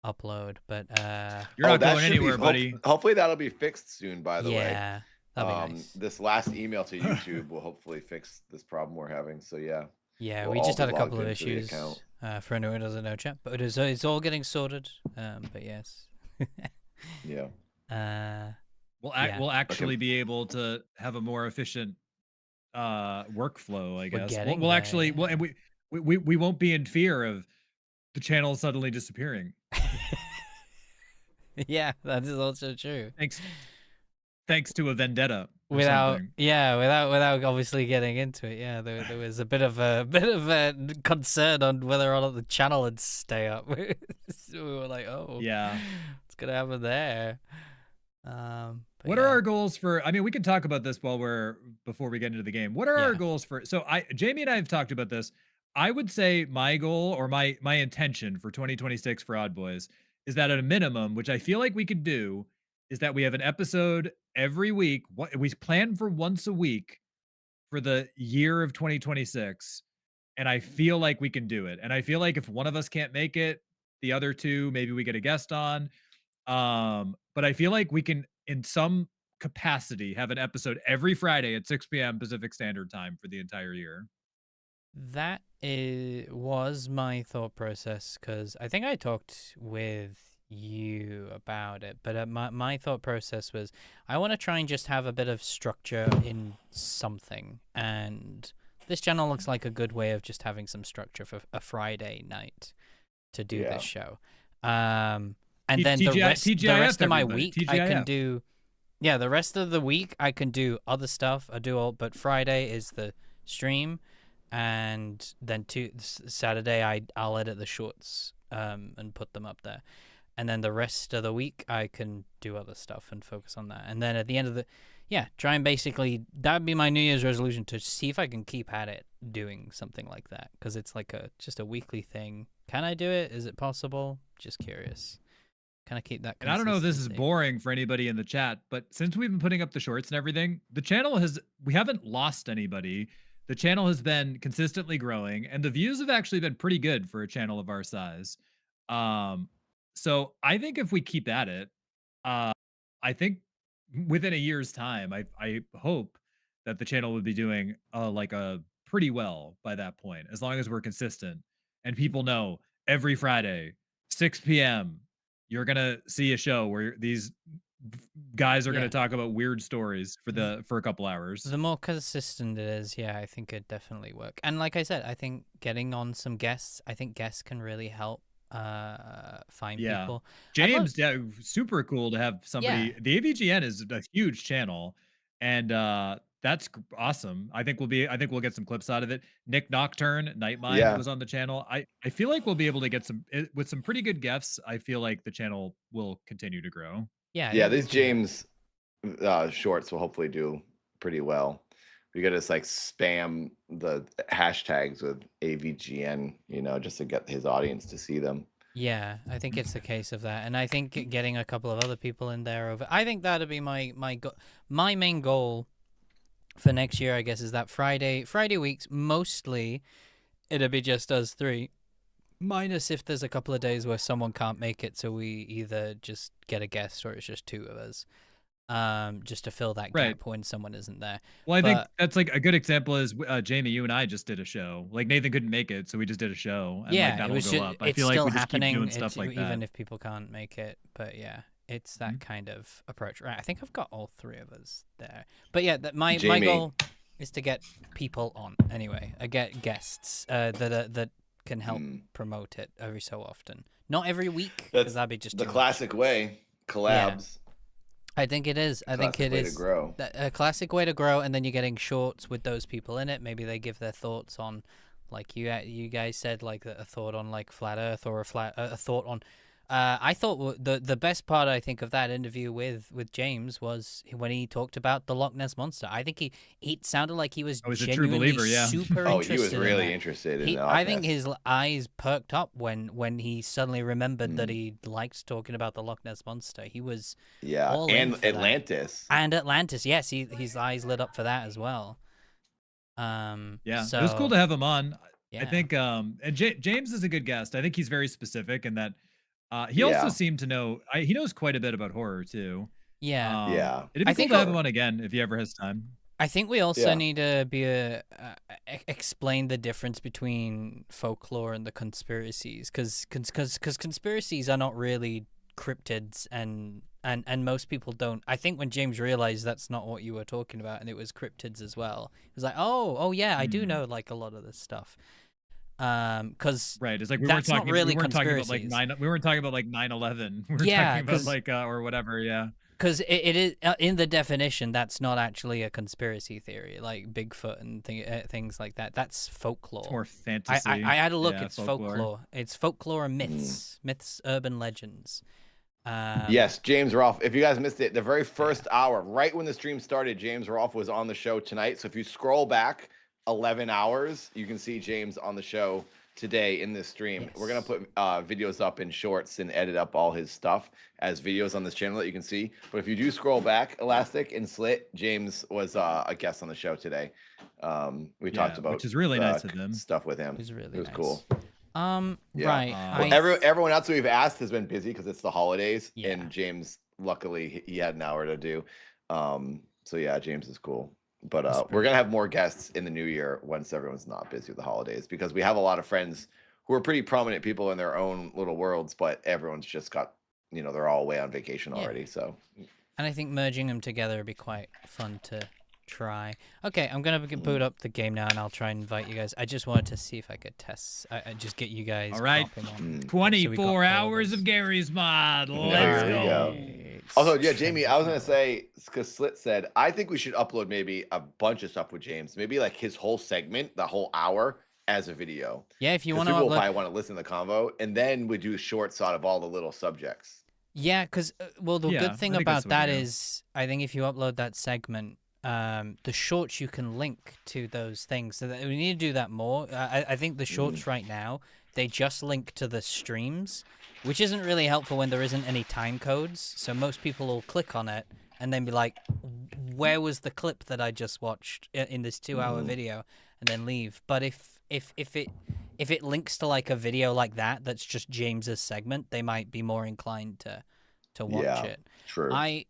upload. But You're not that going should be- anywhere, buddy. hopefully that'll be fixed soon. By the way, yeah, that'll be nice. This last email to YouTube will hopefully fix this problem we're having. So yeah. Yeah, we'll we all just be had a couple of logged into the issues account. for anyone who doesn't know, chat. But it's all getting sorted. But yes. Yeah. We'll actually be able to have a more efficient workflow, I guess. getting We'll there, actually well, and we won't be in fear of the channel suddenly disappearing. Yeah, that is also true. Thanks to a vendetta. Or Without something. without obviously getting into it, yeah, there was a bit of a concern on whether or not the channel would stay up. So we were like, oh, yeah, what's gonna happen there? What are our goals for? I mean, we can talk about this before we get into the game. What are our goals for? So Jamie and I have talked about this. I would say my goal or my intention for 2026 for Odd Boys is that at a minimum, which I feel like we could do, is that we have an episode every week. We plan for once a week for the year of 2026, and I feel like we can do it. And I feel like if one of us can't make it, the other two maybe we get a guest on. But I feel like we can, in some capacity, have an episode every Friday at 6 p.m. Pacific Standard Time for the entire year. That was my thought process because I think I talked with you about it, but my thought process was I want to try and just have a bit of structure in something, and this channel looks like a good way of just having some structure for a Friday night to do this show. And then the rest of my week I can do. Yeah, the rest of the week I can do other stuff. But Friday is the stream, and then Saturday I'll edit the shorts and put them up there, and then the rest of the week I can do other stuff and focus on that. And then at the end of try and basically that'd be my New Year's resolution to see if I can keep at it doing something like that because it's like just a weekly thing. Can I do it? Is it possible? Just curious. Kind of keep that. And I don't know if this is boring for anybody in the chat, but since we've been putting up the shorts and everything, the channel we haven't lost anybody. The channel has been consistently growing, and the views have actually been pretty good for a channel of our size. So I think if we keep at it, I think within a year's time, I hope that the channel would be doing pretty well by that point, as long as we're consistent and people know every Friday, 6 p.m. you're gonna see a show where these guys are gonna talk about weird stories for a couple hours. The more consistent it is, I think it'd definitely work. And like I said, I think getting on some guests, I think guests can really help find people. James, super cool to have somebody. The AVGN is a huge channel, and That's awesome. I think we'll get some clips out of it. Nick Nocturne, Nightmind Yeah. was on the channel. I feel like we'll be able to get with some pretty good guests. I feel like the channel will continue to grow. Yeah, these James shorts will hopefully do pretty well. We gotta just like spam the hashtags with AVGN, just to get his audience to see them. Yeah, I think it's a case of that, and I think getting a couple of other people in there over. I think that'd be my main goal for next year. I guess is that Friday weeks mostly. It'll be just us three, minus if there's a couple of days where someone can't make it, so we either just get a guest or it's just two of us. Just to fill that gap when someone isn't there. Well, I think that's like a good example is Jamie, you and I just did a show. Like Nathan couldn't make it, so we just did a show. And yeah, like, that'll it was go just, up. it's I feel like still we just keep happening. doing stuff like that. Even if people can't make it, but yeah, it's that kind of approach. Right, I think I've got all three of us there. But yeah, my goal is to get people on anyway. I get guests that can help promote it every so often. Not every week, because that'd be just the classic way. Collabs. Yeah. I think it is. I think it is a classic way to grow, and then you're getting shorts with those people in it. Maybe they give their thoughts on, like you guys said, like a thought on like flat Earth or a thought on. I thought the best part I think of that interview with James was when he talked about the Loch Ness monster. I think he sounded like he was a true genuinely believer. Yeah. super Oh, interested. he was really interested in that. I think his eyes perked up when he suddenly remembered that he liked talking about the Loch Ness monster. He was all in and for Atlantis. that. And Atlantis, yes, his eyes lit up for that as well. Yeah, so, it was cool to have him on. Yeah. I think and James is a good guest. I think he's very specific in that he also seemed to know he knows quite a bit about horror too. Yeah. It'd be cool to have him on again if he ever has time. I think we also need to explain the difference between folklore and the conspiracies, because conspiracies are not really cryptids, and most people don't. I think when James realized that's not what you were talking about, and it was cryptids as well, he was like, oh yeah, I do know like a lot of this stuff. Because it's like we weren't talking about like we weren't talking about like 9/11. We were talking about like or whatever. Yeah. Because it is in the definition, that's not actually a conspiracy theory, like Bigfoot and things like that. That's folklore. It's more fantasy. I had a look. It's folklore. It's folklore and myths, urban legends. Yes, James Rolfe. If you guys missed it, the very first hour, right when the stream started, James Rolfe was on the show tonight. So if you scroll back 11 hours, you can see James on the show today in this stream. Yes. We're gonna put videos up in shorts and edit up all his stuff as videos on this channel that you can see. But if you do scroll back, Elastic and Slit, James was a guest on the show today. We talked about which is really nice of them. Stuff with him. It was cool. Right. Well, everyone else we've asked has been busy because it's the holidays, and James, luckily, he had an hour to do. So yeah, James is cool. But we're gonna have more guests in the new year once everyone's not busy with the holidays, because we have a lot of friends who are pretty prominent people in their own little worlds, but everyone's just got, they're all away on vacation already. So, and I think merging them together would be quite fun to try. Okay, I'm gonna boot up the game now, and I'll try and invite you guys. I just wanted to see if I could test. I just get you guys. All right, 24 hours of Gary's mod. Let's go. Also, yeah, Jamie, I was gonna say, because Slit said, I think we should upload maybe a bunch of stuff with James, maybe like his whole segment, the whole hour, as a video. Yeah, if you want to, people will probably want to listen to the convo, and then we do shorts out of all the little subjects. Yeah, because the good thing about that is, I think if you upload that segment, the shorts you can link to those things. So we need to do that more. I think the shorts right now, they just link to the streams, which isn't really helpful when there isn't any time codes. So most people will click on it and then be like, where was the clip that I just watched in this 2-hour video, and then leave. But if it links to like a video like that, that's just James's segment, they might be more inclined to watch it. True. I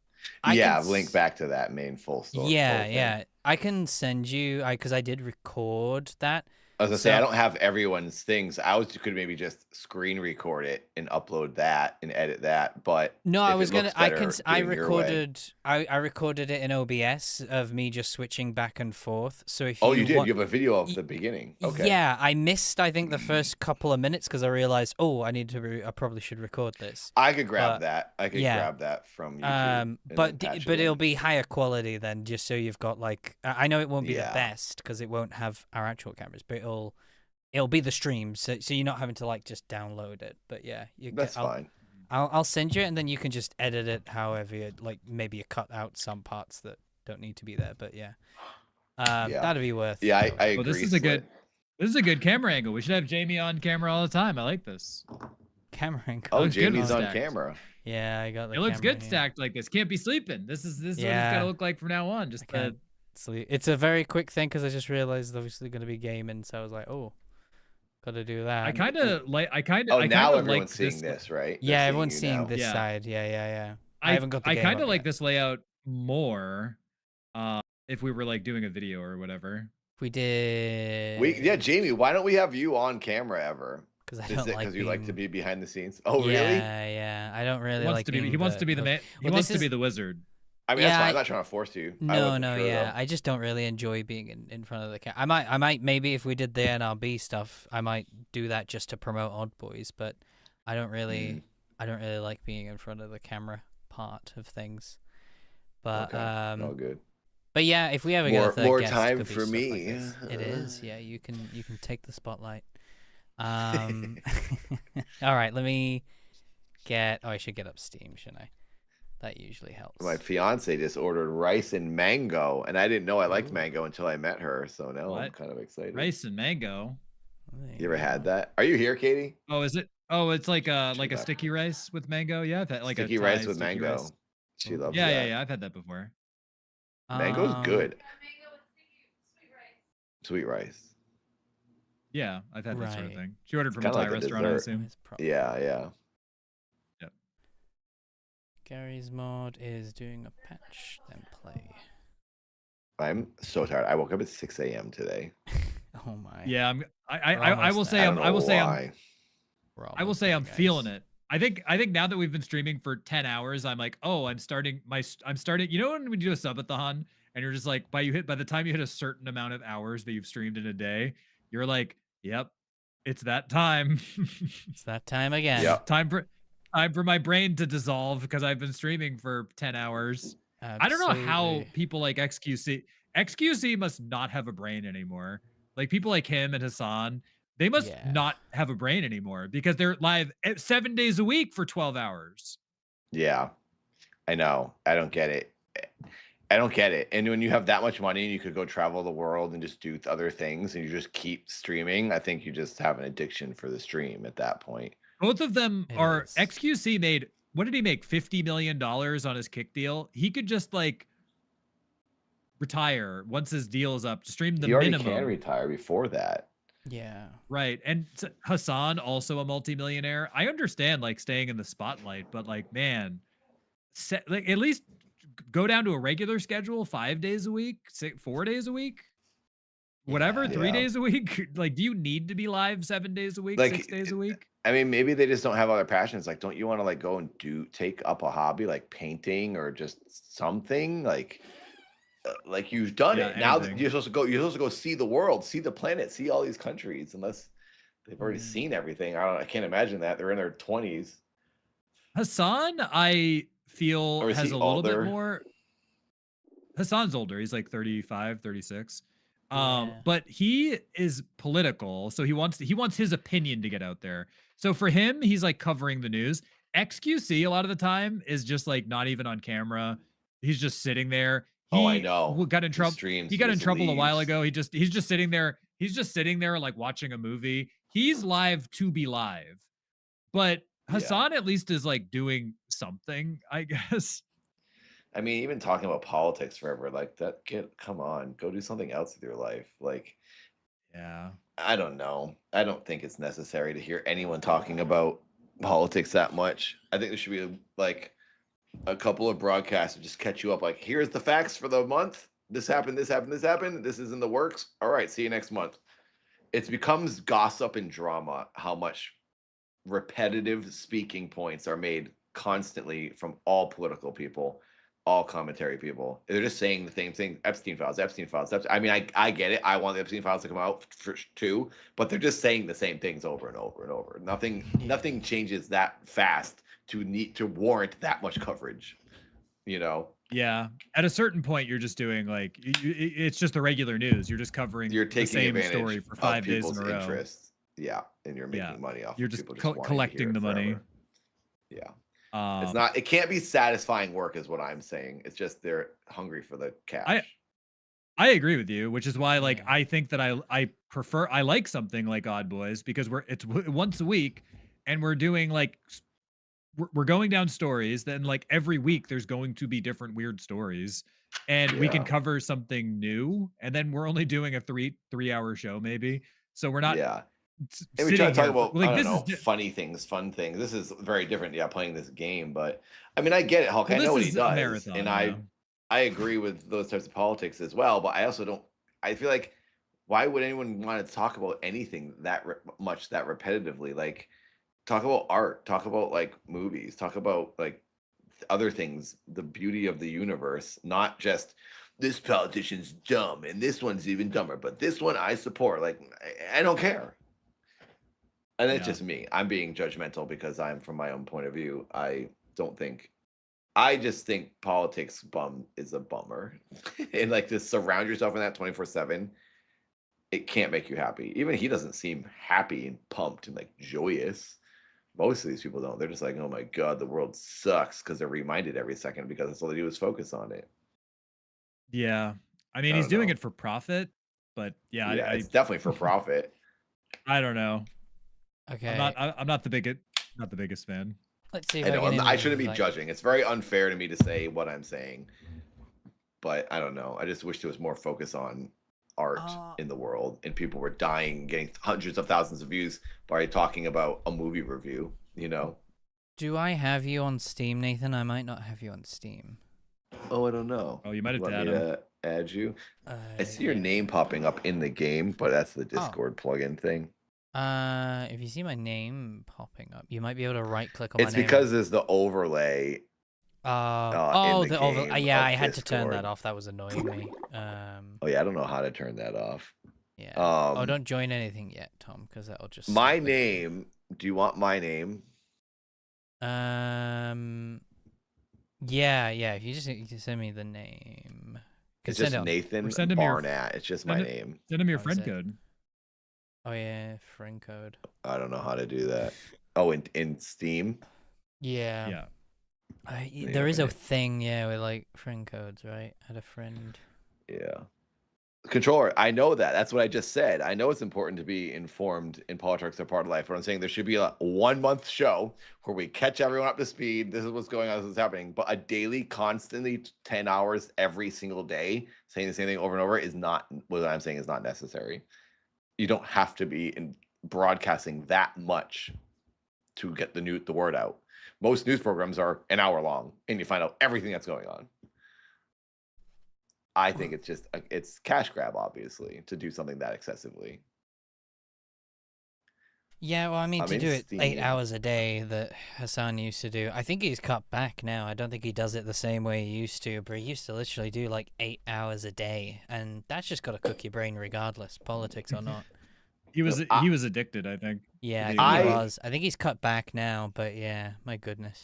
link back to that main full story. Yeah. I can send you, because I did record that. I was gonna say I So- don't have everyone's things. Could maybe just screen record it and upload that and edit that. But No, if I it was gonna. looks I better can. I doing your way- recorded. I recorded it in OBS of me just switching back and forth. So if Oh, you did. want- You have a video of the beginning. Okay. Yeah, I missed. I think the first couple of minutes because I realized, oh, I need to. I probably should record this. I could grab But, that. I could yeah. grab that from YouTube. and But then patch but it it'll in. be higher quality then, just so you've got like. I know it won't be Yeah. the best because it won't have our actual cameras, but it'll be the stream, so you're not having to like just download it. But yeah, That's fine. I'll send you it, and then you can just edit it however you like. Maybe you cut out some parts that don't need to be there, but yeah, that'd be worth. Yeah, I Well, agree. this is a good. This is a good camera angle. We should have Jamie on camera all the time. I like this. Camera angle. Oh, Looks good Jamie's on stacked. camera. Yeah, I got the. It looks camera good here. stacked like this. Can't be sleeping. This is what it's Yeah. gotta look like from now on. Just Can't sleep. It's a very quick thing because I just realized obviously going to be gaming, so I was like, oh, gotta do that. I kind of like. I kind Oh, of. now like everyone's seeing this, right? Yeah, They're everyone's seeing you seeing now. this Yeah. side. Yeah. I haven't got the I game kind up of like yet. this layout more. If we were like doing a video or whatever. We did. Yeah, Jamie, why don't we have you on camera ever? 'Cause I Is don't it like because you like to being- be behind the scenes? Oh, really? Yeah. I don't really He wants like. to be. being He wants to be the man. host. He Well, wants this to be is- the wizard. I mean, Yeah, that's fine. I- I'm not trying to force you. I No, wasn't no, sure, yeah. though. I just don't really enjoy being in front of the camera. I might maybe if we did the NRB stuff, I might do that just to promote Odd Boys, but I don't really like being in front of the camera part of things. But Okay. All good. But yeah, if we ever get a third More guest, it time could be for stuff like me. this. It is. Yeah, you can take the spotlight. All right, let me get. Oh, I should get up Steam, shouldn't I? That usually helps. My fiance just ordered rice and mango, and I didn't know I liked mango until I met her. So now I'm What? kind of excited. Rice and mango. You ever had that? Are you here, Katie? Oh, is it? Oh, it's like a left. sticky rice with mango. Yeah, I've had like Sticky a rice Thai with sticky mango. rice. She loves Yeah, that. yeah. I've had that before. Mango's good. Sweet rice. Yeah, I've had that sort of Right. thing. She ordered from a Kinda Thai like a restaurant, I dessert. assume. Yeah, yeah. Yep. Gary's mod is doing a patch, then play. I'm so tired. I woke up at 6 a.m. today. Oh my. Yeah, I will almost say there. I'm I I will don't say know I'm why. I will say I'm feeling it. I think now that we've been streaming for 10 hours, I'm like, oh, I'm starting. You know when we do a subathon and you're just like, by the time you hit a certain amount of hours that you've streamed in a day, you're like, yep, it's that time. It's that time again. Yep. time for my brain to dissolve because I've been streaming for 10 hours. I don't know how Absolutely. people like XQC must not have a brain anymore. Like people like him and Hassan, they must Yeah. not have a brain anymore because they're live 7 days a week for 12 hours. Yeah, I know. I don't get it. I don't get it. And when you have that much money and you could go travel the world and just do other things and you just keep streaming, I think you just have an addiction for the stream at that point. Both of them It are is. XQC made, what did he make? $50 million on his kick deal. He could just like retire once his deal is up to stream the You already minimum. can retire before that. Yeah. Right. And Hassan, also a multimillionaire. I understand like staying in the spotlight, but like, man, like at least go down to a regular schedule 5 days a week, 4 days a week, whatever, 3 Yeah. days a week. Like, do you need to be live 7 days a week, Like, 6 days a week? I mean, maybe they just don't have other passions. Like, don't you want to like go and take up a hobby like painting or just something like you've done Yeah, it. Now that anything. you're supposed to go see the world, see the planet, see all these countries. Unless they've already seen everything. I can't imagine that they're in their 20s. Hassan, I feel, Or is has he a little bit older? more. Hassan's older. He's like 35, 36. Yeah. But he is political, so he wants his opinion to get out there. So for him, he's like covering the news. XQC a lot of the time is just like not even on camera. He's just sitting there. Oh, I He know. Got in He trouble. streams, He got in just trouble a while leaves. ago. He's just sitting there. He's just sitting there like watching a movie. He's live to be live. But Hassan at least is like doing something, I guess. I mean, even talking about politics forever, like that kid, come on, go do something else with your life. Like, yeah. I don't know. I don't think it's necessary to hear anyone talking about politics that much. I think there should be like a couple of broadcasts to just catch you up. Like, here's the facts for the month. This happened, this happened, this happened. This is in the works. All right, see you next month. it becomes gossip and drama how much repetitive speaking points are made constantly from all political people, all commentary people. They're just saying the same thing. Epstein files, Epstein files. I mean, I get it. I want the Epstein files to come out too, but they're just saying the same things over and over and over. Nothing changes that fast to warrant that much coverage. You know. Yeah. At a certain point, you're just doing like it's just the regular news. You're just covering You're the taking same advantage story for of 5 days in people's a row. interests. Yeah, and you're making money off. You're of just people just wanting to hear collecting it the money. forever. Yeah. It's not. It can't be satisfying work, is what I'm saying. It's just they're hungry for the cash. I agree with you, which is why like I think that I like something like Odd Boys because it's once a week, and we're doing like we're going down stories. Then like every week there's going to be different weird stories, and we can cover something new. And then we're only doing a 3-hour show maybe, so we're not. Yeah. And we try Sitting to talk here about like I don't this know is funny things, fun things. This is very different. Yeah, playing this game, but I mean, I get it, Hulk. Well, I know this what he is a does, marathon, and yeah. I agree with those types of politics as well. But I also don't. I feel like why would anyone want to talk about anything that much that repetitively? Like, talk about art, talk about like movies, talk about like other things, the beauty of the universe, not just this politician's dumb and this one's even dumber, but this one I support. Like, I don't care. And it's just me. I'm being judgmental because I'm from my own point of view. I just think politics is a bummer. And like to surround yourself in that 24/7, it can't make you happy. Even he doesn't seem happy and pumped and like joyous. Most of these people don't. They're just like, oh my God, the world sucks, because they're reminded every second because that's all they do is focus on it. Yeah. I mean, he's doing it for profit, but yeah, it's definitely for profit. I don't know. Okay. I'm not the biggest fan. Let's see. I know. I shouldn't be judging. It's very unfair to me to say what I'm saying, but I don't know. I just wish there was more focus on art in the world, and people were dying, getting hundreds of thousands of views by talking about a movie review. You know. Do I have you on Steam, Nathan? I might not have you on Steam. Oh, I don't know. Oh, you might have Let me add you. I see your name popping up in the game, but that's the Discord plugin thing. If you see my name popping up, you might be able to right click on my name. It's because there's the overlay. The overlay. Yeah, I had to turn that off. That was annoying me. Oh yeah, I don't know how to turn that off. Yeah. Don't join anything yet, Tom, because that'll just. My name. Do you want my name? Yeah. If you just send me the name. It's just Nathan Barnett. It's just my name. Send him your friend code. Oh yeah, friend code. I don't know how to do that. Oh, in Steam. Yeah. There is a thing, with like friend codes, right? Add a friend. Yeah. Controller, I know that. That's what I just said. I know it's important to be informed in politics or part of life, but I'm saying there should be a 1-month show where we catch everyone up to speed. This is what's going on, this is happening. But a daily, constantly 10 hours every single day, saying the same thing over and over is not what I'm saying is not necessary. You don't have to be broadcasting that much to get the word out. Most news programs are an hour long, and you find out everything that's going on. I think it's cash grab, obviously, to do something that excessively. Yeah, well, I mean, to do it 8 hours a day that Hassan used to do, I think he's cut back now. I don't think he does it the same way he used to, but he used to literally do like 8 hours a day, and that's just got to cook your brain regardless, politics or not. He was addicted, I think. Yeah, I think he was. I think he's cut back now, but yeah, my goodness.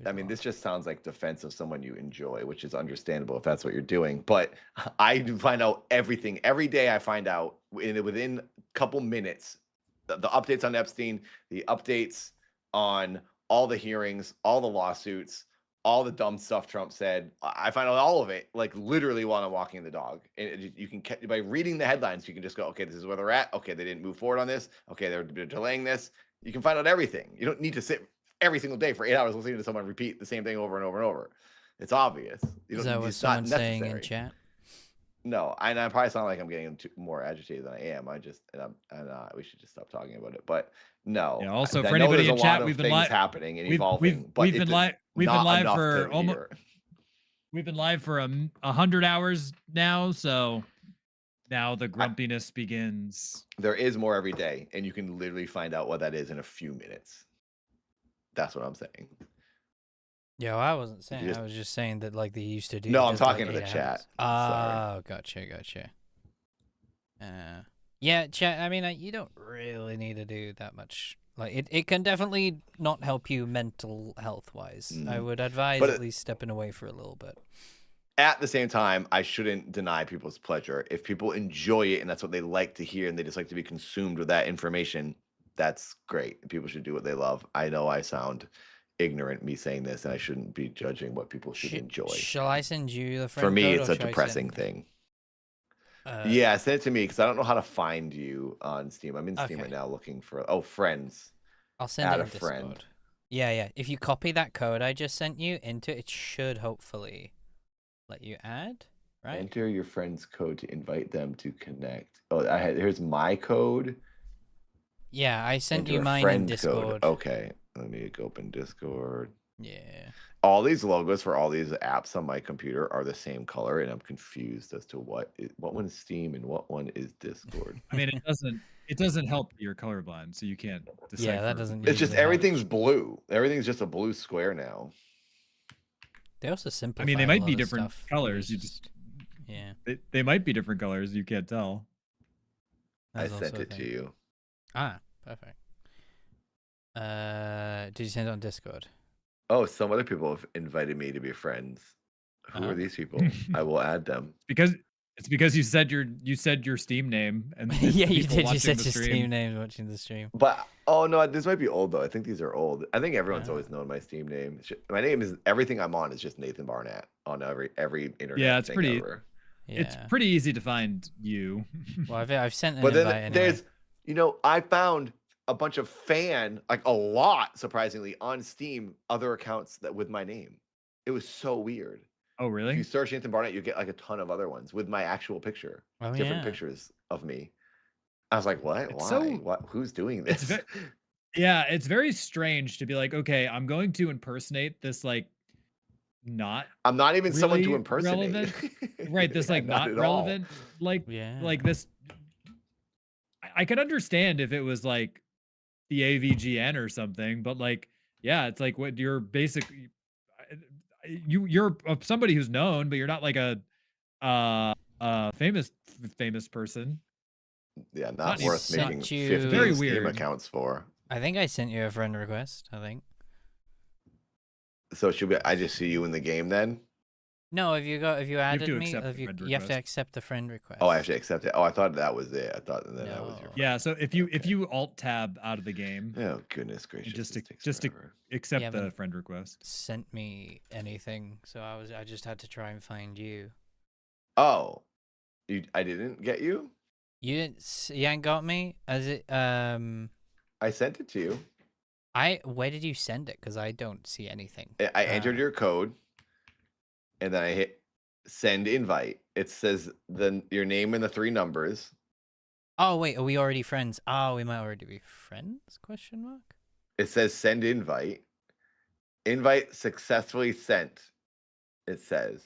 I mean, this just sounds like defense of someone you enjoy, which is understandable if that's what you're doing. But I do find out everything. Every day I find out within a couple minutes, the updates on Epstein, the updates on all the hearings, all the lawsuits, all the dumb stuff Trump said. I find out all of it, like literally while I'm walking the dog. And you can, by reading the headlines, you can just go, okay, this is where they're at. Okay, they didn't move forward on this. Okay, they're delaying this. You can find out everything. You don't need to sit every single day for 8 hours listening to someone repeat the same thing over and over and over. It's obvious. Is that what someone's saying in chat? No, and I probably sound like I'm getting more agitated than I am. We should just stop talking about it. But no. Yeah. Also, for anybody in chat, we've been live happening and evolving. We've been live for almost. We've been live for 100 hours now, so Now the grumpiness begins. There is more every day, and you can literally find out what that is in a few minutes. That's what I'm saying. Yo, I wasn't saying. just- I was just saying that like they used to do. No, it I'm does, like, talking to the 8 chat. hours. Oh, gotcha. Yeah, chat. I mean, you don't really need to do that much. Like, it can definitely not help you mental health wise. I would advise But at least stepping away for a little bit. At the same time, I shouldn't deny people's pleasure. If people enjoy it and that's what they like to hear and they just like to be consumed with that information, that's great. People should do what they love. I know I sound ignorant me saying this, and I shouldn't be judging what people should enjoy. Shall I send you the friend For me, code, it's or a should I depressing send- thing. Yeah, send it to me because I don't know how to find you on Steam. I'm in Steam Okay. right now looking for friends. I'll send Add it a in friend. Discord. Yeah. If you copy that code I just sent you into it, should hopefully let you add, right? Enter your friend's code to invite them to connect. Oh, here's my code. Yeah, I sent Enter you a mine in friend Discord. code. Okay, let me go open Discord. Yeah. All these logos for all these apps on my computer are the same color, and I'm confused as to what one is Steam and what one is Discord. I mean, it doesn't help that you're colorblind, so you can't decipher. Yeah, that doesn't. It's just usually help. everything's blue. Everything's just a blue square now. They also simplify. I mean, they a might lot be of different stuff. colors. You just Yeah. They might be different colors. You can't tell. That's I sent also a it to thing. you. Ah, perfect. Did you send it on Discord? Oh, some other people have invited me to be friends. Who Oh. are these people? I will add them. It's because you said your Steam name and it's Yeah, you people did. You watching said the your stream. Steam name watching the stream. But no, this might be old though. I think these are old. I think everyone's always known my Steam name. My name is everything I'm on is just Nathan Barnett on every internet. Yeah, it's thing pretty. ever. It's pretty easy to find you. Well, I've sent an But invite then anyway. there's, I found a bunch of a lot surprisingly on Steam other accounts that with my name. It was so weird. Oh, really? If you search Nathan Barnett, you get like a ton of other ones with my actual picture, Oh, different yeah. pictures of me. I was like, what? It's Why? so- What? Who's doing this? Yeah, it's very strange to be like, okay, I'm going to impersonate this like not. I'm not even someone to really impersonate. relevant. Right, this Yeah, like not at all. relevant. Like this. I could understand if it was like the AVGN or something, but like, yeah, it's like what you're basically. You're somebody who's known, but you're not like a famous person. Yeah, not worth making Sent you- 50 Very Steam weird. accounts for. I think I sent you a friend request. I think. So I just see you in the game then? No, if you added to me, accept the you friend have to request. accept the friend request. Oh, I have to accept it. Oh, I thought that was it. I thought that was your. Yeah, so if you alt tab out of the game, Oh goodness gracious! and just this takes to forever. accept You the haven't friend request. Sent me anything, so I just had to try and find you. Oh, I didn't get you. You ain't got me. As it I sent it to you. Where did you send it? Because I don't see anything. I entered your code, and then I hit send invite. It says your name and the 3 numbers. Oh wait, are we already friends? Oh, we might already be friends? Question mark. It says send invite. Invite successfully sent. It says,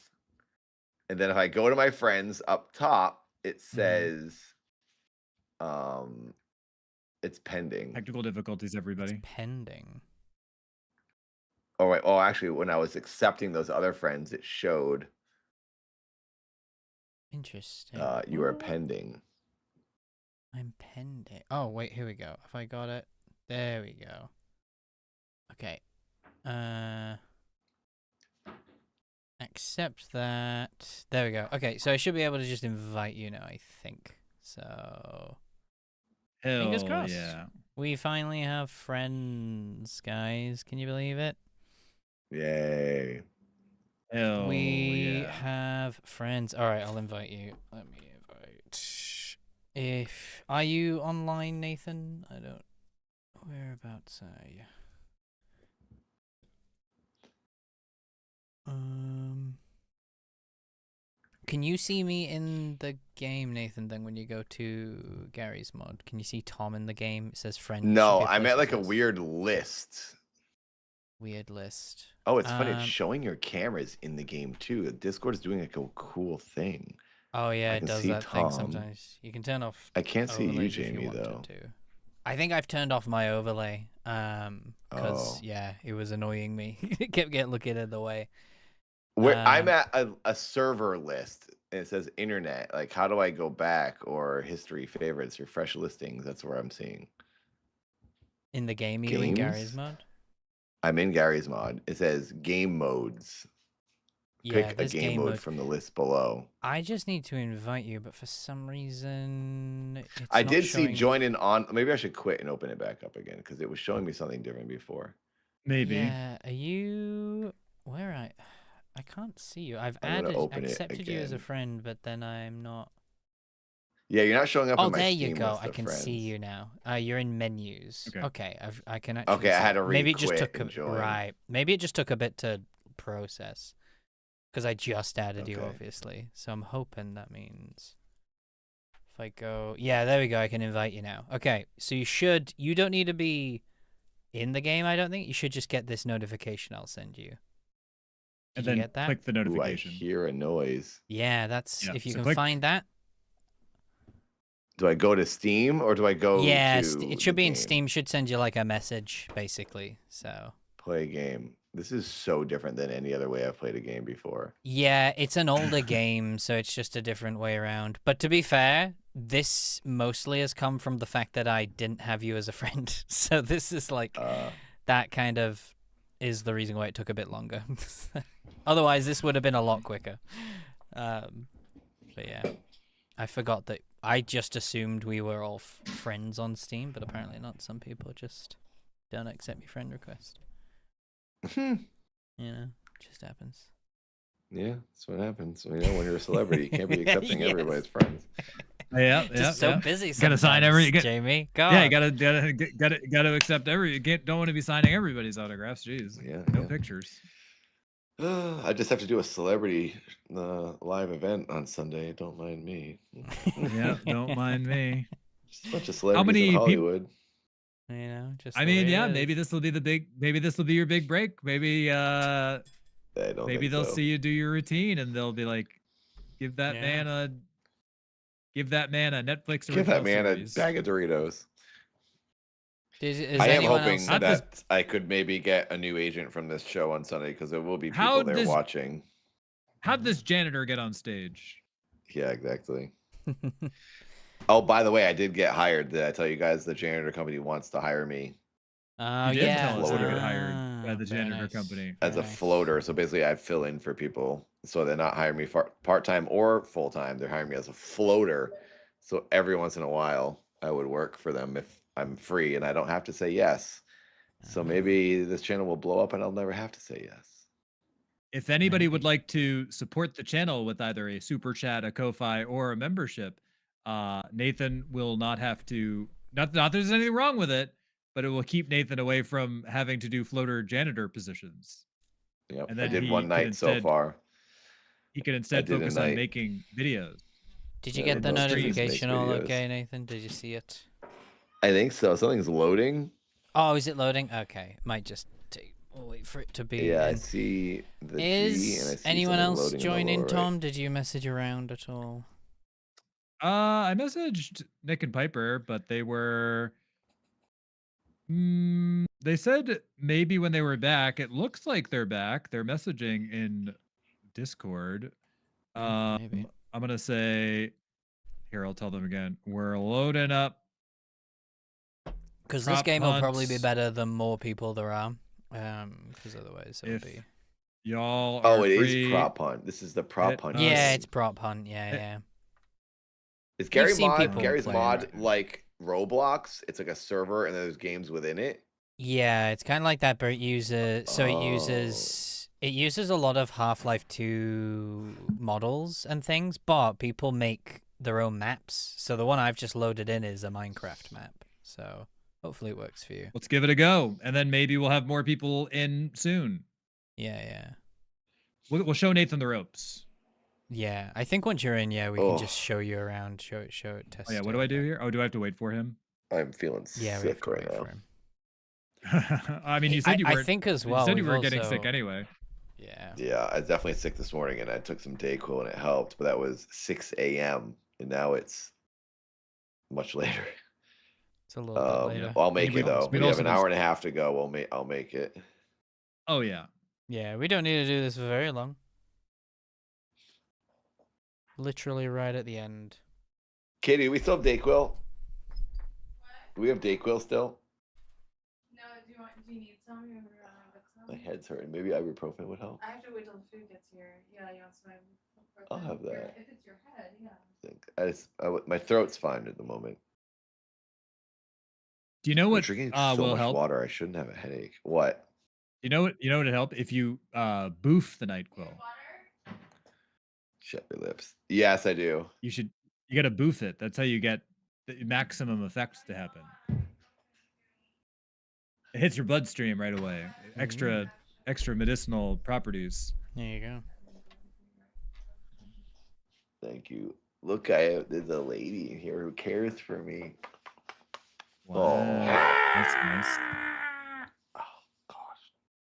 and then if I go to my friends up top, it says, it's pending. Technical difficulties, everybody. Pending. Oh right. Oh, actually, when I was accepting those other friends, it showed Interesting. you are pending. I'm pending. Oh wait, here we go. If I got it, there we go. Okay. Accept that. There we go. Okay, so I should be able to just invite you now, I think. So fingers Hell crossed. yeah. We finally have friends, guys. Can you believe it? Yay. Hell We yeah. have friends. All right, I'll invite you. Let me invite. Are you online, Nathan? I don't. Whereabouts are you? Can you see me in the game, Nathan? Then when you go to Gary's mod, can you see Tom in the game? It says friend. No, I'm at like a weird list. Weird list. Oh, it's funny. It's showing your cameras in the game too. Discord is doing like a cool thing. Oh yeah, I it can does see that thing Tom. sometimes. You can turn off. I can't see you, overlays if Jamie, wanted though. to. I think I've turned off my overlay. Because Oh. yeah, it was annoying me. It kept getting looking in the way. Where I'm Um, at a server list and it says internet. Like, how do I go back or history, favorites, refresh listings? That's where I'm seeing in the game, you in Gary's games. mod? I'm in Gary's mod. It says game modes. Yeah, Pick a there's game mode from the list below. I just need to invite you, but for some reason, it's I not did see showing. join in on. Maybe I should quit and open it back up again because it was showing me something different before. Maybe. Yeah, are you where I can't see you. I've I'm gonna open it accepted you as a again. friend, but then I'm not. Yeah, you're not showing up Oh, in my there Steam you go. list I of can friends. see you now. You're in menus. Okay. Okay, I can actually. Okay, I see had it. to Maybe it just re-quit took and join. right. Maybe it just took a bit to process because I just added you, Okay. obviously. So I'm hoping that means if I go, yeah, there we go. I can invite you now. Okay, so you don't need to be in the game. I don't think you should just get this notification I'll send you. And Did you then get that? click the Ooh, I notification. hear a noise. Yeah, that's Yeah, if you so can click. find that. Do I go to Steam or do I go Yeah, to it should the be in game? Steam. Should send you like a message, basically. So Play game. This is so different than any other way I've played a game before. yeah, it's an older game, so it's just a different way around. But to be fair, this mostly has come from the fact that I didn't have you as a friend. So this is like that kind of is the reason why it took a bit longer. Otherwise, this would have been a lot quicker. But yeah, I forgot that. I just assumed we were all friends on Steam, but apparently not. Some people just don't accept your friend request. You know, just happens. Yeah, that's what happens. When you're a celebrity, you can't be accepting Yes. everybody's friends. Yeah, Just so busy Gotta sign sometimes, Jamie. God. Yeah, you gotta accept don't want to be signing everybody's autographs. Jeez. Yeah, No yeah. pictures. I just have to do a celebrity live event on Sunday. Don't mind me. Yeah, don't mind me. Just a bunch of celebrities many in peop- Hollywood. You know, just. I the mean, way it yeah, is. maybe this will be your big break. Maybe I don't maybe think they'll so. see you do your routine and they'll be like, give that man a Netflix original Give that man series. a bag of Doritos. Is I am anyone hoping else? that I could maybe get a new agent from this show on Sunday because there will be people How there does- watching. How'd this janitor get on stage? Yeah, exactly. Oh, by the way, I did get hired. Did I tell you guys the janitor company wants to hire me Oh You did yeah. tell us that you Floater. get hired by the very janitor nice. company. as a Very nice. floater? So basically, I fill in for people. So they're not hiring me part-time or full-time. They're hiring me as a floater. So every once in a while, I would work for them if I'm free and I don't have to say yes. So maybe this channel will blow up and I'll never have to say yes. If anybody would like to support the channel with either a super chat, a Ko-Fi, or a membership, Nathan will not have to. Not that there's anything wrong with it, but it will keep Nathan away from having to do floater janitor positions. Yep, And I then did he one could night so instead- far. He can instead did a focus on night. making videos. Did you Yeah, get the most streams make notification all videos. okay, Nathan? Did you see it? I think so. Something's loading. Oh, is it loading? Okay, might just take. We'll wait for it to be. Yeah, I in. see the G and I Is see anyone something else loading in the joining, lower right. Tom? Did you message around at all? I messaged Nick and Piper, but they were. They said maybe when they were back. It looks like they're back. They're messaging in Discord. Maybe. I'm gonna say. Here, I'll tell them again. We're loading up. Because this Prop game will probably be hunts. better the more people there are. Because otherwise it would If be. y'all Oh, are it free, is prop hunt. This is the prop hit hunt. us. Yeah, game. it's prop hunt. Yeah, yeah. Is Gary seen mod people Gary's play mod it. like Roblox? It's like a server and there's games within it. Yeah, it's kind of like that, but it uses Oh. it uses a lot of Half-Life 2 models and things, but people make their own maps. So the one I've just loaded in is a Minecraft map. So hopefully it works for you. Let's give it a go, and then maybe we'll have more people in soon. Yeah, yeah. We'll show Nathan the ropes. Yeah, I think once you're in, yeah, we Oh. can just show you around, show it, test Oh yeah, what it. do I do here? Oh, do I have to wait for him? I'm feeling Yeah, we have sick to right wait now. for him. I mean, you said you I were. think as You well. said you we've were getting sick also- anyway. Yeah. Yeah, I was definitely sick this morning, and I took some Dayquil, and it helped. But that was 6 a.m. and now it's much later. It's a little bit later. I'll make we'd it though. also- we'd We have also an been- hour and a half to go. I'll make it. Oh yeah. Yeah, we don't need to do this for very long. Literally right at the end. Katie, do we still have Dayquil? Do we have Dayquil still? No, do you need some? You want My head's hurting. Maybe ibuprofen would help. I have to wait till the food gets here. Yeah, you want some? I'll have that. If it's your head, yeah. My throat's fine at the moment. Do you know I'm what drinking so will much help? water. I shouldn't have a headache. What? You know what would help if you boof the NyQuil. Shut your lips. Yes, I do. You got to boof it. That's how you get the maximum effects to happen. It hits your bloodstream right away. Extra medicinal properties. There you go. Thank you. Look, there's a lady in here who cares for me. Wow. That's nice.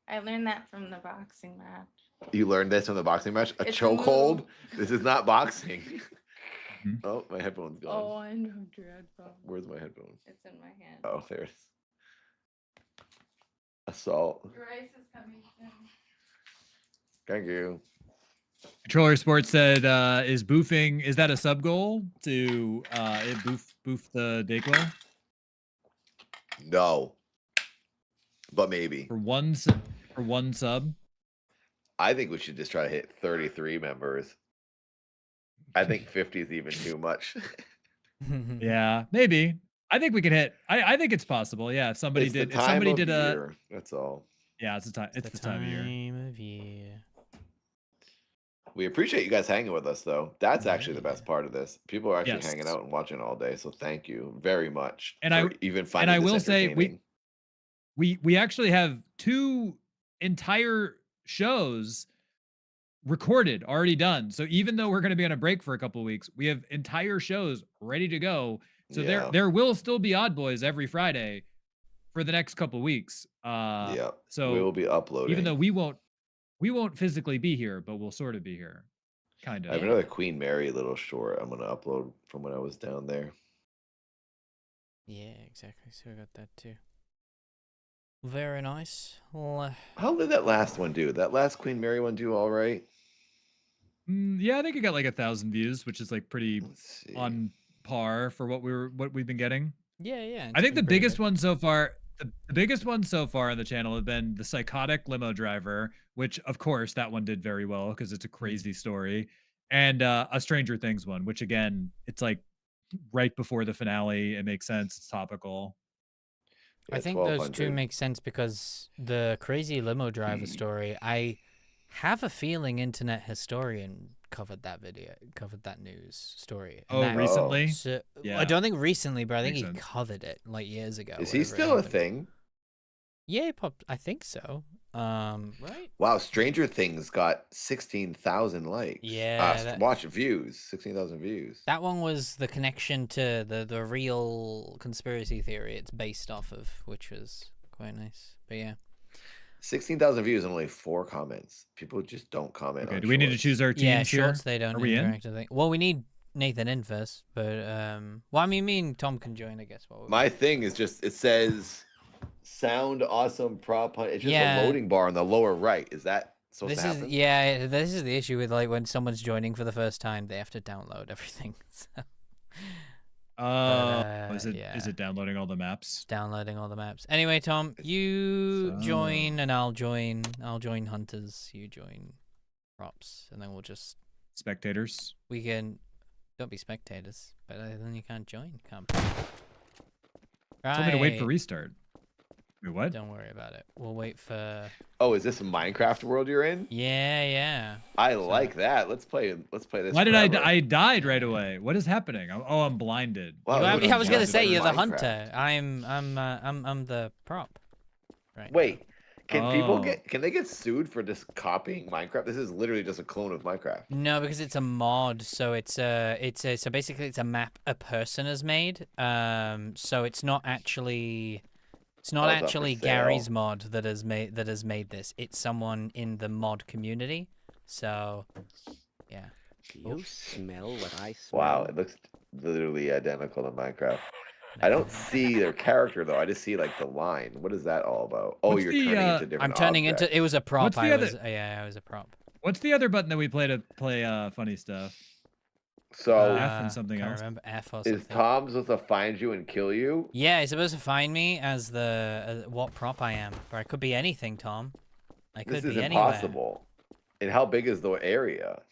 I learned that from the boxing match. You learned this from the boxing match? A It's a chokehold? move. This is not boxing. Oh, my headphone's gone. Oh, I know your headphones. Where's my headphones? It's in my hand. Oh, there it is. Assault. Your ice is coming soon. Thank you. Controller Sports said, is that a sub goal to boof the Dayquil? No. But maybe. For one sub? I think we should just try to hit 33 members. I think 50 is even too much. Yeah, maybe. I think we could hit. I think it's possible. Yeah, if somebody It's did. the If somebody time did of a. year, that's all. Yeah, it's the time. It's the time of year. We appreciate you guys hanging with us, though. That's actually the best part of this. People are actually Yes. hanging out and watching all day, so thank you very much. And for even finding I this will say entertaining. we actually have 2 entire shows recorded, already done. So even though we're going to be on a break for a couple of weeks, we have entire shows ready to go. So Yeah. there will still be Odd Boys every Friday for the next couple of weeks. Yeah, So we will be uploading. even though we won't physically be here, but we'll sort of be here, kind of. I have another Queen Mary little short I'm going to upload from when I was down there. Yeah, exactly. So we got that too. Very nice. How did that last one do? That last Queen Mary one do all right? Yeah, I think it got like 1,000 views, which is like pretty on par for what we've been getting. Yeah. I think the biggest one so far, the biggest one so far on the channel have been the psychotic limo driver, which of course that one did very well because it's a crazy story, and a Stranger Things one, which again, it's like right before the finale. It makes sense. It's topical. I think those two make sense because the crazy limo driver story, I have a feeling Internet Historian covered that news story. Oh, recently? So, Yeah. I don't think recently, but I think Makes he sense. covered it like years ago. Is he whenever it still a happened. thing? Yeah, he popped. I think so. Right? Wow, Stranger Things got 16,000 likes. Yeah, watch views, 16,000 views. That one was the connection to the real conspiracy theory it's based off of, which was quite nice. But yeah. 16,000 views and only 4 comments. People just don't comment. Okay, on do we need to shorts. choose our teams Yeah, here? shorts they don't Are we in? interact. I think. Well, we need Nathan in first, but well, I mean, me and Tom can join, I guess. My thing is just it says sound awesome prop hunt. It's just Yeah. a loading bar on the lower right. Is that supposed This to is happen? this is the issue with like when someone's joining for the first time, they have to download everything. So. Is it downloading all the maps? Downloading all the maps. Anyway, Tom, you join and I'll join. I'll join hunters. You join props, and then we'll just spectators. We can don't be spectators, but then you can't join. Can't. Told me to wait for Right. restart. Wait, what? Don't worry about it. We'll wait for. Oh, is this a Minecraft world you're in? Yeah. I like that. Let's play this. Why did forever. I died right away? What is happening? I'm blinded. Wow, I was gonna say you're the Minecraft. hunter. I'm the prop. Right. Wait, can people Oh. can they get sued for just copying Minecraft? This is literally just a clone of Minecraft. No, because it's a mod, so so basically it's a map a person has made. So it's not actually It's not Oh, it's up for actually sale. Gary's mod that has made this. It's someone in the mod community. So, yeah. Do you smell what I smell? Wow, it looks literally identical to Minecraft. I don't see their character though. I just see like the line. What is that all about? Oh, What's you're the, turning into different I'm turning objects. into. It was a prop. What's the I other- was. Yeah, I was a prop. What's the other button that we play to play funny stuff? So F and something can't else. remember F or something. is Tom supposed to find you and kill you? Yeah, he's supposed to find me as the what prop I am, or I could be anything, Tom. I could This be is anywhere. impossible. And how big is the area?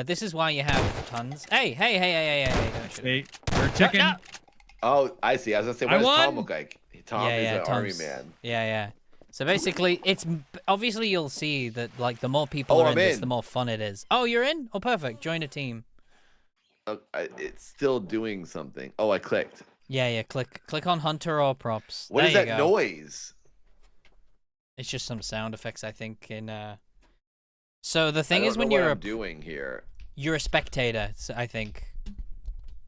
This is why you have tons. Hey! Don't shoot. Hey, you're a chicken. No. Oh, I see. I was gonna say, what does Tom look like? Tom is an army man. Yeah. So basically, it's obviously you'll see that like the more people are I'm in this, in. the more fun it is. Oh, you're in? Oh, perfect. Join a team. It's still doing something. Oh, I clicked. Yeah. Click on Hunter or props. What There is you that go. noise? It's just some sound effects, I think. So the thing I don't is, when know what you're I'm doing here. you're a spectator. So I think.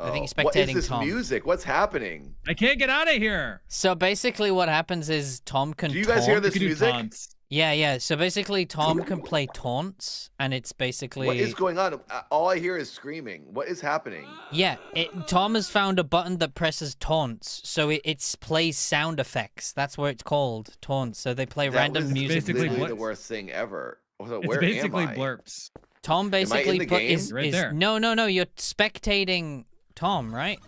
I think you're What is spectating this Tom. music? What's happening? I can't get out of here. So basically, what happens is Tom can. Do you guys hear taunt. this music? Yeah. So basically, Tom can play taunts, and it's basically. What is going on? All I hear is screaming. What is happening? Yeah, Tom has found a button that presses taunts, so it plays sound effects. That's what it's called, taunts. So they play random music. Basically, the worst thing ever. So It's where basically am I? blurps. Tom basically the game? is Right there. no. You're spectating Tom, right?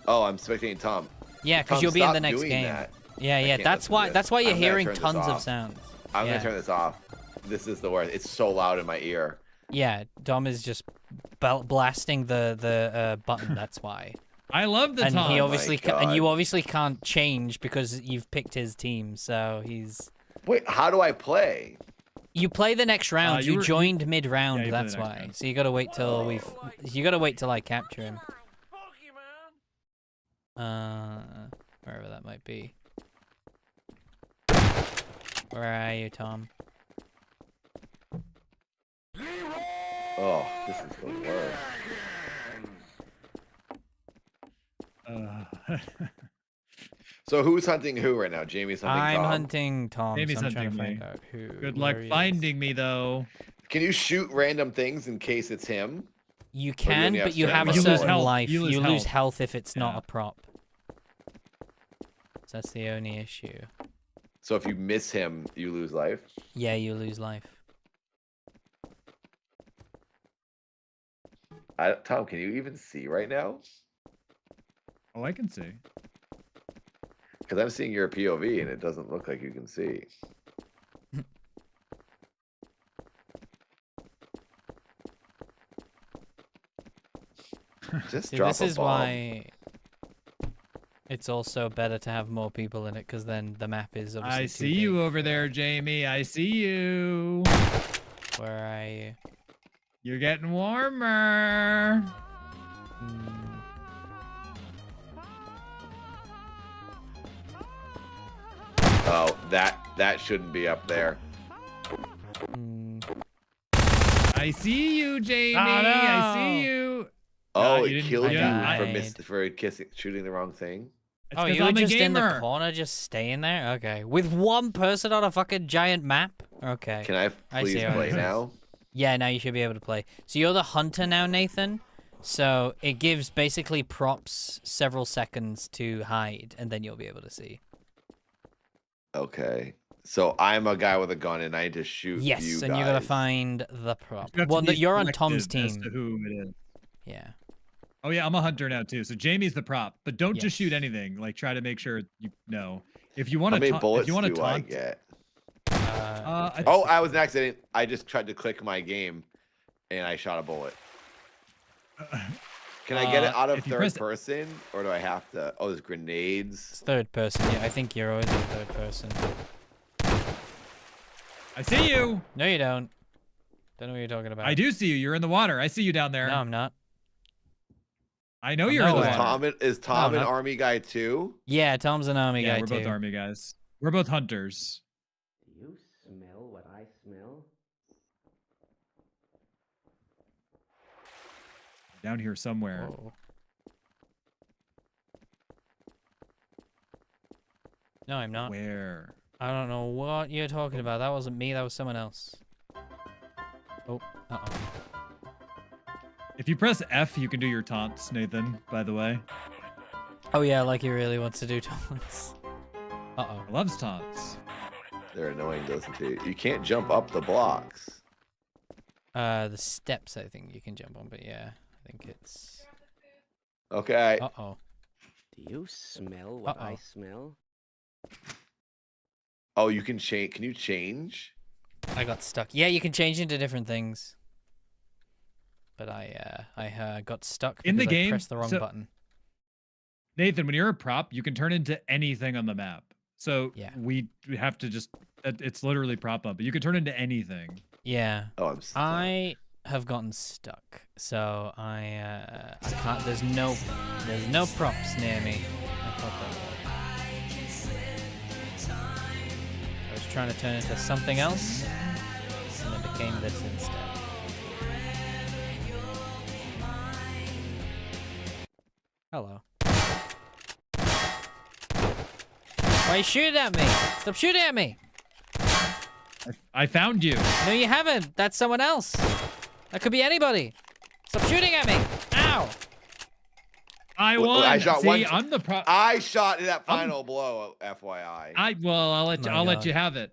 Oh, I'm spectating Tom. Yeah, because Tom, you'll be in stop the next doing game. that. Yeah. can't That's listen to why. this. That's why you're I'm gonna hearing turn this tons of off. sounds. I'm Yeah. gonna turn this off. This is the worst. It's so loud in my ear. Yeah, Tom is just blasting the button. That's why. I love the and Tom. he obviously Oh my and you God. obviously can't change because you've picked his team. So he's. Wait, how do I play? You play the next round. You you joined mid-round. Yeah, you play That's the next why. round. So you gotta wait till we've. You gotta wait till I capture him. Wherever that might be. Where are you, Tom? Oh, this is the worst. So who's hunting who right now? Jamie's hunting I'm Tom. hunting Tom. Jamie's so I'm trying to hunting find out who. Good luck where he is. finding me, though. Can you shoot random things in case it's him? You Or can, only but you certain have a amount of certain bullets? life. You lose You lose health. health if it's not Yeah. a prop. So that's the only issue. So if you miss him, you lose life. Yeah, you lose life. Tom, can you even see right now? Oh, I can see. Because I'm seeing your POV and it doesn't look like you can see. Just See, drop this a is bomb. why it's also better to have more people in it, because then the map is obviously I too see big. you over there, Jamie. I see you. Where are you? You're getting warmer. Oh, that shouldn't be up there. I see you, Jamie. Oh, no. I see you. Oh, you it didn't- killed you yeah, for shooting the wrong thing. It's Oh, 'cause you were I'm a just in the gamer. corner, just staying there? Okay. With one person on a fucking giant map? Okay. Can I please see how play it is. now? Yeah, now you should be able to play. So you're the hunter now, Nathan. So it gives basically props several seconds to hide, and then you'll be able to see. Okay. So I'm a guy with a gun and I just shoot Yes, you and guys. you gotta find the prop. You have to Well, be you're on selective Tom's as team. to who it is. Yeah. Oh yeah, I'm a hunter now too. So Jamie's the prop, but don't Yes. just shoot anything. Like try to make sure you know. If you want How to, many bullets if you want to do I taunt, get? I Oh, I was an accident. I just tried to click my game and I shot a bullet. Can I get it out of if you third press- person or do I have to? Oh, there's grenades. It's third person. Yeah, I think you're always in third person. I see you. No, you don't. Don't know what you're talking about. I do see you. You're in the water. I see you down there. No, I'm not. I know I'm you're in the nowhere. water. Is Tom No, an not- army guy too? Yeah, Tom's an army Yeah, guy we're too. both army guys. We're both hunters. Do you smell what I smell? Down here somewhere. Whoa. No, I'm not. Where? I don't know what you're talking about. That wasn't me. That was someone else. Oh, uh-oh. If you press F, you can do your taunts, Nathan, by the way. Oh, yeah, like he really wants to do taunts. Uh-oh. Loves taunts. They're annoying, doesn't he? You can't jump up the blocks. The steps, I think you can jump on, but yeah, I think it's... Okay. Uh-oh. Do you smell what I smell? Oh, you can change. Can you change? I got stuck. Yeah, you can change into different things. But I got stuck because In the I game, pressed the wrong so- button. Nathan, when you're a prop, you can turn into anything on the map. So Yeah. we have to just, it's literally prop up, but you can turn into anything. Yeah. Oh, I have gotten stuck, so I can't. There's no props near me. I thought that I was trying to turn into something else, and it became this instead. Hello. Why are you shooting at me? Stop shooting at me! I found you. No, you haven't. That's someone else. That could be anybody. Stop shooting at me. Ow. I Well, won. I shot See, one. I'm the prop. I shot that final blow. FYI. I'll let you. My I'll let God. you have it.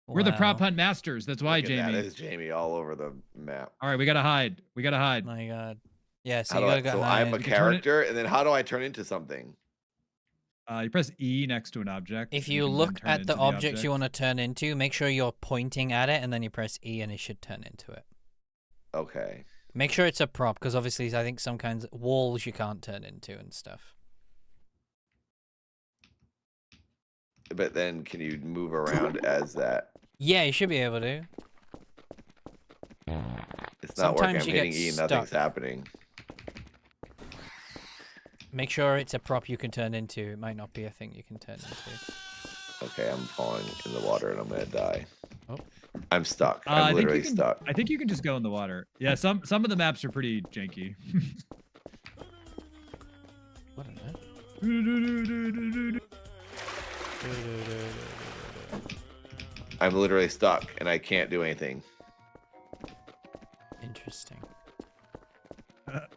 We're the prop Wow. hunt masters. That's why, Look at Jamie. That is Jamie all over the map. All right, we gotta hide. We gotta hide. My God. Yeah, so How you do I, gotta go so hide. I'm a You can turn it- character, and then how do I turn into something? You press E next to an object. If and you can then look turn at into the object you want to turn into, make sure you're pointing at it, and then you press E, and it should turn into it. Okay. Make sure it's a prop, because obviously I think some kinds of walls you can't turn into and stuff. But then, can you move around as that? Yeah, you should be able to. It's not working. I'm Sometimes you hitting get E, nothing's stuck. happening. Make sure it's a prop you can turn into. It might not be a thing you can turn into. Okay, I'm falling in the water and I'm gonna die. Oh. I'm stuck. I I'm think literally you can, stuck. I think you can just go in the water. Yeah, some of the maps are pretty janky. What on earth? I'm literally stuck and I can't do anything. Interesting.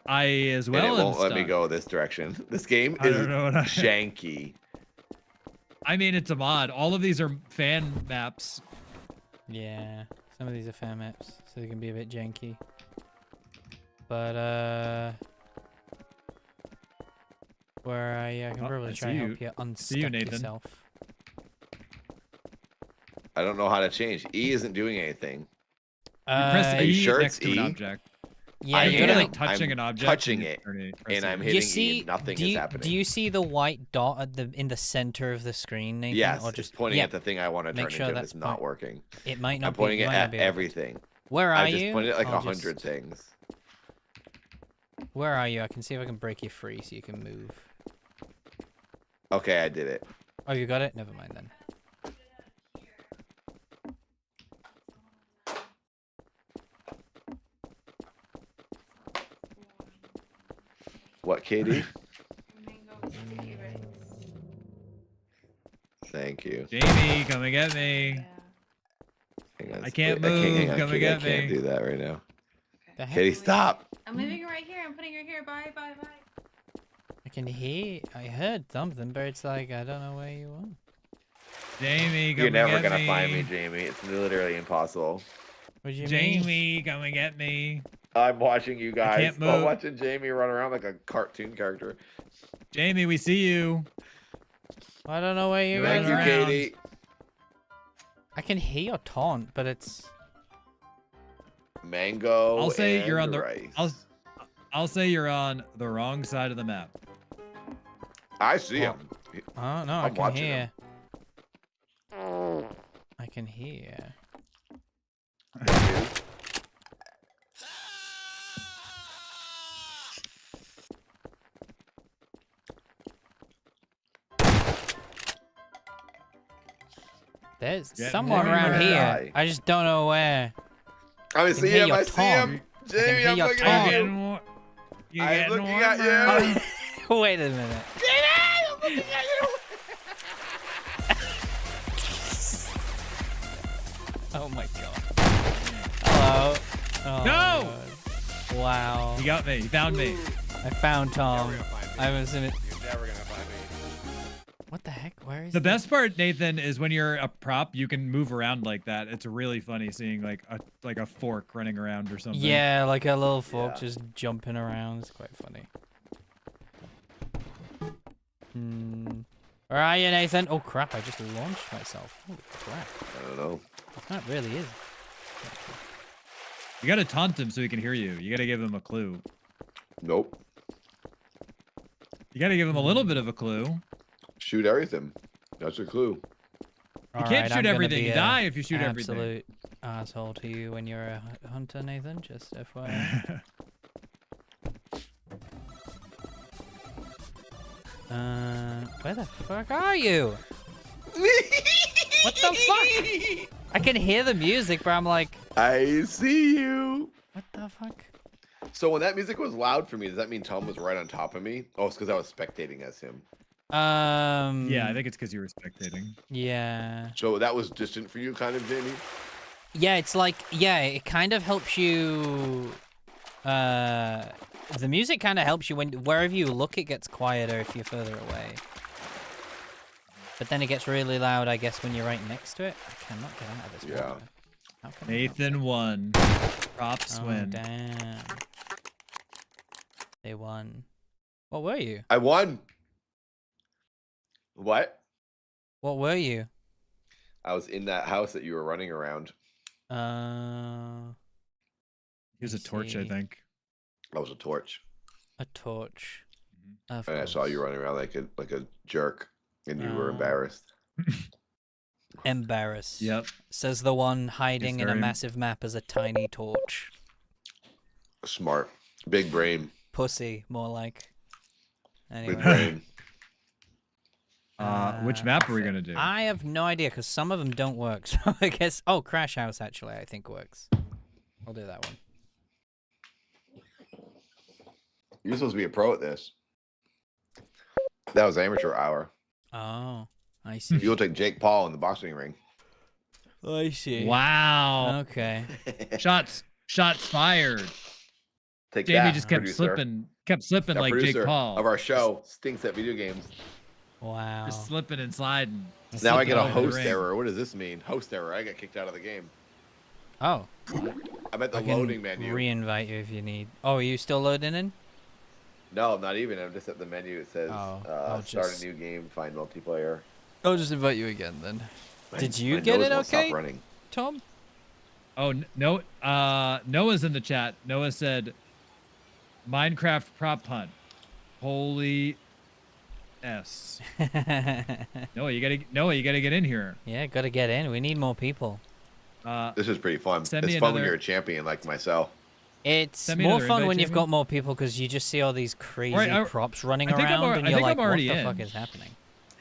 I as And well. it am won't let me stuck. go this direction. This game I is don't know what I- janky. I mean, it's a mod. All of these are fan maps. Yeah, some of these are fan maps, so they can be a bit janky. But, where I can Oh, probably I try see and help you. you unstuck See you, Nathan. yourself. I don't know how to change. E isn't doing anything. You press Are you E sure next it's to an E? object. Yeah, I you're You're gonna like touching an object. touching and you it, turn it, and I'm press E. hitting You see, E and nothing do is you, happening. do you see the white dot at in the center of the screen, Nathan? Yes, or just pointing yeah, at the thing I want to make turn sure into and that's it's not point- working. It might not I'm pointing be, you it might not at be able to. everything. Where are I you? just pointed at like I'll 100 just- things. Where are you? I can see if I can break you free so you can move. Okay, I did it. Oh, you got it? Never mind then. What, Katie? Thank you. Jamie, come and get me. Hang on, I can't wait, move. hang on, Come and Katie, I get can't me. do that right now. The heck? Katie, stop! I'm leaving it right here. I'm putting her here. Bye, bye, bye. I can hear. I heard something, but it's like I don't know where you are. Jamie, come You're and never get gonna me. find me, Jamie. It's literally impossible. What do you mean? Jamie, come and get me. I'm watching you guys. can't I'm move. watching Jamie run around like a cartoon character. Jamie, we see you. I don't know where you You're guys Thank you, are. Katie. I can hear your taunt, but it's. Mango. I'll say and you're on the. rice. I'll say you're on the wrong side of the map. I see Oh. him. Oh no, I I'm can watching hear. him. I can hear. There's Get someone me around where here. I- I just don't know where. I can see hear him. your I see taunt. him. I can Jamie, hear I'm your looking taunt. at you. You I'm getting looking at warmer. you. Wait a minute. Jamie, I'm looking at you. Oh my god. Hello. Oh, No! God. Wow. He got me. He found me. I found Tom. I was in it. You're never gonna find me. What the heck? Where is The best part, Nathan, is when you're a prop, you can move around like that. It's really funny seeing like a fork running around or something. Yeah, like a little fork just jumping around. It's quite funny. Where are you, Nathan? Oh crap! I just launched myself. Holy crap! I don't know. That really is. You gotta taunt him so he can hear you. You gotta give him a clue. Nope. You gotta give him a little bit of a clue. Shoot everything. That's a clue. You can't shoot everything. You die if you shoot everything. Absolute asshole to you when you're a hunter, Nathan. Just FYI. Where the fuck are you? What the fuck? I can hear the music, but I'm like, I see you. What the fuck? So when that music was loud for me, does that mean Tom was right on top of me? Oh, it's because I was spectating as him. Yeah, I think it's because you were spectating. Yeah. So that was distant for you, kind of, Jamie? Yeah, it's like, yeah, it kind of helps you. The music kind of helps you when wherever you look, it gets quieter if you're further away. But then it gets really loud, I guess, when you're right next to it. I cannot get out of this. Yeah. Water. How can Nathan won. Props win. Damn. They won. What were you? I won. What? What were you? I was in that house that you were running around. He was a torch, I think. I was a torch. A torch. And I saw you running around like a jerk, and you were embarrassed. Embarrassed. Yep. Says the one hiding in a very- massive map as a tiny torch. Smart, big brain. Pussy, more like. Anyway. Big brain. Which map are we gonna do? I have no idea because some of them don't work. So I guess. Oh, Crash House actually, I think works. I'll do that one. You're supposed to be a pro at this. That was amateur hour. Oh, I see. You'll take Jake Paul in the boxing ring. I see. Wow. Okay. Shots fired. Take Jamie that, just kept producer. slipping The like Jake producer Paul. of our show stinks at video games. Wow. Just slipping and sliding. Now I get a Slipping over the host ring. error. What does this mean? Host error. I got kicked out of the game. Oh. I'm at the I can loading menu. Re-invite you if you need. Oh, are you still loading in? No, not even. I'm just at the menu. It says I'll start just- a new game, find multiplayer. I'll just invite you again then. Did you my get nose it won't stop okay, running. Tom? Oh no! Noah's in the chat. Noah said, "Minecraft prop hunt." Holy s. Noah, you gotta get in here. Yeah, gotta get in. We need more people. This is pretty fun. Send It's me fun when another- you're a champion like myself. It's Send me more another fun invite, when you've Jamie. got more people because you just see all these crazy props running I think I'm around, al- and I you're think like, I'm "What already the in." fuck is happening?"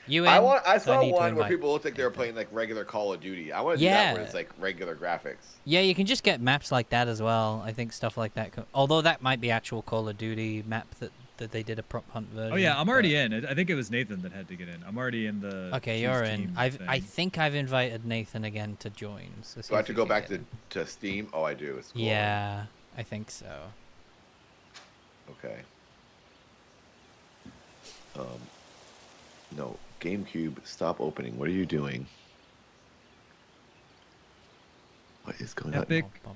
You in? I So saw need to one where invite people looked like they were playing like regular Call of Duty. I want to do that where Yeah. it's like regular graphics. Yeah, you can just get maps like that as well. I think stuff like that. Although that might be actual Call of Duty map that they did a prop hunt version. Oh yeah, I'm already in. I think it was Nathan that had to get in. I'm already in the. Okay, choose you're in. team I thing. think I've invited Nathan again to join. So see Do I have if to we go can back get to Steam? Oh, I do. It's cool. Yeah, I think so. Okay. No, GameCube, stop opening. What are you doing? What is going Epic on?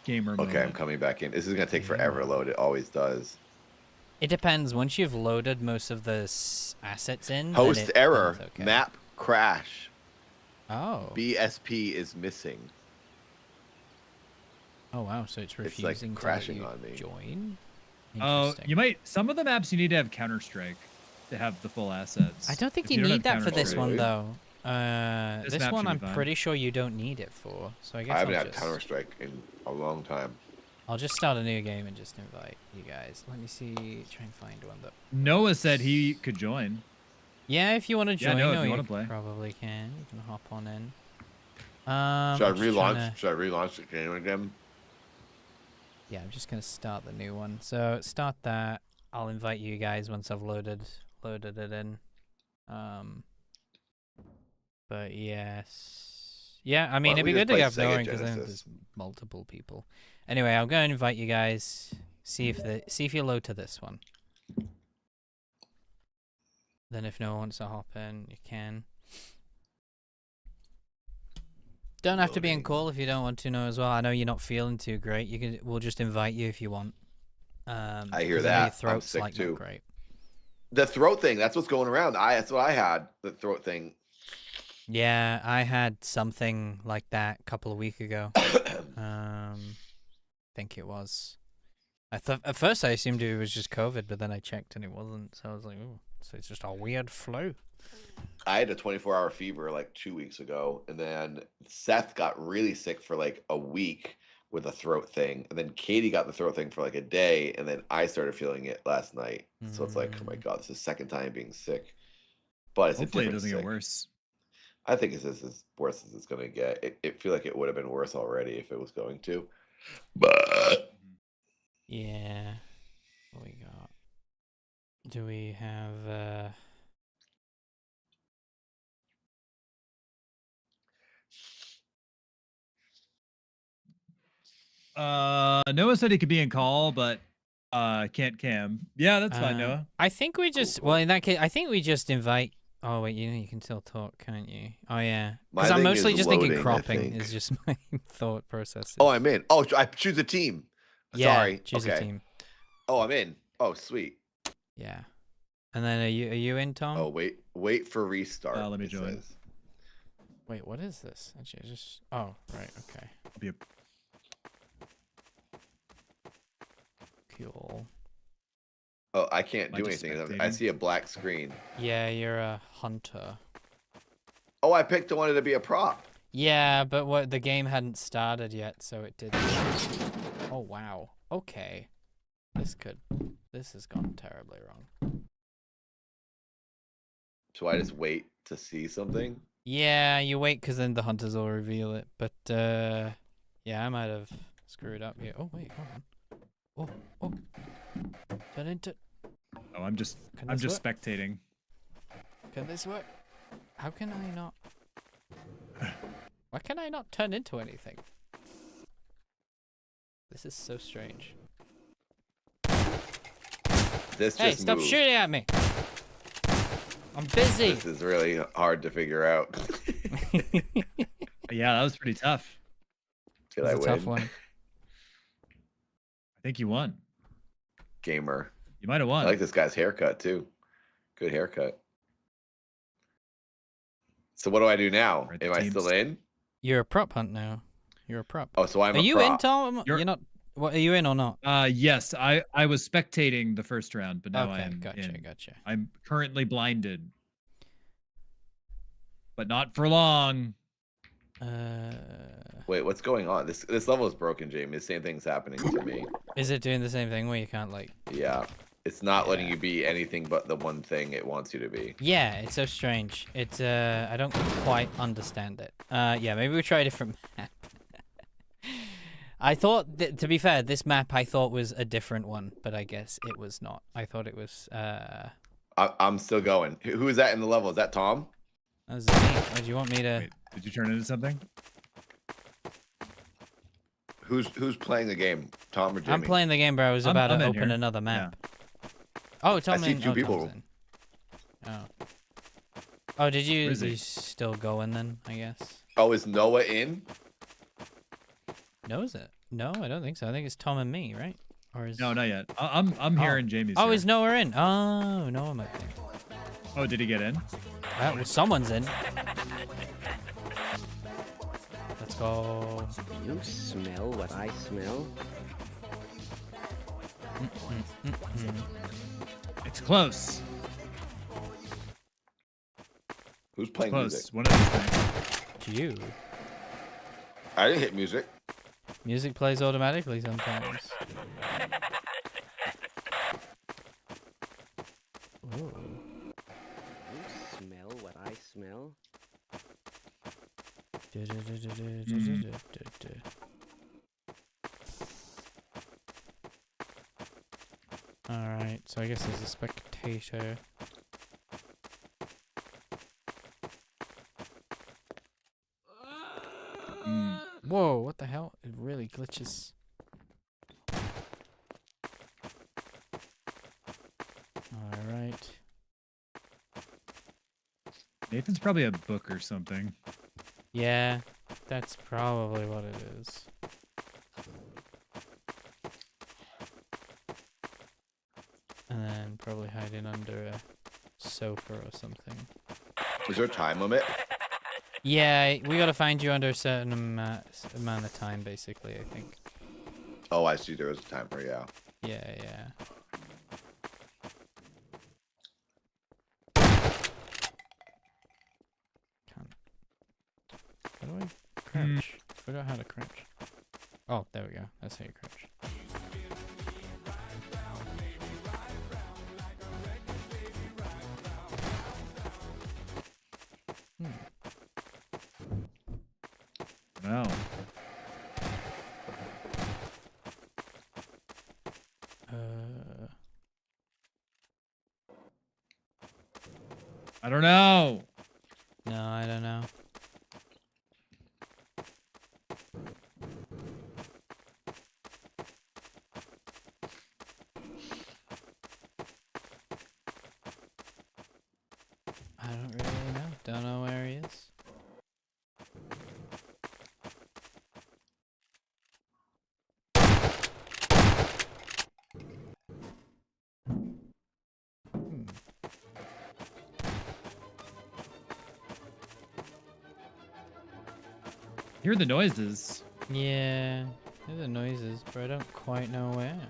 gamer. Okay, I'm moment. coming back in. This is gonna take forever to load. It always does. It depends. Once you've loaded most of the assets in. then Host it error. becomes okay. Map crash. Oh. BSP is missing. Oh wow, so it's like refusing crashing to let on me. you join. Oh, Interesting. you might. Some of the maps you need to have Counter-Strike to have the full assets. I don't think If you don't need have that for this one Counter-Strike- though. This This map one should I'm be fine. pretty sure you don't need it for. So I guess I haven't I'll had just, Counter Strike in a long time. I'll just start a new game and just invite you guys. Let me see. Try and find one that. Noah said he could join. Yeah, if you want to Yeah, join, no, if or you you wanna play. probably can. You can hop on in. Should I I'm just trying relaunch? to- Should I relaunch the game again? Yeah, I'm just gonna start the new one. So start that. I'll invite you guys once I've loaded it in. But yes, Yeah, I mean, Why it'd don't be we good just to play go Sega Norrin because then Genesis? there's multiple people. Anyway, I'll go and invite you guys. See if you're low to this one. Then if no one wants to hop in, you can. Don't have to be in call if you don't want to know as well. I know you're not feeling too great. We'll just invite you if you want. I hear 'cause I know your that. I'm throat's sick like too. not great. The throat thing, that's what's going around. That's what I had. The throat thing. Yeah, I had something like that a couple of weeks ago. Think it was. At first I assumed it was just COVID, but then I checked and it wasn't. So I was like, "Ooh, so it's just a weird flu." I had a 24-hour fever like 2 weeks ago, and then Seth got really sick for like a week with a throat thing, and then Katie got the throat thing for like a day, and then I started feeling it last night. So it's like, oh my god, this is the second time being sick. But it's Hopefully a it different doesn't sick. get worse. I think it's as worse as it's gonna get. It feel like it would have been worse already if it was going to. But Yeah. What we got? Do we have Noah said he could be in call, but can't cam. Yeah, that's fine, Noah. I think we just well in that case I think we just invite. Oh wait, you can still talk, can't you? Oh yeah, because my I'm thing mostly is just loading, thinking I cropping think. is just my thought process. Oh, I'm in. Oh, I choose a team. Yeah, Sorry. choose okay. a team. Oh, I'm in. Oh, sweet. Yeah, and then are you in, Tom? Oh, wait for restart. Let me join. Says. Wait, what is this? Actually, just right, okay. Be a... Cool. Oh, I can't do anything. I see a black screen. Yeah, you're a hunter. Oh, I picked the one to be a prop. Yeah, but the game hadn't started yet, so it didn't. Oh wow. Okay. This has gone terribly wrong. So I just wait to see something? Yeah, you wait because then the hunters will reveal it. But yeah, I might have screwed up here. Oh wait, hold on. Oh. Turn into. Oh, I'm just spectating. Can this work? How can I not? Why can I not turn into anything? This is so strange. Hey, stop shooting at me! I'm busy. This is really hard to figure out. Yeah, that was pretty tough. Did I win? Tough one. I think you won. Gamer. You might have won. I like this guy's haircut too. Good haircut. So what do I do now? Am I still in? You're a prop hunt now. You're a prop. Oh, so I'm a you prop. in, Tom? You're not. What are you in or not? Yes, I was spectating the first round, but now Okay, I'm gotcha. I'm currently blinded, but not for long. Wait, what's going on? This level is broken, Jamie. The same thing's happening to me. Is it doing the same thing where you can't like? Yeah, it's not letting you be anything but the one thing it wants you to be. Yeah, it's so strange. It's I don't quite understand it. Yeah, maybe we try a different map. I thought, to be fair, this map I thought was a different one, but I guess it was not. I thought it was. I'm still going. Who is that in the level? Is that Tom? That was me. Oh, do you want me to? Wait, did you turn into something? Who's playing the game? Tom or Jimmy? I'm playing the game, but I was about to open another map. Yeah. Oh, Tom I see two people. Tom's in. Oh. Oh, did you? You still going then? I guess. Oh, is Noah in? No, is it? No, I don't think so. I think it's Tom and me, right? Or is no, not yet. I'm here and Jamie's. Oh, here. is Noah in? Oh, Noah might be. Oh, did he get in? Well, someone's in. Let's go. Do you smell what I smell? It's close. Who's playing close. music? One of these things. You. I didn't hit music. Music plays automatically sometimes. Ooh. You smell what I smell? Alright, so I guess there's a spectator. Whoa, what the hell? It really glitches. Alright. Nathan's probably a book or something. Yeah, that's probably what it is. And then probably hiding under a sofa or something. Is there a time limit? Yeah, we gotta find you under a certain amount of time, basically, I think. Oh, I see. There is a timer. Yeah. Yeah, yeah. How do I crouch? Forgot how to crouch. Oh, there we go. That's how you crouch. No. I don't know. No, I don't know. I don't really know. Don't know where he is. Hear the noises. Yeah, hear the noises, but I don't quite know where.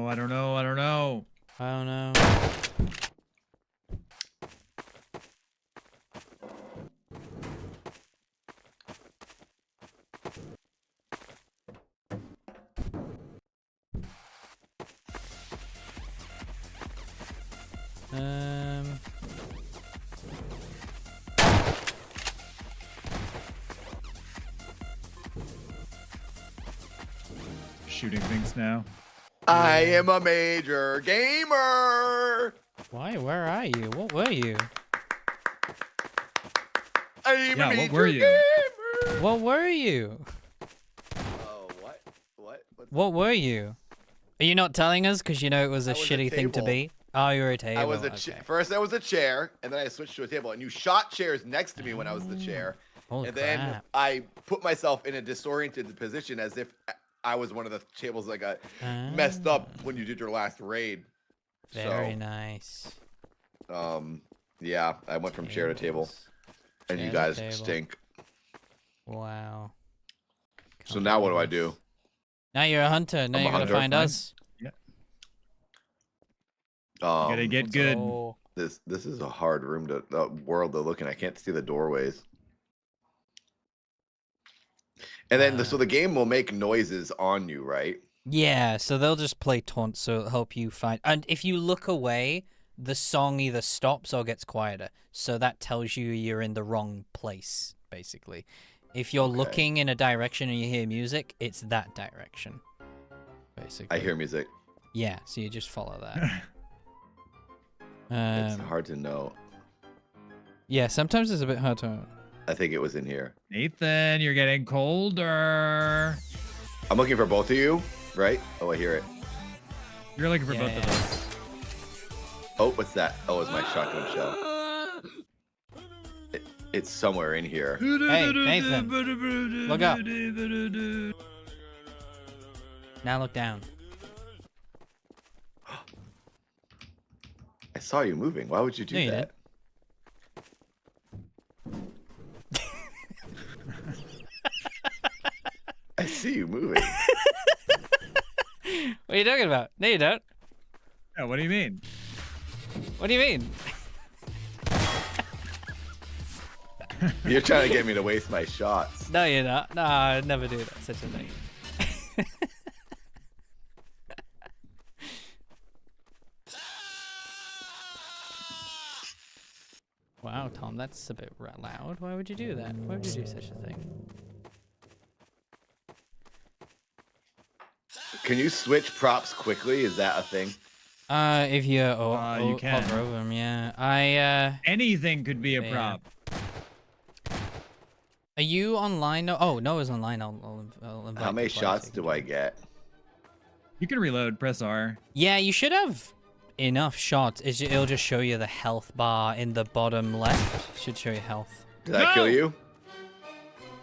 I don't know. I don't know. I don't know. Shooting things now. I am a major gamer. Why? Where are you? What were you? I'm a major what were you? gamer. What were you? Oh, what? What were you? Are you not telling us because you know it was a was a shitty thing to table. be? Oh, you were a table. I was a okay. first. I was a chair, and then I switched to a table. And you shot chairs next to me when I was the chair, Holy and then crap. I put myself in a disoriented position as if I was one of the tables that got messed up when you did your last raid. Very nice. Yeah, I went from chair to table, and you Chair to guys table. stink. Wow. So now what do I do? Now you're a hunter. Now I'm a you're gonna hunter. find us. Yeah. Gotta get good. Oh. This is a hard room to world to look in. I can't see the doorways. And then so the game will make noises on you, right? Yeah, so they'll just play taunts, so it'll help you find. And if you look away, the song either stops or gets quieter. So that tells you you're in the wrong place, basically. If you're looking in a direction and you hear music, it's that direction, basically. I hear music. Yeah, so you just follow that. It's hard to know. Yeah, sometimes it's a bit hard to. I think it was in here. Nathan, you're getting colder. I'm looking for both of you, right? Oh, I hear it. You're looking for both of us. Oh, what's that? Oh, it's my shotgun shell. It's somewhere in here. Hey, Nathan, look up. Now look down. I saw you moving. Why would you do No, you that? I see you moving. What are you talking about? No, you don't. Yeah, what do you mean? What do you mean? You're trying to get me to waste my shots. No, you're not. No, I'd never do that. Such a thing. Wow, Tom, that's a bit loud. Why would you do that? Why would you do such a thing? Can you switch props quickly? Is that a thing? If you you can. hover over them, yeah. Anything could be a prop. Are you online? No. Oh, Noah's online. I'll invite. How many you shots do I get? You can reload. Press R. Yeah, you should have enough shots. It'll just show you the health bar in the bottom left. Should show you health. Did I kill you?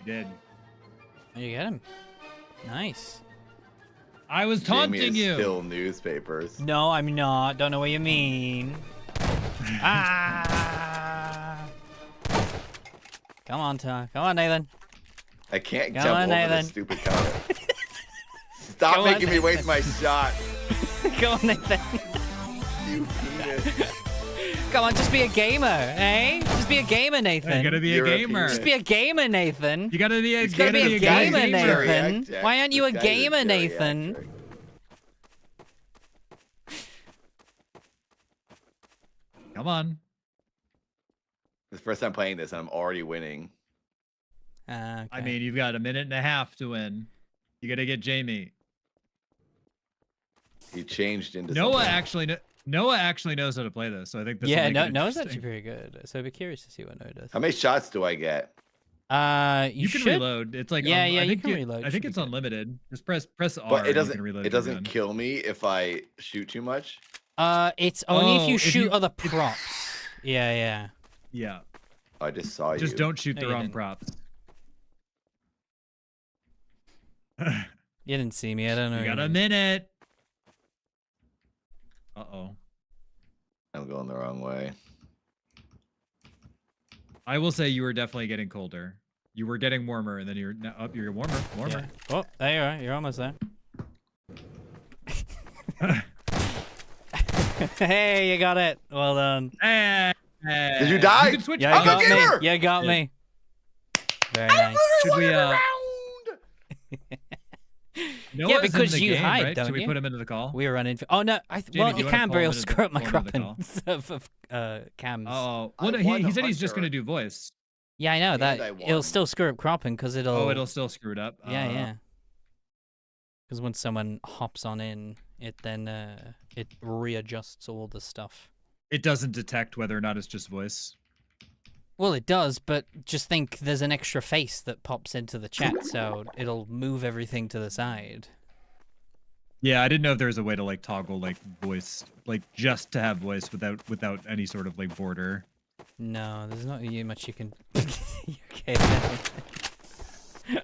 You did. Oh, you get him. Nice. I was taunting Jamie is you. Still newspapers. No, I'm not. Don't know what you mean. Come on, Tom. Come on, Nathan. I can't Come jump on, over Nathan. this stupid counter. Stop Come on, making me waste my shot. Come on, Nathan. You penis. Come on, just be a gamer, eh? Just be a gamer, Nathan. You gotta be a gamer. Just be a gamer, Nathan. You gotta be a gamer, gamer. Nathan. Why aren't you a gamer, Nathan? Come on. It's the first time playing this, and I'm already winning. Okay. I mean, you've got a minute and a half to win. You gotta get Jamie. He changed into Noah something. Noah actually knows how to play this, so I think this. Yeah, will make it Noah's interesting. actually pretty good. So I'd be curious to see what Noah does. How many shots do I get? You can should reload. It's like yeah, I you think can reload. I think it's unlimited. Just press R. But it and doesn't. You can reload It your doesn't gun. kill me if I shoot too much. It's only if you if shoot you- other props. Yeah. Yeah. I just saw you. Just don't shoot No, the you wrong didn't. props. You didn't see me. I don't know. You your got a name. minute. Uh-oh. I'm going the wrong way. I will say you were definitely getting colder. You were getting warmer, and then you're now up. You're warmer. Yeah. Oh, there you are. You're almost there. Hey, you got it. Well done. Did you die? You can switch. Yeah, I'm you a got gamer! me. You got me. Very nice. Should we? Yeah, Noah's in because the you game, hide, right? don't Should we you? put him into the call? We were running. Oh no! Jamie, Well, do you you wanna can, but call he'll him into screw up my call him into the cropping of cams. Oh, I well, won he said he's Hunter. just gonna do voice. Yeah, I know And I that. won. It'll still screw up cropping because it'll. Oh, it'll still screw it up. Yeah. Because once someone hops on in, it then it readjusts all the stuff. It doesn't detect whether or not it's just voice. Well, it does, but just think there's an extra face that pops into the chat, so it'll move everything to the side. Yeah, I didn't know if there was a way to like toggle like voice, like just to have voice without any sort of like border. No, there's not really much you can. Okay.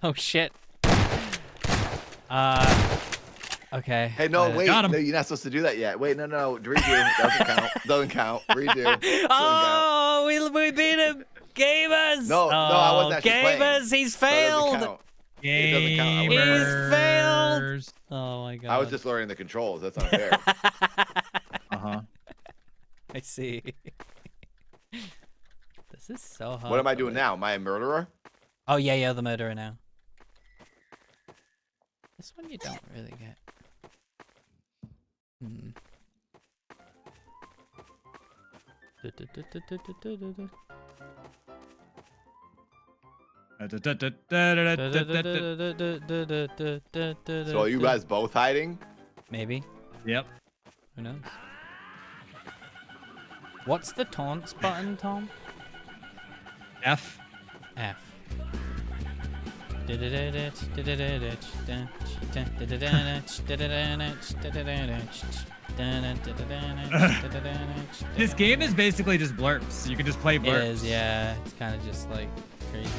Oh shit. Okay. Hey, no, wait. got him. No, you're not supposed to do that yet. Wait, no. Redo. Doesn't count. Doesn't count. Redo. Doesn't count. Oh, we beat him, gamers. No, I wasn't actually playing. Gamers, he's So it doesn't failed. count. It doesn't count. I He's wasn't- failed. Oh my god. I was just learning the controls. That's unfair. Uh-huh. I see. This is so hard. What am I doing now? Am I a murderer? Oh yeah, you're the murderer now. This one you don't really get. Hmm. So are you guys both hiding? Maybe. Yep. Who knows? What's the taunts button, Tom? F. F. This game is basically just blurps. You can just play It blurps. is, yeah. It's kind of just like crazy.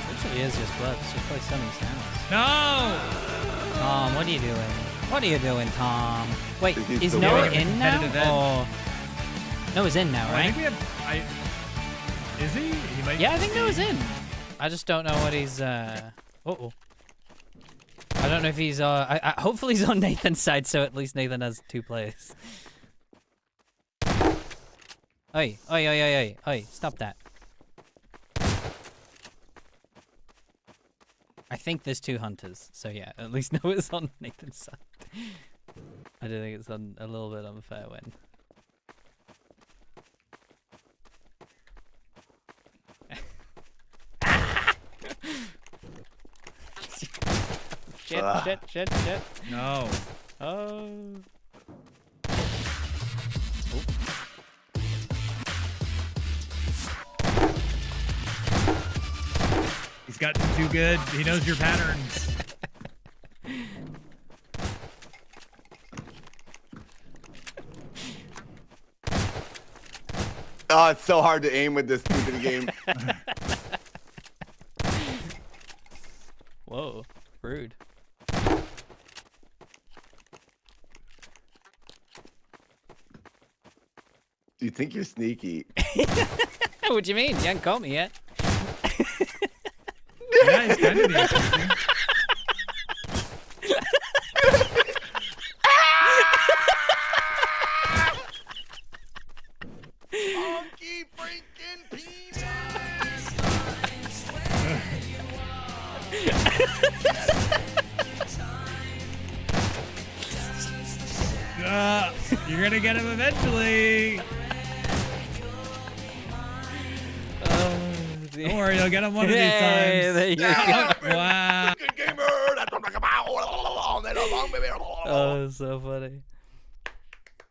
Literally is just blurps. Just play some sounds. No! Tom, what are you doing? What are you doing, Tom? Wait, This is is the Noah worst. in now? Competitive edge. Or... Noah's in now, I right? think we have. Is he? He might. Yeah, I think Noah's in. I just don't know what he's. Uh-oh. I don't know if he's. Hopefully he's on Nathan's side, so at least Nathan has 2 players. Oi, oi, oi, oi, oi, oi, stop that. I think there's 2 hunters, so yeah, at least Noah's on Nathan's side. I do think it's on a little bit unfair when. Shit. No. Oh. He's gotten too good. He knows your patterns. Oh, it's so hard to aim with this stupid game. Whoa, rude. You think you're sneaky? What do you mean? You haven't caught me yet. Yeah, it's kind of interesting. Funky freaking penis! You're gonna get him eventually. Don't worry, you'll get him one of these times. There you go. Wow. Oh, so funny.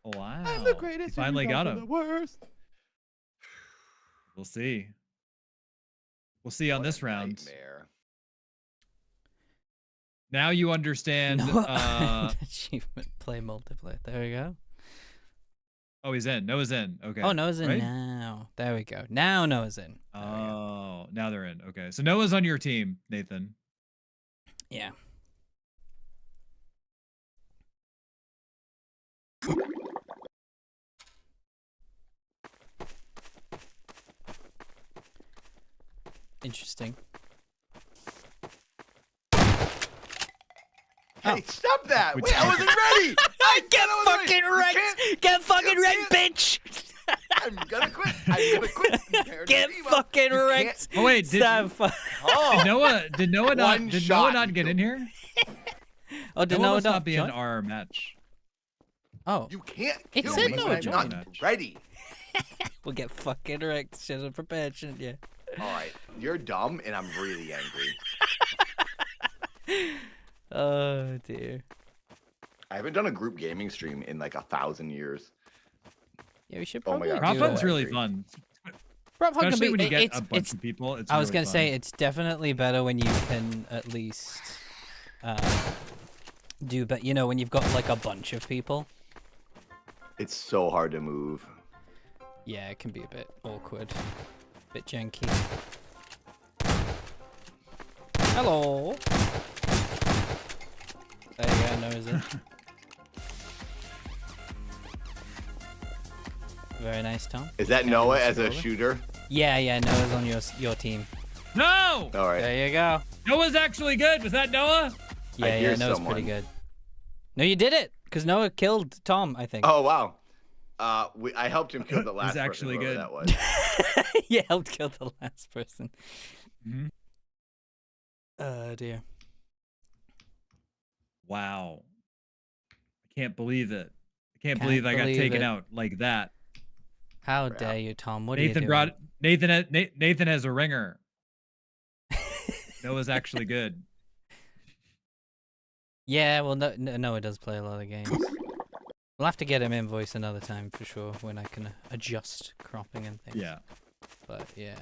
Wow. I'm the greatest. You finally got him. The worst. We'll see. We'll see on this round. Nightmare. Now you understand. Achievement play multiplayer. There we go. Oh, he's in. Noah's in. Okay. Oh, Noah's in right? now. There we go. Now Noah's in. Oh, now they're in. Okay. So Noah's on your team, Nathan. Yeah. Interesting. Hey, stop that! Wait, I wasn't ready! Get fucking wrecked! Get fucking wrecked, bitch! I'm gonna quit. I'm gonna quit. Get fucking wrecked! Oh wait, did Noah not get in here? Oh, did Noah Noah must not be join? in our match. Oh. You can't. It kill said me Noah when I'm joined. not ready. We'll get fucking wrecked. Should have prepared, shouldn't you? All right, you're dumb, and I'm really angry. Oh dear. I haven't done a group gaming stream in like 1,000 years. Yeah, we should Oh my probably god. Prop do Hunt's it. really fun. Prop Hunt can Especially be, when you get it's, a bunch it's, of people. It's I was really gonna fun. say it's definitely better when you can at least do, but you know, when you've got like a bunch of people. It's so hard to move. Yeah, it can be a bit awkward, a bit janky. Hello. There you go, Noah's in. Very nice, Tom. Is that Noah as a shooter? Yeah, Noah's on your team. No! All right. There you go. Noah's actually good. Was that Noah? Yeah, Noah's pretty good. No, you did it, because Noah killed Tom, I think. Oh wow. I helped him kill the last He's actually person, good. that was. You helped kill the last person. Mm-hmm. Oh dear. Wow. I can't believe it. I can't believe I got taken out like that. How dare you, Tom? What Nathan are you doing? Nathan has a ringer. Noah's actually good. Yeah, well, Noah does play a lot of games. We'll have to get him in voice another time for sure, when I can adjust cropping and things. Yeah. But yeah.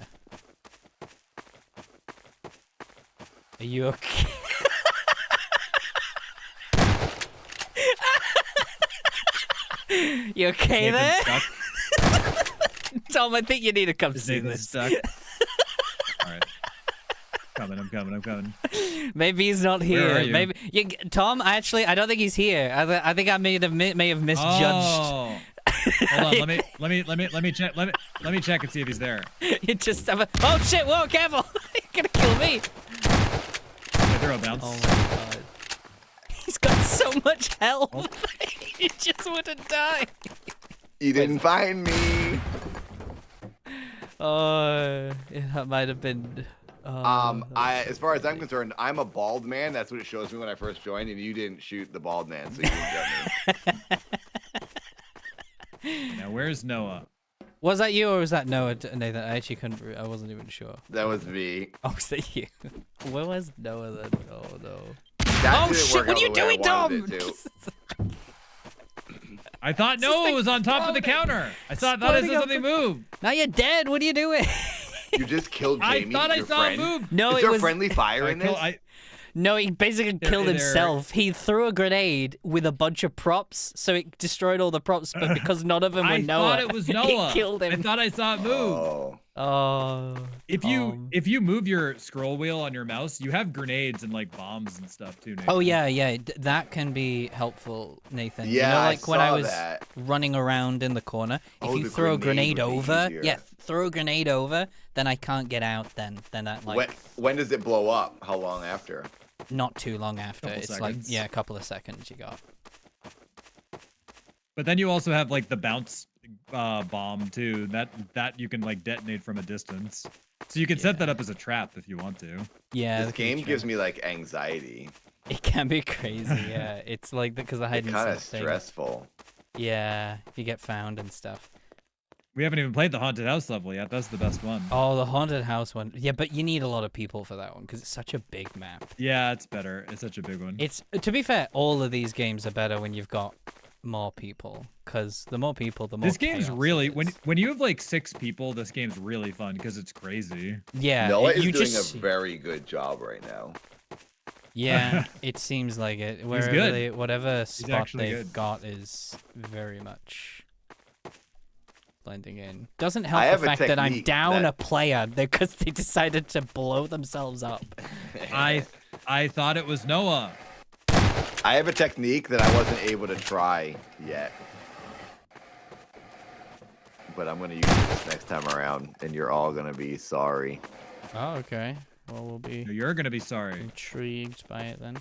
Are you okay? You okay there? Tom, I think you need to come see this. Stuck. All right. I'm coming. Maybe he's not here. Where are you? Maybe Tom. I don't think he's here. I think I may have misjudged. Oh. Hold on. Let me check. Let me check and see if he's there. You just have a. Oh shit! Whoa! Careful! You're gonna kill me. I throw a bounce. Oh my god. He's got so much health. You just wouldn't die. You didn't find me. That might have been. As far as I'm concerned, I'm a bald man. That's what it shows me when I first joined, and you didn't shoot the bald man, so you didn't get me. Now, where's Noah? Was that you or was that Noah, Nathan? I actually couldn't. I wasn't even sure. That was me. Oh, was that you? Where was Noah then? Oh no. That Oh didn't shit! work What out are you the way I doing, wanted Tom? it to. I thought Noah was on top of the counter. I thought I saw something move. Now you're dead. What are you doing? You just killed I Jamie. thought I your saw friend. a move. No, Is it there was friendly fire in this? No, he basically killed himself. He threw a grenade with a bunch of props, so it destroyed all the props. But because none of them were Noah, I thought it was Noah. it killed him. I thought I saw it move. If you move your scroll wheel on your mouse, you have grenades and like bombs and stuff too. Nathan. Oh yeah. That can be helpful, Nathan. Yeah, you know, I like when I saw was that. running around in the corner, if Oh, you the throw a grenade grenade would be over, easier. yeah, throw a grenade over, then I can't get out. Then that like When does it blow up? How long after? not too long after. Couple It's seconds. like a couple of seconds you got. But then you also have like the bounce bomb too. That you can like detonate from a distance. So you can set that up as a trap if you want to. Yeah, This game gives me like anxiety. It can be crazy. Yeah, it's like because the hide It's and kind of seek thing. stressful. Yeah, if you get found and stuff. We haven't even played the haunted house level yet. That's the best one. Oh, the haunted house one. Yeah, but you need a lot of people for that one because it's such a big map. Yeah, it's better. It's such a big one. It's to be fair, all of these games are better when you've got more people because the more people, the more. This game's chaos really it is. when you have like 6 people, this game's really fun because it's crazy. Yeah, Noah is you doing just a very good job right now. yeah, it seems like it. Wherever good. whatever spot actually they've good. got is very much blending in. Doesn't I help have the a fact that I'm technique down that- a player because they decided to blow themselves up. I thought it was Noah. I have a technique that I wasn't able to try yet. But I'm going to use this next time around, and you're all going to be sorry. Oh, okay. Well, we'll be You're gonna be sorry. intrigued by it then.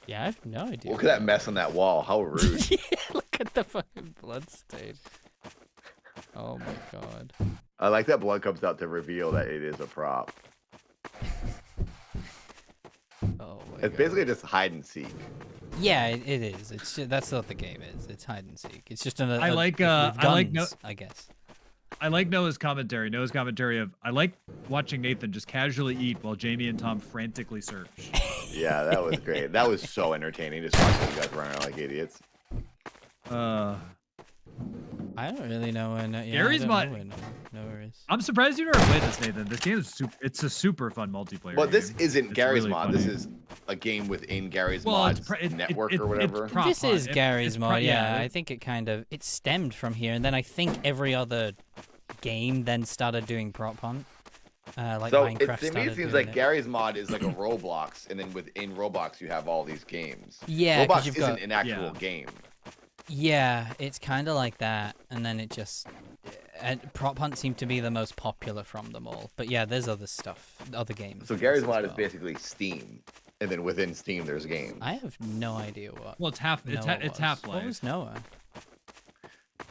Yeah, I have no idea. Look at that mess on that wall. How rude. Yeah, look at the fucking blood stain. Oh my god. I like that blood comes out to reveal that it is a prop. Oh my It's basically just hide and seek. Yeah, it is. It's just, that's what the game is. It's hide and seek. It's just another. I like I guess. I like Noah's commentary. Noah's commentary of I like watching Nathan just casually eat while Jamie and Tom frantically search. Yeah, that was great. That was so entertaining just watching you guys run around like idiots. I don't really know when. Yeah, Gary's I don't mod. know when Noah is. I'm surprised you never played this, Nathan. This game is it's a super fun multiplayer. Well, this game. isn't It's Gary's really mod. funny. This is a game within Gary's Well, mods it's network it's or whatever. prop This hunt. is Gary's mod. Yeah, yeah. I think it kind of it stemmed from here, and then I think every other game then started doing prop hunt. Like So Minecraft to me, started it seems doing like it. Gary's mod is like a Roblox, and then within Roblox you have all these games. Yeah, 'cause Roblox you've isn't got- an actual game. Yeah, it's kind of like that, and then it just. And prop hunt seemed to be the most popular from them all, but yeah, there's other stuff, other games. So Gary's mod is basically Steam, and then within Steam there's games. I have no idea what. Well, it's half. It's Noah it's was. Half-Life. What was Noah?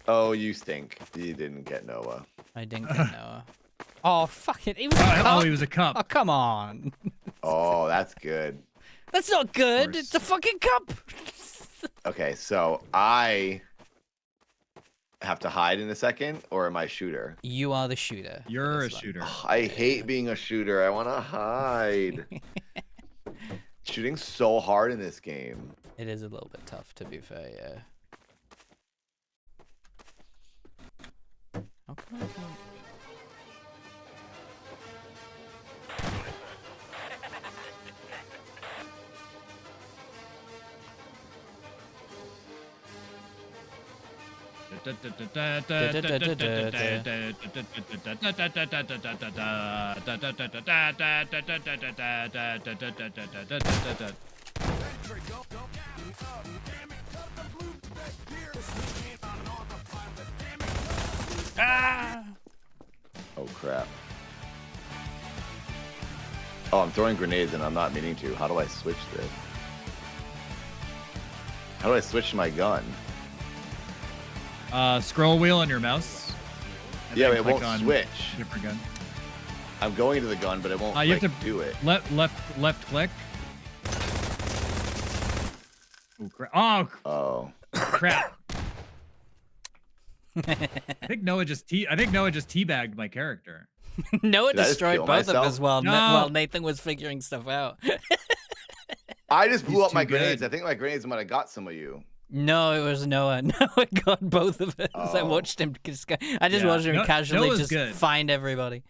Oh, you stink. You didn't get Noah. I didn't get Noah. Oh fuck it! He was a Oh, cup. he was a cup. Oh come on! Oh, that's good. That's not good. It's a fucking cup. Okay, so I have to hide in a second, or am I shooter? You are the shooter. You're a shooter. I hate being a shooter. I want to hide. Shooting's so hard in this game. It is a little bit tough, to be fair. Yeah. How come I can't- Ah! Oh crap. Oh, I'm throwing grenades and I'm not meaning to. How do I switch this? How do I switch my gun? Scroll wheel on your mouse. And Yeah, and it click won't on switch. Different gun. I'm going to the gun, but it won't You like, have to do it. left click. Oh, Oh, crap. I think Noah just teabagged my character. Noah Did I just destroyed kill both of myself? us while No. while Nathan was figuring stuff out. I just blew He's up my too good. grenades. I think my grenades might have got some of you. No, it was Noah. Noah got both of us. I Oh. watched him. I just Yeah, watched him casually Noah's just good. find everybody.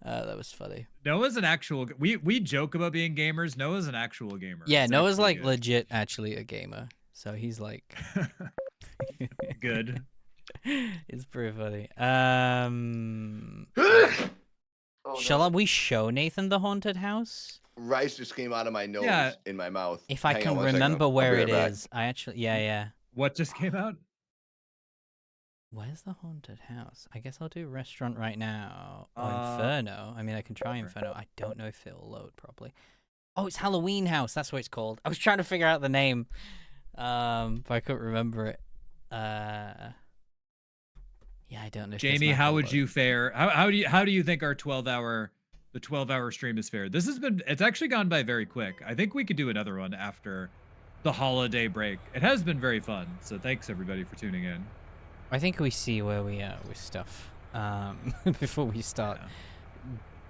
That was funny. Noah's an actual. We joke about being gamers. Noah's an actual gamer. Yeah, He's Noah's actually like good. legit, actually a gamer. So he's like Good. It's pretty funny. Oh, Shall we show Nathan the haunted house? Rice just came out of my nose Yeah. in my mouth. If I Hang can on one second. remember I'll be where right it back. is. I actually, yeah. What just came out? Where's the haunted house? I guess I'll do restaurant right now. Or Uh, Inferno. I mean, I can try Inferno. I don't know if it'll load properly. Oh, it's Halloween House. That's what it's called. I was trying to figure out the name, but I couldn't remember it. Yeah, I don't know. If this Jamie, map how will would load. you fare? How do you think our 12-hour stream is fared? It's actually gone by very quick. I think we could do another one after the holiday break. It has been very fun. So thanks everybody for tuning in. I think we see where we are with stuff before we start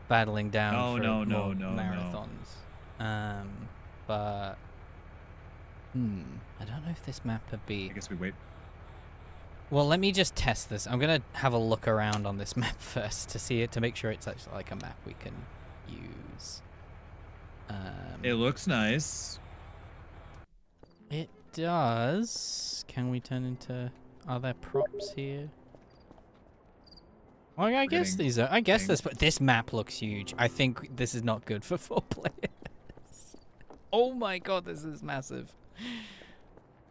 battling down for more marathons. But I don't know if this map would be. I guess we wait. Well, let me just test this. I'm gonna have a look around on this map first to see it, to make sure it's actually like a map we can use. It looks nice. It does. Can we turn into? Are there props here? Oh, I guess Getting these are. I guess things. this map looks huge. I think this is not good for 4 players. Oh my god, this is massive.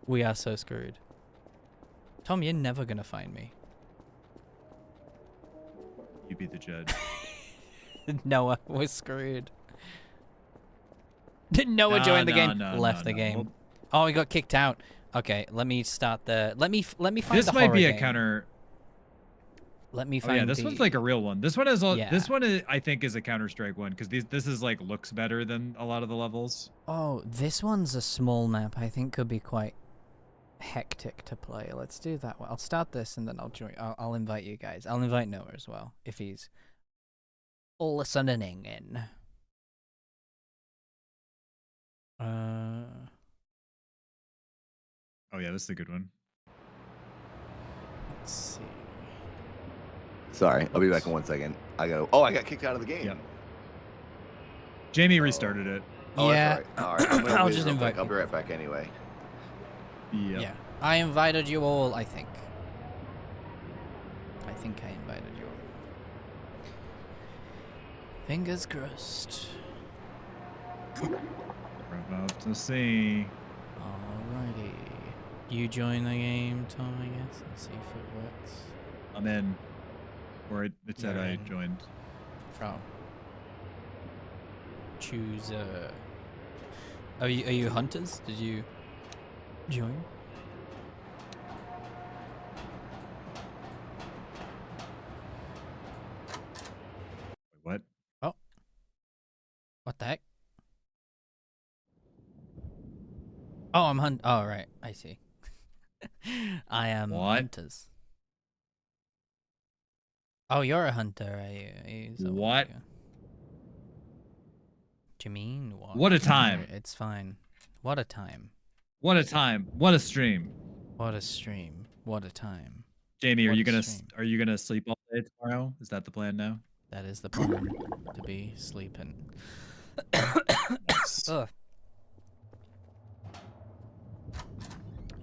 We are so screwed. Tom, you're never gonna find me. You be the judge. Noah, we're screwed. Noah joined the game, left the game. Well, Oh, he got kicked out. Okay, let me start the. Let me find this the might horror be a game. counter. Let me Oh find. yeah, this one's like a real one. This one is all. Yeah. This one is, I think, is a Counter-Strike one because this is like looks better than a lot of the levels. Oh, this one's a small map. I think could be quite hectic to play. Let's do that one. I'll start this and then I'll join. I'll invite you guys. I'll invite Noah as well if he's listening in. Oh yeah, this is a good one. Let's see. Sorry, I'll be back in 1 second. I got kicked out of the game. Yeah. Jamie restarted it. Oh, Yeah. that's all right. All right, I'm gonna I'll leave just real quick. invite I'll be right back anyway. Yep. Yeah. I invited you all, I think. I think I invited you all. Fingers crossed. We're about to see. Alrighty. You join the game, Tom, I guess, and see if it works. I'm in. Or it said You're I in. joined. Oh. Choose Are you hunters? Did you join? What? Oh. What the heck? Oh, I'm hunt. Oh, right. I see. I am What? hunters. Oh, you're a hunter, are you? What? Jameen? What a time. It's fine. What a time. What a time. What a stream. What a stream. What a time. Jamie, are What you a gonna stream. are you gonna sleep all day tomorrow? Is that the plan now? That is the plan, to be sleeping. Ugh.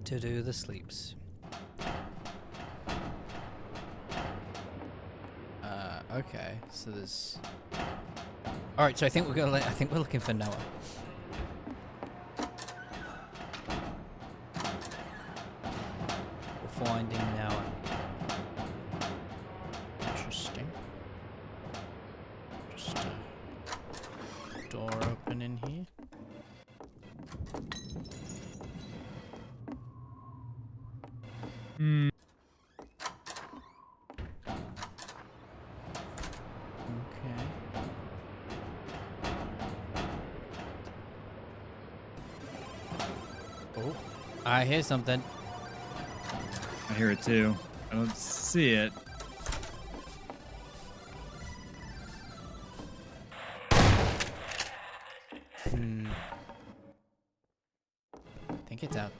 To do the sleeps. Okay, so there's. All right, so I think we're gonna. I think we're looking for Noah. We're finding Noah. Interesting. Just a door open in here. Oh, I hear something. I hear it too. I don't see it. I think it's out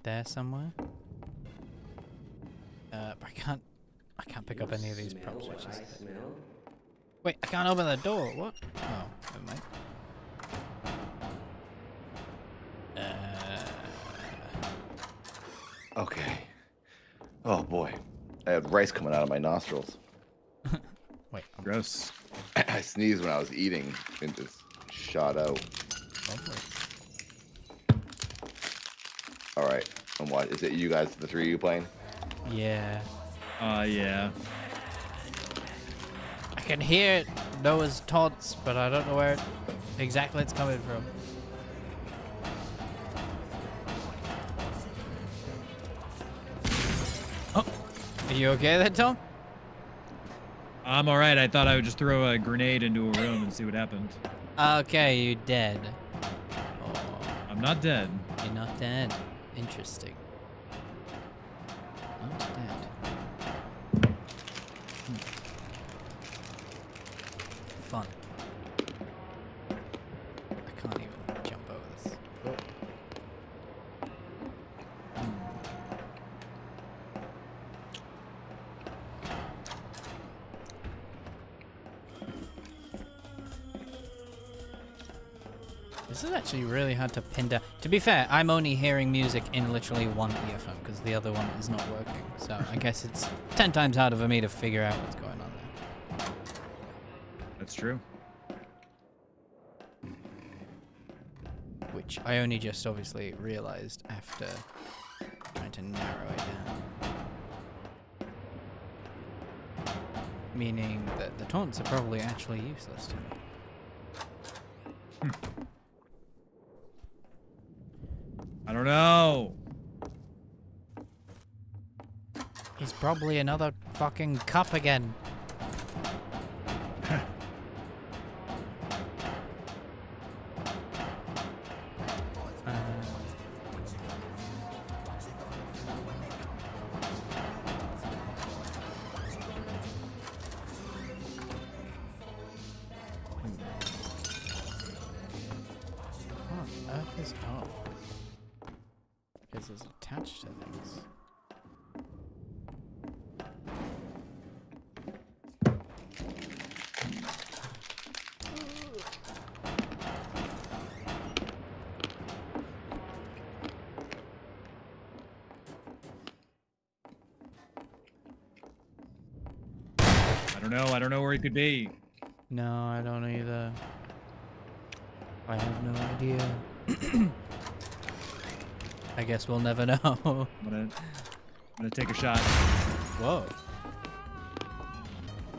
there somewhere. But I can't pick up any of these prop switches. Wait, I can't open the door. What? Oh, never mind. Okay. Oh boy, I had rice coming out of my nostrils. Wait, gross. I sneezed when I was eating and just shot out. Lovely. All right, and what is it? You guys, the three of you playing? Yeah. Yeah. I can hear Noah's taunts, but I don't know where exactly it's coming from. Oh, are you okay there, Tom? I'm all right. I thought I would just throw a grenade into a room and see what happened. Okay, you're dead. I'm not dead. You're not dead. Interesting. Not dead. Fun. I can't even jump over this. Oh. This is actually really hard to pin down. To be fair, I'm only hearing music in literally one earphone because the other one is not working. So I guess it's 10 times harder for me to figure out what's going on there. That's true. Which I only just obviously realized after trying to narrow it down. Meaning that the taunts are probably actually useless to me. I don't know. He's probably another fucking cup again. What on earth is up? Because it's attached to things. I don't know where he could be. No, I don't either. I have no idea. I guess we'll never know. I'm gonna take a shot. Whoa.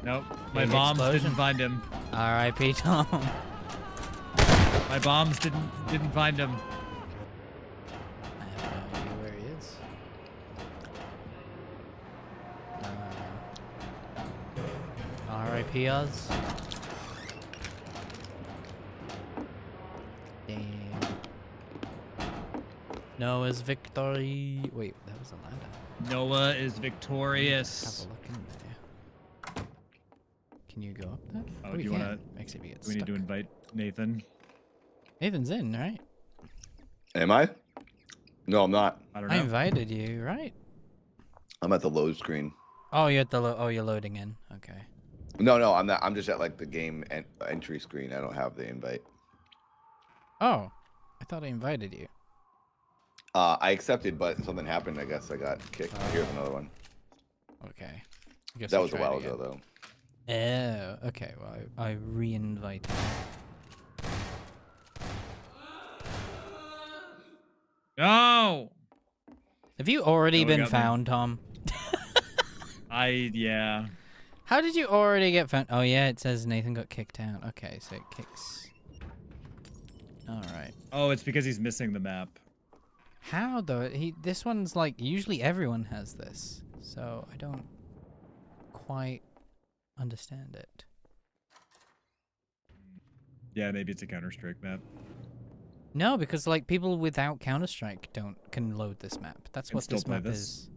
Nope. My Big bombs explosion. didn't find him. R.I.P. Tom. My bombs didn't find him. I have no idea where he is. R.I.P. Oz. Damn. Noah's victory. Wait, that was a ladder. Noah is victorious. Have a look in there. Can you go up there? Oh, do you want to? Except you get We need to invite Nathan. Nathan's in, right? Am I? No, I'm not. I don't I know. invited you, right? I'm at the load screen. Oh, you're at the you're loading in. Okay. No, I'm not. I'm just at like the game entry screen. I don't have the invite. Oh, I thought I invited you. I accepted, but something happened. I guess I got kicked. Here's another one. Okay. I guess That I'll was a try it while again. ago, though. Oh, okay. Well, I re-invite you. No. Have you already Noah been got me. found, Tom? Yeah. How did you already get found? Oh, yeah, it says Nathan got kicked out. Okay, so it kicks. All right. Oh, it's because he's missing the map. How, though? This one's like, usually everyone has this. So I don't quite understand it. Yeah, maybe it's a Counter-Strike map. No, because like people without Counter-Strike can load this map. That's Can what still this play map this. is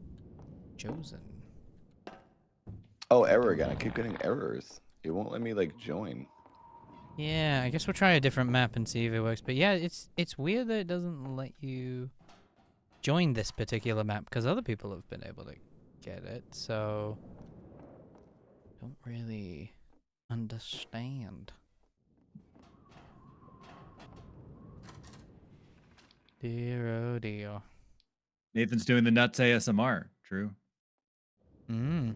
chosen. Oh, error again. I keep getting errors. It won't let me like join. Yeah, I guess we'll try a different map and see if it works. But yeah, it's weird that it doesn't let you join this particular map because other people have been able to get it. So don't really understand. Dear oh dear. Nathan's doing the nuts ASMR. True. Mm.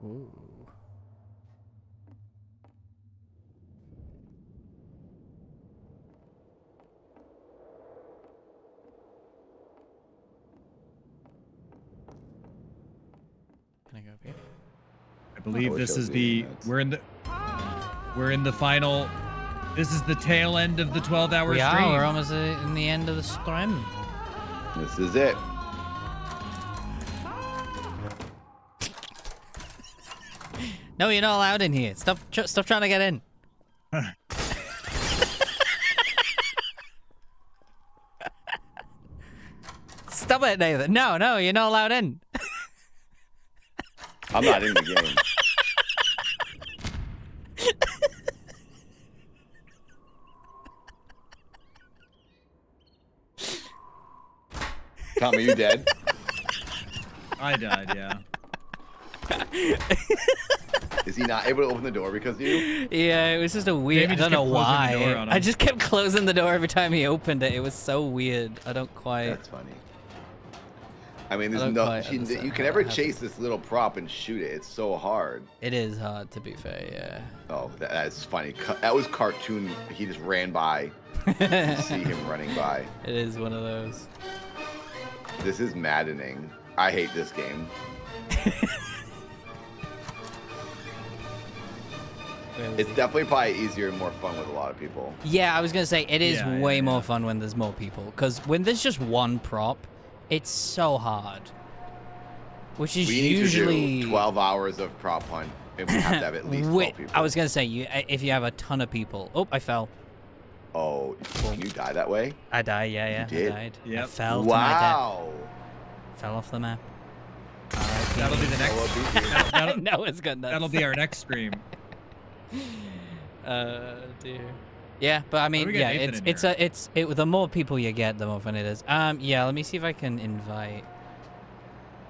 Ooh. Can I go up here? I believe wish this I was is the doing that. we're in the final. This is the tail end of the 12-hour We stream. are. We're almost in the end of the stream. This is it. No, you're not allowed in here. Stop trying to get in. Stop it, Nathan. No, you're not allowed in. I'm not in the game. Tom, are you dead? I died, yeah. Is he not able to open the door because of you? Yeah, it was just a weird. Jamie I just don't know kept closing the door why. on I him. just kept closing the door every time he opened it. It was so weird. I don't quite. That's funny. I mean, there's don't no quite you understand can how never that chase this little prop and shoot it. It's so hard. It is hard, to be fair. Yeah. Oh, that's funny. That was cartoon. He just ran by. You see him running by. It is one of those. This is maddening. I hate this game. It's definitely probably easier and more fun with a lot of people. Yeah, I was gonna say it is Yeah, way yeah, more yeah. fun when there's more people. Because when there's just one prop, it's so hard. Which is We need usually to do 12 hours of prop hunt, and we have to have at least 12 people. I was gonna say if you have a ton of people. Oh, I fell. Oh, can you die that way? I died. Yeah. You did? I died. I Yep. fell to my death. Wow. Fell off the map. That'll be the next. No, it's good. That'll be our next stream. Dear. Yeah, but I do mean, we get yeah, Nathan in the more people you get, the more fun it is. Yeah, let me see if I can invite.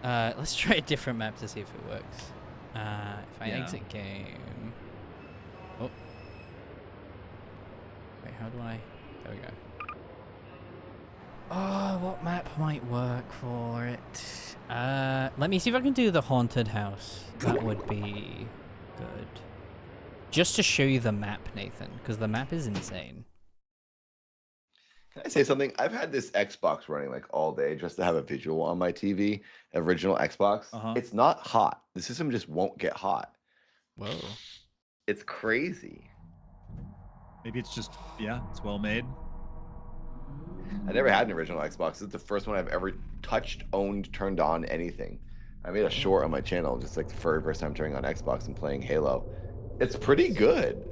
Let's try a different map to see if it works. If I Yeah. exit game. Oh. Wait, how do I? There we go. Oh, what map might work for it? Let me see if I can do the haunted house. That would be good. Just to show you the map, Nathan, because the map is insane. Can I say something? I've had this Xbox running like all day just to have a visual on my TV. Original Xbox. It's not hot. The system just won't get hot. Whoa. It's crazy. Maybe it's just it's well made. I never had an original Xbox. This is the first one I've ever touched, owned, turned on anything. I made a short on my channel, just like the very first time turning on Xbox and playing Halo. It's pretty good.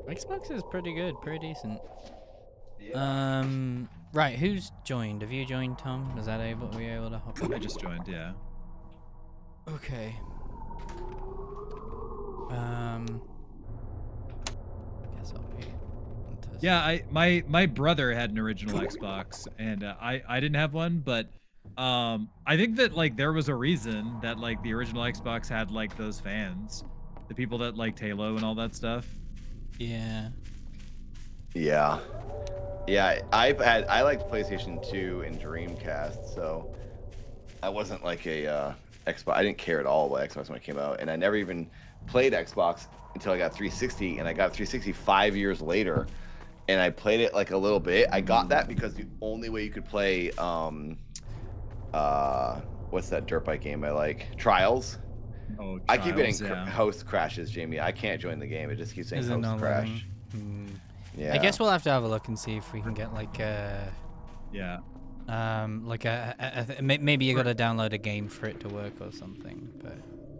Xbox is pretty good, pretty decent. Right, who's joined? Have you joined, Tom? Is that able? Were you able to hop on? I just joined, yeah. Okay. Guess I'll be. Yeah, my brother had an original Xbox, and I didn't have one, but I think that like there was a reason that like the original Xbox had like those fans, the people that liked Halo and all that stuff. Yeah. Yeah. Yeah, I liked PlayStation 2 and Dreamcast, so I wasn't like a Xbox. I didn't care at all about Xbox when it came out, and I never even played Xbox until I got 360, and I got 360 5 years later, and I played it like a little bit. I got that because the only way you could play what's that dirt bike game I like? Trials. Oh, I keep getting Trials, yeah. host crashes, Jamie. I can't join the game. It just keeps saying Is it host not crash. letting? Yeah. I guess we'll have to have a look and see if we can get like a. Yeah. Like maybe you got to download a game for it to work or something, but.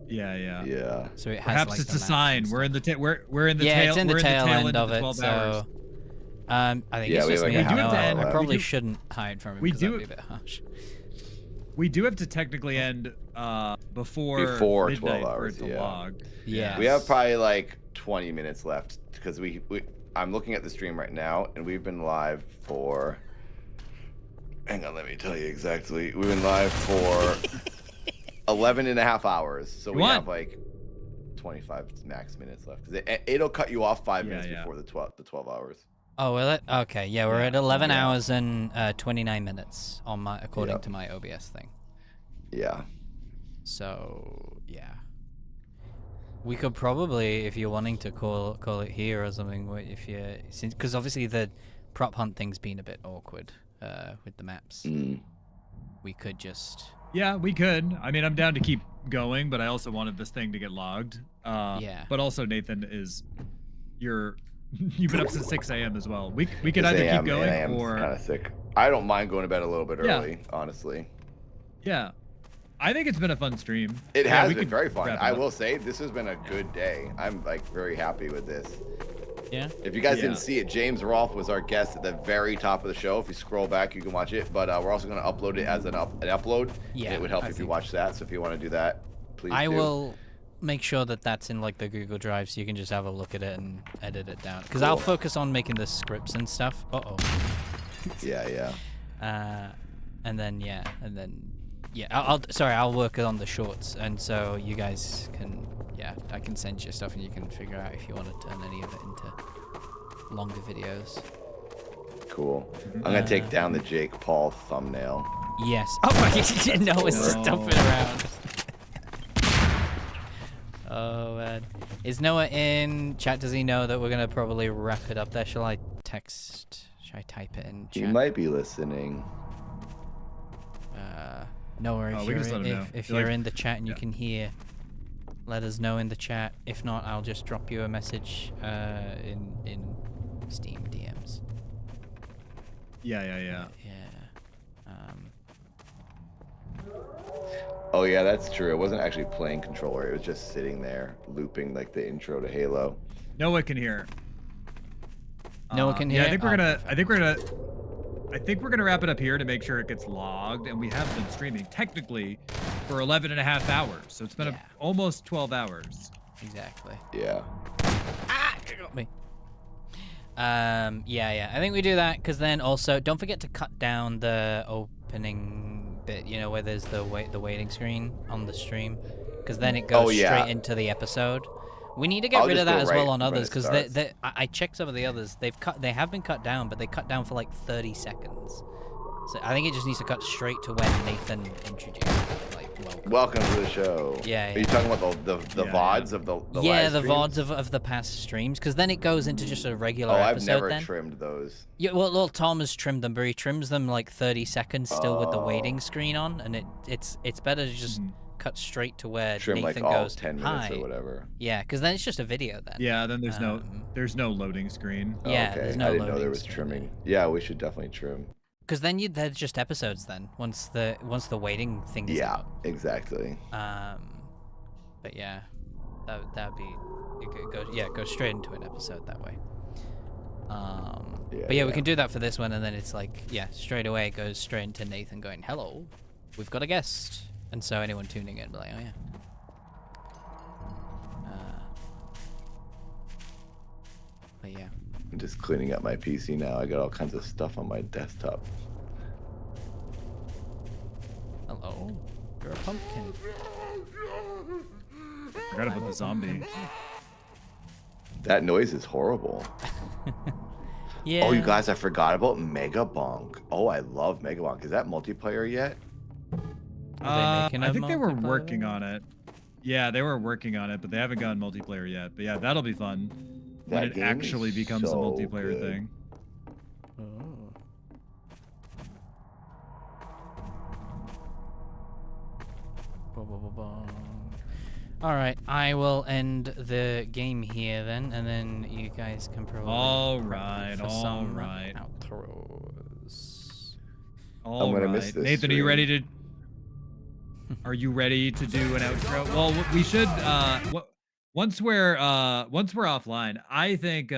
Yeah. So it has Perhaps like it's the a maps sign. and We're in the we're in the yeah, tail. it's in the we're tail in the end of it. 12 hours. So, I think Yeah, it's we just have me. like a You half know, hour I left. probably shouldn't hide from him we because do- that'd be a bit harsh. We do have to technically end before Before midnight 12 hours, for it to yeah. log. Yeah. We have probably like 20 minutes left because I'm looking at the stream right now and we've been live for. Hang on, let me tell you exactly. We've been live for 11 and a half hours. So we have like 25 max minutes left because it'll cut you off 5 minutes before the 12 hours. Oh, will it? Okay, yeah, we're at 11 hours and 29 minutes on my according to my OBS thing. Yeah. So yeah, we could probably, if you're wanting to call it here or something, if you because obviously the prop hunt thing's been a bit awkward with the maps. We could just. Yeah, we could. I mean, I'm down to keep going, but I also wanted this thing to get logged. Yeah. But also, Nathan, you've been up since 6 a.m. as well. We could either keep going or. Kind of sick. I don't mind going to bed a little bit early, honestly. Yeah, I think it's been a fun stream. It Yeah, has we been could very fun. wrap it I up. will say this has been a good day. I'm like very happy with this. Yeah. If you guys didn't see it, James Rolfe was our guest at the very top of the show. If you scroll back, you can watch it. But we're also going to upload it as an upload. Yeah, And it would help I if you watch that. So if you want to do that, please I do. will make sure that that's in like the Google Drive so you can just have a look at it and edit it down. Because I'll Cool. focus on making the scripts and stuff. Yeah. And then I'll work on the shorts, and so you guys can I can send you stuff and you can figure out if you want to turn any of it into longer videos. Cool. I'm going to take down the Jake Paul thumbnail. Yes. Oh my god, Noah's stumping around. Oh man. Is Noah in chat? Does he know that we're gonna probably wrap it up there? Shall I type it in chat? He might be listening. Noah, we can just let him know. if You're you're like- in the chat and you can hear, let us know in the chat. If not, I'll just drop you a message in Steam DMs. Yeah. Oh yeah, that's true. It wasn't actually playing controller. It was just sitting there looping like the intro to Halo. Noah can hear. Noah can hear. Yeah, I think we're gonna wrap it up here to make sure it gets logged, and we have been streaming technically for 11 and a half hours, so it's been almost 12 hours. Exactly. Yeah. You got me. Yeah. I think we do that because then also don't forget to cut down the opening bit. You know where there's the waiting screen on the stream, because then it goes straight into the episode. We need to get rid of that as well on others because I checked some of the others. They have been cut down, but they cut down for like 30 seconds. So I think it just needs to cut straight to when Nathan introduced it, like welcome to the show. Yeah. Are you talking about the VODs of the live the streams? VODs of the past streams, because then it goes into just a regular I've episode. never then. trimmed those. Yeah, well, Tom has trimmed them, but he trims them like 30 seconds still with the waiting screen on, and it's better to just cut straight to where Trim Nathan like all goes, 10 minutes "Hi." or whatever. Yeah, because then it's just a video then. Yeah, then there's no loading screen. Yeah, okay. there's no I didn't know loading there was screen. trimming. Yeah, we should definitely trim. Because then they're just episodes then. Once the waiting thing is out. Exactly. But yeah, that'd be it goes straight into an episode that way. But we can do that for this one, and then it's like straight away it goes straight into Nathan going, "Hello, we've got a guest," and so anyone tuning in will be like, "Oh yeah." But yeah. I'm just cleaning up my PC now. I got all kinds of stuff on my desktop. Hello, you're a pumpkin. Forgot about the zombie. That noise is horrible. Yeah. Oh, you guys, I forgot about Mega Bonk. Oh, I love Mega Bonk. Is that multiplayer yet? I think they were working on it. Yeah, they were working on it, but they haven't gone multiplayer yet. But yeah, that'll be fun when it actually becomes a multiplayer thing. All right, I will end the game here then, and then you guys can probably. All right. Outros. I'm gonna miss this Nathan, are you stream. ready to? Are you ready to do an outro? Well, we should once we're offline, I think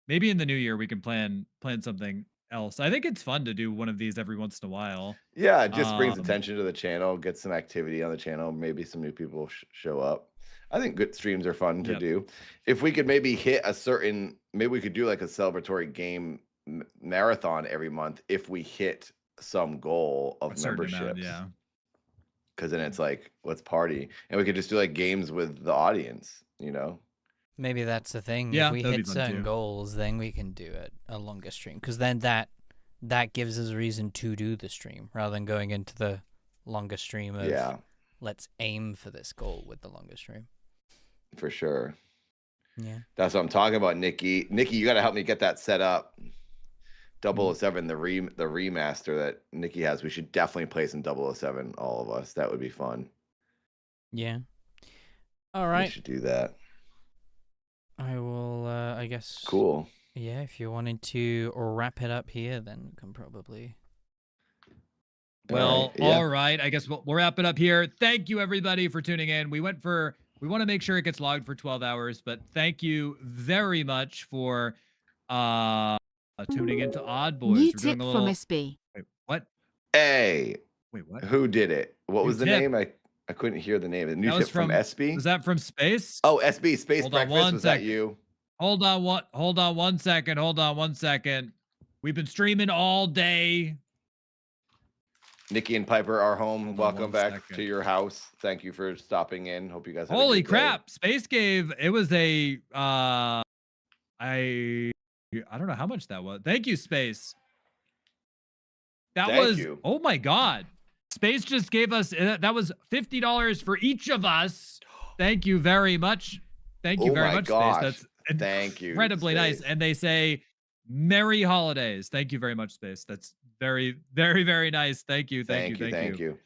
maybe in the new year we can plan something else. I think it's fun to do one of these every once in a while. Yeah, it just brings attention to the channel, gets some activity on the channel, maybe some new people show up. I think good streams are fun to do. If we could maybe hit a certain, maybe we could do like a celebratory game marathon every month if we hit some goal of memberships. Yeah. Because then it's like, let's party. And we could just do like games with the audience, you know? Maybe that's the thing. Yeah, if we that'd be hit fun certain too. goals, then we can do a longer stream. Because then that gives us a reason to do the stream rather than going into the longer stream of let's aim for this goal with the longer stream. For sure. Yeah. That's what I'm talking about, Nikki. Nikki, you got to help me get that set up. 007, the remaster that Nikki has. We should definitely play some 007, all of us. That would be fun. Yeah. All right. We should do that. I will, I guess. Cool. Yeah, if you wanted to wrap it up here, then we can probably. Well, all right. I guess we'll wrap it up here. Thank you, everybody, for tuning in. We want to make sure it gets logged for 12 hours, but thank you very much for tuning into Odd Boys. New We're doing tip a little... from SB. Wait, what? Hey. Wait, what? Who did it? What was the tip. name? I couldn't hear the name. A new That tip was from SB? Was that from Space? Oh, SB, Space Hold on Breakfast. one Was second. that you? Hold on one second. We've been streaming all day. Nikki and Piper are home. Welcome back to your house. Thank you for stopping in. Hope you guys had Holy a good crap. Space gave, it was a I don't know how much that was. Thank you, Space. Thank you. Oh my God. Space just gave us, that was $50 for each of us. Thank you very much. Thank you very much, gosh. Space. That's Thank you. incredibly nice. And they say, Merry Holidays. Thank you very much, Space. That's very, very, very nice. Thank you. Thank you.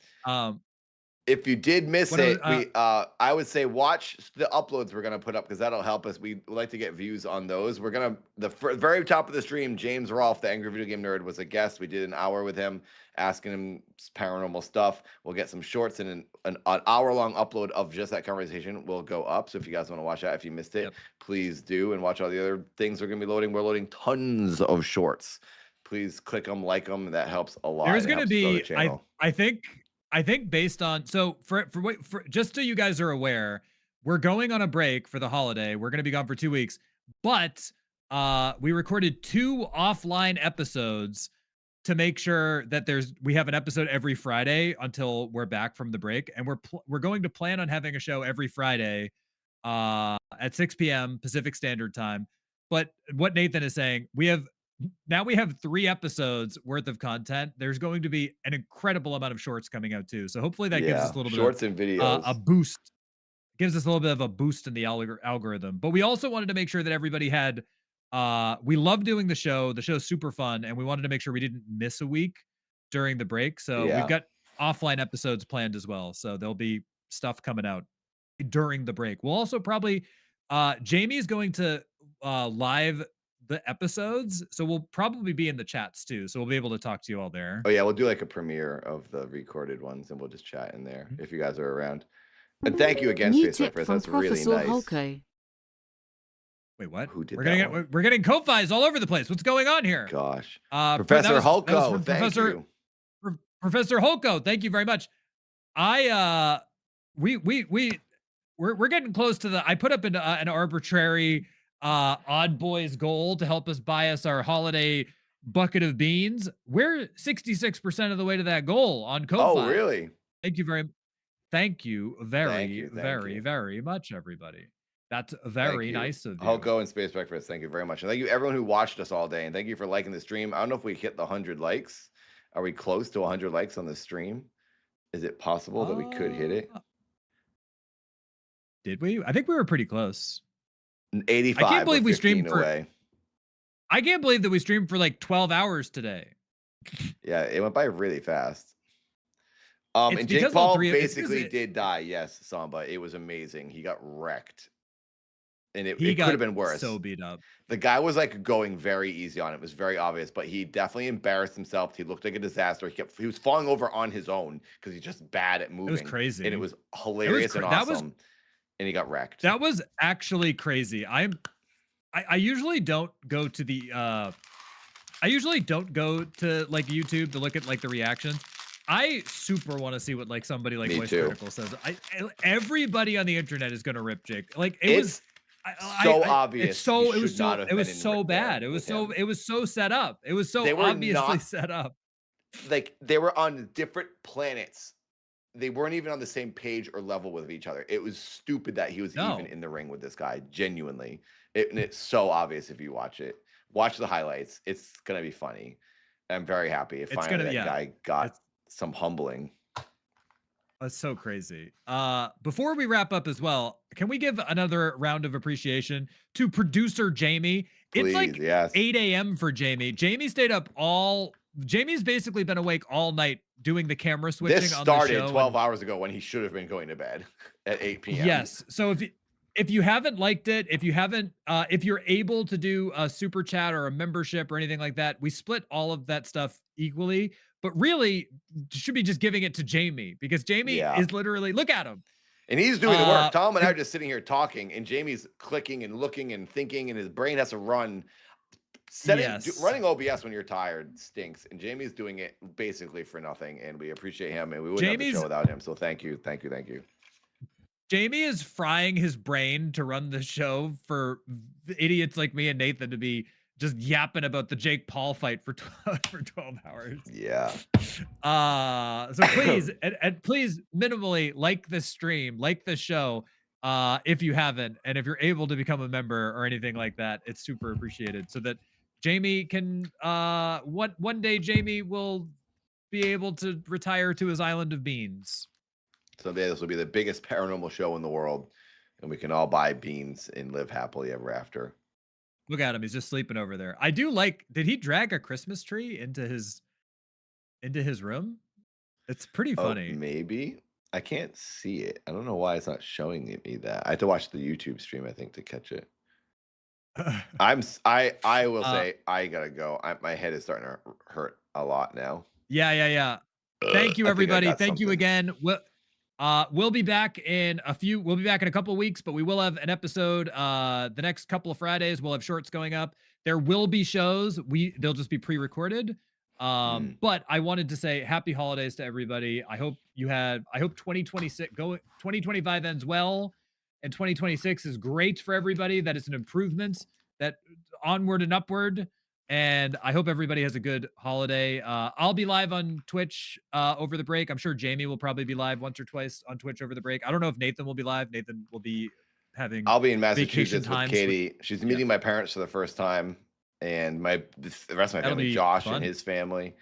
If you did miss it, I would say watch the uploads we're gonna put up because that'll help us. We like to get views on those. We're gonna the very top of the stream. James Rolfe, the Angry Video Game Nerd, was a guest. We did an hour with him, asking him paranormal stuff. We'll get some shorts and an hour-long upload of just that conversation will go up. So if you guys want to watch that, if you missed it, please do and watch all the other things we're gonna be loading. We're loading tons of shorts. Please click them, like them. That helps a lot. There's going to be, I think based on, so for just so you guys are aware, we're going on a break for the holiday. We're going to be gone for 2 weeks, but we recorded 2 offline episodes to make sure that we have an episode every Friday until we're back from the break. And we're going to plan on having a show every Friday at 6 p.m. Pacific Standard Time. But what Nathan is saying, we have 3 episodes worth of content. There's going to be an incredible amount of shorts coming out too. So hopefully that gives us a little bit shorts and videos, a boost. Gives us a little bit of a boost in the algorithm. But we also wanted to make sure that everybody had. We love doing the show. The show's super fun, and we wanted to make sure we didn't miss a week during the break. So we've got offline episodes planned as well. So there'll be stuff coming out during the break. We'll also probably. Jamie's going to live the episodes, so we'll probably be in the chats too, so we'll be able to talk to you all there. Oh yeah, we'll do like a premiere of the recorded ones and we'll just chat in there if you guys are around. And thank you again, Space Breakfast. That's really nice. Wait, what? Who did We're getting Ko-Fis all over the place. What's going on here? Gosh. Professor Hulko, thank you. Professor Hulko, thank you very much. We're getting close to I put up an arbitrary Odd Boys goal to help us buy us our holiday bucket of beans. We're 66% of the way to that goal on Ko-Fi. Oh, really? Thank you very much, everybody. That's very nice of you. Hulko and Space Breakfast, thank you very much. And thank you everyone who watched us all day. And thank you for liking the stream. I don't know if we hit the 100 likes. Are we close to 100 likes on the stream? Is it possible that we could hit it? Did we? I think we were pretty close. 85. I can't believe we streamed away. I can't believe that we streamed for like 12 hours today. Yeah, it went by really fast. And Jake Paul basically did die. Yes, Samba. It was amazing. He got wrecked. and it He could have got been worse. so beat up. The guy was like going very easy on it. It was very obvious, but he definitely embarrassed himself. He looked like a disaster. He was falling over on his own because he's just bad at moving. It was crazy. And it was hilarious and awesome. And he got wrecked. That was actually crazy. I usually don't go to the I usually don't go to like YouTube to look at like the reactions. I super want to see what like somebody like Voice Critical says. Everybody on the internet is gonna rip Jake. Like it was so obvious. It's so it was so bad. It was so set up. It was so obviously set up. Like they were on different planets. They weren't even on the same page or level with each other. It was stupid that he was even in the ring with this guy. Genuinely, and it's so obvious if you watch it. Watch the highlights. It's gonna be funny. I'm very happy. Finally, that guy got some humbling. That's so crazy. Before we wrap up as well, can we give another round of appreciation to producer Jamie? It's like 8 a.m. for Jamie. Jamie stayed up Jamie's basically been awake all night doing the camera switching this on the show. This started 12 hours ago when he should have been going to bed at 8 p.m. Yes. So if you haven't liked it, if you're able to do a super chat or a membership or anything like that, we split all of that stuff equally. But really, should be just giving it to Jamie because Jamie is literally, look at him. And he's doing the work. Tom and I are just sitting here talking, and Jamie's clicking and looking and thinking, and his brain has to run. Running OBS when you're tired stinks, and Jamie's doing it basically for nothing, and we appreciate him, and we wouldn't have the show without him. So thank you. Jamie is frying his brain to run the show for idiots like me and Nathan to be just yapping about the Jake Paul fight for 12 hours. Yeah. So please, and please minimally like the stream, like the show, if you haven't, and if you're able to become a member or anything like that, it's super appreciated so that Jamie can, one day Jamie will be able to retire to his island of beans. Someday this will be the biggest paranormal show in the world, and we can all buy beans and live happily ever after. Look at him. He's just sleeping over there. I do like, did he drag a Christmas tree into his room? It's pretty funny. Maybe. I can't see it. I don't know why it's not showing me that. I have to watch the YouTube stream, I think, to catch it. I will say I gotta go. My head is starting to hurt a lot now. Yeah. Thank you, everybody. Thank you again. We'll be back in a couple of weeks, but we will have an episode the next couple of Fridays. We'll have shorts going up. There will be shows. They'll just be pre-recorded. But I wanted to say happy holidays to everybody. I hope 2025 ends well, and 2026 is great for everybody. That is an improvement, that onward and upward. And I hope everybody has a good holiday. I'll be live on Twitch over the break. I'm sure Jamie will probably be live once or twice on Twitch over the break. I don't know if Nathan will be live. Nathan will be I'll be in Massachusetts with Katie. She's meeting my parents for the first time, and the rest of my family, Josh and his family.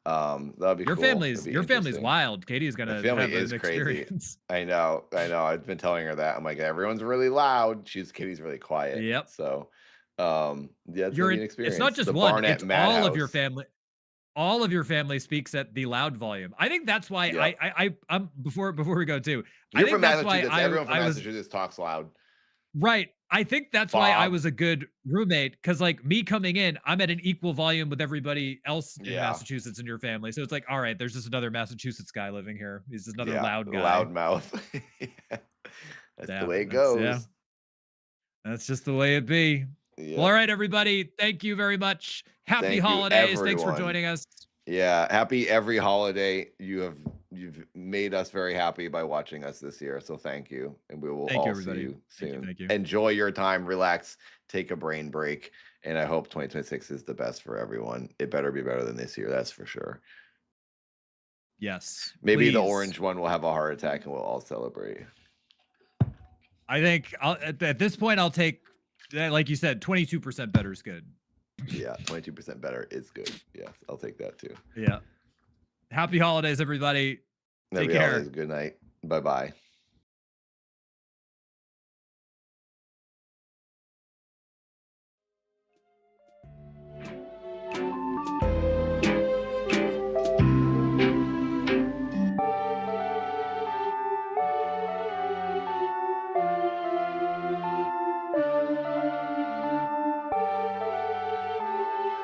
That'll be your cool. Your family's wild. Katie's gonna have an experience. I know. I've been telling her that. I'm like, everyone's really loud. Katie's really quiet. Yep. So it's gonna be an experience. It's not just one, it's all of your family. All of your family speaks at the loud volume. I think that's why I'm before we go too. You're I think from that's why everyone from Massachusetts talks loud. Right. I think that's why I was a good roommate, because like me coming in, I'm at an equal volume with everybody else in Massachusetts in your family. So it's like, all right, there's just another Massachusetts guy living here. He's just another loud guy. Loud mouth. That's the way it goes. That's just the way it be. Yeah. Well, all right, everybody. Thank you very much. Happy holidays. Thanks for joining us. Yeah. Happy every holiday. You've made us very happy by watching us this year. So thank you. And we will all see you soon. Thank you. Enjoy your time. Relax. Take a brain break. And I hope 2026 is the best for everyone. It better be better than this year. That's for sure. Yes. Maybe the orange one will have a heart attack and we'll all celebrate. I think at this point, I'll take, like you said, 22% better is good. Yeah, 22% better is good. Yes, I'll take that too. Yeah. Happy holidays, everybody. Take care. Good night. Bye-bye.